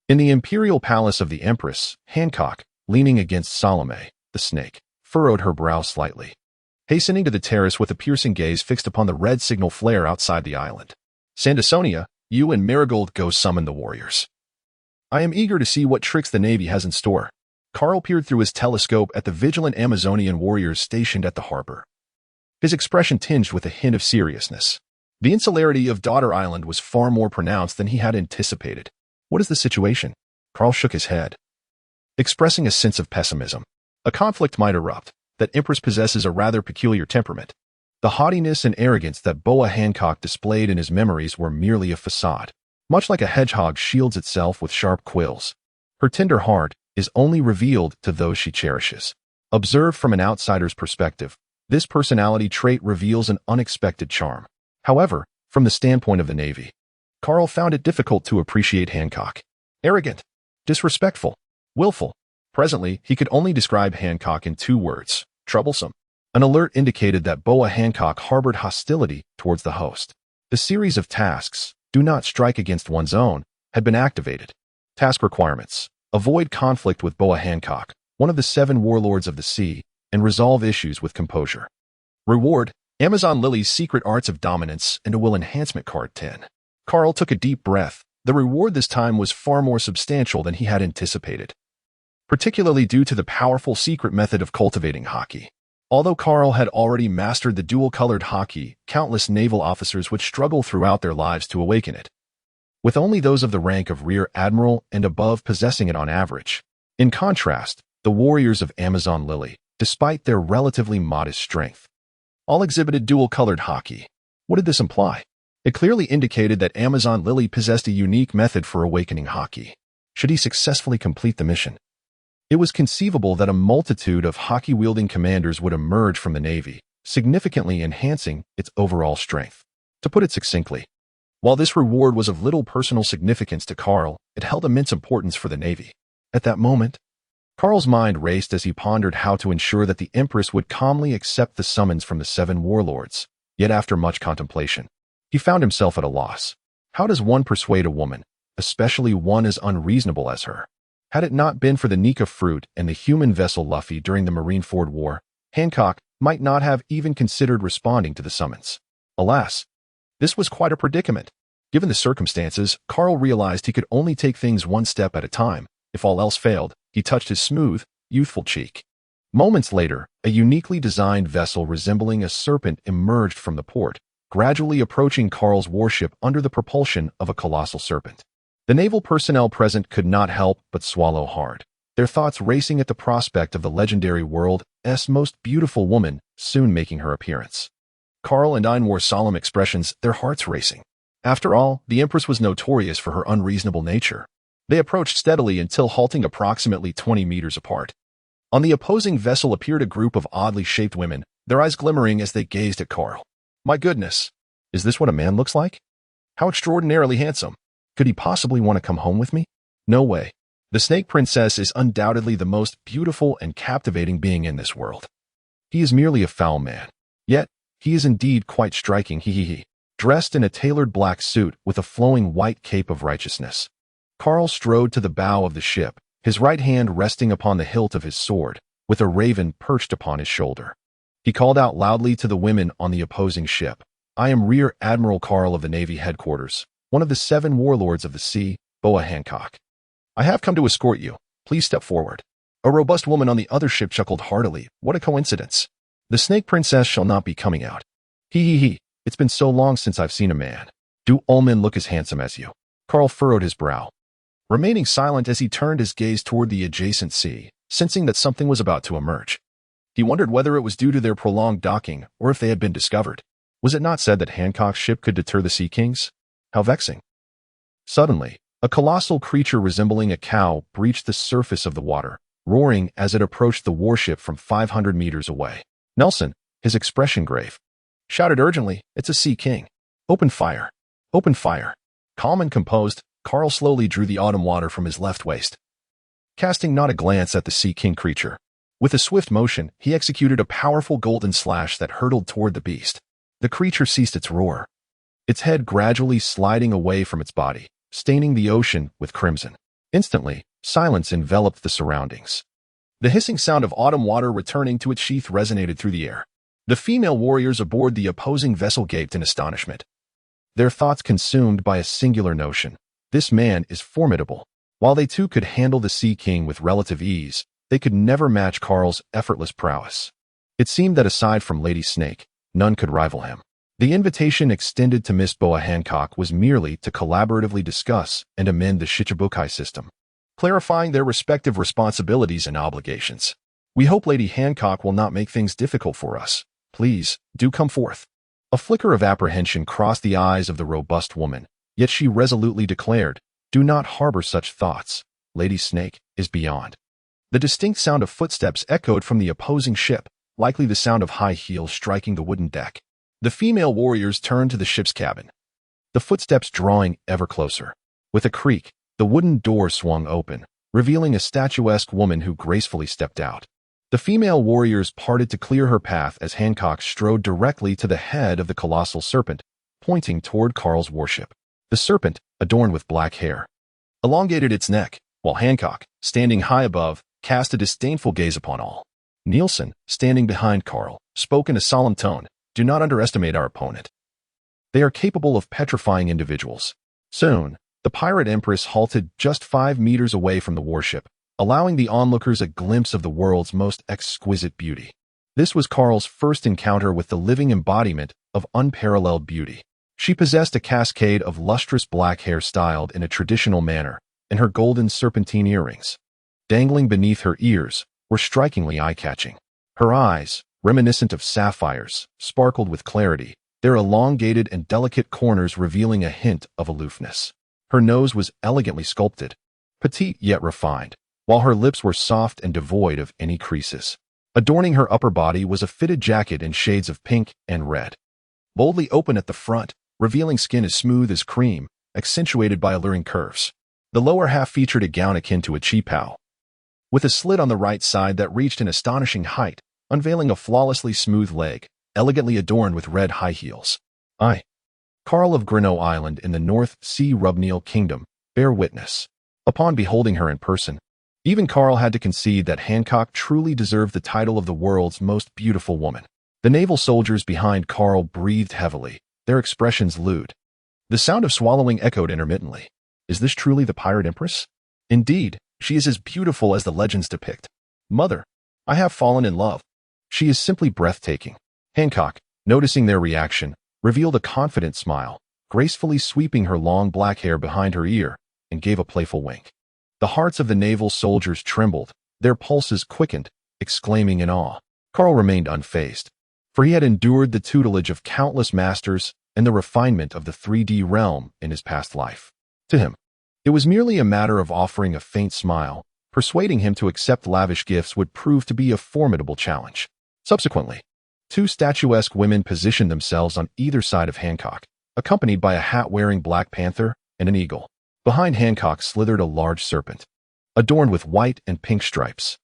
In the imperial palace of the Empress, Hancock, leaning against Salome, the snake, furrowed her brow slightly, hastening to the terrace with a piercing gaze fixed upon the red signal flare outside the island. Sandersonia, you and Marigold go summon the warriors. I am eager to see what tricks the Navy has in store. Carl peered through his telescope at the vigilant Amazonian warriors stationed at the harbor, his expression tinged with a hint of seriousness. The insularity of Daughter Island was far more pronounced than he had anticipated. What is the situation? Carl shook his head, expressing a sense of pessimism. A conflict might erupt. That Empress possesses a rather peculiar temperament. The haughtiness and arrogance that Boa Hancock displayed in his memories were merely a facade. Much like a hedgehog shields itself with sharp quills, her tender heart is only revealed to those she cherishes. Observed from an outsider's perspective, this personality trait reveals an unexpected charm. However, from the standpoint of the Navy, Carl found it difficult to appreciate Hancock. Arrogant, disrespectful, willful. Presently, he could only describe Hancock in 2 words, troublesome. An alert indicated that Boa Hancock harbored hostility towards the host. The series of tasks, do not strike against one's own, had been activated. Task requirements: avoid conflict with Boa Hancock, one of the 7 warlords of the sea, and resolve issues with composure. Reward: Amazon Lily's secret arts of dominance and a will enhancement card 10. Carl took a deep breath. The reward this time was far more substantial than he had anticipated. particularly due to the powerful secret method of cultivating haki. Although Karl had already mastered the dual-colored haki, countless naval officers would struggle throughout their lives to awaken it, with only those of the rank of Rear Admiral and above possessing it on average. In contrast, the warriors of Amazon Lily, despite their relatively modest strength, all exhibited dual-colored haki. What did this imply? It clearly indicated that Amazon Lily possessed a unique method for awakening haki. Should he successfully complete the mission, it was conceivable that a multitude of haki-wielding commanders would emerge from the Navy, significantly enhancing its overall strength. To put it succinctly, while this reward was of little personal significance to Karl, it held immense importance for the Navy. At that moment, Karl's mind raced as he pondered how to ensure that the Empress would calmly accept the summons from the 7 warlords. Yet after much contemplation, he found himself at a loss. How does one persuade a woman, especially one as unreasonable as her? Had it not been for the Nika fruit and the human vessel Luffy during the Marineford War, Hancock might not have even considered responding to the summons. Alas, this was quite a predicament. Given the circumstances, Karl realized he could only take things one step at a time. If all else failed, he touched his smooth, youthful cheek. Moments later, a uniquely designed vessel resembling a serpent emerged from the port, gradually approaching Karl's warship under the propulsion of a colossal serpent. The naval personnel present could not help but swallow hard, their thoughts racing at the prospect of the legendary world's most beautiful woman soon making her appearance. Karl and Ein wore solemn expressions, their hearts racing. After all, the Empress was notorious for her unreasonable nature. They approached steadily until halting approximately 20 meters apart. On the opposing vessel appeared a group of oddly shaped women, their eyes glimmering as they gazed at Karl. My goodness, is this what a man looks like? How extraordinarily handsome. Could he possibly want to come home with me? No way. The Snake Princess is undoubtedly the most beautiful and captivating being in this world. He is merely a foul man. Yet, he is indeed quite striking, dressed in a tailored black suit with a flowing white cape of righteousness. Karl strode to the bow of the ship, his right hand resting upon the hilt of his sword, with a raven perched upon his shoulder. He called out loudly to the women on the opposing ship. I am Rear Admiral Karl of the Navy Headquarters, one of the 7 warlords of the sea, Boa Hancock. I have come to escort you. Please step forward. A robust woman on the other ship chuckled heartily. What a coincidence. The Snake Princess shall not be coming out. It's been so long since I've seen a man. Do all men look as handsome as you? Karl furrowed his brow, remaining silent as he turned his gaze toward the adjacent sea, sensing that something was about to emerge. He wondered whether it was due to their prolonged docking or if they had been discovered. Was it not said that Hancock's ship could deter the Sea Kings? How vexing. Suddenly, a colossal creature resembling a cow breached the surface of the water, roaring as it approached the warship from 500 meters away. Nelson, his expression grave, shouted urgently, It's a Sea King. Open fire. Open fire. Calm and composed, Karl slowly drew the autumn water from his left waist, casting not a glance at the Sea King creature. With a swift motion, he executed a powerful golden slash that hurtled toward the beast. The creature ceased its roar, its head gradually sliding away from its body, staining the ocean with crimson. Instantly, silence enveloped the surroundings. The hissing sound of autumn water returning to its sheath resonated through the air. The female warriors aboard the opposing vessel gaped in astonishment, their thoughts consumed by a singular notion. This man is formidable. While they too could handle the Sea King with relative ease, they could never match Karl's effortless prowess. It seemed that aside from Lady Snake, none could rival him. The invitation extended to Miss Boa Hancock was merely to collaboratively discuss and amend the Shichibukai system, clarifying their respective responsibilities and obligations. We hope Lady Hancock will not make things difficult for us. Please, do come forth. A flicker of apprehension crossed the eyes of the robust woman, yet she resolutely declared, Do not harbor such thoughts. Lady Snake is beyond. The distinct sound of footsteps echoed from the opposing ship, likely the sound of high heels striking the wooden deck. The female warriors turned to the ship's cabin, the footsteps drawing ever closer. With a creak, the wooden door swung open, revealing a statuesque woman who gracefully stepped out. The female warriors parted to clear her path as Hancock strode directly to the head of the colossal serpent, pointing toward Karl's warship. The serpent, adorned with black hair, elongated its neck, while Hancock, standing high above, cast a disdainful gaze upon all. Nielsen, standing behind Karl, spoke in a solemn tone, Do not underestimate our opponent. They are capable of petrifying individuals. Soon, the pirate empress halted just 5 meters away from the warship, allowing the onlookers a glimpse of the world's most exquisite beauty. This was Karl's first encounter with the living embodiment of unparalleled beauty. She possessed a cascade of lustrous black hair styled in a traditional manner, and her golden serpentine earrings, dangling beneath her ears, were strikingly eye-catching. Her eyes, reminiscent of sapphires, sparkled with clarity, their elongated and delicate corners revealing a hint of aloofness. Her nose was elegantly sculpted, petite yet refined, while her lips were soft and devoid of any creases. Adorning her upper body was a fitted jacket in shades of pink and red, boldly open at the front, revealing skin as smooth as cream, accentuated by alluring curves. The lower half featured a gown akin to a qipao, with a slit on the right side that reached an astonishing height, unveiling a flawlessly smooth leg, elegantly adorned with red high heels. Karl of Greenough Island in the North Sea Rubneal Kingdom, bear witness. Upon beholding her in person, even Karl had to concede that Hancock truly deserved the title of the world's most beautiful woman. The naval soldiers behind Karl breathed heavily, their expressions lewd. The sound of swallowing echoed intermittently. Is this truly the pirate empress? Indeed, she is as beautiful as the legends depict. Mother, I have fallen in love. She is simply breathtaking. Hancock, noticing their reaction, revealed a confident smile, gracefully sweeping her long black hair behind her ear, and gave a playful wink. The hearts of the naval soldiers trembled, their pulses quickened, exclaiming in awe. Karl remained unfazed, for he had endured the tutelage of countless masters and the refinement of the 3D realm in his past life. To him, it was merely a matter of offering a faint smile. Persuading him to accept lavish gifts would prove to be a formidable challenge. Subsequently, two statuesque women positioned themselves on either side of Hancock, accompanied by a hat-wearing Black Panther and an eagle. Behind Hancock slithered a large serpent, adorned with white and pink stripes.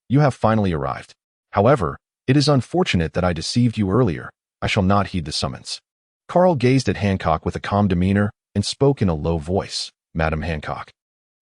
You have finally arrived. However, it is unfortunate that I deceived you earlier. I shall not heed the summons. Karl gazed at Hancock with a calm demeanor and spoke in a low voice. Madam Hancock,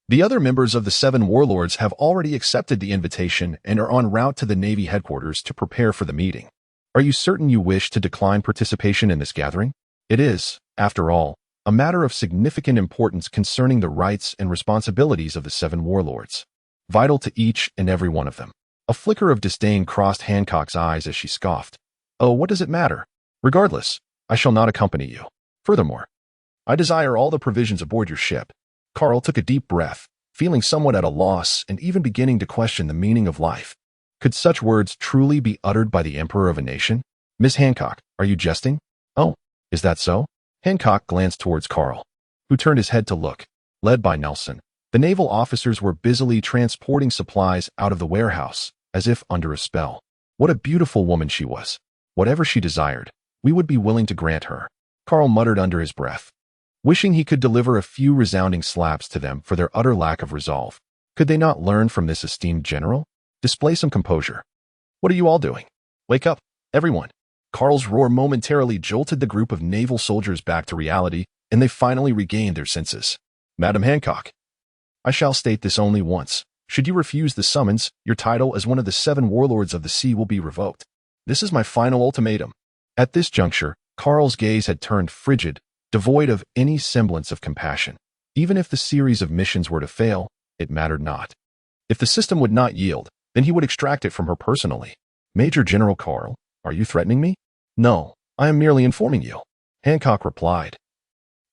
the other members of the 7 warlords have already accepted the invitation and are en route to the Navy headquarters to prepare for the meeting. Are you certain you wish to decline participation in this gathering? It is, after all, a matter of significant importance concerning the rights and responsibilities of the 7 warlords, vital to each and every one of them. A flicker of disdain crossed Hancock's eyes as she scoffed. Oh, what does it matter? Regardless, I shall not accompany you. Furthermore, I desire all the provisions aboard your ship. Karl took a deep breath, feeling somewhat at a loss and even beginning to question the meaning of life. Could such words truly be uttered by the emperor of a nation? Miss Hancock, are you jesting? Oh, is that so? Hancock glanced towards Karl, who turned his head to look. Led by Nelson, the naval officers were busily transporting supplies out of the warehouse, as if under a spell. What a beautiful woman she was. Whatever she desired, we would be willing to grant her. Karl muttered under his breath, wishing he could deliver a few resounding slaps to them for their utter lack of resolve. Could they not learn from this esteemed general? Display some composure. What are you all doing? Wake up, everyone. Karl's roar momentarily jolted the group of naval soldiers back to reality, and they finally regained their senses. Madam Hancock, I shall state this only once. Should you refuse the summons, your title as one of the 7 warlords of the sea will be revoked. This is my final ultimatum. At this juncture, Karl's gaze had turned frigid, devoid of any semblance of compassion. Even if the series of missions were to fail, it mattered not. If the system would not yield, then he would extract it from her personally. Major General Karl, are you threatening me? No, I am merely informing you, Hancock replied,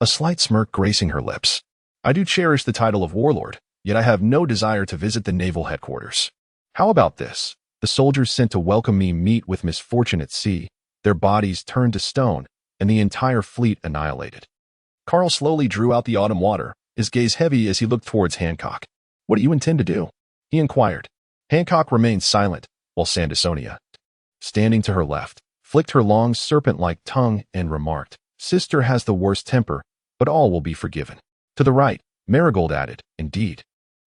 a slight smirk gracing her lips. I do cherish the title of warlord, yet I have no desire to visit the naval headquarters. How about this? The soldiers sent to welcome me meet with misfortune at sea, their bodies turned to stone, and the entire fleet annihilated. Karl slowly drew out the autumn water, his gaze heavy as he looked towards Hancock. What do you intend to do? He inquired. Hancock remained silent, while Sandersonia, standing to her left, flicked her long serpent-like tongue and remarked, Sister has the worst temper, but all will be forgiven. To the right, Marigold added, Indeed.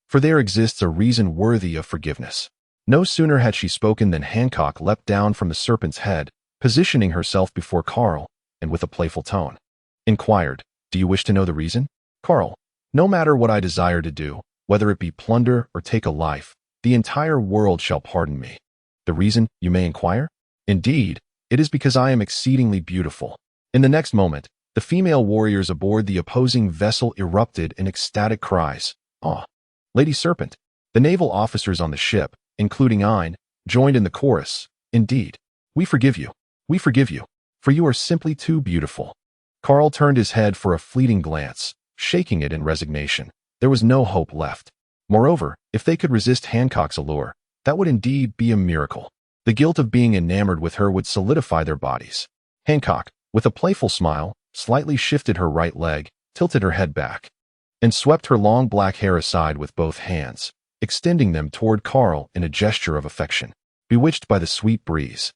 For there exists a reason worthy of forgiveness. No sooner had she spoken than Hancock leapt down from the serpent's head, positioning herself before Karl, and with a playful tone, inquired, Do you wish to know the reason? Karl, no matter what I desire to do, whether it be plunder or take a life, the entire world shall pardon me. The reason, you may inquire? Indeed, it is because I am exceedingly beautiful. In the next moment, the female warriors aboard the opposing vessel erupted in ecstatic cries. Ah, Lady Serpent, The naval officers on the ship, including Ein, joined in the chorus. Indeed. We forgive you. We forgive you. For you are simply too beautiful. Carl turned his head for a fleeting glance, shaking it in resignation. There was no hope left. Moreover, if they could resist Hancock's allure, that would indeed be a miracle. The guilt of being enamored with her would solidify their bodies. Hancock, with a playful smile, slightly shifted her right leg, tilted her head back, and swept her long black hair aside with both hands, extending them toward Carl in a gesture of affection. Bewitched by the sweet breeze,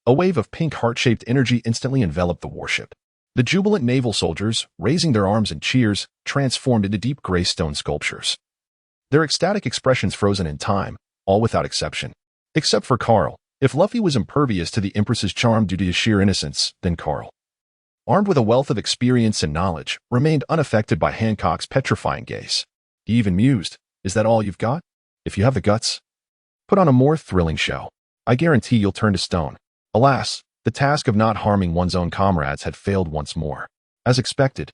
a wave of pink heart-shaped energy instantly enveloped the warship. The jubilant naval soldiers, raising their arms in cheers, transformed into deep gray stone sculptures. Their ecstatic expressions frozen in time, all without exception. Except for Carl. If Luffy was impervious to the Empress's charm due to his sheer innocence, then Carl, armed with a wealth of experience and knowledge, remained unaffected by Hancock's petrifying gaze. He even mused, "Is that all you've got? If you have the guts, put on a more thrilling show. I guarantee you'll turn to stone." Alas, the task of not harming one's own comrades had failed once more. As expected,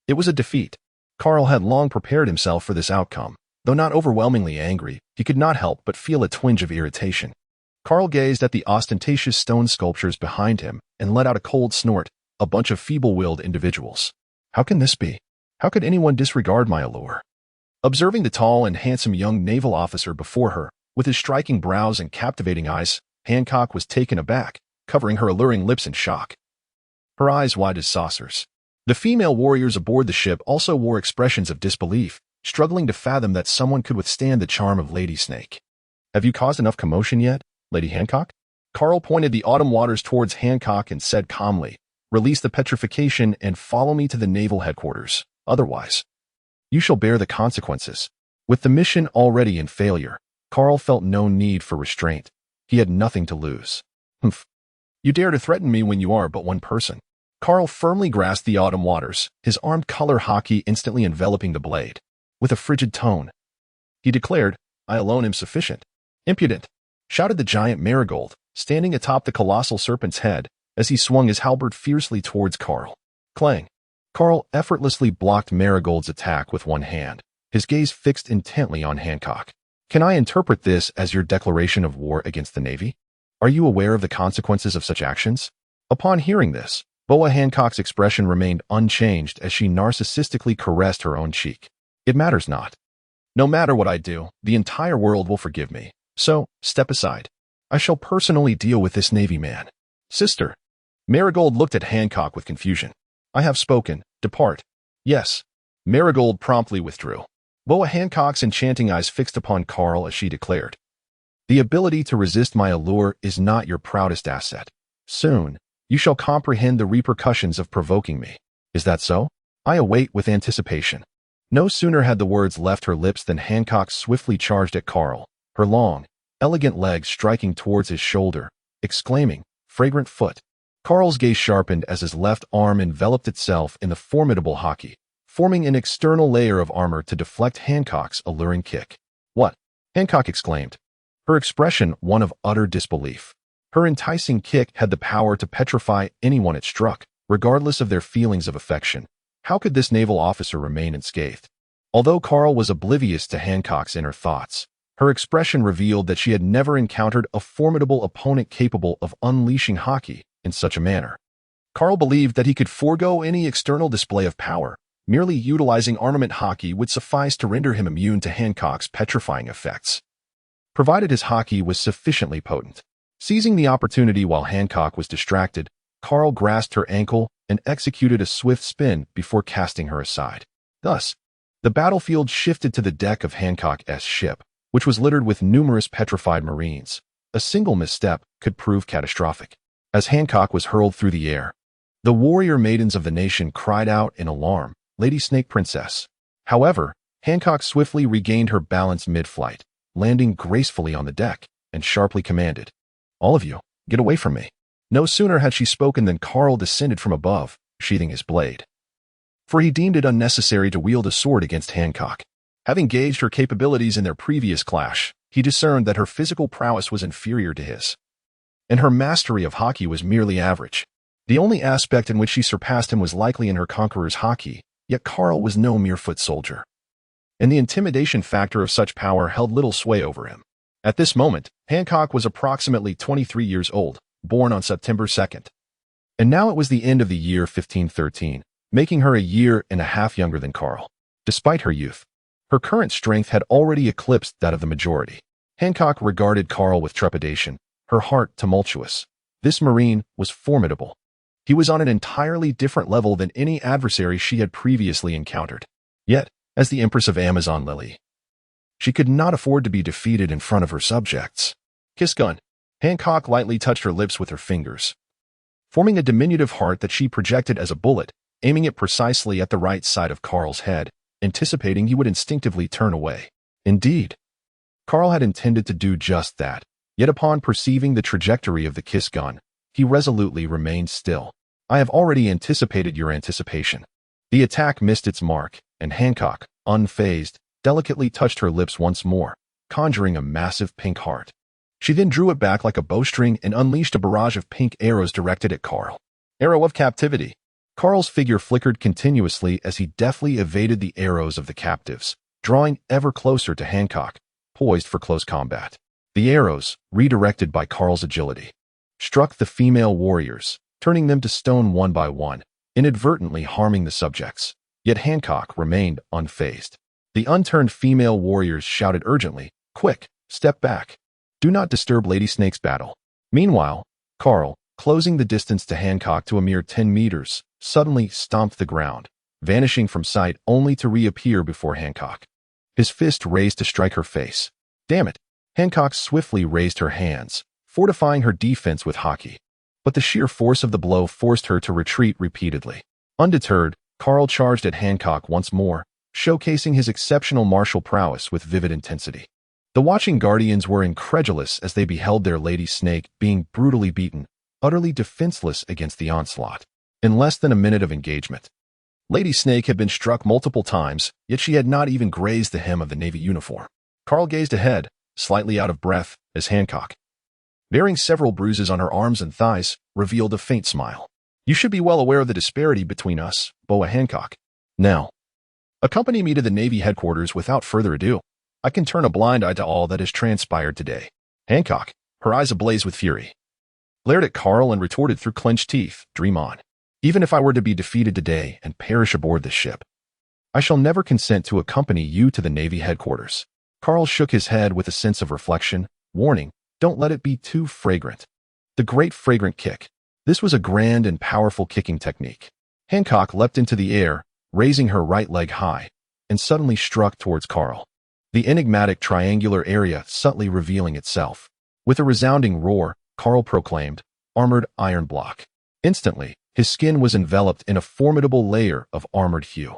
it was a defeat. Carl had long prepared himself for this outcome. Though not overwhelmingly angry, he could not help but feel a twinge of irritation. Carl gazed at the ostentatious stone sculptures behind him and let out a cold snort. A bunch of feeble-willed individuals. How can this be? How could anyone disregard my allure? Observing the tall and handsome young naval officer before her, with his striking brows and captivating eyes, Hancock was taken aback, covering her alluring lips in shock. Her eyes wide as saucers. The female warriors aboard the ship also wore expressions of disbelief, struggling to fathom that someone could withstand the charm of Lady Snake. "Have you caused enough commotion yet, Lady Hancock?" Carl pointed the autumn waters towards Hancock and said calmly, "Release the petrification and follow me to the naval headquarters. Otherwise, you shall bear the consequences." With the mission already in failure, Carl felt no need for restraint. He had nothing to lose. "Humph. You dare to threaten me when you are but one person." Carl firmly grasped the autumn waters, his armed color hockey instantly enveloping the blade. With a frigid tone, he declared, "I alone am sufficient." "Impudent!" shouted the giant Marigold, standing atop the colossal serpent's head, as he swung his halberd fiercely towards Carl. Clang! Carl effortlessly blocked Marigold's attack with one hand, his gaze fixed intently on Hancock. "Can I interpret this as your declaration of war against the Navy? Are you aware of the consequences of such actions?" Upon hearing this, Boa Hancock's expression remained unchanged as she narcissistically caressed her own cheek. "It matters not. No matter what I do, the entire world will forgive me. So, step aside. I shall personally deal with this Navy man." "Sister." Marigold looked at Hancock with confusion. "I have spoken. Depart." "Yes." Marigold promptly withdrew. Boa Hancock's enchanting eyes fixed upon Carl as she declared, "The ability to resist my allure is not your proudest asset. Soon, you shall comprehend the repercussions of provoking me. Is that so? I await with anticipation." No sooner had the words left her lips than Hancock swiftly charged at Carl, her long, elegant legs striking towards his shoulder, exclaiming, "Fragrant foot." Carl's gaze sharpened as his left arm enveloped itself in the formidable hockey, forming an external layer of armor to deflect Hancock's alluring kick. "What?" Hancock exclaimed, her expression one of utter disbelief. Her enticing kick had the power to petrify anyone it struck, regardless of their feelings of affection. How could this naval officer remain unscathed? Although Carl was oblivious to Hancock's inner thoughts, her expression revealed that she had never encountered a formidable opponent capable of unleashing hockey in such a manner. Carl believed that he could forego any external display of power. Merely utilizing armament hockey would suffice to render him immune to Hancock's petrifying effects, provided his hockey was sufficiently potent. Seizing the opportunity while Hancock was distracted, Carl grasped her ankle and executed a swift spin before casting her aside. Thus, the battlefield shifted to the deck of Hancock's ship, which was littered with numerous petrified Marines. A single misstep could prove catastrophic. As Hancock was hurled through the air, the warrior maidens of the nation cried out in alarm, "Lady Snake Princess." However, Hancock swiftly regained her balance mid-flight, landing gracefully on the deck, and sharply commanded, "All of you, get away from me." No sooner had she spoken than Carl descended from above, sheathing his blade. For he deemed it unnecessary to wield a sword against Hancock. Having gauged her capabilities in their previous clash, he discerned that her physical prowess was inferior to his, and her mastery of hockey was merely average. The only aspect in which she surpassed him was likely in her conqueror's hockey, yet Carl was no mere foot soldier. and the intimidation factor of such power held little sway over him. At this moment, Hancock was approximately 23 years old, born on September 2nd. And now it was the end of the year 1513, making her a year and a half younger than Carl. Despite her youth, her current strength had already eclipsed that of the majority. Hancock regarded Carl with trepidation, her heart tumultuous. This Marine was formidable. He was on an entirely different level than any adversary she had previously encountered. Yet, as the Empress of Amazon Lily, she could not afford to be defeated in front of her subjects. Kiss gun. Hancock lightly touched her lips with her fingers, forming a diminutive heart that she projected as a bullet, aiming it precisely at the right side of Carl's head, anticipating he would instinctively turn away. Indeed, Carl had intended to do just that, yet upon perceiving the trajectory of the kiss gun, he resolutely remained still. I have already anticipated your anticipation. The attack missed its mark, and Hancock, unfazed, delicately touched her lips once more, conjuring a massive pink heart. She then drew it back like a bowstring and unleashed a barrage of pink arrows directed at Carl. Arrow of captivity. Carl's figure flickered continuously as he deftly evaded the arrows of the captives, drawing ever closer to Hancock, poised for close combat. The arrows, redirected by Carl's agility, struck the female warriors, turning them to stone one by one, inadvertently harming the subjects. Yet Hancock remained unfazed. The unturned female warriors shouted urgently, "Quick, step back. Do not disturb Lady Snake's battle." Meanwhile, Carl, closing the distance to Hancock to a mere 10 meters, suddenly stomped the ground, vanishing from sight only to reappear before Hancock, his fist raised to strike her face. Damn it! Hancock swiftly raised her hands, fortifying her defense with haki. But the sheer force of the blow forced her to retreat repeatedly. Undeterred, Carl charged at Hancock once more, showcasing his exceptional martial prowess with vivid intensity. The watching guardians were incredulous as they beheld their Lady Snake being brutally beaten, utterly defenseless against the onslaught. In less than a minute of engagement, Lady Snake had been struck multiple times, yet she had not even grazed the hem of the Navy uniform. Carl gazed ahead, slightly out of breath, as Hancock, bearing several bruises on her arms and thighs, revealed a faint smile. You should be well aware of the disparity between us, Boa Hancock. Now, accompany me to the Navy headquarters without further ado. I can turn a blind eye to all that has transpired today. Hancock, her eyes ablaze with fury, glared at Carl and retorted through clenched teeth, dream on. Even if I were to be defeated today and perish aboard this ship, I shall never consent to accompany you to the Navy headquarters. Carl shook his head with a sense of reflection, warning, don't let it be too fragrant. The great fragrant kick. This was a grand and powerful kicking technique. Hancock leapt into the air, raising her right leg high, and suddenly struck towards Carl, the enigmatic triangular area subtly revealing itself. With a resounding roar, Carl proclaimed, "Armored iron block." Instantly, his skin was enveloped in a formidable layer of armored hue,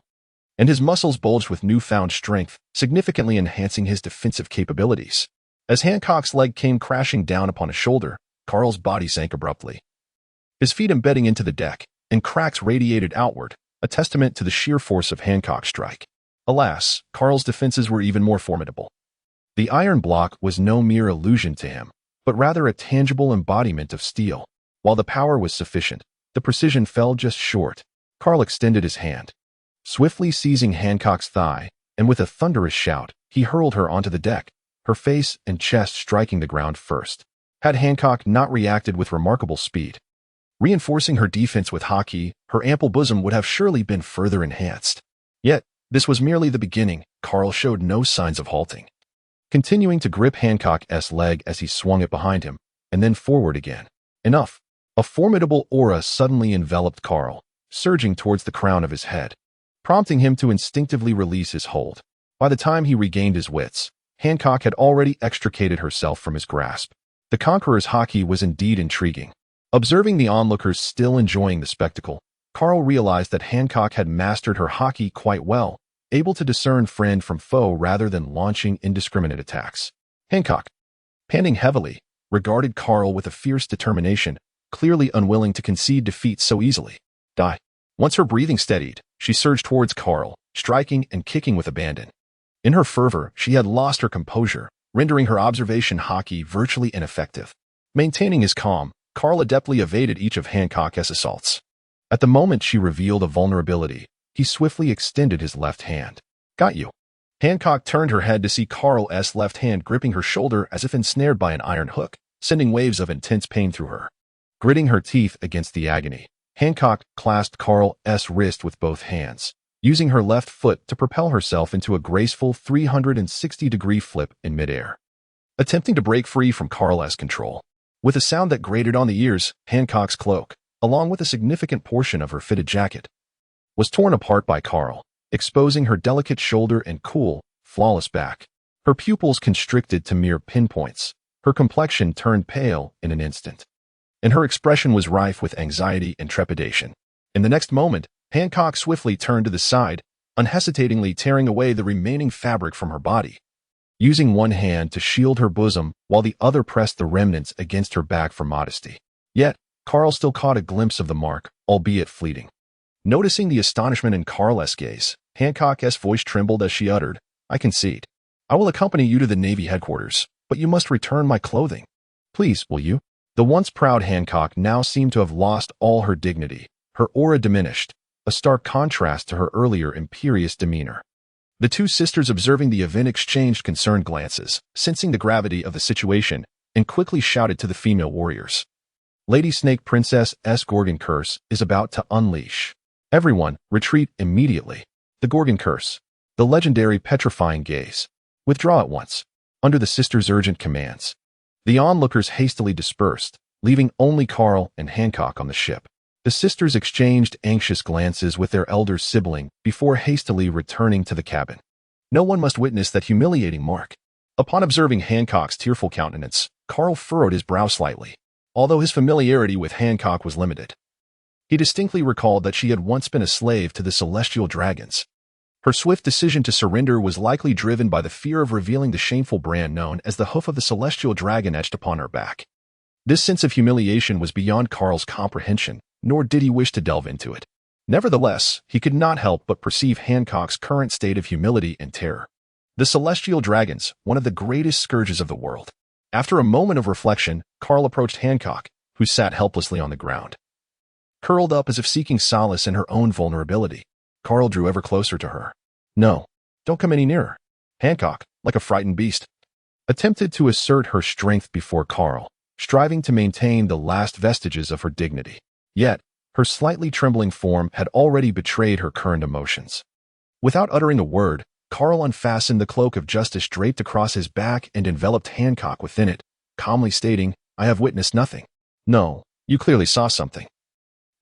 and his muscles bulged with newfound strength, significantly enhancing his defensive capabilities. As Hancock's leg came crashing down upon his shoulder, Carl's body sank abruptly, his feet embedding into the deck, and cracks radiated outward, a testament to the sheer force of Hancock's strike. Alas, Carl's defenses were even more formidable. The iron block was no mere illusion to him, but rather a tangible embodiment of steel. While the power was sufficient, the precision fell just short. Carl extended his hand, swiftly seizing Hancock's thigh, and with a thunderous shout, he hurled her onto the deck, her face and chest striking the ground first. Had Hancock not reacted with remarkable speed, reinforcing her defense with haki, her ample bosom would have surely been further enhanced. Yet, this was merely the beginning. Carl showed no signs of halting, continuing to grip Hancock's leg as he swung it behind him, and then forward again. Enough. A formidable aura suddenly enveloped Carl, surging towards the crown of his head, prompting him to instinctively release his hold. By the time he regained his wits, Hancock had already extricated herself from his grasp. The Conqueror's haki was indeed intriguing. Observing the onlookers still enjoying the spectacle, Carl realized that Hancock had mastered her haki quite well, able to discern friend from foe rather than launching indiscriminate attacks. Hancock, panting heavily, regarded Carl with a fierce determination, clearly unwilling to concede defeat so easily. Die. Once her breathing steadied, she surged towards Carl, striking and kicking with abandon. In her fervor, she had lost her composure, rendering her observation haki virtually ineffective. Maintaining his calm, Carl adeptly evaded each of Hancock's assaults. At the moment she revealed a vulnerability, he swiftly extended his left hand. Got you. Hancock turned her head to see Carl's left hand gripping her shoulder as if ensnared by an iron hook, sending waves of intense pain through her. Gritting her teeth against the agony, Hancock clasped Carl's wrist with both hands, using her left foot to propel herself into a graceful 360-degree flip in midair. Attempting to break free from Carl's control, with a sound that grated on the ears, Hancock's cloak, along with a significant portion of her fitted jacket, was torn apart by Carl, exposing her delicate shoulder and cool, flawless back. Her pupils constricted to mere pinpoints, her complexion turned pale in an instant, and her expression was rife with anxiety and trepidation. In the next moment, Hancock swiftly turned to the side, unhesitatingly tearing away the remaining fabric from her body, using one hand to shield her bosom while the other pressed the remnants against her back for modesty. Yet, Carl still caught a glimpse of the mark, albeit fleeting. Noticing the astonishment in Carl's gaze, Hancock's voice trembled as she uttered, "I concede. I will accompany you to the Navy headquarters, but you must return my clothing. Please, will you?" The once proud Hancock now seemed to have lost all her dignity, her aura diminished, a stark contrast to her earlier imperious demeanor. The two sisters observing the event exchanged concerned glances, sensing the gravity of the situation, and quickly shouted to the female warriors. "Lady Snake Princess's Gorgon curse is about to unleash. Everyone, retreat immediately." The Gorgon curse, the legendary petrifying gaze. Withdraw at once, under the sisters' urgent commands. The onlookers hastily dispersed, leaving only Carl and Hancock on the ship. The sisters exchanged anxious glances with their elder sibling before hastily returning to the cabin. No one must witness that humiliating mark. Upon observing Hancock's tearful countenance, Carl furrowed his brow slightly, although his familiarity with Hancock was limited. He distinctly recalled that she had once been a slave to the celestial dragons. Her swift decision to surrender was likely driven by the fear of revealing the shameful brand known as the hoof of the celestial dragon etched upon her back. This sense of humiliation was beyond Carl's comprehension, nor did he wish to delve into it. Nevertheless, he could not help but perceive Hancock's current state of humility and terror. The celestial dragons, one of the greatest scourges of the world. After a moment of reflection, Carl approached Hancock, who sat helplessly on the ground, curled up as if seeking solace in her own vulnerability. Carl drew ever closer to her. "No, don't come any nearer." Hancock, like a frightened beast, attempted to assert her strength before Carl, striving to maintain the last vestiges of her dignity. Yet, her slightly trembling form had already betrayed her current emotions. Without uttering a word, Carl unfastened the cloak of justice draped across his back and enveloped Hancock within it, calmly stating, "I have witnessed nothing." "No, you clearly saw something.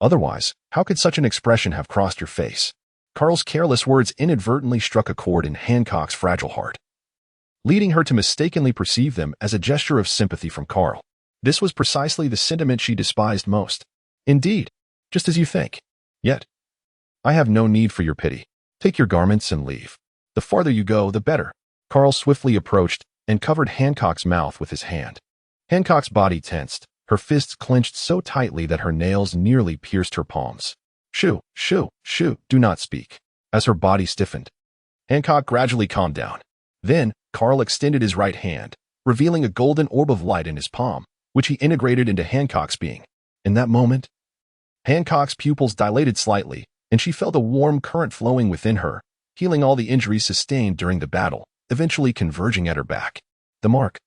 Otherwise, how could such an expression have crossed your face?" Carl's careless words inadvertently struck a chord in Hancock's fragile heart, leading her to mistakenly perceive them as a gesture of sympathy from Carl. This was precisely the sentiment she despised most. "Indeed, just as you think. Yet, I have no need for your pity. Take your garments and leave. The farther you go, the better." Carl swiftly approached and covered Hancock's mouth with his hand. Hancock's body tensed, her fists clenched so tightly that her nails nearly pierced her palms. "Shoo, shoo, shoo, do not speak." As her body stiffened, Hancock gradually calmed down. Then, Carl extended his right hand, revealing a golden orb of light in his palm, which he integrated into Hancock's being. In that moment, Hancock's pupils dilated slightly, and she felt a warm current flowing within her, healing all the injuries sustained during the battle, eventually converging at her back. The mark,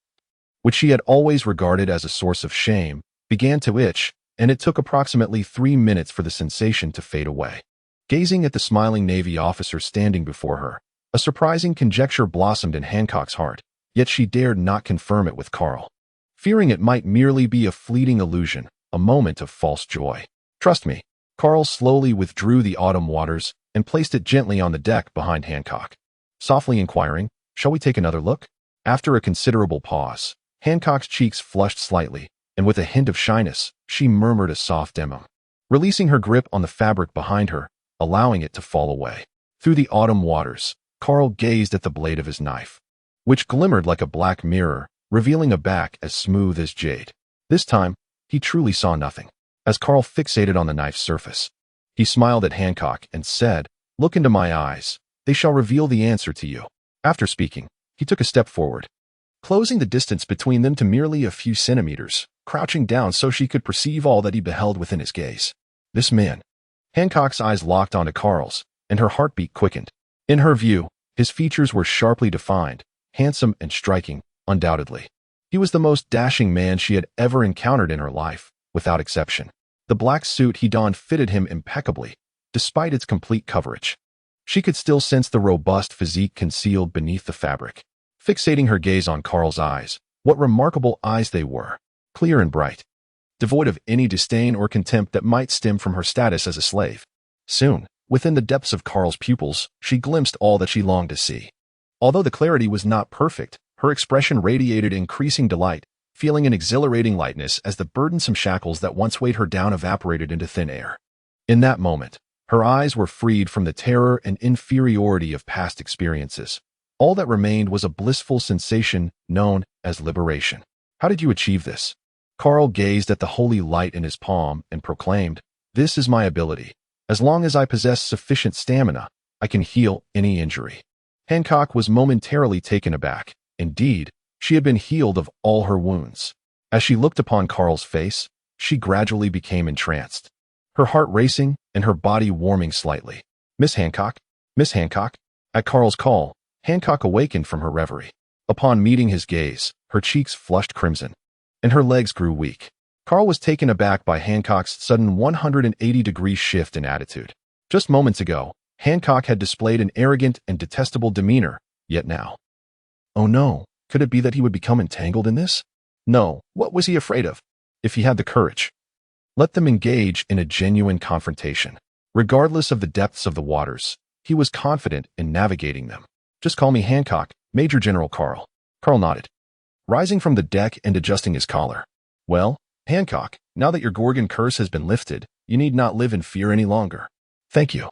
which she had always regarded as a source of shame, began to itch, and it took approximately 3 minutes for the sensation to fade away. Gazing at the smiling Navy officer standing before her, a surprising conjecture blossomed in Hancock's heart, yet she dared not confirm it with Carl, fearing it might merely be a fleeting illusion, a moment of false joy. "Trust me." Carl slowly withdrew the autumn waters and placed it gently on the deck behind Hancock, softly inquiring, "Shall we take another look?" After a considerable pause, Hancock's cheeks flushed slightly, and with a hint of shyness, she murmured a soft demo, releasing her grip on the fabric behind her, allowing it to fall away. Through the autumn waters, Carl gazed at the blade of his knife, which glimmered like a black mirror, revealing a back as smooth as jade. This time, he truly saw nothing. As Carl fixated on the knife's surface, he smiled at Hancock and said, "Look into my eyes. They shall reveal the answer to you." After speaking, he took a step forward, closing the distance between them to merely a few centimeters, crouching down so she could perceive all that he beheld within his gaze. This man. Hancock's eyes locked onto Carl's, and her heartbeat quickened. In her view, His features were sharply defined, handsome and striking, undoubtedly. He was the most dashing man she had ever encountered in her life, without exception. The black suit he donned fitted him impeccably, despite its complete coverage. She could still sense the robust physique concealed beneath the fabric. Fixating her gaze on Carl's eyes, what remarkable eyes they were, clear and bright, devoid of any disdain or contempt that might stem from her status as a slave. Soon, within the depths of Carl's pupils, she glimpsed all that she longed to see. Although the clarity was not perfect, her expression radiated increasing delight, feeling an exhilarating lightness as the burdensome shackles that once weighed her down evaporated into thin air. In that moment, her eyes were freed from the terror and inferiority of past experiences. All that remained was a blissful sensation known as liberation. How did you achieve this? Carl gazed at the holy light in his palm and proclaimed, "This is my ability. As long as I possess sufficient stamina, I can heal any injury." Hancock was momentarily taken aback. Indeed, she had been healed of all her wounds. As she looked upon Carl's face, she gradually became entranced, her heart racing and her body warming slightly. "Miss Hancock? Miss Hancock?" At Carl's call, Hancock awakened from her reverie. Upon meeting his gaze, her cheeks flushed crimson, and her legs grew weak. Carl was taken aback by Hancock's sudden 180-degree shift in attitude. Just moments ago, Hancock had displayed an arrogant and detestable demeanor, yet now. Oh no, could it be that he would become entangled in this? No, what was he afraid of? If he had the courage, let them engage in a genuine confrontation. Regardless of the depths of the waters, he was confident in navigating them. "Just call me Hancock, Major General Carl." Carl nodded, rising from the deck and adjusting his collar. "Well, Hancock, now that your Gorgon curse has been lifted, you need not live in fear any longer." "Thank you,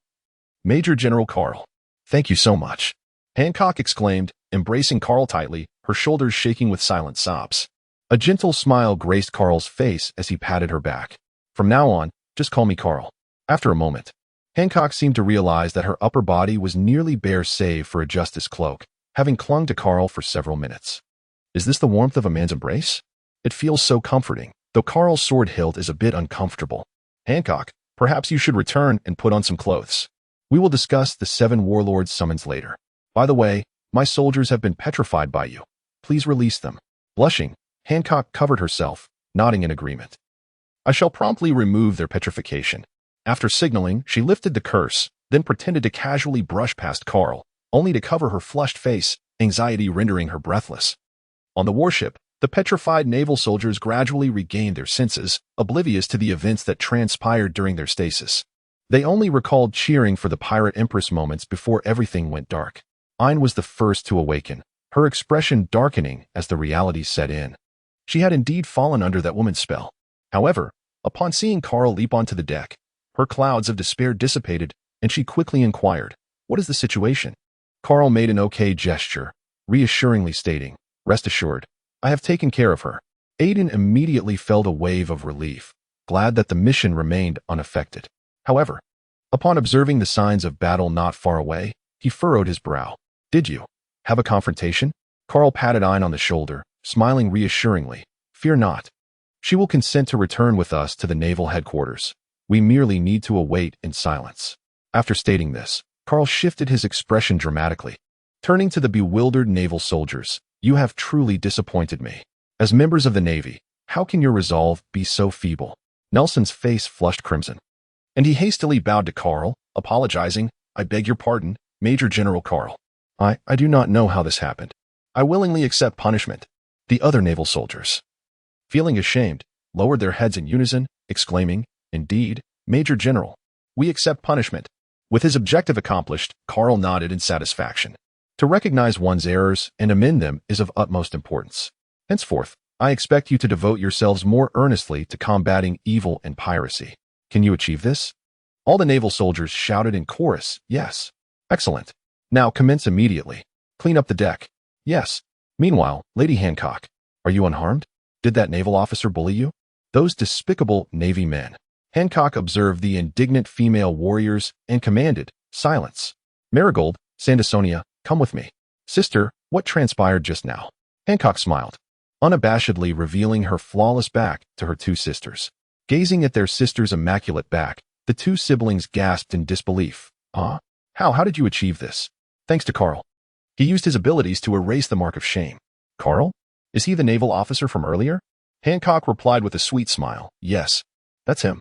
Major General Carl." "Thank you so much," Hancock exclaimed, embracing Carl tightly, her shoulders shaking with silent sobs. A gentle smile graced Carl's face as he patted her back. "From now on, just call me Carl." After a moment, Hancock seemed to realize that her upper body was nearly bare save for a justice cloak, having clung to Carl for several minutes. "Is this the warmth of a man's embrace? It feels so comforting, though Carl's sword hilt is a bit uncomfortable. Hancock, perhaps you should return and put on some clothes. We will discuss the 7 warlords' summons later. By the way, my soldiers have been petrified by you. Please release them." Blushing, Hancock covered herself, nodding in agreement. "I shall promptly remove their petrification." After signaling, she lifted the curse, then pretended to casually brush past Carl, only to cover her flushed face, anxiety rendering her breathless. On the warship, the petrified naval soldiers gradually regained their senses, oblivious to the events that transpired during their stasis. They only recalled cheering for the pirate empress moments before everything went dark. Aine was the first to awaken, her expression darkening as the reality set in. She had indeed fallen under that woman's spell. However, upon seeing Carl leap onto the deck, her clouds of despair dissipated, and she quickly inquired, "What is the situation?" Carl made an okay gesture, reassuringly stating, "Rest assured, I have taken care of her." Aiden immediately felt a wave of relief, glad that the mission remained unaffected. However, upon observing the signs of battle not far away, he furrowed his brow. "Did you have a confrontation?" Carl patted Aine on the shoulder, smiling reassuringly. "Fear not. She will consent to return with us to the naval headquarters. We merely need to await in silence." After stating this, Carl shifted his expression dramatically. Turning to the bewildered naval soldiers, "You have truly disappointed me. As members of the Navy, how can your resolve be so feeble?" Nelson's face flushed crimson, and he hastily bowed to Carl, apologizing, "I beg your pardon, Major General Carl. I do not know how this happened. I willingly accept punishment." The other naval soldiers, feeling ashamed, lowered their heads in unison, exclaiming, "Indeed, Major General, we accept punishment." With his objective accomplished, Carl nodded in satisfaction. To recognize one's errors and amend them is of utmost importance. Henceforth, I expect you to devote yourselves more earnestly to combating evil and piracy. Can you achieve this? All the naval soldiers shouted in chorus, "Yes." "Excellent. Now commence immediately. Clean up the deck." "Yes." "Meanwhile, Lady Hancock, are you unharmed? Did that naval officer bully you?" "Those despicable Navy men." Hancock observed the indignant female warriors and commanded, "Silence. Marigold, Sandersonia, come with me." "Sister, what transpired just now?" Hancock smiled, unabashedly revealing her flawless back to her 2 sisters. Gazing at their sister's immaculate back, the 2 siblings gasped in disbelief. How did you achieve this?" "Thanks to Carl. He used his abilities to erase the mark of shame. Carl? Is he the naval officer from earlier? Hancock replied with a sweet smile. Yes, that's him.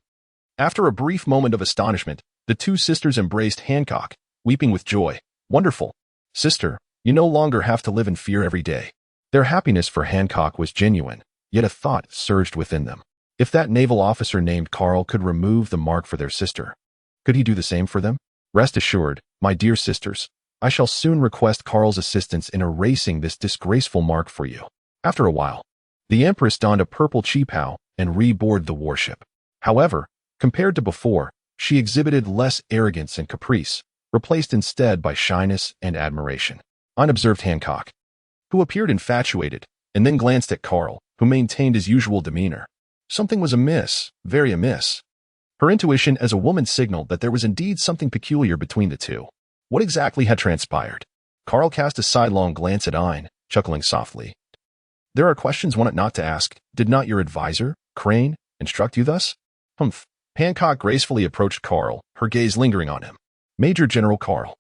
After a brief moment of astonishment, the two sisters embraced Hancock, weeping with joy. Wonderful. Sister, you no longer have to live in fear every day. Their happiness for Hancock was genuine, yet a thought surged within them. If that naval officer named Carl could remove the mark for their sister, could he do the same for them? Rest assured, my dear sisters, I shall soon request Carl's assistance in erasing this disgraceful mark for you. After a while, the Empress donned a purple cheapao and reboarded the warship. However, compared to before, she exhibited less arrogance and caprice, replaced instead by shyness and admiration. Unobserved Hancock, who appeared infatuated, and then glanced at Carl, who maintained his usual demeanor. Something was amiss, very amiss. Her intuition as a woman signaled that there was indeed something peculiar between the two. What exactly had transpired? Carl cast a sidelong glance at Aine, chuckling softly. There are questions one ought not to ask. Did not your advisor, Crane, instruct you thus? Humph. Hancock gracefully approached Carl, her gaze lingering on him. Major General Carl,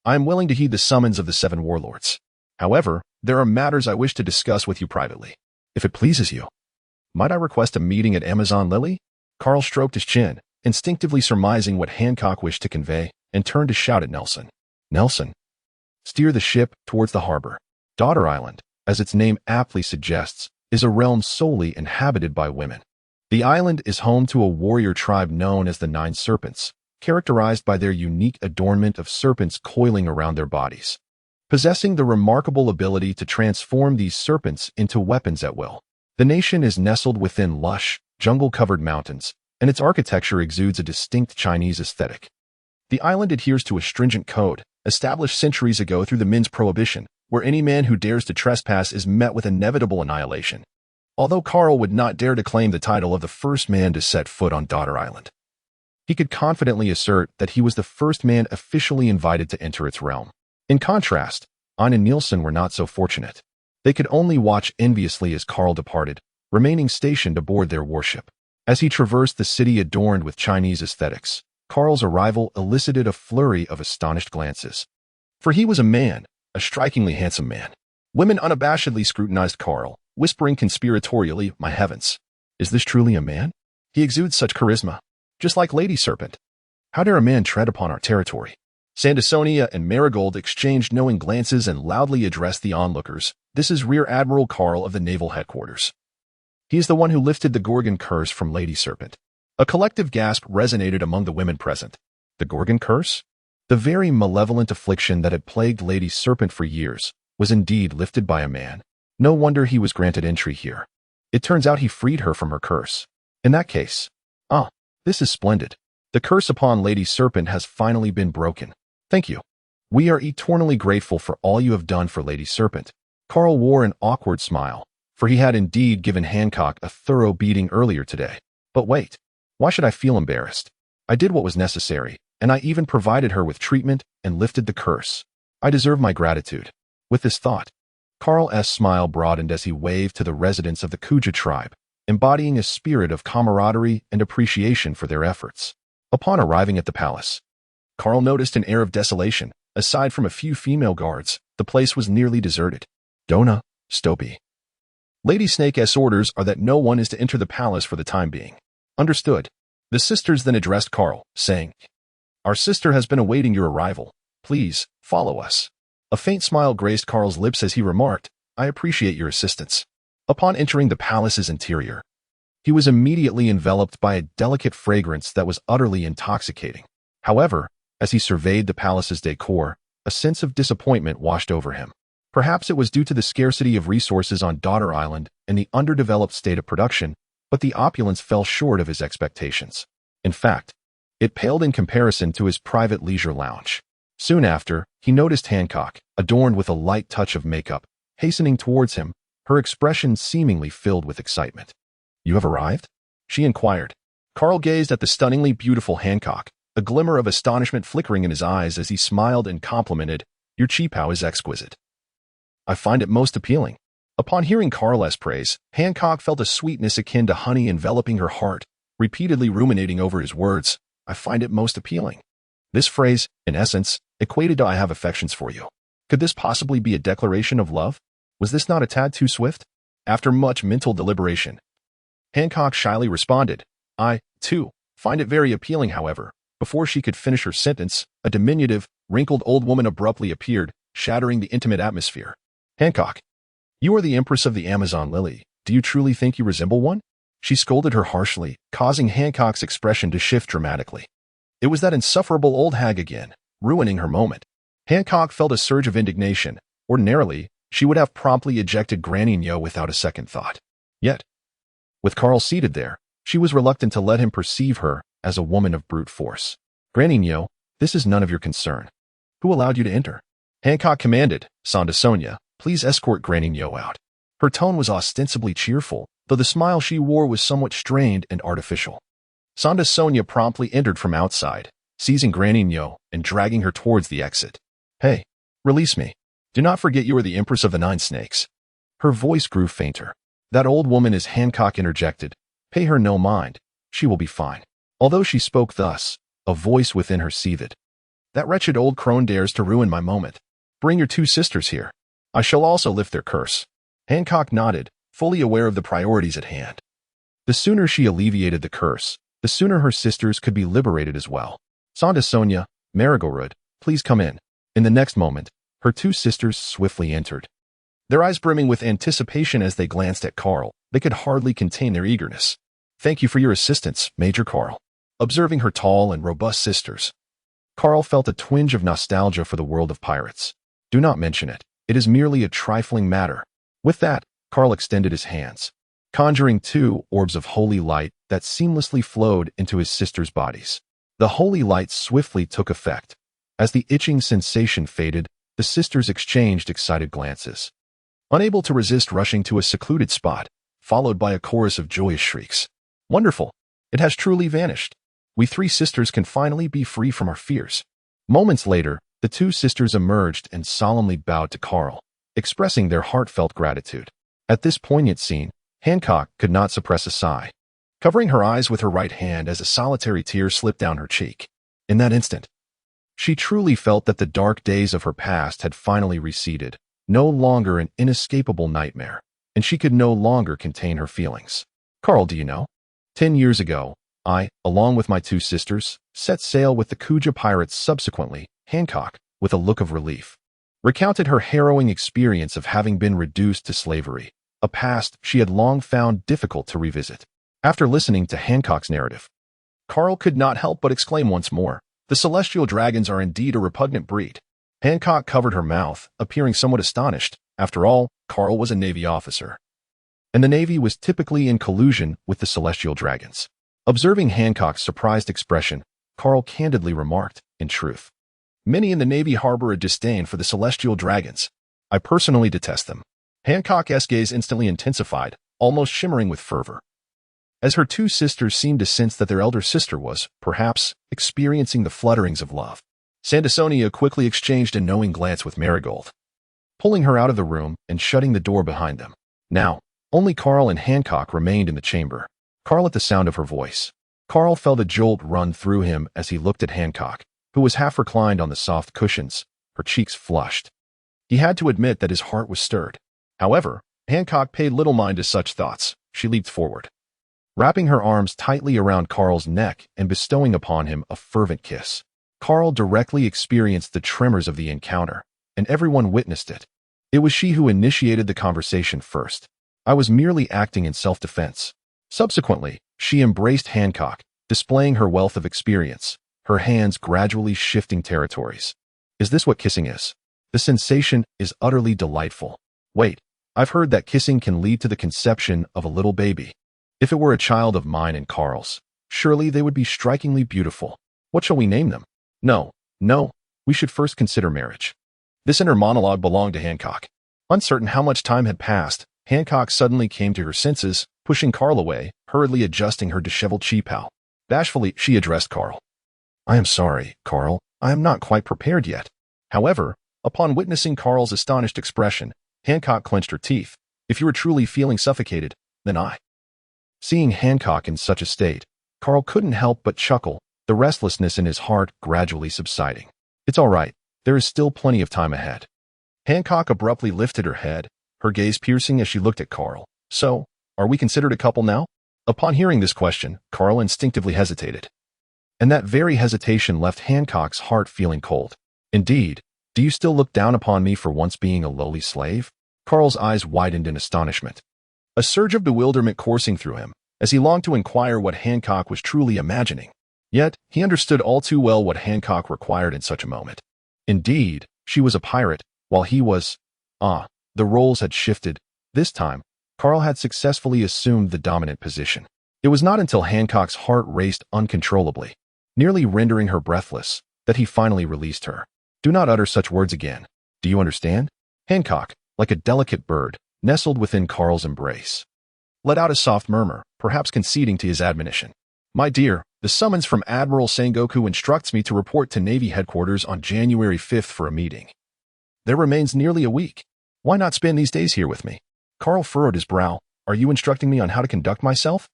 I am willing to heed the summons of the 7 warlords. However, there are matters I wish to discuss with you privately. If it pleases you, might I request a meeting at Amazon Lily? Carl stroked his chin, instinctively surmising what Hancock wished to convey, and turned to shout at Nelson. Nelson, steer the ship towards the harbor. Daughter Island, as its name aptly suggests, is a realm solely inhabited by women. The island is home to a warrior tribe known as the 9 Serpents, characterized by their unique adornment of serpents coiling around their bodies, possessing the remarkable ability to transform these serpents into weapons at will. The nation is nestled within lush, jungle-covered mountains, and its architecture exudes a distinct Chinese aesthetic. The island adheres to a stringent code, established centuries ago through the Min's Prohibition, where any man who dares to trespass is met with inevitable annihilation. Although Carl would not dare to claim the title of the first man to set foot on Daughter Island, he could confidently assert that he was the first man officially invited to enter its realm. In contrast, Aine and Nielsen were not so fortunate. They could only watch enviously as Carl departed, remaining stationed aboard their warship. As he traversed the city adorned with Chinese aesthetics, Carl's arrival elicited a flurry of astonished glances. For he was a man, a strikingly handsome man. Women unabashedly scrutinized Carl, whispering conspiratorially, my heavens, is this truly a man? He exudes such charisma. Just like Lady Serpent. How dare a man tread upon our territory? Sandersonia and Marigold exchanged knowing glances and loudly addressed the onlookers. This is Rear Admiral Carl of the Naval Headquarters. He is the one who lifted the Gorgon curse from Lady Serpent. A collective gasp resonated among the women present. The Gorgon curse? The very malevolent affliction that had plagued Lady Serpent for years was indeed lifted by a man. No wonder he was granted entry here. It turns out he freed her from her curse. In that case, this is splendid. The curse upon Lady Serpent has finally been broken. Thank you. We are eternally grateful for all you have done for Lady Serpent. Carl wore an awkward smile, for he had indeed given Hancock a thorough beating earlier today. But wait, why should I feel embarrassed? I did what was necessary, and I even provided her with treatment and lifted the curse. I deserve my gratitude. With this thought, Carl's smile broadened as he waved to the residents of the Kuja tribe, embodying a spirit of camaraderie and appreciation for their efforts. Upon arriving at the palace, Carl noticed an air of desolation. Aside from a few female guards, the place was nearly deserted. Dona, Stopi. Lady Snake's orders are that no one is to enter the palace for the time being. Understood. The sisters then addressed Carl, saying, Our sister has been awaiting your arrival. Please, follow us. A faint smile graced Carl's lips as he remarked, I appreciate your assistance. Upon entering the palace's interior, he was immediately enveloped by a delicate fragrance that was utterly intoxicating. However, as he surveyed the palace's decor, a sense of disappointment washed over him. Perhaps it was due to the scarcity of resources on Daughter Island and the underdeveloped state of production, but the opulence fell short of his expectations. In fact, it paled in comparison to his private leisure lounge. Soon after, he noticed Hancock, adorned with a light touch of makeup, hastening towards him, her expression seemingly filled with excitement. You have arrived? She inquired. Carl gazed at the stunningly beautiful Hancock, a glimmer of astonishment flickering in his eyes as he smiled and complimented, Your cheapao is exquisite. I find it most appealing. Upon hearing Carl's praise, Hancock felt a sweetness akin to honey enveloping her heart, repeatedly ruminating over his words, I find it most appealing. This phrase, in essence, equated to I have affections for you. Could this possibly be a declaration of love? Was this not a tad too swift? After much mental deliberation, Hancock shyly responded, I, too, find it very appealing, however. Before she could finish her sentence, a diminutive, wrinkled old woman abruptly appeared, shattering the intimate atmosphere. Hancock, you are the Empress of the Amazon Lily. Do you truly think you resemble one? She scolded her harshly, causing Hancock's expression to shift dramatically. It was that insufferable old hag again, ruining her moment. Hancock felt a surge of indignation. Ordinarily, she would have promptly ejected Granny Nyo without a second thought. Yet, with Carl seated there, she was reluctant to let him perceive her as a woman of brute force. Granny Nyo, this is none of your concern. Who allowed you to enter? Hancock commanded, Sonda Sonia, please escort Granny Nyo out. Her tone was ostensibly cheerful, though the smile she wore was somewhat strained and artificial. Sonda Sonia promptly entered from outside, seizing Granny Nyo and dragging her towards the exit. Hey, release me. Do not forget you are the Empress of the Nine Snakes. Her voice grew fainter. That old woman, as Hancock interjected. Pay her no mind. She will be fine. Although she spoke thus, a voice within her seethed. That wretched old crone dares to ruin my moment. Bring your two sisters here. I shall also lift their curse. Hancock nodded, fully aware of the priorities at hand. The sooner she alleviated the curse, the sooner her sisters could be liberated as well. Sonda Sonia, Marigold, please come in. In the next moment, her two sisters swiftly entered. Their eyes brimming with anticipation as they glanced at Carl, they could hardly contain their eagerness. Thank you for your assistance, Major Carl. Observing her tall and robust sisters, Carl felt a twinge of nostalgia for the world of pirates. Do not mention it. It is merely a trifling matter. With that, Carl extended his hands, conjuring two orbs of holy light that seamlessly flowed into his sisters' bodies. The holy light swiftly took effect. As the itching sensation faded, the sisters exchanged excited glances, unable to resist rushing to a secluded spot, followed by a chorus of joyous shrieks. Wonderful! It has truly vanished. We three sisters can finally be free from our fears. Moments later, the two sisters emerged and solemnly bowed to Carl, expressing their heartfelt gratitude. At this poignant scene, Hancock could not suppress a sigh, covering her eyes with her right hand as a solitary tear slipped down her cheek. In that instant, she truly felt that the dark days of her past had finally receded, no longer an inescapable nightmare, and she could no longer contain her feelings. Carl, do you know? 10 years ago, I, along with my two sisters, set sail with the Kuja pirates. Subsequently, Hancock, with a look of relief, recounted her harrowing experience of having been reduced to slavery, a past she had long found difficult to revisit. After listening to Hancock's narrative, Carl could not help but exclaim once more, the celestial dragons are indeed a repugnant breed. Hancock covered her mouth, appearing somewhat astonished. After all, Carl was a Navy officer, and the Navy was typically in collusion with the celestial dragons. Observing Hancock's surprised expression, Carl candidly remarked, in truth, many in the Navy harbor a disdain for the celestial dragons. I personally detest them. Hancock's gaze instantly intensified, almost shimmering with fervor, as her two sisters seemed to sense that their elder sister was, perhaps, experiencing the flutterings of love. Sonda Sonia quickly exchanged a knowing glance with Marigold, pulling her out of the room and shutting the door behind them. Now, only Carl and Hancock remained in the chamber. Carl at the sound of her voice. Carl felt a jolt run through him as he looked at Hancock, who was half reclined on the soft cushions, her cheeks flushed. He had to admit that his heart was stirred. However, Hancock paid little mind to such thoughts. She leaped forward, wrapping her arms tightly around Carl's neck and bestowing upon him a fervent kiss. Carl directly experienced the tremors of the encounter, and everyone witnessed it. It was she who initiated the conversation first. I was merely acting in self-defense. Subsequently, she embraced Hancock, displaying her wealth of experience, her hands gradually shifting territories. Is this what kissing is? The sensation is utterly delightful. Wait, I've heard that kissing can lead to the conception of a little baby. If it were a child of mine and Carl's, surely they would be strikingly beautiful. What shall we name them? No, we should first consider marriage. This inner monologue belonged to Hancock. Uncertain how much time had passed, Hancock suddenly came to her senses, pushing Carl away, hurriedly adjusting her disheveled cheapal. Bashfully, she addressed Carl. I am sorry, Carl. I am not quite prepared yet. However, upon witnessing Carl's astonished expression, Hancock clenched her teeth. If you are truly feeling suffocated, then I. Seeing Hancock in such a state, Carl couldn't help but chuckle, the restlessness in his heart gradually subsiding. It's all right. There is still plenty of time ahead. Hancock abruptly lifted her head, her gaze piercing as she looked at Carl. So, are we considered a couple now? Upon hearing this question, Carl instinctively hesitated. And that very hesitation left Hancock's heart feeling cold. Indeed, do you still look down upon me for once being a lowly slave? Carl's eyes widened in astonishment. A surge of bewilderment coursing through him, as he longed to inquire what Hancock was truly imagining. Yet, he understood all too well what Hancock required in such a moment. Indeed, she was a pirate, while he was... the roles had shifted. This time, Carl had successfully assumed the dominant position. It was not until Hancock's heart raced uncontrollably, nearly rendering her breathless, that he finally released her. Do not utter such words again. Do you understand? Hancock, like a delicate bird, nestled within Carl's embrace, let out a soft murmur, perhaps conceding to his admonition. My dear, the summons from Admiral Sengoku instructs me to report to Navy headquarters on January 5th for a meeting. There remains nearly a week. Why not spend these days here with me? Carl furrowed his brow. Are you instructing me on how to conduct myself?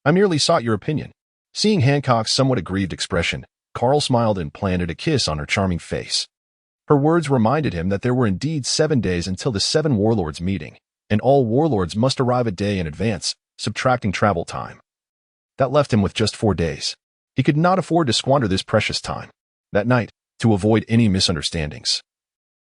I merely sought your opinion. Seeing Hancock's somewhat aggrieved expression, Carl smiled and planted a kiss on her charming face. Her words reminded him that there were indeed 7 days until the 7 warlords meeting, and all warlords must arrive a day in advance, subtracting travel time. That left him with just 4 days. He could not afford to squander this precious time. That night, to avoid any misunderstandings,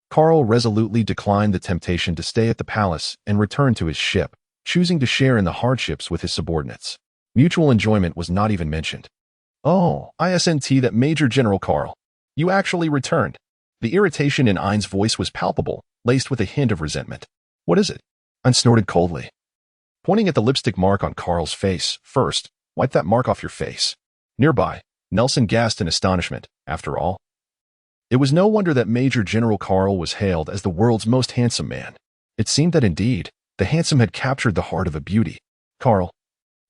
Carl resolutely declined the temptation to stay at the palace and return to his ship, choosing to share in the hardships with his subordinates. Mutual enjoyment was not even mentioned. Oh, isn't that Major General Carl? You actually returned. The irritation in Ein's voice was palpable, laced with a hint of resentment. What is it? Ein snorted coldly, pointing at the lipstick mark on Carl's face. First, wipe that mark off your face. Nearby, Nelson gasped in astonishment. After all, it was no wonder that Major General Carl was hailed as the world's most handsome man. It seemed that indeed, the handsome had captured the heart of a beauty. Carl,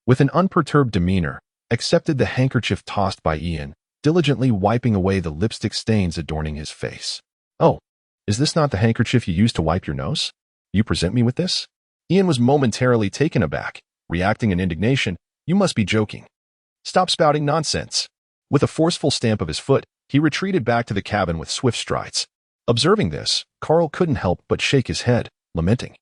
with an unperturbed demeanor, accepted the handkerchief tossed by Ian, diligently wiping away the lipstick stains adorning his face. Oh, is this not the handkerchief you used to wipe your nose? You present me with this? Ian was momentarily taken aback, reacting in indignation. You must be joking. Stop spouting nonsense. With a forceful stamp of his foot, he retreated back to the cabin with swift strides. Observing this, Carl couldn't help but shake his head, lamenting.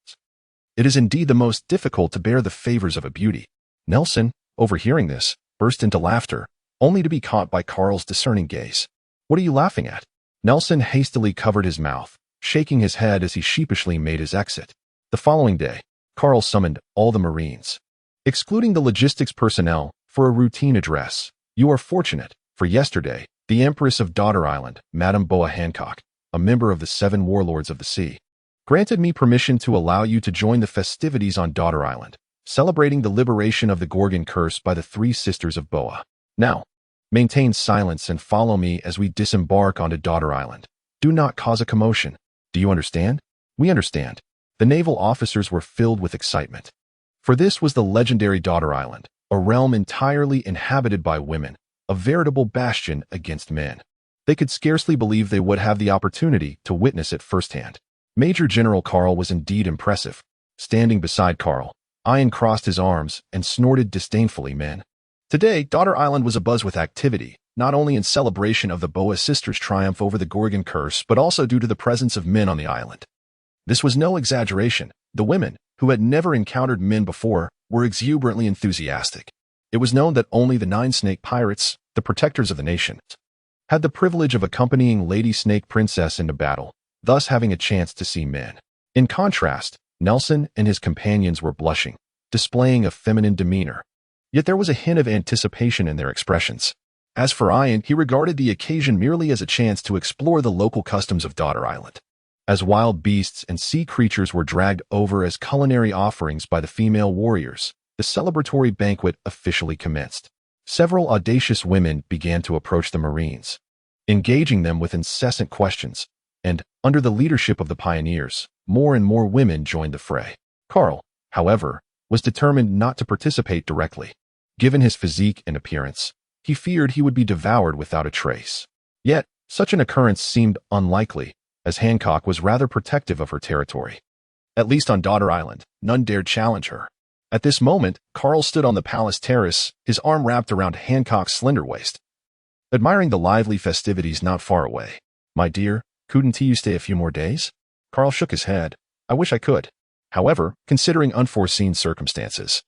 It is indeed the most difficult to bear the favors of a beauty. Nelson, overhearing this, burst into laughter, only to be caught by Carl's discerning gaze. What are you laughing at? Nelson hastily covered his mouth, shaking his head as he sheepishly made his exit. The following day, Carl summoned all the Marines, excluding the logistics personnel, for a routine address. You are fortunate, for yesterday, the Empress of Daughter Island, Madame Boa Hancock, a member of the 7 warlords of the sea, granted me permission to allow you to join the festivities on Daughter Island, celebrating the liberation of the Gorgon curse by the 3 sisters of Boa. Now, maintain silence and follow me as we disembark onto Daughter Island. Do not cause a commotion. Do you understand? We understand. The naval officers were filled with excitement. For this was the legendary Daughter Island, a realm entirely inhabited by women, a veritable bastion against men. They could scarcely believe they would have the opportunity to witness it firsthand. Major General Carl was indeed impressive. Standing beside Carl, Ian crossed his arms and snorted disdainfully. Men. Today, Daughter Island was abuzz with activity, not only in celebration of the Boa sisters' triumph over the Gorgon curse, but also due to the presence of men on the island. This was no exaggeration. The women, who had never encountered men before, were exuberantly enthusiastic. It was known that only the 9 snake pirates, the protectors of the nation, had the privilege of accompanying Lady Snake Princess into battle, thus having a chance to see men. In contrast, Nelson and his companions were blushing, displaying a feminine demeanor. Yet there was a hint of anticipation in their expressions. As for Ian, he regarded the occasion merely as a chance to explore the local customs of Daughter Island. As wild beasts and sea creatures were dragged over as culinary offerings by the female warriors, the celebratory banquet officially commenced. Several audacious women began to approach the Marines, engaging them with incessant questions, and, under the leadership of the pioneers, more and more women joined the fray. Carl, however, was determined not to participate directly. Given his physique and appearance, he feared he would be devoured without a trace. Yet, such an occurrence seemed unlikely, as Hancock was rather protective of her territory. At least on Daughter Island, none dared challenge her. At this moment, Carl stood on the palace terrace, his arm wrapped around Hancock's slender waist, admiring the lively festivities not far away. My dear, couldn't you stay a few more days? Carl shook his head. I wish I could. However, considering unforeseen circumstances,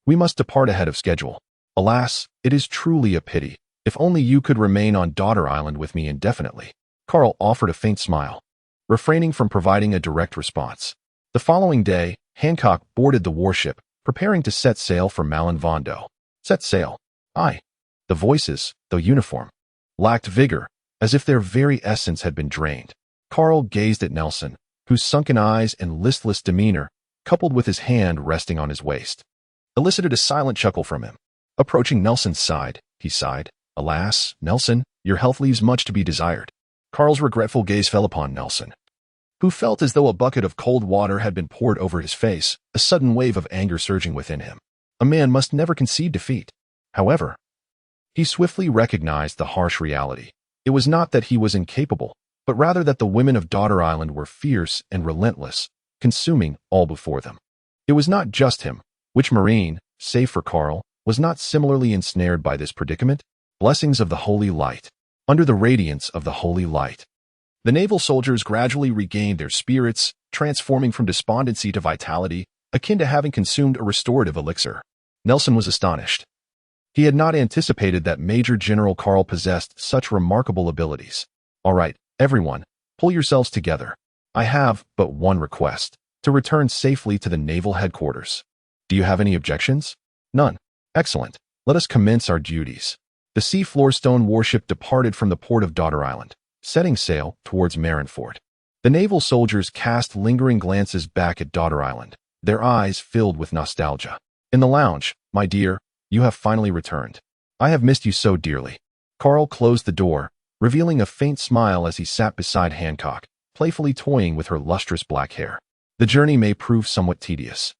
we must depart ahead of schedule. Alas, it is truly a pity. If only you could remain on Daughter Island with me indefinitely. Carl offered a faint smile, refraining from providing a direct response. The following day, Hancock boarded the warship, preparing to set sail for Malin Vondo. Set sail. Aye. The voices, though uniform, lacked vigor, as if their very essence had been drained. Carl gazed at Nelson, whose sunken eyes and listless demeanor, coupled with his hand resting on his waist, elicited a silent chuckle from him. Approaching Nelson's side, he sighed. Alas, Nelson, your health leaves much to be desired. Carl's regretful gaze fell upon Nelson, who felt as though a bucket of cold water had been poured over his face, a sudden wave of anger surging within him. A man must never concede defeat. However, he swiftly recognized the harsh reality. It was not that he was incapable, but rather that the women of Daughter Island were fierce and relentless, consuming all before them. It was not just him, which Marine, save for Carl, was not similarly ensnared by this predicament. Blessings of the holy light. Under the radiance of the holy light, the naval soldiers gradually regained their spirits, transforming from despondency to vitality, akin to having consumed a restorative elixir. Nelson was astonished. He had not anticipated that Major General Carl possessed such remarkable abilities. All right, everyone, pull yourselves together. I have but one request, to return safely to the naval headquarters. Do you have any objections? None. Excellent. Let us commence our duties. The Sea Floorstone warship departed from the port of Daughter Island, setting sail towards Marineford. The naval soldiers cast lingering glances back at Daughter Island, their eyes filled with nostalgia. In the lounge, my dear, you have finally returned. I have missed you so dearly. Carl closed the door, revealing a faint smile as he sat beside Hancock, playfully toying with her lustrous black hair. The journey may prove somewhat tedious,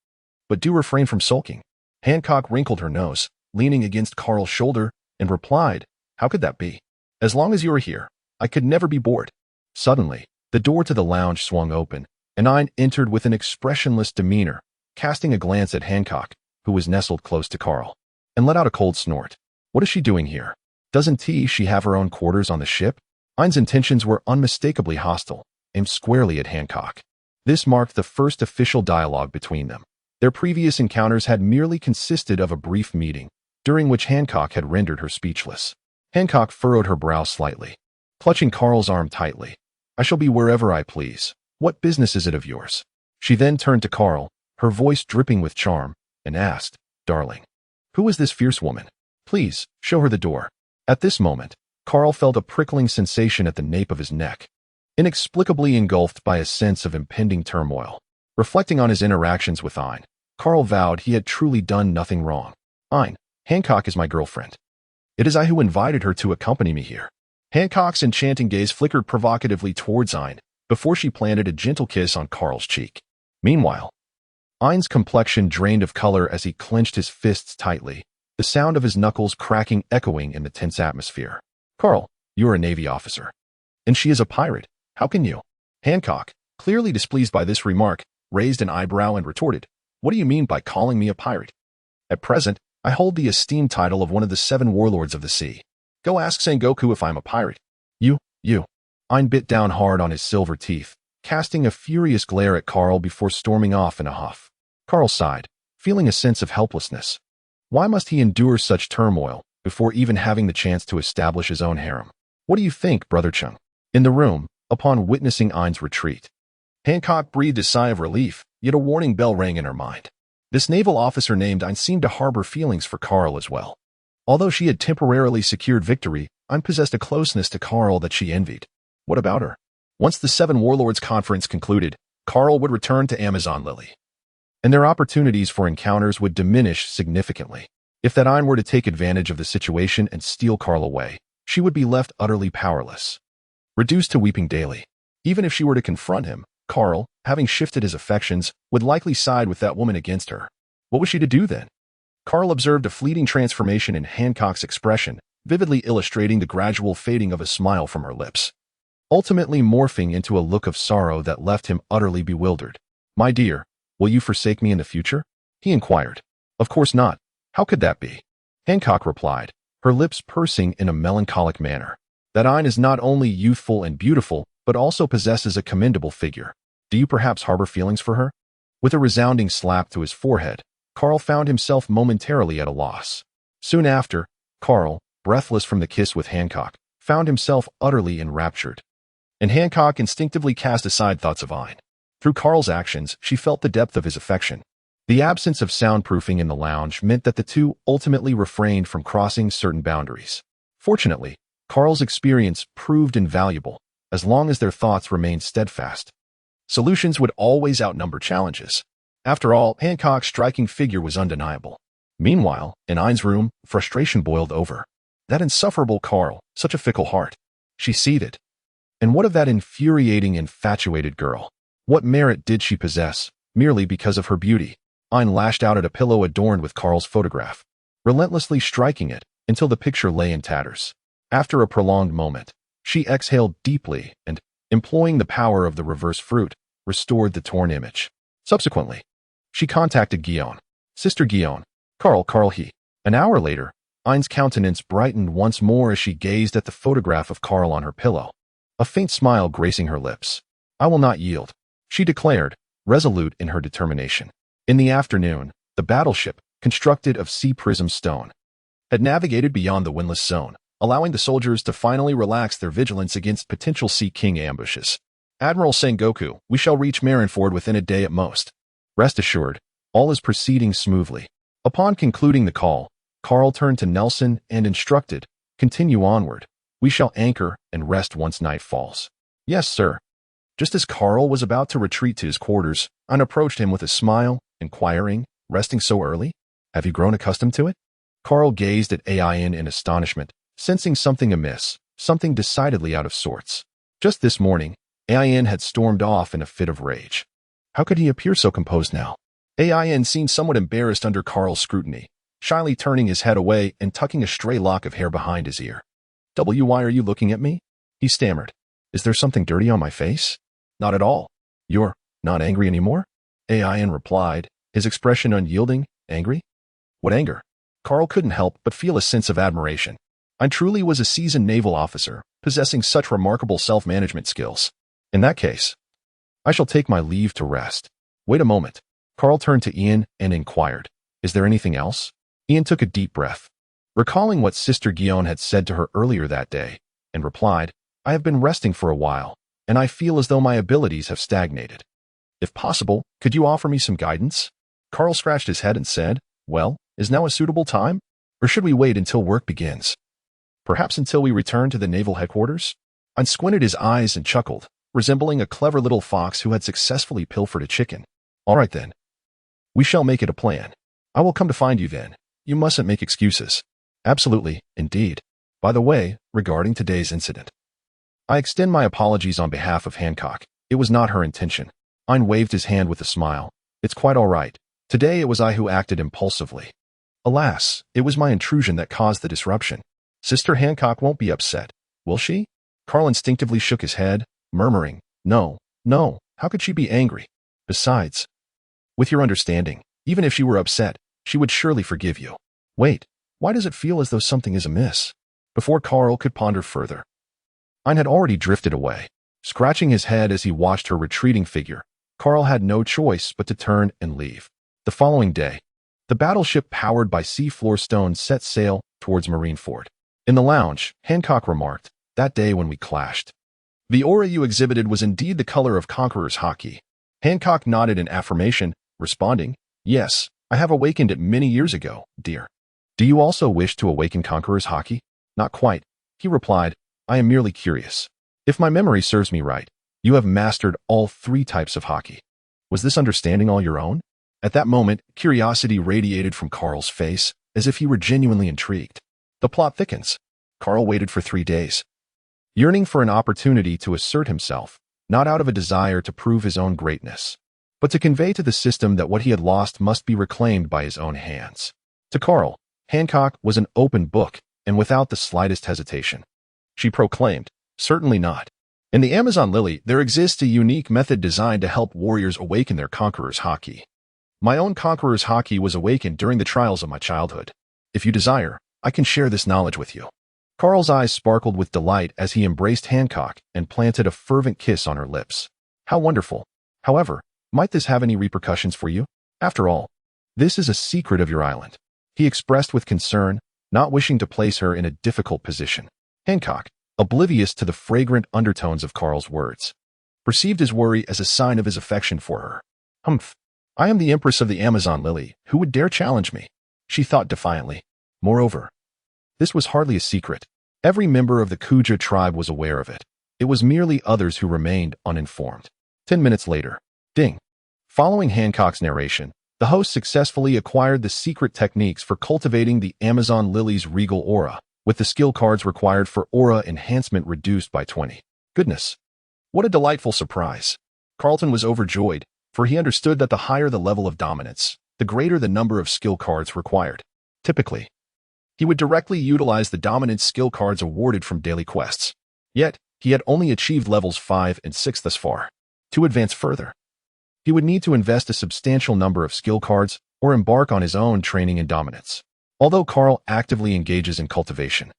but do refrain from sulking. Hancock wrinkled her nose, leaning against Carl's shoulder, and replied, How could that be? As long as you are here, I could never be bored. Suddenly, the door to the lounge swung open, and Aide entered with an expressionless demeanor, casting a glance at Hancock, who was nestled close to Carl, and let out a cold snort. What is she doing here? Doesn't she have her own quarters on the ship? Aide's intentions were unmistakably hostile, aimed squarely at Hancock. This marked the first official dialogue between them. Their previous encounters had merely consisted of a brief meeting, during which Hancock had rendered her speechless. Hancock furrowed her brow slightly, clutching Carl's arm tightly. I shall be wherever I please. What business is it of yours? She then turned to Carl, her voice dripping with charm, and asked, Darling, who is this fierce woman? Please, show her the door. At this moment, Carl felt a prickling sensation at the nape of his neck, inexplicably engulfed by a sense of impending turmoil. Reflecting on his interactions with Aide, Carl vowed he had truly done nothing wrong. Aide, Hancock is my girlfriend. It is I who invited her to accompany me here. Hancock's enchanting gaze flickered provocatively towards Aide before she planted a gentle kiss on Carl's cheek. Meanwhile, Aide's complexion drained of color as he clenched his fists tightly, the sound of his knuckles cracking echoing in the tense atmosphere. Carl, you are a Navy officer. And she is a pirate. How can you? Hancock, clearly displeased by this remark, raised an eyebrow and retorted, What do you mean by calling me a pirate? At present, I hold the esteemed title of one of the 7 warlords of the sea. Go ask Sengoku if I'm a pirate. You. Aide bit down hard on his silver teeth, casting a furious glare at Carl before storming off in a huff. Carl sighed, feeling a sense of helplessness. Why must he endure such turmoil before even having the chance to establish his own harem? What do you think, Brother Chung? In the room, upon witnessing Aide's retreat, Hancock breathed a sigh of relief, yet a warning bell rang in her mind. This naval officer named Aide seemed to harbor feelings for Carl as well. Although she had temporarily secured victory, Aide possessed a closeness to Carl that she envied. What about her? Once the 7 warlords conference concluded, Carl would return to Amazon Lily, and their opportunities for encounters would diminish significantly. If that Aide were to take advantage of the situation and steal Carl away, she would be left utterly powerless, reduced to weeping daily. Even if she were to confront him, Carl, having shifted his affections, would likely side with that woman against her. What was she to do then? Carl observed a fleeting transformation in Hancock's expression, vividly illustrating the gradual fading of a smile from her lips, ultimately morphing into a look of sorrow that left him utterly bewildered. My dear, will you forsake me in the future? He inquired. Of course not. How could that be? Hancock replied, her lips pursing in a melancholic manner. That Aide is not only youthful and beautiful, but also possesses a commendable figure. Do you perhaps harbor feelings for her? With a resounding slap to his forehead, Carl found himself momentarily at a loss. Soon after, Carl, breathless from the kiss with Hancock, found himself utterly enraptured. And Hancock instinctively cast aside thoughts of Aine. Through Carl's actions, she felt the depth of his affection. The absence of soundproofing in the lounge meant that the two ultimately refrained from crossing certain boundaries. Fortunately, Carl's experience proved invaluable, as long as their thoughts remained steadfast. Solutions would always outnumber challenges. After all, Hancock's striking figure was undeniable. Meanwhile, in Aine's room, frustration boiled over. That insufferable Carl, such a fickle heart. She seethed. And what of that infuriating, infatuated girl? What merit did she possess, merely because of her beauty? Aine lashed out at a pillow adorned with Carl's photograph, relentlessly striking it until the picture lay in tatters. After a prolonged moment, she exhaled deeply and, employing the power of the reverse fruit, restored the torn image. Subsequently, she contacted Guillaume. Sister Guillaume, Carl he. An hour later, Aine's countenance brightened once more as she gazed at the photograph of Carl on her pillow, a faint smile gracing her lips. I will not yield, she declared, resolute in her determination. In the afternoon, the battleship, constructed of sea prism stone, had navigated beyond the windless zone, allowing the soldiers to finally relax their vigilance against potential Sea King ambushes. Admiral Sengoku, we shall reach Marineford within a day at most. Rest assured, all is proceeding smoothly. Upon concluding the call, Carl turned to Nelson and instructed, continue onward. We shall anchor and rest once night falls. Yes, sir. Just as Carl was about to retreat to his quarters, Aine approached him with a smile, inquiring, resting so early? Have you grown accustomed to it? Carl gazed at Aine in astonishment, sensing something amiss, something decidedly out of sorts. Just this morning, Aine had stormed off in a fit of rage. How could he appear so composed now? Aine seemed somewhat embarrassed under Carl's scrutiny, shyly turning his head away and tucking a stray lock of hair behind his ear. Why are you looking at me? He stammered. Is there something dirty on my face? Not at all. You're not angry anymore? Aine replied, his expression unyielding. Angry? What anger? Carl couldn't help but feel a sense of admiration. I truly was a seasoned naval officer, possessing such remarkable self-management skills. In that case, I shall take my leave to rest. Wait a moment. Carl turned to Ian and inquired, is there anything else? Ian took a deep breath, recalling what Sister Guillaume had said to her earlier that day, and replied, I have been resting for a while, and I feel as though my abilities have stagnated. If possible, could you offer me some guidance? Carl scratched his head and said, well, is now a suitable time? Or should we wait until work begins? Perhaps until we return to the naval headquarters? Aine squinted his eyes and chuckled, resembling a clever little fox who had successfully pilfered a chicken. All right then. We shall make it a plan. I will come to find you then. You mustn't make excuses. Absolutely, indeed. By the way, regarding today's incident, I extend my apologies on behalf of Hancock. It was not her intention. Aine waved his hand with a smile. It's quite all right. Today it was I who acted impulsively. Alas, it was my intrusion that caused the disruption. Sister Hancock won't be upset, will she? Carl instinctively shook his head, murmuring, no, how could she be angry? Besides, with your understanding, even if she were upset, she would surely forgive you. Wait, why does it feel as though something is amiss? Before Carl could ponder further, Aine had already drifted away. Scratching his head as he watched her retreating figure, Carl had no choice but to turn and leave. The following day, the battleship powered by seafloor stone set sail towards Marineford. In the lounge, Hancock remarked, that day when we clashed, the aura you exhibited was indeed the color of Conqueror's Haki. Hancock nodded in affirmation, responding, yes, I have awakened it many years ago, dear. Do you also wish to awaken Conqueror's Haki? Not quite, he replied, I am merely curious. If my memory serves me right, you have mastered all 3 types of Haki. Was this understanding all your own? At that moment, curiosity radiated from Carl's face, as if he were genuinely intrigued. The plot thickens. Carl waited for 3 days, yearning for an opportunity to assert himself, not out of a desire to prove his own greatness, but to convey to the system that what he had lost must be reclaimed by his own hands. To Carl, Hancock was an open book, and without the slightest hesitation. She proclaimed, certainly not. In the Amazon Lily, there exists a unique method designed to help warriors awaken their Conqueror's Haki. My own Conqueror's Haki was awakened during the trials of my childhood. If you desire, I can share this knowledge with you. Carl's eyes sparkled with delight as he embraced Hancock and planted a fervent kiss on her lips. How wonderful! However, might this have any repercussions for you? After all, this is a secret of your island. He expressed with concern, not wishing to place her in a difficult position. Hancock, oblivious to the fragrant undertones of Carl's words, perceived his worry as a sign of his affection for her. Humph. I am the Empress of the Amazon Lily. Who would dare challenge me? She thought defiantly. Moreover, this was hardly a secret. Every member of the Kuja tribe was aware of it. It was merely others who remained uninformed. 10 minutes later. Ding. Following Hancock's narration, the host successfully acquired the secret techniques for cultivating the Amazon Lily's regal aura, with the skill cards required for aura enhancement reduced by 20. Goodness. What a delightful surprise. Carlton was overjoyed, for he understood that the higher the level of dominance, the greater the number of skill cards required. Typically, he would directly utilize the dominant skill cards awarded from daily quests. Yet, he had only achieved levels 5 and 6 thus far. To advance further, he would need to invest a substantial number of skill cards or embark on his own training in dominance. Although Carl actively engages in cultivation,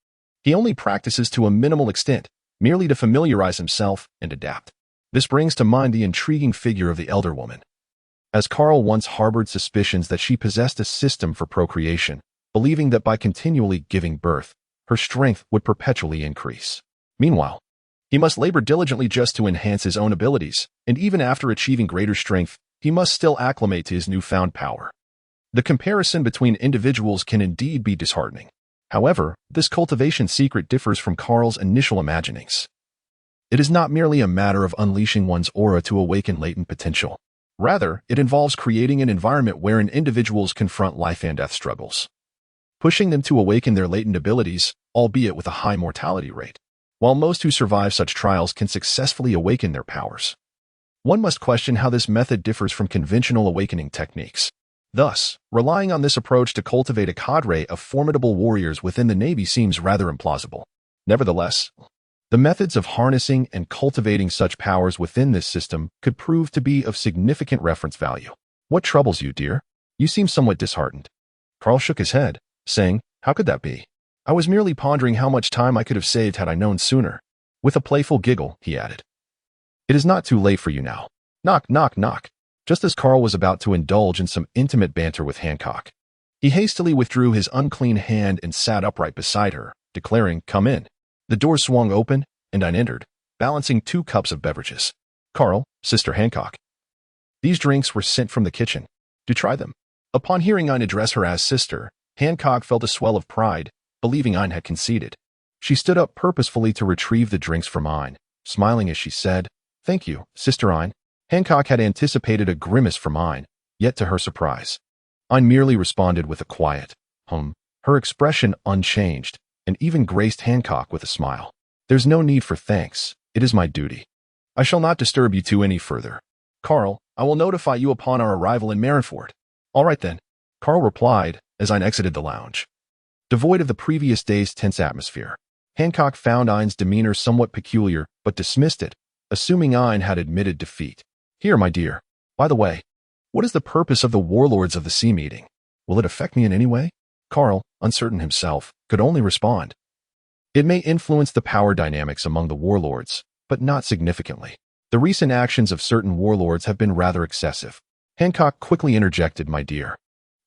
he only practices to a minimal extent, merely to familiarize himself and adapt. This brings to mind the intriguing figure of the elder woman. As Carl once harbored suspicions that she possessed a system for procreation, believing that by continually giving birth, her strength would perpetually increase. Meanwhile, he must labor diligently just to enhance his own abilities, and even after achieving greater strength, he must still acclimate to his newfound power. The comparison between individuals can indeed be disheartening. However, this cultivation secret differs from Carl's initial imaginings. It is not merely a matter of unleashing one's aura to awaken latent potential. Rather, it involves creating an environment wherein individuals confront life and death struggles, pushing them to awaken their latent abilities, albeit with a high mortality rate. While most who survive such trials can successfully awaken their powers, one must question how this method differs from conventional awakening techniques. Thus, relying on this approach to cultivate a cadre of formidable warriors within the Navy seems rather implausible. Nevertheless, the methods of harnessing and cultivating such powers within this system could prove to be of significant reference value. What troubles you, dear? You seem somewhat disheartened. Carl shook his head, saying, How could that be? I was merely pondering how much time I could have saved had I known sooner. With a playful giggle, he added, It is not too late for you now. Knock, knock, knock. Just as Carl was about to indulge in some intimate banter with Hancock, he hastily withdrew his unclean hand and sat upright beside her, declaring, Come in. The door swung open, and I entered, balancing 2 cups of beverages. Carl, Sister Hancock. These drinks were sent from the kitchen. Do try them. Upon hearing Ein address her as sister, Hancock felt a swell of pride, believing Ein had conceded. She stood up purposefully to retrieve the drinks from Ein, smiling as she said, Thank you, Sister Ein. Hancock had anticipated a grimace from Ein, yet to her surprise, Ein merely responded with a quiet, her expression unchanged, and even graced Hancock with a smile. There's no need for thanks. It is my duty. I shall not disturb you two any further. Carl, I will notify you upon our arrival in Marineford. All right then, Carl replied as Ein exited the lounge. Devoid of the previous day's tense atmosphere, Hancock found Ein's demeanor somewhat peculiar, but dismissed it, assuming Ein had admitted defeat. Here, my dear. By the way, what is the purpose of the Warlords of the Sea meeting? Will it affect me in any way? Carl, uncertain himself, could only respond. It may influence the power dynamics among the warlords, but not significantly. The recent actions of certain warlords have been rather excessive. Hancock quickly interjected, My dear.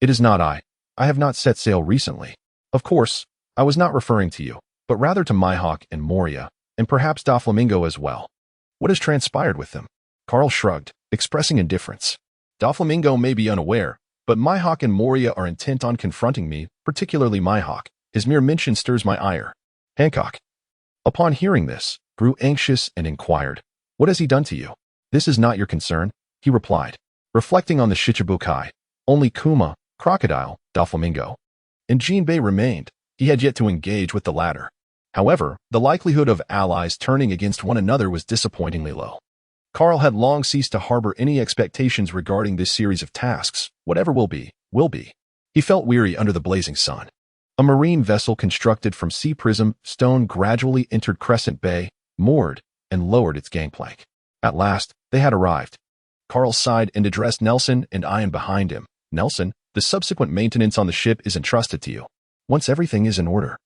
It is not I. I have not set sail recently. Of course, I was not referring to you, but rather to Mihawk and Moria, and perhaps Doflamingo as well. What has transpired with them? Carl shrugged, expressing indifference. Doflamingo may be unaware, but Mihawk and Moria are intent on confronting me, particularly Mihawk. His mere mention stirs my ire. Hancock, upon hearing this, grew anxious and inquired, What has he done to you? This is not your concern, he replied, reflecting on the Shichibukai. Only Kuma, Crocodile, Doflamingo, and Jinbei remained. He had yet to engage with the latter. However, the likelihood of allies turning against one another was disappointingly low. Carl had long ceased to harbor any expectations regarding this series of tasks. Whatever will be, will be. He felt weary under the blazing sun. A marine vessel constructed from sea prism stone gradually entered Crescent Bay, moored, and lowered its gangplank. At last, they had arrived. Carl sighed and addressed Nelson and Ian behind him. Nelson, the subsequent maintenance on the ship is entrusted to you. Once everything is in order,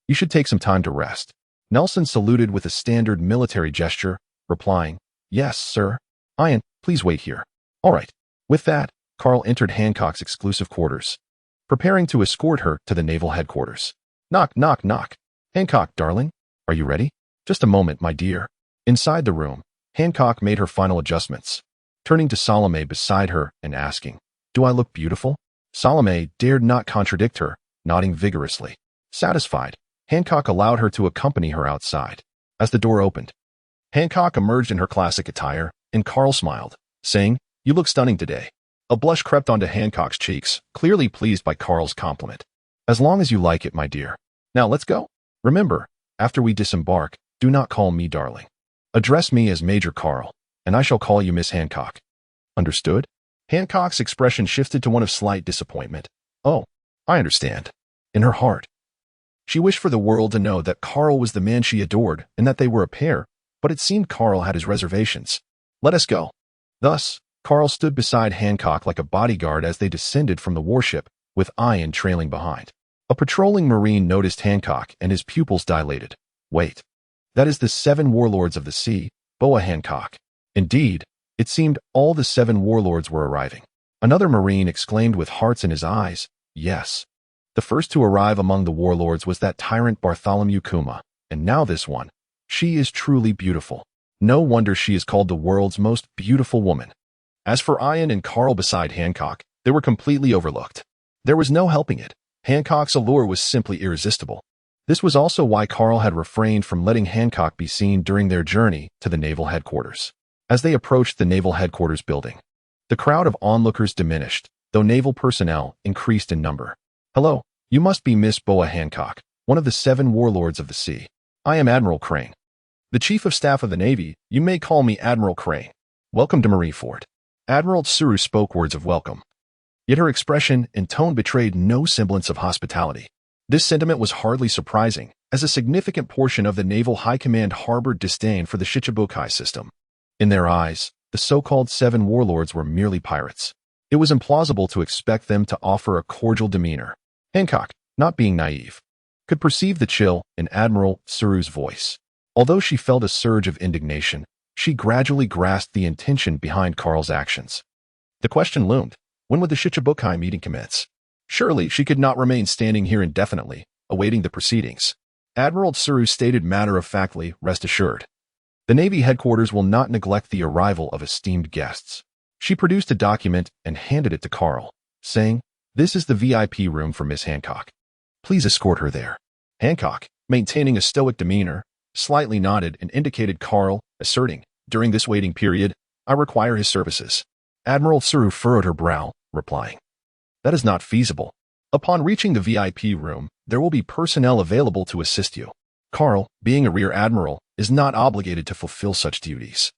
you should take some time to rest. Nelson saluted with a standard military gesture, replying, Yes, sir. Ian, Please wait here. All right. With that, Carl entered Hancock's exclusive quarters, preparing to escort her to the naval headquarters. Knock, knock, knock. Hancock, darling, are you ready? Just a moment, my dear. Inside the room, Hancock made her final adjustments, turning to Salome beside her and asking, "Do I look beautiful?" Salome dared not contradict her, nodding vigorously. Satisfied, Hancock allowed her to accompany her outside. As the door opened, Hancock emerged in her classic attire, and Carl smiled, saying, "You look stunning today." A blush crept onto Hancock's cheeks, clearly pleased by Carl's compliment. "As long as you like it, my dear. Now let's go. Remember, after we disembark, do not call me darling. Address me as Major Carl, and I shall call you Miss Hancock. Understood?" Hancock's expression shifted to one of slight disappointment. "Oh, I understand." In her heart, she wished for the world to know that Carl was the man she adored and that they were a pair, but it seemed Carl had his reservations. "Let us go." Thus, Carl stood beside Hancock like a bodyguard as they descended from the warship, with Ian trailing behind. A patrolling Marine noticed Hancock and his pupils dilated. "Wait. That is the 7 warlords of the sea, Boa Hancock." Indeed, it seemed all the 7 warlords were arriving. Another Marine exclaimed with hearts in his eyes, "Yes." The first to arrive among the warlords was that tyrant Bartholomew Kuma, and now this one. She is truly beautiful. No wonder she is called the world's most beautiful woman. As for Ian and Carl beside Hancock, they were completely overlooked. There was no helping it. Hancock's allure was simply irresistible. This was also why Carl had refrained from letting Hancock be seen during their journey to the naval headquarters. As they approached the naval headquarters building, the crowd of onlookers diminished, though naval personnel increased in number. "Hello, you must be Miss Boa Hancock, one of the 7 warlords of the sea. I am Admiral Crane, the Chief of Staff of the Navy. You may call me Admiral Crane. Welcome to Marineford." Admiral Kizaru spoke words of welcome, yet her expression and tone betrayed no semblance of hospitality. This sentiment was hardly surprising, as a significant portion of the Naval High Command harbored disdain for the Shichibukai system. In their eyes, the so-called 7 warlords were merely pirates. It was implausible to expect them to offer a cordial demeanor. Hancock, not being naive, could perceive the chill in Admiral Kizaru's voice. Although she felt a surge of indignation, she gradually grasped the intention behind Carl's actions. The question loomed, when would the Shichibukai meeting commence? Surely she could not remain standing here indefinitely, awaiting the proceedings. Admiral Kizaru stated matter-of-factly, "Rest assured, the Navy headquarters will not neglect the arrival of esteemed guests." She produced a document and handed it to Carl, saying, "This is the VIP room for Miss Hancock. Please escort her there." Hancock, maintaining a stoic demeanor, slightly nodded and indicated Carl, asserting, "During this waiting period, I require his services." Admiral Kizaru furrowed her brow, replying, "That is not feasible. Upon reaching the VIP room, there will be personnel available to assist you. Carl, being a rear admiral, is not obligated to fulfill such duties.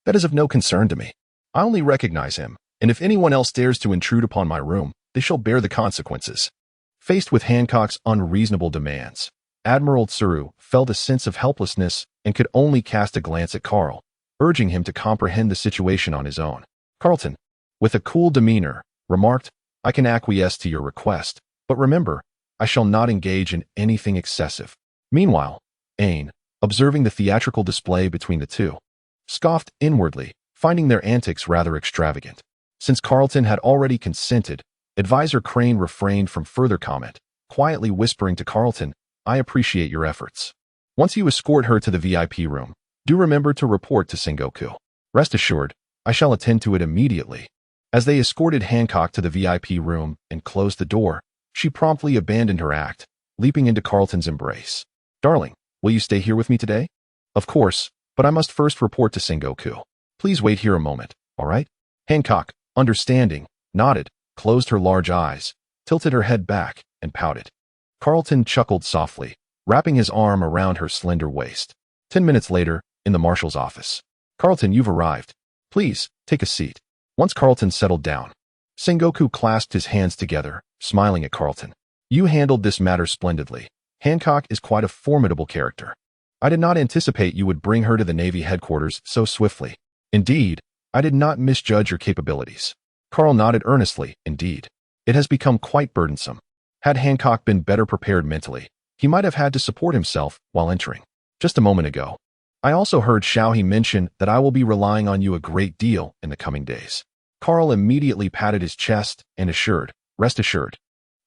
That is of no concern to me. I only recognize him, and if anyone else dares to intrude upon my room, they shall bear the consequences." Faced with Hancock's unreasonable demands, Admiral Kizaru felt a sense of helplessness and could only cast a glance at Carl, urging him to comprehend the situation on his own. Carlton, with a cool demeanor, remarked, "I can acquiesce to your request, but remember, I shall not engage in anything excessive." Meanwhile, Aine, observing the theatrical display between the two, scoffed inwardly, finding their antics rather extravagant. Since Carlton had already consented, Advisor Crane refrained from further comment, quietly whispering to Carlton, "I appreciate your efforts. Once you escort her to the VIP room, do remember to report to Sengoku. Rest assured, I shall attend to it immediately." As they escorted Hancock to the VIP room and closed the door, she promptly abandoned her act, leaping into Carlton's embrace. "Darling, will you stay here with me today?" "Of course, but I must first report to Sengoku. Please wait here a moment, all right?" Hancock, understanding, nodded, closed her large eyes, tilted her head back, and pouted. Carlton chuckled softly, wrapping his arm around her slender waist. 10 minutes later, in the marshal's office. "Carlton, you've arrived. Please, take a seat." Once Carlton settled down, Sengoku clasped his hands together, smiling at Carlton. "You handled this matter splendidly. Hancock is quite a formidable character. I did not anticipate you would bring her to the Navy headquarters so swiftly. Indeed, I did not misjudge your capabilities." Carl nodded earnestly. "Indeed, it has become quite burdensome. Had Hancock been better prepared mentally, he might have had to support himself while entering. Just a moment ago, I also heard Xiaohe mention that I will be relying on you a great deal in the coming days. Carl immediately patted his chest and assured, rest assured,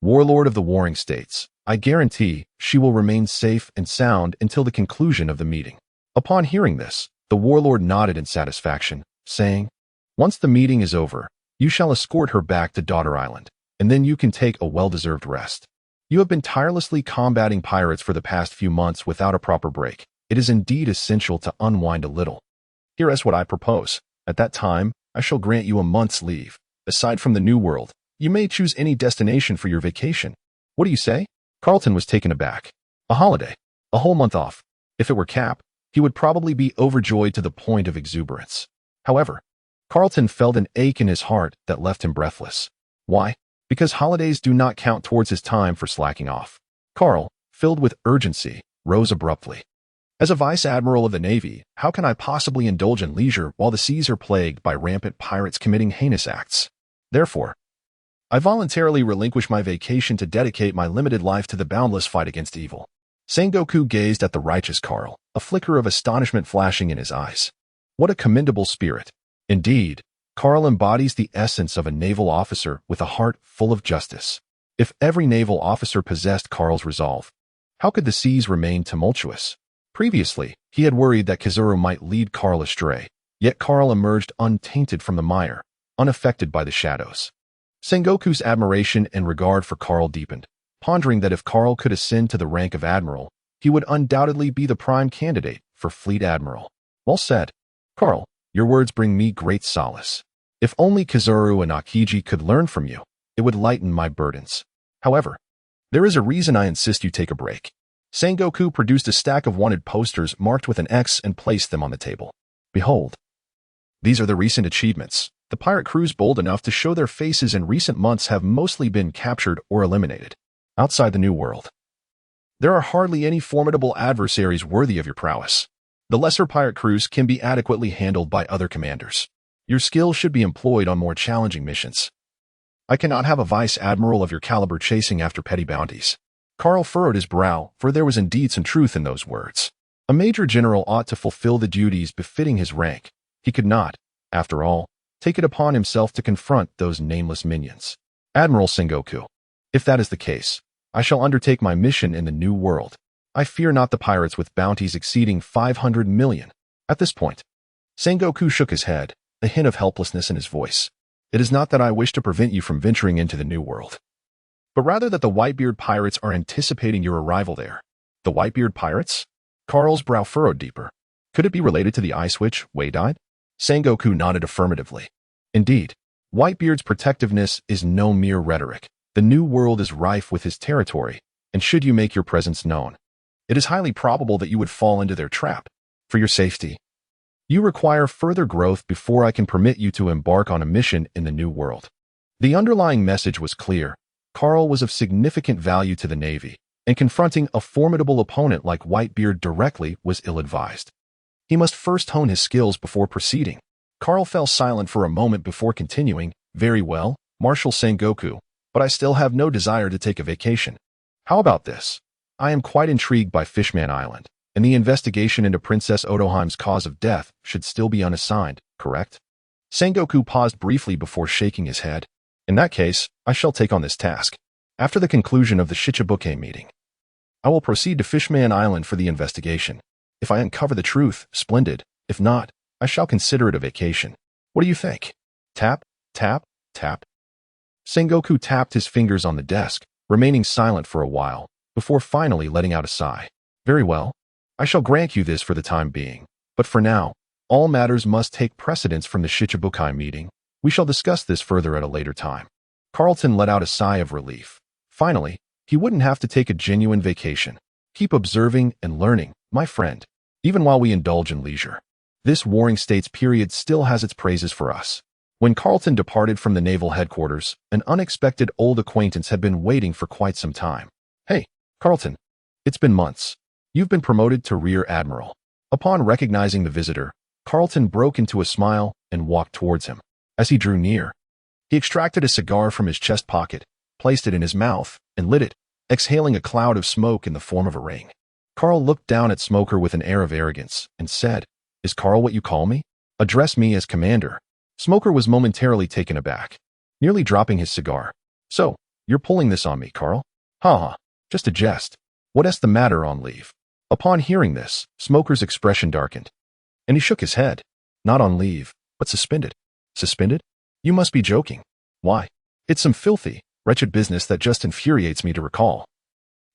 Warlord of the Warring States, I guarantee she will remain safe and sound until the conclusion of the meeting. Upon hearing this, the warlord nodded in satisfaction, saying, once the meeting is over, you shall escort her back to Daughter Island, and then you can take a well-deserved rest. You have been tirelessly combating pirates for the past few months without a proper break. It is indeed essential to unwind a little. Here is what I propose. At that time, I shall grant you a month's leave. Aside from the New World, you may choose any destination for your vacation. What do you say? Carlton was taken aback. A holiday. A whole month off. If it were Cap, he would probably be overjoyed to the point of exuberance. However, Carlton felt an ache in his heart that left him breathless. Why? Because holidays do not count towards his time for slacking off. Carl, filled with urgency, rose abruptly. As a vice admiral of the Navy, how can I possibly indulge in leisure while the seas are plagued by rampant pirates committing heinous acts? Therefore, I voluntarily relinquish my vacation to dedicate my limited life to the boundless fight against evil. Sengoku gazed at the righteous Carl, a flicker of astonishment flashing in his eyes. What a commendable spirit. Indeed, Carl embodies the essence of a naval officer with a heart full of justice. If every naval officer possessed Carl's resolve, how could the seas remain tumultuous? Previously, he had worried that Kizaru might lead Carl astray, yet Carl emerged untainted from the mire, unaffected by the shadows. Sengoku's admiration and regard for Carl deepened, pondering that if Carl could ascend to the rank of admiral, he would undoubtedly be the prime candidate for fleet admiral. Well said. Carl, your words bring me great solace. If only Kizaru and Akiji could learn from you, it would lighten my burdens. However, there is a reason I insist you take a break. Sengoku produced a stack of wanted posters marked with an X and placed them on the table. Behold. These are the recent achievements. The pirate crews bold enough to show their faces in recent months have mostly been captured or eliminated. Outside the New World, there are hardly any formidable adversaries worthy of your prowess. The lesser pirate crews can be adequately handled by other commanders. Your skills should be employed on more challenging missions. I cannot have a vice admiral of your caliber chasing after petty bounties. Carl furrowed his brow, for there was indeed some truth in those words. A major general ought to fulfill the duties befitting his rank. He could not, after all, take it upon himself to confront those nameless minions. Admiral Sengoku, if that is the case, I shall undertake my mission in the New World. I fear not the pirates with bounties exceeding 500 million. At this point, Sengoku shook his head, a hint of helplessness in his voice. It is not that I wish to prevent you from venturing into the New World, but rather that the Whitebeard pirates are anticipating your arrival there. The Whitebeard pirates? Carl's brow furrowed deeper. Could it be related to the ice witch, Wade-eyed? Sengoku nodded affirmatively. Indeed, Whitebeard's protectiveness is no mere rhetoric. The New World is rife with his territory, and should you make your presence known, it is highly probable that you would fall into their trap. For your safety, you require further growth before I can permit you to embark on a mission in the New World. The underlying message was clear. Carl was of significant value to the Navy, and confronting a formidable opponent like Whitebeard directly was ill-advised. He must first hone his skills before proceeding. Carl fell silent for a moment before continuing. Very well, Marshal Sengoku, but I still have no desire to take a vacation. How about this? I am quite intrigued by Fishman Island, and the investigation into Princess Otoheim's cause of death should still be unassigned, correct? Sengoku paused briefly before shaking his head. In that case, I shall take on this task. After the conclusion of the Shichibuke meeting, I will proceed to Fishman Island for the investigation. If I uncover the truth, splendid. If not, I shall consider it a vacation. What do you think? Tap, tap, tap. Sengoku tapped his fingers on the desk, remaining silent for a while, before finally letting out a sigh. Very well. I shall grant you this for the time being. But for now, all matters must take precedence from the Shichibukai meeting. We shall discuss this further at a later time. Carlton let out a sigh of relief. Finally, he wouldn't have to take a genuine vacation. Keep observing and learning, my friend, even while we indulge in leisure. This Warring States period still has its praises for us. When Carlton departed from the naval headquarters, an unexpected old acquaintance had been waiting for quite some time. Hey, Carlton, it's been months. You've been promoted to Rear Admiral. Upon recognizing the visitor, Carlton broke into a smile and walked towards him. As he drew near, he extracted a cigar from his chest pocket, placed it in his mouth, and lit it, exhaling a cloud of smoke in the form of a ring. Carl looked down at Smoker with an air of arrogance and said, "Is Carl what you call me? Address me as commander." Smoker was momentarily taken aback, nearly dropping his cigar. "So, you're pulling this on me, Carl?" "Ha, just a jest. What's the matter on leave?" Upon hearing this, Smoker's expression darkened, and he shook his head. "Not on leave, but suspended." "Suspended? You must be joking." "Why? It's some filthy, wretched business that just infuriates me to recall.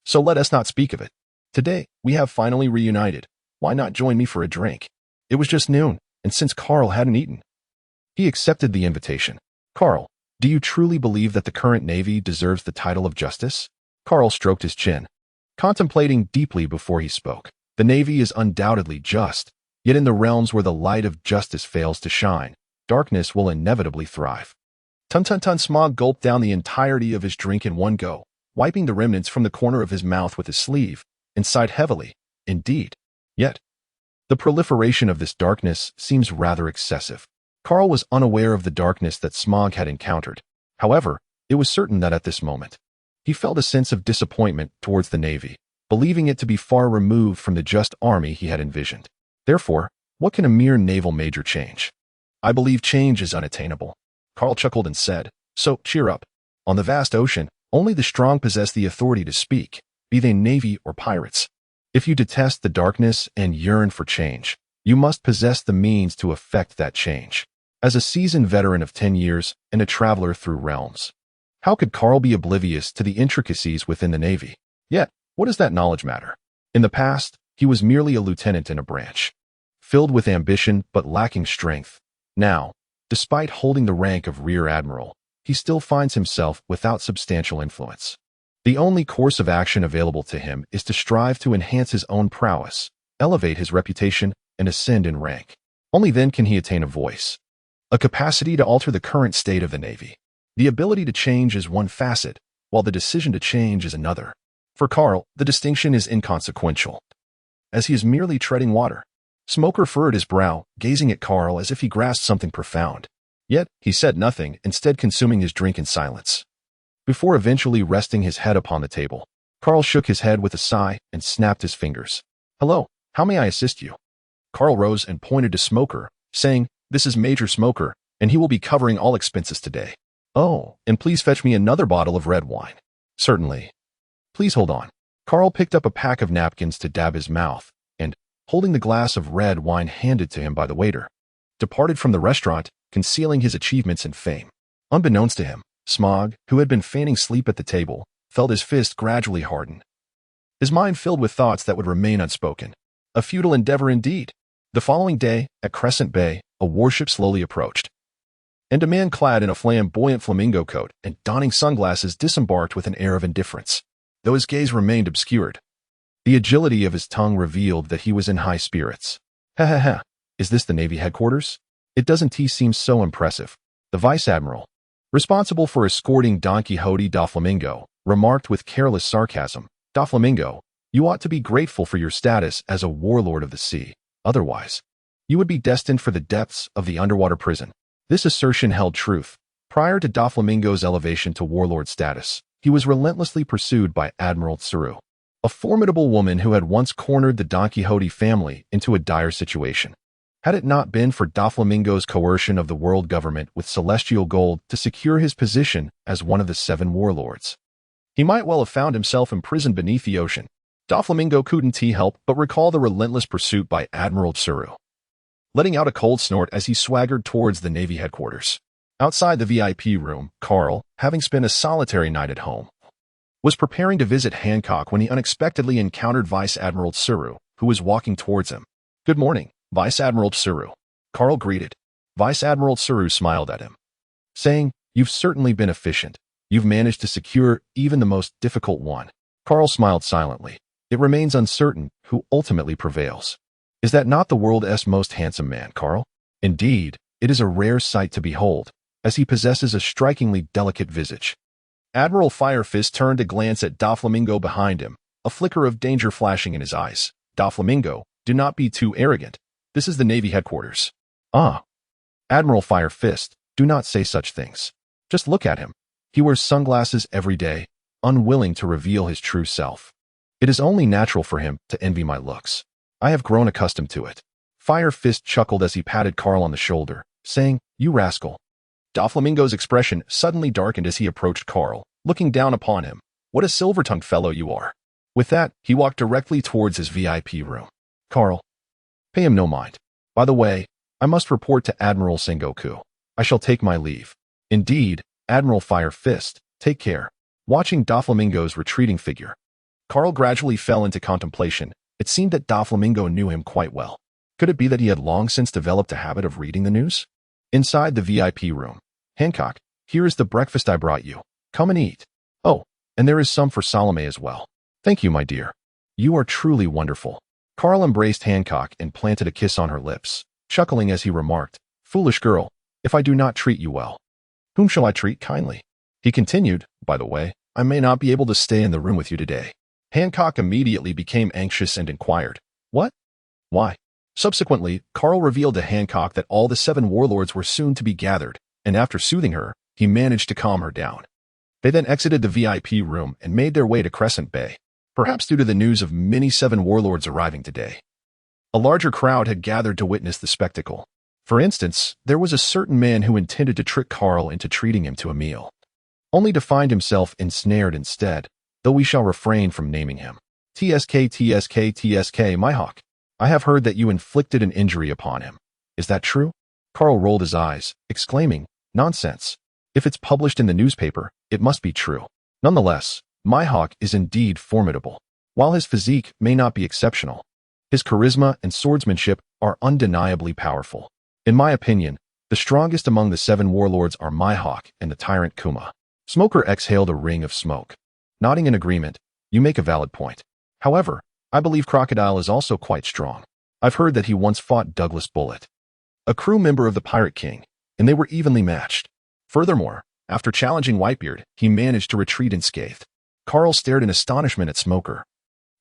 So let us not speak of it. Today, we have finally reunited. Why not join me for a drink?" It was just noon, and since Carl hadn't eaten, he accepted the invitation. "Carl, do you truly believe that the current Navy deserves the title of justice?" Carl stroked his chin, contemplating deeply before he spoke. "The Navy is undoubtedly just, yet in the realms where the light of justice fails to shine, darkness will inevitably thrive." Smog gulped down the entirety of his drink in one go, wiping the remnants from the corner of his mouth with his sleeve, and sighed heavily. "Indeed. Yet, the proliferation of this darkness seems rather excessive." Carl was unaware of the darkness that Smog had encountered. However, it was certain that at this moment, he felt a sense of disappointment towards the Navy, believing it to be far removed from the just army he had envisioned. Therefore, what can a mere naval major change? "I believe change is unattainable." Carl chuckled and said, "So, cheer up. On the vast ocean, only the strong possess the authority to speak, be they navy or pirates. If you detest the darkness and yearn for change, you must possess the means to effect that change." As a seasoned veteran of 10 years and a traveler through realms, how could Carl be oblivious to the intricacies within the Navy? Yet, what does that knowledge matter? In the past, he was merely a lieutenant in a branch, filled with ambition but lacking strength. Now, despite holding the rank of rear admiral, he still finds himself without substantial influence. The only course of action available to him is to strive to enhance his own prowess, elevate his reputation, and ascend in rank. Only then can he attain a voice, a capacity to alter the current state of the Navy. The ability to change is one facet, while the decision to change is another. For Carl, the distinction is inconsequential, as he is merely treading water. Smoker furrowed his brow, gazing at Carl as if he grasped something profound. Yet, he said nothing, instead consuming his drink in silence. Before eventually resting his head upon the table, Carl shook his head with a sigh and snapped his fingers. "Hello, how may I assist you?" Carl rose and pointed to Smoker, saying, "This is Major Smoker, and he will be covering all expenses today." "Oh, and please fetch me another bottle of red wine." "Certainly. Please hold on." Carl picked up a pack of napkins to dab his mouth, and, holding the glass of red wine handed to him by the waiter, departed from the restaurant, concealing his achievements and fame. Unbeknownst to him, Smog, who had been feigning sleep at the table, felt his fist gradually harden, his mind filled with thoughts that would remain unspoken. A futile endeavor indeed. The following day, at Crescent Bay, a warship slowly approached, and a man clad in a flamboyant flamingo coat and donning sunglasses disembarked with an air of indifference, though his gaze remained obscured. The agility of his tongue revealed that he was in high spirits. "Ha ha ha, is this the Navy headquarters? It doesn't seem so impressive." The Vice Admiral, responsible for escorting Don Quixote da Flamingo, remarked with careless sarcasm, "Da Flamingo, you ought to be grateful for your status as a warlord of the sea. Otherwise, you would be destined for the depths of the underwater prison." This assertion held truth. Prior to Da Flamingo's elevation to warlord status, he was relentlessly pursued by Admiral Kizaru, a formidable woman who had once cornered the Don Quixote family into a dire situation. Had it not been for Da Flamingo's coercion of the world government with celestial gold to secure his position as one of the 7 warlords, he might well have found himself imprisoned beneath the ocean. Da Flamingo couldn't help but recall the relentless pursuit by Admiral Kizaru, letting out a cold snort as he swaggered towards the Navy headquarters. Outside the VIP room, Carl, having spent a solitary night at home, was preparing to visit Hancock when he unexpectedly encountered Vice Admiral Kizaru, who was walking towards him. "Good morning, Vice Admiral Kizaru," Carl greeted. Vice Admiral Kizaru smiled at him, saying, "You've certainly been efficient. You've managed to secure even the most difficult one." Carl smiled silently. It remains uncertain who ultimately prevails. Is that not the world's most handsome man, Carl? Indeed, it is a rare sight to behold, as he possesses a strikingly delicate visage. Admiral Firefist turned to glance at Da Flamingo behind him, a flicker of danger flashing in his eyes. "Da Flamingo, do not be too arrogant. This is the Navy headquarters." "Ah, Admiral Firefist, do not say such things. Just look at him. He wears sunglasses every day, unwilling to reveal his true self." It is only natural for him to envy my looks. I have grown accustomed to it. Fire Fist chuckled as he patted Carl on the shoulder, saying, "You rascal." Doflamingo's expression suddenly darkened as he approached Carl, looking down upon him. "What a silver-tongued fellow you are." With that, he walked directly towards his VIP room. "Carl, pay him no mind. By the way, I must report to Admiral Sengoku. I shall take my leave." "Indeed, Admiral Fire Fist, take care." Watching Doflamingo's retreating figure, Carl gradually fell into contemplation. It seemed that Doflamingo knew him quite well. Could it be that he had long since developed a habit of reading the news? Inside the VIP room, "Hancock, here is the breakfast I brought you. Come and eat. Oh, and there is some for Salome as well." "Thank you, my dear. You are truly wonderful." Carl embraced Hancock and planted a kiss on her lips, chuckling as he remarked, "Foolish girl, if I do not treat you well, whom shall I treat kindly?" He continued, "By the way, I may not be able to stay in the room with you today." Hancock immediately became anxious and inquired, "What? Why?" Subsequently, Carl revealed to Hancock that all the 7 warlords were soon to be gathered, and after soothing her, he managed to calm her down. They then exited the VIP room and made their way to Crescent Bay, perhaps due to the news of many 7 warlords arriving today. A larger crowd had gathered to witness the spectacle. For instance, there was a certain man who intended to trick Carl into treating him to a meal, only to find himself ensnared instead, though we shall refrain from naming him. TSK, Mihawk. I have heard that you inflicted an injury upon him. Is that true?" Carl rolled his eyes, exclaiming, "Nonsense. If it's published in the newspaper, it must be true." Nonetheless, Mihawk is indeed formidable. While his physique may not be exceptional, his charisma and swordsmanship are undeniably powerful. In my opinion, the strongest among the 7 warlords are Mihawk and the tyrant Kuma. Smoker exhaled a ring of smoke. Nodding in agreement, "You make a valid point. However, I believe Crocodile is also quite strong. I've heard that he once fought Douglas Bullet, a crew member of the Pirate King, and they were evenly matched. Furthermore, after challenging Whitebeard, he managed to retreat unscathed." Carl stared in astonishment at Smoker,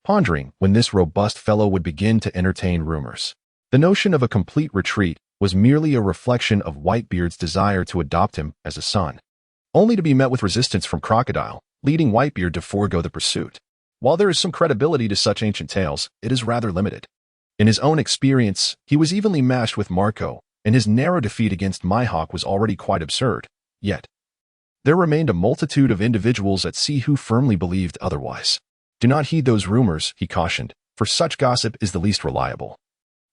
pondering when this robust fellow would begin to entertain rumors. The notion of a complete retreat was merely a reflection of Whitebeard's desire to adopt him as a son, only to be met with resistance from Crocodile, leading Whitebeard to forego the pursuit. While there is some credibility to such ancient tales, it is rather limited. In his own experience, he was evenly matched with Marco, and his narrow defeat against Mihawk was already quite absurd. Yet, there remained a multitude of individuals at sea who firmly believed otherwise. "Do not heed those rumors," he cautioned, "for such gossip is the least reliable.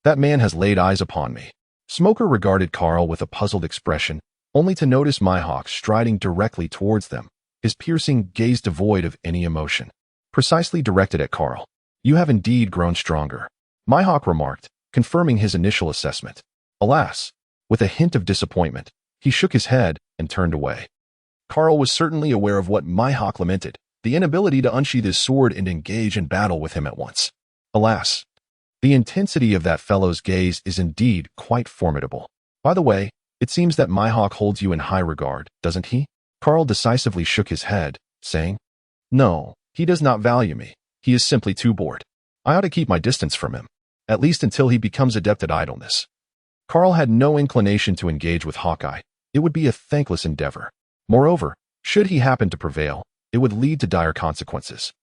That man has laid eyes upon me." Smoker regarded Carl with a puzzled expression, only to notice Mihawk striding directly towards them, his piercing gaze devoid of any emotion, precisely directed at Carl. "You have indeed grown stronger," Mihawk remarked, confirming his initial assessment. Alas, with a hint of disappointment, he shook his head and turned away. Carl was certainly aware of what Mihawk lamented, the inability to unsheath his sword and engage in battle with him at once. Alas, the intensity of that fellow's gaze is indeed quite formidable. "By the way, it seems that Mihawk holds you in high regard, doesn't he?" Carl decisively shook his head, saying, "No, he does not value me. He is simply too bored. I ought to keep my distance from him, at least until he becomes adept at idleness." Carl had no inclination to engage with Hawkeye. It would be a thankless endeavor. Moreover, should he happen to prevail, it would lead to dire consequences,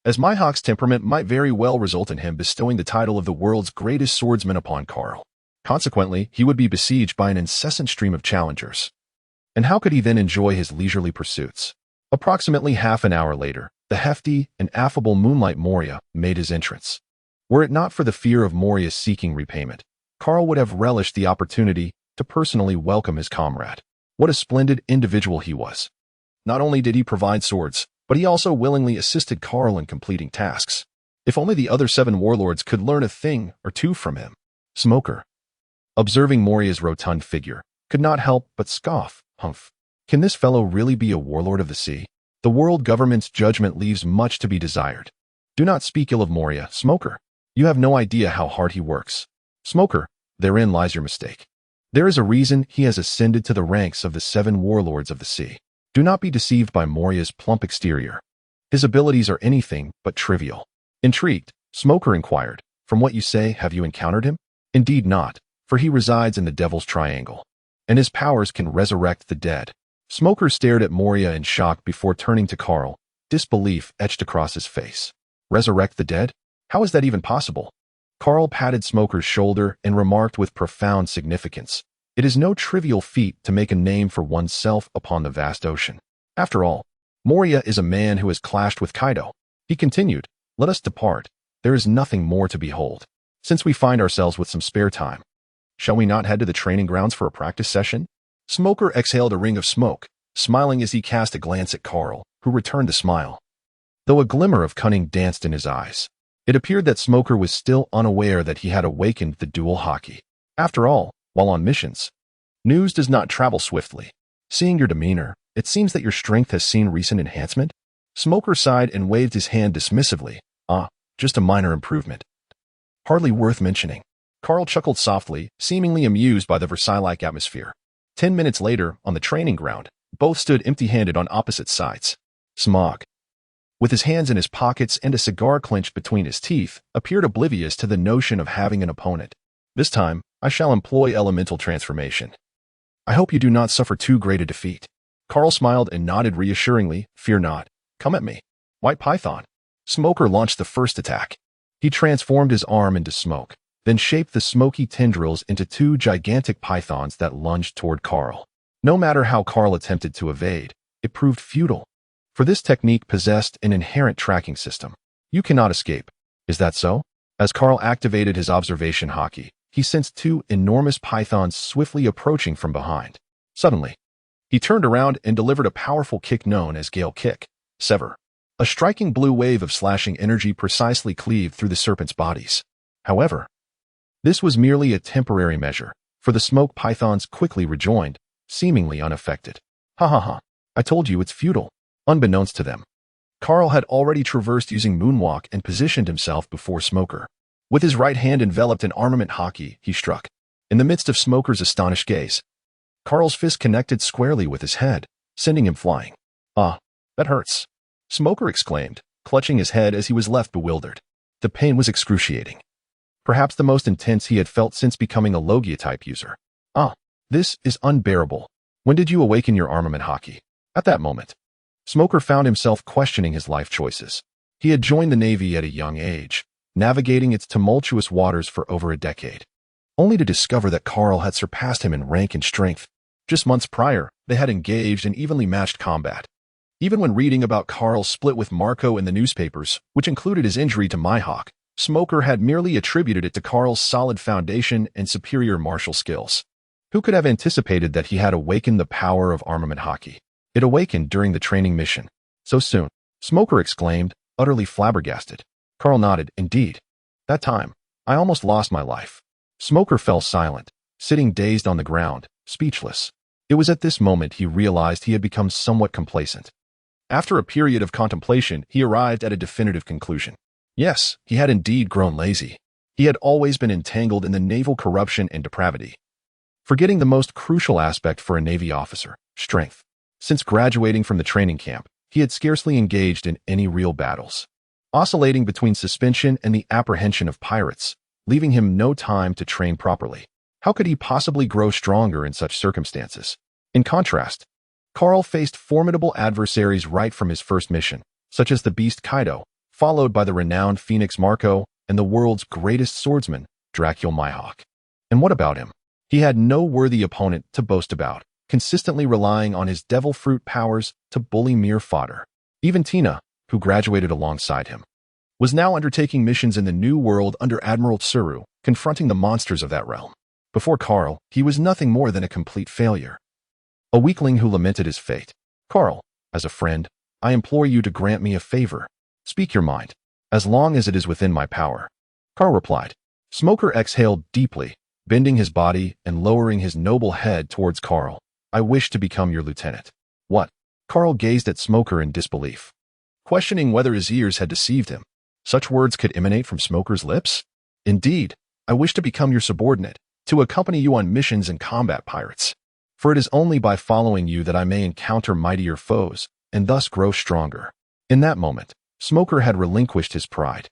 as Mihawk's temperament might very well result in him bestowing the title of the world's greatest swordsman upon Carl. Consequently, he would be besieged by an incessant stream of challengers. And how could he then enjoy his leisurely pursuits? Approximately half an hour later, the hefty and affable Moonlight Moria made his entrance. Were it not for the fear of Moria's seeking repayment, Carl would have relished the opportunity to personally welcome his comrade. What a splendid individual he was. Not only did he provide swords, but he also willingly assisted Carl in completing tasks. If only the other 7 warlords could learn a thing or two from him. Smoker, observing Moria's rotund figure, could not help but scoff. "Humph. Can this fellow really be a warlord of the sea? The world government's judgment leaves much to be desired. Do not speak ill of Moria, Smoker. You have no idea how hard he works." "Smoker, therein lies your mistake. There is a reason he has ascended to the ranks of the 7 warlords of the sea. Do not be deceived by Moria's plump exterior. His abilities are anything but trivial." Intrigued, Smoker inquired, "From what you say, have you encountered him?" "Indeed not, for he resides in the Devil's Triangle, and his powers can resurrect the dead." Smoker stared at Moria in shock before turning to Carl, disbelief etched across his face. Resurrect the dead? How is that even possible? Carl patted Smoker's shoulder and remarked with profound significance. It is no trivial feat to make a name for oneself upon the vast ocean. After all, Moria is a man who has clashed with Kaido. He continued, let us depart. There is nothing more to behold. Since we find ourselves with some spare time, shall we not head to the training grounds for a practice session? Smoker exhaled a ring of smoke, smiling as he cast a glance at Carl, who returned the smile. Though a glimmer of cunning danced in his eyes, it appeared that Smoker was still unaware that he had awakened the dual haki. After all, while on missions, news does not travel swiftly. Seeing your demeanor, it seems that your strength has seen recent enhancement? Smoker sighed and waved his hand dismissively. Just a minor improvement. Hardly worth mentioning. Carl chuckled softly, seemingly amused by the Versailles-like atmosphere. 10 minutes later, on the training ground, both stood empty-handed on opposite sides. Smog, with his hands in his pockets and a cigar clenched between his teeth, appeared oblivious to the notion of having an opponent. This time, I shall employ elemental transformation. I hope you do not suffer too great a defeat. Carl smiled and nodded reassuringly. Fear not. Come at me. White Python. Smoker launched the first attack. He transformed his arm into smoke, then shaped the smoky tendrils into two gigantic pythons that lunged toward Carl. No matter how Carl attempted to evade, it proved futile. For this technique possessed an inherent tracking system. You cannot escape. Is that so? As Carl activated his observation haki, he sensed two enormous pythons swiftly approaching from behind. Suddenly, he turned around and delivered a powerful kick known as Gale Kick. Sever. A striking blue wave of slashing energy precisely cleaved through the serpent's bodies. However, this was merely a temporary measure, for the smoke pythons quickly rejoined, seemingly unaffected. Ha ha ha. I told you it's futile. Unbeknownst to them, Carl had already traversed using moonwalk and positioned himself before Smoker. With his right hand enveloped in armament haki, he struck. In the midst of Smoker's astonished gaze, Carl's fist connected squarely with his head, sending him flying. Ah, that hurts. Smoker exclaimed, clutching his head as he was left bewildered. The pain was excruciating. Perhaps the most intense he had felt since becoming a Logia-type user. This is unbearable. When did you awaken your armament haki? At that moment, Smoker found himself questioning his life choices. He had joined the Navy at a young age, navigating its tumultuous waters for over a decade, only to discover that Carl had surpassed him in rank and strength. Just months prior, they had engaged in evenly matched combat. Even when reading about Carl's split with Marco in the newspapers, which included his injury to Mihawk, Smoker had merely attributed it to Carl's solid foundation and superior martial skills. Who could have anticipated that he had awakened the power of armament haki? It awakened during the training mission. So soon, Smoker exclaimed, utterly flabbergasted. Carl nodded. Indeed. That time, I almost lost my life. Smoker fell silent, sitting dazed on the ground, speechless. It was at this moment he realized he had become somewhat complacent. After a period of contemplation, he arrived at a definitive conclusion. Yes, he had indeed grown lazy. He had always been entangled in the naval corruption and depravity, forgetting the most crucial aspect for a Navy officer, strength. Since graduating from the training camp, he had scarcely engaged in any real battles, oscillating between suspension and the apprehension of pirates, leaving him no time to train properly. How could he possibly grow stronger in such circumstances? In contrast, Carl faced formidable adversaries right from his first mission, such as the beast Kaido, followed by the renowned Phoenix Marco and the world's greatest swordsman, Dracula Mihawk. And what about him? He had no worthy opponent to boast about, consistently relying on his devil fruit powers to bully mere fodder. Even Tina, who graduated alongside him, was now undertaking missions in the New World under Admiral Kizaru, confronting the monsters of that realm. Before Carl, he was nothing more than a complete failure. A weakling who lamented his fate. Carl, as a friend, I implore you to grant me a favor. Speak your mind, as long as it is within my power. Carl replied. Smoker exhaled deeply, bending his body and lowering his noble head towards Carl. I wish to become your lieutenant. What? Carl gazed at Smoker in disbelief, questioning whether his ears had deceived him. Such words could emanate from Smoker's lips? Indeed, I wish to become your subordinate, to accompany you on missions and combat pirates. For it is only by following you that I may encounter mightier foes, and thus grow stronger. In that moment, Smoker had relinquished his pride.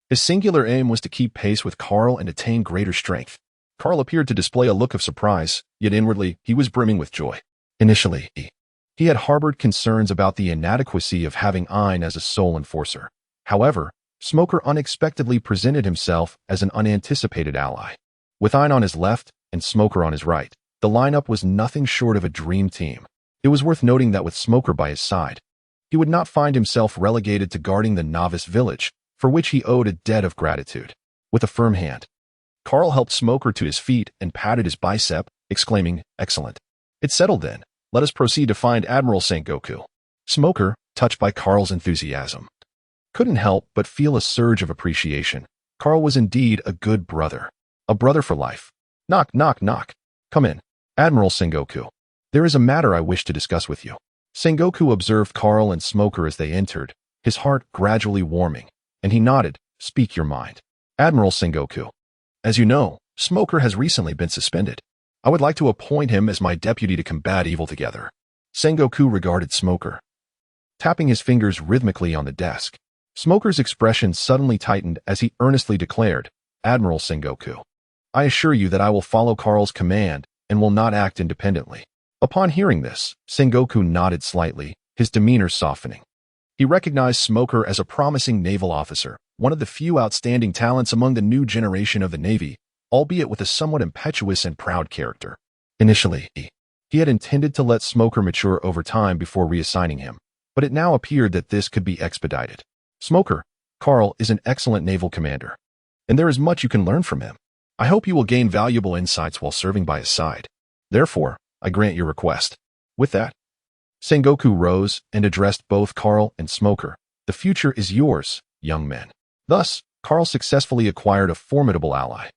His singular aim was to keep pace with Carl and attain greater strength. Carl appeared to display a look of surprise, yet inwardly he was brimming with joy. Initially, he had harbored concerns about the inadequacy of having Ein as a sole enforcer. However, Smoker unexpectedly presented himself as an unanticipated ally. With Ein on his left and Smoker on his right, the lineup was nothing short of a dream team. It was worth noting that with Smoker by his side, he would not find himself relegated to guarding the novice village, for which he owed a debt of gratitude. With a firm hand, Carl helped Smoker to his feet and patted his bicep, exclaiming, "Excellent. It's settled then. Let us proceed to find Admiral Sengoku." Smoker, touched by Carl's enthusiasm, couldn't help but feel a surge of appreciation. Carl was indeed a good brother. A brother for life. Knock, knock, knock. Come in. Admiral Sengoku. There is a matter I wish to discuss with you. Sengoku observed Carl and Smoker as they entered, his heart gradually warming, and he nodded, "Speak your mind." Admiral Sengoku. As you know, Smoker has recently been suspended. I would like to appoint him as my deputy to combat evil together. Sengoku regarded Smoker, tapping his fingers rhythmically on the desk. Smoker's expression suddenly tightened as he earnestly declared, "Admiral Sengoku, I assure you that I will follow Carl's command and will not act independently." Upon hearing this, Sengoku nodded slightly, his demeanor softening. He recognized Smoker as a promising naval officer, one of the few outstanding talents among the new generation of the Navy, albeit with a somewhat impetuous and proud character. Initially, he had intended to let Smoker mature over time before reassigning him, but it now appeared that this could be expedited. Smoker, Carl is an excellent naval commander, and there is much you can learn from him. I hope you will gain valuable insights while serving by his side. Therefore, I grant your request. With that, Sengoku rose and addressed both Carl and Smoker. The future is yours, young men. Thus, Carl successfully acquired a formidable ally.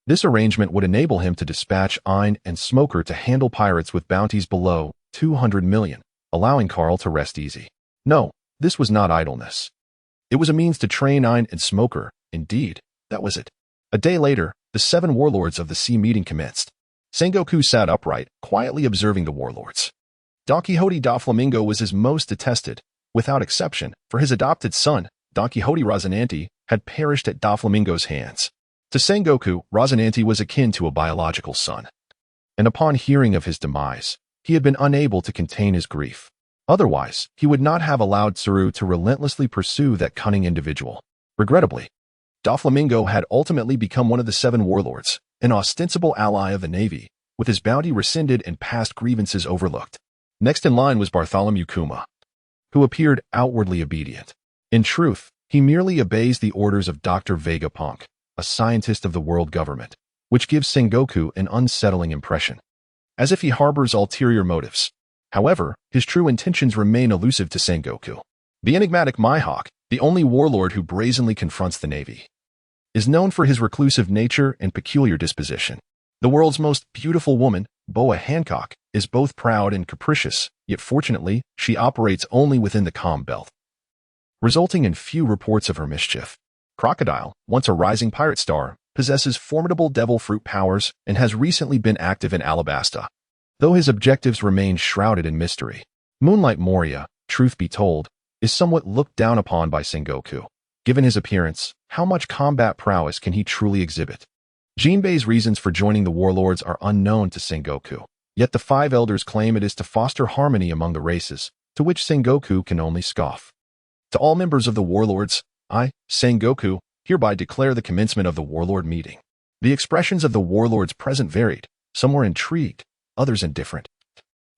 This arrangement would enable him to dispatch Ein and Smoker to handle pirates with bounties below 200 million, allowing Carl to rest easy. No, this was not idleness. It was a means to train Ein and Smoker. Indeed, that was it. A day later, the 7 warlords of the sea meeting commenced. Sengoku sat upright, quietly observing the warlords. Don Quixote da Flamingo was his most detested, without exception, for his adopted son, Don Quixote Rocinante, had perished at Da Flamingo's hands. To Sengoku, Rocinante was akin to a biological son, and upon hearing of his demise, he had been unable to contain his grief. Otherwise, he would not have allowed Kizaru to relentlessly pursue that cunning individual. Regrettably, Da Flamingo had ultimately become one of the 7 warlords, an ostensible ally of the Navy, with his bounty rescinded and past grievances overlooked. Next in line was Bartholomew Kuma, who appeared outwardly obedient. In truth, he merely obeys the orders of Dr. Vegapunk, a scientist of the world government, which gives Sengoku an unsettling impression, as if he harbors ulterior motives. However, his true intentions remain elusive to Sengoku. The enigmatic Mihawk, the only warlord who brazenly confronts the Navy, is known for his reclusive nature and peculiar disposition. The world's most beautiful woman, Boa Hancock, is both proud and capricious, yet fortunately, she operates only within the calm belt, resulting in few reports of her mischief. Crocodile, once a rising pirate star, possesses formidable devil fruit powers and has recently been active in Alabasta, though his objectives remain shrouded in mystery. Moonlight Moria, truth be told, is somewhat looked down upon by Sengoku. Given his appearance, how much combat prowess can he truly exhibit? Jinbei's reasons for joining the warlords are unknown to Sengoku, yet the 5 elders claim it is to foster harmony among the races, to which Sengoku can only scoff. To all members of the warlords, I, Sengoku, hereby declare the commencement of the warlord meeting. The expressions of the warlords present varied. Some were intrigued, others indifferent,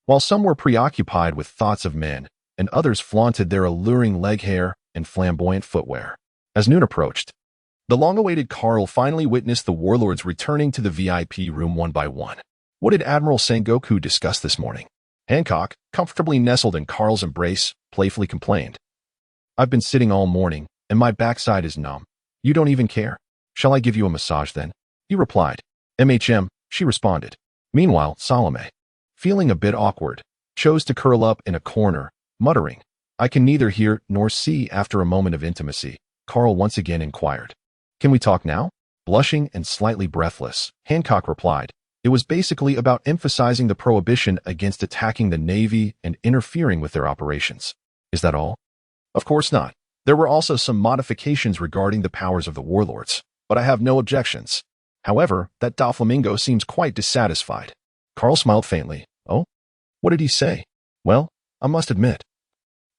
while some were preoccupied with thoughts of men, and others flaunted their alluring leg hair and flamboyant footwear. As noon approached, the long-awaited Carl finally witnessed the warlords returning to the VIP room one by one. What did Admiral Sengoku discuss this morning? Hancock, comfortably nestled in Carl's embrace, playfully complained, "I've been sitting all morning, and my backside is numb. You don't even care. Shall I give you a massage then?" He replied. "MHM," she responded. Meanwhile, Salome, feeling a bit awkward, chose to curl up in a corner, muttering, "I can neither hear nor see." After a moment of intimacy, Carl once again inquired, "Can we talk now?" Blushing and slightly breathless, Hancock replied, "It was basically about emphasizing the prohibition against attacking the Navy and interfering with their operations." "Is that all?" "Of course not. There were also some modifications regarding the powers of the warlords, but I have no objections. However, that Doflamingo seems quite dissatisfied." Carl smiled faintly. "Oh? What did he say?" "Well, I must admit,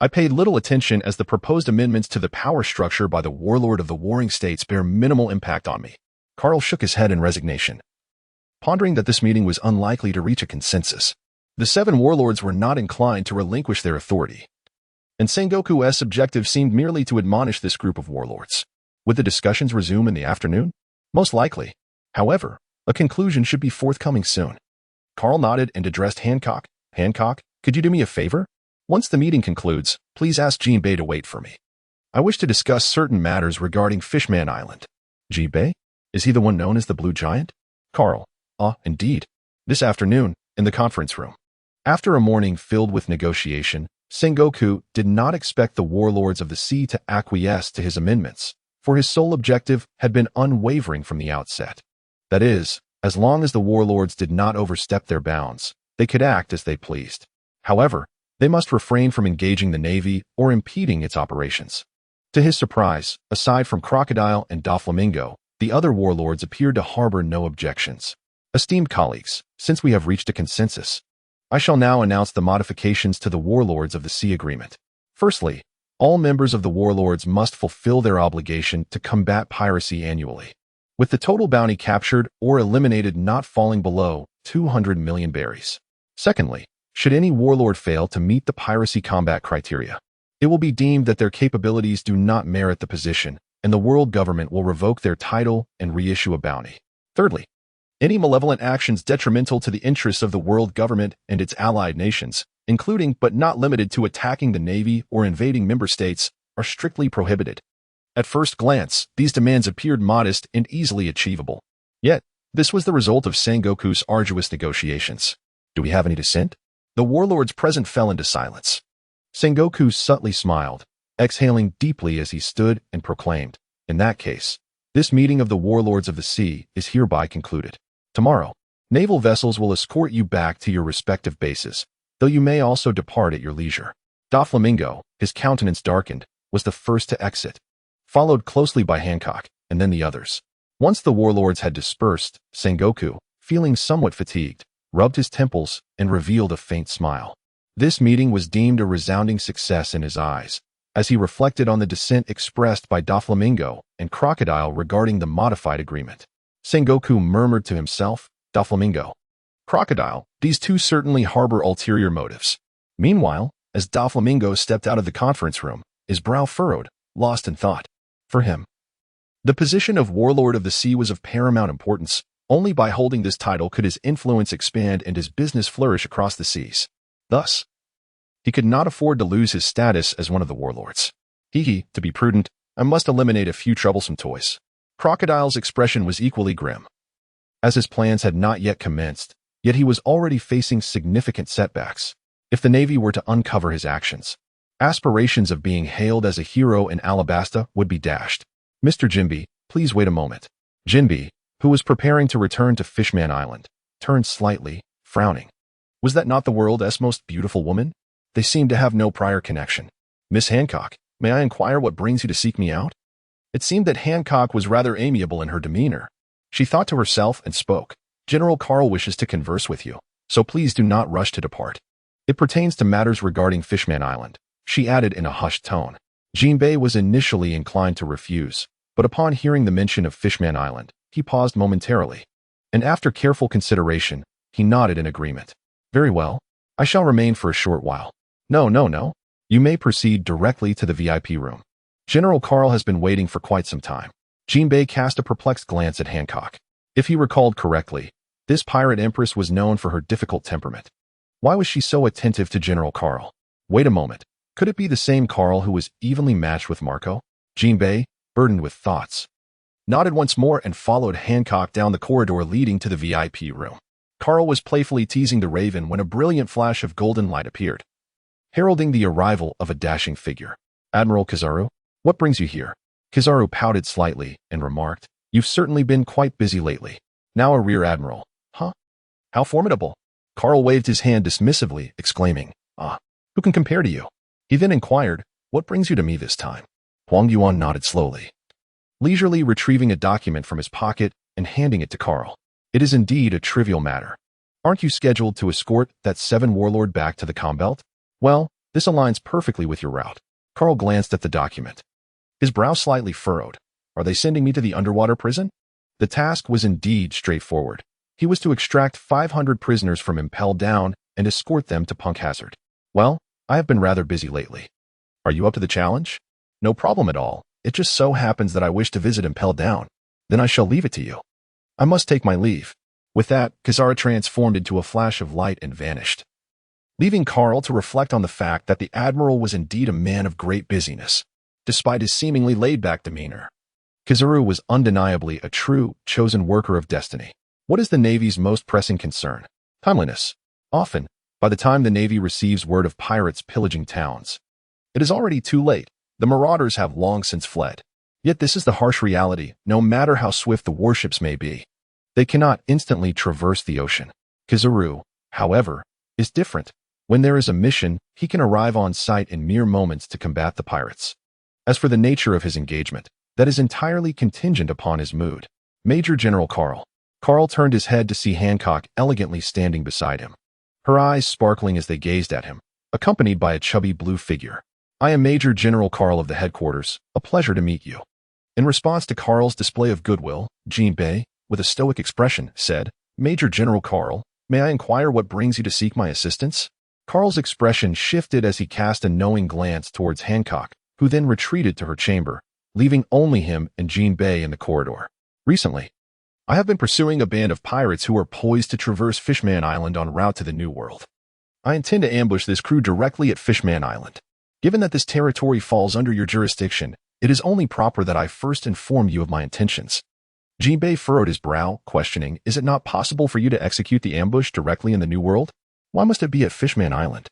I paid little attention as the proposed amendments to the power structure by the warlord of the warring states bear minimal impact on me. Carl shook his head in resignation, pondering that this meeting was unlikely to reach a consensus. The 7 warlords were not inclined to relinquish their authority, and Sengoku's objective seemed merely to admonish this group of warlords. Would the discussions resume in the afternoon? Most likely. However, a conclusion should be forthcoming soon. Carl nodded and addressed Hancock. Hancock, could you do me a favor? Once the meeting concludes, please ask Jinbei to wait for me. I wish to discuss certain matters regarding Fishman Island. Jinbei? Is he the one known as the Blue Giant? Carl. Indeed. This afternoon, in the conference room. After a morning filled with negotiation, Sengoku did not expect the warlords of the sea to acquiesce to his amendments, for his sole objective had been unwavering from the outset. That is, as long as the warlords did not overstep their bounds, they could act as they pleased. However, they must refrain from engaging the navy or impeding its operations. To his surprise, aside from Crocodile and Doflamingo, the other warlords appeared to harbor no objections. Esteemed colleagues, since we have reached a consensus, I shall now announce the modifications to the Warlords of the Sea Agreement. Firstly, all members of the warlords must fulfill their obligation to combat piracy annually, with the total bounty captured or eliminated not falling below 200 million berries. Secondly, should any warlord fail to meet the piracy combat criteria, it will be deemed that their capabilities do not merit the position, and the world government will revoke their title and reissue a bounty. Thirdly, any malevolent actions detrimental to the interests of the world government and its allied nations, including but not limited to attacking the navy or invading member states, are strictly prohibited. At first glance, these demands appeared modest and easily achievable. Yet, this was the result of Sengoku's arduous negotiations. Do we have any dissent? The warlords present fell into silence. Sengoku subtly smiled, exhaling deeply as he stood and proclaimed, "In that case, this meeting of the warlords of the sea is hereby concluded. Tomorrow, naval vessels will escort you back to your respective bases, though you may also depart at your leisure." Doflamingo, his countenance darkened, was the first to exit, followed closely by Hancock, and then the others. Once the warlords had dispersed, Sengoku, feeling somewhat fatigued, rubbed his temples and revealed a faint smile. This meeting was deemed a resounding success in his eyes, as he reflected on the dissent expressed by Doflamingo and Crocodile regarding the modified agreement. Sengoku murmured to himself, "Doflamingo, Crocodile, these two certainly harbor ulterior motives." Meanwhile, as Doflamingo stepped out of the conference room, his brow furrowed, lost in thought. For him, the position of Warlord of the Sea was of paramount importance. Only by holding this title could his influence expand and his business flourish across the seas. Thus, he could not afford to lose his status as one of the warlords. To be prudent, I must eliminate a few troublesome toys. Crocodile's expression was equally grim, as his plans had not yet commenced, yet he was already facing significant setbacks. If the Navy were to uncover his actions, aspirations of being hailed as a hero in Alabasta would be dashed. "Mr. Jinbei, please wait a moment." Jinbei, who was preparing to return to Fishman Island, turned slightly, frowning. Was that not the world's most beautiful woman? They seemed to have no prior connection. "Miss Hancock, may I inquire what brings you to seek me out?" It seemed that Hancock was rather amiable in her demeanor. She thought to herself and spoke. "General Carl wishes to converse with you, so please do not rush to depart. It pertains to matters regarding Fishman Island," she added in a hushed tone. Jinbei was initially inclined to refuse, but upon hearing the mention of Fishman Island, he paused momentarily, and after careful consideration, he nodded in agreement. "Very well. I shall remain for a short while." No. You may proceed directly to the VIP room. General Carl has been waiting for quite some time." Jinbei cast a perplexed glance at Hancock. If he recalled correctly, this pirate empress was known for her difficult temperament. Why was she so attentive to General Carl? Wait a moment. Could it be the same Carl who was evenly matched with Marco? Jinbei, burdened with thoughts, nodded once more and followed Hancock down the corridor leading to the VIP room. Carl was playfully teasing the Raven when a brilliant flash of golden light appeared, heralding the arrival of a dashing figure. "Admiral Kizaru, what brings you here?" Kizaru pouted slightly and remarked, "You've certainly been quite busy lately. Now a rear admiral. Huh? How formidable." Carl waved his hand dismissively, exclaiming, "Who can compare to you?" He then inquired, "What brings you to me this time?" Huang Yuan nodded slowly, leisurely retrieving a document from his pocket and handing it to Carl. "It is indeed a trivial matter. Aren't you scheduled to escort that 7 warlord back to the Combelt?" "Well, This aligns perfectly with your route. Carl glanced at the document. His brow slightly furrowed. Are they sending me to the underwater prison? The task was indeed straightforward. He was to extract 500 prisoners from Impel Down and escort them to Punk Hazard. Well, I have been rather busy lately. Are you up to the challenge? No problem at all. It just so happens that I wish to visit Impel Down. Then I shall leave it to you. I must take my leave. With that, Kizaru transformed into a flash of light and vanished, leaving Carl to reflect on the fact that the admiral was indeed a man of great busyness, despite his seemingly laid-back demeanor. Kizaru was undeniably a true, chosen worker of destiny. What is the Navy's most pressing concern? Timeliness. Often, by the time the Navy receives word of pirates pillaging towns, it is already too late. The marauders have long since fled. Yet this is the harsh reality. No matter how swift the warships may be, they cannot instantly traverse the ocean. Kizaru, however, is different. When there is a mission, he can arrive on site in mere moments to combat the pirates. As for the nature of his engagement, that is entirely contingent upon his mood. Major General Carl. Carl turned his head to see Hancock elegantly standing beside him, her eyes sparkling as they gazed at him, accompanied by a chubby blue figure. I am Major General Carl of the headquarters. A pleasure to meet you. In response to Carl's display of goodwill, Jinbei, with a stoic expression, said, Major General Carl, may I inquire what brings you to seek my assistance? Carl's expression shifted as he cast a knowing glance towards Hancock, who then retreated to her chamber, leaving only him and Jinbei in the corridor. Recently, I have been pursuing a band of pirates who are poised to traverse Fishman Island en route to the New World. I intend to ambush this crew directly at Fishman Island. Given that this territory falls under your jurisdiction, it is only proper that I first inform you of my intentions. Jinbei furrowed his brow, questioning, is it not possible for you to execute the ambush directly in the New World? Why must it be at Fishman Island?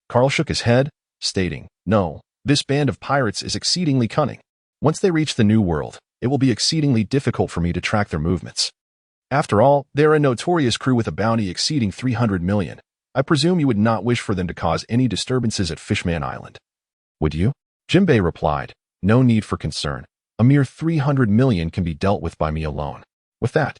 Carl shook his head, stating, no, this band of pirates is exceedingly cunning. Once they reach the New World, it will be exceedingly difficult for me to track their movements. After all, they are a notorious crew with a bounty exceeding 300 million. I presume you would not wish for them to cause any disturbances at Fishman Island. Would you? Jinbei replied, no need for concern. A mere 300 million can be dealt with by me alone. With that,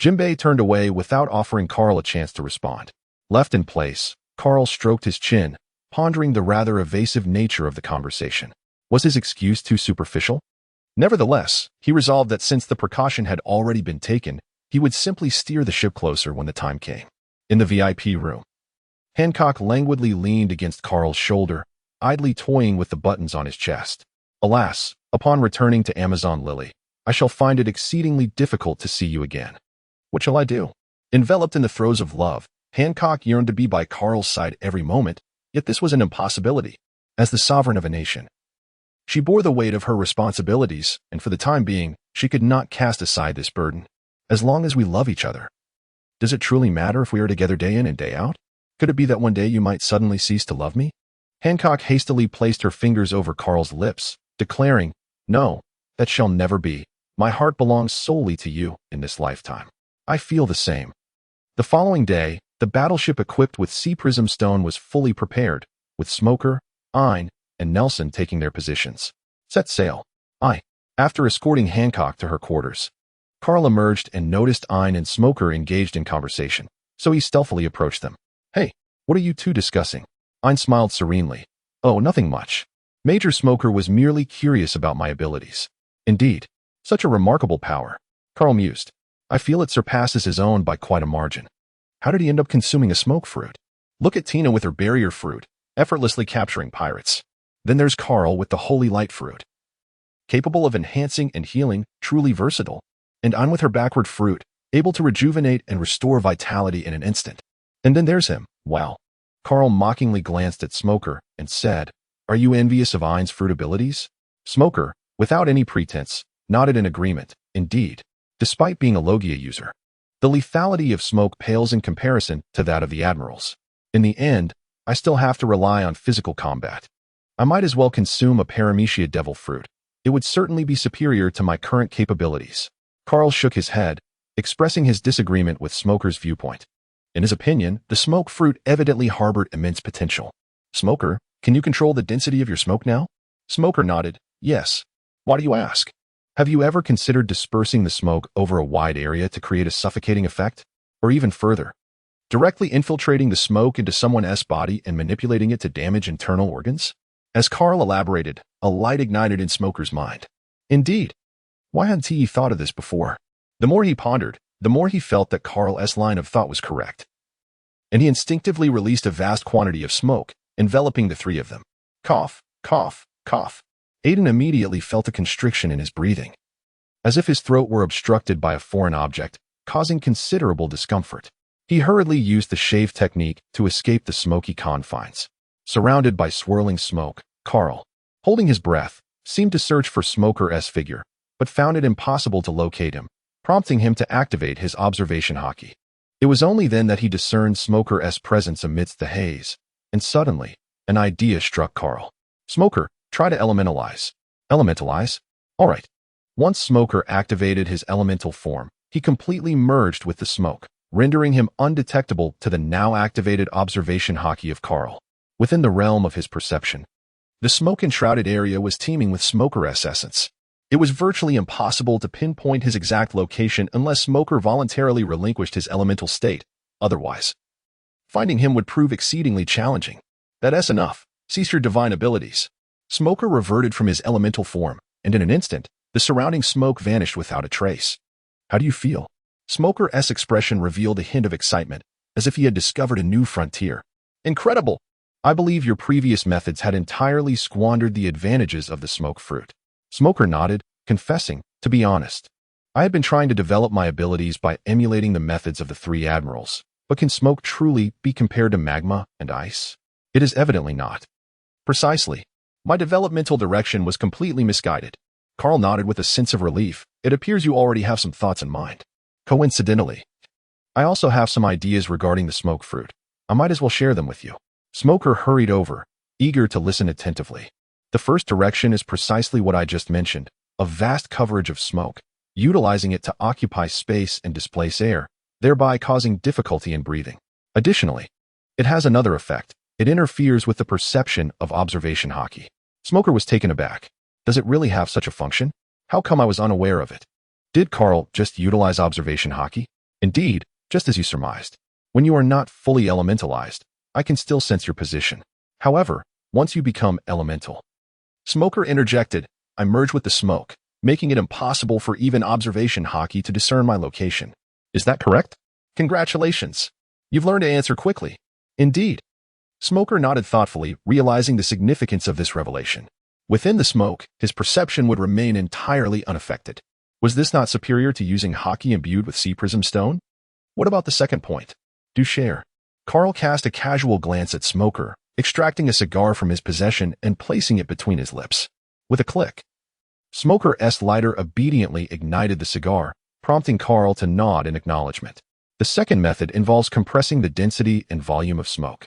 Jinbei turned away without offering Carl a chance to respond. Left in place, Carl stroked his chin, pondering the rather evasive nature of the conversation. Was his excuse too superficial? Nevertheless, he resolved that since the precaution had already been taken, he would simply steer the ship closer when the time came. In the VIP room, Hancock languidly leaned against Carl's shoulder, idly toying with the buttons on his chest. Alas, upon returning to Amazon Lily, I shall find it exceedingly difficult to see you again. What shall I do? Enveloped in the throes of love, Hancock yearned to be by Carl's side every moment, yet this was an impossibility. As the sovereign of a nation, she bore the weight of her responsibilities, and for the time being, she could not cast aside this burden. As long as we love each other. Does it truly matter if we are together day in and day out? Could it be that one day you might suddenly cease to love me? Hancock hastily placed her fingers over Carl's lips, declaring, no, that shall never be. My heart belongs solely to you in this lifetime. I feel the same. The following day, the battleship equipped with Sea Prism Stone was fully prepared, with Smoker, Aide, and Nelson taking their positions. Set sail. After escorting Hancock to her quarters, Carl emerged and noticed Aide and Smoker engaged in conversation, so he stealthily approached them. Hey, what are you two discussing? Aide smiled serenely. Oh, nothing much. Major Smoker was merely curious about my abilities. Indeed, such a remarkable power. Carl mused. I feel it surpasses his own by quite a margin. How did he end up consuming a smoke fruit? Look at Tina with her barrier fruit, effortlessly capturing pirates. Then there's Carl with the holy light fruit, capable of enhancing and healing, truly versatile. And Aide with her backward fruit, able to rejuvenate and restore vitality in an instant. And then there's him. Wow. Carl mockingly glanced at Smoker and said, are you envious of Aide's fruit abilities? Smoker, without any pretense, nodded in agreement. Indeed, despite being a Logia user, the lethality of smoke pales in comparison to that of the admirals. In the end, I still have to rely on physical combat. I might as well consume a Paramecia devil fruit. It would certainly be superior to my current capabilities. Carl shook his head, expressing his disagreement with Smoker's viewpoint. In his opinion, the smoke fruit evidently harbored immense potential. Smoker, can you control the density of your smoke now? Smoker nodded. Yes. Why do you ask? Have you ever considered dispersing the smoke over a wide area to create a suffocating effect? Or even further, directly infiltrating the smoke into someone else's body and manipulating it to damage internal organs? As Carl elaborated, a light ignited in Smoker's mind. Indeed. Why hadn't he thought of this before? The more he pondered, the more he felt that Carl's line of thought was correct. And he instinctively released a vast quantity of smoke, enveloping the three of them. Cough, cough, cough. Aiden immediately felt a constriction in his breathing, as if his throat were obstructed by a foreign object, causing considerable discomfort. He hurriedly used the shave technique to escape the smoky confines. Surrounded by swirling smoke, Carl, holding his breath, seemed to search for Smoker's figure, but found it impossible to locate him, prompting him to activate his observation hockey. It was only then that he discerned Smoker's presence amidst the haze, and suddenly, an idea struck Carl. Smoker, try to elementalize. Elementalize? All right. Once Smoker activated his elemental form, he completely merged with the smoke, rendering him undetectable to the now activated observation hockey of Carl. Within the realm of his perception, the smoke-enshrouded area was teeming with Smoker's essence. It was virtually impossible to pinpoint his exact location unless Smoker voluntarily relinquished his elemental state. Otherwise, finding him would prove exceedingly challenging. That's enough. Cease your divine abilities. Smoker reverted from his elemental form, and in an instant, the surrounding smoke vanished without a trace. How do you feel? Smoker's expression revealed a hint of excitement, as if he had discovered a new frontier. Incredible! I believe your previous methods had entirely squandered the advantages of the smoke fruit. Smoker nodded, confessing, to be honest, I had been trying to develop my abilities by emulating the methods of the three admirals, but can smoke truly be compared to magma and ice? It is evidently not. Precisely. My developmental direction was completely misguided. Carl nodded with a sense of relief. It appears you already have some thoughts in mind. Coincidentally, I also have some ideas regarding the smoke fruit. I might as well share them with you. Smoker hurried over, eager to listen attentively. The first direction is precisely what I just mentioned, a vast coverage of smoke, utilizing it to occupy space and displace air, thereby causing difficulty in breathing. Additionally, it has another effect. It interferes with the perception of observation hockey. Smoker was taken aback. Does it really have such a function? How come I was unaware of it? Did Carl just utilize observation hockey? Indeed, just as you surmised. When you are not fully elementalized, I can still sense your position. However, once you become elemental. Smoker interjected, I merge with the smoke, making it impossible for even observation hockey to discern my location. Is that correct? Congratulations. You've learned to answer quickly. Indeed. Smoker nodded thoughtfully, realizing the significance of this revelation. Within the smoke, his perception would remain entirely unaffected. Was this not superior to using hockey imbued with sea prism stone? What about the second point? Do share. Carl cast a casual glance at Smoker, extracting a cigar from his possession and placing it between his lips. With a click, Smoker's lighter obediently ignited the cigar, prompting Carl to nod in acknowledgement. The second method involves compressing the density and volume of smoke,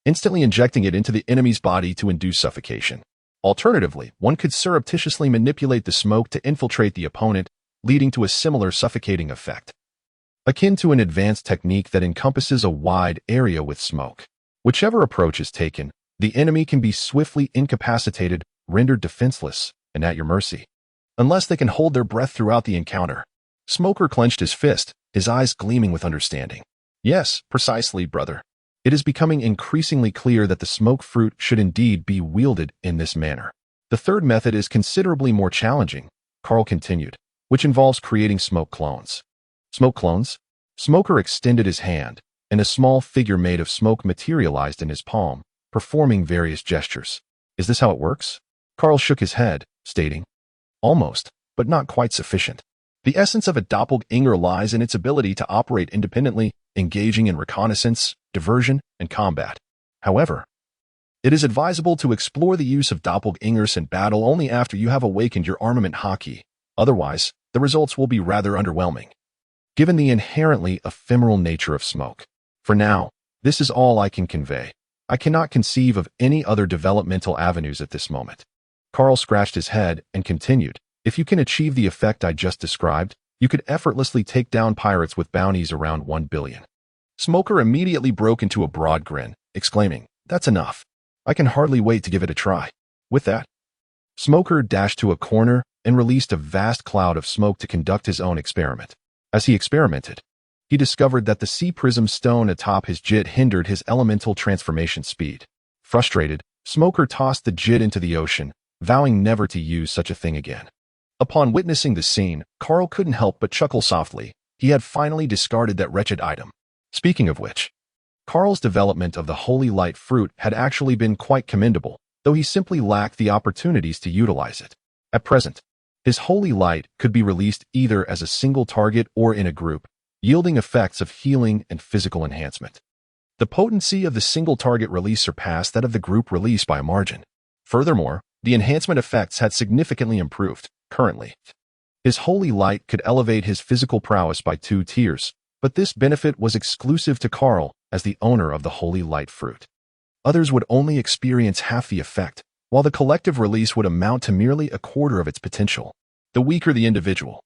instantly injecting it into the enemy's body to induce suffocation. Alternatively, one could surreptitiously manipulate the smoke to infiltrate the opponent, leading to a similar suffocating effect, akin to an advanced technique that encompasses a wide area with smoke. Whichever approach is taken, the enemy can be swiftly incapacitated, rendered defenseless, and at your mercy, unless they can hold their breath throughout the encounter. Smoker clenched his fist, his eyes gleaming with understanding. Yes, precisely, brother. It is becoming increasingly clear that the smoke fruit should indeed be wielded in this manner. The third method is considerably more challenging, Carl continued, which involves creating smoke clones. Smoke clones? Smoker extended his hand, and a small figure made of smoke materialized in his palm, performing various gestures. Is this how it works? Carl shook his head, stating, almost, but not quite sufficient. The essence of a doppelganger lies in its ability to operate independently, engaging in reconnaissance, diversion, and combat. However, it is advisable to explore the use of doppelgangers in battle only after you have awakened your armament hockey. Otherwise, the results will be rather underwhelming, given the inherently ephemeral nature of smoke. For now, this is all I can convey. I cannot conceive of any other developmental avenues at this moment. Carl scratched his head and continued, if you can achieve the effect I just described, you could effortlessly take down pirates with bounties around 1 billion. Smoker immediately broke into a broad grin, exclaiming, that's enough. I can hardly wait to give it a try. With that, Smoker dashed to a corner and released a vast cloud of smoke to conduct his own experiment. As he experimented, he discovered that the sea prism stone atop his jit hindered his elemental transformation speed. Frustrated, Smoker tossed the jit into the ocean, vowing never to use such a thing again. Upon witnessing the scene, Carl couldn't help but chuckle softly. He had finally discarded that wretched item. Speaking of which, Carl's development of the holy light fruit had actually been quite commendable, though he simply lacked the opportunities to utilize it. At present, his holy light could be released either as a single target or in a group, yielding effects of healing and physical enhancement. The potency of the single target release surpassed that of the group release by a margin. Furthermore, the enhancement effects had significantly improved. Currently, his holy light could elevate his physical prowess by 2 tiers, but this benefit was exclusive to Carl as the owner of the holy light fruit. Others would only experience half the effect, while the collective release would amount to merely a quarter of its potential. The weaker the individual,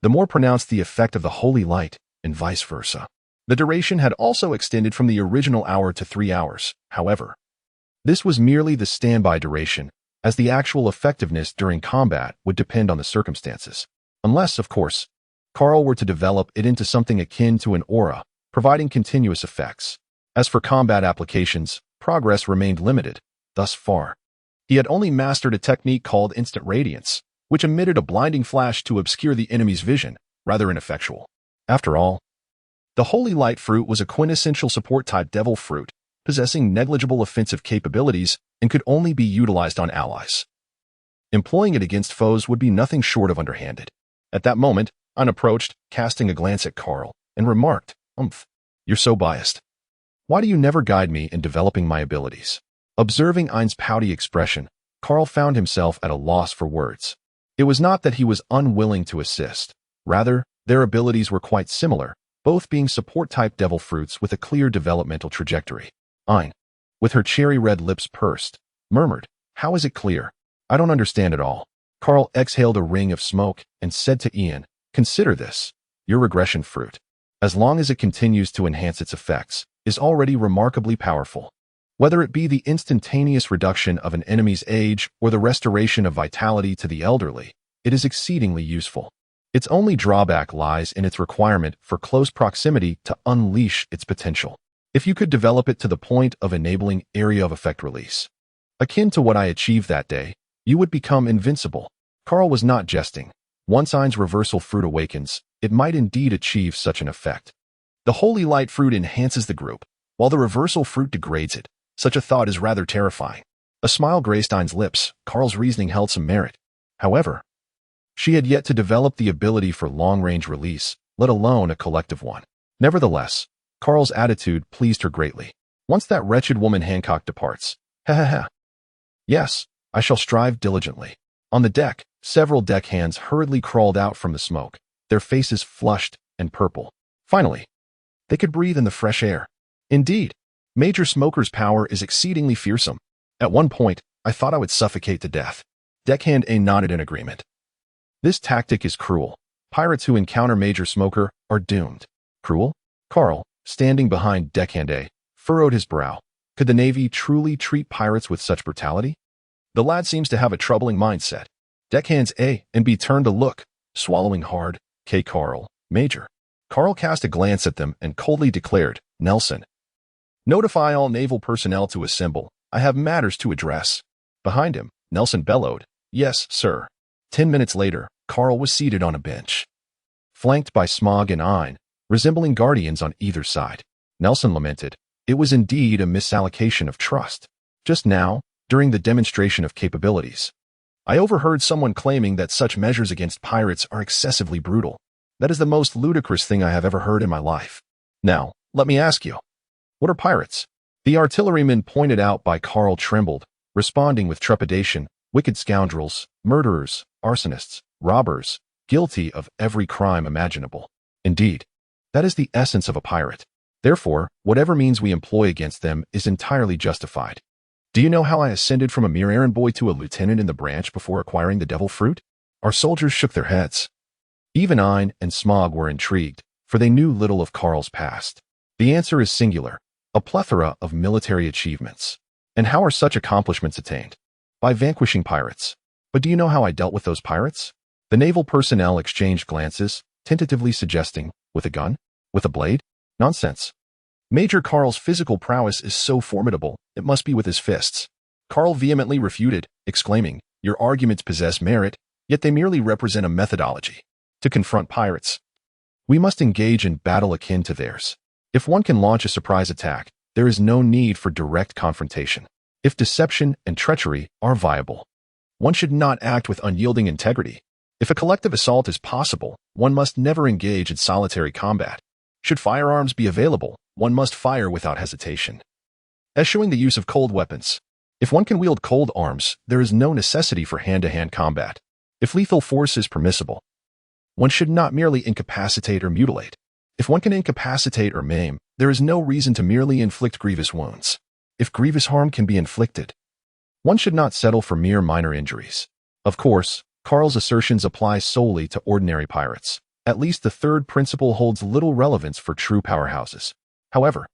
the more pronounced the effect of the holy light, and vice versa. The duration had also extended from the original hour to 3 hours, however. This was merely the standby duration, as the actual effectiveness during combat would depend on the circumstances. Unless, of course, Carl were to develop it into something akin to an aura, providing continuous effects. As for combat applications, progress remained limited, thus far. He had only mastered a technique called instant radiance, which emitted a blinding flash to obscure the enemy's vision, rather ineffectual. After all, the holy light fruit was a quintessential support-type devil fruit, possessing negligible offensive capabilities and could only be utilized on allies. Employing it against foes would be nothing short of underhanded. At that moment, Ein approached, casting a glance at Carl, and remarked, "You're so biased. Why do you never guide me in developing my abilities?" Observing Ein's pouty expression, Carl found himself at a loss for words. It was not that he was unwilling to assist. Rather, their abilities were quite similar, both being support-type devil fruits with a clear developmental trajectory. Ein, with her cherry-red lips pursed, murmured, "How is it clear? I don't understand at all." Carl exhaled a ring of smoke and said to Ian, "Consider this. Your regression fruit, as long as it continues to enhance its effects, is already remarkably powerful. Whether it be the instantaneous reduction of an enemy's age or the restoration of vitality to the elderly, it is exceedingly useful. Its only drawback lies in its requirement for close proximity to unleash its potential. If you could develop it to the point of enabling area of effect release, akin to what I achieved that day, you would become invincible." Carl was not jesting. Once Ein's reversal fruit awakens, it might indeed achieve such an effect. The holy light fruit enhances the group, while the reversal fruit degrades it. Such a thought is rather terrifying. A smile graced Ein's lips. Carl's reasoning held some merit. However, she had yet to develop the ability for long-range release, let alone a collective one. Nevertheless, Carl's attitude pleased her greatly. "Once that wretched woman Hancock departs, yes, I shall strive diligently." On the deck, several deckhands hurriedly crawled out from the smoke, their faces flushed and purple. Finally, they could breathe in the fresh air. Indeed, Major Smoker's power is exceedingly fearsome. At one point, I thought I would suffocate to death. Deckhand A nodded in agreement. "This tactic is cruel. Pirates who encounter Major Smoker are doomed." "Cruel?" Carl, standing behind Deckhand A, furrowed his brow. Could the Navy truly treat pirates with such brutality? The lad seems to have a troubling mindset. Deckhands A and B turned to look, swallowing hard. Carl, Major. Carl cast a glance at them and coldly declared, "Nelson, notify all naval personnel to assemble. I have matters to address." Behind him, Nelson bellowed, "Yes, sir." 10 minutes later, Carl was seated on a bench, flanked by Smog and Ein, resembling guardians on either side. Nelson lamented, "It was indeed a misallocation of trust. Just now, during the demonstration of capabilities, I overheard someone claiming that such measures against pirates are excessively brutal. That is the most ludicrous thing I have ever heard in my life. Now, let me ask you, what are pirates?" The artilleryman pointed out by Carl trembled, responding with trepidation, "Wicked scoundrels, murderers, arsonists, robbers, guilty of every crime imaginable. Indeed, that is the essence of a pirate. Therefore, whatever means we employ against them is entirely justified. Do you know how I ascended from a mere errand boy to a lieutenant in the branch before acquiring the devil fruit?" Our soldiers shook their heads. Even Ein and Smog were intrigued, for they knew little of Carl's past. The answer is singular, a plethora of military achievements. And how are such accomplishments attained? By vanquishing pirates. But do you know how I dealt with those pirates? The naval personnel exchanged glances, tentatively suggesting, with a gun? With a blade? Nonsense. Major Carl's physical prowess is so formidable, it must be with his fists. Carl vehemently refuted, exclaiming, "Your arguments possess merit, yet they merely represent a methodology. To confront pirates, we must engage in battle akin to theirs. If one can launch a surprise attack, there is no need for direct confrontation. If deception and treachery are viable, one should not act with unyielding integrity. If a collective assault is possible, one must never engage in solitary combat. Should firearms be available, one must fire without hesitation, eschewing the use of cold weapons. If one can wield cold arms, there is no necessity for hand-to-hand combat. If lethal force is permissible, one should not merely incapacitate or mutilate. If one can incapacitate or maim, there is no reason to merely inflict grievous wounds. If grievous harm can be inflicted, one should not settle for mere minor injuries." Of course, Carl's assertions apply solely to ordinary pirates. At least the third principle holds little relevance for true powerhouses. However,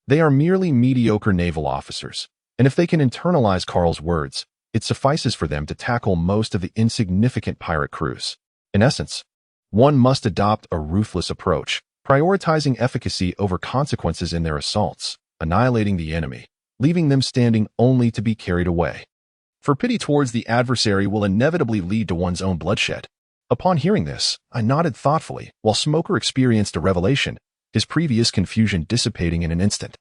they are merely mediocre naval officers, and if they can internalize Carl's words, it suffices for them to tackle most of the insignificant pirate crews. In essence, one must adopt a ruthless approach, prioritizing efficacy over consequences in their assaults, annihilating the enemy, leaving them standing only to be carried away. For pity towards the adversary will inevitably lead to one's own bloodshed. Upon hearing this, I nodded thoughtfully, while Smoker experienced a revelation, his previous confusion dissipating in an instant.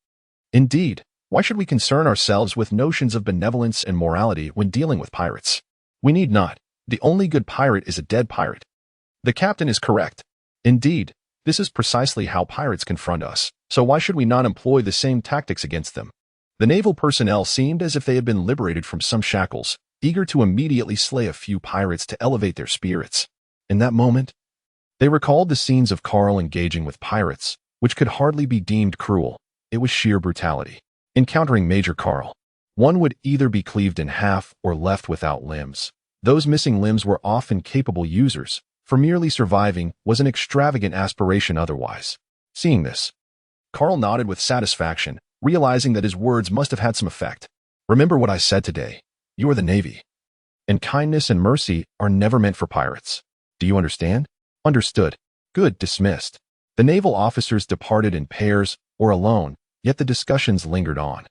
Indeed, why should we concern ourselves with notions of benevolence and morality when dealing with pirates? We need not. The only good pirate is a dead pirate. The captain is correct. Indeed, this is precisely how pirates confront us, so why should we not employ the same tactics against them? The naval personnel seemed as if they had been liberated from some shackles, eager to immediately slay a few pirates to elevate their spirits. In that moment, they recalled the scenes of Carl engaging with pirates, which could hardly be deemed cruel. It was sheer brutality. Encountering Major Carl, one would either be cleaved in half or left without limbs. Those missing limbs were often capable users, for merely surviving was an extravagant aspiration otherwise. Seeing this, Carl nodded with satisfaction, realizing that his words must have had some effect. "Remember what I said today. You are the Navy, and kindness and mercy are never meant for pirates. Do you understand?" "Understood." "Good." Dismissed. The naval officers departed in pairs or alone, yet the discussions lingered on.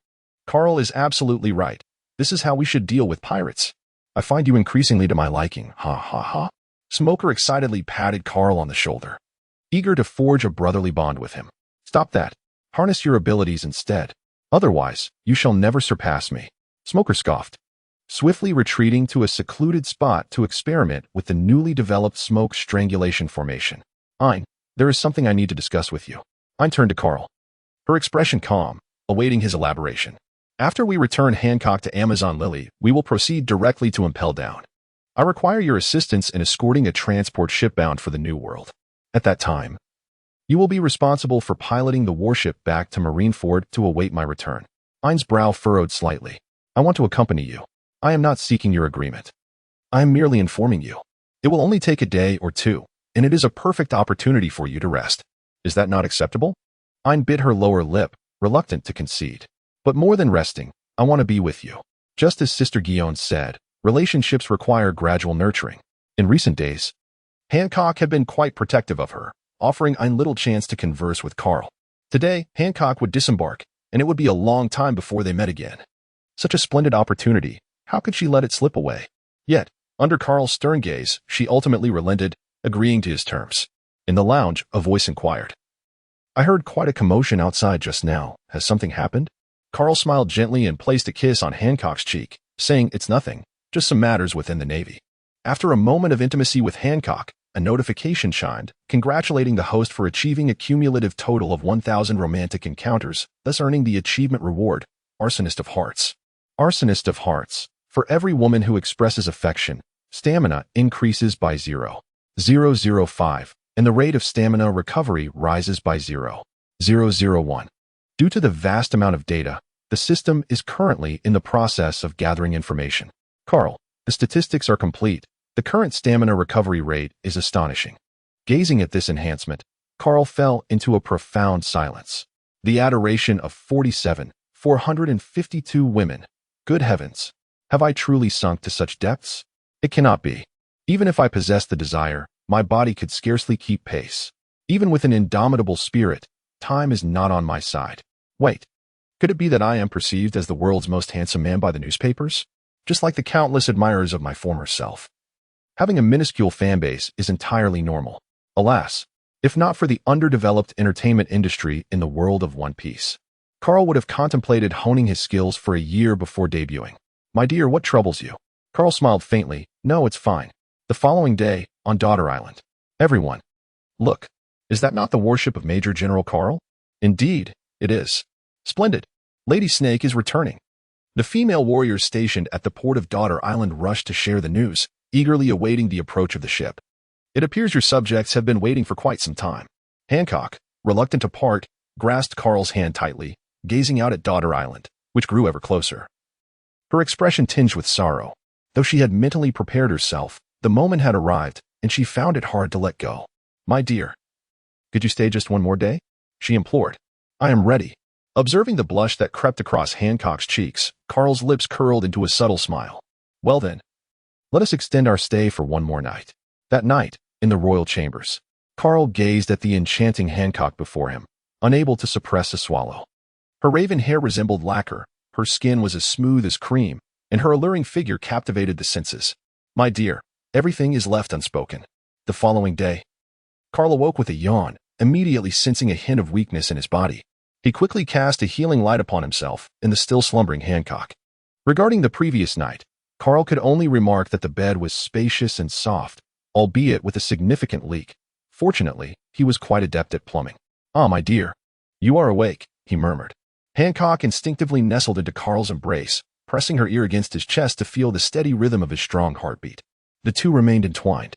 "Carl is absolutely right. This is how we should deal with pirates. I find you increasingly to my liking. Ha ha ha." Smoker excitedly patted Carl on the shoulder, eager to forge a brotherly bond with him. "Stop that. Harness your abilities instead. Otherwise, you shall never surpass me." Smoker scoffed, swiftly retreating to a secluded spot to experiment with the newly developed smoke strangulation formation. "Ein, there is something I need to discuss with you." Ein turned to Carl, her expression calm, awaiting his elaboration. "After we return Hancock to Amazon Lily, we will proceed directly to Impel Down. I require your assistance in escorting a transport ship bound for the New World. At that time, you will be responsible for piloting the warship back to Marineford to await my return." Ein's brow furrowed slightly. "I want to accompany you. I am not seeking your agreement. I am merely informing you. It will only take a day or two, and it is a perfect opportunity for you to rest. Is that not acceptable?" Ein bit her lower lip, reluctant to concede. "But more than resting, I want to be with you." Just as Sister Guillaume said, relationships require gradual nurturing. In recent days, Hancock had been quite protective of her, offering Ein little chance to converse with Carl. Today, Hancock would disembark, and it would be a long time before they met again. Such a splendid opportunity. How could she let it slip away? Yet, under Carl's stern gaze, she ultimately relented, agreeing to his terms. In the lounge, a voice inquired, "I heard quite a commotion outside just now. Has something happened?" Carl smiled gently and placed a kiss on Hancock's cheek, saying, "It's nothing, just some matters within the Navy." After a moment of intimacy with Hancock, a notification chimed, congratulating the host for achieving a cumulative total of 1,000 romantic encounters, thus earning the achievement reward, Arsonist of Hearts. Arsonist of Hearts. For every woman who expresses affection, stamina increases by 0.005, and the rate of stamina recovery rises by 0.001. Due to the vast amount of data, the system is currently in the process of gathering information. Carl, the statistics are complete. The current stamina recovery rate is astonishing. Gazing at this enhancement, Carl fell into a profound silence. The adoration of 452 women. Good heavens! Have I truly sunk to such depths? It cannot be. Even if I possessed the desire, my body could scarcely keep pace. Even with an indomitable spirit, time is not on my side. Wait, could it be that I am perceived as the world's most handsome man by the newspapers? Just like the countless admirers of my former self. Having a minuscule fan base is entirely normal. Alas, if not for the underdeveloped entertainment industry in the world of One Piece, Carl would have contemplated honing his skills for a year before debuting. My dear, what troubles you? Carl smiled faintly. No, it's fine. The following day, on Daughter Island. Everyone. Look, is that not the warship of Major General Carl? Indeed, it is. Splendid. Lady Snake is returning. The female warriors stationed at the port of Daughter Island rushed to share the news, eagerly awaiting the approach of the ship. It appears your subjects have been waiting for quite some time. Hancock, reluctant to part, grasped Carl's hand tightly, gazing out at Daughter Island, which grew ever closer. Her expression tinged with sorrow. Though she had mentally prepared herself, the moment had arrived, and she found it hard to let go. My dear, could you stay just one more day? She implored. I am ready. Observing the blush that crept across Hancock's cheeks, Carl's lips curled into a subtle smile. Well then, let us extend our stay for one more night. That night, in the royal chambers, Carl gazed at the enchanting Hancock before him, unable to suppress a swallow. Her raven hair resembled lacquer, her skin was as smooth as cream, and her alluring figure captivated the senses. My dear, everything is left unspoken. The following day, Carl awoke with a yawn, immediately sensing a hint of weakness in his body. He quickly cast a healing light upon himself and the still slumbering Hancock. Regarding the previous night, Carl could only remark that the bed was spacious and soft, albeit with a significant leak. Fortunately, he was quite adept at plumbing. Ah, my dear, you are awake, he murmured. Hancock instinctively nestled into Carl's embrace, pressing her ear against his chest to feel the steady rhythm of his strong heartbeat. The two remained entwined,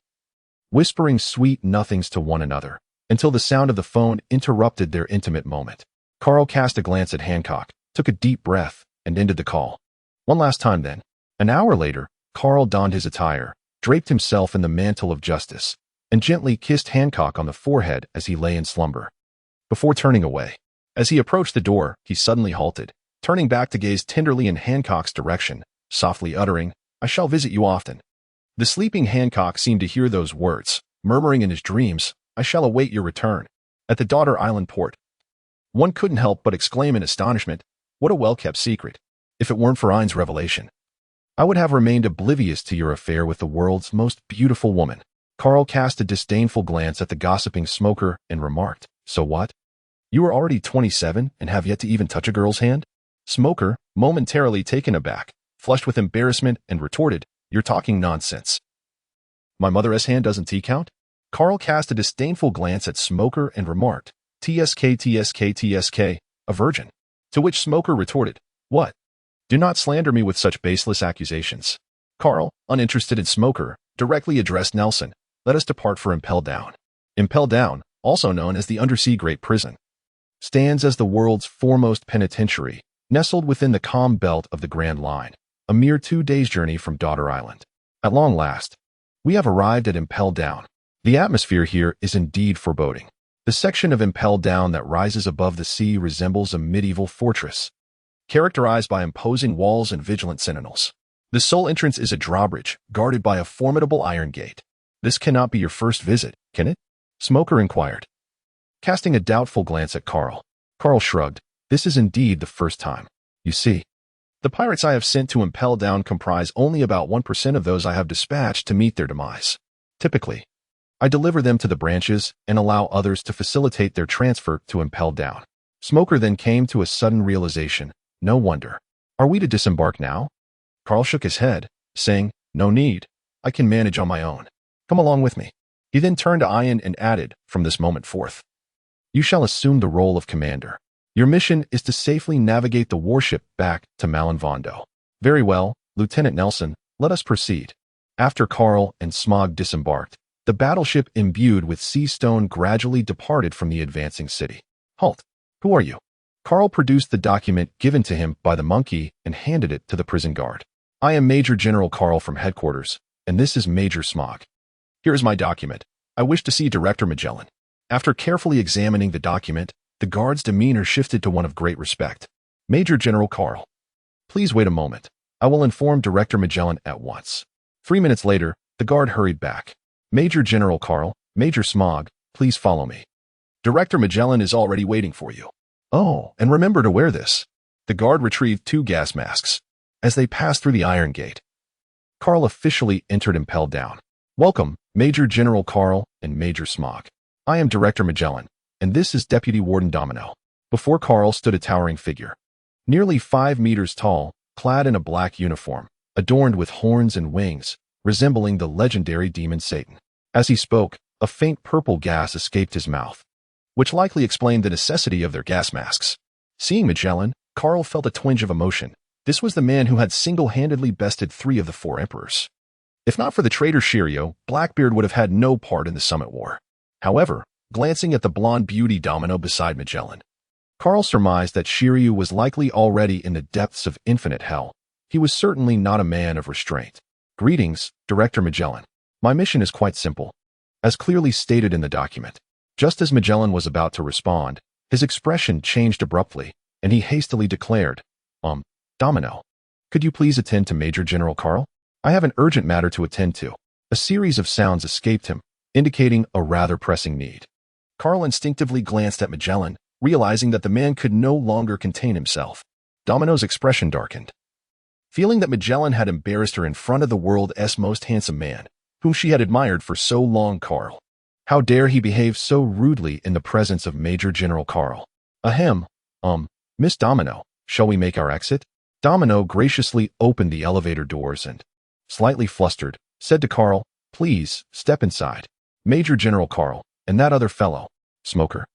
whispering sweet nothings to one another, until the sound of the phone interrupted their intimate moment. Carl cast a glance at Hancock, took a deep breath, and ended the call. One last time then. An hour later, Carl donned his attire, draped himself in the mantle of justice, and gently kissed Hancock on the forehead as he lay in slumber. Before turning away, as he approached the door, he suddenly halted, turning back to gaze tenderly in Hancock's direction, softly uttering, I shall visit you often. The sleeping Hancock seemed to hear those words, murmuring in his dreams, I shall await your return. At the Daughter Island port, one couldn't help but exclaim in astonishment, what a well-kept secret. If it weren't for Ein's revelation, I would have remained oblivious to your affair with the world's most beautiful woman. Carl cast a disdainful glance at the gossiping smoker and remarked, so what? You are already 27 and have yet to even touch a girl's hand? Smoker, momentarily taken aback, flushed with embarrassment and retorted, you're talking nonsense. My mother's hand doesn't count? Carl cast a disdainful glance at Smoker and remarked, TSK, a virgin. To which Smoker retorted, what? Do not slander me with such baseless accusations. Carl, uninterested in Smoker, directly addressed Nelson, let us depart for Impel Down. Impel Down, also known as the Undersea Great Prison, stands as the world's foremost penitentiary, nestled within the calm belt of the Grand Line, a mere 2 days' journey from Daughter Island. At long last, we have arrived at Impel Down. The atmosphere here is indeed foreboding. The section of Impel Down that rises above the sea resembles a medieval fortress, characterized by imposing walls and vigilant sentinels. The sole entrance is a drawbridge, guarded by a formidable iron gate. This cannot be your first visit, can it? Smoker inquired, casting a doubtful glance at Carl. Carl shrugged. This is indeed the first time. You see, the pirates I have sent to Impel Down comprise only about 1% of those I have dispatched to meet their demise. Typically, I deliver them to the branches and allow others to facilitate their transfer to Impel Down. Smoker then came to a sudden realization. No wonder. Are we to disembark now? Carl shook his head, saying, no need. I can manage on my own. Come along with me. He then turned to Ian and added, from this moment forth, you shall assume the role of commander. Your mission is to safely navigate the warship back to Malinvondo. Very well, Lieutenant Nelson, let us proceed. After Carl and Smog disembarked, the battleship imbued with sea stone gradually departed from the advancing city. Halt! Who are you? Carl produced the document given to him by the monkey and handed it to the prison guard. I am Major General Carl from headquarters, and this is Major Smog. Here is my document. I wish to see Director Magellan. After carefully examining the document, the guard's demeanor shifted to one of great respect. Major General Carl, please wait a moment. I will inform Director Magellan at once. 3 minutes later, the guard hurried back. Major General Carl, Major Smog, please follow me. Director Magellan is already waiting for you. Oh, and remember to wear this. The guard retrieved 2 gas masks. As they passed through the iron gate, Carl officially entered and impelled down. Welcome, Major General Carl and Major Smog. I am Director Magellan, and this is Deputy Warden Domino. Before Carl stood a towering figure, nearly 5 meters tall, clad in a black uniform, adorned with horns and wings, resembling the legendary demon Satan. As he spoke, a faint purple gas escaped his mouth, which likely explained the necessity of their gas masks. Seeing Magellan, Carl felt a twinge of emotion. This was the man who had single-handedly bested 3 of the 4 emperors. If not for the traitor Shiryu, Blackbeard would have had no part in the Summit War. However, glancing at the blonde beauty Domino beside Magellan, Carl surmised that Shiryu was likely already in the depths of infinite hell. He was certainly not a man of restraint. Greetings, Director Magellan. My mission is quite simple, as clearly stated in the document. Just as Magellan was about to respond, his expression changed abruptly, and he hastily declared, Domino, could you please attend to Major General Carl? I have an urgent matter to attend to. A series of sounds escaped him, indicating a rather pressing need. Carl instinctively glanced at Magellan, realizing that the man could no longer contain himself. Domino's expression darkened. Feeling that Magellan had embarrassed her in front of the world's most handsome man, whom she had admired for so long, Carl. How dare he behave so rudely in the presence of Major General Carl? Ahem, Miss Domino, shall we make our exit? Domino graciously opened the elevator doors and, slightly flustered, said to Carl, please, step inside. Major General Carl, and that other fellow, Smoker.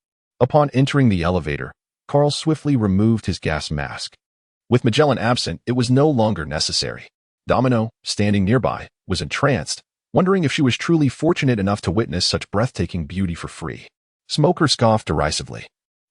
Upon entering the elevator, Carl swiftly removed his gas mask. With Magellan absent, it was no longer necessary. Domino, standing nearby, was entranced, wondering if she was truly fortunate enough to witness such breathtaking beauty for free. Smoker scoffed derisively,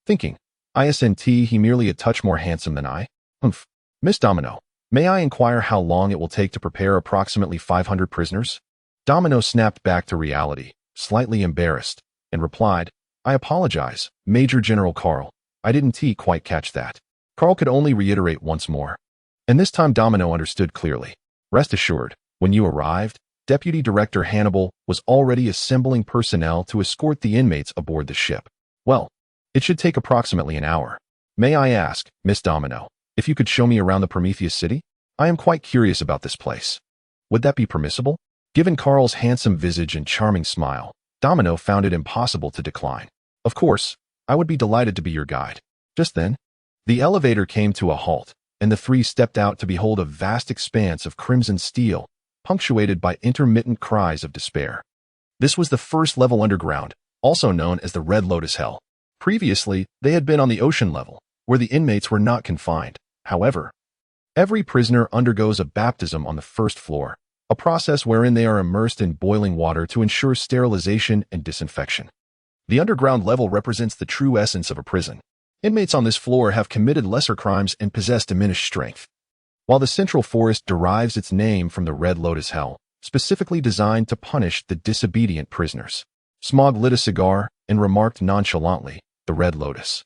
thinking, isn't he merely a touch more handsome than I? Humph. Miss Domino, may I inquire how long it will take to prepare approximately 500 prisoners? Domino snapped back to reality, slightly embarrassed, and replied, I apologize, Major General Carl. I didn't quite catch that. Carl could only reiterate once more. And this time Domino understood clearly. Rest assured, when you arrived, Deputy Director Hannibal was already assembling personnel to escort the inmates aboard the ship. Well, it should take approximately an hour. May I ask, Miss Domino, if you could show me around the Prometheus city? I am quite curious about this place. Would that be permissible? Given Carl's handsome visage and charming smile, Domino found it impossible to decline. Of course, I would be delighted to be your guide. Just then, the elevator came to a halt, and the 3 stepped out to behold a vast expanse of crimson steel, punctuated by intermittent cries of despair. This was the first level underground, also known as the Red Lotus Hell. Previously, they had been on the ocean level, where the inmates were not confined. However, every prisoner undergoes a baptism on the first floor, a process wherein they are immersed in boiling water to ensure sterilization and disinfection. The underground level represents the true essence of a prison. Inmates on this floor have committed lesser crimes and possess diminished strength. While the central forest derives its name from the Red Lotus Hell, specifically designed to punish the disobedient prisoners. Smog lit a cigar and remarked nonchalantly, the Red Lotus.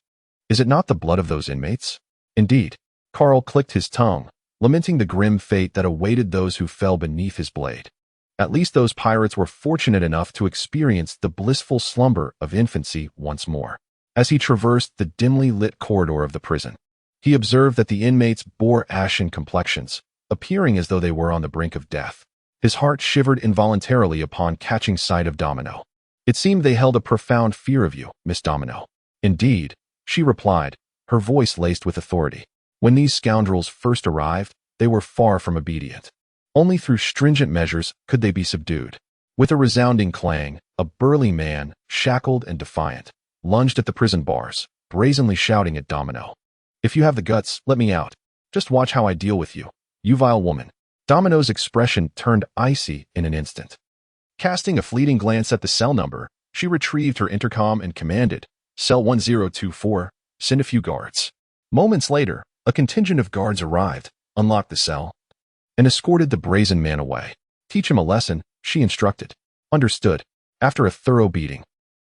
Is it not the blood of those inmates? Indeed. Carl clicked his tongue, lamenting the grim fate that awaited those who fell beneath his blade. At least those pirates were fortunate enough to experience the blissful slumber of infancy once more. As he traversed the dimly lit corridor of the prison, he observed that the inmates bore ashen complexions, appearing as though they were on the brink of death. His heart shivered involuntarily upon catching sight of Domino. It seemed they held a profound fear of you, Miss Domino. Indeed, she replied, her voice laced with authority. When these scoundrels first arrived, they were far from obedient. Only through stringent measures could they be subdued. With a resounding clang, a burly man, shackled and defiant, lunged at the prison bars, brazenly shouting at Domino. If you have the guts, let me out. Just watch how I deal with you, you vile woman. Domino's expression turned icy in an instant. Casting a fleeting glance at the cell number, she retrieved her intercom and commanded, Cell 1024, send a few guards. Moments later, a contingent of guards arrived, unlocked the cell, and escorted the brazen man away. Teach him a lesson, she instructed. Understood. After a thorough beating,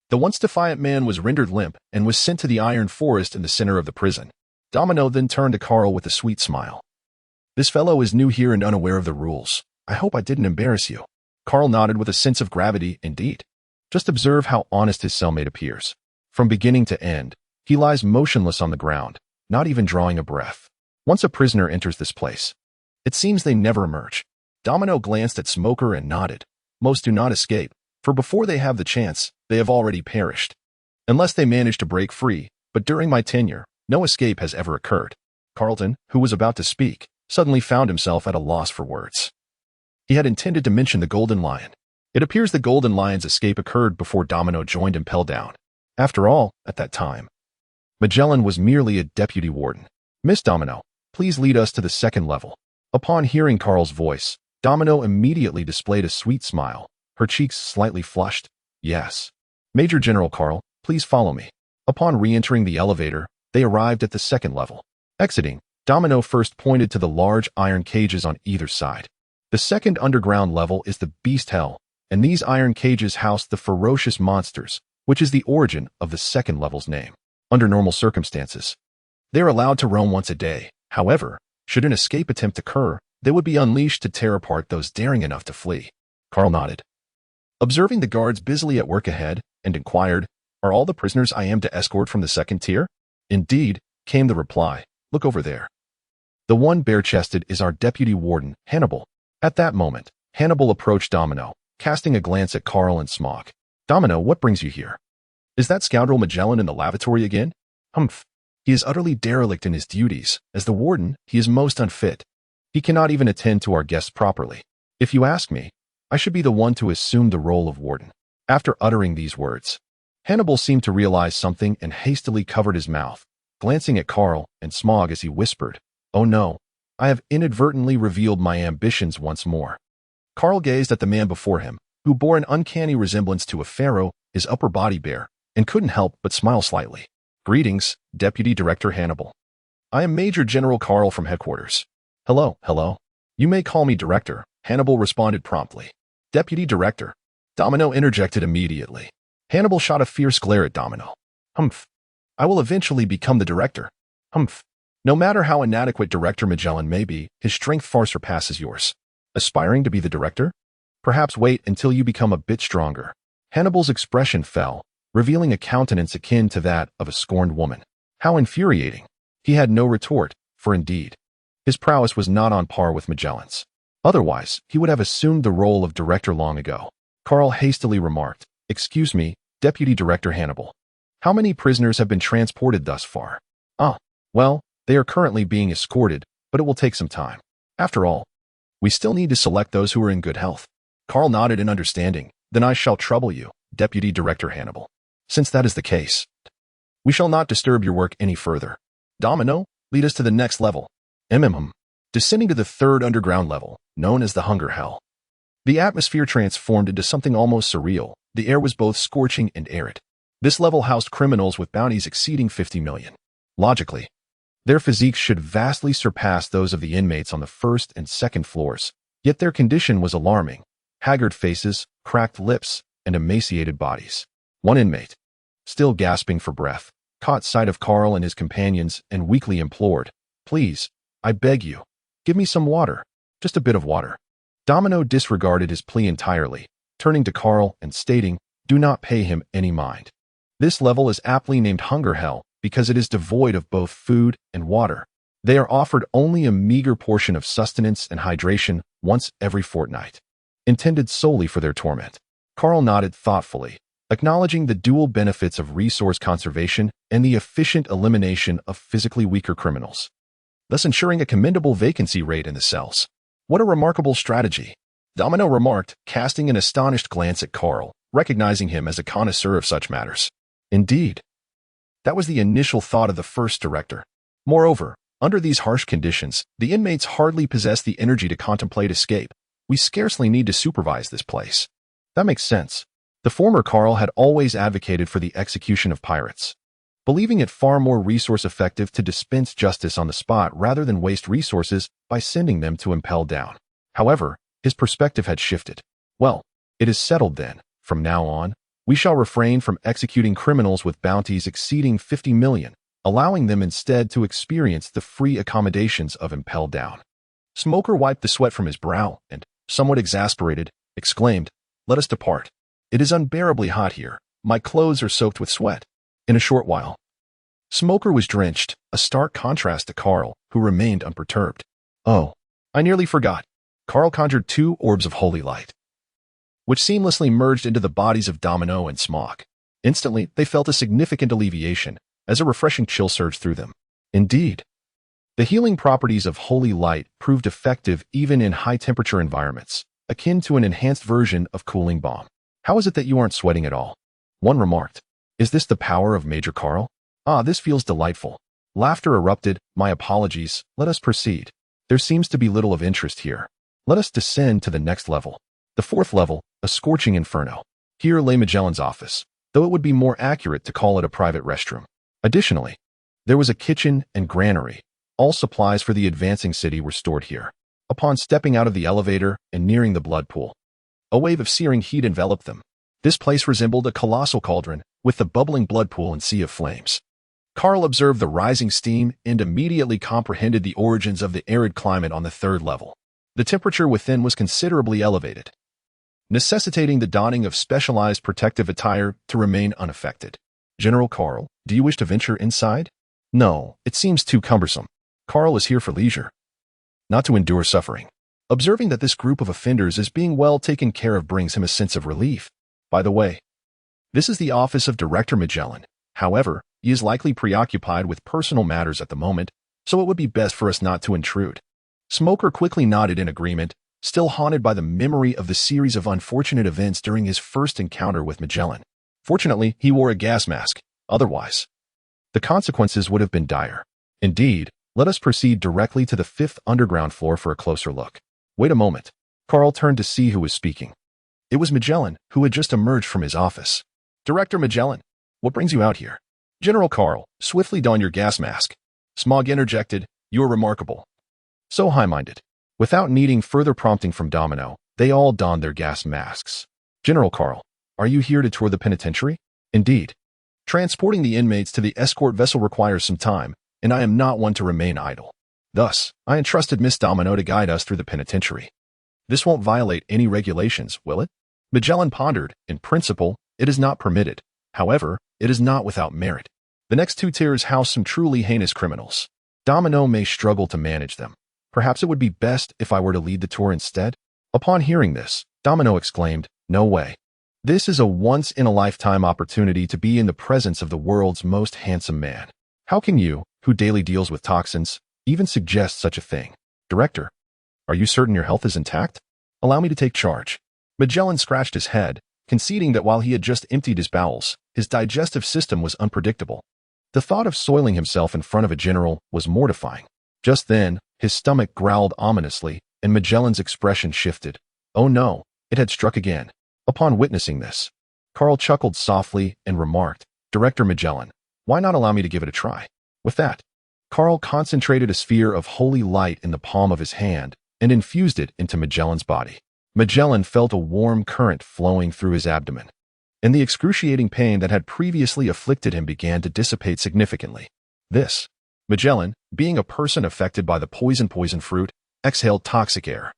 the once defiant man was rendered limp and was sent to the iron forest in the center of the prison. Domino then turned to Carl with a sweet smile. This fellow is new here and unaware of the rules. I hope I didn't embarrass you. Carl nodded with a sense of gravity, indeed. Just observe how honest his cellmate appears. From beginning to end, he lies motionless on the ground, not even drawing a breath. Once a prisoner enters this place, it seems they never emerge. Domino glanced at Smoker and nodded. Most do not escape, for before they have the chance, they have already perished. Unless they manage to break free, but during my tenure, no escape has ever occurred. Carlton, who was about to speak, suddenly found himself at a loss for words. He had intended to mention the Golden Lion. It appears the Golden Lion's escape occurred before Domino joined Impel Down. After all, at that time, Magellan was merely a deputy warden. Miss Domino, please lead us to the second level. Upon hearing Carl's voice, Domino immediately displayed a sweet smile, her cheeks slightly flushed. Yes. Major General Carl, please follow me. Upon re-entering the elevator, they arrived at the second level. Exiting, Domino first pointed to the large iron cages on either side. The second underground level is the Beast Hell, and these iron cages house the ferocious monsters, which is the origin of the second level's name. Under normal circumstances, they are allowed to roam once a day. However, should an escape attempt occur, they would be unleashed to tear apart those daring enough to flee. Carl nodded, observing the guards busily at work ahead, and inquired, "Are all the prisoners I am to escort from the second tier?" "Indeed," came the reply. "Look over there. The one bare-chested is our deputy warden, Hannibal." At that moment, Hannibal approached Domino, casting a glance at Carl and Smog. "Domino, what brings you here? Is that scoundrel Magellan in the lavatory again?" "Humph. He is utterly derelict in his duties. As the warden, he is most unfit. He cannot even attend to our guests properly. If you ask me, I should be the one to assume the role of warden." After uttering these words, Hannibal seemed to realize something and hastily covered his mouth, glancing at Carl and Smog as he whispered, "Oh no, I have inadvertently revealed my ambitions once more." Carl gazed at the man before him, who bore an uncanny resemblance to a pharaoh, his upper body bare, and couldn't help but smile slightly. "Greetings, Deputy Director Hannibal. I am Major General Carl from headquarters." Hello. You may call me Director," Hannibal responded promptly. "Deputy Director," Domino interjected immediately. Hannibal shot a fierce glare at Domino. "Humph. I will eventually become the director." "Humph. No matter how inadequate Director Magellan may be, his strength far surpasses yours. Aspiring to be the director? Perhaps wait until you become a bit stronger." Hannibal's expression fell, revealing a countenance akin to that of a scorned woman. How infuriating. He had no retort, for indeed, his prowess was not on par with Magellan's. Otherwise, he would have assumed the role of director long ago. Carl hastily remarked, "Excuse me, Deputy Director Hannibal. How many prisoners have been transported thus far?" Well, they are currently being escorted, but it will take some time. After all, we still need to select those who are in good health." Carl nodded in understanding. "Then I shall trouble you, Deputy Director Hannibal. Since that is the case, we shall not disturb your work any further. Domino, lead us to the next level." Descending to the third underground level, known as the Hunger Hell. The atmosphere transformed into something almost surreal. The air was both scorching and arid. This level housed criminals with bounties exceeding 50 million. Logically, their physiques should vastly surpass those of the inmates on the first and second floors, yet their condition was alarming. Haggard faces, cracked lips, and emaciated bodies. One inmate, still gasping for breath, caught sight of Carl and his companions and weakly implored, "Please, I beg you, give me some water, just a bit of water." Domino disregarded his plea entirely, turning to Carl and stating, "Do not pay him any mind. This level is aptly named Hunger Hell because it is devoid of both food and water. They are offered only a meager portion of sustenance and hydration once every fortnight, intended solely for their torment." Carl nodded thoughtfully, acknowledging the dual benefits of resource conservation and the efficient elimination of physically weaker criminals, thus ensuring a commendable vacancy rate in the cells. "What a remarkable strategy," Domino remarked, casting an astonished glance at Carl, recognizing him as a connoisseur of such matters. Indeed, that was the initial thought of the first director. Moreover, under these harsh conditions, the inmates hardly possess the energy to contemplate escape. We scarcely need to supervise this place. That makes sense. The former Carl had always advocated for the execution of pirates, believing it far more resource-effective to dispense justice on the spot rather than waste resources by sending them to Impel Down. However, his perspective had shifted. "Well, it is settled then. From now on, we shall refrain from executing criminals with bounties exceeding 50 million, allowing them instead to experience the free accommodations of Impel Down." Smoker wiped the sweat from his brow and, somewhat exasperated, exclaimed, "Let us depart. It is unbearably hot here. My clothes are soaked with sweat." In a short while, Smoker was drenched, a stark contrast to Carl, who remained unperturbed. Oh, I nearly forgot. Carl conjured 2 orbs of holy light, which seamlessly merged into the bodies of Domino and Smock. Instantly, they felt a significant alleviation, as a refreshing chill surged through them. Indeed, the healing properties of holy light proved effective even in high-temperature environments, akin to an enhanced version of cooling balm. How is it that you aren't sweating at all? One remarked. Is this the power of Major Carl? Ah, this feels delightful. Laughter erupted. My apologies. Let us proceed. There seems to be little of interest here. Let us descend to the next level. The 4th level, a scorching inferno. Here lay Magellan's office, though it would be more accurate to call it a private restroom. Additionally, there was a kitchen and granary. All supplies for the advancing city were stored here. Upon stepping out of the elevator and nearing the blood pool, a wave of searing heat enveloped them. This place resembled a colossal cauldron, with the bubbling blood pool and sea of flames. Carl observed the rising steam and immediately comprehended the origins of the arid climate on the 3rd level. The temperature within was considerably elevated, necessitating the donning of specialized protective attire to remain unaffected. General Carl, do you wish to venture inside? No, it seems too cumbersome. Carl is here for leisure, not to endure suffering. Observing that this group of offenders is being well taken care of brings him a sense of relief. By the way, this is the office of Director Magellan. However, he is likely preoccupied with personal matters at the moment, so it would be best for us not to intrude. Smoker quickly nodded in agreement, still haunted by the memory of the series of unfortunate events during his first encounter with Magellan. Fortunately, he wore a gas mask. Otherwise, the consequences would have been dire. Indeed, let us proceed directly to the 5th underground floor for a closer look. Wait a moment. Carl turned to see who was speaking. It was Magellan, who had just emerged from his office. Director Magellan, what brings you out here? General Carl, swiftly don your gas mask. Smog interjected, you are remarkable. So high-minded. Without needing further prompting from Domino, they all donned their gas masks. General Carl, are you here to tour the penitentiary? Indeed. Transporting the inmates to the escort vessel requires some time, and I am not one to remain idle. Thus, I entrusted Miss Domino to guide us through the penitentiary. This won't violate any regulations, will it? Magellan pondered. In principle, it is not permitted. However, it is not without merit. The next 2 tiers house some truly heinous criminals. Domino may struggle to manage them. Perhaps it would be best if I were to lead the tour instead? Upon hearing this, Domino exclaimed, no way. This is a once-in-a-lifetime opportunity to be in the presence of the world's most handsome man. How can you, who daily deals with toxins, even suggest such a thing? Director, are you certain your health is intact? Allow me to take charge. Magellan scratched his head, conceding that while he had just emptied his bowels, his digestive system was unpredictable. The thought of soiling himself in front of a general was mortifying. Just then, his stomach growled ominously, and Magellan's expression shifted. Oh no, it had struck again. Upon witnessing this, Carl chuckled softly and remarked, Director Magellan, why not allow me to give it a try? With that, Carl concentrated a sphere of holy light in the palm of his hand and infused it into Magellan's body. Magellan felt a warm current flowing through his abdomen, and the excruciating pain that had previously afflicted him began to dissipate significantly. Magellan, being a person affected by the poison fruit, exhaled toxic air,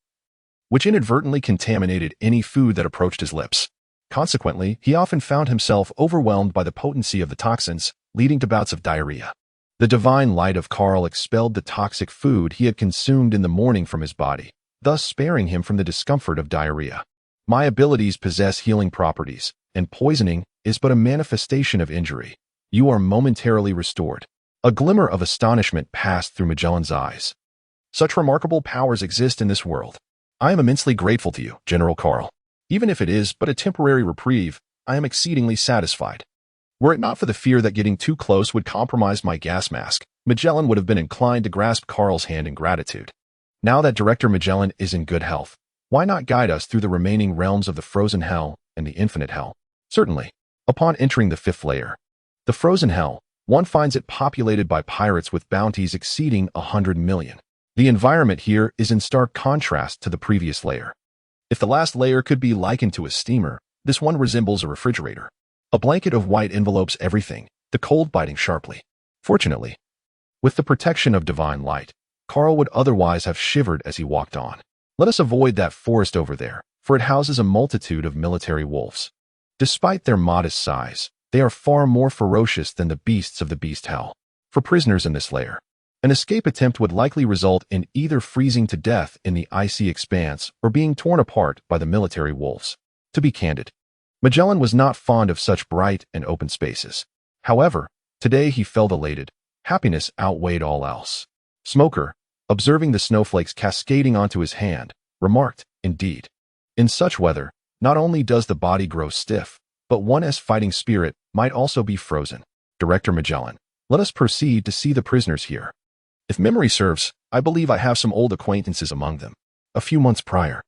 which inadvertently contaminated any food that approached his lips. Consequently, he often found himself overwhelmed by the potency of the toxins, leading to bouts of diarrhea. The divine light of Carl expelled the toxic food he had consumed in the morning from his body, thus sparing him from the discomfort of diarrhea. My abilities possess healing properties, and poisoning is but a manifestation of injury. You are momentarily restored. A glimmer of astonishment passed through Magellan's eyes. Such remarkable powers exist in this world. I am immensely grateful to you, General Carl. Even if it is but a temporary reprieve, I am exceedingly satisfied. Were it not for the fear that getting too close would compromise my gas mask, Magellan would have been inclined to grasp Carl's hand in gratitude. Now that Director Magellan is in good health, why not guide us through the remaining realms of the frozen hell and the infinite hell? Certainly. Upon entering the 5th layer, the frozen hell, one finds it populated by pirates with bounties exceeding 100 million. The environment here is in stark contrast to the previous layer. If the last layer could be likened to a steamer, this one resembles a refrigerator. A blanket of white envelopes everything, the cold biting sharply. Fortunately, with the protection of divine light, Carl would otherwise have shivered as he walked on. Let us avoid that forest over there, for it houses a multitude of military wolves. Despite their modest size, They are far more ferocious than the beasts of the beast hell. For prisoners in this lair, an escape attempt would likely result in either freezing to death in the icy expanse or being torn apart by the military wolves. To be candid, Magellan was not fond of such bright and open spaces. However, today he felt elated. Happiness outweighed all else. Smoker, observing the snowflakes cascading onto his hand, remarked, "Indeed. In such weather, not only does the body grow stiff, but one's fighting spirit might also be frozen." Director Magellan, let us proceed to see the prisoners here. If memory serves, I believe I have some old acquaintances among them. A few months prior,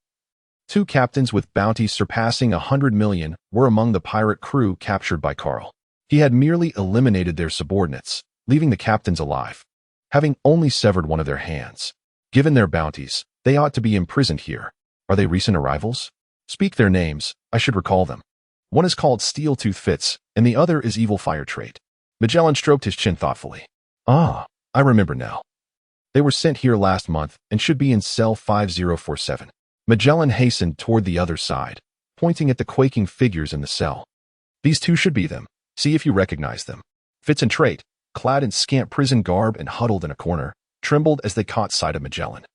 2 captains with bounties surpassing 100 million were among the pirate crew captured by Carl. He had merely eliminated their subordinates, leaving the captains alive, having only severed one of their hands. Given their bounties, they ought to be imprisoned here. Are they recent arrivals? Speak their names, I should recall them. One is called Steel-Tooth Fitz, and the other is Evil Fire Trait. Magellan stroked his chin thoughtfully. Ah, I remember now. They were sent here last month and should be in cell 5047. Magellan hastened toward the other side, pointing at the quaking figures in the cell. These 2 should be them. See if you recognize them. Fitz and Trait, clad in scant prison garb and huddled in a corner, trembled as they caught sight of Magellan.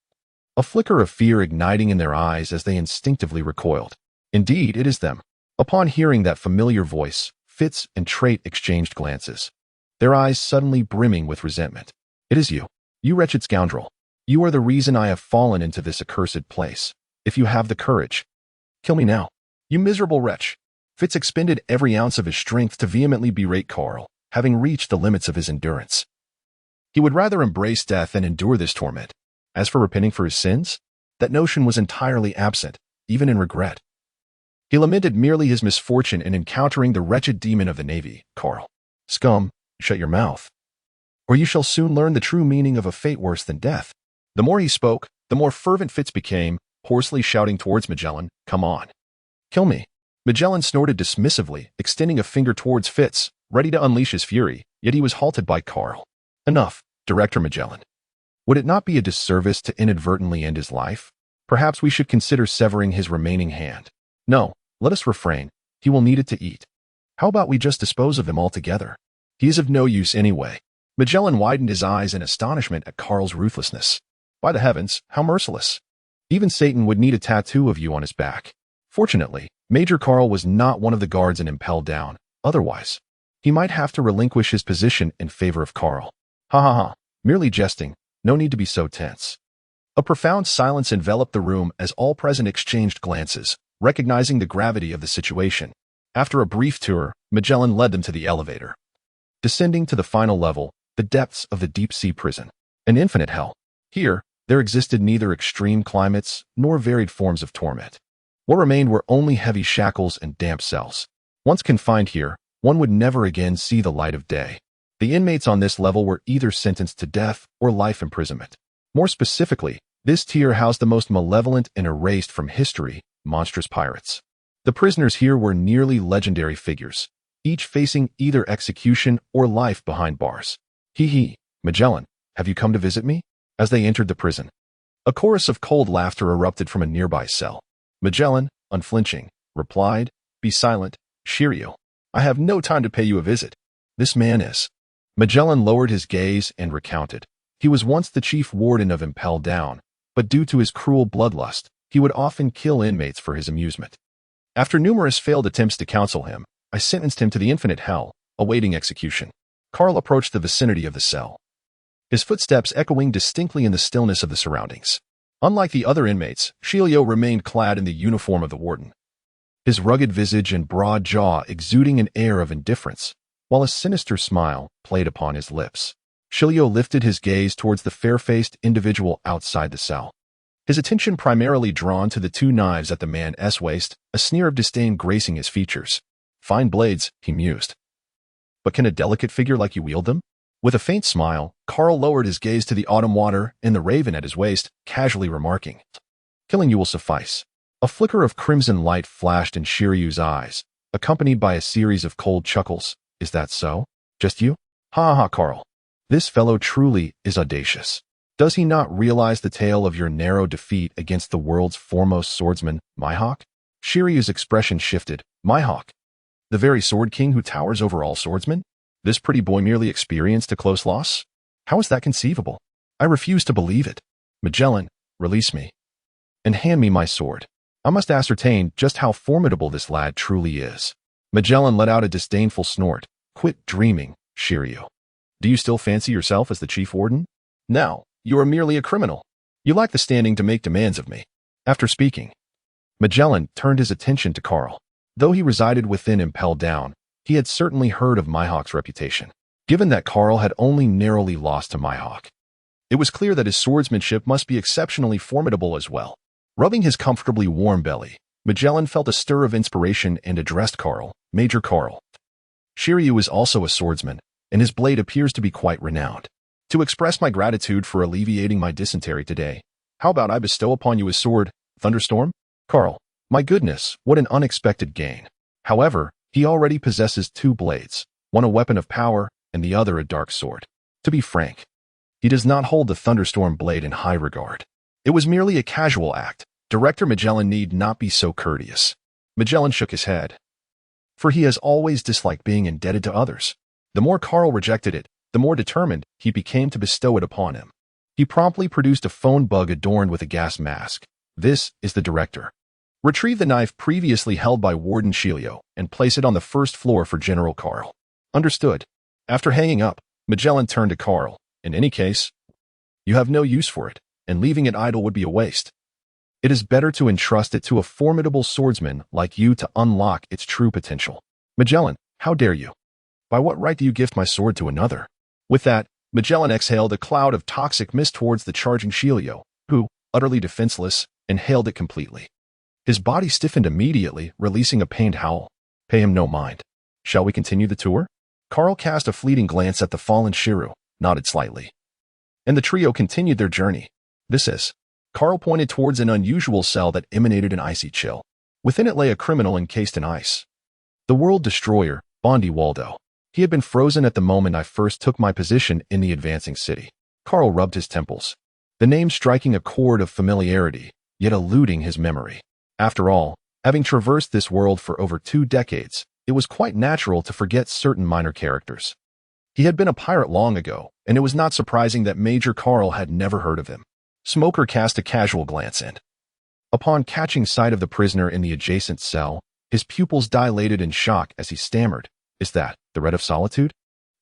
A flicker of fear igniting in their eyes as they instinctively recoiled. Indeed, it is them. Upon hearing that familiar voice, Fitz and Trait exchanged glances, their eyes suddenly brimming with resentment. It is you. You wretched scoundrel. You are the reason I have fallen into this accursed place. If you have the courage, kill me now. You miserable wretch. Fitz expended every ounce of his strength to vehemently berate Carl, having reached the limits of his endurance. He would rather embrace death than endure this torment. As for repenting for his sins, that notion was entirely absent, even in regret. He lamented merely his misfortune in encountering the wretched demon of the Navy, Carl. Scum, shut your mouth, or you shall soon learn the true meaning of a fate worse than death. The more he spoke, the more fervent Fitz became, hoarsely shouting towards Magellan, "Come on. Kill me." Magellan snorted dismissively, extending a finger towards Fitz, ready to unleash his fury, yet he was halted by Carl. Enough, Director Magellan. Would it not be a disservice to inadvertently end his life? Perhaps we should consider severing his remaining hand. No, let us refrain. He will need it to eat. How about we just dispose of him altogether? He is of no use anyway. Magellan widened his eyes in astonishment at Carl's ruthlessness. By the heavens, how merciless. Even Satan would need a tattoo of you on his back. Fortunately, Major Carl was not one of the guards and impelled down. Otherwise, he might have to relinquish his position in favor of Carl. Ha ha ha, merely jesting. No need to be so tense. A profound silence enveloped the room as all present exchanged glances, recognizing the gravity of the situation. After a brief tour, Magellan led them to the elevator. Descending to the final level, the depths of the deep-sea prison. An infinite hell. Here, there existed neither extreme climates nor varied forms of torment. What remained were only heavy shackles and damp cells. Once confined here, one would never again see the light of day. The inmates on this level were either sentenced to death or life imprisonment. More specifically, this tier housed the most malevolent and erased from history, monstrous pirates. The prisoners here were nearly legendary figures, each facing either execution or life behind bars. Hee, Magellan, have you come to visit me? As they entered the prison, a chorus of cold laughter erupted from a nearby cell. Magellan, unflinching, replied, "Be silent, Shiryu. I have no time to pay you a visit. This man is." Magellan lowered his gaze and recounted. He was once the chief warden of Impel Down, but due to his cruel bloodlust, he would often kill inmates for his amusement. After numerous failed attempts to counsel him, I sentenced him to the infinite hell, awaiting execution. Carl approached the vicinity of the cell, his footsteps echoing distinctly in the stillness of the surroundings. Unlike the other inmates, Shiryu remained clad in the uniform of the warden, his rugged visage and broad jaw exuding an air of indifference, while a sinister smile played upon his lips. Shiryu lifted his gaze towards the fair-faced individual outside the cell, his attention primarily drawn to the 2 knives at the man's waist, a sneer of disdain gracing his features. "Fine blades," he mused. "But can a delicate figure like you wield them?" With a faint smile, Carl lowered his gaze to the autumn water and the raven at his waist, casually remarking, "Killing you will suffice." A flicker of crimson light flashed in Shiryu's eyes, accompanied by a series of cold chuckles. "Is that so? Just you? Ha ha, Carl. This fellow truly is audacious. Does he not realize the tale of your narrow defeat against the world's foremost swordsman, Mihawk?" Shiryu's expression shifted. "Mihawk? The very sword king who towers over all swordsmen? This pretty boy merely experienced a close loss? How is that conceivable? I refuse to believe it. Magellan, release me. And hand me my sword. I must ascertain just how formidable this lad truly is. Magellan let out a disdainful snort. Quit dreaming, Shiryu. Do you still fancy yourself as the chief warden? Now, you are merely a criminal. You lack the standing to make demands of me. After speaking, Magellan turned his attention to Karl. Though he resided within Impelled Down, he had certainly heard of Mihawk's reputation. Given that Karl had only narrowly lost to Mihawk, it was clear that his swordsmanship must be exceptionally formidable as well. Rubbing his comfortably warm belly, Magellan felt a stir of inspiration and addressed Karl. Major Karl. Shiryu is also a swordsman, and his blade appears to be quite renowned. To express my gratitude for alleviating my dysentery today, how about I bestow upon you his sword, Thunderstorm? Karl, my goodness, what an unexpected gain. However, he already possesses two blades, one a weapon of power and the other a dark sword. To be frank, he does not hold the Thunderstorm blade in high regard. It was merely a casual act. Director Magellan need not be so courteous. Magellan shook his head, for he has always disliked being indebted to others. The more Karl rejected it, the more determined he became to bestow it upon him. He promptly produced a phone bug adorned with a gas mask. This is the director. Retrieve the knife previously held by Warden Shilio and place it on the first floor for General Karl. Understood. After hanging up, Magellan turned to Karl. In any case, you have no use for it, and leaving it idle would be a waste. It is better to entrust it to a formidable swordsman like you to unlock its true potential. Magellan, how dare you? By what right do you gift my sword to another? With that, Magellan exhaled a cloud of toxic mist towards the charging Shilio, who, utterly defenseless, inhaled it completely. His body stiffened immediately, releasing a pained howl. Pay him no mind. Shall we continue the tour? Karl cast a fleeting glance at the fallen Shiryu, nodded slightly. And the trio continued their journey. This is. Karl pointed towards an unusual cell that emanated an icy chill. Within it lay a criminal encased in ice. The world destroyer, Bondi Waldo. He had been frozen at the moment I first took my position in the advancing city. Karl rubbed his temples, the name striking a chord of familiarity, yet eluding his memory. After all, having traversed this world for over 2 decades, it was quite natural to forget certain minor characters. He had been a pirate long ago, and it was not surprising that Major Karl had never heard of him. Smoker cast a casual glance in. Upon catching sight of the prisoner in the adjacent cell, his pupils dilated in shock as he stammered, "Is that the Red of Solitude?"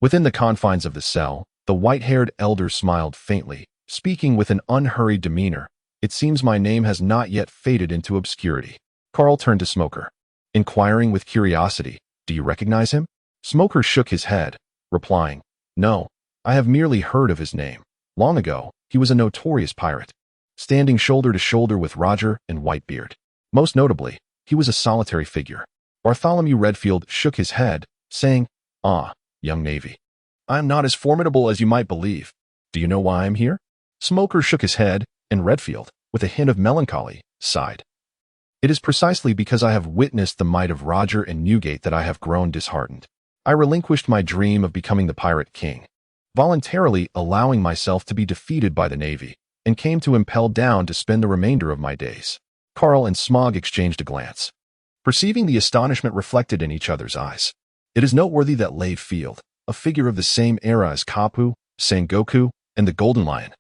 Within the confines of the cell, the white-haired elder smiled faintly, speaking with an unhurried demeanor. "It seems my name has not yet faded into obscurity." Karl turned to Smoker, inquiring with curiosity, "Do you recognize him?" Smoker shook his head, replying, "No, I have merely heard of his name. Long ago, he was a notorious pirate, standing shoulder to shoulder with Roger and Whitebeard. Most notably, he was a solitary figure." Bartholomew Redfield shook his head, saying, "Ah, young Navy, I am not as formidable as you might believe. Do you know why I am here?" Smoker shook his head, and Redfield, with a hint of melancholy, sighed. "It is precisely because I have witnessed the might of Roger and Newgate that I have grown disheartened. I relinquished my dream of becoming the pirate king, voluntarily allowing myself to be defeated by the Navy, and came to Impelled Down to spend the remainder of my days." Karl and Smog exchanged a glance, perceiving the astonishment reflected in each other's eyes. It is noteworthy that Redfield, a figure of the same era as Kapu, Sengoku, and the Golden Lion,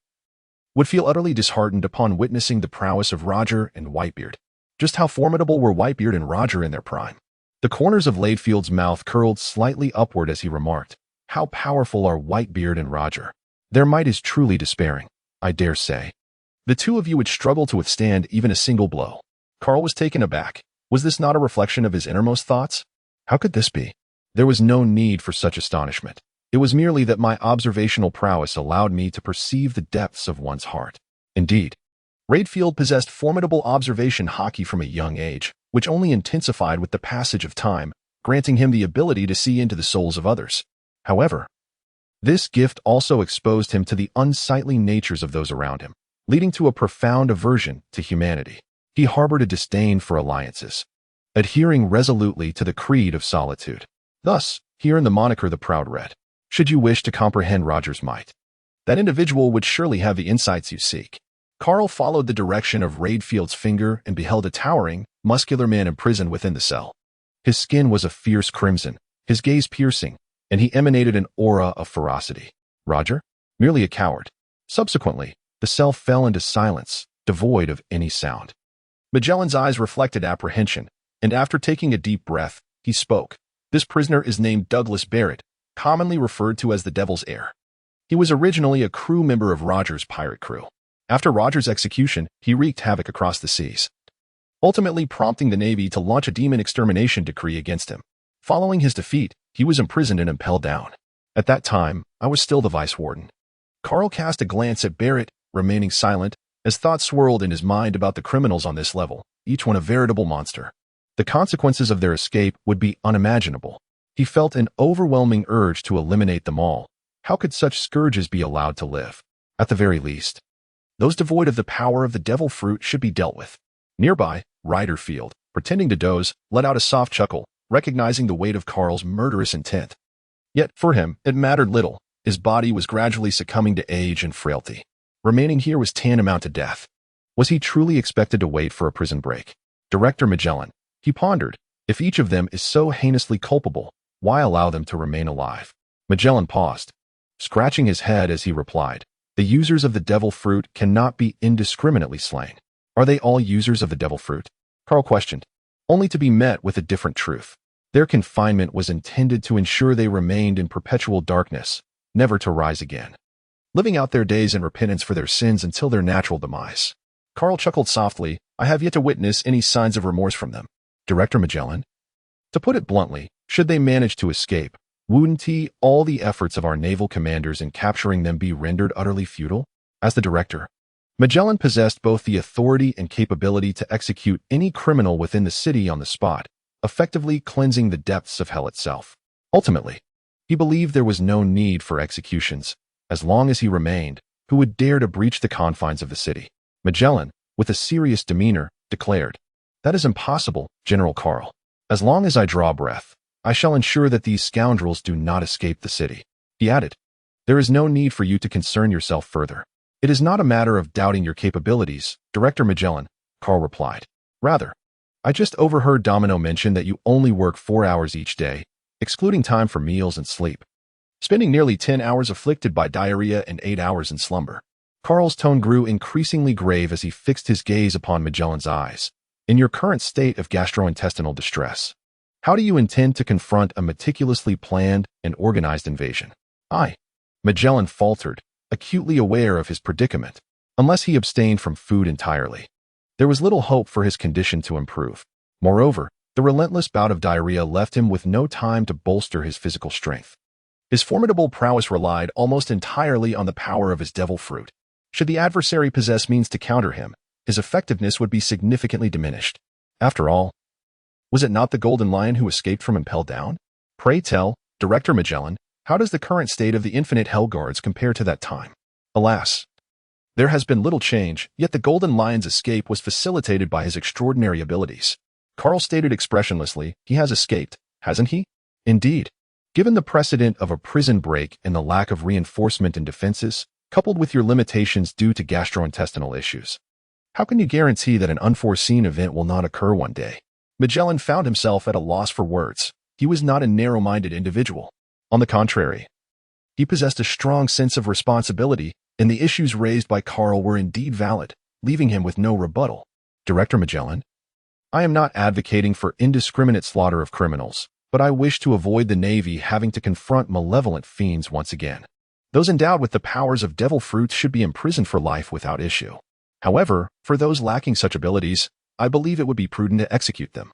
would feel utterly disheartened upon witnessing the prowess of Roger and Whitebeard. Just how formidable were Whitebeard and Roger in their prime? The corners of Redfield's mouth curled slightly upward as he remarked, "How powerful are Whitebeard and Roger? Their might is truly despairing, I dare say. The two of you would struggle to withstand even a single blow." Karl was taken aback. Was this not a reflection of his innermost thoughts? How could this be? There was no need for such astonishment. It was merely that my observational prowess allowed me to perceive the depths of one's heart. Indeed, Redfield possessed formidable observation hockey from a young age, which only intensified with the passage of time, granting him the ability to see into the souls of others. However, this gift also exposed him to the unsightly natures of those around him, leading to a profound aversion to humanity. He harbored a disdain for alliances, adhering resolutely to the creed of solitude. Thus, here in the moniker the Proud Red, should you wish to comprehend Roger's might, that individual would surely have the insights you seek. Karl followed the direction of Redfield's finger and beheld a towering, muscular man imprisoned within the cell. His skin was a fierce crimson, his gaze piercing, and he emanated an aura of ferocity. Roger? Merely a coward. Subsequently, the cell fell into silence, devoid of any sound. Magellan's eyes reflected apprehension, and after taking a deep breath, he spoke. This prisoner is named Douglas Barrett, commonly referred to as the Devil's Heir. He was originally a crew member of Roger's pirate crew. After Roger's execution, he wreaked havoc across the seas, ultimately prompting the Navy to launch a demon extermination decree against him. Following his defeat, he was imprisoned and impelled down. At that time, I was still the vice warden. Carl cast a glance at Barrett, remaining silent, as thoughts swirled in his mind about the criminals on this level, each one a veritable monster. The consequences of their escape would be unimaginable. He felt an overwhelming urge to eliminate them all. How could such scourges be allowed to live? At the very least, those devoid of the power of the devil fruit should be dealt with. Nearby, Ryder Field, pretending to doze, let out a soft chuckle, recognizing the weight of Carl's murderous intent. Yet, for him, it mattered little. His body was gradually succumbing to age and frailty. Remaining here was tantamount to death. Was he truly expected to wait for a prison break? Director Magellan, he pondered, if each of them is so heinously culpable, why allow them to remain alive? Magellan paused, scratching his head as he replied, the users of the devil fruit cannot be indiscriminately slain. Are they all users of the devil fruit? Carl questioned, only to be met with a different truth. Their confinement was intended to ensure they remained in perpetual darkness, never to rise again, living out their days in repentance for their sins until their natural demise. Carl chuckled softly, I have yet to witness any signs of remorse from them. Director Magellan? To put it bluntly, should they manage to escape, wouldn't all the efforts of our naval commanders in capturing them be rendered utterly futile? As the director, Magellan possessed both the authority and capability to execute any criminal within the city on the spot, effectively cleansing the depths of hell itself. Ultimately, he believed there was no need for executions, as long as he remained, who would dare to breach the confines of the city. Magellan, with a serious demeanor, declared, that is impossible, General Carl. As long as I draw breath, I shall ensure that these scoundrels do not escape the city. He added, there is no need for you to concern yourself further. It is not a matter of doubting your capabilities, Director Magellan, Carl replied. Rather, I just overheard Domino mention that you only work 4 hours each day, excluding time for meals and sleep, spending nearly 10 hours afflicted by diarrhea and 8 hours in slumber. Carl's tone grew increasingly grave as he fixed his gaze upon Magellan's eyes. In your current state of gastrointestinal distress, how do you intend to confront a meticulously planned and organized invasion? Magellan faltered, acutely aware of his predicament. Unless he abstained from food entirely, there was little hope for his condition to improve. Moreover, the relentless bout of diarrhea left him with no time to bolster his physical strength. His formidable prowess relied almost entirely on the power of his devil fruit. Should the adversary possess means to counter him, his effectiveness would be significantly diminished. After all, was it not the Golden Lion who escaped from impelled down? Pray tell, Director Magellan, how does the current state of the Infinite Hell Guards compare to that time? Alas, there has been little change, yet the Golden Lion's escape was facilitated by his extraordinary abilities. Carl stated expressionlessly, he has escaped, hasn't he? Indeed. Given the precedent of a prison break and the lack of reinforcement and defenses, coupled with your limitations due to gastrointestinal issues, how can you guarantee that an unforeseen event will not occur one day? Magellan found himself at a loss for words. He was not a narrow-minded individual. On the contrary, he possessed a strong sense of responsibility, and the issues raised by Carl were indeed valid, leaving him with no rebuttal. Director Magellan, I am not advocating for indiscriminate slaughter of criminals, but I wish to avoid the Navy having to confront malevolent fiends once again. Those endowed with the powers of devil fruits should be imprisoned for life without issue. However, for those lacking such abilities, I believe it would be prudent to execute them,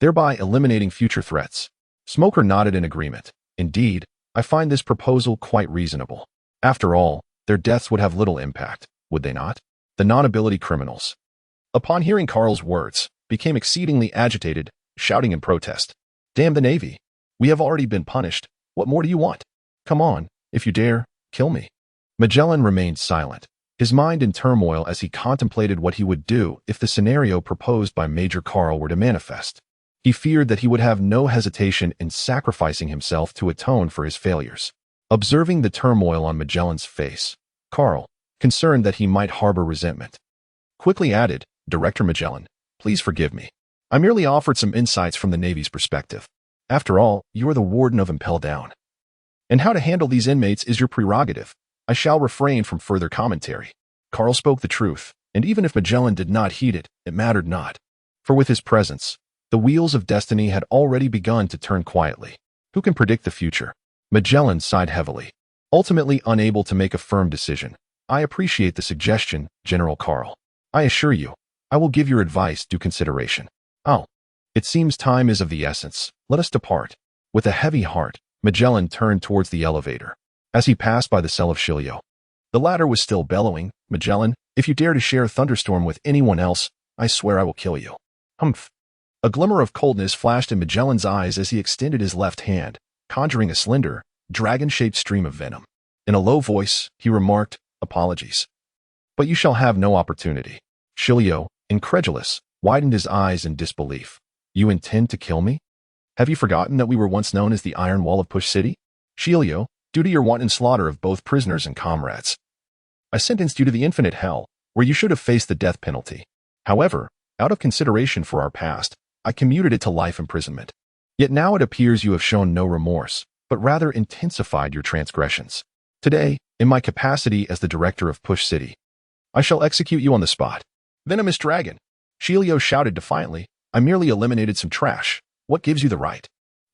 thereby eliminating future threats. Smoker nodded in agreement. Indeed, I find this proposal quite reasonable. After all, their deaths would have little impact, would they not? The non-ability criminals, upon hearing Carl's words, became exceedingly agitated, shouting in protest. Damn the Navy! We have already been punished. What more do you want? Come on, if you dare, kill me. Magellan remained silent, his mind in turmoil as he contemplated what he would do if the scenario proposed by Major Carl were to manifest. He feared that he would have no hesitation in sacrificing himself to atone for his failures. Observing the turmoil on Magellan's face, Carl, concerned that he might harbor resentment, quickly added, Director Magellan, please forgive me. I merely offered some insights from the Navy's perspective. After all, you are the warden of Impel Down. And how to handle these inmates is your prerogative. I shall refrain from further commentary. Carl spoke the truth, and even if Magellan did not heed it, it mattered not. For with his presence, the wheels of destiny had already begun to turn quietly. Who can predict the future? Magellan sighed heavily, ultimately unable to make a firm decision. I appreciate the suggestion, General Carl. I assure you, I will give your advice due consideration. Oh, it seems time is of the essence. Let us depart. With a heavy heart, Magellan turned towards the elevator. As he passed by the cell of Shilio, the latter was still bellowing, Magellan, if you dare to share Thunderstorm with anyone else, I swear I will kill you. Humph. A glimmer of coldness flashed in Magellan's eyes as he extended his left hand, conjuring a slender, dragon-shaped stream of venom. In a low voice, he remarked, apologies. But you shall have no opportunity. Shilio, incredulous, widened his eyes in disbelief. You intend to kill me? Have you forgotten that we were once known as the Iron Wall of Push City? Shilio, due to your wanton slaughter of both prisoners and comrades, I sentenced you to the infinite hell, where you should have faced the death penalty. However, out of consideration for our past, I commuted it to life imprisonment. Yet now it appears you have shown no remorse, but rather intensified your transgressions. Today, in my capacity as the director of Push City, I shall execute you on the spot. Venomous dragon! Shilio shouted defiantly, I merely eliminated some trash. What gives you the right?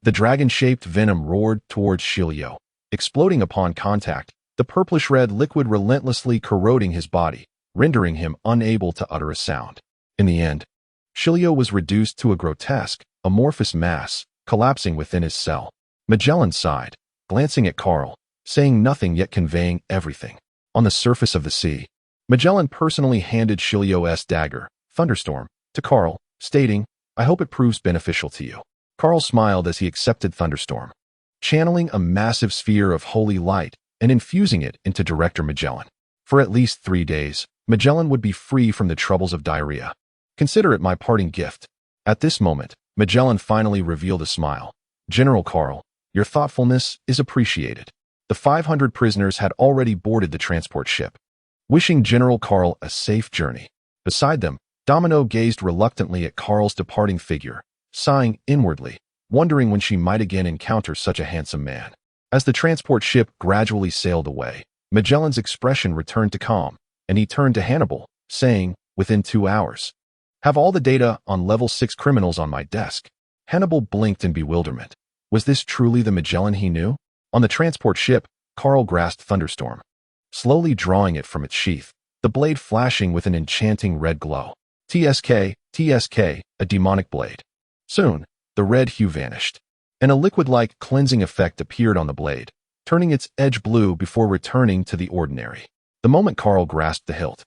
The dragon-shaped venom roared towards Shilio, exploding upon contact, the purplish-red liquid relentlessly corroding his body, rendering him unable to utter a sound. In the end, Shilio was reduced to a grotesque, amorphous mass, collapsing within his cell. Magellan sighed, glancing at Carl, saying nothing yet conveying everything. On the surface of the sea, Magellan personally handed Shilio's dagger, Thunderstorm, to Carl, stating, I hope it proves beneficial to you. Carl smiled as he accepted Thunderstorm, channeling a massive sphere of holy light and infusing it into Director Magellan. For at least 3 days, Magellan would be free from the troubles of diarrhea. Consider it my parting gift. At this moment, Magellan finally revealed a smile. General Carl, your thoughtfulness is appreciated. The 500 prisoners had already boarded the transport ship, wishing General Carl a safe journey. Beside them, Domino gazed reluctantly at Carl's departing figure, sighing inwardly, wondering when she might again encounter such a handsome man. As the transport ship gradually sailed away, Magellan's expression returned to calm, and he turned to Hannibal, saying, within 2 hours, have all the data on level 6 criminals on my desk. Hannibal blinked in bewilderment. Was this truly the Magellan he knew? On the transport ship, Carl grasped Thunderstorm, slowly drawing it from its sheath, the blade flashing with an enchanting red glow. TSK, TSK, a demonic blade. Soon, the red hue vanished, and a liquid-like cleansing effect appeared on the blade, turning its edge blue before returning to the ordinary. The moment Carl grasped the hilt,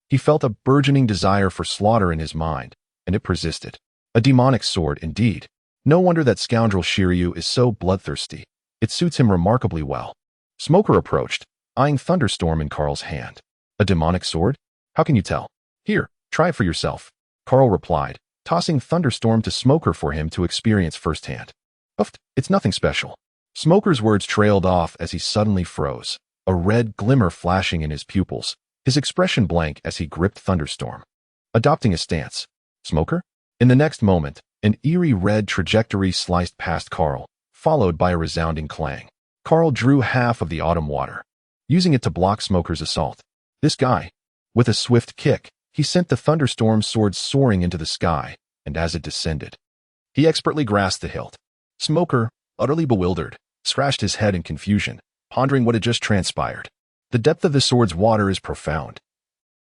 he felt a burgeoning desire for slaughter in his mind, and it persisted. A demonic sword, indeed. No wonder that scoundrel Shiryu is so bloodthirsty. It suits him remarkably well. Smoker approached, eyeing Thunderstorm in Carl's hand. A demonic sword? How can you tell? Here, try it for yourself. Carl replied, tossing Thunderstorm to Smoker for him to experience firsthand. It's nothing special. Smoker's words trailed off as he suddenly froze, a red glimmer flashing in his pupils, his expression blank as he gripped Thunderstorm, adopting a stance. Smoker? In the next moment, an eerie red trajectory sliced past Carl, followed by a resounding clang. Carl drew half of the autumn water, using it to block Smoker's assault. This guy. With a swift kick, he sent the Thunderstorm sword soaring into the sky, and as it descended, he expertly grasped the hilt. Smoker, utterly bewildered, scratched his head in confusion, pondering what had just transpired. The depth of the sword's water is profound.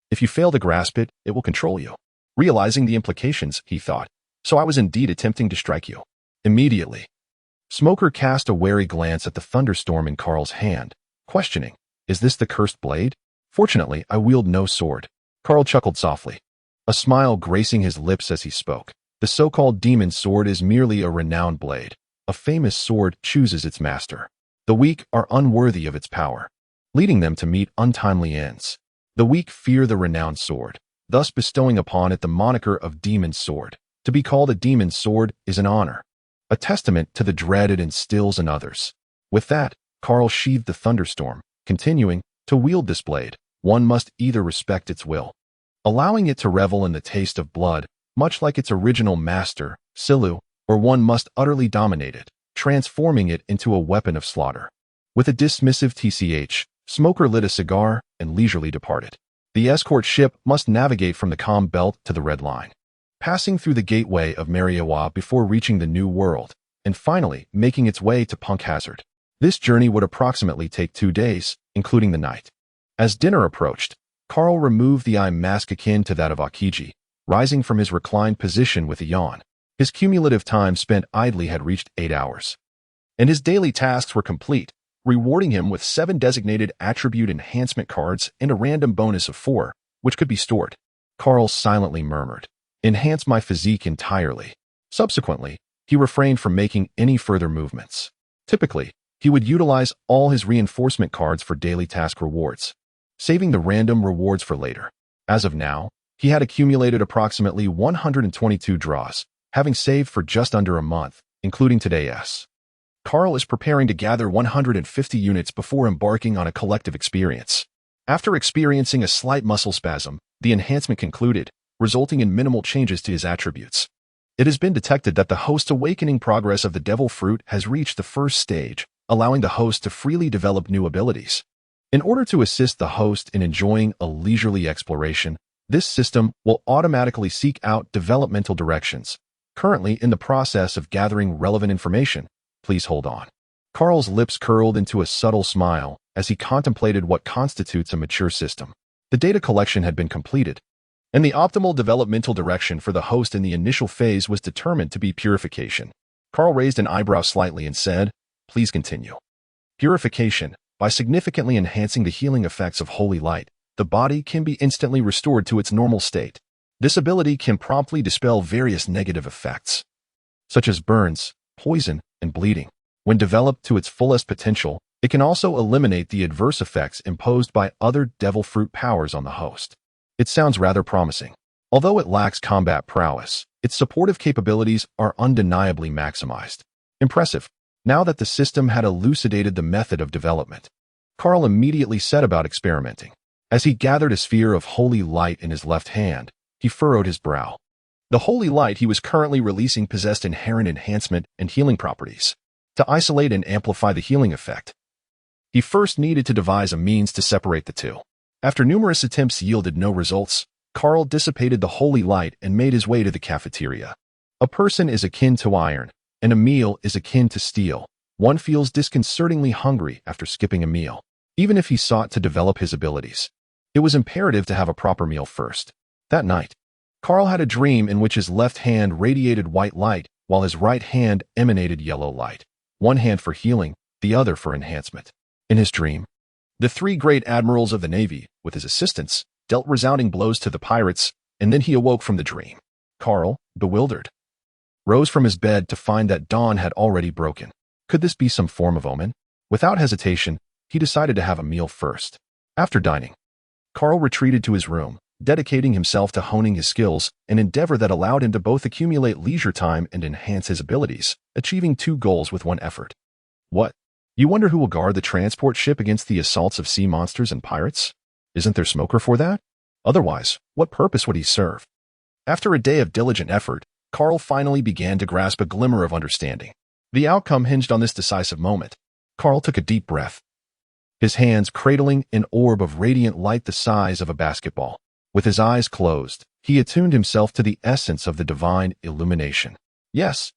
If you fail to grasp it, it will control you. Realizing the implications, he thought, so I was indeed attempting to strike you. Immediately, Smoker cast a wary glance at the Thunderstorm in Carl's hand, questioning, is this the cursed blade? Fortunately, I wield no sword. Carl chuckled softly, a smile gracing his lips as he spoke. The so-called demon sword is merely a renowned blade. A famous sword chooses its master. The weak are unworthy of its power, leading them to meet untimely ends. The weak fear the renowned sword, thus bestowing upon it the moniker of demon sword. To be called a demon sword is an honor, a testament to the dread it instills in others. With that, Carl sheathed the Thunderstorm, continuing, to wield this blade, one must either respect its will, allowing it to revel in the taste of blood, much like its original master, Silu, or one must utterly dominate it, transforming it into a weapon of slaughter. With a dismissive tch, Smoker lit a cigar and leisurely departed. The escort ship must navigate from the calm belt to the red line, passing through the gateway of Mariawa before reaching the New World, and finally making its way to Punk Hazard. This journey would approximately take 2 days, including the night. As dinner approached, Carl removed the eye mask akin to that of Akiji, rising from his reclined position with a yawn. His cumulative time spent idly had reached 8 hours. And his daily tasks were complete, rewarding him with 7 designated attribute enhancement cards and a random bonus of 4, which could be stored. Carl silently murmured, "Enhance my physique entirely." Subsequently, he refrained from making any further movements. Typically, he would utilize all his reinforcement cards for daily task rewards, saving the random rewards for later. As of now, he had accumulated approximately 122 draws, having saved for just under a month, including today's. Carl is preparing to gather 150 units before embarking on a collective experience. After experiencing a slight muscle spasm, the enhancement concluded, resulting in minimal changes to his attributes. It has been detected that the host's awakening progress of the devil fruit has reached the first stage, allowing the host to freely develop new abilities. In order to assist the host in enjoying a leisurely exploration, this system will automatically seek out developmental directions. Currently in the process of gathering relevant information, please hold on. Carl's lips curled into a subtle smile as he contemplated what constitutes a mature system. The data collection had been completed, and the optimal developmental direction for the host in the initial phase was determined to be purification. Carl raised an eyebrow slightly and said, "Please continue." Purification. By significantly enhancing the healing effects of holy light, the body can be instantly restored to its normal state. This ability can promptly dispel various negative effects, such as burns, poison, and bleeding. When developed to its fullest potential, it can also eliminate the adverse effects imposed by other devil fruit powers on the host. It sounds rather promising. Although it lacks combat prowess, its supportive capabilities are undeniably maximized. Impressive. Now that the system had elucidated the method of development, Carl immediately set about experimenting. As he gathered a sphere of holy light in his left hand, he furrowed his brow. The holy light he was currently releasing possessed inherent enhancement and healing properties. To isolate and amplify the healing effect, he first needed to devise a means to separate the two. After numerous attempts yielded no results, Carl dissipated the holy light and made his way to the cafeteria. A person is akin to iron, and a meal is akin to steel. One feels disconcertingly hungry after skipping a meal, even if he sought to develop his abilities. It was imperative to have a proper meal first. That night, Carl had a dream in which his left hand radiated white light while his right hand emanated yellow light, one hand for healing, the other for enhancement. In his dream, the 3 great admirals of the Navy, with his assistants, dealt resounding blows to the pirates, and then he awoke from the dream. Carl, bewildered, rose from his bed to find that dawn had already broken. Could this be some form of omen? Without hesitation, he decided to have a meal first. After dining, Carl retreated to his room, dedicating himself to honing his skills, an endeavor that allowed him to both accumulate leisure time and enhance his abilities, achieving 2 goals with one effort. What? You wonder who will guard the transport ship against the assaults of sea monsters and pirates? Isn't there Smoker for that? Otherwise, what purpose would he serve? After a day of diligent effort, Carl finally began to grasp a glimmer of understanding. The outcome hinged on this decisive moment. Carl took a deep breath, his hands cradling an orb of radiant light the size of a basketball. With his eyes closed, he attuned himself to the essence of the divine illumination. Yes,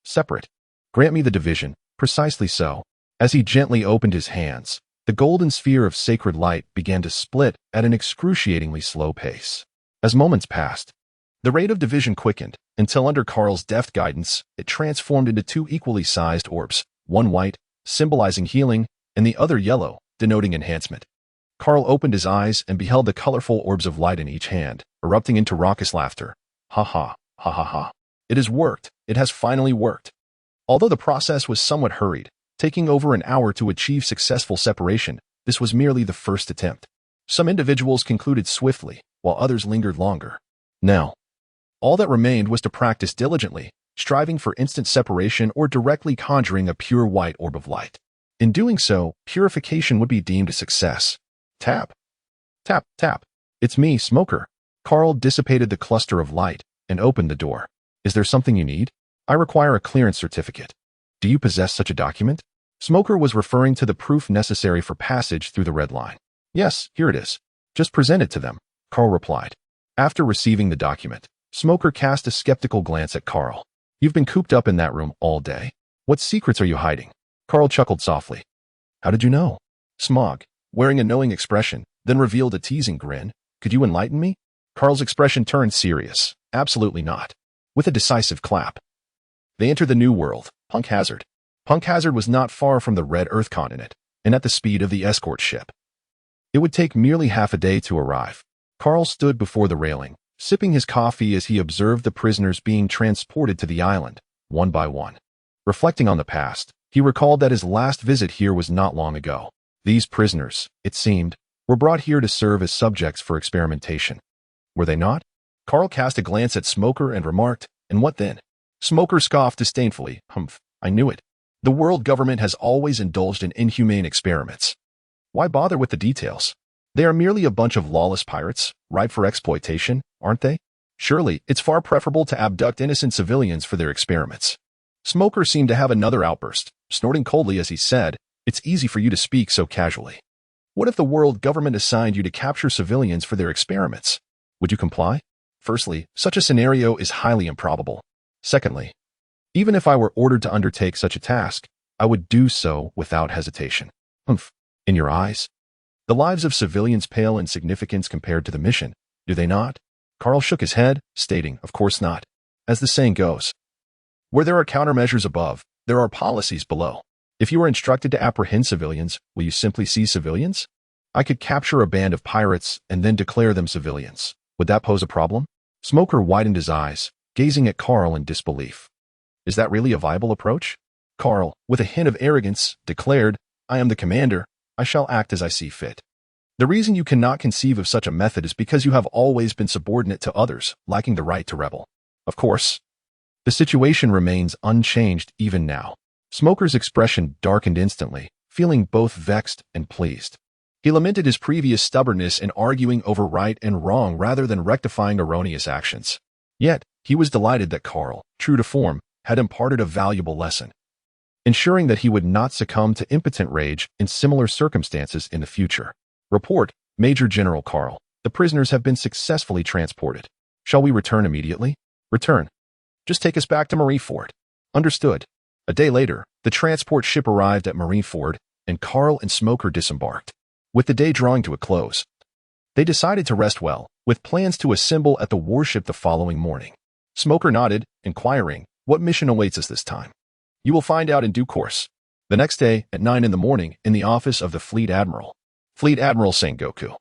separate. Grant me the division, precisely so. As he gently opened his hands, the golden sphere of sacred light began to split at an excruciatingly slow pace. As moments passed, the rate of division quickened, until under Carl's deft guidance, it transformed into 2 equally sized orbs, one white, symbolizing healing, and the other yellow, denoting enhancement. Carl opened his eyes and beheld the colorful orbs of light in each hand, erupting into raucous laughter. Ha ha, ha ha ha. It has worked. It has finally worked. Although the process was somewhat hurried, taking over an hour to achieve successful separation, this was merely the first attempt. Some individuals concluded swiftly, while others lingered longer. Now, all that remained was to practice diligently, striving for instant separation or directly conjuring a pure white orb of light. In doing so, purification would be deemed a success. Tap. Tap, tap. It's me, Smoker. Carl dissipated the cluster of light, and opened the door. Is there something you need? I require a clearance certificate. Do you possess such a document? Smoker was referring to the proof necessary for passage through the red line. Yes, here it is. Just present it to them, Carl replied. After receiving the document, Smoker cast a skeptical glance at Carl. You've been cooped up in that room all day. What secrets are you hiding? Carl chuckled softly. How did you know? Smog, wearing a knowing expression, then revealed a teasing grin. Could you enlighten me? Carl's expression turned serious. Absolutely not. With a decisive clap. They entered the New World, Punk Hazard. Punk Hazard was not far from the Red Earth continent, and at the speed of the escort ship. It would take merely half a day to arrive. Carl stood before the railing, sipping his coffee as he observed the prisoners being transported to the island, one by one. Reflecting on the past, he recalled that his last visit here was not long ago. These prisoners, it seemed, were brought here to serve as subjects for experimentation. Were they not? Carl cast a glance at Smoker and remarked, and what then? Smoker scoffed disdainfully. Humph, I knew it. The world government has always indulged in inhumane experiments. Why bother with the details? They are merely a bunch of lawless pirates, ripe for exploitation, aren't they? Surely, it's far preferable to abduct innocent civilians for their experiments. Smoker seemed to have another outburst, snorting coldly as he said, It's easy for you to speak so casually. What if the world government assigned you to capture civilians for their experiments? Would you comply? Firstly, such a scenario is highly improbable. Secondly, even if I were ordered to undertake such a task, I would do so without hesitation. Humph. In your eyes? The lives of civilians pale in significance compared to the mission, do they not? Carl shook his head, stating, Of course not. As the saying goes, where there are countermeasures above, there are policies below. If you are instructed to apprehend civilians, will you simply seize civilians? I could capture a band of pirates and then declare them civilians. Would that pose a problem? Smoker widened his eyes, gazing at Carl in disbelief. Is that really a viable approach? Carl, with a hint of arrogance, declared, I am the commander. I shall act as I see fit. The reason you cannot conceive of such a method is because you have always been subordinate to others, lacking the right to rebel. Of course, the situation remains unchanged even now. Smoker's expression darkened instantly, feeling both vexed and pleased. He lamented his previous stubbornness in arguing over right and wrong rather than rectifying erroneous actions. Yet, he was delighted that Carl, true to form, had imparted a valuable lesson, ensuring that he would not succumb to impotent rage in similar circumstances in the future. Report, Major General Carl. The prisoners have been successfully transported. Shall we return immediately? Return. Just take us back to Marineford. Understood. A day later, the transport ship arrived at Marineford, and Carl and Smoker disembarked. With the day drawing to a close, they decided to rest well, with plans to assemble at the warship the following morning. Smoker nodded, inquiring, What mission awaits us this time? You will find out in due course. The next day, at 9 a.m, in the office of the Fleet Admiral. Fleet Admiral Sengoku.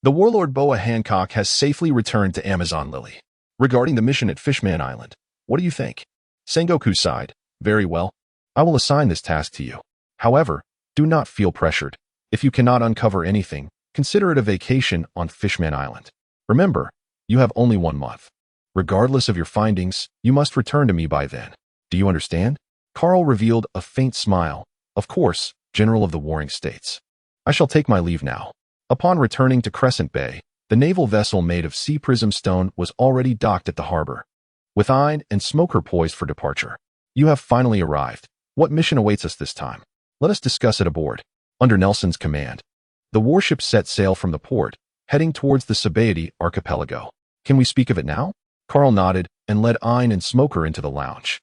The warlord Boa Hancock has safely returned to Amazon Lily. Regarding the mission at Fishman Island, what do you think? Sengoku sighed. Very well. I will assign this task to you. However, do not feel pressured. If you cannot uncover anything, consider it a vacation on Fishman Island. Remember, you have only 1 month. Regardless of your findings, you must return to me by then. Do you understand? Carl revealed a faint smile. Of course, General of the Warring States. I shall take my leave now. Upon returning to Crescent Bay, the naval vessel made of sea prism stone was already docked at the harbor, with Aide and Smoker poised for departure. You have finally arrived. What mission awaits us this time? Let us discuss it aboard. Under Nelson's command, the warship set sail from the port, heading towards the Sabaody archipelago. Can we speak of it now? Carl nodded and led Aine and Smoker into the lounge.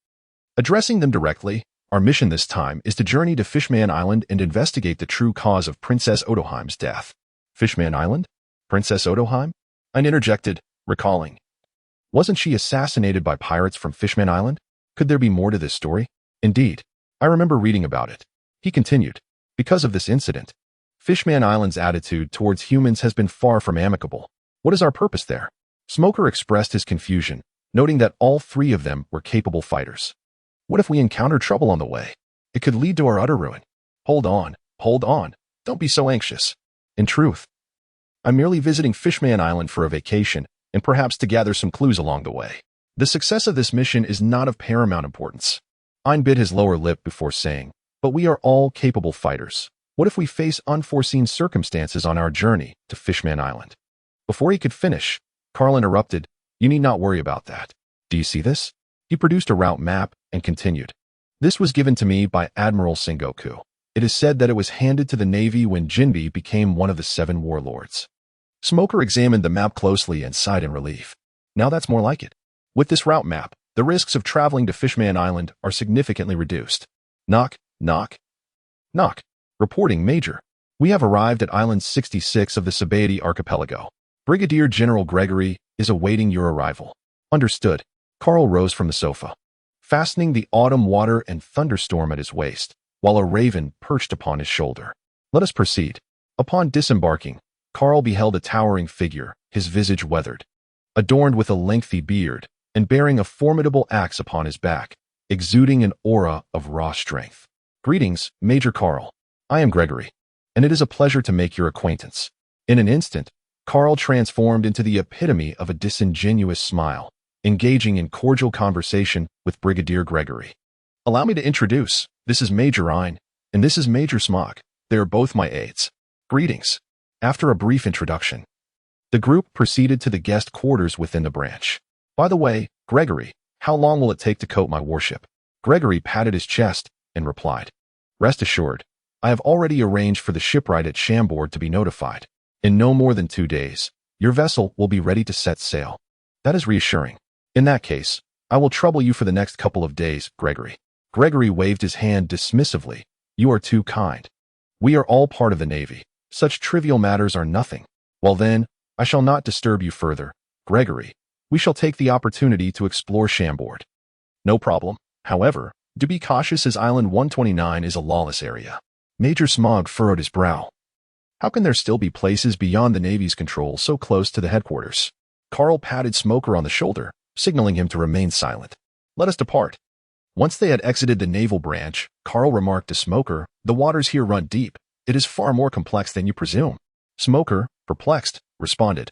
Addressing them directly, our mission this time is to journey to Fishman Island and investigate the true cause of Princess Odoheim's death. Fishman Island? Princess Odoheim? Aine interjected, recalling. Wasn't she assassinated by pirates from Fishman Island? Could there be more to this story? Indeed, I remember reading about it. He continued. Because of this incident, Fishman Island's attitude towards humans has been far from amicable. What is our purpose there? Smoker expressed his confusion, noting that all 3 of them were capable fighters. What if we encounter trouble on the way? It could lead to our utter ruin. Hold on. Don't be so anxious. In truth, I'm merely visiting Fishman Island for a vacation and perhaps to gather some clues along the way. The success of this mission is not of paramount importance. Aine bit his lower lip before saying, But we are all capable fighters. What if we face unforeseen circumstances on our journey to Fishman Island? Before he could finish, Carl interrupted, You need not worry about that. Do you see this? He produced a route map and continued. This was given to me by Admiral Sengoku. It is said that it was handed to the Navy when Jinbe became one of the 7 warlords. Smoker examined the map closely and sighed in relief. Now that's more like it. With this route map, the risks of traveling to Fishman Island are significantly reduced. Knock, knock. Knock. Reporting, Major. We have arrived at Island 66 of the Sabaody Archipelago. Brigadier General Gregory is awaiting your arrival. Understood. Carl rose from the sofa, fastening the autumn water and thunderstorm at his waist, while a raven perched upon his shoulder. Let us proceed. Upon disembarking, Carl beheld a towering figure, his visage weathered, adorned with a lengthy beard, and bearing a formidable axe upon his back, exuding an aura of raw strength. Greetings, Major Carl. I am Gregory, and it is a pleasure to make your acquaintance. In an instant, Carl transformed into the epitome of a disingenuous smile, engaging in cordial conversation with Brigadier Gregory. Allow me to introduce, this is Major Ein, and this is Major Smog. They are both my aides. Greetings. After a brief introduction, the group proceeded to the guest quarters within the branch. By the way, Gregory, how long will it take to coat my warship? Gregory patted his chest and replied, Rest assured, I have already arranged for the shipwright at Chambord to be notified. In no more than 2 days, your vessel will be ready to set sail. That is reassuring. In that case, I will trouble you for the next couple of days, Gregory. Gregory waved his hand dismissively. You are too kind. We are all part of the Navy. Such trivial matters are nothing. Well then, I shall not disturb you further, Gregory. We shall take the opportunity to explore Chambord. No problem. However, do be cautious as Island 129 is a lawless area. Major Smog furrowed his brow. How can there still be places beyond the Navy's control so close to the headquarters? Carl patted Smoker on the shoulder, signaling him to remain silent. Let us depart. Once they had exited the naval branch, Carl remarked to Smoker, The waters here run deep. It is far more complex than you presume. Smoker, perplexed, responded.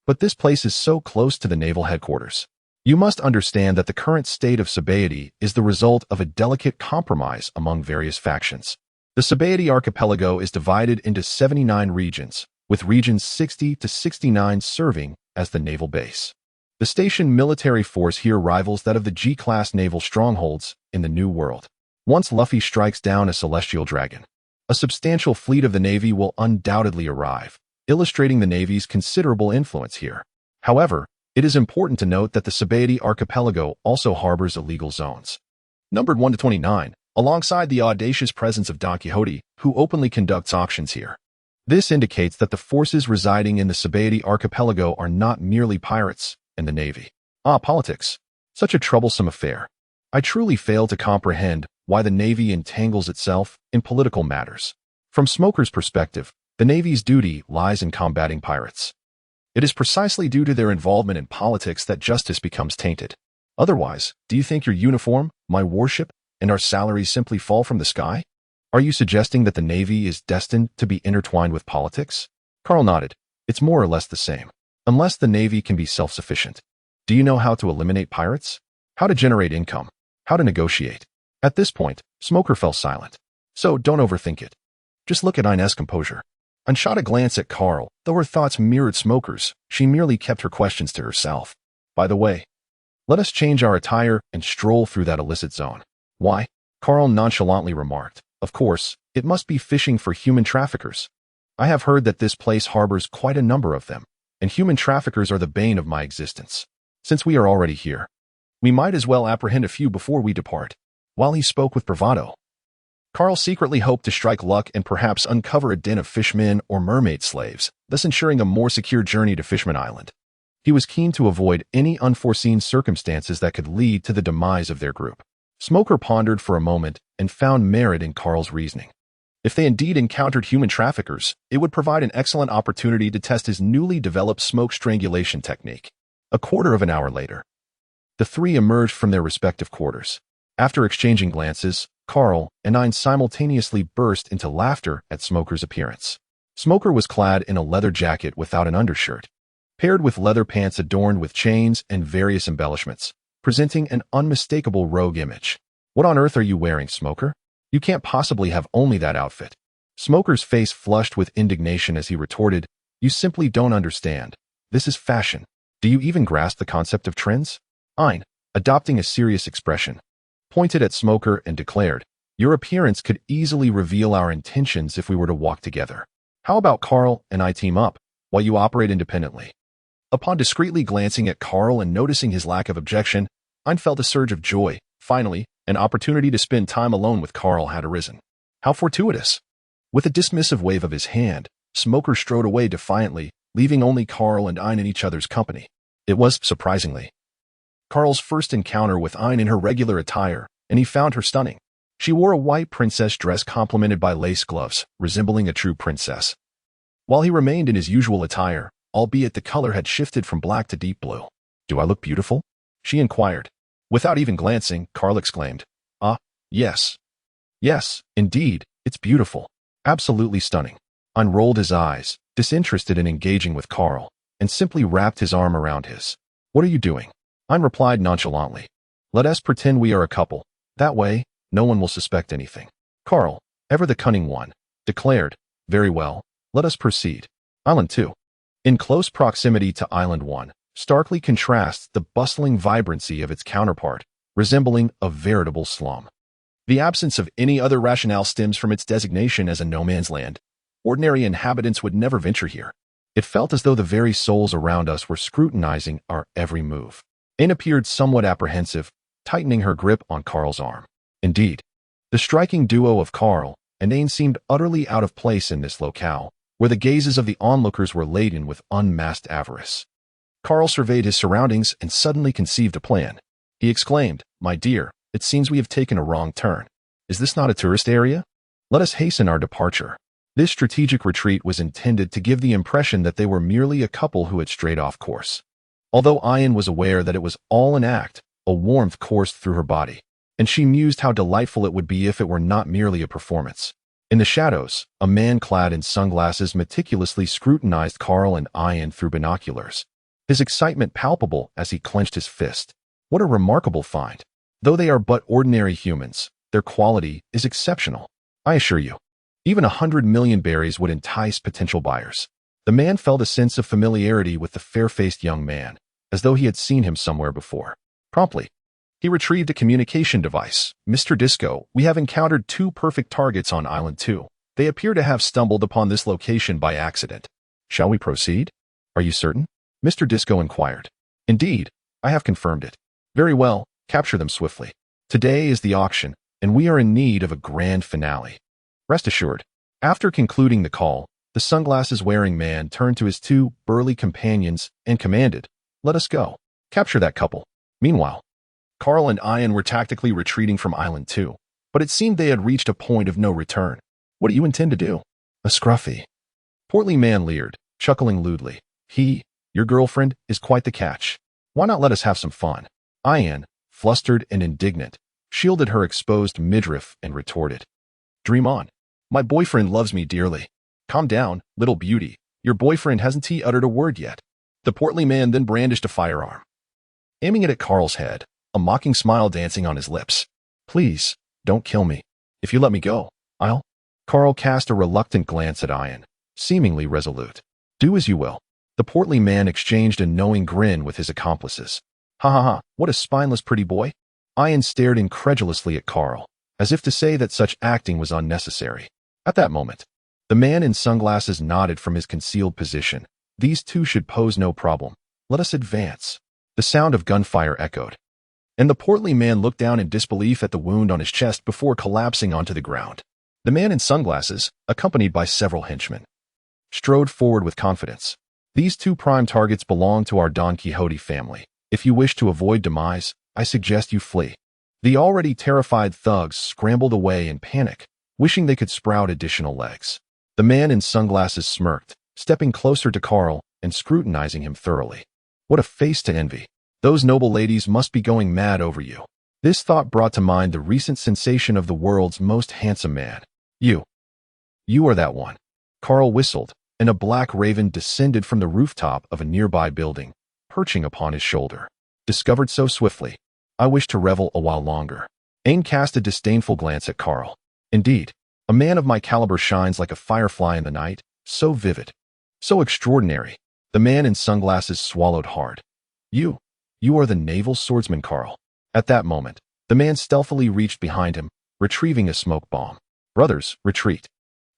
But this place is so close to the naval headquarters. You must understand that the current state of Sabaody is the result of a delicate compromise among various factions. The Sabaody Archipelago is divided into 79 regions, with regions 60 to 69 serving as the naval base. The stationed military force here rivals that of the G-class naval strongholds in the New World. Once Luffy strikes down a celestial dragon, a substantial fleet of the Navy will undoubtedly arrive, illustrating the Navy's considerable influence here. However, it is important to note that the Sabaody Archipelago also harbors illegal zones, numbered 1 to 29, alongside the audacious presence of Don Quixote, who openly conducts auctions here. This indicates that the forces residing in the Sabaody Archipelago are not merely pirates in the Navy. Politics. Such a troublesome affair. I truly fail to comprehend why the Navy entangles itself in political matters. From Smoker's perspective, the Navy's duty lies in combating pirates. It is precisely due to their involvement in politics that justice becomes tainted. Otherwise, do you think your uniform, my warship, and our salaries simply fall from the sky? Are you suggesting that the Navy is destined to be intertwined with politics? Carl nodded. It's more or less the same. Unless the Navy can be self-sufficient. Do you know how to eliminate pirates? How to generate income? How to negotiate? At this point, Smoker fell silent. So don't overthink it. Just look at Inez's composure. And shot a glance at Carl. Though her thoughts mirrored Smoker's, she merely kept her questions to herself. By the way, let us change our attire and stroll through that illicit zone. Why? Carl nonchalantly remarked. Of course, it must be fishing for human traffickers. I have heard that this place harbors quite a number of them, and human traffickers are the bane of my existence. Since we are already here, we might as well apprehend a few before we depart. While he spoke with bravado, Carl secretly hoped to strike luck and perhaps uncover a den of fishmen or mermaid slaves, thus ensuring a more secure journey to Fishman Island. He was keen to avoid any unforeseen circumstances that could lead to the demise of their group. Smoker pondered for a moment and found merit in Carl's reasoning. If they indeed encountered human traffickers, it would provide an excellent opportunity to test his newly developed smoke strangulation technique. A quarter of an hour later, the three emerged from their respective quarters. After exchanging glances, Carl and Ein simultaneously burst into laughter at Smoker's appearance. Smoker was clad in a leather jacket without an undershirt, paired with leather pants adorned with chains and various embellishments, presenting an unmistakable rogue image. What on earth are you wearing, Smoker? You can't possibly have only that outfit. Smoker's face flushed with indignation as he retorted, You simply don't understand. This is fashion. Do you even grasp the concept of trends? Ein, adopting a serious expression, pointed at Smoker and declared, your appearance could easily reveal our intentions if we were to walk together. How about Carl and I team up, while you operate independently? Upon discreetly glancing at Carl and noticing his lack of objection, Ein felt a surge of joy. Finally, an opportunity to spend time alone with Carl had arisen. How fortuitous! With a dismissive wave of his hand, Smoker strode away defiantly, leaving only Carl and Ein in each other's company. It was, surprisingly, Carl's first encounter with Ein in her regular attire, and he found her stunning. She wore a white princess dress complemented by lace gloves, resembling a true princess, while he remained in his usual attire, albeit the color had shifted from black to deep blue. Do I look beautiful? She inquired. Without even glancing, Carl exclaimed, Ah, yes. Yes, indeed, it's beautiful. Absolutely stunning. Ein rolled his eyes, disinterested in engaging with Carl, and simply wrapped his arm around his. What are you doing? Ein replied nonchalantly. Let us pretend we are a couple. That way, no one will suspect anything. Carl, ever the cunning one, declared, Very well, let us proceed. Island 2. In close proximity to Island 1, starkly contrasts the bustling vibrancy of its counterpart, resembling a veritable slum. The absence of any other rationale stems from its designation as a no-man's land. Ordinary inhabitants would never venture here. It felt as though the very souls around us were scrutinizing our every move. Aine appeared somewhat apprehensive, tightening her grip on Carl's arm. Indeed, the striking duo of Carl and Aine seemed utterly out of place in this locale, where the gazes of the onlookers were laden with unmasked avarice. Carl surveyed his surroundings and suddenly conceived a plan. He exclaimed, My dear, it seems we have taken a wrong turn. Is this not a tourist area? Let us hasten our departure. This strategic retreat was intended to give the impression that they were merely a couple who had strayed off course. Although Aine was aware that it was all an act, a warmth coursed through her body, and she mused how delightful it would be if it were not merely a performance. In the shadows, a man clad in sunglasses meticulously scrutinized Carl and Aine through binoculars, his excitement palpable as he clenched his fist. What a remarkable find! Though they are but ordinary humans, their quality is exceptional. I assure you, even 100 million berries would entice potential buyers. The man felt a sense of familiarity with the fair-faced young man, as though he had seen him somewhere before. Promptly, he retrieved a communication device. Mr. Disco, we have encountered 2 perfect targets on Island 2. They appear to have stumbled upon this location by accident. Shall we proceed? Are you certain? Mr. Disco inquired. Indeed, I have confirmed it. Very well, capture them swiftly. Today is the auction, and we are in need of a grand finale. Rest assured. After concluding the call, the sunglasses-wearing man turned to his 2 burly companions and commanded, Let us go. Capture that couple. Meanwhile, Carl and Aine were tactically retreating from Island 2, but it seemed they had reached a point of no return. What do you intend to do? A scruffy, portly man leered, chuckling lewdly. Your girlfriend, is quite the catch. Why not let us have some fun? Aine, flustered and indignant, shielded her exposed midriff and retorted. Dream on. My boyfriend loves me dearly. Calm down, little beauty. Your boyfriend hasn't he uttered a word yet. The portly man then brandished a firearm, aiming it at Carl's head, a mocking smile dancing on his lips. Please, don't kill me. If you let me go, I'll... Carl cast a reluctant glance at Aine, seemingly resolute. Do as you will. The portly man exchanged a knowing grin with his accomplices. Ha ha ha, what a spineless pretty boy. Aine stared incredulously at Carl, as if to say that such acting was unnecessary. At that moment, the man in sunglasses nodded from his concealed position. These 2 should pose no problem. Let us advance. The sound of gunfire echoed, and the portly man looked down in disbelief at the wound on his chest before collapsing onto the ground. The man in sunglasses, accompanied by several henchmen, strode forward with confidence. These 2 prime targets belong to our Don Quixote family. If you wish to avoid demise, I suggest you flee. The already terrified thugs scrambled away in panic, wishing they could sprout additional legs. The man in sunglasses smirked, stepping closer to Carl and scrutinizing him thoroughly. What a face to envy. Those noble ladies must be going mad over you. This thought brought to mind the recent sensation of the world's most handsome man. You are that one. Carl whistled, and a black raven descended from the rooftop of a nearby building, perching upon his shoulder. Discovered so swiftly, I wish to revel a while longer. Aine cast a disdainful glance at Carl. Indeed, a man of my caliber shines like a firefly in the night, so vivid, so extraordinary. The man in sunglasses swallowed hard. You are the naval swordsman, Carl. At that moment, the man stealthily reached behind him, retrieving a smoke bomb. Brothers, retreat,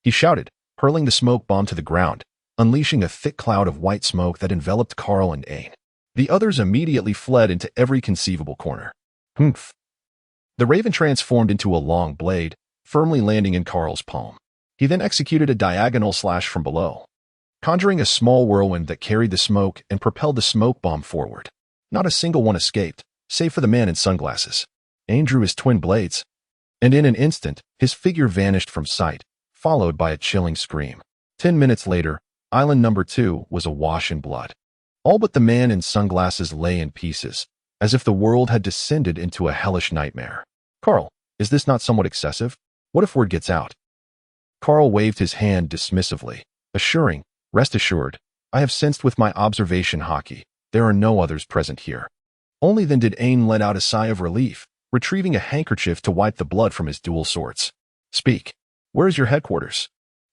he shouted, hurling the smoke bomb to the ground, unleashing a thick cloud of white smoke that enveloped Carl and Aide. The others immediately fled into every conceivable corner. Humph. The raven transformed into a long blade, firmly landing in Carl's palm. He then executed a diagonal slash from below, conjuring a small whirlwind that carried the smoke and propelled the smoke bomb forward. Not a single one escaped, save for the man in sunglasses. Aide drew his twin blades, and in an instant, his figure vanished from sight, followed by a chilling scream. 10 minutes later, Island number 2 was awash in blood. All but the man in sunglasses lay in pieces, as if the world had descended into a hellish nightmare. Carl, is this not somewhat excessive? What if word gets out? Carl waved his hand dismissively, assuring, rest assured, I have sensed with my observation hockey, there are no others present here. Only then did Aide let out a sigh of relief, retrieving a handkerchief to wipe the blood from his dual swords. Speak. Where is your headquarters?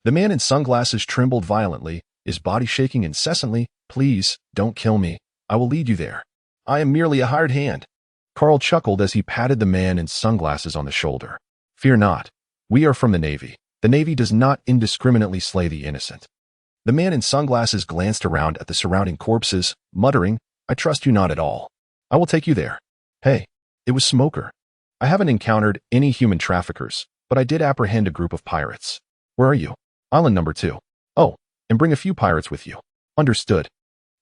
The man in sunglasses trembled violently, his body shaking incessantly. Please, don't kill me. I will lead you there. I am merely a hired hand. Carl chuckled as he patted the man in sunglasses on the shoulder. Fear not. We are from the Navy. The Navy does not indiscriminately slay the innocent. The man in sunglasses glanced around at the surrounding corpses, muttering, I trust you not at all. I will take you there. Hey, it was Smoker. I haven't encountered any human traffickers, but I did apprehend a group of pirates. Where are you? Island number 2. Oh, and bring a few pirates with you. Understood.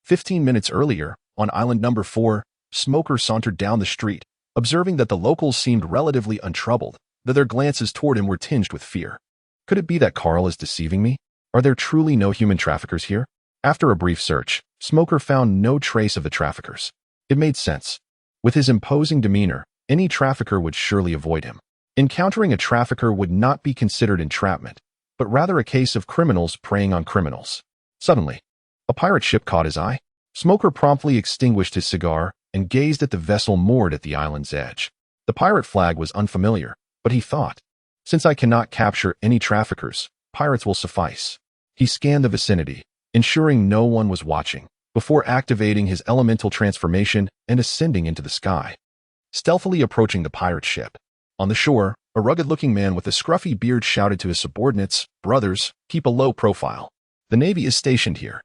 15 minutes earlier, on island number 4, Smoker sauntered down the street, observing that the locals seemed relatively untroubled, though their glances toward him were tinged with fear. Could it be that Carl is deceiving me? Are there truly no human traffickers here? After a brief search, Smoker found no trace of the traffickers. It made sense. With his imposing demeanor, any trafficker would surely avoid him. Encountering a trafficker would not be considered entrapment, but rather a case of criminals preying on criminals. Suddenly, a pirate ship caught his eye. Smoker promptly extinguished his cigar and gazed at the vessel moored at the island's edge. The pirate flag was unfamiliar, but he thought, since I cannot capture any traffickers, pirates will suffice. He scanned the vicinity, ensuring no one was watching, before activating his elemental transformation and ascending into the sky. Stealthily approaching the pirate ship. On the shore, a rugged-looking man with a scruffy beard shouted to his subordinates, Brothers, keep a low profile. The Navy is stationed here.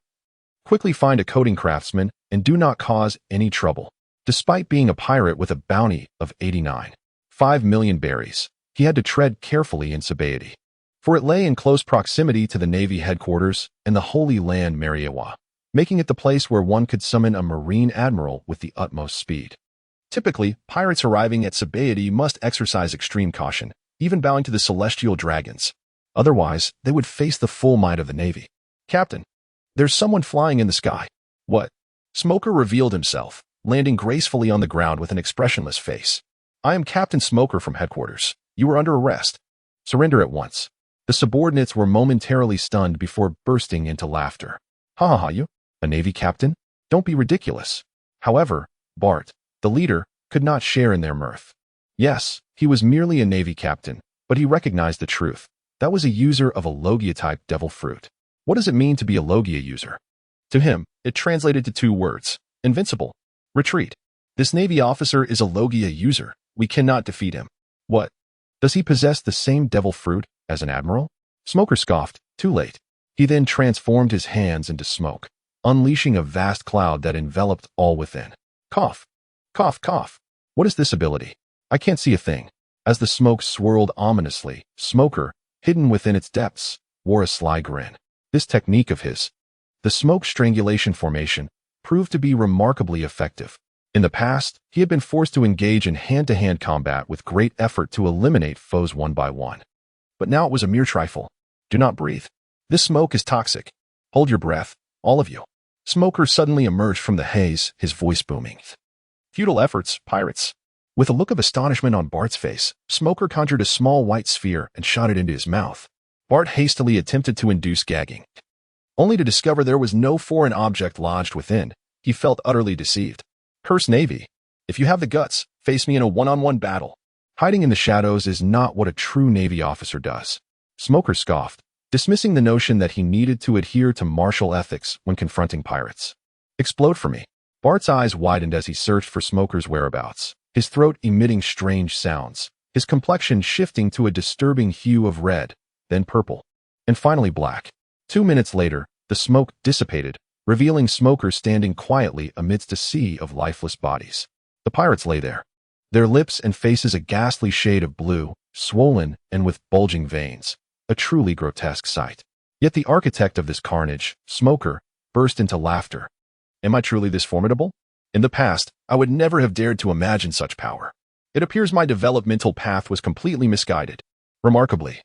Quickly find a coating craftsman and do not cause any trouble. Despite being a pirate with a bounty of 89.5 million berries, he had to tread carefully in Sabaody, for it lay in close proximity to the Navy headquarters and the Holy Land Mariawa, making it the place where one could summon a marine admiral with the utmost speed. Typically, pirates arriving at Sabaody must exercise extreme caution, even bowing to the celestial dragons. Otherwise, they would face the full might of the Navy. Captain, there's someone flying in the sky. What? Smoker revealed himself, landing gracefully on the ground with an expressionless face. I am Captain Smoker from headquarters. You are under arrest. Surrender at once. The subordinates were momentarily stunned before bursting into laughter. Ha ha ha, you? A Navy captain? Don't be ridiculous. However, Bart, the leader, could not share in their mirth. Yes, he was merely a Navy captain, but he recognized the truth. That was a user of a Logia-type devil fruit. What does it mean to be a Logia user? To him, it translated to 2 words, invincible, retreat. This Navy officer is a Logia user. We cannot defeat him. What? Does he possess the same devil fruit as an admiral? Smoker scoffed, too late. He then transformed his hands into smoke, unleashing a vast cloud that enveloped all within. Cough. Cough, cough. What is this ability? I can't see a thing. As the smoke swirled ominously, Smoker, hidden within its depths, wore a sly grin. This technique of his, the smoke strangulation formation, proved to be remarkably effective. In the past, he had been forced to engage in hand-to-hand combat with great effort to eliminate foes one by one. But now it was a mere trifle. Do not breathe. This smoke is toxic. Hold your breath, all of you. Smoker suddenly emerged from the haze, his voice booming. Futile efforts, pirates. With a look of astonishment on Bart's face, Smoker conjured a small white sphere and shot it into his mouth. Bart hastily attempted to induce gagging, only to discover there was no foreign object lodged within. He felt utterly deceived. Curse Navy. If you have the guts, face me in a one-on-one battle. Hiding in the shadows is not what a true Navy officer does. Smoker scoffed, dismissing the notion that he needed to adhere to martial ethics when confronting pirates. Explode for me. Bart's eyes widened as he searched for Smoker's whereabouts, his throat emitting strange sounds, his complexion shifting to a disturbing hue of red, then purple, and finally black. 2 minutes later, the smoke dissipated, revealing Smoker standing quietly amidst a sea of lifeless bodies. The pirates lay there, their lips and faces a ghastly shade of blue, swollen and with bulging veins, a truly grotesque sight. Yet the architect of this carnage, Smoker, burst into laughter. Am I truly this formidable? In the past, I would never have dared to imagine such power. It appears my developmental path was completely misguided. Remarkably,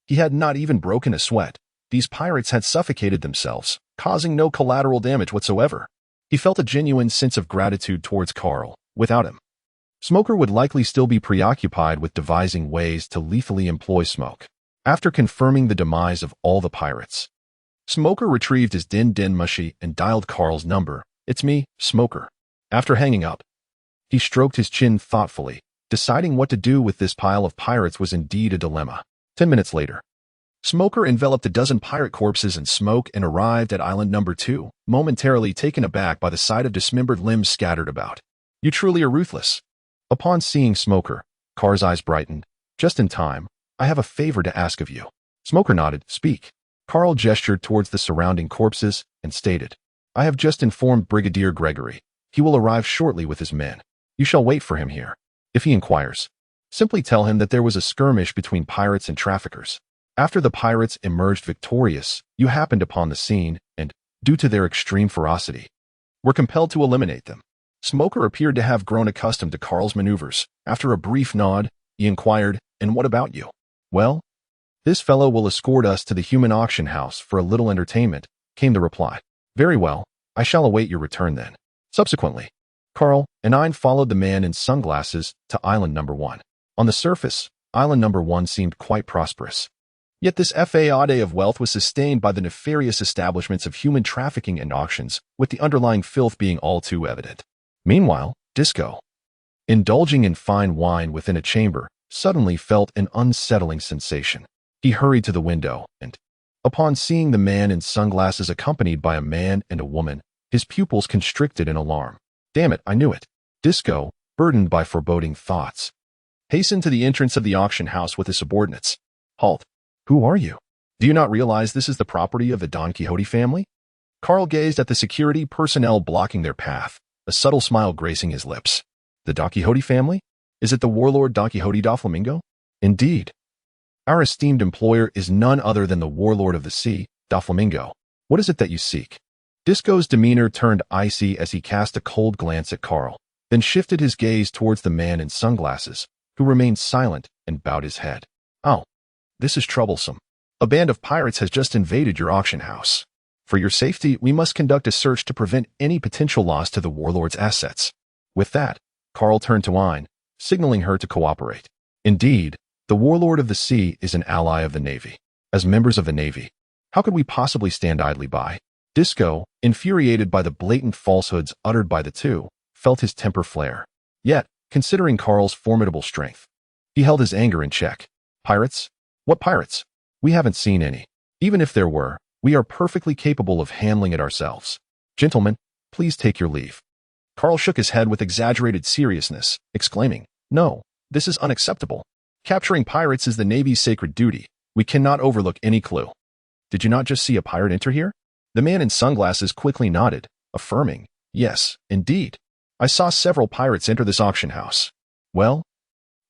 he had not even broken a sweat. These pirates had suffocated themselves, causing no collateral damage whatsoever. He felt a genuine sense of gratitude towards Carl. Without him, Smoker would likely still be preoccupied with devising ways to lethally employ Smoke. After confirming the demise of all the pirates, Smoker retrieved his din mushy and dialed Carl's number. It's me, Smoker. After hanging up, he stroked his chin thoughtfully. Deciding what to do with this pile of pirates was indeed a dilemma. 10 minutes later, Smoker enveloped a dozen pirate corpses in smoke and arrived at island number 2, momentarily taken aback by the sight of dismembered limbs scattered about. You truly are ruthless. Upon seeing Smoker, Car's eyes brightened. Just in time, I have a favor to ask of you. Smoker nodded. Speak. Carl gestured towards the surrounding corpses and stated, I have just informed Brigadier Gregory. He will arrive shortly with his men. You shall wait for him here. If he inquires, simply tell him that there was a skirmish between pirates and traffickers. After the pirates emerged victorious, you happened upon the scene and, due to their extreme ferocity, were compelled to eliminate them. Smoker appeared to have grown accustomed to Carl's maneuvers. After a brief nod, he inquired, And what about you? Well, this fellow will escort us to the human auction house for a little entertainment, came the reply. Very well, I shall await your return then. Subsequently, Carl and I followed the man in sunglasses to island number 1. On the surface, island number 1 seemed quite prosperous. Yet this aide of wealth was sustained by the nefarious establishments of human trafficking and auctions, with the underlying filth being all too evident. Meanwhile, Disco, indulging in fine wine within a chamber, suddenly felt an unsettling sensation. He hurried to the window and, upon seeing the man in sunglasses accompanied by a man and a woman, his pupils constricted in alarm. Damn it, I knew it. Disco, burdened by foreboding thoughts, hastened to the entrance of the auction house with his subordinates. Halt. Who are you? Do you not realize this is the property of the Don Quixote family? Carl gazed at the security personnel blocking their path, a subtle smile gracing his lips. The Don Quixote family? Is it the warlord Don Quixote da Flamingo? Indeed. Our esteemed employer is none other than the warlord of the sea, da Flamingo. What is it that you seek? Disco's demeanor turned icy as he cast a cold glance at Carl, then shifted his gaze towards the man in sunglasses, who remained silent and bowed his head. Oh, this is troublesome. A band of pirates has just invaded your auction house. For your safety, we must conduct a search to prevent any potential loss to the warlord's assets. With that, Carl turned to Aine, signaling her to cooperate. Indeed, the warlord of the sea is an ally of the Navy. As members of the Navy, how could we possibly stand idly by? Disco, infuriated by the blatant falsehoods uttered by the two, felt his temper flare. Yet, considering Carl's formidable strength, he held his anger in check. Pirates? What pirates? We haven't seen any. Even if there were, we are perfectly capable of handling it ourselves. Gentlemen, please take your leave. Carl shook his head with exaggerated seriousness, exclaiming, No, this is unacceptable. Capturing pirates is the Navy's sacred duty. We cannot overlook any clue. Did you not just see a pirate enter here? The man in sunglasses quickly nodded, affirming, Yes, indeed. I saw several pirates enter this auction house. Well,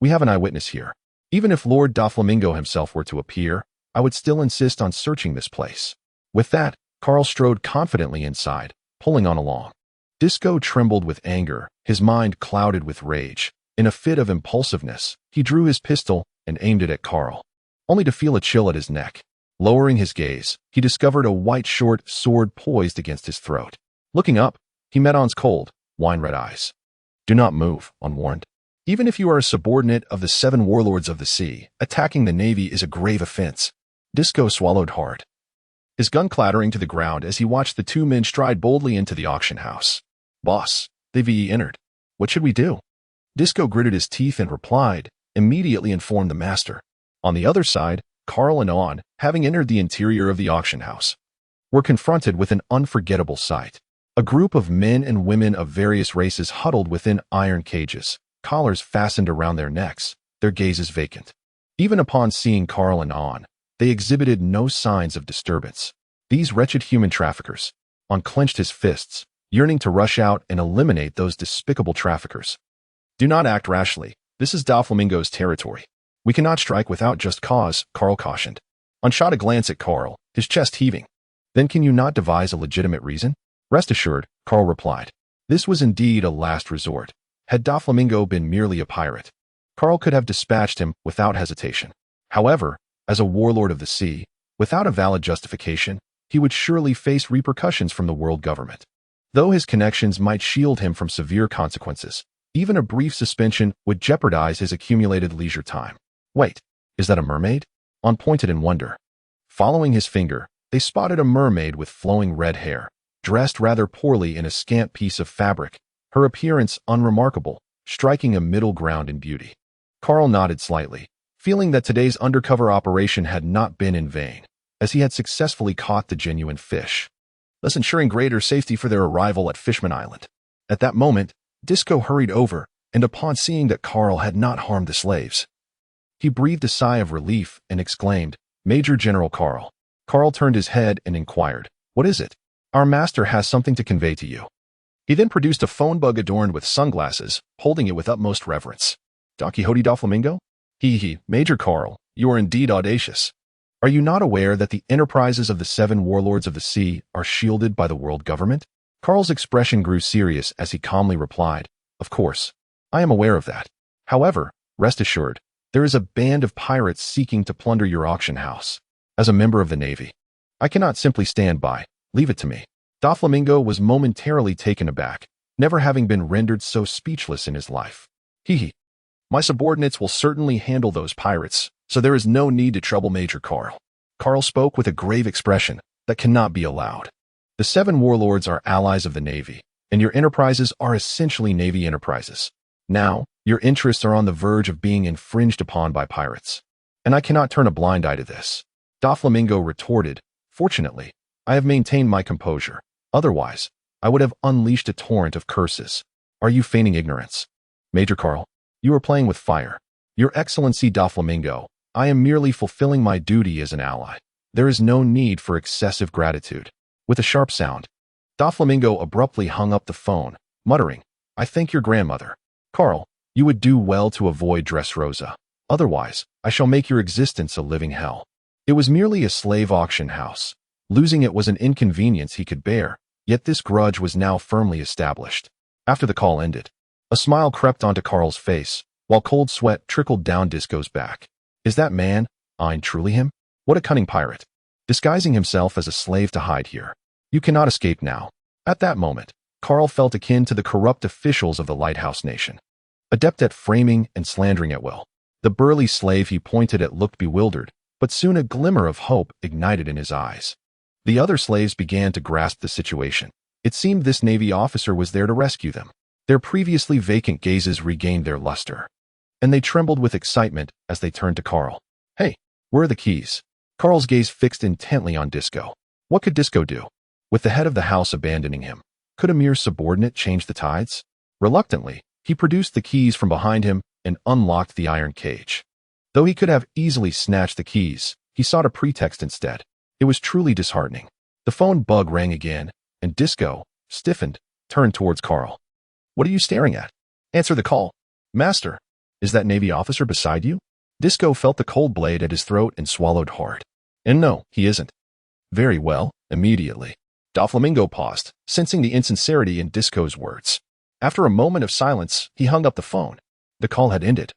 we have an eyewitness here. Even if Lord Doflamingo himself were to appear, I would still insist on searching this place. With that, Carl strode confidently inside, pulling on along. Disco trembled with anger, his mind clouded with rage. In a fit of impulsiveness, he drew his pistol and aimed it at Carl, only to feel a chill at his neck. Lowering his gaze, he discovered a white short sword poised against his throat. Looking up, he met Aine's cold, wine-red eyes. Do not move, Aine warned. Even if you are a subordinate of the 7 warlords of the sea, attacking the Navy is a grave offense. Disco swallowed hard, his gun clattering to the ground as he watched the 2 men stride boldly into the auction house. Boss, they've entered. What should we do? Disco gritted his teeth and replied, immediately inform the master. On the other side, Carl and Aine, having entered the interior of the auction house, were confronted with an unforgettable sight. A group of men and women of various races huddled within iron cages, collars fastened around their necks, their gazes vacant. Even upon seeing Carl and An, they exhibited no signs of disturbance. These wretched human traffickers. An clenched his fists, yearning to rush out and eliminate those despicable traffickers. Do not act rashly. This is Doflamingo's territory. We cannot strike without just cause, Carl cautioned. An shot a glance at Carl, his chest heaving. Then can you not devise a legitimate reason? Rest assured, Carl replied. This was indeed a last resort. Had Doflamingo been merely a pirate, Carl could have dispatched him without hesitation. However, as a warlord of the sea, without a valid justification, he would surely face repercussions from the world government. Though his connections might shield him from severe consequences, even a brief suspension would jeopardize his accumulated leisure time. Wait, is that a mermaid? An pointed in wonder. Following his finger, they spotted a mermaid with flowing red hair, dressed rather poorly in a scant piece of fabric, her appearance unremarkable, striking a middle ground in beauty. Carl nodded slightly, feeling that today's undercover operation had not been in vain, as he had successfully caught the genuine fish, thus ensuring greater safety for their arrival at Fishman Island. At that moment, Disco hurried over, and upon seeing that Carl had not harmed the slaves, he breathed a sigh of relief and exclaimed, Major General Carl. Carl turned his head and inquired, What is it? Our master has something to convey to you. He then produced a phone bug adorned with sunglasses, holding it with utmost reverence. Don Quixote Doflamingo? Major Carl, you are indeed audacious. Are you not aware that the enterprises of the 7 warlords of the sea are shielded by the world government? Carl's expression grew serious as he calmly replied, Of course, I am aware of that. However, rest assured, there is a band of pirates seeking to plunder your auction house. As a member of the Navy, I cannot simply stand by. Leave it to me. Doflamingo was momentarily taken aback, never having been rendered so speechless in his life. My subordinates will certainly handle those pirates, so there is no need to trouble Major Carl. Carl spoke with a grave expression that cannot be allowed. The 7 warlords are allies of the Navy, and your enterprises are essentially Navy enterprises. Now, your interests are on the verge of being infringed upon by pirates, and I cannot turn a blind eye to this. Doflamingo retorted, Fortunately, I have maintained my composure. Otherwise, I would have unleashed a torrent of curses. Are you feigning ignorance? Major Carl, you are playing with fire. Your Excellency Doflamingo, I am merely fulfilling my duty as an ally. There is no need for excessive gratitude. With a sharp sound, Doflamingo abruptly hung up the phone, muttering, I thank your grandmother. Carl, you would do well to avoid Dressrosa. Otherwise, I shall make your existence a living hell. It was merely a slave auction house. Losing it was an inconvenience he could bear, yet this grudge was now firmly established. After the call ended, a smile crept onto Carl's face, while cold sweat trickled down Disco's back. Is that man, Ein, truly him? What a cunning pirate, disguising himself as a slave to hide here. You cannot escape now. At that moment, Carl felt akin to the corrupt officials of the Lighthouse Nation, adept at framing and slandering at will. The burly slave he pointed at looked bewildered, but soon a glimmer of hope ignited in his eyes. The other slaves began to grasp the situation. It seemed this Navy officer was there to rescue them. Their previously vacant gazes regained their luster, and they trembled with excitement as they turned to Carl. Hey, where are the keys? Carl's gaze fixed intently on Disco. What could Disco do? With the head of the house abandoning him, could a mere subordinate change the tides? Reluctantly, he produced the keys from behind him and unlocked the iron cage. Though he could have easily snatched the keys, he sought a pretext instead. It was truly disheartening. The phone bug rang again, and Disco, stiffened, turned towards Carl. What are you staring at? Answer the call. Master, is that Navy officer beside you? Disco felt the cold blade at his throat and swallowed hard. And no, he isn't. Very well, immediately. Doflamingo paused, sensing the insincerity in Disco's words. After a moment of silence, he hung up the phone. The call had ended.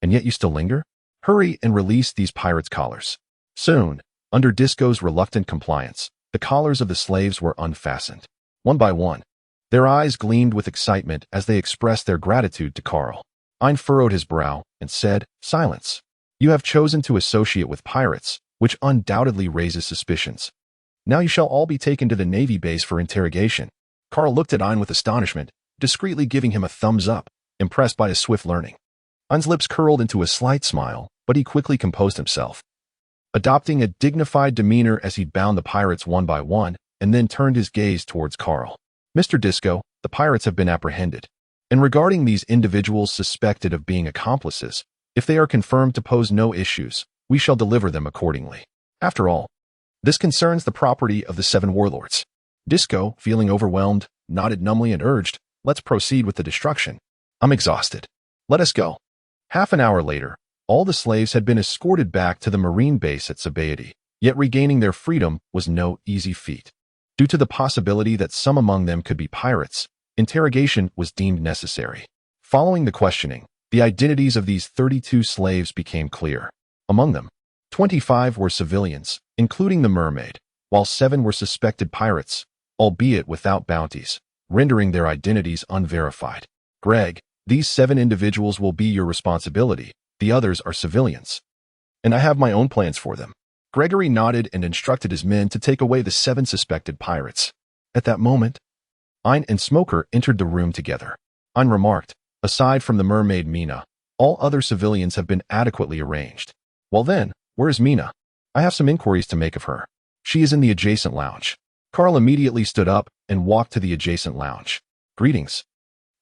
And yet you still linger? Hurry and release these pirates' collars. Soon, under Disco's reluctant compliance, the collars of the slaves were unfastened. One by one, their eyes gleamed with excitement as they expressed their gratitude to Carl. Ein furrowed his brow and said, Silence. You have chosen to associate with pirates, which undoubtedly raises suspicions. Now you shall all be taken to the Navy base for interrogation. Carl looked at Ein with astonishment, discreetly giving him a thumbs up, impressed by his swift learning. Ein's lips curled into a slight smile, but he quickly composed himself, adopting a dignified demeanor as he bound the pirates one by one, and then turned his gaze towards Carl. Mr. Disco, the pirates have been apprehended. And regarding these individuals suspected of being accomplices, if they are confirmed to pose no issues, we shall deliver them accordingly. After all, this concerns the property of the 7 warlords. Disco, feeling overwhelmed, nodded numbly and urged, let's proceed with the destruction. I'm exhausted. Let us go. Half an hour later, all the slaves had been escorted back to the marine base at Sabaody, yet regaining their freedom was no easy feat. Due to the possibility that some among them could be pirates, interrogation was deemed necessary. Following the questioning, the identities of these 32 slaves became clear. Among them, 25 were civilians, including the mermaid, while 7 were suspected pirates, albeit without bounties, rendering their identities unverified. Greg, these 7 individuals will be your responsibility. The others are civilians. And I have my own plans for them. Gregory nodded and instructed his men to take away the 7 suspected pirates. At that moment, Ein and Smoker entered the room together. Ein remarked, aside from the mermaid Mina, all other civilians have been adequately arranged. Well then, where is Mina? I have some inquiries to make of her. She is in the adjacent lounge. Carl immediately stood up and walked to the adjacent lounge. Greetings.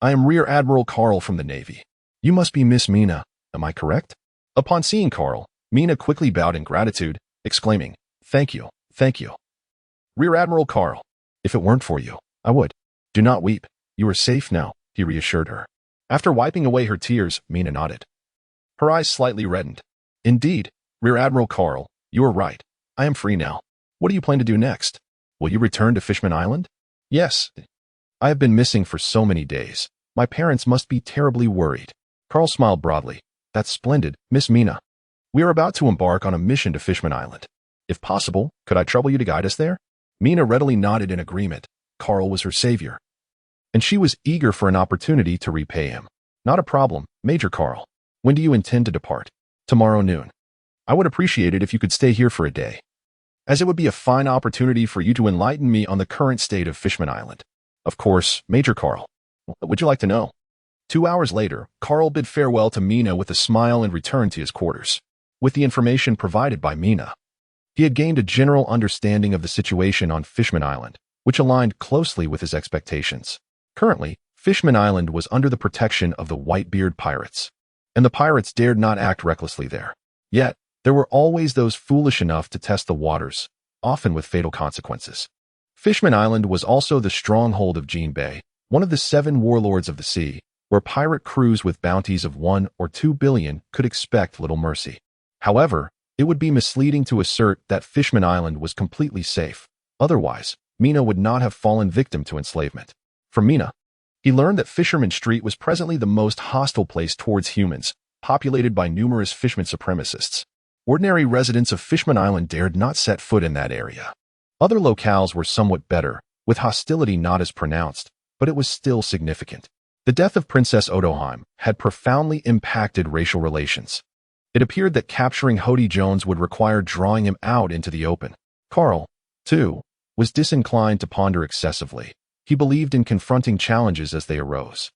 I am Rear Admiral Carl from the Navy. You must be Miss Mina, am I correct? Upon seeing Carl, Mina quickly bowed in gratitude, exclaiming, thank you, thank you. Rear Admiral Carl, if it weren't for you, I would. Do not weep. You are safe now, he reassured her. After wiping away her tears, Mina nodded. Her eyes slightly reddened. Indeed, Rear Admiral Carl, you are right. I am free now. What do you plan to do next? Will you return to Fishman Island? Yes. I have been missing for so many days. My parents must be terribly worried. Carl smiled broadly. That's splendid, Miss Mina. We are about to embark on a mission to Fishman Island. If possible, could I trouble you to guide us there? Mina readily nodded in agreement. Carl was her savior, and she was eager for an opportunity to repay him. Not a problem, Major Carl. When do you intend to depart? Tomorrow noon. I would appreciate it if you could stay here for a day, as it would be a fine opportunity for you to enlighten me on the current state of Fishman Island. Of course, Major Carl. What would you like to know? 2 hours later, Carl bid farewell to Mina with a smile and returned to his quarters. With the information provided by Mina, he had gained a general understanding of the situation on Fishman Island, which aligned closely with his expectations. Currently, Fishman Island was under the protection of the Whitebeard pirates, and the pirates dared not act recklessly there. Yet, there were always those foolish enough to test the waters, often with fatal consequences. Fishman Island was also the stronghold of Jinbei, one of the 7 warlords of the sea, where pirate crews with bounties of 1 or 2 billion could expect little mercy. However, it would be misleading to assert that Fishman Island was completely safe. Otherwise, Mina would not have fallen victim to enslavement. From Mina, he learned that Fisherman Street was presently the most hostile place towards humans, populated by numerous fishermen supremacists. Ordinary residents of Fishman Island dared not set foot in that area. Other locales were somewhat better, with hostility not as pronounced, but it was still significant. The death of Princess Odoheim had profoundly impacted racial relations. It appeared that capturing Hody Jones would require drawing him out into the open. Carl, too, was disinclined to ponder excessively. He believed in confronting challenges as they arose,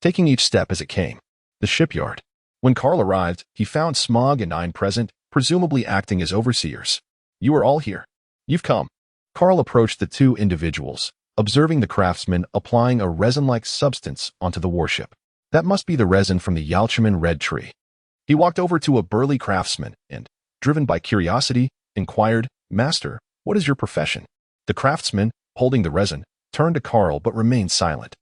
taking each step as it came. The shipyard. When Carl arrived, he found Smog and Ein present, presumably acting as overseers. You are all here. You've come. Carl approached the 2 individuals, observing the craftsman applying a resin-like substance onto the warship. That must be the resin from the Yalchiman red tree. He walked over to a burly craftsman and, driven by curiosity, inquired, Master, what is your profession? The craftsman, holding the resin, turned to Carl but remained silent,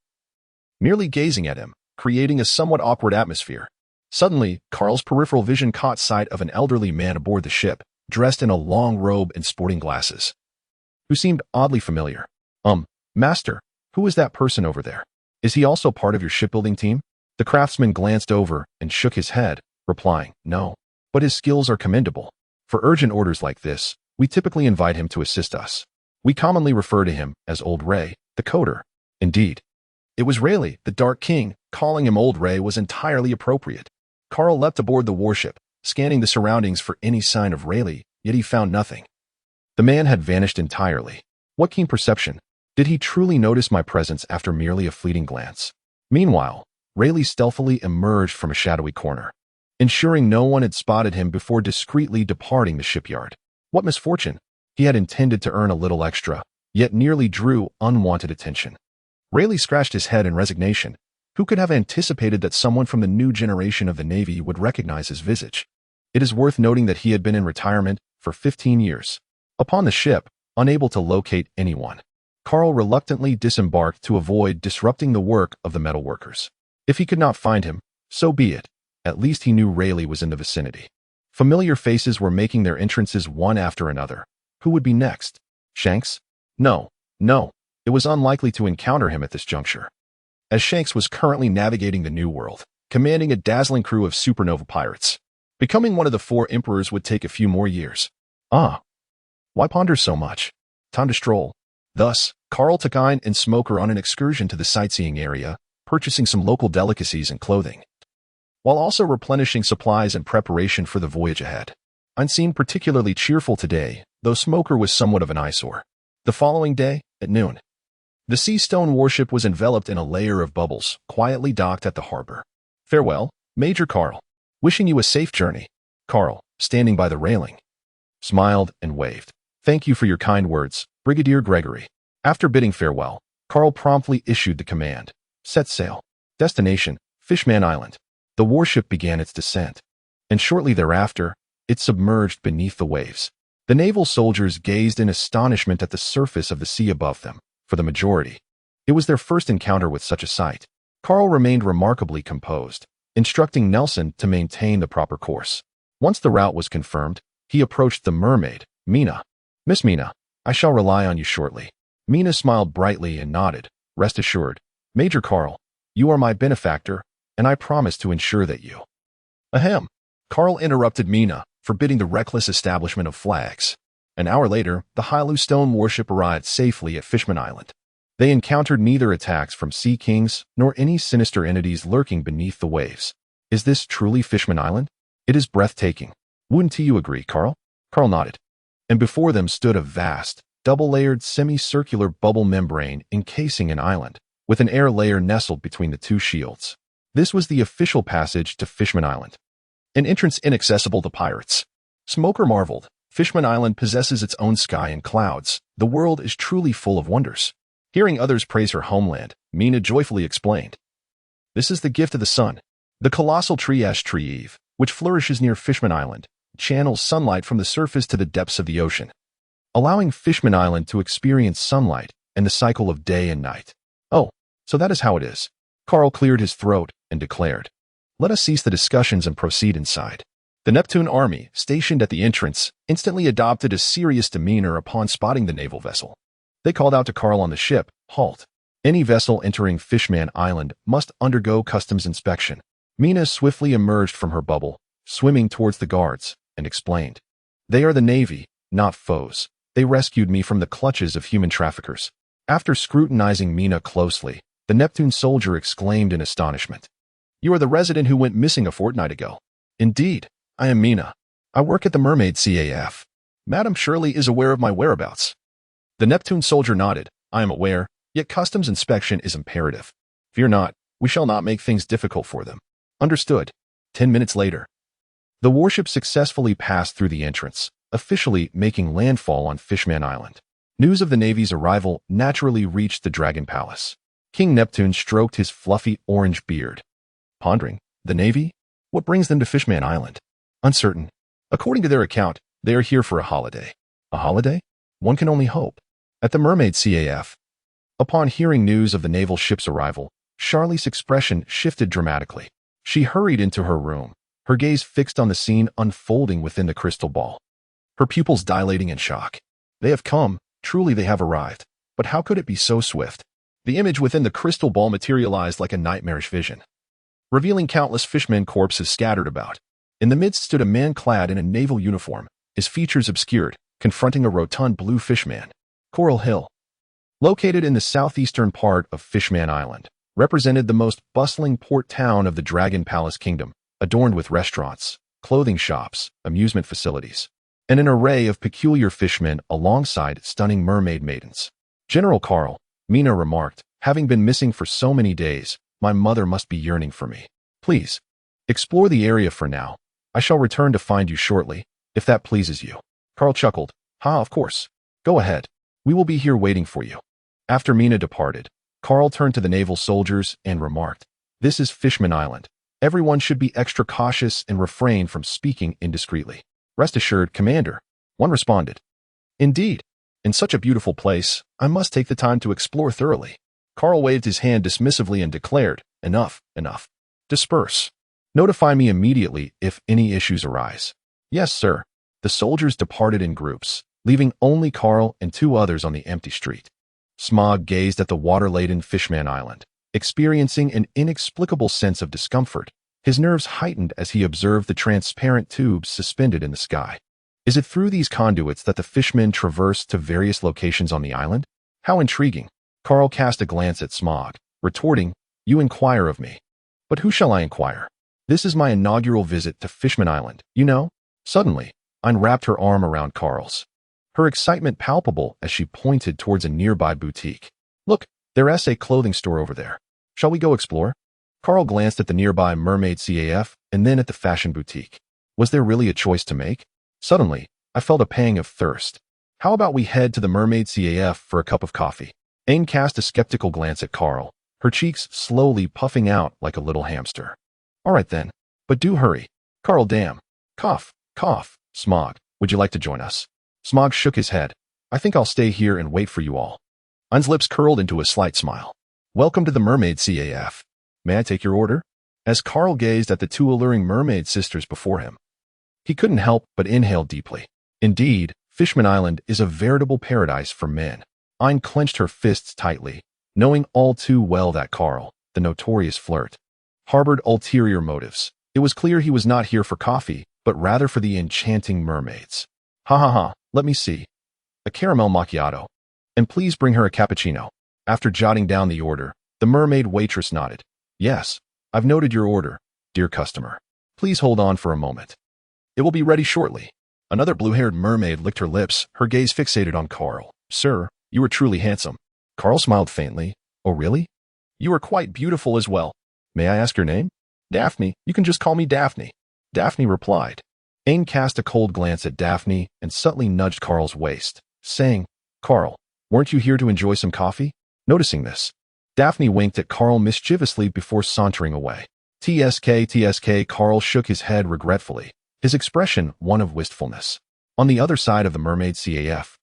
merely gazing at him, creating a somewhat awkward atmosphere. Suddenly, Carl's peripheral vision caught sight of an elderly man aboard the ship, dressed in a long robe and sporting glasses, who seemed oddly familiar. Master, who is that person over there? Is he also part of your shipbuilding team? The craftsman glanced over and shook his head, replying, no, but his skills are commendable. For urgent orders like this, we typically invite him to assist us. We commonly refer to him as Old Ray, the coder. Indeed, it was Rayleigh, the Dark King. Calling him Old Ray was entirely appropriate. Carl leapt aboard the warship, scanning the surroundings for any sign of Rayleigh, yet he found nothing. The man had vanished entirely. What keen perception! Did he truly notice my presence after merely a fleeting glance? Meanwhile, Rayleigh stealthily emerged from a shadowy corner, ensuring no one had spotted him before discreetly departing the shipyard. What misfortune! He had intended to earn a little extra, yet nearly drew unwanted attention. Rayleigh scratched his head in resignation. Who could have anticipated that someone from the new generation of the Navy would recognize his visage? It is worth noting that he had been in retirement for 15 years. Upon the ship, unable to locate anyone, Carl reluctantly disembarked to avoid disrupting the work of the metalworkers. If he could not find him, so be it. At least he knew Rayleigh was in the vicinity. Familiar faces were making their entrances one after another. Who would be next? Shanks? No. It was unlikely to encounter him at this juncture, as Shanks was currently navigating the New World, commanding a dazzling crew of supernova pirates. Becoming one of the 4 emperors would take a few more years. Why ponder so much? Time to stroll. Thus, Carl took Ein and Smoker on an excursion to the sightseeing area, purchasing some local delicacies and clothing, while also replenishing supplies in preparation for the voyage ahead. Ein seemed particularly cheerful today, though Smoker was somewhat of an eyesore. The following day, at noon, the Sea Stone warship was enveloped in a layer of bubbles, quietly docked at the harbor. Farewell, Major Carl. Wishing you a safe journey. Carl, standing by the railing, smiled and waved. Thank you for your kind words, Brigadier Gregory. After bidding farewell, Carl promptly issued the command. Set sail. Destination, Fishman Island. The warship began its descent, and shortly thereafter, it submerged beneath the waves. The naval soldiers gazed in astonishment at the surface of the sea above them. For the majority, it was their first encounter with such a sight. Carl remained remarkably composed, instructing Nelson to maintain the proper course. Once the route was confirmed, he approached the mermaid, Mina. Miss Mina, I shall rely on you shortly. Mina smiled brightly and nodded. Rest assured, Major Carl, you are my benefactor, and I promise to ensure that you... Ahem. Carl interrupted Mina, forbidding the reckless establishment of flags. An hour later, the Hylu Stone warship arrived safely at Fishman Island. They encountered neither attacks from sea kings nor any sinister entities lurking beneath the waves. Is this truly Fishman Island? It is breathtaking. Wouldn't you agree, Carl? Carl nodded. And before them stood a vast, double-layered semicircular bubble membrane encasing an island, with an air layer nestled between the 2 shields. This was the official passage to Fishman Island, an entrance inaccessible to pirates. Smoker marveled. Fishman Island possesses its own sky and clouds. The world is truly full of wonders. Hearing others praise her homeland, Mina joyfully explained. This is the gift of the sun. The colossal tree ash tree Eve, which flourishes near Fishman Island, channels sunlight from the surface to the depths of the ocean, allowing Fishman Island to experience sunlight and the cycle of day and night. Oh, so that is how it is. Carl cleared his throat and declared. Let us cease the discussions and proceed inside. The Neptune army, stationed at the entrance, instantly adopted a serious demeanor upon spotting the naval vessel. They called out to Carl on the ship, halt. Any vessel entering Fishman Island must undergo customs inspection. Mina swiftly emerged from her bubble, swimming towards the guards, and explained. They are the Navy, not foes. They rescued me from the clutches of human traffickers. After scrutinizing Mina closely, the Neptune soldier exclaimed in astonishment. You are the resident who went missing a fortnight ago. Indeed. I am Mina. I work at the Mermaid CAF. Madam Shirley is aware of my whereabouts. The Neptune soldier nodded. I am aware, yet customs inspection is imperative. Fear not, we shall not make things difficult for them. Understood. 10 minutes later, the warship successfully passed through the entrance, officially making landfall on Fishman Island. News of the Navy's arrival naturally reached the Dragon Palace. King Neptune stroked his fluffy orange beard. Pondering, the Navy? What brings them to Fishman Island? Uncertain. According to their account, they are here for a holiday. A holiday? One can only hope. At the Mermaid CAF. Upon hearing news of the naval ship's arrival, Charlie's expression shifted dramatically. She hurried into her room, her gaze fixed on the scene unfolding within the crystal ball. Her pupils dilating in shock. They have come, truly they have arrived. But how could it be so swift? The image within the crystal ball materialized like a nightmarish vision, revealing countless fishmen corpses scattered about. In the midst stood a man clad in a naval uniform, his features obscured, confronting a rotund blue fishman. Coral Hill, located in the southeastern part of Fishman Island, represented the most bustling port town of the Dragon Palace Kingdom, adorned with restaurants, clothing shops, amusement facilities, and an array of peculiar fishmen alongside stunning mermaid maidens. General Carl, Mina remarked, having been missing for so many days, my mother must be yearning for me. Please, explore the area for now. I shall return to find you shortly, if that pleases you. Carl chuckled. Ha, of course. Go ahead. We will be here waiting for you. After Mina departed, Carl turned to the naval soldiers and remarked, "This is Fishman Island. Everyone should be extra cautious and refrain from speaking indiscreetly." "Rest assured, Commander," one responded. "Indeed. In such a beautiful place, I must take the time to explore thoroughly." Carl waved his hand dismissively and declared, "Enough, enough. Disperse. Notify me immediately if any issues arise." "Yes, sir." The soldiers departed in groups, leaving only Carl and two others on the empty street. Smog gazed at the water-laden Fishman Island, experiencing an inexplicable sense of discomfort. His nerves heightened as he observed the transparent tubes suspended in the sky. Is it through these conduits that the fishmen traversed to various locations on the island? How intriguing. Carl cast a glance at Smog, retorting, "You inquire of me. But who shall I inquire? This is my inaugural visit to Fishman Island, you know." Suddenly, Aine wrapped her arm around Carl's, her excitement palpable as she pointed towards a nearby boutique. "Look, there's a clothing store over there. Shall we go explore?" Carl glanced at the nearby Mermaid CAF and then at the fashion boutique. Was there really a choice to make? Suddenly, I felt a pang of thirst. "How about we head to the Mermaid CAF for a cup of coffee?" Aine cast a skeptical glance at Carl, her cheeks slowly puffing out like a little hamster. "All right then, but do hurry." Carl, damn. Cough, cough. "Smog, would you like to join us?" Smog shook his head. "I think I'll stay here and wait for you all." Aine's lips curled into a slight smile. "Welcome to the Mermaid CAF. May I take your order?" As Carl gazed at the two alluring mermaid sisters before him, he couldn't help but inhale deeply. Indeed, Fishman Island is a veritable paradise for men. Aine clenched her fists tightly, knowing all too well that Carl, the notorious flirt, harbored ulterior motives. It was clear he was not here for coffee, but rather for the enchanting mermaids. "Ha ha ha, let me see. A caramel macchiato. And please bring her a cappuccino." After jotting down the order, the mermaid waitress nodded. "Yes, I've noted your order, dear customer. Please hold on for a moment. It will be ready shortly." Another blue-haired mermaid licked her lips, her gaze fixated on Carl. "Sir, you are truly handsome." Carl smiled faintly. "Oh really? You are quite beautiful as well. May I ask your name?" "Daphne. You can just call me Daphne." Daphne replied. Aine cast a cold glance at Daphne and subtly nudged Carl's waist, saying, "Carl, weren't you here to enjoy some coffee?" Noticing this, Daphne winked at Carl mischievously before sauntering away. TSK, Carl shook his head regretfully, his expression one of wistfulness. On the other side of the Mermaid CAF,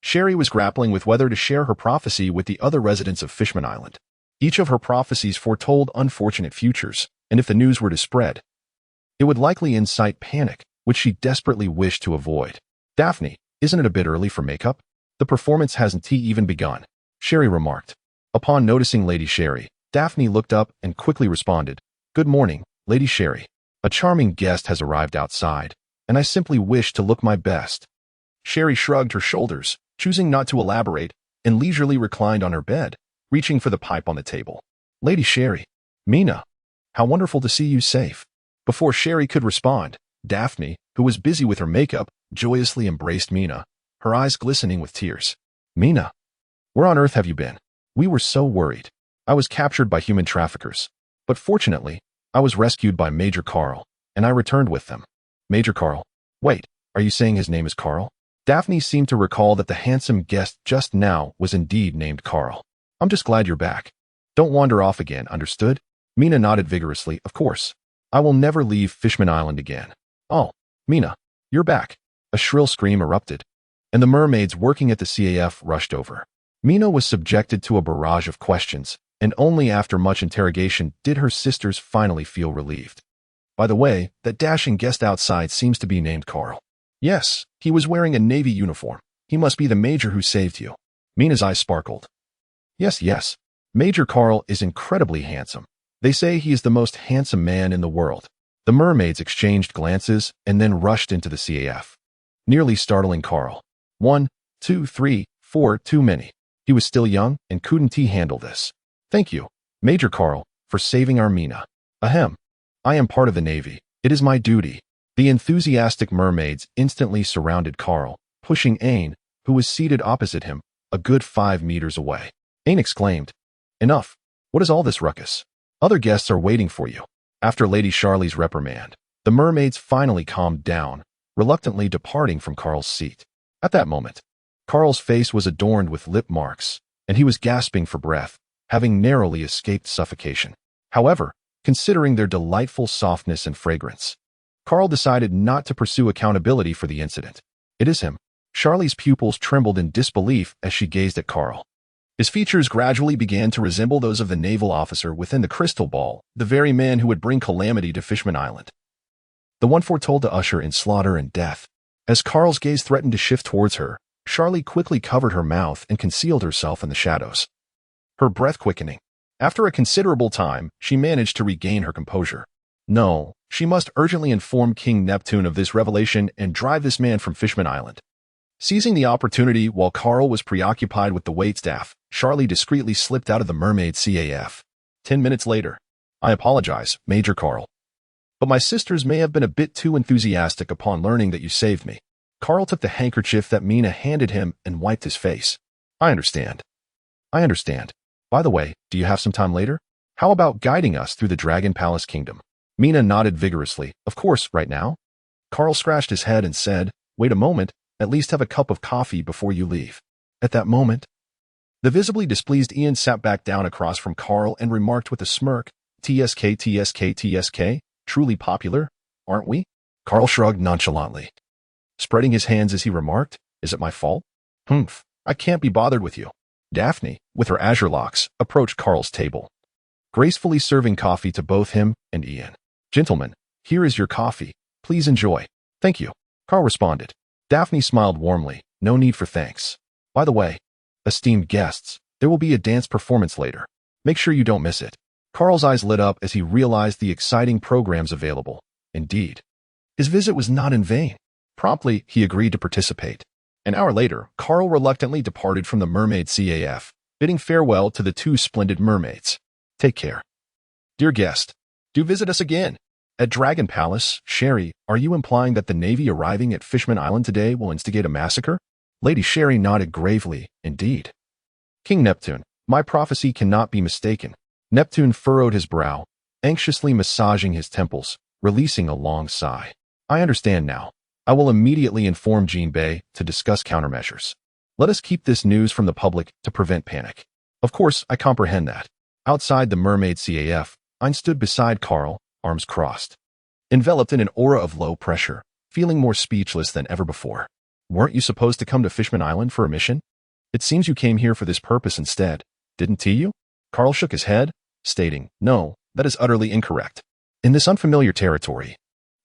Sherry was grappling with whether to share her prophecy with the other residents of Fishman Island. Each of her prophecies foretold unfortunate futures, and if the news were to spread, it would likely incite panic, which she desperately wished to avoid. "Daphne, isn't it a bit early for makeup? The performance hasn't even begun," Sherry remarked. Upon noticing Lady Sherry, Daphne looked up and quickly responded, "Good morning, Lady Sherry. A charming guest has arrived outside, and I simply wish to look my best." Sherry shrugged her shoulders, choosing not to elaborate, and leisurely reclined on her bed, reaching for the pipe on the table. "Lady Sherry, Mina, how wonderful to see you safe." Before Sherry could respond, Daphne, who was busy with her makeup, joyously embraced Mina, her eyes glistening with tears. "Mina, where on earth have you been? We were so worried. I was captured by human traffickers, but fortunately, I was rescued by Major Carl, and I returned with them." "Major Carl? Wait, are you saying his name is Carl?" Daphne seemed to recall that the handsome guest just now was indeed named Carl. "I'm just glad you're back. Don't wander off again, understood?" Mina nodded vigorously. "Of course. I will never leave Fishman Island again." "Oh, Mina, you're back." A shrill scream erupted, and the mermaids working at the CAF rushed over. Mina was subjected to a barrage of questions, and only after much interrogation did her sisters finally feel relieved. "By the way, that dashing guest outside seems to be named Carl." "Yes, he was wearing a Navy uniform. He must be the major who saved you." Mina's eyes sparkled. Yes. Major Carl is incredibly handsome. They say he is the most handsome man in the world." The mermaids exchanged glances and then rushed into the CAF, nearly startling Carl. 1, 2, 3, 4, too many. He was still young and couldn't he handle this. "Thank you, Major Carl, for saving our Mina. Ahem. I am part of the Navy. It is my duty." The enthusiastic mermaids instantly surrounded Carl, pushing Aine, who was seated opposite him, a good 5 meters away. Aine exclaimed, "Enough. What is all this ruckus? Other guests are waiting for you." After Lady Charlie's reprimand, the mermaids finally calmed down, reluctantly departing from Carl's seat. At that moment, Carl's face was adorned with lip marks, and he was gasping for breath, having narrowly escaped suffocation. However, considering their delightful softness and fragrance, Carl decided not to pursue accountability for the incident. It is him. Charlie's pupils trembled in disbelief as she gazed at Carl. His features gradually began to resemble those of the naval officer within the crystal ball, the very man who would bring calamity to Fishman Island. The one foretold to usher in slaughter and death. As Carl's gaze threatened to shift towards her, Charlie quickly covered her mouth and concealed herself in the shadows, her breath quickening. After a considerable time, she managed to regain her composure. No, she must urgently inform King Neptune of this revelation and drive this man from Fishman Island. Seizing the opportunity while Carl was preoccupied with the waitstaff, Charlie discreetly slipped out of the mermaid CAF. 10 minutes later. I apologize, Major Carl, but my sisters may have been a bit too enthusiastic upon learning that you saved me. Carl took the handkerchief that Mina handed him and wiped his face. I understand. By the way, do you have some time later? How about guiding us through the Dragon Palace Kingdom? Mina nodded vigorously. Of course, right now. Carl scratched his head and said, wait a moment, at least have a cup of coffee before you leave. At that moment, the visibly displeased Ian sat back down across from Carl and remarked with a smirk, TSK, truly popular, aren't we? Carl shrugged nonchalantly, spreading his hands as he remarked, is it my fault? Humph, I can't be bothered with you. Daphne, with her azure locks, approached Carl's table, gracefully serving coffee to both him and Ian. Gentlemen, here is your coffee. Please enjoy. Thank you, Carl responded. Daphne smiled warmly. No need for thanks. By the way, esteemed guests, there will be a dance performance later. Make sure you don't miss it. Carl's eyes lit up as he realized the exciting programs available. Indeed, his visit was not in vain. Promptly, he agreed to participate. An hour later, Carl reluctantly departed from the mermaid CAF, bidding farewell to the two splendid mermaids. Take care. Dear guest, do visit us again. At Dragon Palace, Sherry, are you implying that the Navy arriving at Fishman Island today will instigate a massacre? Lady Sherry nodded gravely. Indeed. King Neptune, my prophecy cannot be mistaken. Neptune furrowed his brow, anxiously massaging his temples, releasing a long sigh. I understand now. I will immediately inform Jean Bay to discuss countermeasures. Let us keep this news from the public to prevent panic. Of course, I comprehend that. Outside the mermaid CAF, I stood beside Carl, arms crossed, enveloped in an aura of low pressure, feeling more speechless than ever before. Weren't you supposed to come to Fishman Island for a mission? It seems you came here for this purpose instead, didn't you? Carl shook his head, stating, no, that is utterly incorrect. In this unfamiliar territory,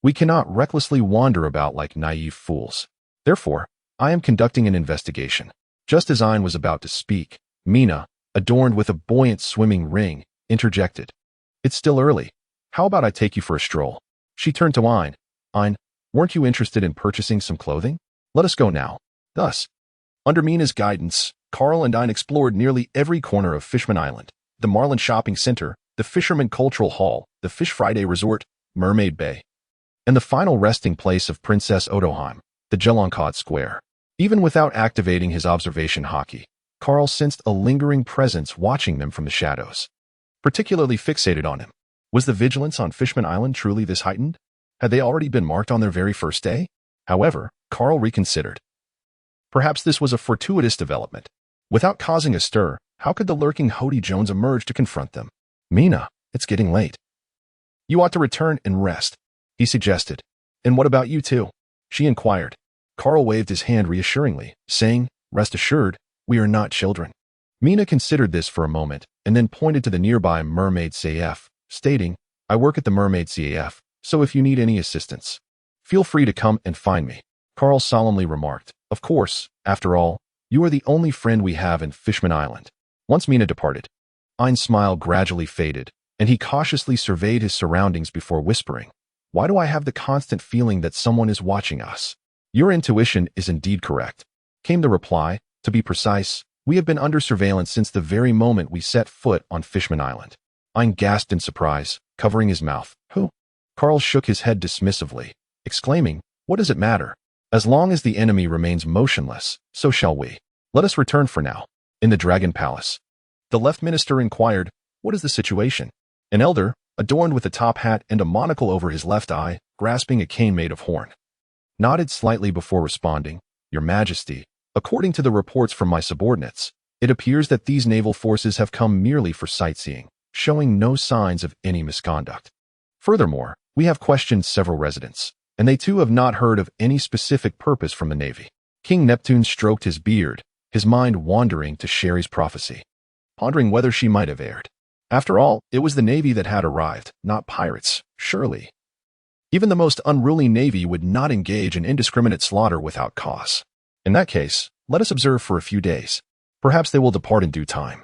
we cannot recklessly wander about like naive fools. Therefore, I am conducting an investigation. Just as Ein was about to speak, Mina, adorned with a buoyant swimming ring, interjected. It's still early. How about I take you for a stroll? She turned to Ein. Ein, weren't you interested in purchasing some clothing? Let us go now. Thus, under Mina's guidance, Carl and Ein explored nearly every corner of Fishman Island, the Marlin Shopping Center, the Fisherman Cultural Hall, the Fish Friday Resort, Mermaid Bay, and the final resting place of Princess Odoheim, the Jelankod Square. Even without activating his observation hockey, Carl sensed a lingering presence watching them from the shadows, particularly fixated on him. Was the vigilance on Fishman Island truly this heightened? Had they already been marked on their very first day? However, Carl reconsidered. Perhaps this was a fortuitous development. Without causing a stir, how could the lurking Hody Jones emerge to confront them? Mina, it's getting late. You ought to return and rest, he suggested. And what about you two? She inquired. Carl waved his hand reassuringly, saying, rest assured, we are not children. Mina considered this for a moment, and then pointed to the nearby Mermaid CAF, stating, I work at the Mermaid CAF, so if you need any assistance, feel free to come and find me. Carl solemnly remarked, of course, after all, you are the only friend we have in Fishman Island. Once Mina departed, Ein's smile gradually faded, and he cautiously surveyed his surroundings before whispering, why do I have the constant feeling that someone is watching us? Your intuition is indeed correct, came the reply. To be precise, we have been under surveillance since the very moment we set foot on Fishman Island. Ein gasped in surprise, covering his mouth. Who? Carl shook his head dismissively, exclaiming, what does it matter? As long as the enemy remains motionless, so shall we. Let us return for now. In the Dragon Palace, the left minister inquired, what is the situation? An elder, adorned with a top hat and a monocle over his left eye, grasping a cane made of horn, nodded slightly before responding, Your Majesty, according to the reports from my subordinates, It appears that these naval forces have come merely for sightseeing, showing no signs of any misconduct. Furthermore, we have questioned several residents, and they too have not heard of any specific purpose from the Navy. King Neptune stroked his beard, his mind wandering to Sherry's prophecy, pondering whether she might have erred. After all, it was the Navy that had arrived, not pirates, surely. Even the most unruly Navy would not engage in indiscriminate slaughter without cause. In that case, let us observe for a few days. Perhaps they will depart in due time.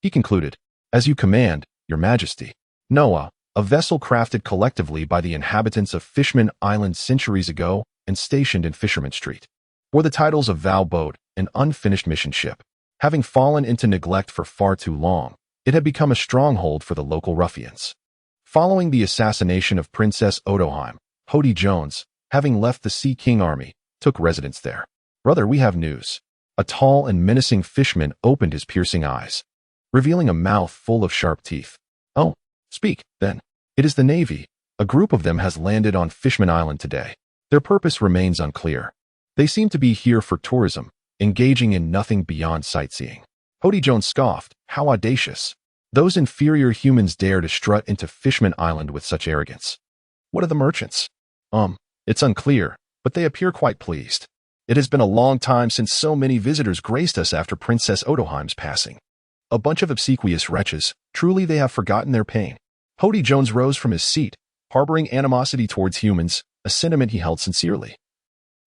He concluded, "As you command, Your Majesty." Noah, a vessel crafted collectively by the inhabitants of Fishman Island centuries ago and stationed in Fisherman Street, bore the titles of Vow Boat, an unfinished mission ship. Having fallen into neglect for far too long, it had become a stronghold for the local ruffians. Following the assassination of Princess Odoheim, Hody Jones, having left the Sea King Army, took residence there. "Brother, we have news." A tall and menacing fishman opened his piercing eyes, revealing a mouth full of sharp teeth. "Oh, speak, then." "It is the Navy. A group of them has landed on Fishman Island today. Their purpose remains unclear. They seem to be here for tourism, engaging in nothing beyond sightseeing." Hody Jones scoffed. "How audacious. Those inferior humans dare to strut into Fishman Island with such arrogance. What are the merchants?" It's unclear, but they appear quite pleased. It has been a long time since so many visitors graced us after Princess Odoheim's passing. A bunch of obsequious wretches. Truly they have forgotten their pain." Hody Jones rose from his seat, harboring animosity towards humans, a sentiment he held sincerely,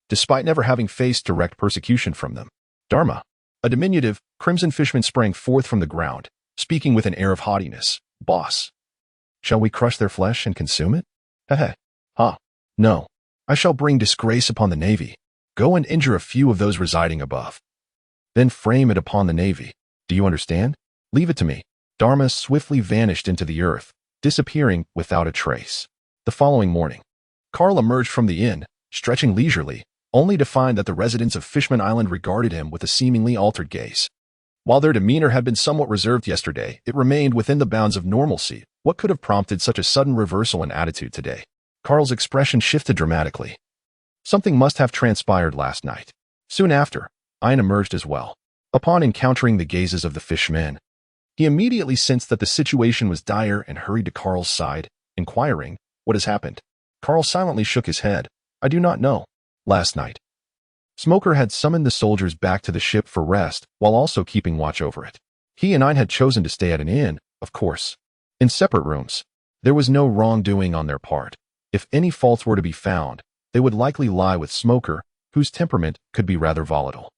despite never having faced direct persecution from them. "Dharma." A diminutive, crimson fishman sprang forth from the ground, speaking with an air of haughtiness. "Boss, shall we crush their flesh and consume it?" "Heh. No. I shall bring disgrace upon the Navy. Go and injure a few of those residing above. Then frame it upon the Navy. Do you understand? Leave it to me." Dharma swiftly vanished into the earth, disappearing without a trace. The following morning, Carl emerged from the inn, stretching leisurely, only to find that the residents of Fishman Island regarded him with a seemingly altered gaze. While their demeanor had been somewhat reserved yesterday, it remained within the bounds of normalcy. What could have prompted such a sudden reversal in attitude today? Carl's expression shifted dramatically. Something must have transpired last night. Soon after, Ian emerged as well. Upon encountering the gazes of the fishmen, he immediately sensed that the situation was dire and hurried to Carl's side, inquiring, "What has happened?" Carl silently shook his head. "I do not know." Last night, Smoker had summoned the soldiers back to the ship for rest while also keeping watch over it. He and Ian had chosen to stay at an inn, of course, in separate rooms. There was no wrongdoing on their part. If any faults were to be found, they would likely lie with Smoker, whose temperament could be rather volatile.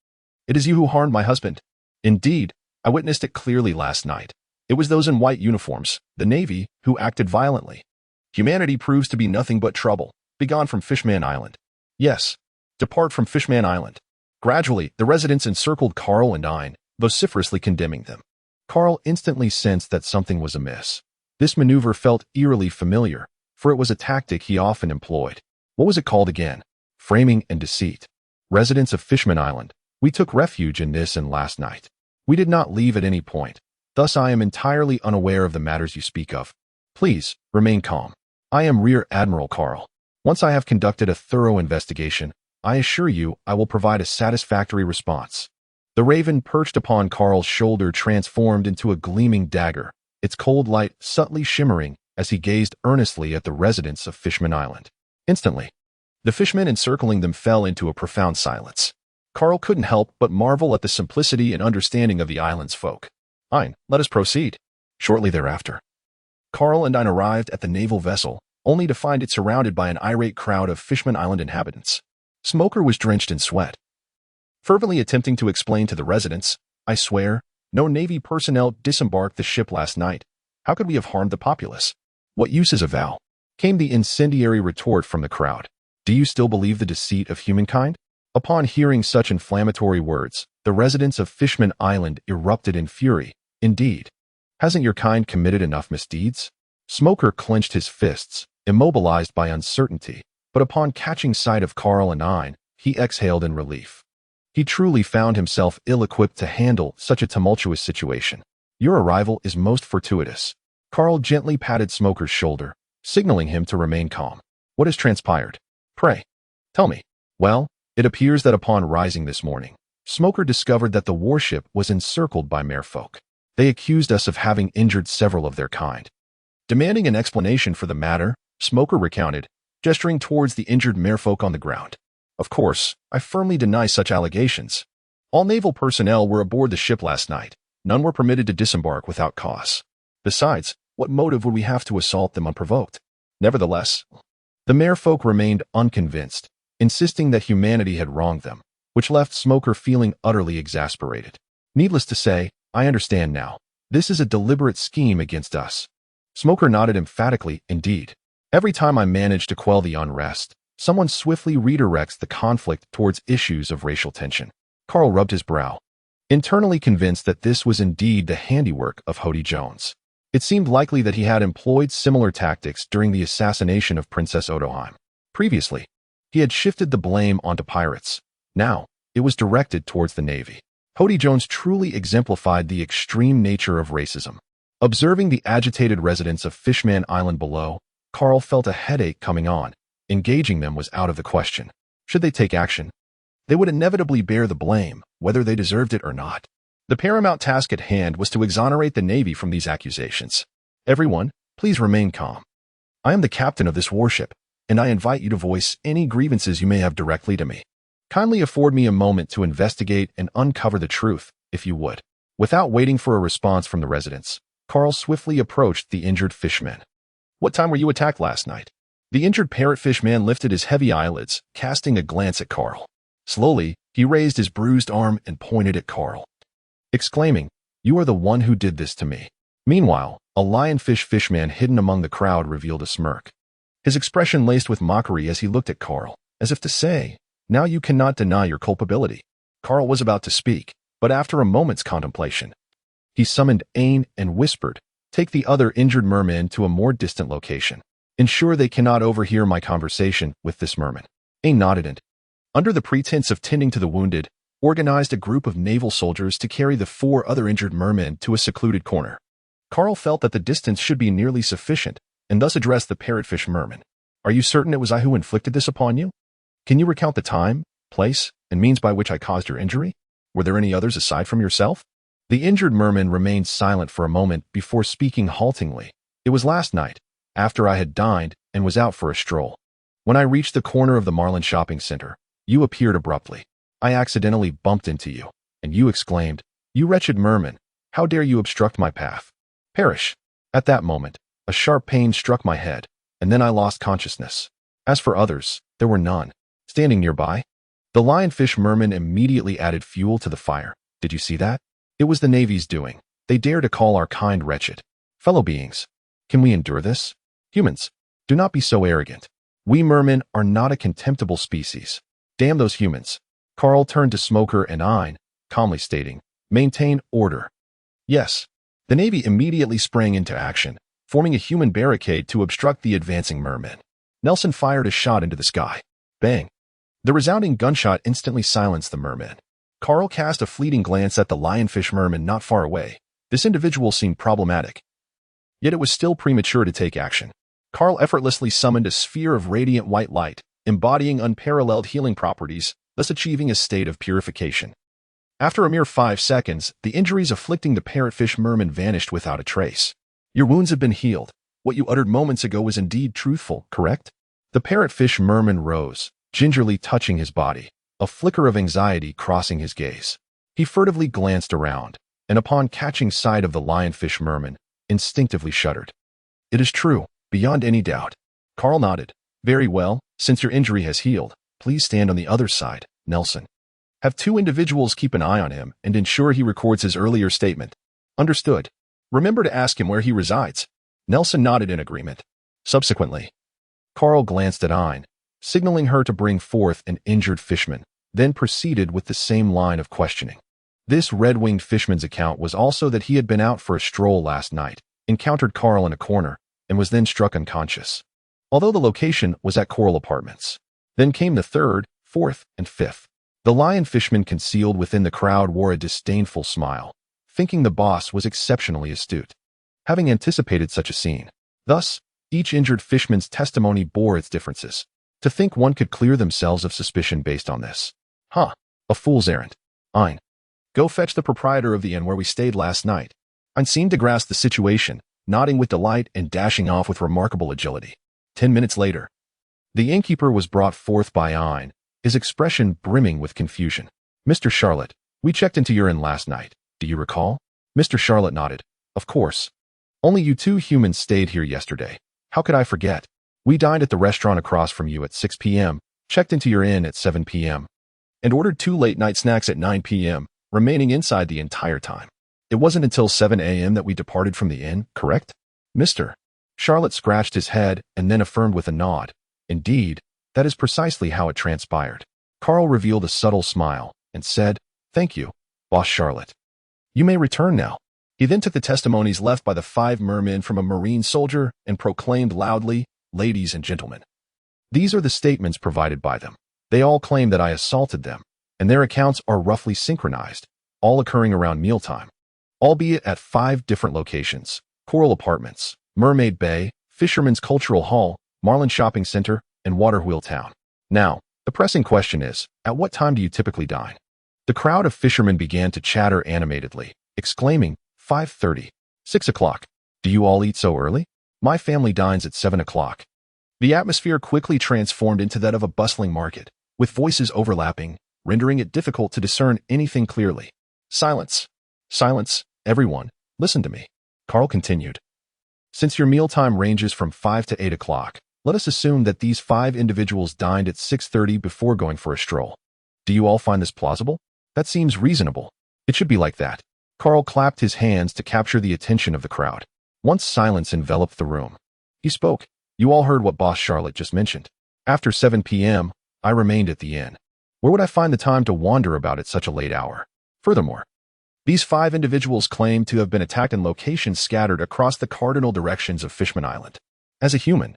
"It is you who harmed my husband." "Indeed, I witnessed it clearly last night. It was those in white uniforms, the Navy, who acted violently. Humanity proves to be nothing but trouble. Begone from Fishman Island." "Yes, depart from Fishman Island." Gradually, the residents encircled Carl and Ian, vociferously condemning them. Carl instantly sensed that something was amiss. This maneuver felt eerily familiar, for it was a tactic he often employed. What was it called again? Framing and deceit. "Residents of Fishman Island, we took refuge in this inn last night. We did not leave at any point. Thus I am entirely unaware of the matters you speak of. Please, remain calm. I am Rear Admiral Carl. Once I have conducted a thorough investigation, I assure you I will provide a satisfactory response." The raven perched upon Carl's shoulder transformed into a gleaming dagger, its cold light subtly shimmering as he gazed earnestly at the residents of Fishman Island. Instantly, the fishmen encircling them fell into a profound silence. Carl couldn't help but marvel at the simplicity and understanding of the island's folk. "Ian, let us proceed." Shortly thereafter, Carl and Ian arrived at the naval vessel, only to find it surrounded by an irate crowd of Fishman Island inhabitants. Smoker was drenched in sweat, fervently attempting to explain to the residents, "I swear, no Navy personnel disembarked the ship last night. How could we have harmed the populace?" "What use is a vow?" came the incendiary retort from the crowd. "Do you still believe the deceit of humankind?" Upon hearing such inflammatory words, the residents of Fishman Island erupted in fury. "Indeed, hasn't your kind committed enough misdeeds?" Smoker clenched his fists, immobilized by uncertainty, but upon catching sight of Carl and Ian, he exhaled in relief. He truly found himself ill-equipped to handle such a tumultuous situation. "Your arrival is most fortuitous." Carl gently patted Smoker's shoulder, signaling him to remain calm. "What has transpired? Pray, tell me." "Well, it appears that upon rising this morning, Smoker discovered that the warship was encircled by merfolk. They accused us of having injured several of their kind. Demanding an explanation for the matter, Smoker recounted, gesturing towards the injured merfolk on the ground. Of course, I firmly deny such allegations. All naval personnel were aboard the ship last night. None were permitted to disembark without cause. Besides, what motive would we have to assault them unprovoked? Nevertheless, the merfolk remained unconvinced, insisting that humanity had wronged them, which left Smoker feeling utterly exasperated. Needless to say, I understand now. This is a deliberate scheme against us. Smoker nodded emphatically, indeed. Every time I manage to quell the unrest, someone swiftly redirects the conflict towards issues of racial tension. Carl rubbed his brow, internally convinced that this was indeed the handiwork of Hody Jones. It seemed likely that he had employed similar tactics during the assassination of Princess Odoheim. Previously, he had shifted the blame onto pirates. Now, it was directed towards the Navy. Hody Jones truly exemplified the extreme nature of racism. Observing the agitated residents of Fishman Island below, Carl felt a headache coming on. Engaging them was out of the question. Should they take action? They would inevitably bear the blame, whether they deserved it or not. The paramount task at hand was to exonerate the Navy from these accusations. Everyone, please remain calm. I am the captain of this warship, and I invite you to voice any grievances you may have directly to me. Kindly afford me a moment to investigate and uncover the truth, if you would. Without waiting for a response from the residents, Carl swiftly approached the injured fishman. What time were you attacked last night? The injured parrotfish man lifted his heavy eyelids, casting a glance at Carl. Slowly, he raised his bruised arm and pointed at Carl, exclaiming, "You are the one who did this to me." Meanwhile, a lionfish fishman hidden among the crowd revealed a smirk. His expression laced with mockery as he looked at Carl, as if to say, "Now you cannot deny your culpability." Carl was about to speak, but after a moment's contemplation, he summoned Aine and whispered, "Take the other injured mermen to a more distant location. Ensure they cannot overhear my conversation with this merman." Aine nodded and, under the pretense of tending to the wounded, organized a group of naval soldiers to carry the 4 other injured mermen to a secluded corner. Carl felt that the distance should be nearly sufficient, and thus addressed the parrotfish merman. "Are you certain it was I who inflicted this upon you? Can you recount the time, place, and means by which I caused your injury? Were there any others aside from yourself?" The injured merman remained silent for a moment before speaking haltingly. "It was last night, after I had dined and was out for a stroll. When I reached the corner of the Marlin shopping center, you appeared abruptly. I accidentally bumped into you, and you exclaimed, 'You wretched merman, how dare you obstruct my path? Perish!' At that moment, a sharp pain struck my head, and then I lost consciousness. As for others, there were none." Standing nearby, the lionfish merman immediately added fuel to the fire. "Did you see that? It was the Navy's doing. They dare to call our kind wretched. Fellow beings, can we endure this? Humans, do not be so arrogant. We mermen are not a contemptible species. Damn those humans." Carl turned to Smoker and Aine, calmly stating, "Maintain order." Yes. The Navy immediately sprang into action, forming a human barricade to obstruct the advancing mermen. Nelson fired a shot into the sky. Bang. The resounding gunshot instantly silenced the merman. Carl cast a fleeting glance at the lionfish merman not far away. This individual seemed problematic. Yet it was still premature to take action. Carl effortlessly summoned a sphere of radiant white light, embodying unparalleled healing properties, thus achieving a state of purification. After a mere 5 seconds, the injuries afflicting the parrotfish merman vanished without a trace. "Your wounds have been healed. What you uttered moments ago was indeed truthful, correct?" The parrotfish merman rose, gingerly touching his body, a flicker of anxiety crossing his gaze. He furtively glanced around, and upon catching sight of the lionfish merman, instinctively shuddered. "It is true, beyond any doubt." Carl nodded. "Very well, since your injury has healed, please stand on the other side, Nelson. Have 2 individuals keep an eye on him and ensure he records his earlier statement." "Understood. Remember to ask him where he resides." Nelson nodded in agreement. Subsequently, Carl glanced at Aine, signaling her to bring forth an injured fishman, then proceeded with the same line of questioning. This red-winged fishman's account was also that he had been out for a stroll last night, encountered Carl in a corner, and was then struck unconscious. Although the location was at Coral Apartments. Then came the 3rd, 4th, and 5th. The lion fishman concealed within the crowd wore a disdainful smile, thinking the boss was exceptionally astute, having anticipated such a scene. Thus, each injured fishman's testimony bore its differences. To think one could clear themselves of suspicion based on this. A fool's errand. Ein. Go fetch the proprietor of the inn where we stayed last night. Ein seemed to grasp the situation, nodding with delight and dashing off with remarkable agility. 10 minutes later, the innkeeper was brought forth by Ein, his expression brimming with confusion. Mr. Charlotte, we checked into your inn last night. Do you recall? Mr. Charlotte nodded. Of course. Only you two humans stayed here yesterday. How could I forget? We dined at the restaurant across from you at 6 p.m., checked into your inn at 7 p.m., and ordered 2 late-night snacks at 9 p.m., remaining inside the entire time. It wasn't until 7 a.m. that we departed from the inn, correct? Mr. Charlotte scratched his head and then affirmed with a nod. Indeed, that is precisely how it transpired. Carl revealed a subtle smile and said, Thank you, Boss Charlotte. You may return now. He then took the testimonies left by the 5 mermen from a marine soldier and proclaimed loudly, Ladies and gentlemen. These are the statements provided by them. They all claim that I assaulted them, and their accounts are roughly synchronized, all occurring around mealtime, albeit at 5 different locations: Coral Apartments, Mermaid Bay, Fisherman's Cultural Hall, Marlin Shopping Center, and Waterwheel Town. Now, the pressing question is, at what time do you typically dine? The crowd of fishermen began to chatter animatedly, exclaiming, 5:30, 6 o'clock. Do you all eat so early? My family dines at 7 o'clock. The atmosphere quickly transformed into that of a bustling market, with voices overlapping, rendering it difficult to discern anything clearly. Silence. Silence, everyone, listen to me. Carl continued. Since your mealtime ranges from 5 to 8 o'clock, let us assume that these 5 individuals dined at 6:30 before going for a stroll. Do you all find this plausible? That seems reasonable. It should be like that. Carl clapped his hands to capture the attention of the crowd. Once silence enveloped the room, he spoke. You all heard what Boss Charlotte just mentioned. After 7 p.m., I remained at the inn. Where would I find the time to wander about at such a late hour? Furthermore, these 5 individuals claim to have been attacked in locations scattered across the cardinal directions of Fishman Island. As a human,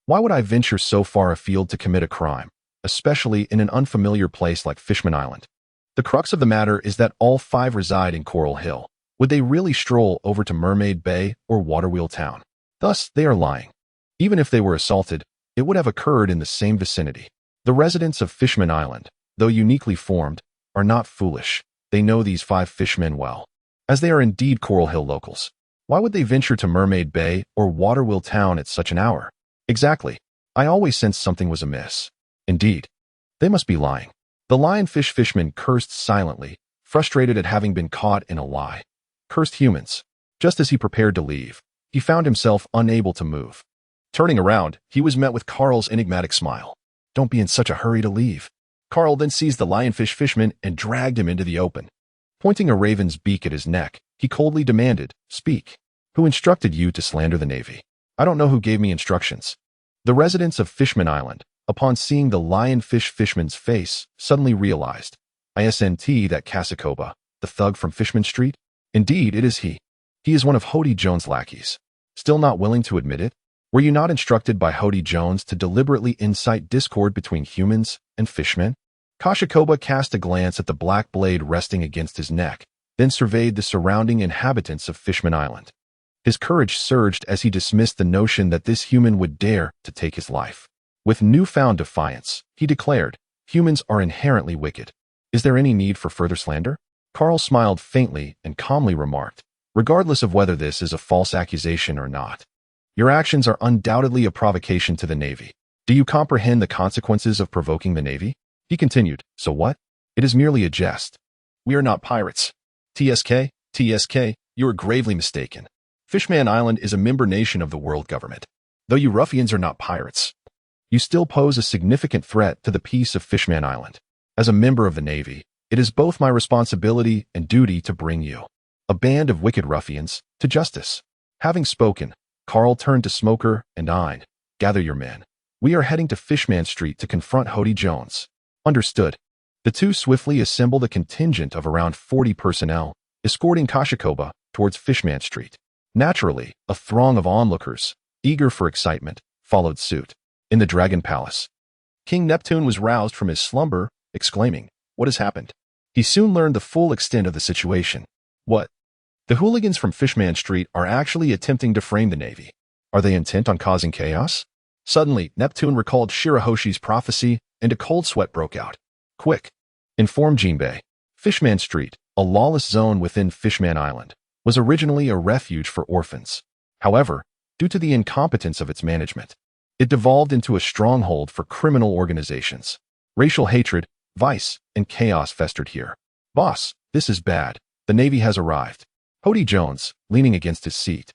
why would I venture so far afield to commit a crime, especially in an unfamiliar place like Fishman Island? The crux of the matter is that all 5 reside in Coral Hill. Would they really stroll over to Mermaid Bay or Waterwheel Town? Thus, they are lying. Even if they were assaulted, it would have occurred in the same vicinity. The residents of Fishman Island, though uniquely formed, are not foolish. They know these 5 fishmen well, as they are indeed Coral Hill locals. Why would they venture to Mermaid Bay or Waterwheel Town at such an hour? Exactly. I always sensed something was amiss. Indeed, they must be lying. The lionfish fishman cursed silently, frustrated at having been caught in a lie. Cursed humans. Just as he prepared to leave, he found himself unable to move. Turning around, he was met with Carl's enigmatic smile. Don't be in such a hurry to leave. Carl then seized the lionfish fishman and dragged him into the open. Pointing a raven's beak at his neck, he coldly demanded, Speak. Who instructed you to slander the Navy? I don't know who gave me instructions. The residents of Fishman Island, upon seeing the lionfish fishman's face, suddenly realized, ISNT that Kasakoba, the thug from Fishman Street? Indeed, it is he. He is one of Hody Jones' lackeys. Still not willing to admit it? Were you not instructed by Hody Jones to deliberately incite discord between humans and fishmen? Kashikoba cast a glance at the black blade resting against his neck, then surveyed the surrounding inhabitants of Fishman Island. His courage surged as he dismissed the notion that this human would dare to take his life. With newfound defiance, he declared, Humans are inherently wicked. Is there any need for further slander? Carl smiled faintly and calmly remarked, Regardless of whether this is a false accusation or not, your actions are undoubtedly a provocation to the Navy. Do you comprehend the consequences of provoking the Navy? He continued, So what? It is merely a jest. We are not pirates. TSK, you are gravely mistaken. Fishman Island is a member nation of the world government. Though you ruffians are not pirates, you still pose a significant threat to the peace of Fishman Island. As a member of the Navy, it is both my responsibility and duty to bring you, a band of wicked ruffians, to justice. Having spoken, Carl turned to Smoker and Ein. Gather your men. We are heading to Fishman Street to confront Hody Jones. Understood. The two swiftly assembled a contingent of around 40 personnel, escorting Kashikoba towards Fishman Street. Naturally, a throng of onlookers, eager for excitement, followed suit. In the Dragon Palace, King Neptune was roused from his slumber, exclaiming, What has happened? He soon learned the full extent of the situation. What? The hooligans from Fishman Street are actually attempting to frame the Navy. Are they intent on causing chaos? Suddenly, Neptune recalled Shirahoshi's prophecy, and a cold sweat broke out. Quick! Inform Jinbei. Fishman Street, a lawless zone within Fishman Island, was originally a refuge for orphans. However, due to the incompetence of its management, it devolved into a stronghold for criminal organizations. Racial hatred, vice, and chaos festered here. Boss, this is bad. The Navy has arrived. Hody Jones, leaning against his seat,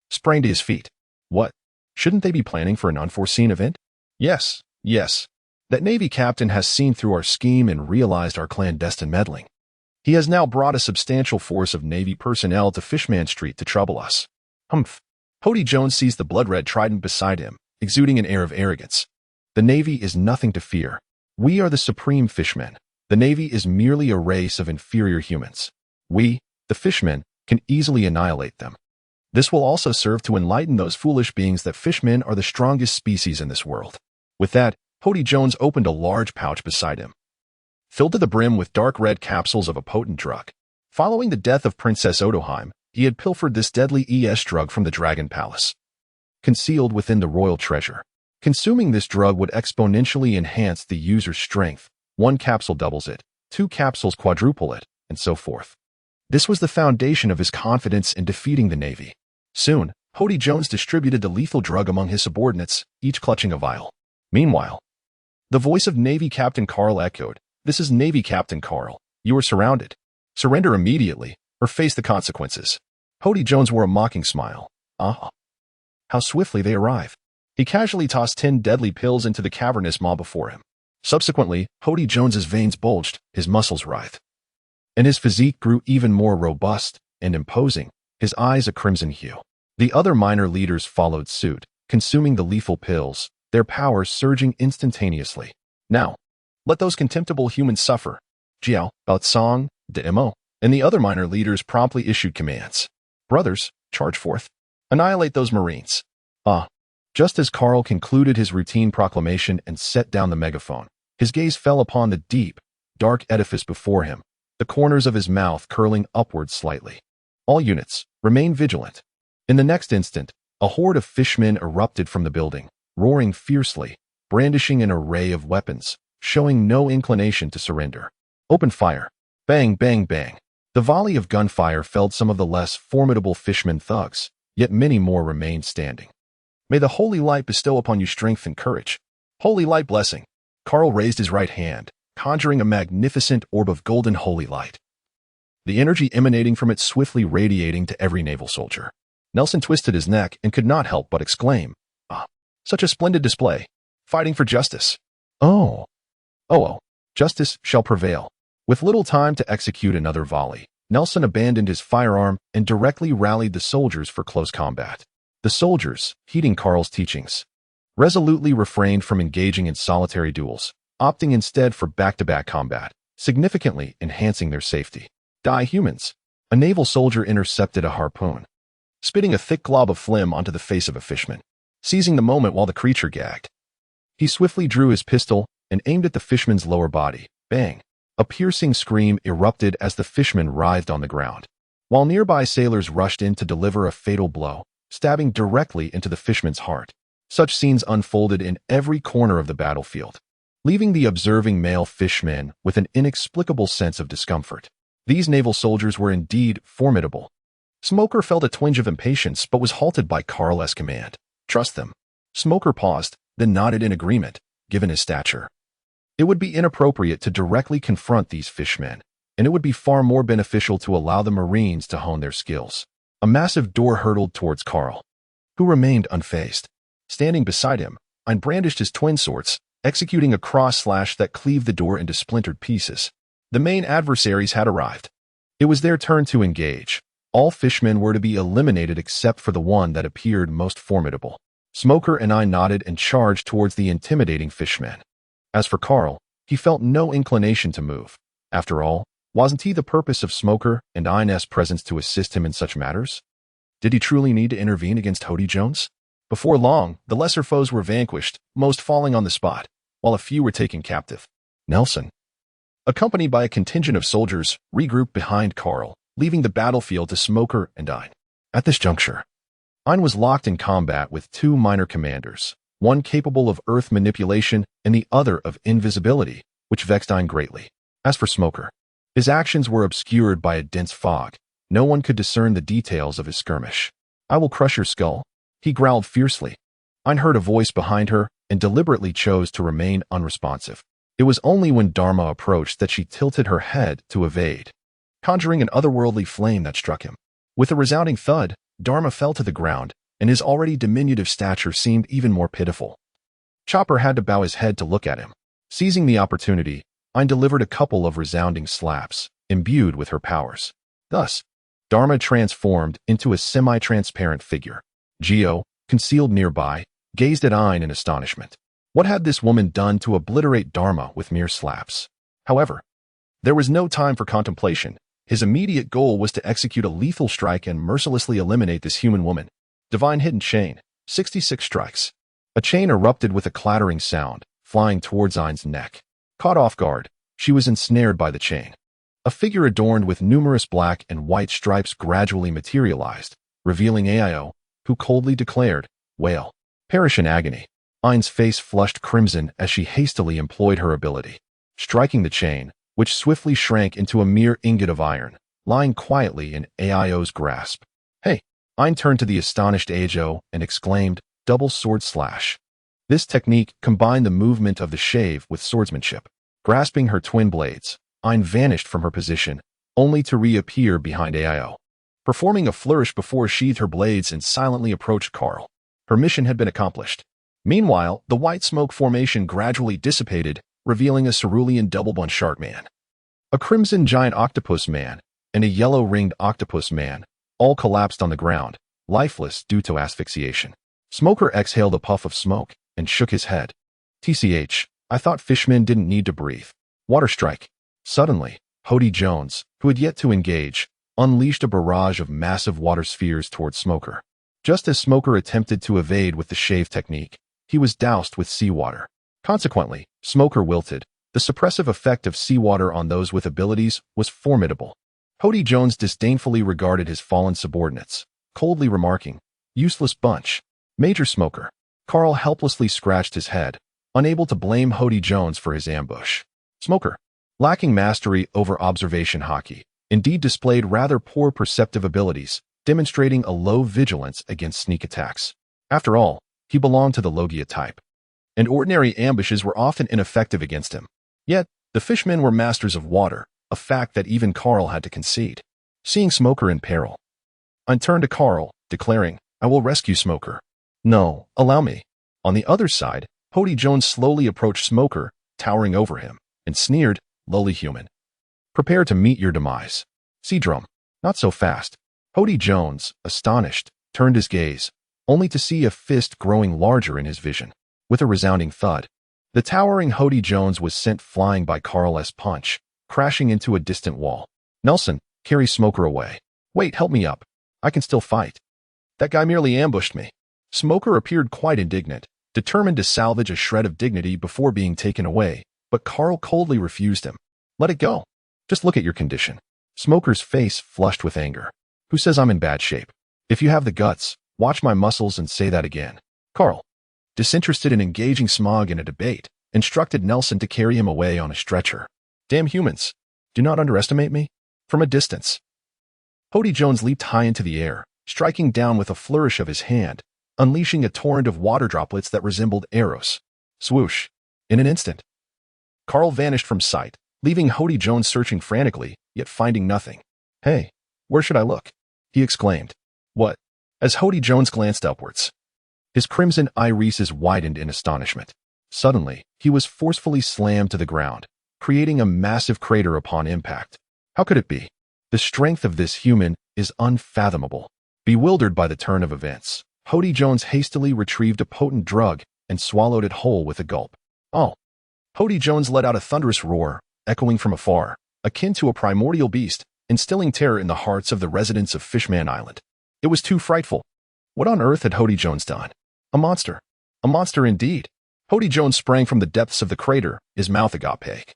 sprang to his feet. What? Shouldn't they be planning for an unforeseen event? Yes. That Navy captain has seen through our scheme and realized our clandestine meddling. He has now brought a substantial force of Navy personnel to Fishman Street to trouble us. Humph. Hody Jones sees the blood-red trident beside him, exuding an air of arrogance. The Navy is nothing to fear. We are the supreme fishmen. The Navy is merely a race of inferior humans. We, the fishmen, can easily annihilate them. This will also serve to enlighten those foolish beings that fishmen are the strongest species in this world. With that, Hody Jones opened a large pouch beside him, filled to the brim with dark red capsules of a potent drug. Following the death of Princess Odoheim, he had pilfered this deadly drug from the Dragon Palace, concealed within the royal treasure. Consuming this drug would exponentially enhance the user's strength. 1 capsule doubles it, 2 capsules quadruple it, and so forth. This was the foundation of his confidence in defeating the Navy. Soon, Hody Jones distributed the lethal drug among his subordinates, each clutching a vial. Meanwhile, the voice of Navy Captain Carl echoed, "This is Navy Captain Carl. You are surrounded. Surrender immediately, or face the consequences." Hody Jones wore a mocking smile. How swiftly they arrive. He casually tossed 10 deadly pills into the cavernous maw before him. Subsequently, Hody Jones's veins bulged, his muscles writhed, and his physique grew even more robust and imposing, his eyes a crimson hue. The other minor leaders followed suit, consuming the lethal pills, their powers surging instantaneously. Now, let those contemptible humans suffer. Jiao, Baotsong, Demo, and the other minor leaders promptly issued commands. Brothers, charge forth. Annihilate those Marines. Just as Carl concluded his routine proclamation and set down the megaphone, his gaze fell upon the deep, dark edifice before him, the corners of his mouth curling upward slightly. All units, remain vigilant. In the next instant, a horde of fishmen erupted from the building, roaring fiercely, brandishing an array of weapons, showing no inclination to surrender. Open fire. Bang, bang, bang. The volley of gunfire felled some of the less formidable fishmen thugs, yet many more remained standing. May the holy light bestow upon you strength and courage. Holy light blessing. Carl raised his right hand, conjuring a magnificent orb of golden holy light, the energy emanating from it swiftly radiating to every naval soldier. Nelson twisted his neck and could not help but exclaim, such a splendid display. Fighting for justice. Oh, justice shall prevail. With little time to execute another volley, Nelson abandoned his firearm and directly rallied the soldiers for close combat. The soldiers, heeding Carl's teachings, resolutely refrained from engaging in solitary duels, opting instead for back-to-back combat, significantly enhancing their safety. Die humans. A naval soldier intercepted a harpoon, spitting a thick glob of phlegm onto the face of a fishman. Seizing the moment while the creature gagged, he swiftly drew his pistol and aimed at the fishman's lower body. Bang! A piercing scream erupted as the fishman writhed on the ground, while nearby sailors rushed in to deliver a fatal blow, stabbing directly into the fishman's heart. Such scenes unfolded in every corner of the battlefield, leaving the observing male fishmen with an inexplicable sense of discomfort. These naval soldiers were indeed formidable. Smoker felt a twinge of impatience but was halted by Carl's command. Trust them. Smoker paused, then nodded in agreement, given his stature. It would be inappropriate to directly confront these fishmen, and it would be far more beneficial to allow the Marines to hone their skills. A massive door hurtled towards Carl, who remained unfazed. Standing beside him, Ein brandished his twin swords, executing a cross-slash that cleaved the door into splintered pieces. The main adversaries had arrived. It was their turn to engage. All fishmen were to be eliminated except for the one that appeared most formidable. Smoker and I nodded and charged towards the intimidating fishman. As for Carl, he felt no inclination to move. After all, wasn't he the purpose of Smoker and Ein's presence to assist him in such matters? Did he truly need to intervene against Hody Jones? Before long, the lesser foes were vanquished, most falling on the spot, while a few were taken captive. Nelson, accompanied by a contingent of soldiers, regrouped behind Carl, leaving the battlefield to Smoker and Ein. At this juncture, Ein was locked in combat with 2 minor commanders, one capable of earth manipulation and the other of invisibility, which vexed Ein greatly. As for Smoker, His actions were obscured by a dense fog. No one could discern the details of his skirmish. "I will crush your skull," he growled fiercely. Aine heard a voice behind her and deliberately chose to remain unresponsive. It was only when Dharma approached that she tilted her head to evade, conjuring an otherworldly flame that struck him. With a resounding thud, Dharma fell to the ground, and his already diminutive stature seemed even more pitiful. Chopper had to bow his head to look at him. Seizing the opportunity, Aine delivered a couple of resounding slaps, imbued with her powers. Thus, Dharma transformed into a semi-transparent figure. Geo, concealed nearby, gazed at Aine in astonishment. What had this woman done to obliterate Dharma with mere slaps? However, there was no time for contemplation. His immediate goal was to execute a lethal strike and mercilessly eliminate this human woman. Divine Hidden Chain, 66 strikes. A chain erupted with a clattering sound, flying towards Aine's neck. Caught off guard, she was ensnared by the chain. A figure adorned with numerous black and white stripes gradually materialized, revealing Aio, who coldly declared, "Whale. Perish in agony." Aine's face flushed crimson as she hastily employed her ability, striking the chain, which swiftly shrank into a mere ingot of iron, lying quietly in Aio's grasp. "Hey!" Aine turned to the astonished Aio and exclaimed, "Double sword slash." This technique combined the movement of the shave with swordsmanship. Grasping her twin blades, Aine vanished from her position, only to reappear behind Aio. Performing a flourish before sheathed her blades and silently approached Carl. Her mission had been accomplished. Meanwhile, the white smoke formation gradually dissipated, revealing a cerulean double-bun shark man, a crimson giant octopus man, and a yellow-ringed octopus man, all collapsed on the ground, lifeless due to asphyxiation. Smoker exhaled a puff of smoke and shook his head. "TCH, I thought Fishman didn't need to breathe." Water strike. Suddenly, Hody Jones, who had yet to engage, unleashed a barrage of massive water spheres towards Smoker. Just as Smoker attempted to evade with the shave technique, he was doused with seawater. Consequently, Smoker wilted. The suppressive effect of seawater on those with abilities was formidable. Hody Jones disdainfully regarded his fallen subordinates, coldly remarking, "Useless bunch." Major Smoker. Carl helplessly scratched his head, unable to blame Hody Jones for his ambush. Smoker, lacking mastery over observation hockey, indeed displayed rather poor perceptive abilities, demonstrating a low vigilance against sneak attacks. After all, he belonged to the Logia type, and ordinary ambushes were often ineffective against him. Yet, the fishmen were masters of water, a fact that even Carl had to concede. Seeing Smoker in peril, Aine turned to Carl, declaring, "I will rescue Smoker." "No, allow me." On the other side, Hody Jones slowly approached Smoker, towering over him, and sneered, "Lowly human. Prepare to meet your demise." Sea Drum. Not so fast. Hody Jones, astonished, turned his gaze, only to see a fist growing larger in his vision. With a resounding thud, the towering Hody Jones was sent flying by Carl's punch, crashing into a distant wall. "Nelson, carry Smoker away." "Wait, help me up. I can still fight." "That guy merely ambushed me." Smoker appeared quite indignant, determined to salvage a shred of dignity before being taken away, but Carl coldly refused him. "Let it go. Just look at your condition." Smoker's face flushed with anger. "Who says I'm in bad shape? If you have the guts, watch my muscles and say that again." Carl, disinterested in engaging Smog in a debate, instructed Nelson to carry him away on a stretcher. "Damn humans. Do not underestimate me." From a distance, Hody Jones leaped high into the air, striking down with a flourish of his hand, unleashing a torrent of water droplets that resembled arrows. Swoosh. In an instant, Carl vanished from sight, leaving Hody Jones searching frantically, yet finding nothing. "Hey, where should I look?" he exclaimed. "What?" As Hody Jones glanced upwards, his crimson irises widened in astonishment. Suddenly, he was forcefully slammed to the ground, creating a massive crater upon impact. How could it be? The strength of this human is unfathomable. Bewildered by the turn of events, Hody Jones hastily retrieved a potent drug and swallowed it whole with a gulp. "Oh!" Hody Jones let out a thunderous roar, echoing from afar, akin to a primordial beast, instilling terror in the hearts of the residents of Fishman Island. It was too frightful. What on earth had Hody Jones done? A monster. A monster indeed. Hody Jones sprang from the depths of the crater, his mouth agape,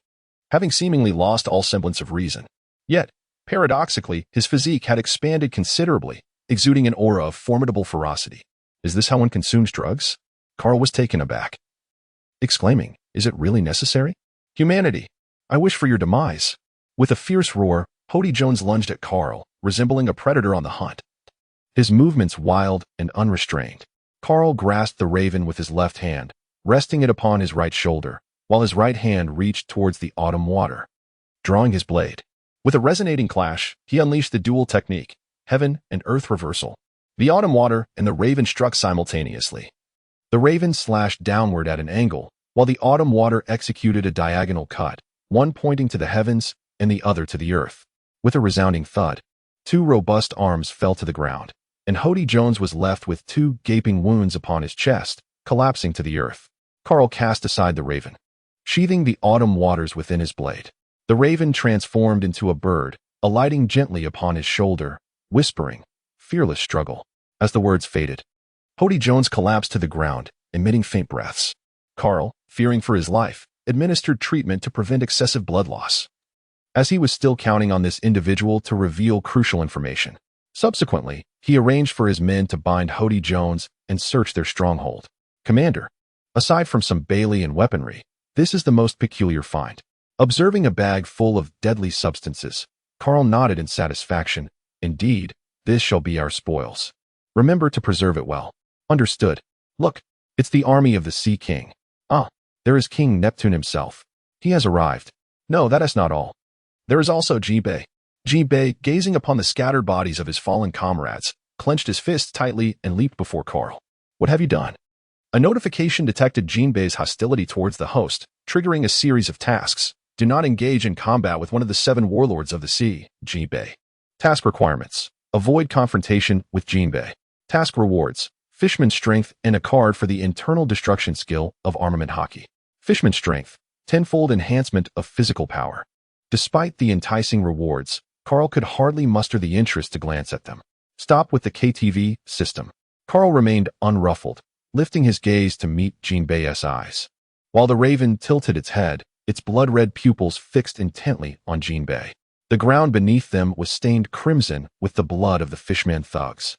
having seemingly lost all semblance of reason. Yet, paradoxically, his physique had expanded considerably, exuding an aura of formidable ferocity. Is this how one consumes drugs? Carl was taken aback, exclaiming, "Is it really necessary? Humanity, I wish for your demise." With a fierce roar, Hody Jones lunged at Carl, resembling a predator on the hunt. His movements wild and unrestrained. Carl grasped the raven with his left hand, resting it upon his right shoulder, while his right hand reached towards the autumn water. Drawing his blade. With a resonating clash, he unleashed the dual technique, heaven and earth reversal. The autumn water and the raven struck simultaneously. The raven slashed downward at an angle, while the autumn water executed a diagonal cut, one pointing to the heavens and the other to the earth. With a resounding thud, two robust arms fell to the ground, and Hody Jones was left with two gaping wounds upon his chest, collapsing to the earth. Carl cast aside the raven, sheathing the autumn waters within his blade. The raven transformed into a bird, alighting gently upon his shoulder, whispering, "Fearless struggle." As the words faded, Hody Jones collapsed to the ground, emitting faint breaths. Carl, fearing for his life, administered treatment to prevent excessive blood loss, as he was still counting on this individual to reveal crucial information. Subsequently, he arranged for his men to bind Hody Jones and search their stronghold. "Commander, aside from some Bailey and weaponry, this is the most peculiar find." Observing a bag full of deadly substances, Carl nodded in satisfaction. "Indeed, this shall be our spoils. Remember to preserve it well." "Understood. Look, it's the army of the Sea King." "Ah, there is King Neptune himself. He has arrived." "No, that is not all. There is also Jinbei." Jinbei, gazing upon the scattered bodies of his fallen comrades, clenched his fists tightly and leaped before Carl. "What have you done?" A notification detected Jinbei's hostility towards the host, triggering a series of tasks. "Do not engage in combat with one of the 7 warlords of the sea, Jinbei." Task requirements: avoid confrontation with Jinbei. Task rewards: Fishman strength and a card for the internal destruction skill of armament hockey. Fishman strength, tenfold enhancement of physical power. Despite the enticing rewards, Carl could hardly muster the interest to glance at them. Stop with the KTV system. Carl remained unruffled, lifting his gaze to meet Jinbei's eyes. While the raven tilted its head, its blood-red pupils fixed intently on Jinbei. The ground beneath them was stained crimson with the blood of the Fishman thugs,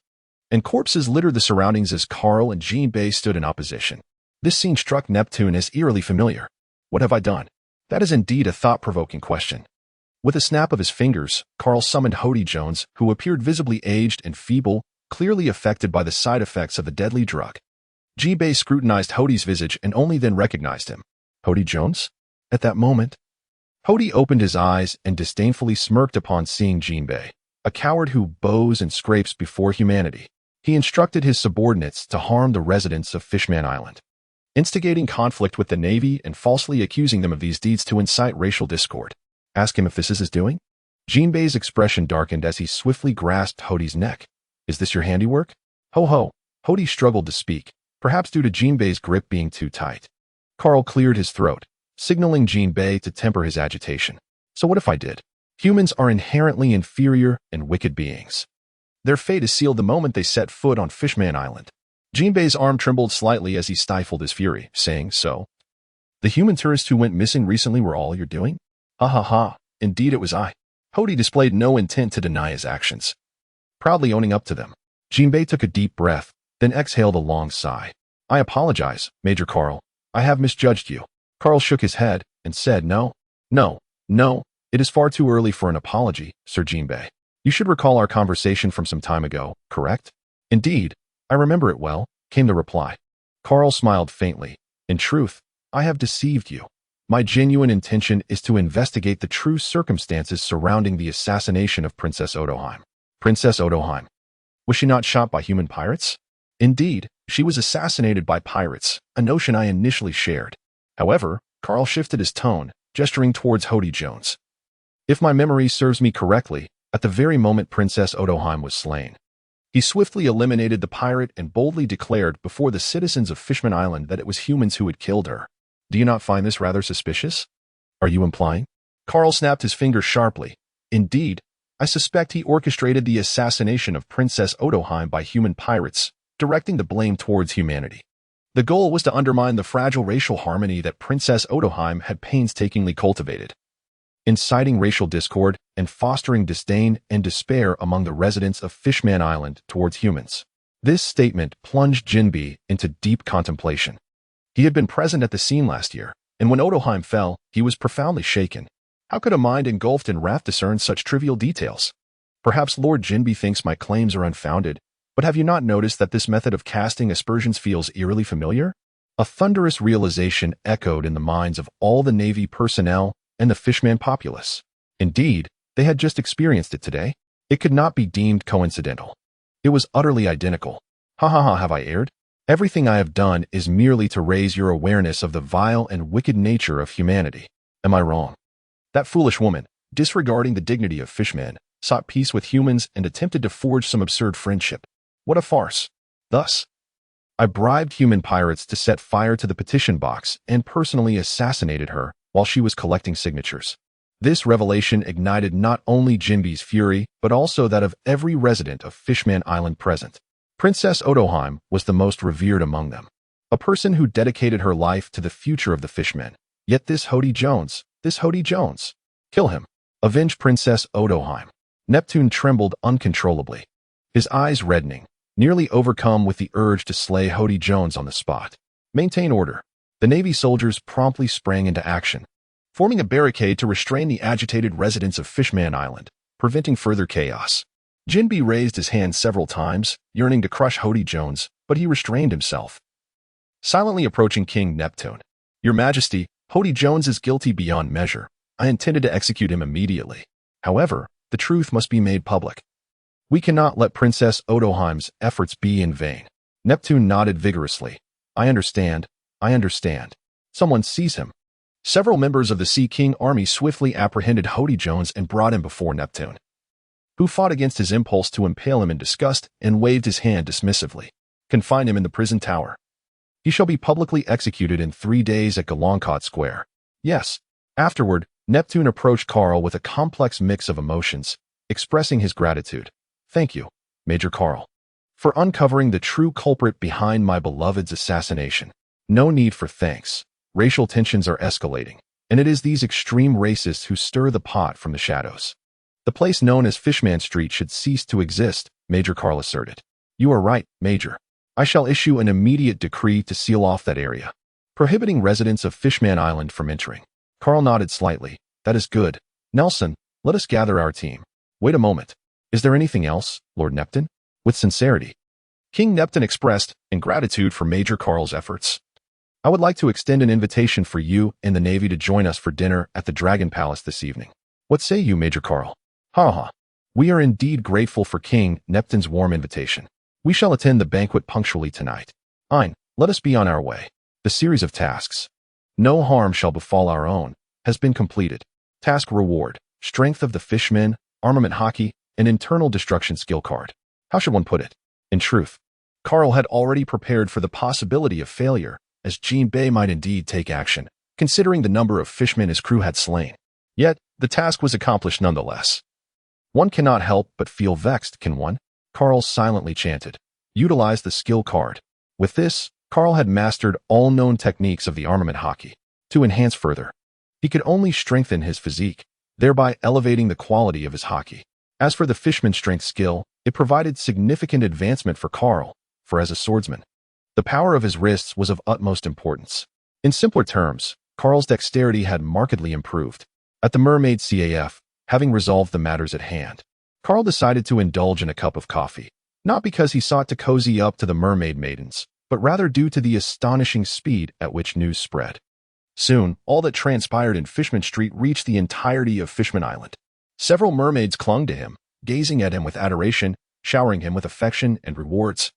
and corpses littered the surroundings as Carl and Jinbei stood in opposition. This scene struck Neptune as eerily familiar. What have I done? That is indeed a thought-provoking question. With a snap of his fingers, Carl summoned Hody Jones, who appeared visibly aged and feeble, clearly affected by the side effects of the deadly drug. Jinbei scrutinized Hody's visage and only then recognized him. "Hody Jones?" At that moment, Hody opened his eyes and disdainfully smirked upon seeing Jinbei, a coward who bows and scrapes before humanity. He instructed his subordinates to harm the residents of Fishman Island, instigating conflict with the Navy and falsely accusing them of these deeds to incite racial discord. "Ask him if this is his doing?" Jinbei's expression darkened as he swiftly grasped Hody's neck. "Is this your handiwork?" "Ho ho." Hody struggled to speak, perhaps due to Jinbei's grip being too tight. Carl cleared his throat, signaling Jinbei to temper his agitation. "So what if I did? Humans are inherently inferior and wicked beings. Their fate is sealed the moment they set foot on Fishman Island." Jinbei's arm trembled slightly as he stifled his fury, saying, "So, the human tourists who went missing recently were all you're doing?" "Ha ha ha, indeed it was I." Hody displayed no intent to deny his actions, proudly owning up to them. Jinbei took a deep breath, then exhaled a long sigh. "I apologize, Major Carl. I have misjudged you." Carl shook his head and said, No, it is far too early for an apology, Sir Jinbei. You should recall our conversation from some time ago, correct?" "Indeed, I remember it well," came the reply. Carl smiled faintly. "In truth, I have deceived you. My genuine intention is to investigate the true circumstances surrounding the assassination of Princess Odoheim." "Princess Odoheim? Was she not shot by human pirates?" "Indeed, she was assassinated by pirates, a notion I initially shared." However, Carl shifted his tone, gesturing towards Hody Jones. "If my memory serves me correctly, at the very moment Princess Odoheim was slain, he swiftly eliminated the pirate and boldly declared before the citizens of Fishman Island that it was humans who had killed her. Do you not find this rather suspicious?" "Are you implying?" Carl snapped his fingers sharply. "Indeed, I suspect he orchestrated the assassination of Princess Odoheim by human pirates, directing the blame towards humanity. The goal was to undermine the fragile racial harmony that Princess Odoheim had painstakingly cultivated, inciting racial discord and fostering disdain and despair among the residents of Fishman Island towards humans." This statement plunged Jinbei into deep contemplation. He had been present at the scene last year, and when Odoheim fell, he was profoundly shaken. How could a mind engulfed in wrath discern such trivial details? Perhaps Lord Jinbe thinks my claims are unfounded, but have you not noticed that this method of casting aspersions feels eerily familiar? A thunderous realization echoed in the minds of all the Navy personnel and the Fishman populace. Indeed, they had just experienced it today. It could not be deemed coincidental. It was utterly identical. Ha ha ha, have I erred? Everything I have done is merely to raise your awareness of the vile and wicked nature of humanity. Am I wrong? That foolish woman, disregarding the dignity of Fishman, sought peace with humans and attempted to forge some absurd friendship. What a farce. Thus, I bribed human pirates to set fire to the petition box and personally assassinated her while she was collecting signatures. This revelation ignited not only Jinbe's fury, but also that of every resident of Fishman Island present. Princess Odoheim was the most revered among them, a person who dedicated her life to the future of the Fishmen. Yet this Hody Jones, kill him. Avenge Princess Odoheim. Neptune trembled uncontrollably, his eyes reddening, nearly overcome with the urge to slay Hody Jones on the spot. Maintain order. The Navy soldiers promptly sprang into action, forming a barricade to restrain the agitated residents of Fishman Island, preventing further chaos. Jinbe raised his hand several times, yearning to crush Hody Jones, but he restrained himself. Silently approaching King Neptune. Your Majesty, Hody Jones is guilty beyond measure. I intended to execute him immediately. However, the truth must be made public. We cannot let Princess Odoheim's efforts be in vain. Neptune nodded vigorously. I understand. Someone seize him. Several members of the Sea King army swiftly apprehended Hody Jones and brought him before Neptune, who fought against his impulse to impale him in disgust and waved his hand dismissively. Confine him in the prison tower. He shall be publicly executed in 3 days at Galongcott Square. Yes. Afterward, Neptune approached Carl with a complex mix of emotions, expressing his gratitude. Thank you, Major Carl, for uncovering the true culprit behind my beloved's assassination. No need for thanks. Racial tensions are escalating, and it is these extreme racists who stir the pot from the shadows. The place known as Fishman Street should cease to exist, Major Carl asserted. You are right, Major. I shall issue an immediate decree to seal off that area, prohibiting residents of Fishman Island from entering. Carl nodded slightly. That is good. Nelson, let us gather our team. Wait a moment. Is there anything else, Lord Neptune? With sincerity, King Neptune expressed in gratitude for Major Carl's efforts. I would like to extend an invitation for you and the Navy to join us for dinner at the Dragon Palace this evening. What say you, Major Carl? Ha ha. We are indeed grateful for King Neptune's warm invitation. We shall attend the banquet punctually tonight. Ein, let us be on our way. The series of tasks, no harm shall befall our own, has been completed. Task reward, strength of the Fishmen, armament hockey, and internal destruction skill card. How should one put it? In truth, Carl had already prepared for the possibility of failure, as Jinbe might indeed take action, considering the number of Fishmen his crew had slain. Yet, the task was accomplished nonetheless. One cannot help but feel vexed, can one? Carl silently chanted. Utilize the skill card. With this, Carl had mastered all known techniques of the armament hockey. To enhance further, he could only strengthen his physique, thereby elevating the quality of his hockey. As for the Fishman strength skill, it provided significant advancement for Carl, for as a swordsman, the power of his wrists was of utmost importance. In simpler terms, Carl's dexterity had markedly improved. At the Mermaid CAF, having resolved the matters at hand, Carl decided to indulge in a cup of coffee, not because he sought to cozy up to the mermaid maidens, but rather due to the astonishing speed at which news spread. Soon, all that transpired in Fishman Street reached the entirety of Fishman Island. Several mermaids clung to him, gazing at him with adoration, showering him with affection and rewards,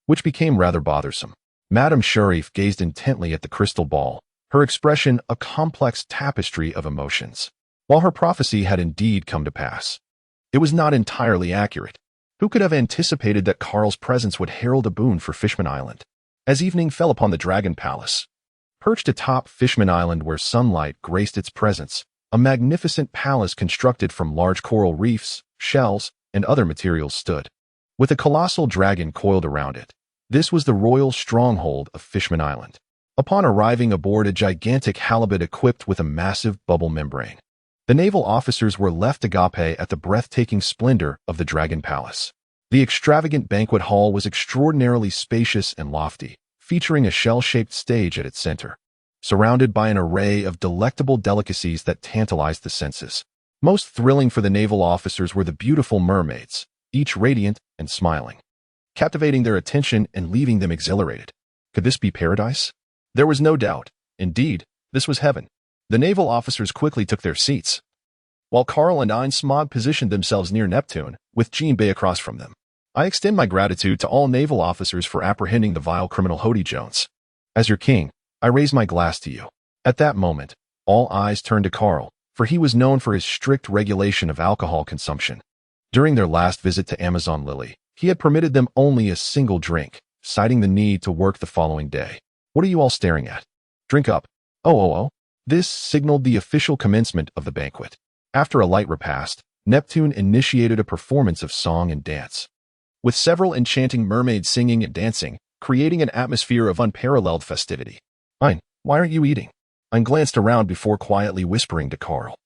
which became rather bothersome. Madame Sharif gazed intently at the crystal ball, her expression a complex tapestry of emotions. While her prophecy had indeed come to pass, it was not entirely accurate. Who could have anticipated that Carl's presence would herald a boon for Fishman Island? As evening fell upon the Dragon Palace, perched atop Fishman Island where sunlight graced its presence, a magnificent palace constructed from large coral reefs, shells, and other materials stood, with a colossal dragon coiled around it. This was the royal stronghold of Fishman Island. Upon arriving aboard a gigantic halibut equipped with a massive bubble membrane, the naval officers were left agape at the breathtaking splendor of the Dragon Palace. The extravagant banquet hall was extraordinarily spacious and lofty, featuring a shell-shaped stage at its center. surrounded by an array of delectable delicacies that tantalized the senses. Most thrilling for the naval officers were the beautiful mermaids, each radiant and smiling, captivating their attention and leaving them exhilarated. Could this be paradise? There was no doubt. Indeed, this was heaven. The naval officers quickly took their seats, while Carl and Ein Smog positioned themselves near Neptune, with Jean Bay across from them. I extend my gratitude to all naval officers for apprehending the vile criminal Hody Jones. As your king, I raise my glass to you. At that moment, all eyes turned to Carl, for he was known for his strict regulation of alcohol consumption. During their last visit to Amazon Lily, he had permitted them only a single drink, citing the need to work the following day. What are you all staring at? Drink up. Oh. This signaled the official commencement of the banquet. After a light repast, Neptune initiated a performance of song and dance, with several enchanting mermaids singing and dancing, creating an atmosphere of unparalleled festivity. Ein, why aren't you eating? Ein glanced around before quietly whispering to Carl.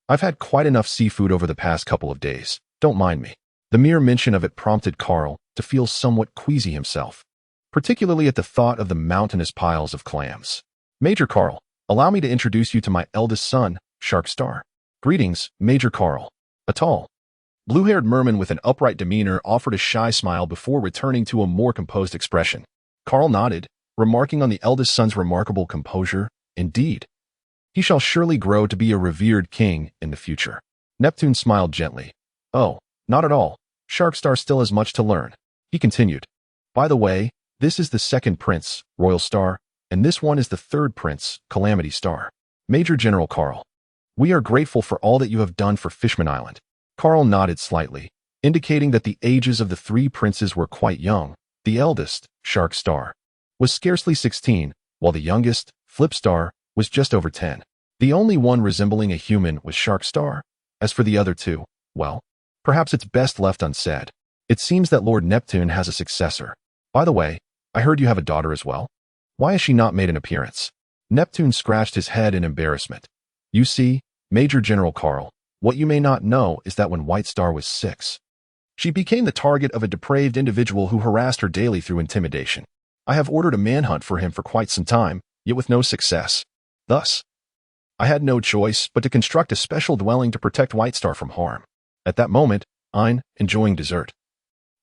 I've had quite enough seafood over the past couple of days. Don't mind me. The mere mention of it prompted Carl to feel somewhat queasy himself, particularly at the thought of the mountainous piles of clams. Major Carl, allow me to introduce you to my eldest son, Shark Star. Greetings, Major Carl. A tall, blue-haired merman with an upright demeanor offered a shy smile before returning to a more composed expression. Carl nodded, remarking on the eldest son's remarkable composure. Indeed, he shall surely grow to be a revered king in the future. Neptune smiled gently. Oh, not at all. Shark Star still has much to learn. He continued. By the way, this is the second prince, Royal Star, and this one is the third prince, Calamity Star. Major General Carl. We are grateful for all that you have done for Fishman Island. Carl nodded slightly, indicating that the ages of the three princes were quite young. The eldest, Shark Star, was scarcely 16, while the youngest, Flip Star, was just over 10. The only one resembling a human was Shark Star. As for the other two, well, perhaps it's best left unsaid. It seems that Lord Neptune has a successor. By the way, I heard you have a daughter as well. Why has she not made an appearance? Neptune scratched his head in embarrassment. You see, Major General Carl, what you may not know is that when White Star was 6, she became the target of a depraved individual who harassed her daily through intimidation. I have ordered a manhunt for him for quite some time, yet with no success. Thus, I had no choice but to construct a special dwelling to protect White Star from harm. At that moment, Ein, enjoying dessert,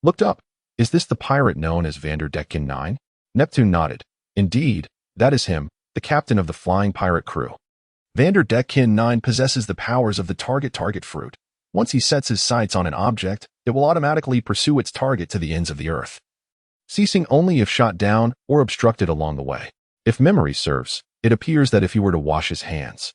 looked up. Is this the pirate known as Vanderdecken 9? Neptune nodded. Indeed, that is him, the captain of the flying pirate crew. Vanderdecken 9 possesses the powers of the target fruit. Once he sets his sights on an object, it will automatically pursue its target to the ends of the earth, ceasing only if shot down or obstructed along the way. If memory serves, it appears that if he were to wash his hands,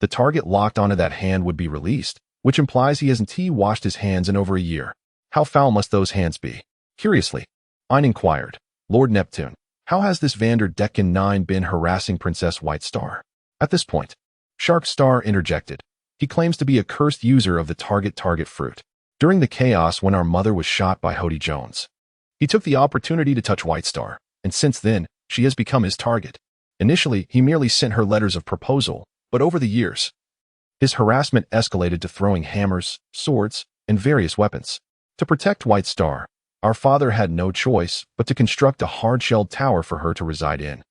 the target locked onto that hand would be released, which implies he hasn't washed his hands in over a year. How foul must those hands be? Curiously, Ein inquired, Lord Neptune, how has this Vanderdecken 9 been harassing Princess White Star? At this point, Shark Star interjected. He claims to be a cursed user of the target fruit. During the chaos when our mother was shot by Hody Jones, he took the opportunity to touch White Star, and since then, she has become his target. Initially, he merely sent her letters of proposal, but over the years, his harassment escalated to throwing hammers, swords, and various weapons. To protect White Star, our father had no choice but to construct a hard-shelled tower for her to reside in,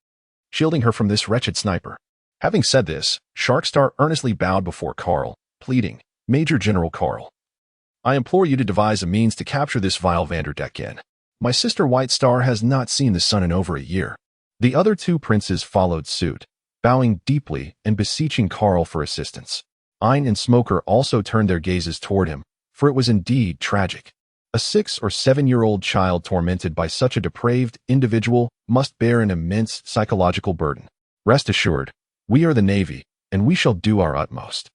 shielding her from this wretched sniper. Having said this, Shark Star earnestly bowed before Carl, pleading, Major General Carl, I implore you to devise a means to capture this vile Vanderdecken. My sister White Star has not seen the sun in over a year. The other two princes followed suit, bowing deeply and beseeching Carl for assistance. Ein and Smoker also turned their gazes toward him, for it was indeed tragic. A 6 or 7-year-old child tormented by such a depraved individual must bear an immense psychological burden. Rest assured, we are the Navy, and we shall do our utmost.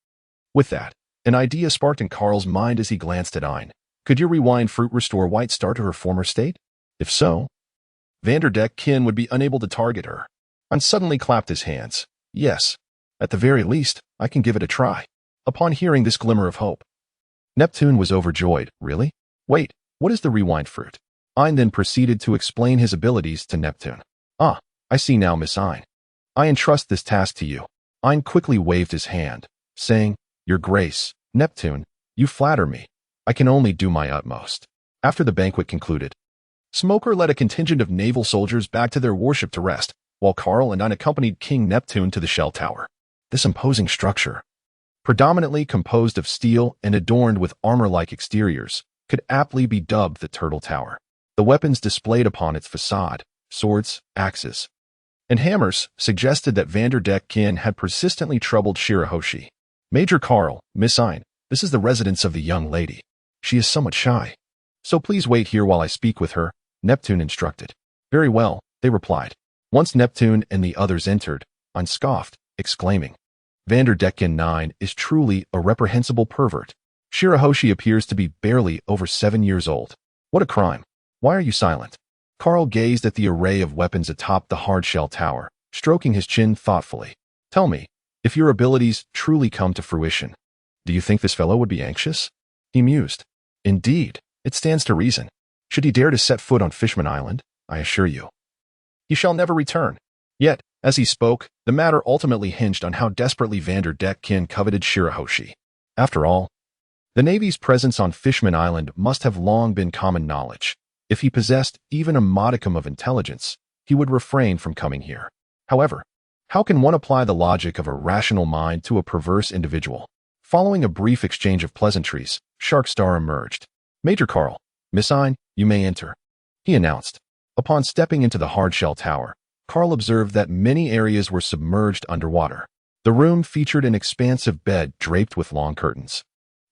With that, an idea sparked in Carl's mind as he glanced at Ein. Could your rewind fruit restore White Star to her former state? If so, Vanderdecken would be unable to target her. Ein suddenly clapped his hands. Yes, at the very least, I can give it a try. Upon hearing this glimmer of hope, Neptune was overjoyed. Really? Wait, what is the rewind fruit? Ein then proceeded to explain his abilities to Neptune. Ah, I see now, Miss Ein. I entrust this task to you. Ein quickly waved his hand, saying, Your Grace, Neptune, you flatter me. I can only do my utmost. After the banquet concluded, Smoker led a contingent of naval soldiers back to their warship to rest, while Karl and I accompanied King Neptune to the Shell Tower. This imposing structure, predominantly composed of steel and adorned with armor-like exteriors, could aptly be dubbed the Turtle Tower. The weapons displayed upon its facade, swords, axes, and hammers, suggested that Vanderdecken had persistently troubled Shirahoshi. Major Karl, Miss Ein, this is the residence of the young lady. She is somewhat shy. So please wait here while I speak with her, Neptune instructed. Very well, they replied. Once Neptune and the others entered, Ein scoffed, exclaiming, Vanderdecken 9 is truly a reprehensible pervert. Shirahoshi appears to be barely over 7 years old. What a crime. Why are you silent? Karl gazed at the array of weapons atop the hard-shell tower, stroking his chin thoughtfully. Tell me, if your abilities truly come to fruition, do you think this fellow would be anxious? He mused. Indeed, it stands to reason. Should he dare to set foot on Fishman Island, I assure you, he shall never return. Yet, as he spoke, the matter ultimately hinged on how desperately Vanderdecken coveted Shirahoshi. After all, the Navy's presence on Fishman Island must have long been common knowledge. If he possessed even a modicum of intelligence, he would refrain from coming here. However, how can one apply the logic of a rational mind to a perverse individual? Following a brief exchange of pleasantries, Sharkstar emerged. Major Karl, Miss Ein, you may enter, he announced. Upon stepping into the hard-shell tower, Karl observed that many areas were submerged underwater. The room featured an expansive bed draped with long curtains,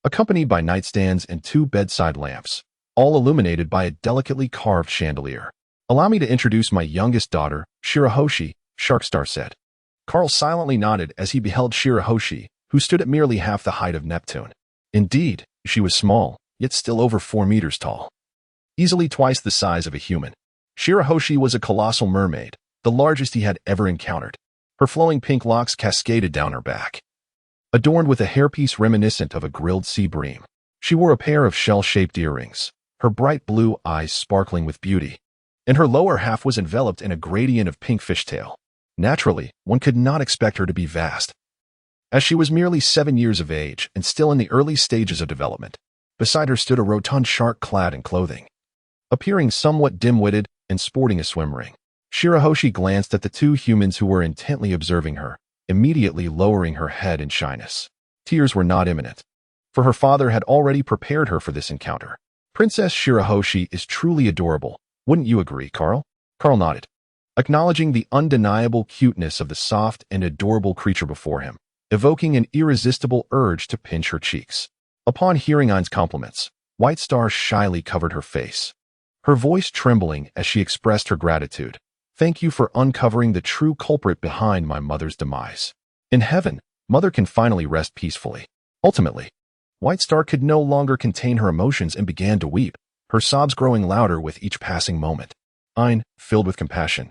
accompanied by nightstands and 2 bedside lamps, all illuminated by a delicately carved chandelier. Allow me to introduce my youngest daughter, Shirahoshi, Sharkstar said. Karl silently nodded as he beheld Shirahoshi, who stood at merely half the height of Neptune. Indeed, she was small, yet still over 4 meters tall, easily twice the size of a human. Shirahoshi was a colossal mermaid, the largest he had ever encountered. Her flowing pink locks cascaded down her back, adorned with a hairpiece reminiscent of a grilled sea bream. She wore a pair of shell-shaped earrings, her bright blue eyes sparkling with beauty, and her lower half was enveloped in a gradient of pink fishtail. Naturally, one could not expect her to be vast, as she was merely 7 years of age and still in the early stages of development. Beside her stood a rotund shark clad in clothing, appearing somewhat dim-witted and sporting a swim ring. Shirahoshi glanced at the 2 humans who were intently observing her, immediately lowering her head in shyness. Tears were not imminent, for her father had already prepared her for this encounter. Princess Shirahoshi is truly adorable, wouldn't you agree, Karl? Karl nodded, acknowledging the undeniable cuteness of the soft and adorable creature before him, evoking an irresistible urge to pinch her cheeks. Upon hearing Ein's compliments, White Star shyly covered her face, her voice trembling as she expressed her gratitude. Thank you for uncovering the true culprit behind my mother's demise. In heaven, Mother can finally rest peacefully. Ultimately, White Star could no longer contain her emotions and began to weep, her sobs growing louder with each passing moment. Ein, filled with compassion,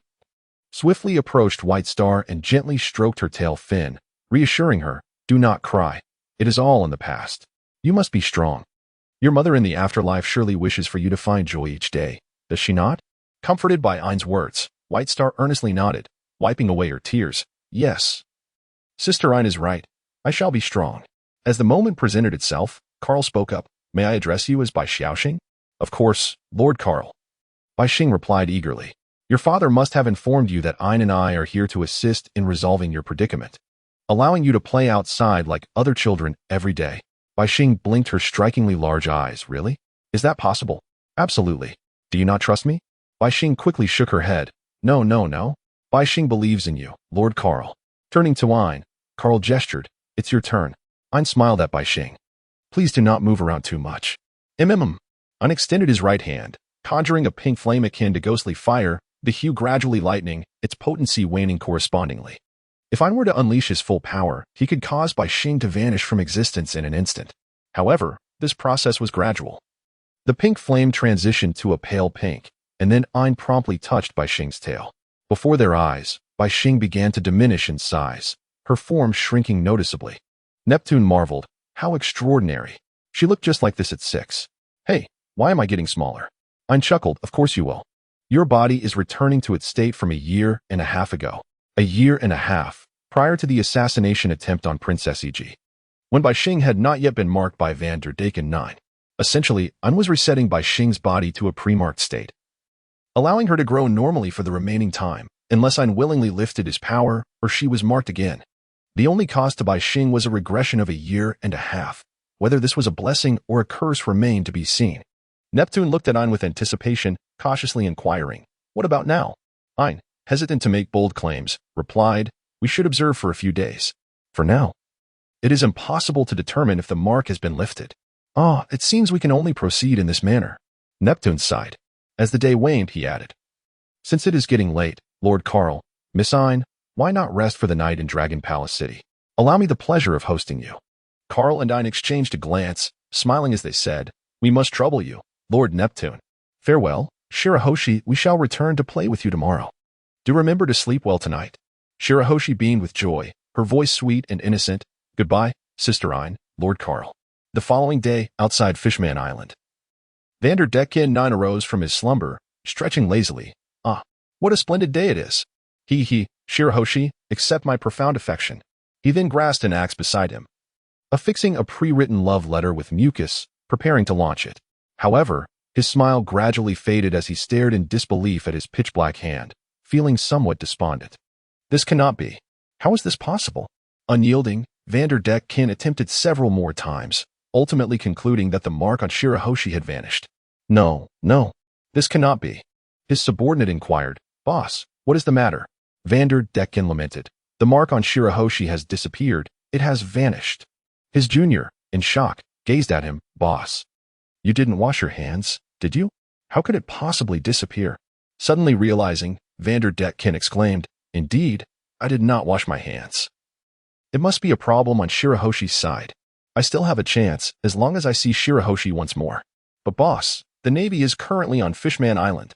swiftly approached White Star and gently stroked her tail fin, reassuring her, do not cry. It is all in the past. You must be strong. Your mother in the afterlife surely wishes for you to find joy each day, does she not? Comforted by Ein's words, White Star earnestly nodded, wiping away her tears. Yes. Sister Ein is right. I shall be strong. As the moment presented itself, Karl spoke up. May I address you as Bai Xiaoxing? Of course, Lord Karl. Bai Xing replied eagerly. Your father must have informed you that Ein and I are here to assist in resolving your predicament, allowing you to play outside like other children every day. Bai Xing blinked her strikingly large eyes. Really? Is that possible? Absolutely. Do you not trust me? Bai Xing quickly shook her head. No. Bai Xing believes in you, Lord Karl. Turning to Ein, Karl gestured. It's your turn. Ein smiled at Bai Xing. Please do not move around too much. Ein extended his right hand, conjuring a pink flame akin to ghostly fire, the hue gradually lightening, its potency waning correspondingly. If Ein were to unleash his full power, he could cause Bai Xing to vanish from existence in an instant. However, this process was gradual. The pink flame transitioned to a pale pink, and then Ein promptly touched Bai Xing's tail. Before their eyes, Bai Xing began to diminish in size, her form shrinking noticeably. Neptune marveled. How extraordinary. She looked just like this at 6. Hey, why am I getting smaller? Ein chuckled. Of course you will. Your body is returning to its state from 1.5 years ago. 1.5 years, prior to the assassination attempt on Princess E.G., when Bai Xing had not yet been marked by Vanderdecken 9. Essentially, Ein was resetting Bai Xing's body to a pre-marked state, allowing her to grow normally for the remaining time. unless I unwillingly lifted his power or she was marked again. The only cost to Bai Xing was a regression of 1.5 years. Whether this was a blessing or a curse remained to be seen. Neptune looked at Ein with anticipation, cautiously inquiring, "What about now?" Ein, hesitant to make bold claims, replied, "We should observe for a few days. For now, it is impossible to determine if the mark has been lifted. It seems we can only proceed in this manner." Neptune sighed. As the day waned, he added, "Since it is getting late, Lord Karl, Miss Ein, why not rest for the night in Dragon Palace City? Allow me the pleasure of hosting you." Karl and Ein exchanged a glance, smiling as they said, "We must trouble you, Lord Neptune. Farewell, Shirahoshi, we shall return to play with you tomorrow. Do remember to sleep well tonight." Shirahoshi beamed with joy, her voice sweet and innocent. "Goodbye, Sister Ein, Lord Karl." The following day, outside Fishman Island, Vanderdecken arose from his slumber, stretching lazily. What a splendid day it is. He, Shirahoshi, accept my profound affection." He then grasped an axe beside him, affixing a pre-written love letter with mucus, preparing to launch it. However, his smile gradually faded as he stared in disbelief at his pitch-black hand, feeling somewhat despondent. This cannot be. How is this possible? Unyielding, Vanderdecken attempted several more times, ultimately concluding that the mark on Shirahoshi had vanished. No, this cannot be. His subordinate inquired, "Boss, what is the matter?" Vanderdecken lamented, "The mark on Shirahoshi has disappeared. It has vanished." His junior, in shock, gazed at him. "Boss, you didn't wash your hands, did you? How could it possibly disappear?" Suddenly realizing, Vanderdecken exclaimed, "Indeed, I did not wash my hands. It must be a problem on Shirahoshi's side. I still have a chance as long as I see Shirahoshi once more. But boss, the Navy is currently on Fishman Island.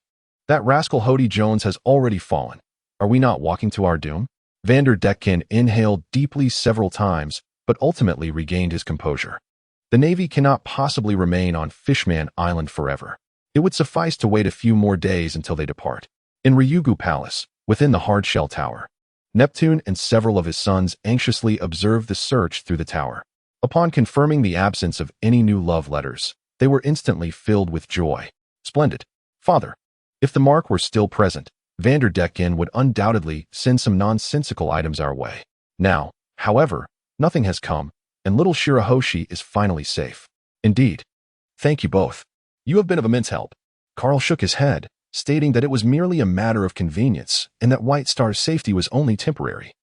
That rascal Hody Jones has already fallen. Are we not walking to our doom?" Vanderdecken inhaled deeply several times, but ultimately regained his composure. The Navy cannot possibly remain on Fishman Island forever. It would suffice to wait a few more days until they depart. In Ryugu Palace, within the hard-shell tower, Neptune and several of his sons anxiously observed the search through the tower. Upon confirming the absence of any new love letters, they were instantly filled with joy. "Splendid. Father, if the mark were still present, Vanderdecken would undoubtedly send some nonsensical items our way. Now, however, nothing has come, and little Shirahoshi is finally safe. Indeed. Thank you both. You have been of immense help." Karl shook his head, stating that it was merely a matter of convenience and that White Star's safety was only temporary.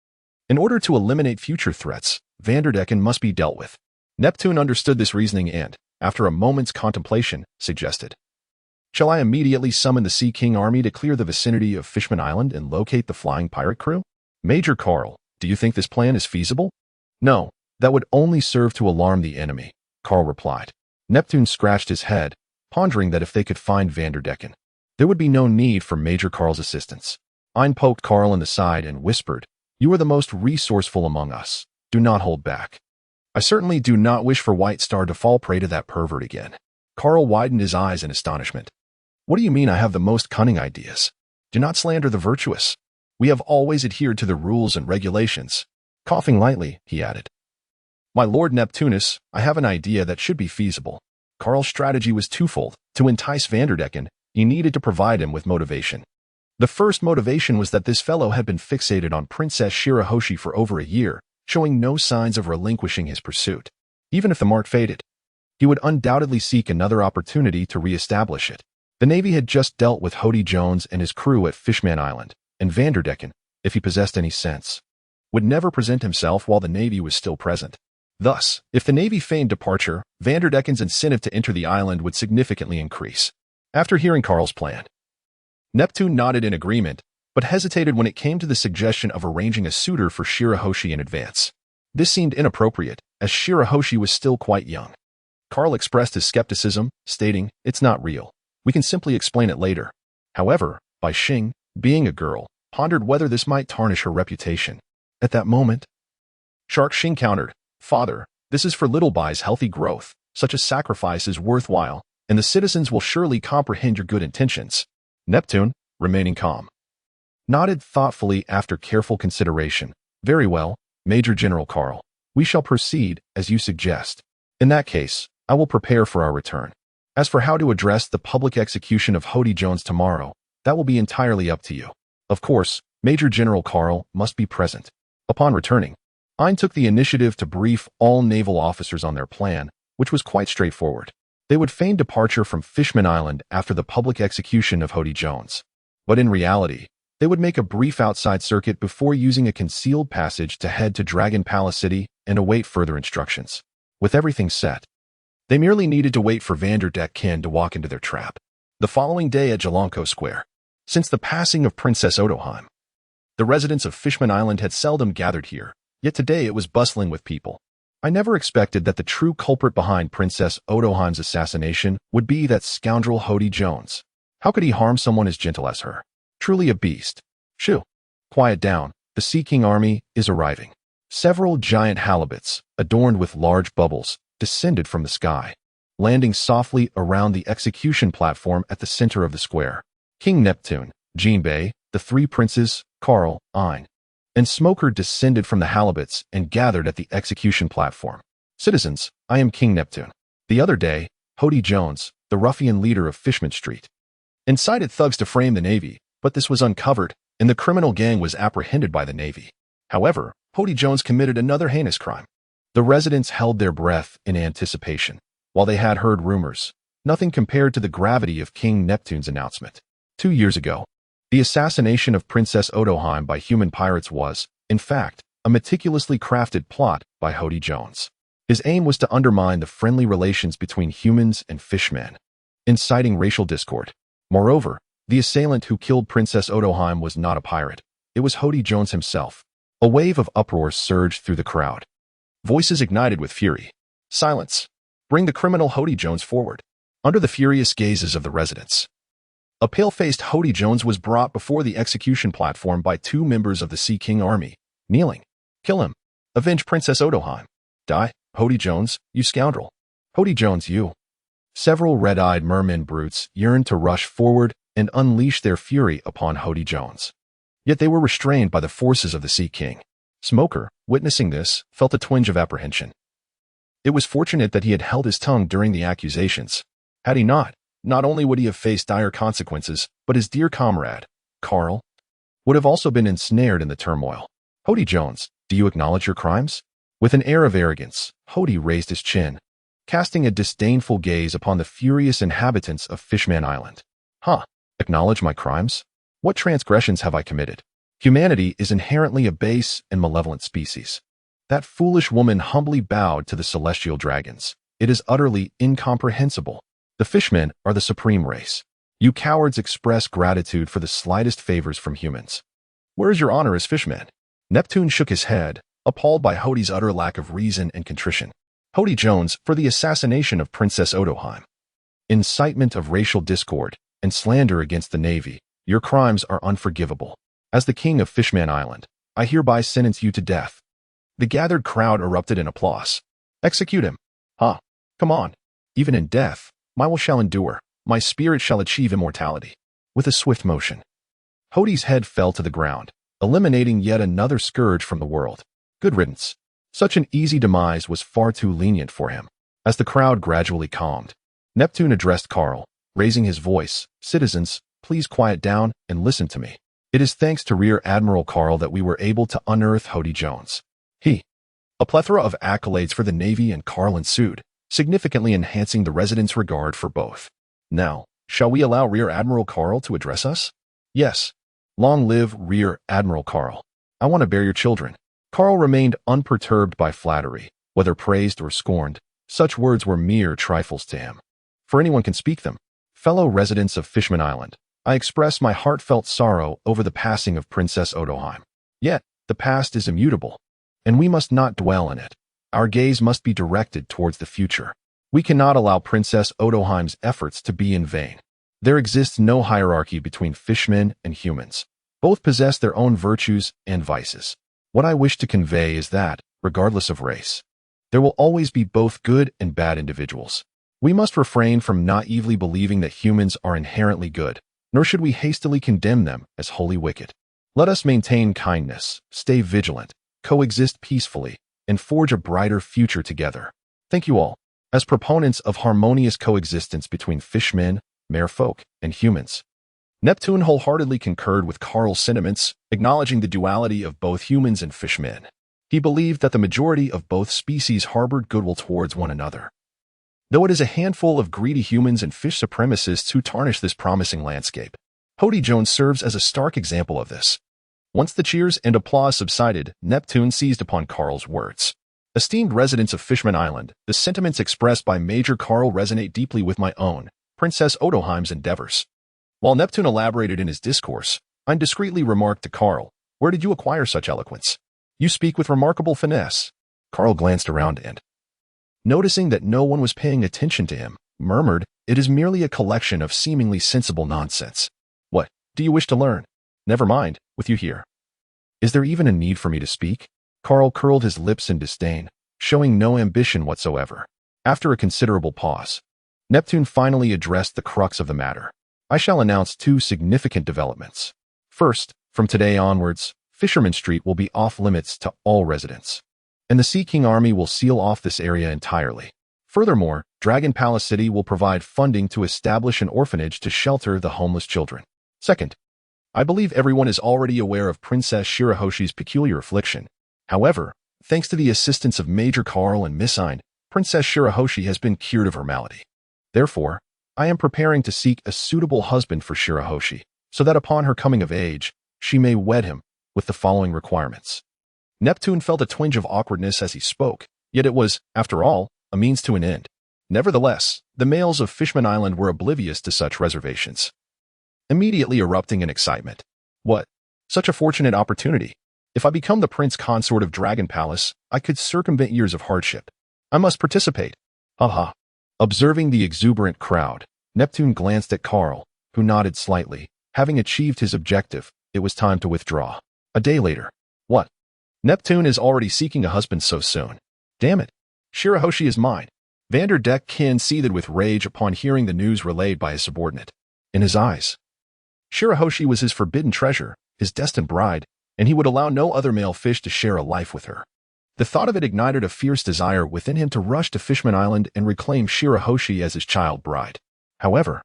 In order to eliminate future threats, Vanderdecken must be dealt with. Neptune understood this reasoning and, after a moment's contemplation, suggested, "Shall I immediately summon the Sea King army to clear the vicinity of Fishman Island and locate the flying pirate crew?" "Major Karl, do you think this plan is feasible?" "No, that would only serve to alarm the enemy," Karl replied. Neptune scratched his head, pondering that if they could find Vanderdecken, there would be no need for Major Karl's assistance. Ein poked Karl in the side and whispered, "You are the most resourceful among us. Do not hold back. I certainly do not wish for White Star to fall prey to that pervert again." Karl widened his eyes in astonishment. "What do you mean I have the most cunning ideas? Do not slander the virtuous. We have always adhered to the rules and regulations." Coughing lightly, he added, "My Lord Neptunus, I have an idea that should be feasible." Karl's strategy was twofold. To entice Vanderdecken, he needed to provide him with motivation. The first motivation was that this fellow had been fixated on Princess Shirahoshi for over a year, showing no signs of relinquishing his pursuit. Even if the mark faded, he would undoubtedly seek another opportunity to re-establish it. The Navy had just dealt with Hody Jones and his crew at Fishman Island, and Vanderdecken, if he possessed any sense, would never present himself while the Navy was still present. Thus, if the Navy feigned departure, Vanderdecken's incentive to enter the island would significantly increase. After hearing Karl's plan, Neptune nodded in agreement, but hesitated when it came to the suggestion of arranging a suitor for Shirahoshi in advance. This seemed inappropriate, as Shirahoshi was still quite young. Karl expressed his skepticism, stating, "It's not real. We can simply explain it later." However, Bai Xing, being a girl, pondered whether this might tarnish her reputation. At that moment, Shark Xing countered, "Father, this is for little Bai's healthy growth. Such a sacrifice is worthwhile, and the citizens will surely comprehend your good intentions." Neptune, remaining calm, nodded thoughtfully after careful consideration. "Very well, Major General Karl. We shall proceed as you suggest. In that case, I will prepare for our return. As for how to address the public execution of Hody Jones tomorrow, that will be entirely up to you. Of course, Major General Carl must be present. Upon returning, Ein took the initiative to brief all naval officers on their plan, which was quite straightforward. They would feign departure from Fishman Island after the public execution of Hody Jones. But in reality, they would make a brief outside circuit before using a concealed passage to head to Dragon Palace City and await further instructions. With everything set, they merely needed to wait for Vanderdeck Kin to walk into their trap. The following day at Jelonko Square, since the passing of Princess Odoheim, the residents of Fishman Island had seldom gathered here, yet today it was bustling with people. I never expected that the true culprit behind Princess Odoheim's assassination would be that scoundrel Hody Jones. How could he harm someone as gentle as her? Truly a beast. Shoo. Quiet down, the Sea King army is arriving. Several giant halibuts, adorned with large bubbles, descended from the sky, landing softly around the execution platform at the center of the square. King Neptune, Jinbei, the three princes, Carl, Ein, and Smoker descended from the halibuts and gathered at the execution platform. Citizens, I am King Neptune. The other day, Hody Jones, the ruffian leader of Fishman Street, incited thugs to frame the Navy, but this was uncovered, and the criminal gang was apprehended by the Navy. However, Hody Jones committed another heinous crime. The residents held their breath in anticipation, while they had heard rumors, nothing compared to the gravity of King Neptune's announcement. 2 years ago, the assassination of Princess Odoheim by human pirates was, in fact, a meticulously crafted plot by Hody Jones. His aim was to undermine the friendly relations between humans and fishmen, inciting racial discord. Moreover, the assailant who killed Princess Odoheim was not a pirate. It was Hody Jones himself. A wave of uproar surged through the crowd. Voices ignited with fury. Silence. Bring the criminal Hody Jones forward. Under the furious gazes of the residents, a pale-faced Hody Jones was brought before the execution platform by 2 members of the Sea King army, kneeling. Kill him. Avenge Princess Odoheim. Die, Hody Jones, you scoundrel. Hody Jones, you. Several red-eyed merman brutes yearned to rush forward and unleash their fury upon Hody Jones. Yet they were restrained by the forces of the Sea King. Smoker, witnessing this, felt a twinge of apprehension. It was fortunate that he had held his tongue during the accusations. Had he not only would he have faced dire consequences, but his dear comrade, Carl, would have also been ensnared in the turmoil. Hody Jones, do you acknowledge your crimes? With an air of arrogance, Hody raised his chin, casting a disdainful gaze upon the furious inhabitants of Fishman Island. Acknowledge my crimes? What transgressions have I committed? Humanity is inherently a base and malevolent species. That foolish woman humbly bowed to the celestial dragons. It is utterly incomprehensible. The fishmen are the supreme race. You cowards express gratitude for the slightest favors from humans. Where is your honor as fishmen? Neptune shook his head, appalled by Hody's utter lack of reason and contrition. Hody Jones, for the assassination of Princess Odoheim, incitement of racial discord, and slander against the Navy, your crimes are unforgivable. As the king of Fishman Island, I hereby sentence you to death. The gathered crowd erupted in applause. Execute him. Come on. Even in death, my will shall endure, my spirit shall achieve immortality. With a swift motion, Hody's head fell to the ground, eliminating yet another scourge from the world. Good riddance. Such an easy demise was far too lenient for him. As the crowd gradually calmed, Neptune addressed Carl, raising his voice. Citizens, please quiet down and listen to me. It is thanks to Rear Admiral Carl that we were able to unearth Hody Jones. A plethora of accolades for the Navy and Carl ensued, significantly enhancing the residents' regard for both. Now, shall we allow Rear Admiral Carl to address us? Yes. Long live Rear Admiral Carl. I want to bear your children. Carl remained unperturbed by flattery, whether praised or scorned. Such words were mere trifles to him, for anyone can speak them. Fellow residents of Fishman Island, I express my heartfelt sorrow over the passing of Princess Odoheim. Yet, the past is immutable, and we must not dwell in it. Our gaze must be directed towards the future. We cannot allow Princess Odoheim's efforts to be in vain. There exists no hierarchy between fishmen and humans. Both possess their own virtues and vices. What I wish to convey is that, regardless of race, there will always be both good and bad individuals. We must refrain from naively believing that humans are inherently good, nor should we hastily condemn them as wholly wicked. Let us maintain kindness, stay vigilant, coexist peacefully, and forge a brighter future together. Thank you all. As proponents of harmonious coexistence between fishmen, merfolk, and humans, Neptune wholeheartedly concurred with Carl's sentiments, acknowledging the duality of both humans and fishmen. He believed that the majority of both species harbored goodwill towards one another, though it is a handful of greedy humans and fish supremacists who tarnish this promising landscape. Hody Jones serves as a stark example of this. Once the cheers and applause subsided, Neptune seized upon Carl's words. Esteemed residents of Fishman Island, the sentiments expressed by Major Carl resonate deeply with my own, Princess Odoheim's endeavors. While Neptune elaborated in his discourse, I discreetly remarked to Carl, "Where did you acquire such eloquence? You speak with remarkable finesse." Carl glanced around and, noticing that no one was paying attention to him, murmured, "It is merely a collection of seemingly sensible nonsense." "What, do you wish to learn? Never mind, with you here. Is there even a need for me to speak?" Carl curled his lips in disdain, showing no ambition whatsoever. After a considerable pause, Neptune finally addressed the crux of the matter. "I shall announce two significant developments. First, from today onwards, Fisherman Street will be off-limits to all residents, and the Sea King Army will seal off this area entirely. Furthermore, Dragon Palace City will provide funding to establish an orphanage to shelter the homeless children. Second, I believe everyone is already aware of Princess Shirahoshi's peculiar affliction. However, thanks to the assistance of Major Carl and Miss Aide, Princess Shirahoshi has been cured of her malady. Therefore, I am preparing to seek a suitable husband for Shirahoshi, so that upon her coming of age, she may wed him with the following requirements." Neptune felt a twinge of awkwardness as he spoke, yet it was, after all, a means to an end. Nevertheless, the males of Fishman Island were oblivious to such reservations, immediately erupting in excitement. "What? Such a fortunate opportunity. If I become the prince consort of Dragon Palace, I could circumvent years of hardship. I must participate. Haha." Observing the exuberant crowd, Neptune glanced at Carl, who nodded slightly. Having achieved his objective, it was time to withdraw. A day later. "What? Neptune is already seeking a husband so soon. Damn it. Shirahoshi is mine." Vanderdecken seethed with rage upon hearing the news relayed by his subordinate. In his eyes, Shirahoshi was his forbidden treasure, his destined bride, and he would allow no other male fish to share a life with her. The thought of it ignited a fierce desire within him to rush to Fishman Island and reclaim Shirahoshi as his child bride. However,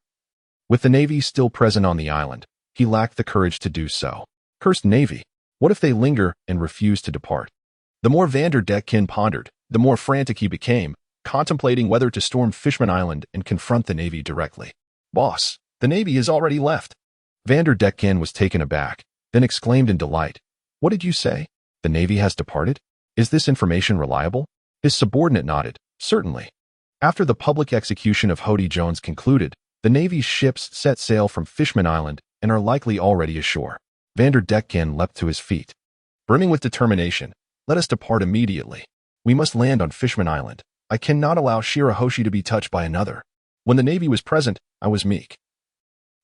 with the Navy still present on the island, he lacked the courage to do so. Cursed Navy! What if they linger and refuse to depart? The more Vanderdecken pondered, the more frantic he became, contemplating whether to storm Fishman Island and confront the Navy directly. "Boss, the Navy has already left." Vanderdecken was taken aback, then exclaimed in delight. "What did you say? The Navy has departed? Is this information reliable?" His subordinate nodded. "Certainly." After the public execution of Hody Jones concluded, the Navy's ships set sail from Fishman Island and are likely already ashore. Vanderdecken leapt to his feet. Brimming with determination, "Let us depart immediately. We must land on Fishman Island. I cannot allow Shirahoshi to be touched by another. When the Navy was present, I was meek.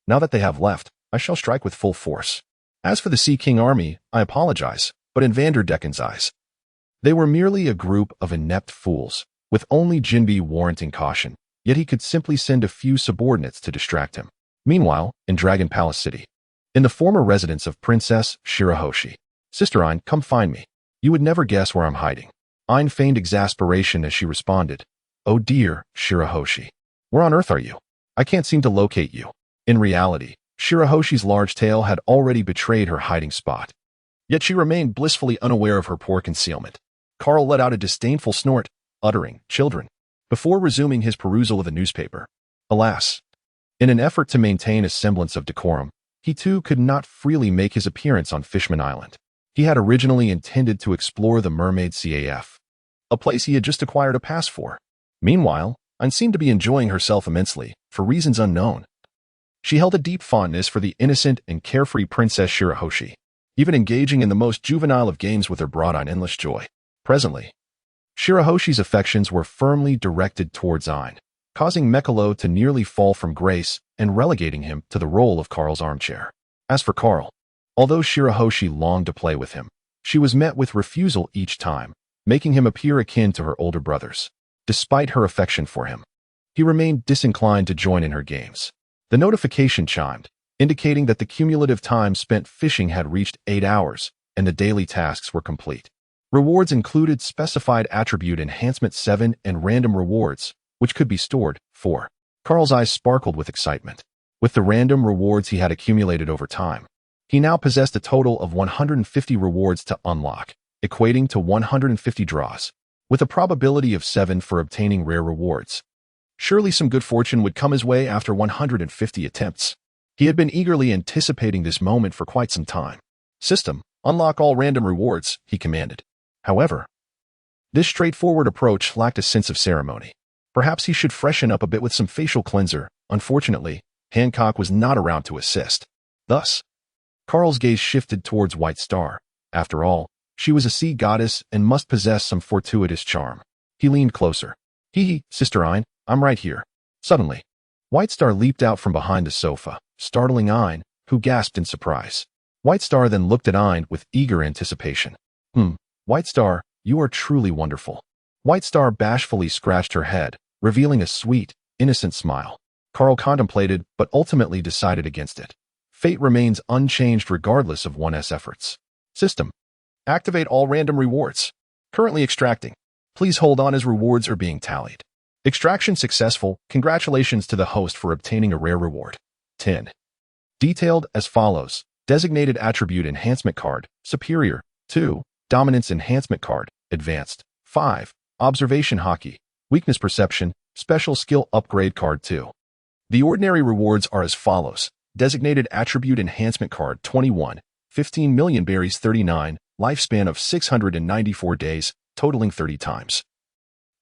Now that they have left, I shall strike with full force. As for the Sea King Army, I apologize, but in Vanderdecken's eyes, they were merely a group of inept fools, with only Jinbe warranting caution, yet he could simply send a few subordinates to distract him." Meanwhile, in Dragon Palace City, in the former residence of Princess Shirahoshi, "Sister Aine, come find me. You would never guess where I'm hiding." Aine feigned exasperation as she responded, "Oh dear, Shirahoshi. Where on earth are you? I can't seem to locate you." In reality, Shirahoshi's large tail had already betrayed her hiding spot. Yet she remained blissfully unaware of her poor concealment. Carl let out a disdainful snort, uttering, "Children," before resuming his perusal of the newspaper. Alas! In an effort to maintain a semblance of decorum, he too could not freely make his appearance on Fishman Island. He had originally intended to explore the Mermaid CAF, a place he had just acquired a pass for. Meanwhile, Aine seemed to be enjoying herself immensely, for reasons unknown. She held a deep fondness for the innocent and carefree Princess Shirahoshi, even engaging in the most juvenile of games with her broad-eyed endless joy. Presently, Shirahoshi's affections were firmly directed towards Aine, causing Mekalo to nearly fall from grace and relegating him to the role of Carl's armchair. As for Carl, although Shirahoshi longed to play with him, she was met with refusal each time, making him appear akin to her older brothers. Despite her affection for him, he remained disinclined to join in her games. The notification chimed, indicating that the cumulative time spent fishing had reached 8 hours, and the daily tasks were complete. Rewards included Specified Attribute Enhancement 7 and random rewards, which could be stored. 4. Carl's eyes sparkled with excitement. With the random rewards he had accumulated over time, he now possessed a total of 150 rewards to unlock, equating to 150 draws, with a probability of 7 for obtaining rare rewards. Surely some good fortune would come his way after 150 attempts. He had been eagerly anticipating this moment for quite some time. System, unlock all random rewards, he commanded. However, this straightforward approach lacked a sense of ceremony. Perhaps he should freshen up a bit with some facial cleanser. Unfortunately, Hancock was not around to assist. Thus, Carl's gaze shifted towards White Star. After all, she was a sea goddess and must possess some fortuitous charm. He leaned closer. Hee, Sister Ein, I'm right here. Suddenly, White Star leaped out from behind the sofa, startling Ein, who gasped in surprise. White Star then looked at Ein with eager anticipation. White Star, you are truly wonderful. White Star bashfully scratched her head, revealing a sweet, innocent smile. Carl contemplated, but ultimately decided against it. Fate remains unchanged regardless of one's efforts. System, activate all random rewards. Currently extracting. Please hold on as rewards are being tallied. Extraction successful. Congratulations to the host for obtaining a rare reward. 10. Detailed as follows. Designated attribute enhancement card, superior. 2. Dominance enhancement card, advanced. 5. Observation hockey, weakness perception, special skill upgrade card 2. The ordinary rewards are as follows. Designated attribute enhancement card 21, 15 million berries 39, lifespan of 694 days, totaling 30 times.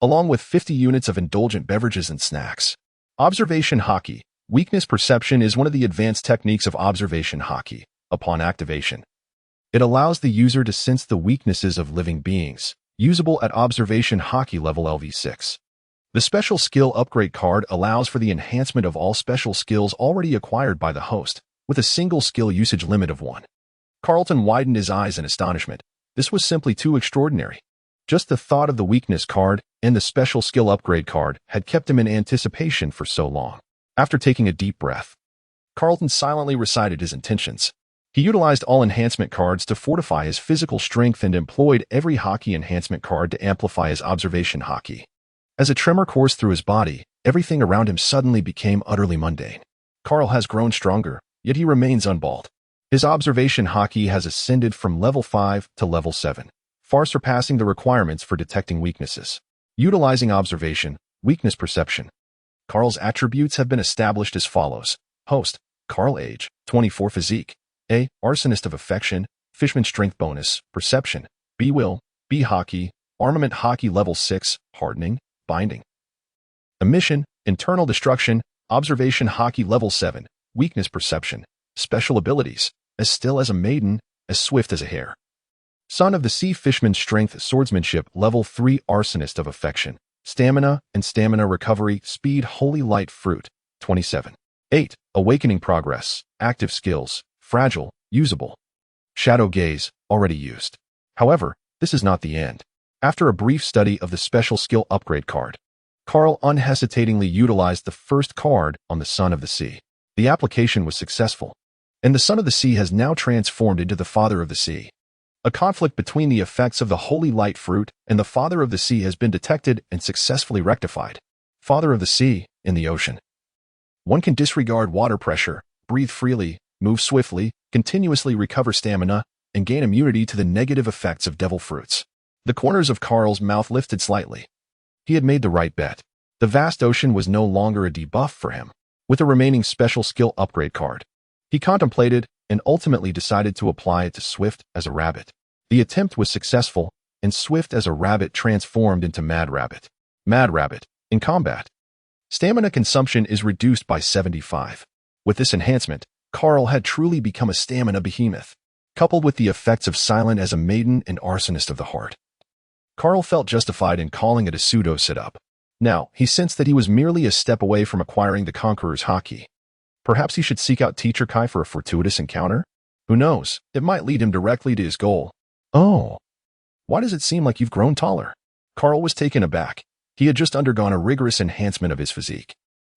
Along with 50 units of indulgent beverages and snacks. Observation hockey, weakness perception is one of the advanced techniques of observation hockey. Upon activation, it allows the user to sense the weaknesses of living beings, usable at observation hockey level LV6. The special skill upgrade card allows for the enhancement of all special skills already acquired by the host, with a single skill usage limit of 1. Carlton widened his eyes in astonishment. This was simply too extraordinary. Just the thought of the weakness card and the special skill upgrade card had kept him in anticipation for so long. After taking a deep breath, Carlton silently recited his intentions. He utilized all enhancement cards to fortify his physical strength and employed every hockey enhancement card to amplify his observation hockey. As a tremor coursed through his body, everything around him suddenly became utterly mundane. Carl has grown stronger, yet he remains unbald. His observation hockey has ascended from level 5 to level 7, far surpassing the requirements for detecting weaknesses. Utilizing observation, weakness perception. Carl's attributes have been established as follows. Host, Carl age, 24 physique. A. Arsonist of affection, Fishman strength bonus, perception. B. Will, B. Hockey, armament hockey level 6, hardening, binding. Emission, internal destruction, observation hockey level 7, weakness perception. Special abilities, as still as a maiden, as swift as a hare. Son of the sea Fishman strength swordsmanship level 3 arsonist of affection, stamina and stamina recovery, speed holy light fruit, 27. 8. Awakening progress, active skills, fragile, usable. Shadow gaze, already used. However, this is not the end. After a brief study of the special skill upgrade card, Carl unhesitatingly utilized the first card on the Son of the Sea. The application was successful, and the Son of the Sea has now transformed into the Father of the Sea. A conflict between the effects of the Holy Light Fruit and the Father of the Sea has been detected and successfully rectified. Father of the Sea, in the ocean. One can disregard water pressure, breathe freely, move swiftly, continuously recover stamina, and gain immunity to the negative effects of devil fruits. The corners of Carl's mouth lifted slightly. He had made the right bet. The vast ocean was no longer a debuff for him. With the remaining special skill upgrade card, he contemplated and ultimately decided to apply it to Swift as a rabbit. The attempt was successful, and Swift as a rabbit transformed into Mad Rabbit. Mad Rabbit, in combat. Stamina consumption is reduced by 75. With this enhancement, Carl had truly become a stamina behemoth, coupled with the effects of Silent as a maiden and arsonist of the heart. Carl felt justified in calling it a pseudo sit-up. Now, he sensed that he was merely a step away from acquiring the Conqueror's hockey. Perhaps he should seek out Teacher Kai for a fortuitous encounter? Who knows, it might lead him directly to his goal. Oh, why does it seem like you've grown taller? Carl was taken aback. He had just undergone a rigorous enhancement of his physique.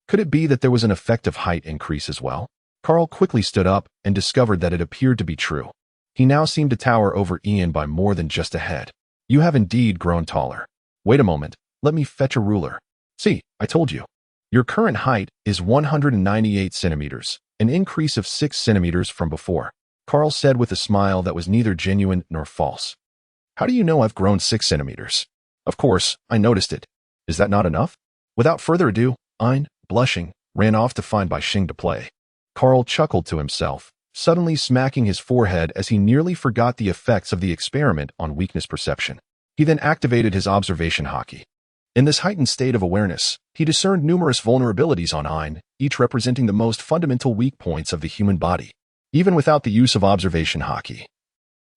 Could it be that there was an effective height increase as well? Carl quickly stood up and discovered that it appeared to be true. He now seemed to tower over Ian by more than just a head. You have indeed grown taller. Wait a moment, let me fetch a ruler. See, I told you. Your current height is 198 centimeters, an increase of 6 centimeters from before, Carl said with a smile that was neither genuine nor false. How do you know I've grown 6 centimeters? Of course, I noticed it. Is that not enough? Without further ado, Aine, blushing, ran off to find Bai Xing to play. Carl chuckled to himself, suddenly smacking his forehead as he nearly forgot the effects of the experiment on weakness perception. He then activated his observation haki. In this heightened state of awareness, he discerned numerous vulnerabilities on Aine, each representing the most fundamental weak points of the human body. Even without the use of observation haki,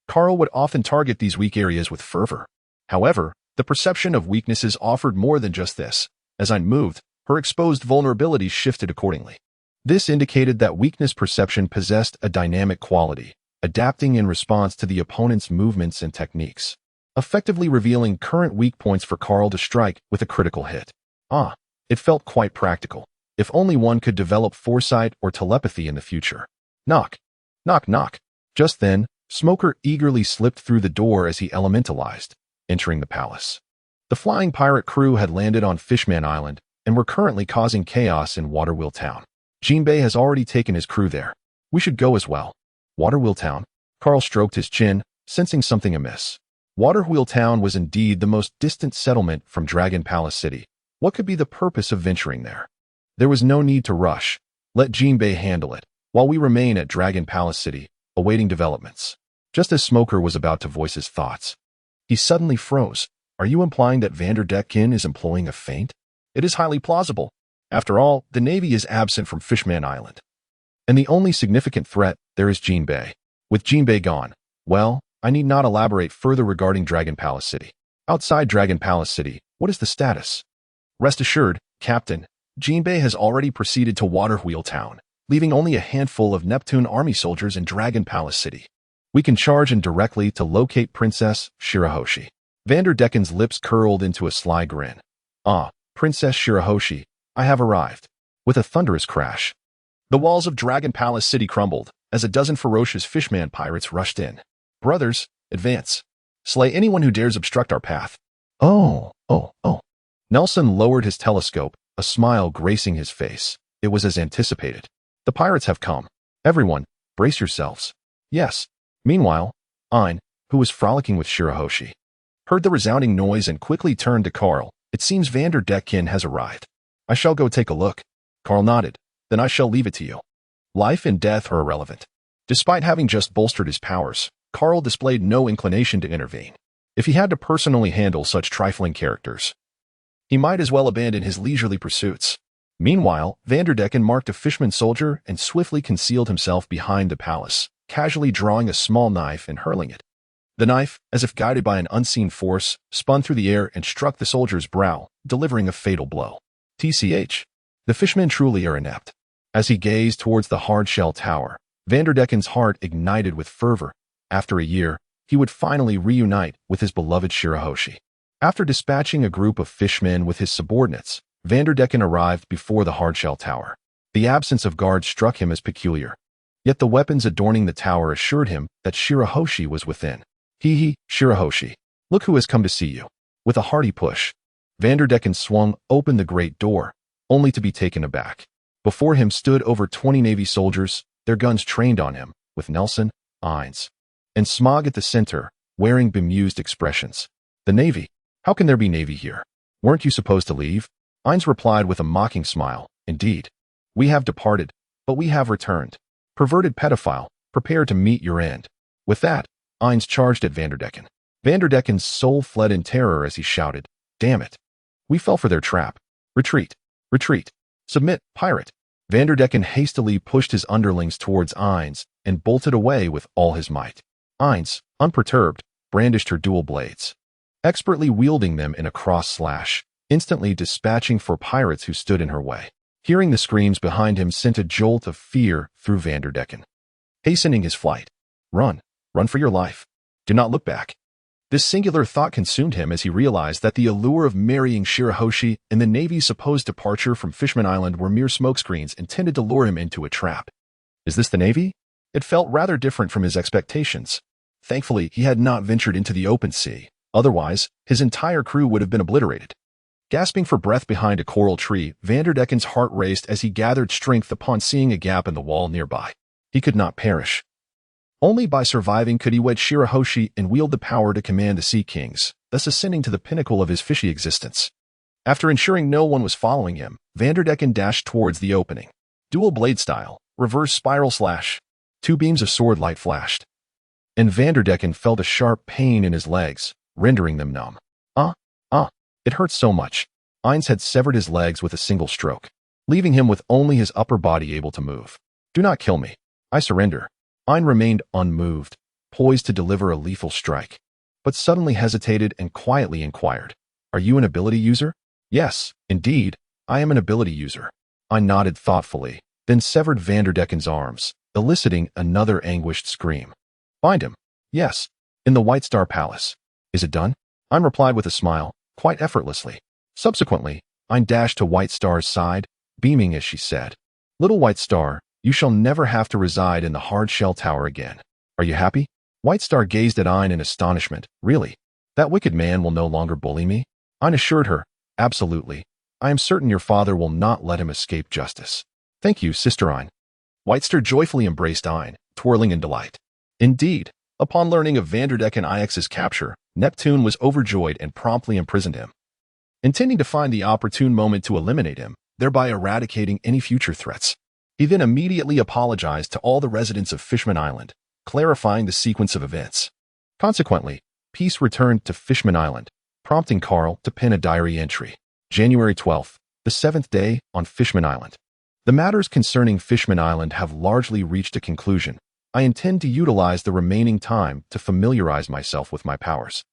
Carl would often target these weak areas with fervor. However, the perception of weaknesses offered more than just this. As Aine moved, her exposed vulnerabilities shifted accordingly. This indicated that weakness perception possessed a dynamic quality, adapting in response to the opponent's movements and techniques, effectively revealing current weak points for Carl to strike with a critical hit. It felt quite practical. If only one could develop foresight or telepathy in the future. Knock. Knock, knock. Just then, Smoker eagerly slipped through the door as he elementalized, entering the palace. The flying pirate crew had landed on Fishman Island and were currently causing chaos in Waterwheel Town. Jinbei has already taken his crew there. We should go as well. Waterwheel Town? Carl stroked his chin, sensing something amiss. Waterwheel Town was indeed the most distant settlement from Dragon Palace City. What could be the purpose of venturing there? There was no need to rush. Let Jinbei handle it, while we remain at Dragon Palace City, awaiting developments. Just as Smoker was about to voice his thoughts, he suddenly froze. Are you implying that Vanderdecken is employing a feint? It is highly plausible. After all, the Navy is absent from Fishman Island. And the only significant threat there is Jinbei. With Jinbei gone, well, I need not elaborate further regarding Dragon Palace City. Outside Dragon Palace City, what is the status? Rest assured, Captain, Jinbei has already proceeded to Waterwheel Town, leaving only a handful of Neptune army soldiers in Dragon Palace City. We can charge in directly to locate Princess Shirahoshi. Vanderdecken's lips curled into a sly grin. Princess Shirahoshi, I have arrived. With a thunderous crash, the walls of Dragon Palace City crumbled as a dozen ferocious Fishman pirates rushed in. Brothers, advance. Slay anyone who dares obstruct our path. Oh. Nelson lowered his telescope, a smile gracing his face. It was as anticipated. The pirates have come. Everyone, brace yourselves. Yes. Meanwhile, Aine, who was frolicking with Shirahoshi, heard the resounding noise and quickly turned to Carl. It seems Vanderdecken has arrived. I shall go take a look. Carl nodded. Then I shall leave it to you. Life and death are irrelevant. Despite having just bolstered his powers, Carl displayed no inclination to intervene. If he had to personally handle such trifling characters, he might as well abandon his leisurely pursuits. Meanwhile, Vanderdecken marked a Fishman soldier and swiftly concealed himself behind the palace, casually drawing a small knife and hurling it. The knife, as if guided by an unseen force, spun through the air and struck the soldier's brow, delivering a fatal blow. TCH. The Fishmen truly are inept. As he gazed towards the hard-shell tower, Vanderdecken's heart ignited with fervor. After a year, he would finally reunite with his beloved Shirahoshi. After dispatching a group of fishmen with his subordinates, Vanderdecken arrived before the hard-shell tower. The absence of guards struck him as peculiar. Yet the weapons adorning the tower assured him that Shirahoshi was within. Shirahoshi, look who has come to see you. With a hearty push, Vanderdecken swung open the great door, only to be taken aback. Before him stood over 20 Navy soldiers, their guns trained on him, with Nelson, Aines, and Smog at the center, wearing bemused expressions. The Navy? How can there be Navy here? Weren't you supposed to leave? Aines replied with a mocking smile. Indeed. We have departed, but we have returned. Perverted pedophile, prepare to meet your end. With that, Aines charged at Vanderdecken. Vanderdecken's soul fled in terror as he shouted, Damn it. We fell for their trap. Retreat. Retreat. Submit, pirate. Vanderdecken hastily pushed his underlings towards Aines and bolted away with all his might. Aines, unperturbed, brandished her dual blades, expertly wielding them in a cross slash, instantly dispatching four pirates who stood in her way. Hearing the screams behind him sent a jolt of fear through Vanderdecken. Hastening his flight. Run. Run for your life. Do not look back. This singular thought consumed him as he realized that the allure of marrying Shirahoshi and the Navy's supposed departure from Fishman Island were mere smokescreens intended to lure him into a trap. Is this the Navy? It felt rather different from his expectations. Thankfully, he had not ventured into the open sea. Otherwise, his entire crew would have been obliterated. Gasping for breath behind a coral tree, Vanderdecken's heart raced as he gathered strength upon seeing a gap in the wall nearby. He could not perish. Only by surviving could he wed Shirahoshi and wield the power to command the Sea Kings, thus ascending to the pinnacle of his fishy existence. After ensuring no one was following him, Vanderdecken dashed towards the opening. Dual blade style, reverse spiral slash. 2 beams of sword light flashed. And Vanderdecken felt a sharp pain in his legs, rendering them numb. It hurt so much. Ainz had severed his legs with a single stroke, leaving him with only his upper body able to move. Do not kill me. I surrender. Ainz remained unmoved, poised to deliver a lethal strike, but suddenly hesitated and quietly inquired, "Are you an ability user?" "Yes, indeed, I am an ability user." I nodded thoughtfully, then severed Vanderdecken's arms, eliciting another anguished scream. "Find him." "Yes, in the White Star Palace." "Is it done?" Ainz replied with a smile, quite effortlessly. Subsequently, Ainz dashed to White Star's side, beaming as she said, "Little White Star, you shall never have to reside in the hard shell tower again. Are you happy?" White Star gazed at Ainz in astonishment. "Really? That wicked man will no longer bully me?" Ainz assured her, "Absolutely. I am certain your father will not let him escape justice." "Thank you, Sister Ainz." White Star joyfully embraced Ainz, twirling in delight. Indeed, upon learning of Vanderdecken Ix's capture, Neptune was overjoyed and promptly imprisoned him, intending to find the opportune moment to eliminate him, thereby eradicating any future threats. He then immediately apologized to all the residents of Fishman Island, clarifying the sequence of events. Consequently, peace returned to Fishman Island, prompting Carl to pen a diary entry. January 12th, the 7th day on Fishman Island. The matters concerning Fishman Island have largely reached a conclusion. I intend to utilize the remaining time to familiarize myself with my powers,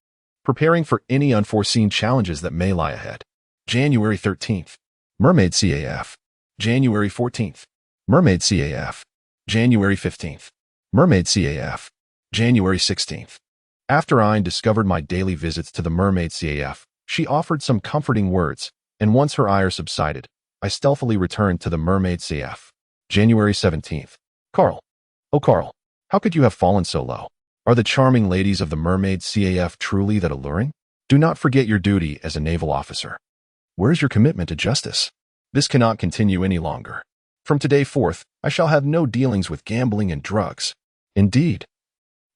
preparing for any unforeseen challenges that may lie ahead. January 13th, Mermaid CAF. January 14th, Mermaid CAF. January 15th, Mermaid CAF. January 16th. After Ainz discovered my daily visits to the Mermaid CAF, she offered some comforting words, and once her ire subsided, I stealthily returned to the Mermaid CAF. January 17th. Carl. Oh Carl, how could you have fallen so low? Are the charming ladies of the Mermaid CAF truly that alluring? Do not forget your duty as a naval officer. Where is your commitment to justice? This cannot continue any longer. From today forth, I shall have no dealings with gambling and drugs. Indeed,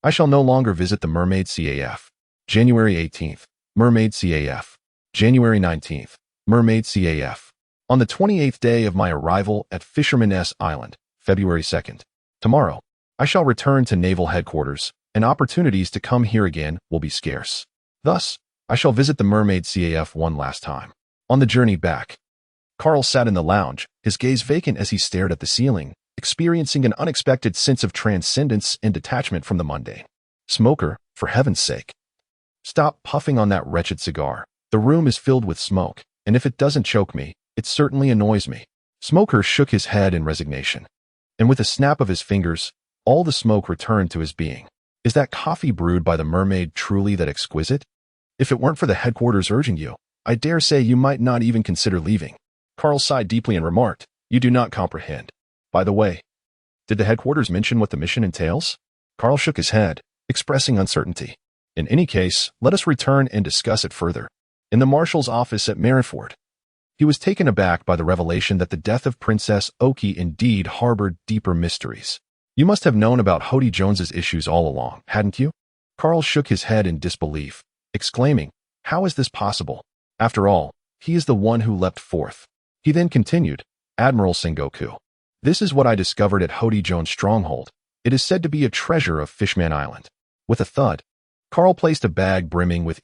I shall no longer visit the Mermaid CAF. January 18th, Mermaid CAF. January 19th, Mermaid CAF. On the 28th day of my arrival at Fisherman's Island, February 2nd. Tomorrow, I shall return to naval headquarters, and opportunities to come here again will be scarce. Thus, I shall visit the Mermaid CAF one last time. On the journey back, Carl sat in the lounge, his gaze vacant as he stared at the ceiling, experiencing an unexpected sense of transcendence and detachment from the mundane. Smoker, for heaven's sake, stop puffing on that wretched cigar. The room is filled with smoke, and if it doesn't choke me, it certainly annoys me. Smoker shook his head in resignation, and with a snap of his fingers, all the smoke returned to his being. Is that coffee brewed by the mermaid truly that exquisite? If it weren't for the headquarters urging you, I dare say you might not even consider leaving. Carl sighed deeply and remarked, "You do not comprehend. By the way, did the headquarters mention what the mission entails?" Carl shook his head, expressing uncertainty. In any case, let us return and discuss it further. In the marshal's office at Marineford, he was taken aback by the revelation that the death of Princess Oki indeed harbored deeper mysteries. You must have known about Hody Jones's issues all along, hadn't you? Carl shook his head in disbelief, exclaiming, "How is this possible? After all, he is the one who leapt forth." He then continued, "Admiral Sengoku. This is what I discovered at Hody Jones' stronghold. It is said to be a treasure of Fishman Island." With a thud, Carl placed a bag brimming with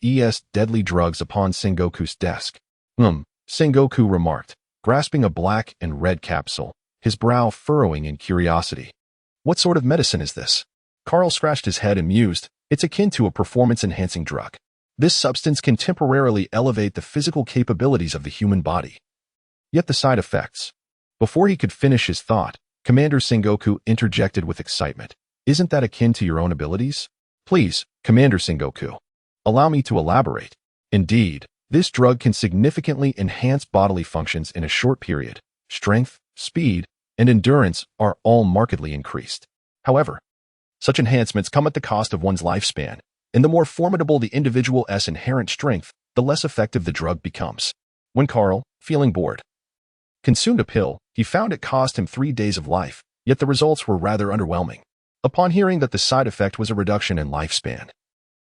deadly drugs upon Sengoku's desk. Sengoku remarked, grasping a black and red capsule, his brow furrowing in curiosity. "What sort of medicine is this?" Carl scratched his head and mused, "It's akin to a performance-enhancing drug. This substance can temporarily elevate the physical capabilities of the human body. Yet the side effects." Before he could finish his thought, Commander Sengoku interjected with excitement, "Isn't that akin to your own abilities?" "Please, Commander Sengoku, allow me to elaborate." "Indeed, this drug can significantly enhance bodily functions in a short period. Strength, speed, and endurance are all markedly increased. However, such enhancements come at the cost of one's lifespan, and the more formidable the individual's inherent strength, the less effective the drug becomes. When Carl, feeling bored, consumed a pill, he found it cost him 3 days of life, yet the results were rather underwhelming. Upon hearing that the side effect was a reduction in lifespan,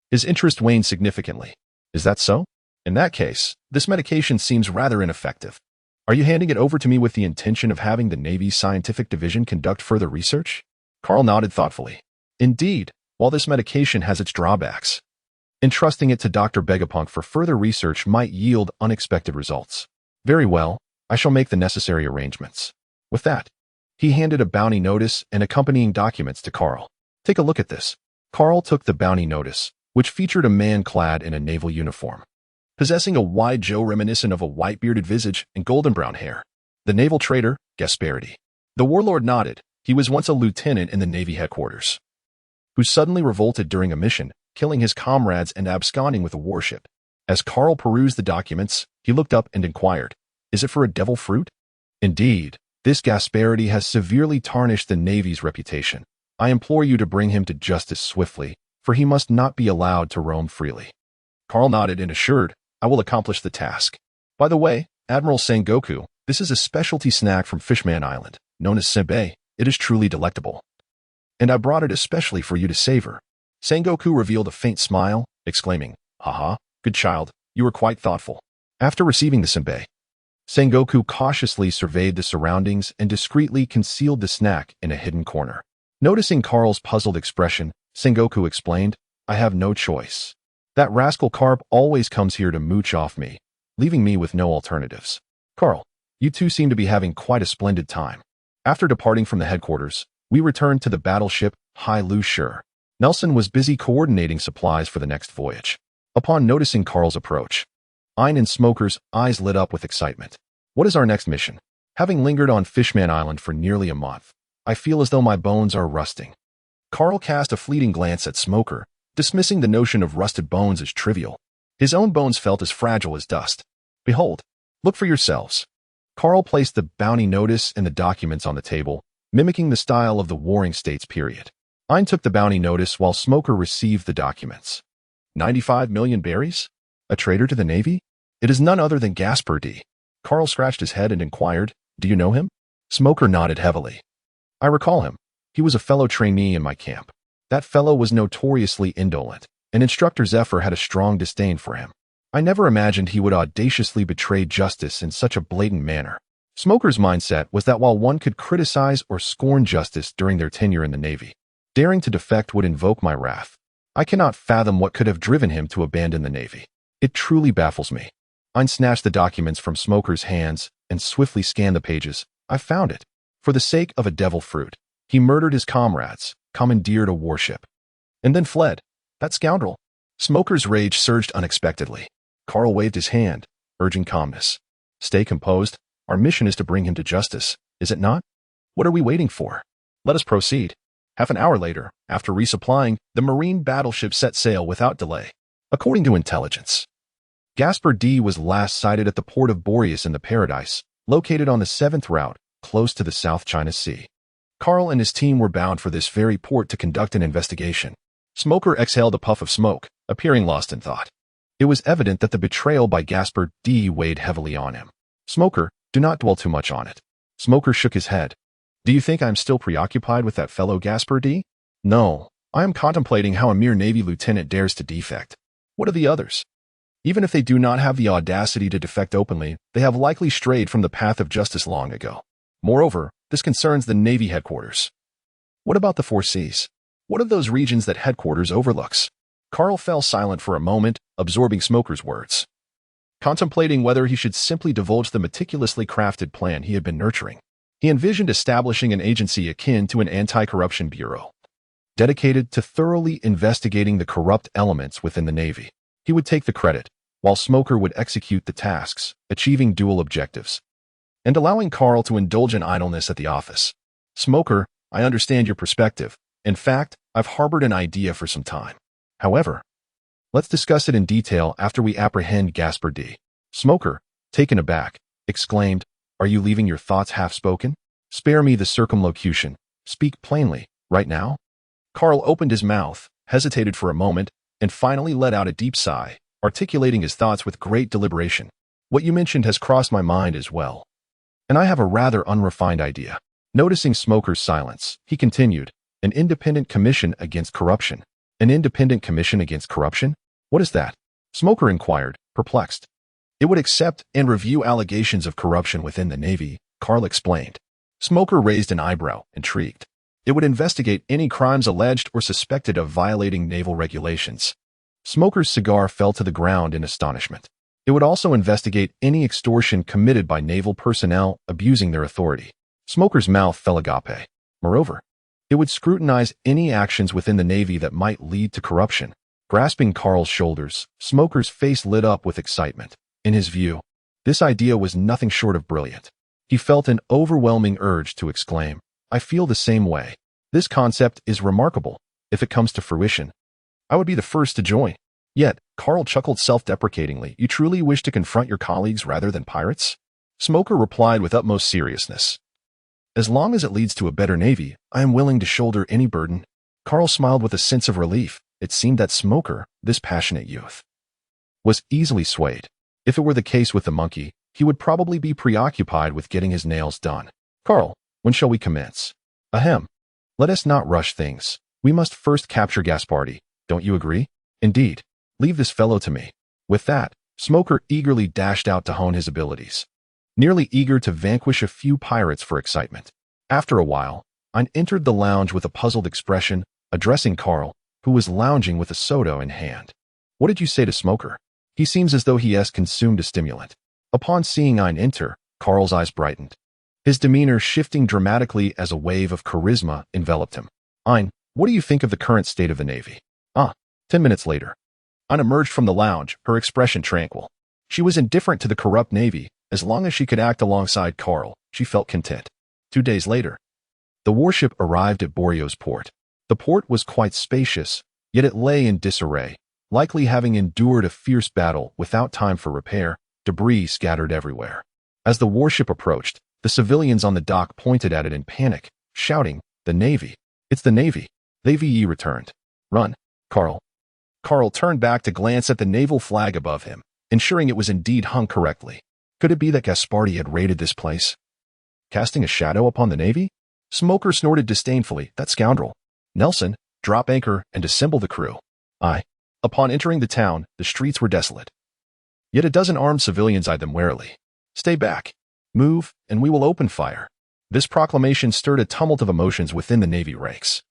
his interest waned significantly. Is that so? In that case, this medication seems rather ineffective. Are you handing it over to me with the intention of having the Navy's scientific division conduct further research? Carl nodded thoughtfully. Indeed, while this medication has its drawbacks, entrusting it to Dr. Vegapunk for further research might yield unexpected results. Very well, I shall make the necessary arrangements. With that, he handed a bounty notice and accompanying documents to Carl. Take a look at this. Carl took the bounty notice, which featured a man clad in a naval uniform, possessing a wide jaw reminiscent of a white-bearded visage and golden brown hair. The naval trader, Gasparity. The warlord nodded. He was once a lieutenant in the Navy headquarters, who suddenly revolted during a mission, killing his comrades and absconding with a warship. As Carl perused the documents, he looked up and inquired, "Is it for a devil fruit?" Indeed, this Gasparity has severely tarnished the Navy's reputation. I implore you to bring him to justice swiftly, for he must not be allowed to roam freely. Carl nodded and assured, I will accomplish the task. By the way, Admiral Sengoku, this is a specialty snack from Fishman Island, known as senbei. It is truly delectable, and I brought it especially for you to savor. Sengoku revealed a faint smile, exclaiming, Haha, good child, you were quite thoughtful. After receiving the senbei, Sengoku cautiously surveyed the surroundings and discreetly concealed the snack in a hidden corner. Noticing Carl's puzzled expression, Sengoku explained, I have no choice. That rascal Carp always comes here to mooch off me, leaving me with no alternatives. Carl, you two seem to be having quite a splendid time. After departing from the headquarters, we returned to the battleship Hai Lu Shur. Nelson was busy coordinating supplies for the next voyage. Upon noticing Carl's approach, Ein and Smoker's eyes lit up with excitement. What is our next mission? Having lingered on Fishman Island for nearly a month, I feel as though my bones are rusting. Carl cast a fleeting glance at Smoker, dismissing the notion of rusted bones as trivial. His own bones felt as fragile as dust. Behold, look for yourselves. Carl placed the bounty notice and the documents on the table, mimicking the style of the Warring States period. Ein took the bounty notice while Smoker received the documents. 95 million berries? A traitor to the Navy? It is none other than Gaspar D. Carl scratched his head and inquired, Do you know him? Smoker nodded heavily. I recall him. He was a fellow trainee in my camp. That fellow was notoriously indolent, and Instructor Zephyr had a strong disdain for him. I never imagined he would audaciously betray justice in such a blatant manner. Smoker's mindset was that while one could criticize or scorn justice during their tenure in the Navy, daring to defect would invoke my wrath. I cannot fathom what could have driven him to abandon the Navy. It truly baffles me. Ein snatched the documents from Smoker's hands and swiftly scanned the pages. I found it. For the sake of a devil fruit, he murdered his comrades, commandeered a warship, and then fled. That scoundrel. Smoker's rage surged unexpectedly. Carl waved his hand, urging calmness. Stay composed. Our mission is to bring him to justice, is it not? What are we waiting for? Let us proceed. Half an hour later, after resupplying, the marine battleship set sail without delay. According to intelligence, Gaspar D was last sighted at the port of Boreas in the Paradise, located on the 7th route, close to the South China Sea. Carl and his team were bound for this very port to conduct an investigation. Smoker exhaled a puff of smoke, appearing lost in thought. It was evident that the betrayal by Gaspar D weighed heavily on him. Smoker, do not dwell too much on it. Smoker shook his head. Do you think I am still preoccupied with that fellow Gaspar D? No, I am contemplating how a mere Navy lieutenant dares to defect. What of the others? Even if they do not have the audacity to defect openly, they have likely strayed from the path of justice long ago. Moreover, this concerns the Navy headquarters. What about the 4 seas? What of those regions that headquarters overlooks? Carl fell silent for a moment, absorbing Smoker's words, contemplating whether he should simply divulge the meticulously crafted plan he had been nurturing. He envisioned establishing an agency akin to an anti-corruption bureau, dedicated to thoroughly investigating the corrupt elements within the Navy. He would take the credit, while Smoker would execute the tasks, achieving dual objectives, and allowing Carl to indulge in idleness at the office. Smoker, I understand your perspective. In fact, I've harbored an idea for some time. However, let's discuss it in detail after we apprehend Gaspar D. Smoker, taken aback, exclaimed, Are you leaving your thoughts half-spoken? Spare me the circumlocution. Speak plainly, right now. Carl opened his mouth, hesitated for a moment, and finally let out a deep sigh, articulating his thoughts with great deliberation. What you mentioned has crossed my mind as well. And I have a rather unrefined idea. Noticing Smoker's silence, he continued, an independent commission against corruption. An independent commission against corruption? What is that? Smoker inquired, perplexed. It would accept and review allegations of corruption within the Navy, Carl explained. Smoker raised an eyebrow, intrigued. It would investigate any crimes alleged or suspected of violating naval regulations. Smoker's cigar fell to the ground in astonishment. It would also investigate any extortion committed by naval personnel abusing their authority. Smoker's mouth fell agape. Moreover, it would scrutinize any actions within the Navy that might lead to corruption. Grasping Carl's shoulders, Smoker's face lit up with excitement. In his view, this idea was nothing short of brilliant. He felt an overwhelming urge to exclaim, I feel the same way. This concept is remarkable. If it comes to fruition, I would be the first to join. Yet, Carl chuckled self-deprecatingly. You truly wish to confront your colleagues rather than pirates? Smoker replied with utmost seriousness. As long as it leads to a better Navy, I am willing to shoulder any burden. Carl smiled with a sense of relief. It seemed that Smoker, this passionate youth, was easily swayed. If it were the case with the monkey, he would probably be preoccupied with getting his nails done. Carl, when shall we commence? Ahem. Let us not rush things. We must first capture Gaspardi. Don't you agree? Indeed. Leave this fellow to me. With that, Smoker eagerly dashed out to hone his abilities, nearly eager to vanquish a few pirates for excitement. After a while, Ein entered the lounge with a puzzled expression, addressing Carl, who was lounging with a soda in hand. What did you say to Smoker? He seems as though he has consumed a stimulant. Upon seeing Ein enter, Carl's eyes brightened, his demeanor shifting dramatically as a wave of charisma enveloped him. Ein, what do you think of the current state of the Navy? 10 minutes later. Ein emerged from the lounge, her expression tranquil. She was indifferent to the corrupt Navy. As long as she could act alongside Carl, she felt content. 2 days later, the warship arrived at Boreo's port. The port was quite spacious, yet it lay in disarray, likely having endured a fierce battle without time for repair, debris scattered everywhere. As the warship approached, the civilians on the dock pointed at it in panic, shouting, The Navy! It's the Navy! The VE returned. Run, Carl. Carl turned back to glance at the naval flag above him, ensuring it was indeed hung correctly. Could it be that Gaspardi had raided this place, casting a shadow upon the Navy? Smoker snorted disdainfully. That scoundrel. Nelson, drop anchor and assemble the crew. Upon entering the town, the streets were desolate. Yet a dozen armed civilians eyed them warily. Stay back. Move, and we will open fire. This proclamation stirred a tumult of emotions within the Navy ranks.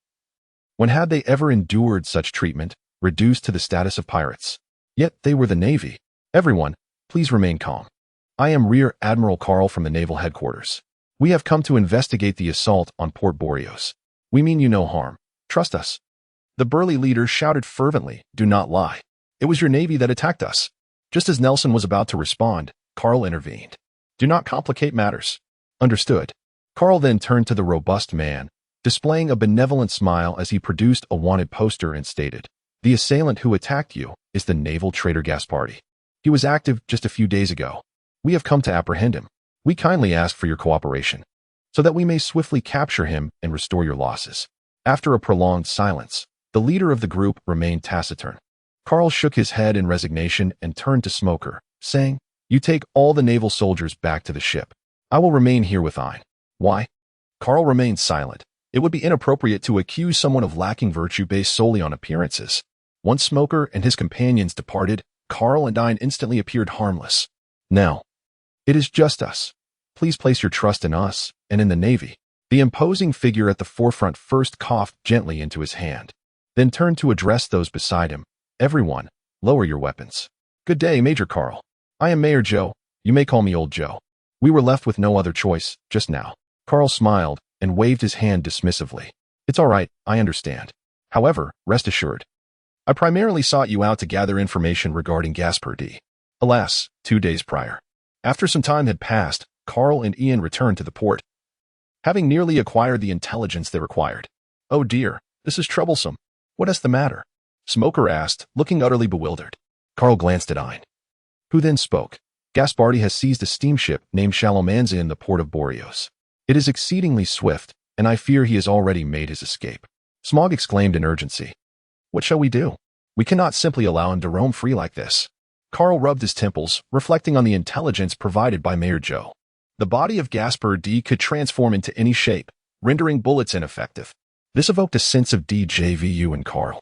When had they ever endured such treatment, reduced to the status of pirates? Yet they were the Navy. Everyone, please remain calm. I am Rear Admiral Carl from the Naval Headquarters. We have come to investigate the assault on Port Boreos. We mean you no harm. Trust us. The burly leader shouted fervently, Do not lie. It was your Navy that attacked us. Just as Nelson was about to respond, Carl intervened. Do not complicate matters. Understood. Carl then turned to the robust man, displaying a benevolent smile as he produced a wanted poster and stated, The assailant who attacked you is the naval traitor Gaspardi. He was active just a few days ago. We have come to apprehend him. We kindly ask for your cooperation, so that we may swiftly capture him and restore your losses. After a prolonged silence, the leader of the group remained taciturn. Carl shook his head in resignation and turned to Smoker, saying, You take all the naval soldiers back to the ship. I will remain here with Ein. Why? Carl remained silent. It would be inappropriate to accuse someone of lacking virtue based solely on appearances. Once Smoker and his companions departed, Carl and Ein instantly appeared harmless. Now, it is just us. Please place your trust in us and in the Navy. The imposing figure at the forefront first coughed gently into his hand, then turned to address those beside him. Everyone, lower your weapons. Good day, Major Carl. I am Mayor Joe. You may call me Old Joe. We were left with no other choice, just now. Carl smiled and waved his hand dismissively. It's all right, I understand. However, rest assured, I primarily sought you out to gather information regarding Gaspardi. Alas, 2 days prior. After some time had passed, Carl and Ian returned to the port, having nearly acquired the intelligence they required. Oh dear, this is troublesome. What is the matter? Smoker asked, looking utterly bewildered. Carl glanced at Ein, who then spoke. Gaspardi has seized a steamship named Shalomanza in the port of Boreos. It is exceedingly swift, and I fear he has already made his escape. Smog exclaimed in urgency. What shall we do? We cannot simply allow him to roam free like this. Carl rubbed his temples, reflecting on the intelligence provided by Mayor Joe. The body of Gasper D could transform into any shape, rendering bullets ineffective. This evoked a sense of déjà vu in Carl.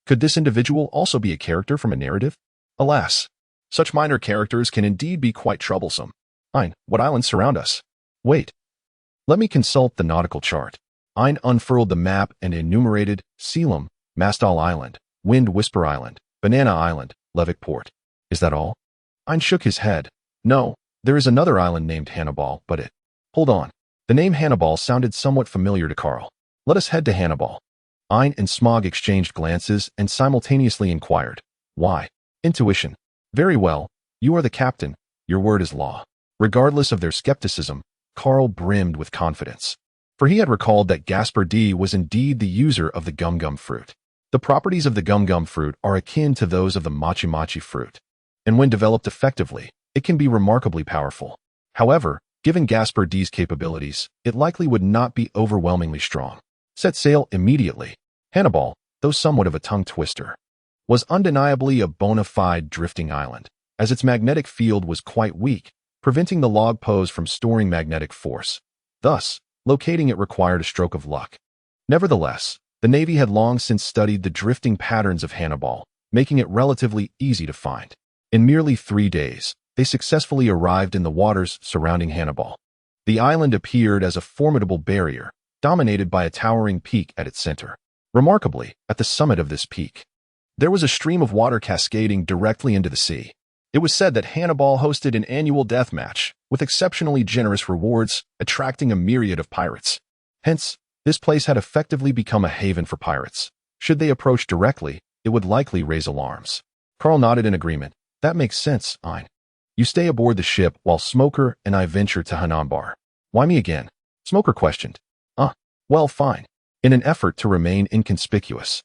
Could this individual also be a character from a narrative? Alas, such minor characters can indeed be quite troublesome. Ein, what islands surround us? Wait. Let me consult the nautical chart. Ein unfurled the map and enumerated Selim, Mastal Island, Wind Whisper Island, Banana Island, Levick Port. Is that all? Ein shook his head. No, there is another island named Hannibal, but it... Hold on. The name Hannibal sounded somewhat familiar to Carl. Let us head to Hannibal. Ein and Smog exchanged glances and simultaneously inquired. Why? Intuition. Very well. You are the captain. Your word is law. Regardless of their skepticism, Carl brimmed with confidence. For he had recalled that Gasper D was indeed the user of the gum-gum fruit. The properties of the gum-gum fruit are akin to those of the machi-machi fruit, and when developed effectively, it can be remarkably powerful. However, given Gasper D's capabilities, it likely would not be overwhelmingly strong. Set sail immediately. Hannibal, though somewhat of a tongue twister, was undeniably a bona fide drifting island, as its magnetic field was quite weak, preventing the log pose from storing magnetic force. Thus, locating it required a stroke of luck. Nevertheless, the Navy had long since studied the drifting patterns of Hannibal, making it relatively easy to find. In merely 3 days, they successfully arrived in the waters surrounding Hannibal. The island appeared as a formidable barrier, dominated by a towering peak at its center. Remarkably, at the summit of this peak, there was a stream of water cascading directly into the sea. It was said that Hannibal hosted an annual death match, with exceptionally generous rewards, attracting a myriad of pirates. Hence, this place had effectively become a haven for pirates. Should they approach directly, it would likely raise alarms. Carl nodded in agreement. That makes sense, Ein. You stay aboard the ship while Smoker and I venture to Hanambar. Why me again? Smoker questioned. Well, fine. In an effort to remain inconspicuous,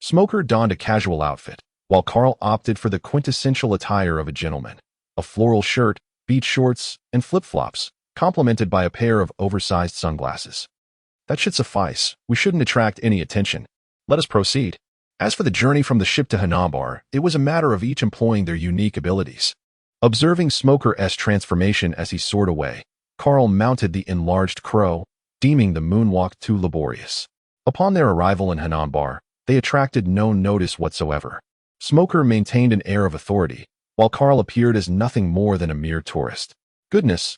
Smoker donned a casual outfit, while Carl opted for the quintessential attire of a gentleman, a floral shirt, beach shorts, and flip-flops, complemented by a pair of oversized sunglasses. That should suffice. We shouldn't attract any attention. Let us proceed. As for the journey from the ship to Hanambar, it was a matter of each employing their unique abilities. Observing Smoker's transformation as he soared away, Carl mounted the enlarged crow, deeming the moonwalk too laborious. Upon their arrival in Hanambar, they attracted no notice whatsoever. Smoker maintained an air of authority, while Carl appeared as nothing more than a mere tourist. Goodness,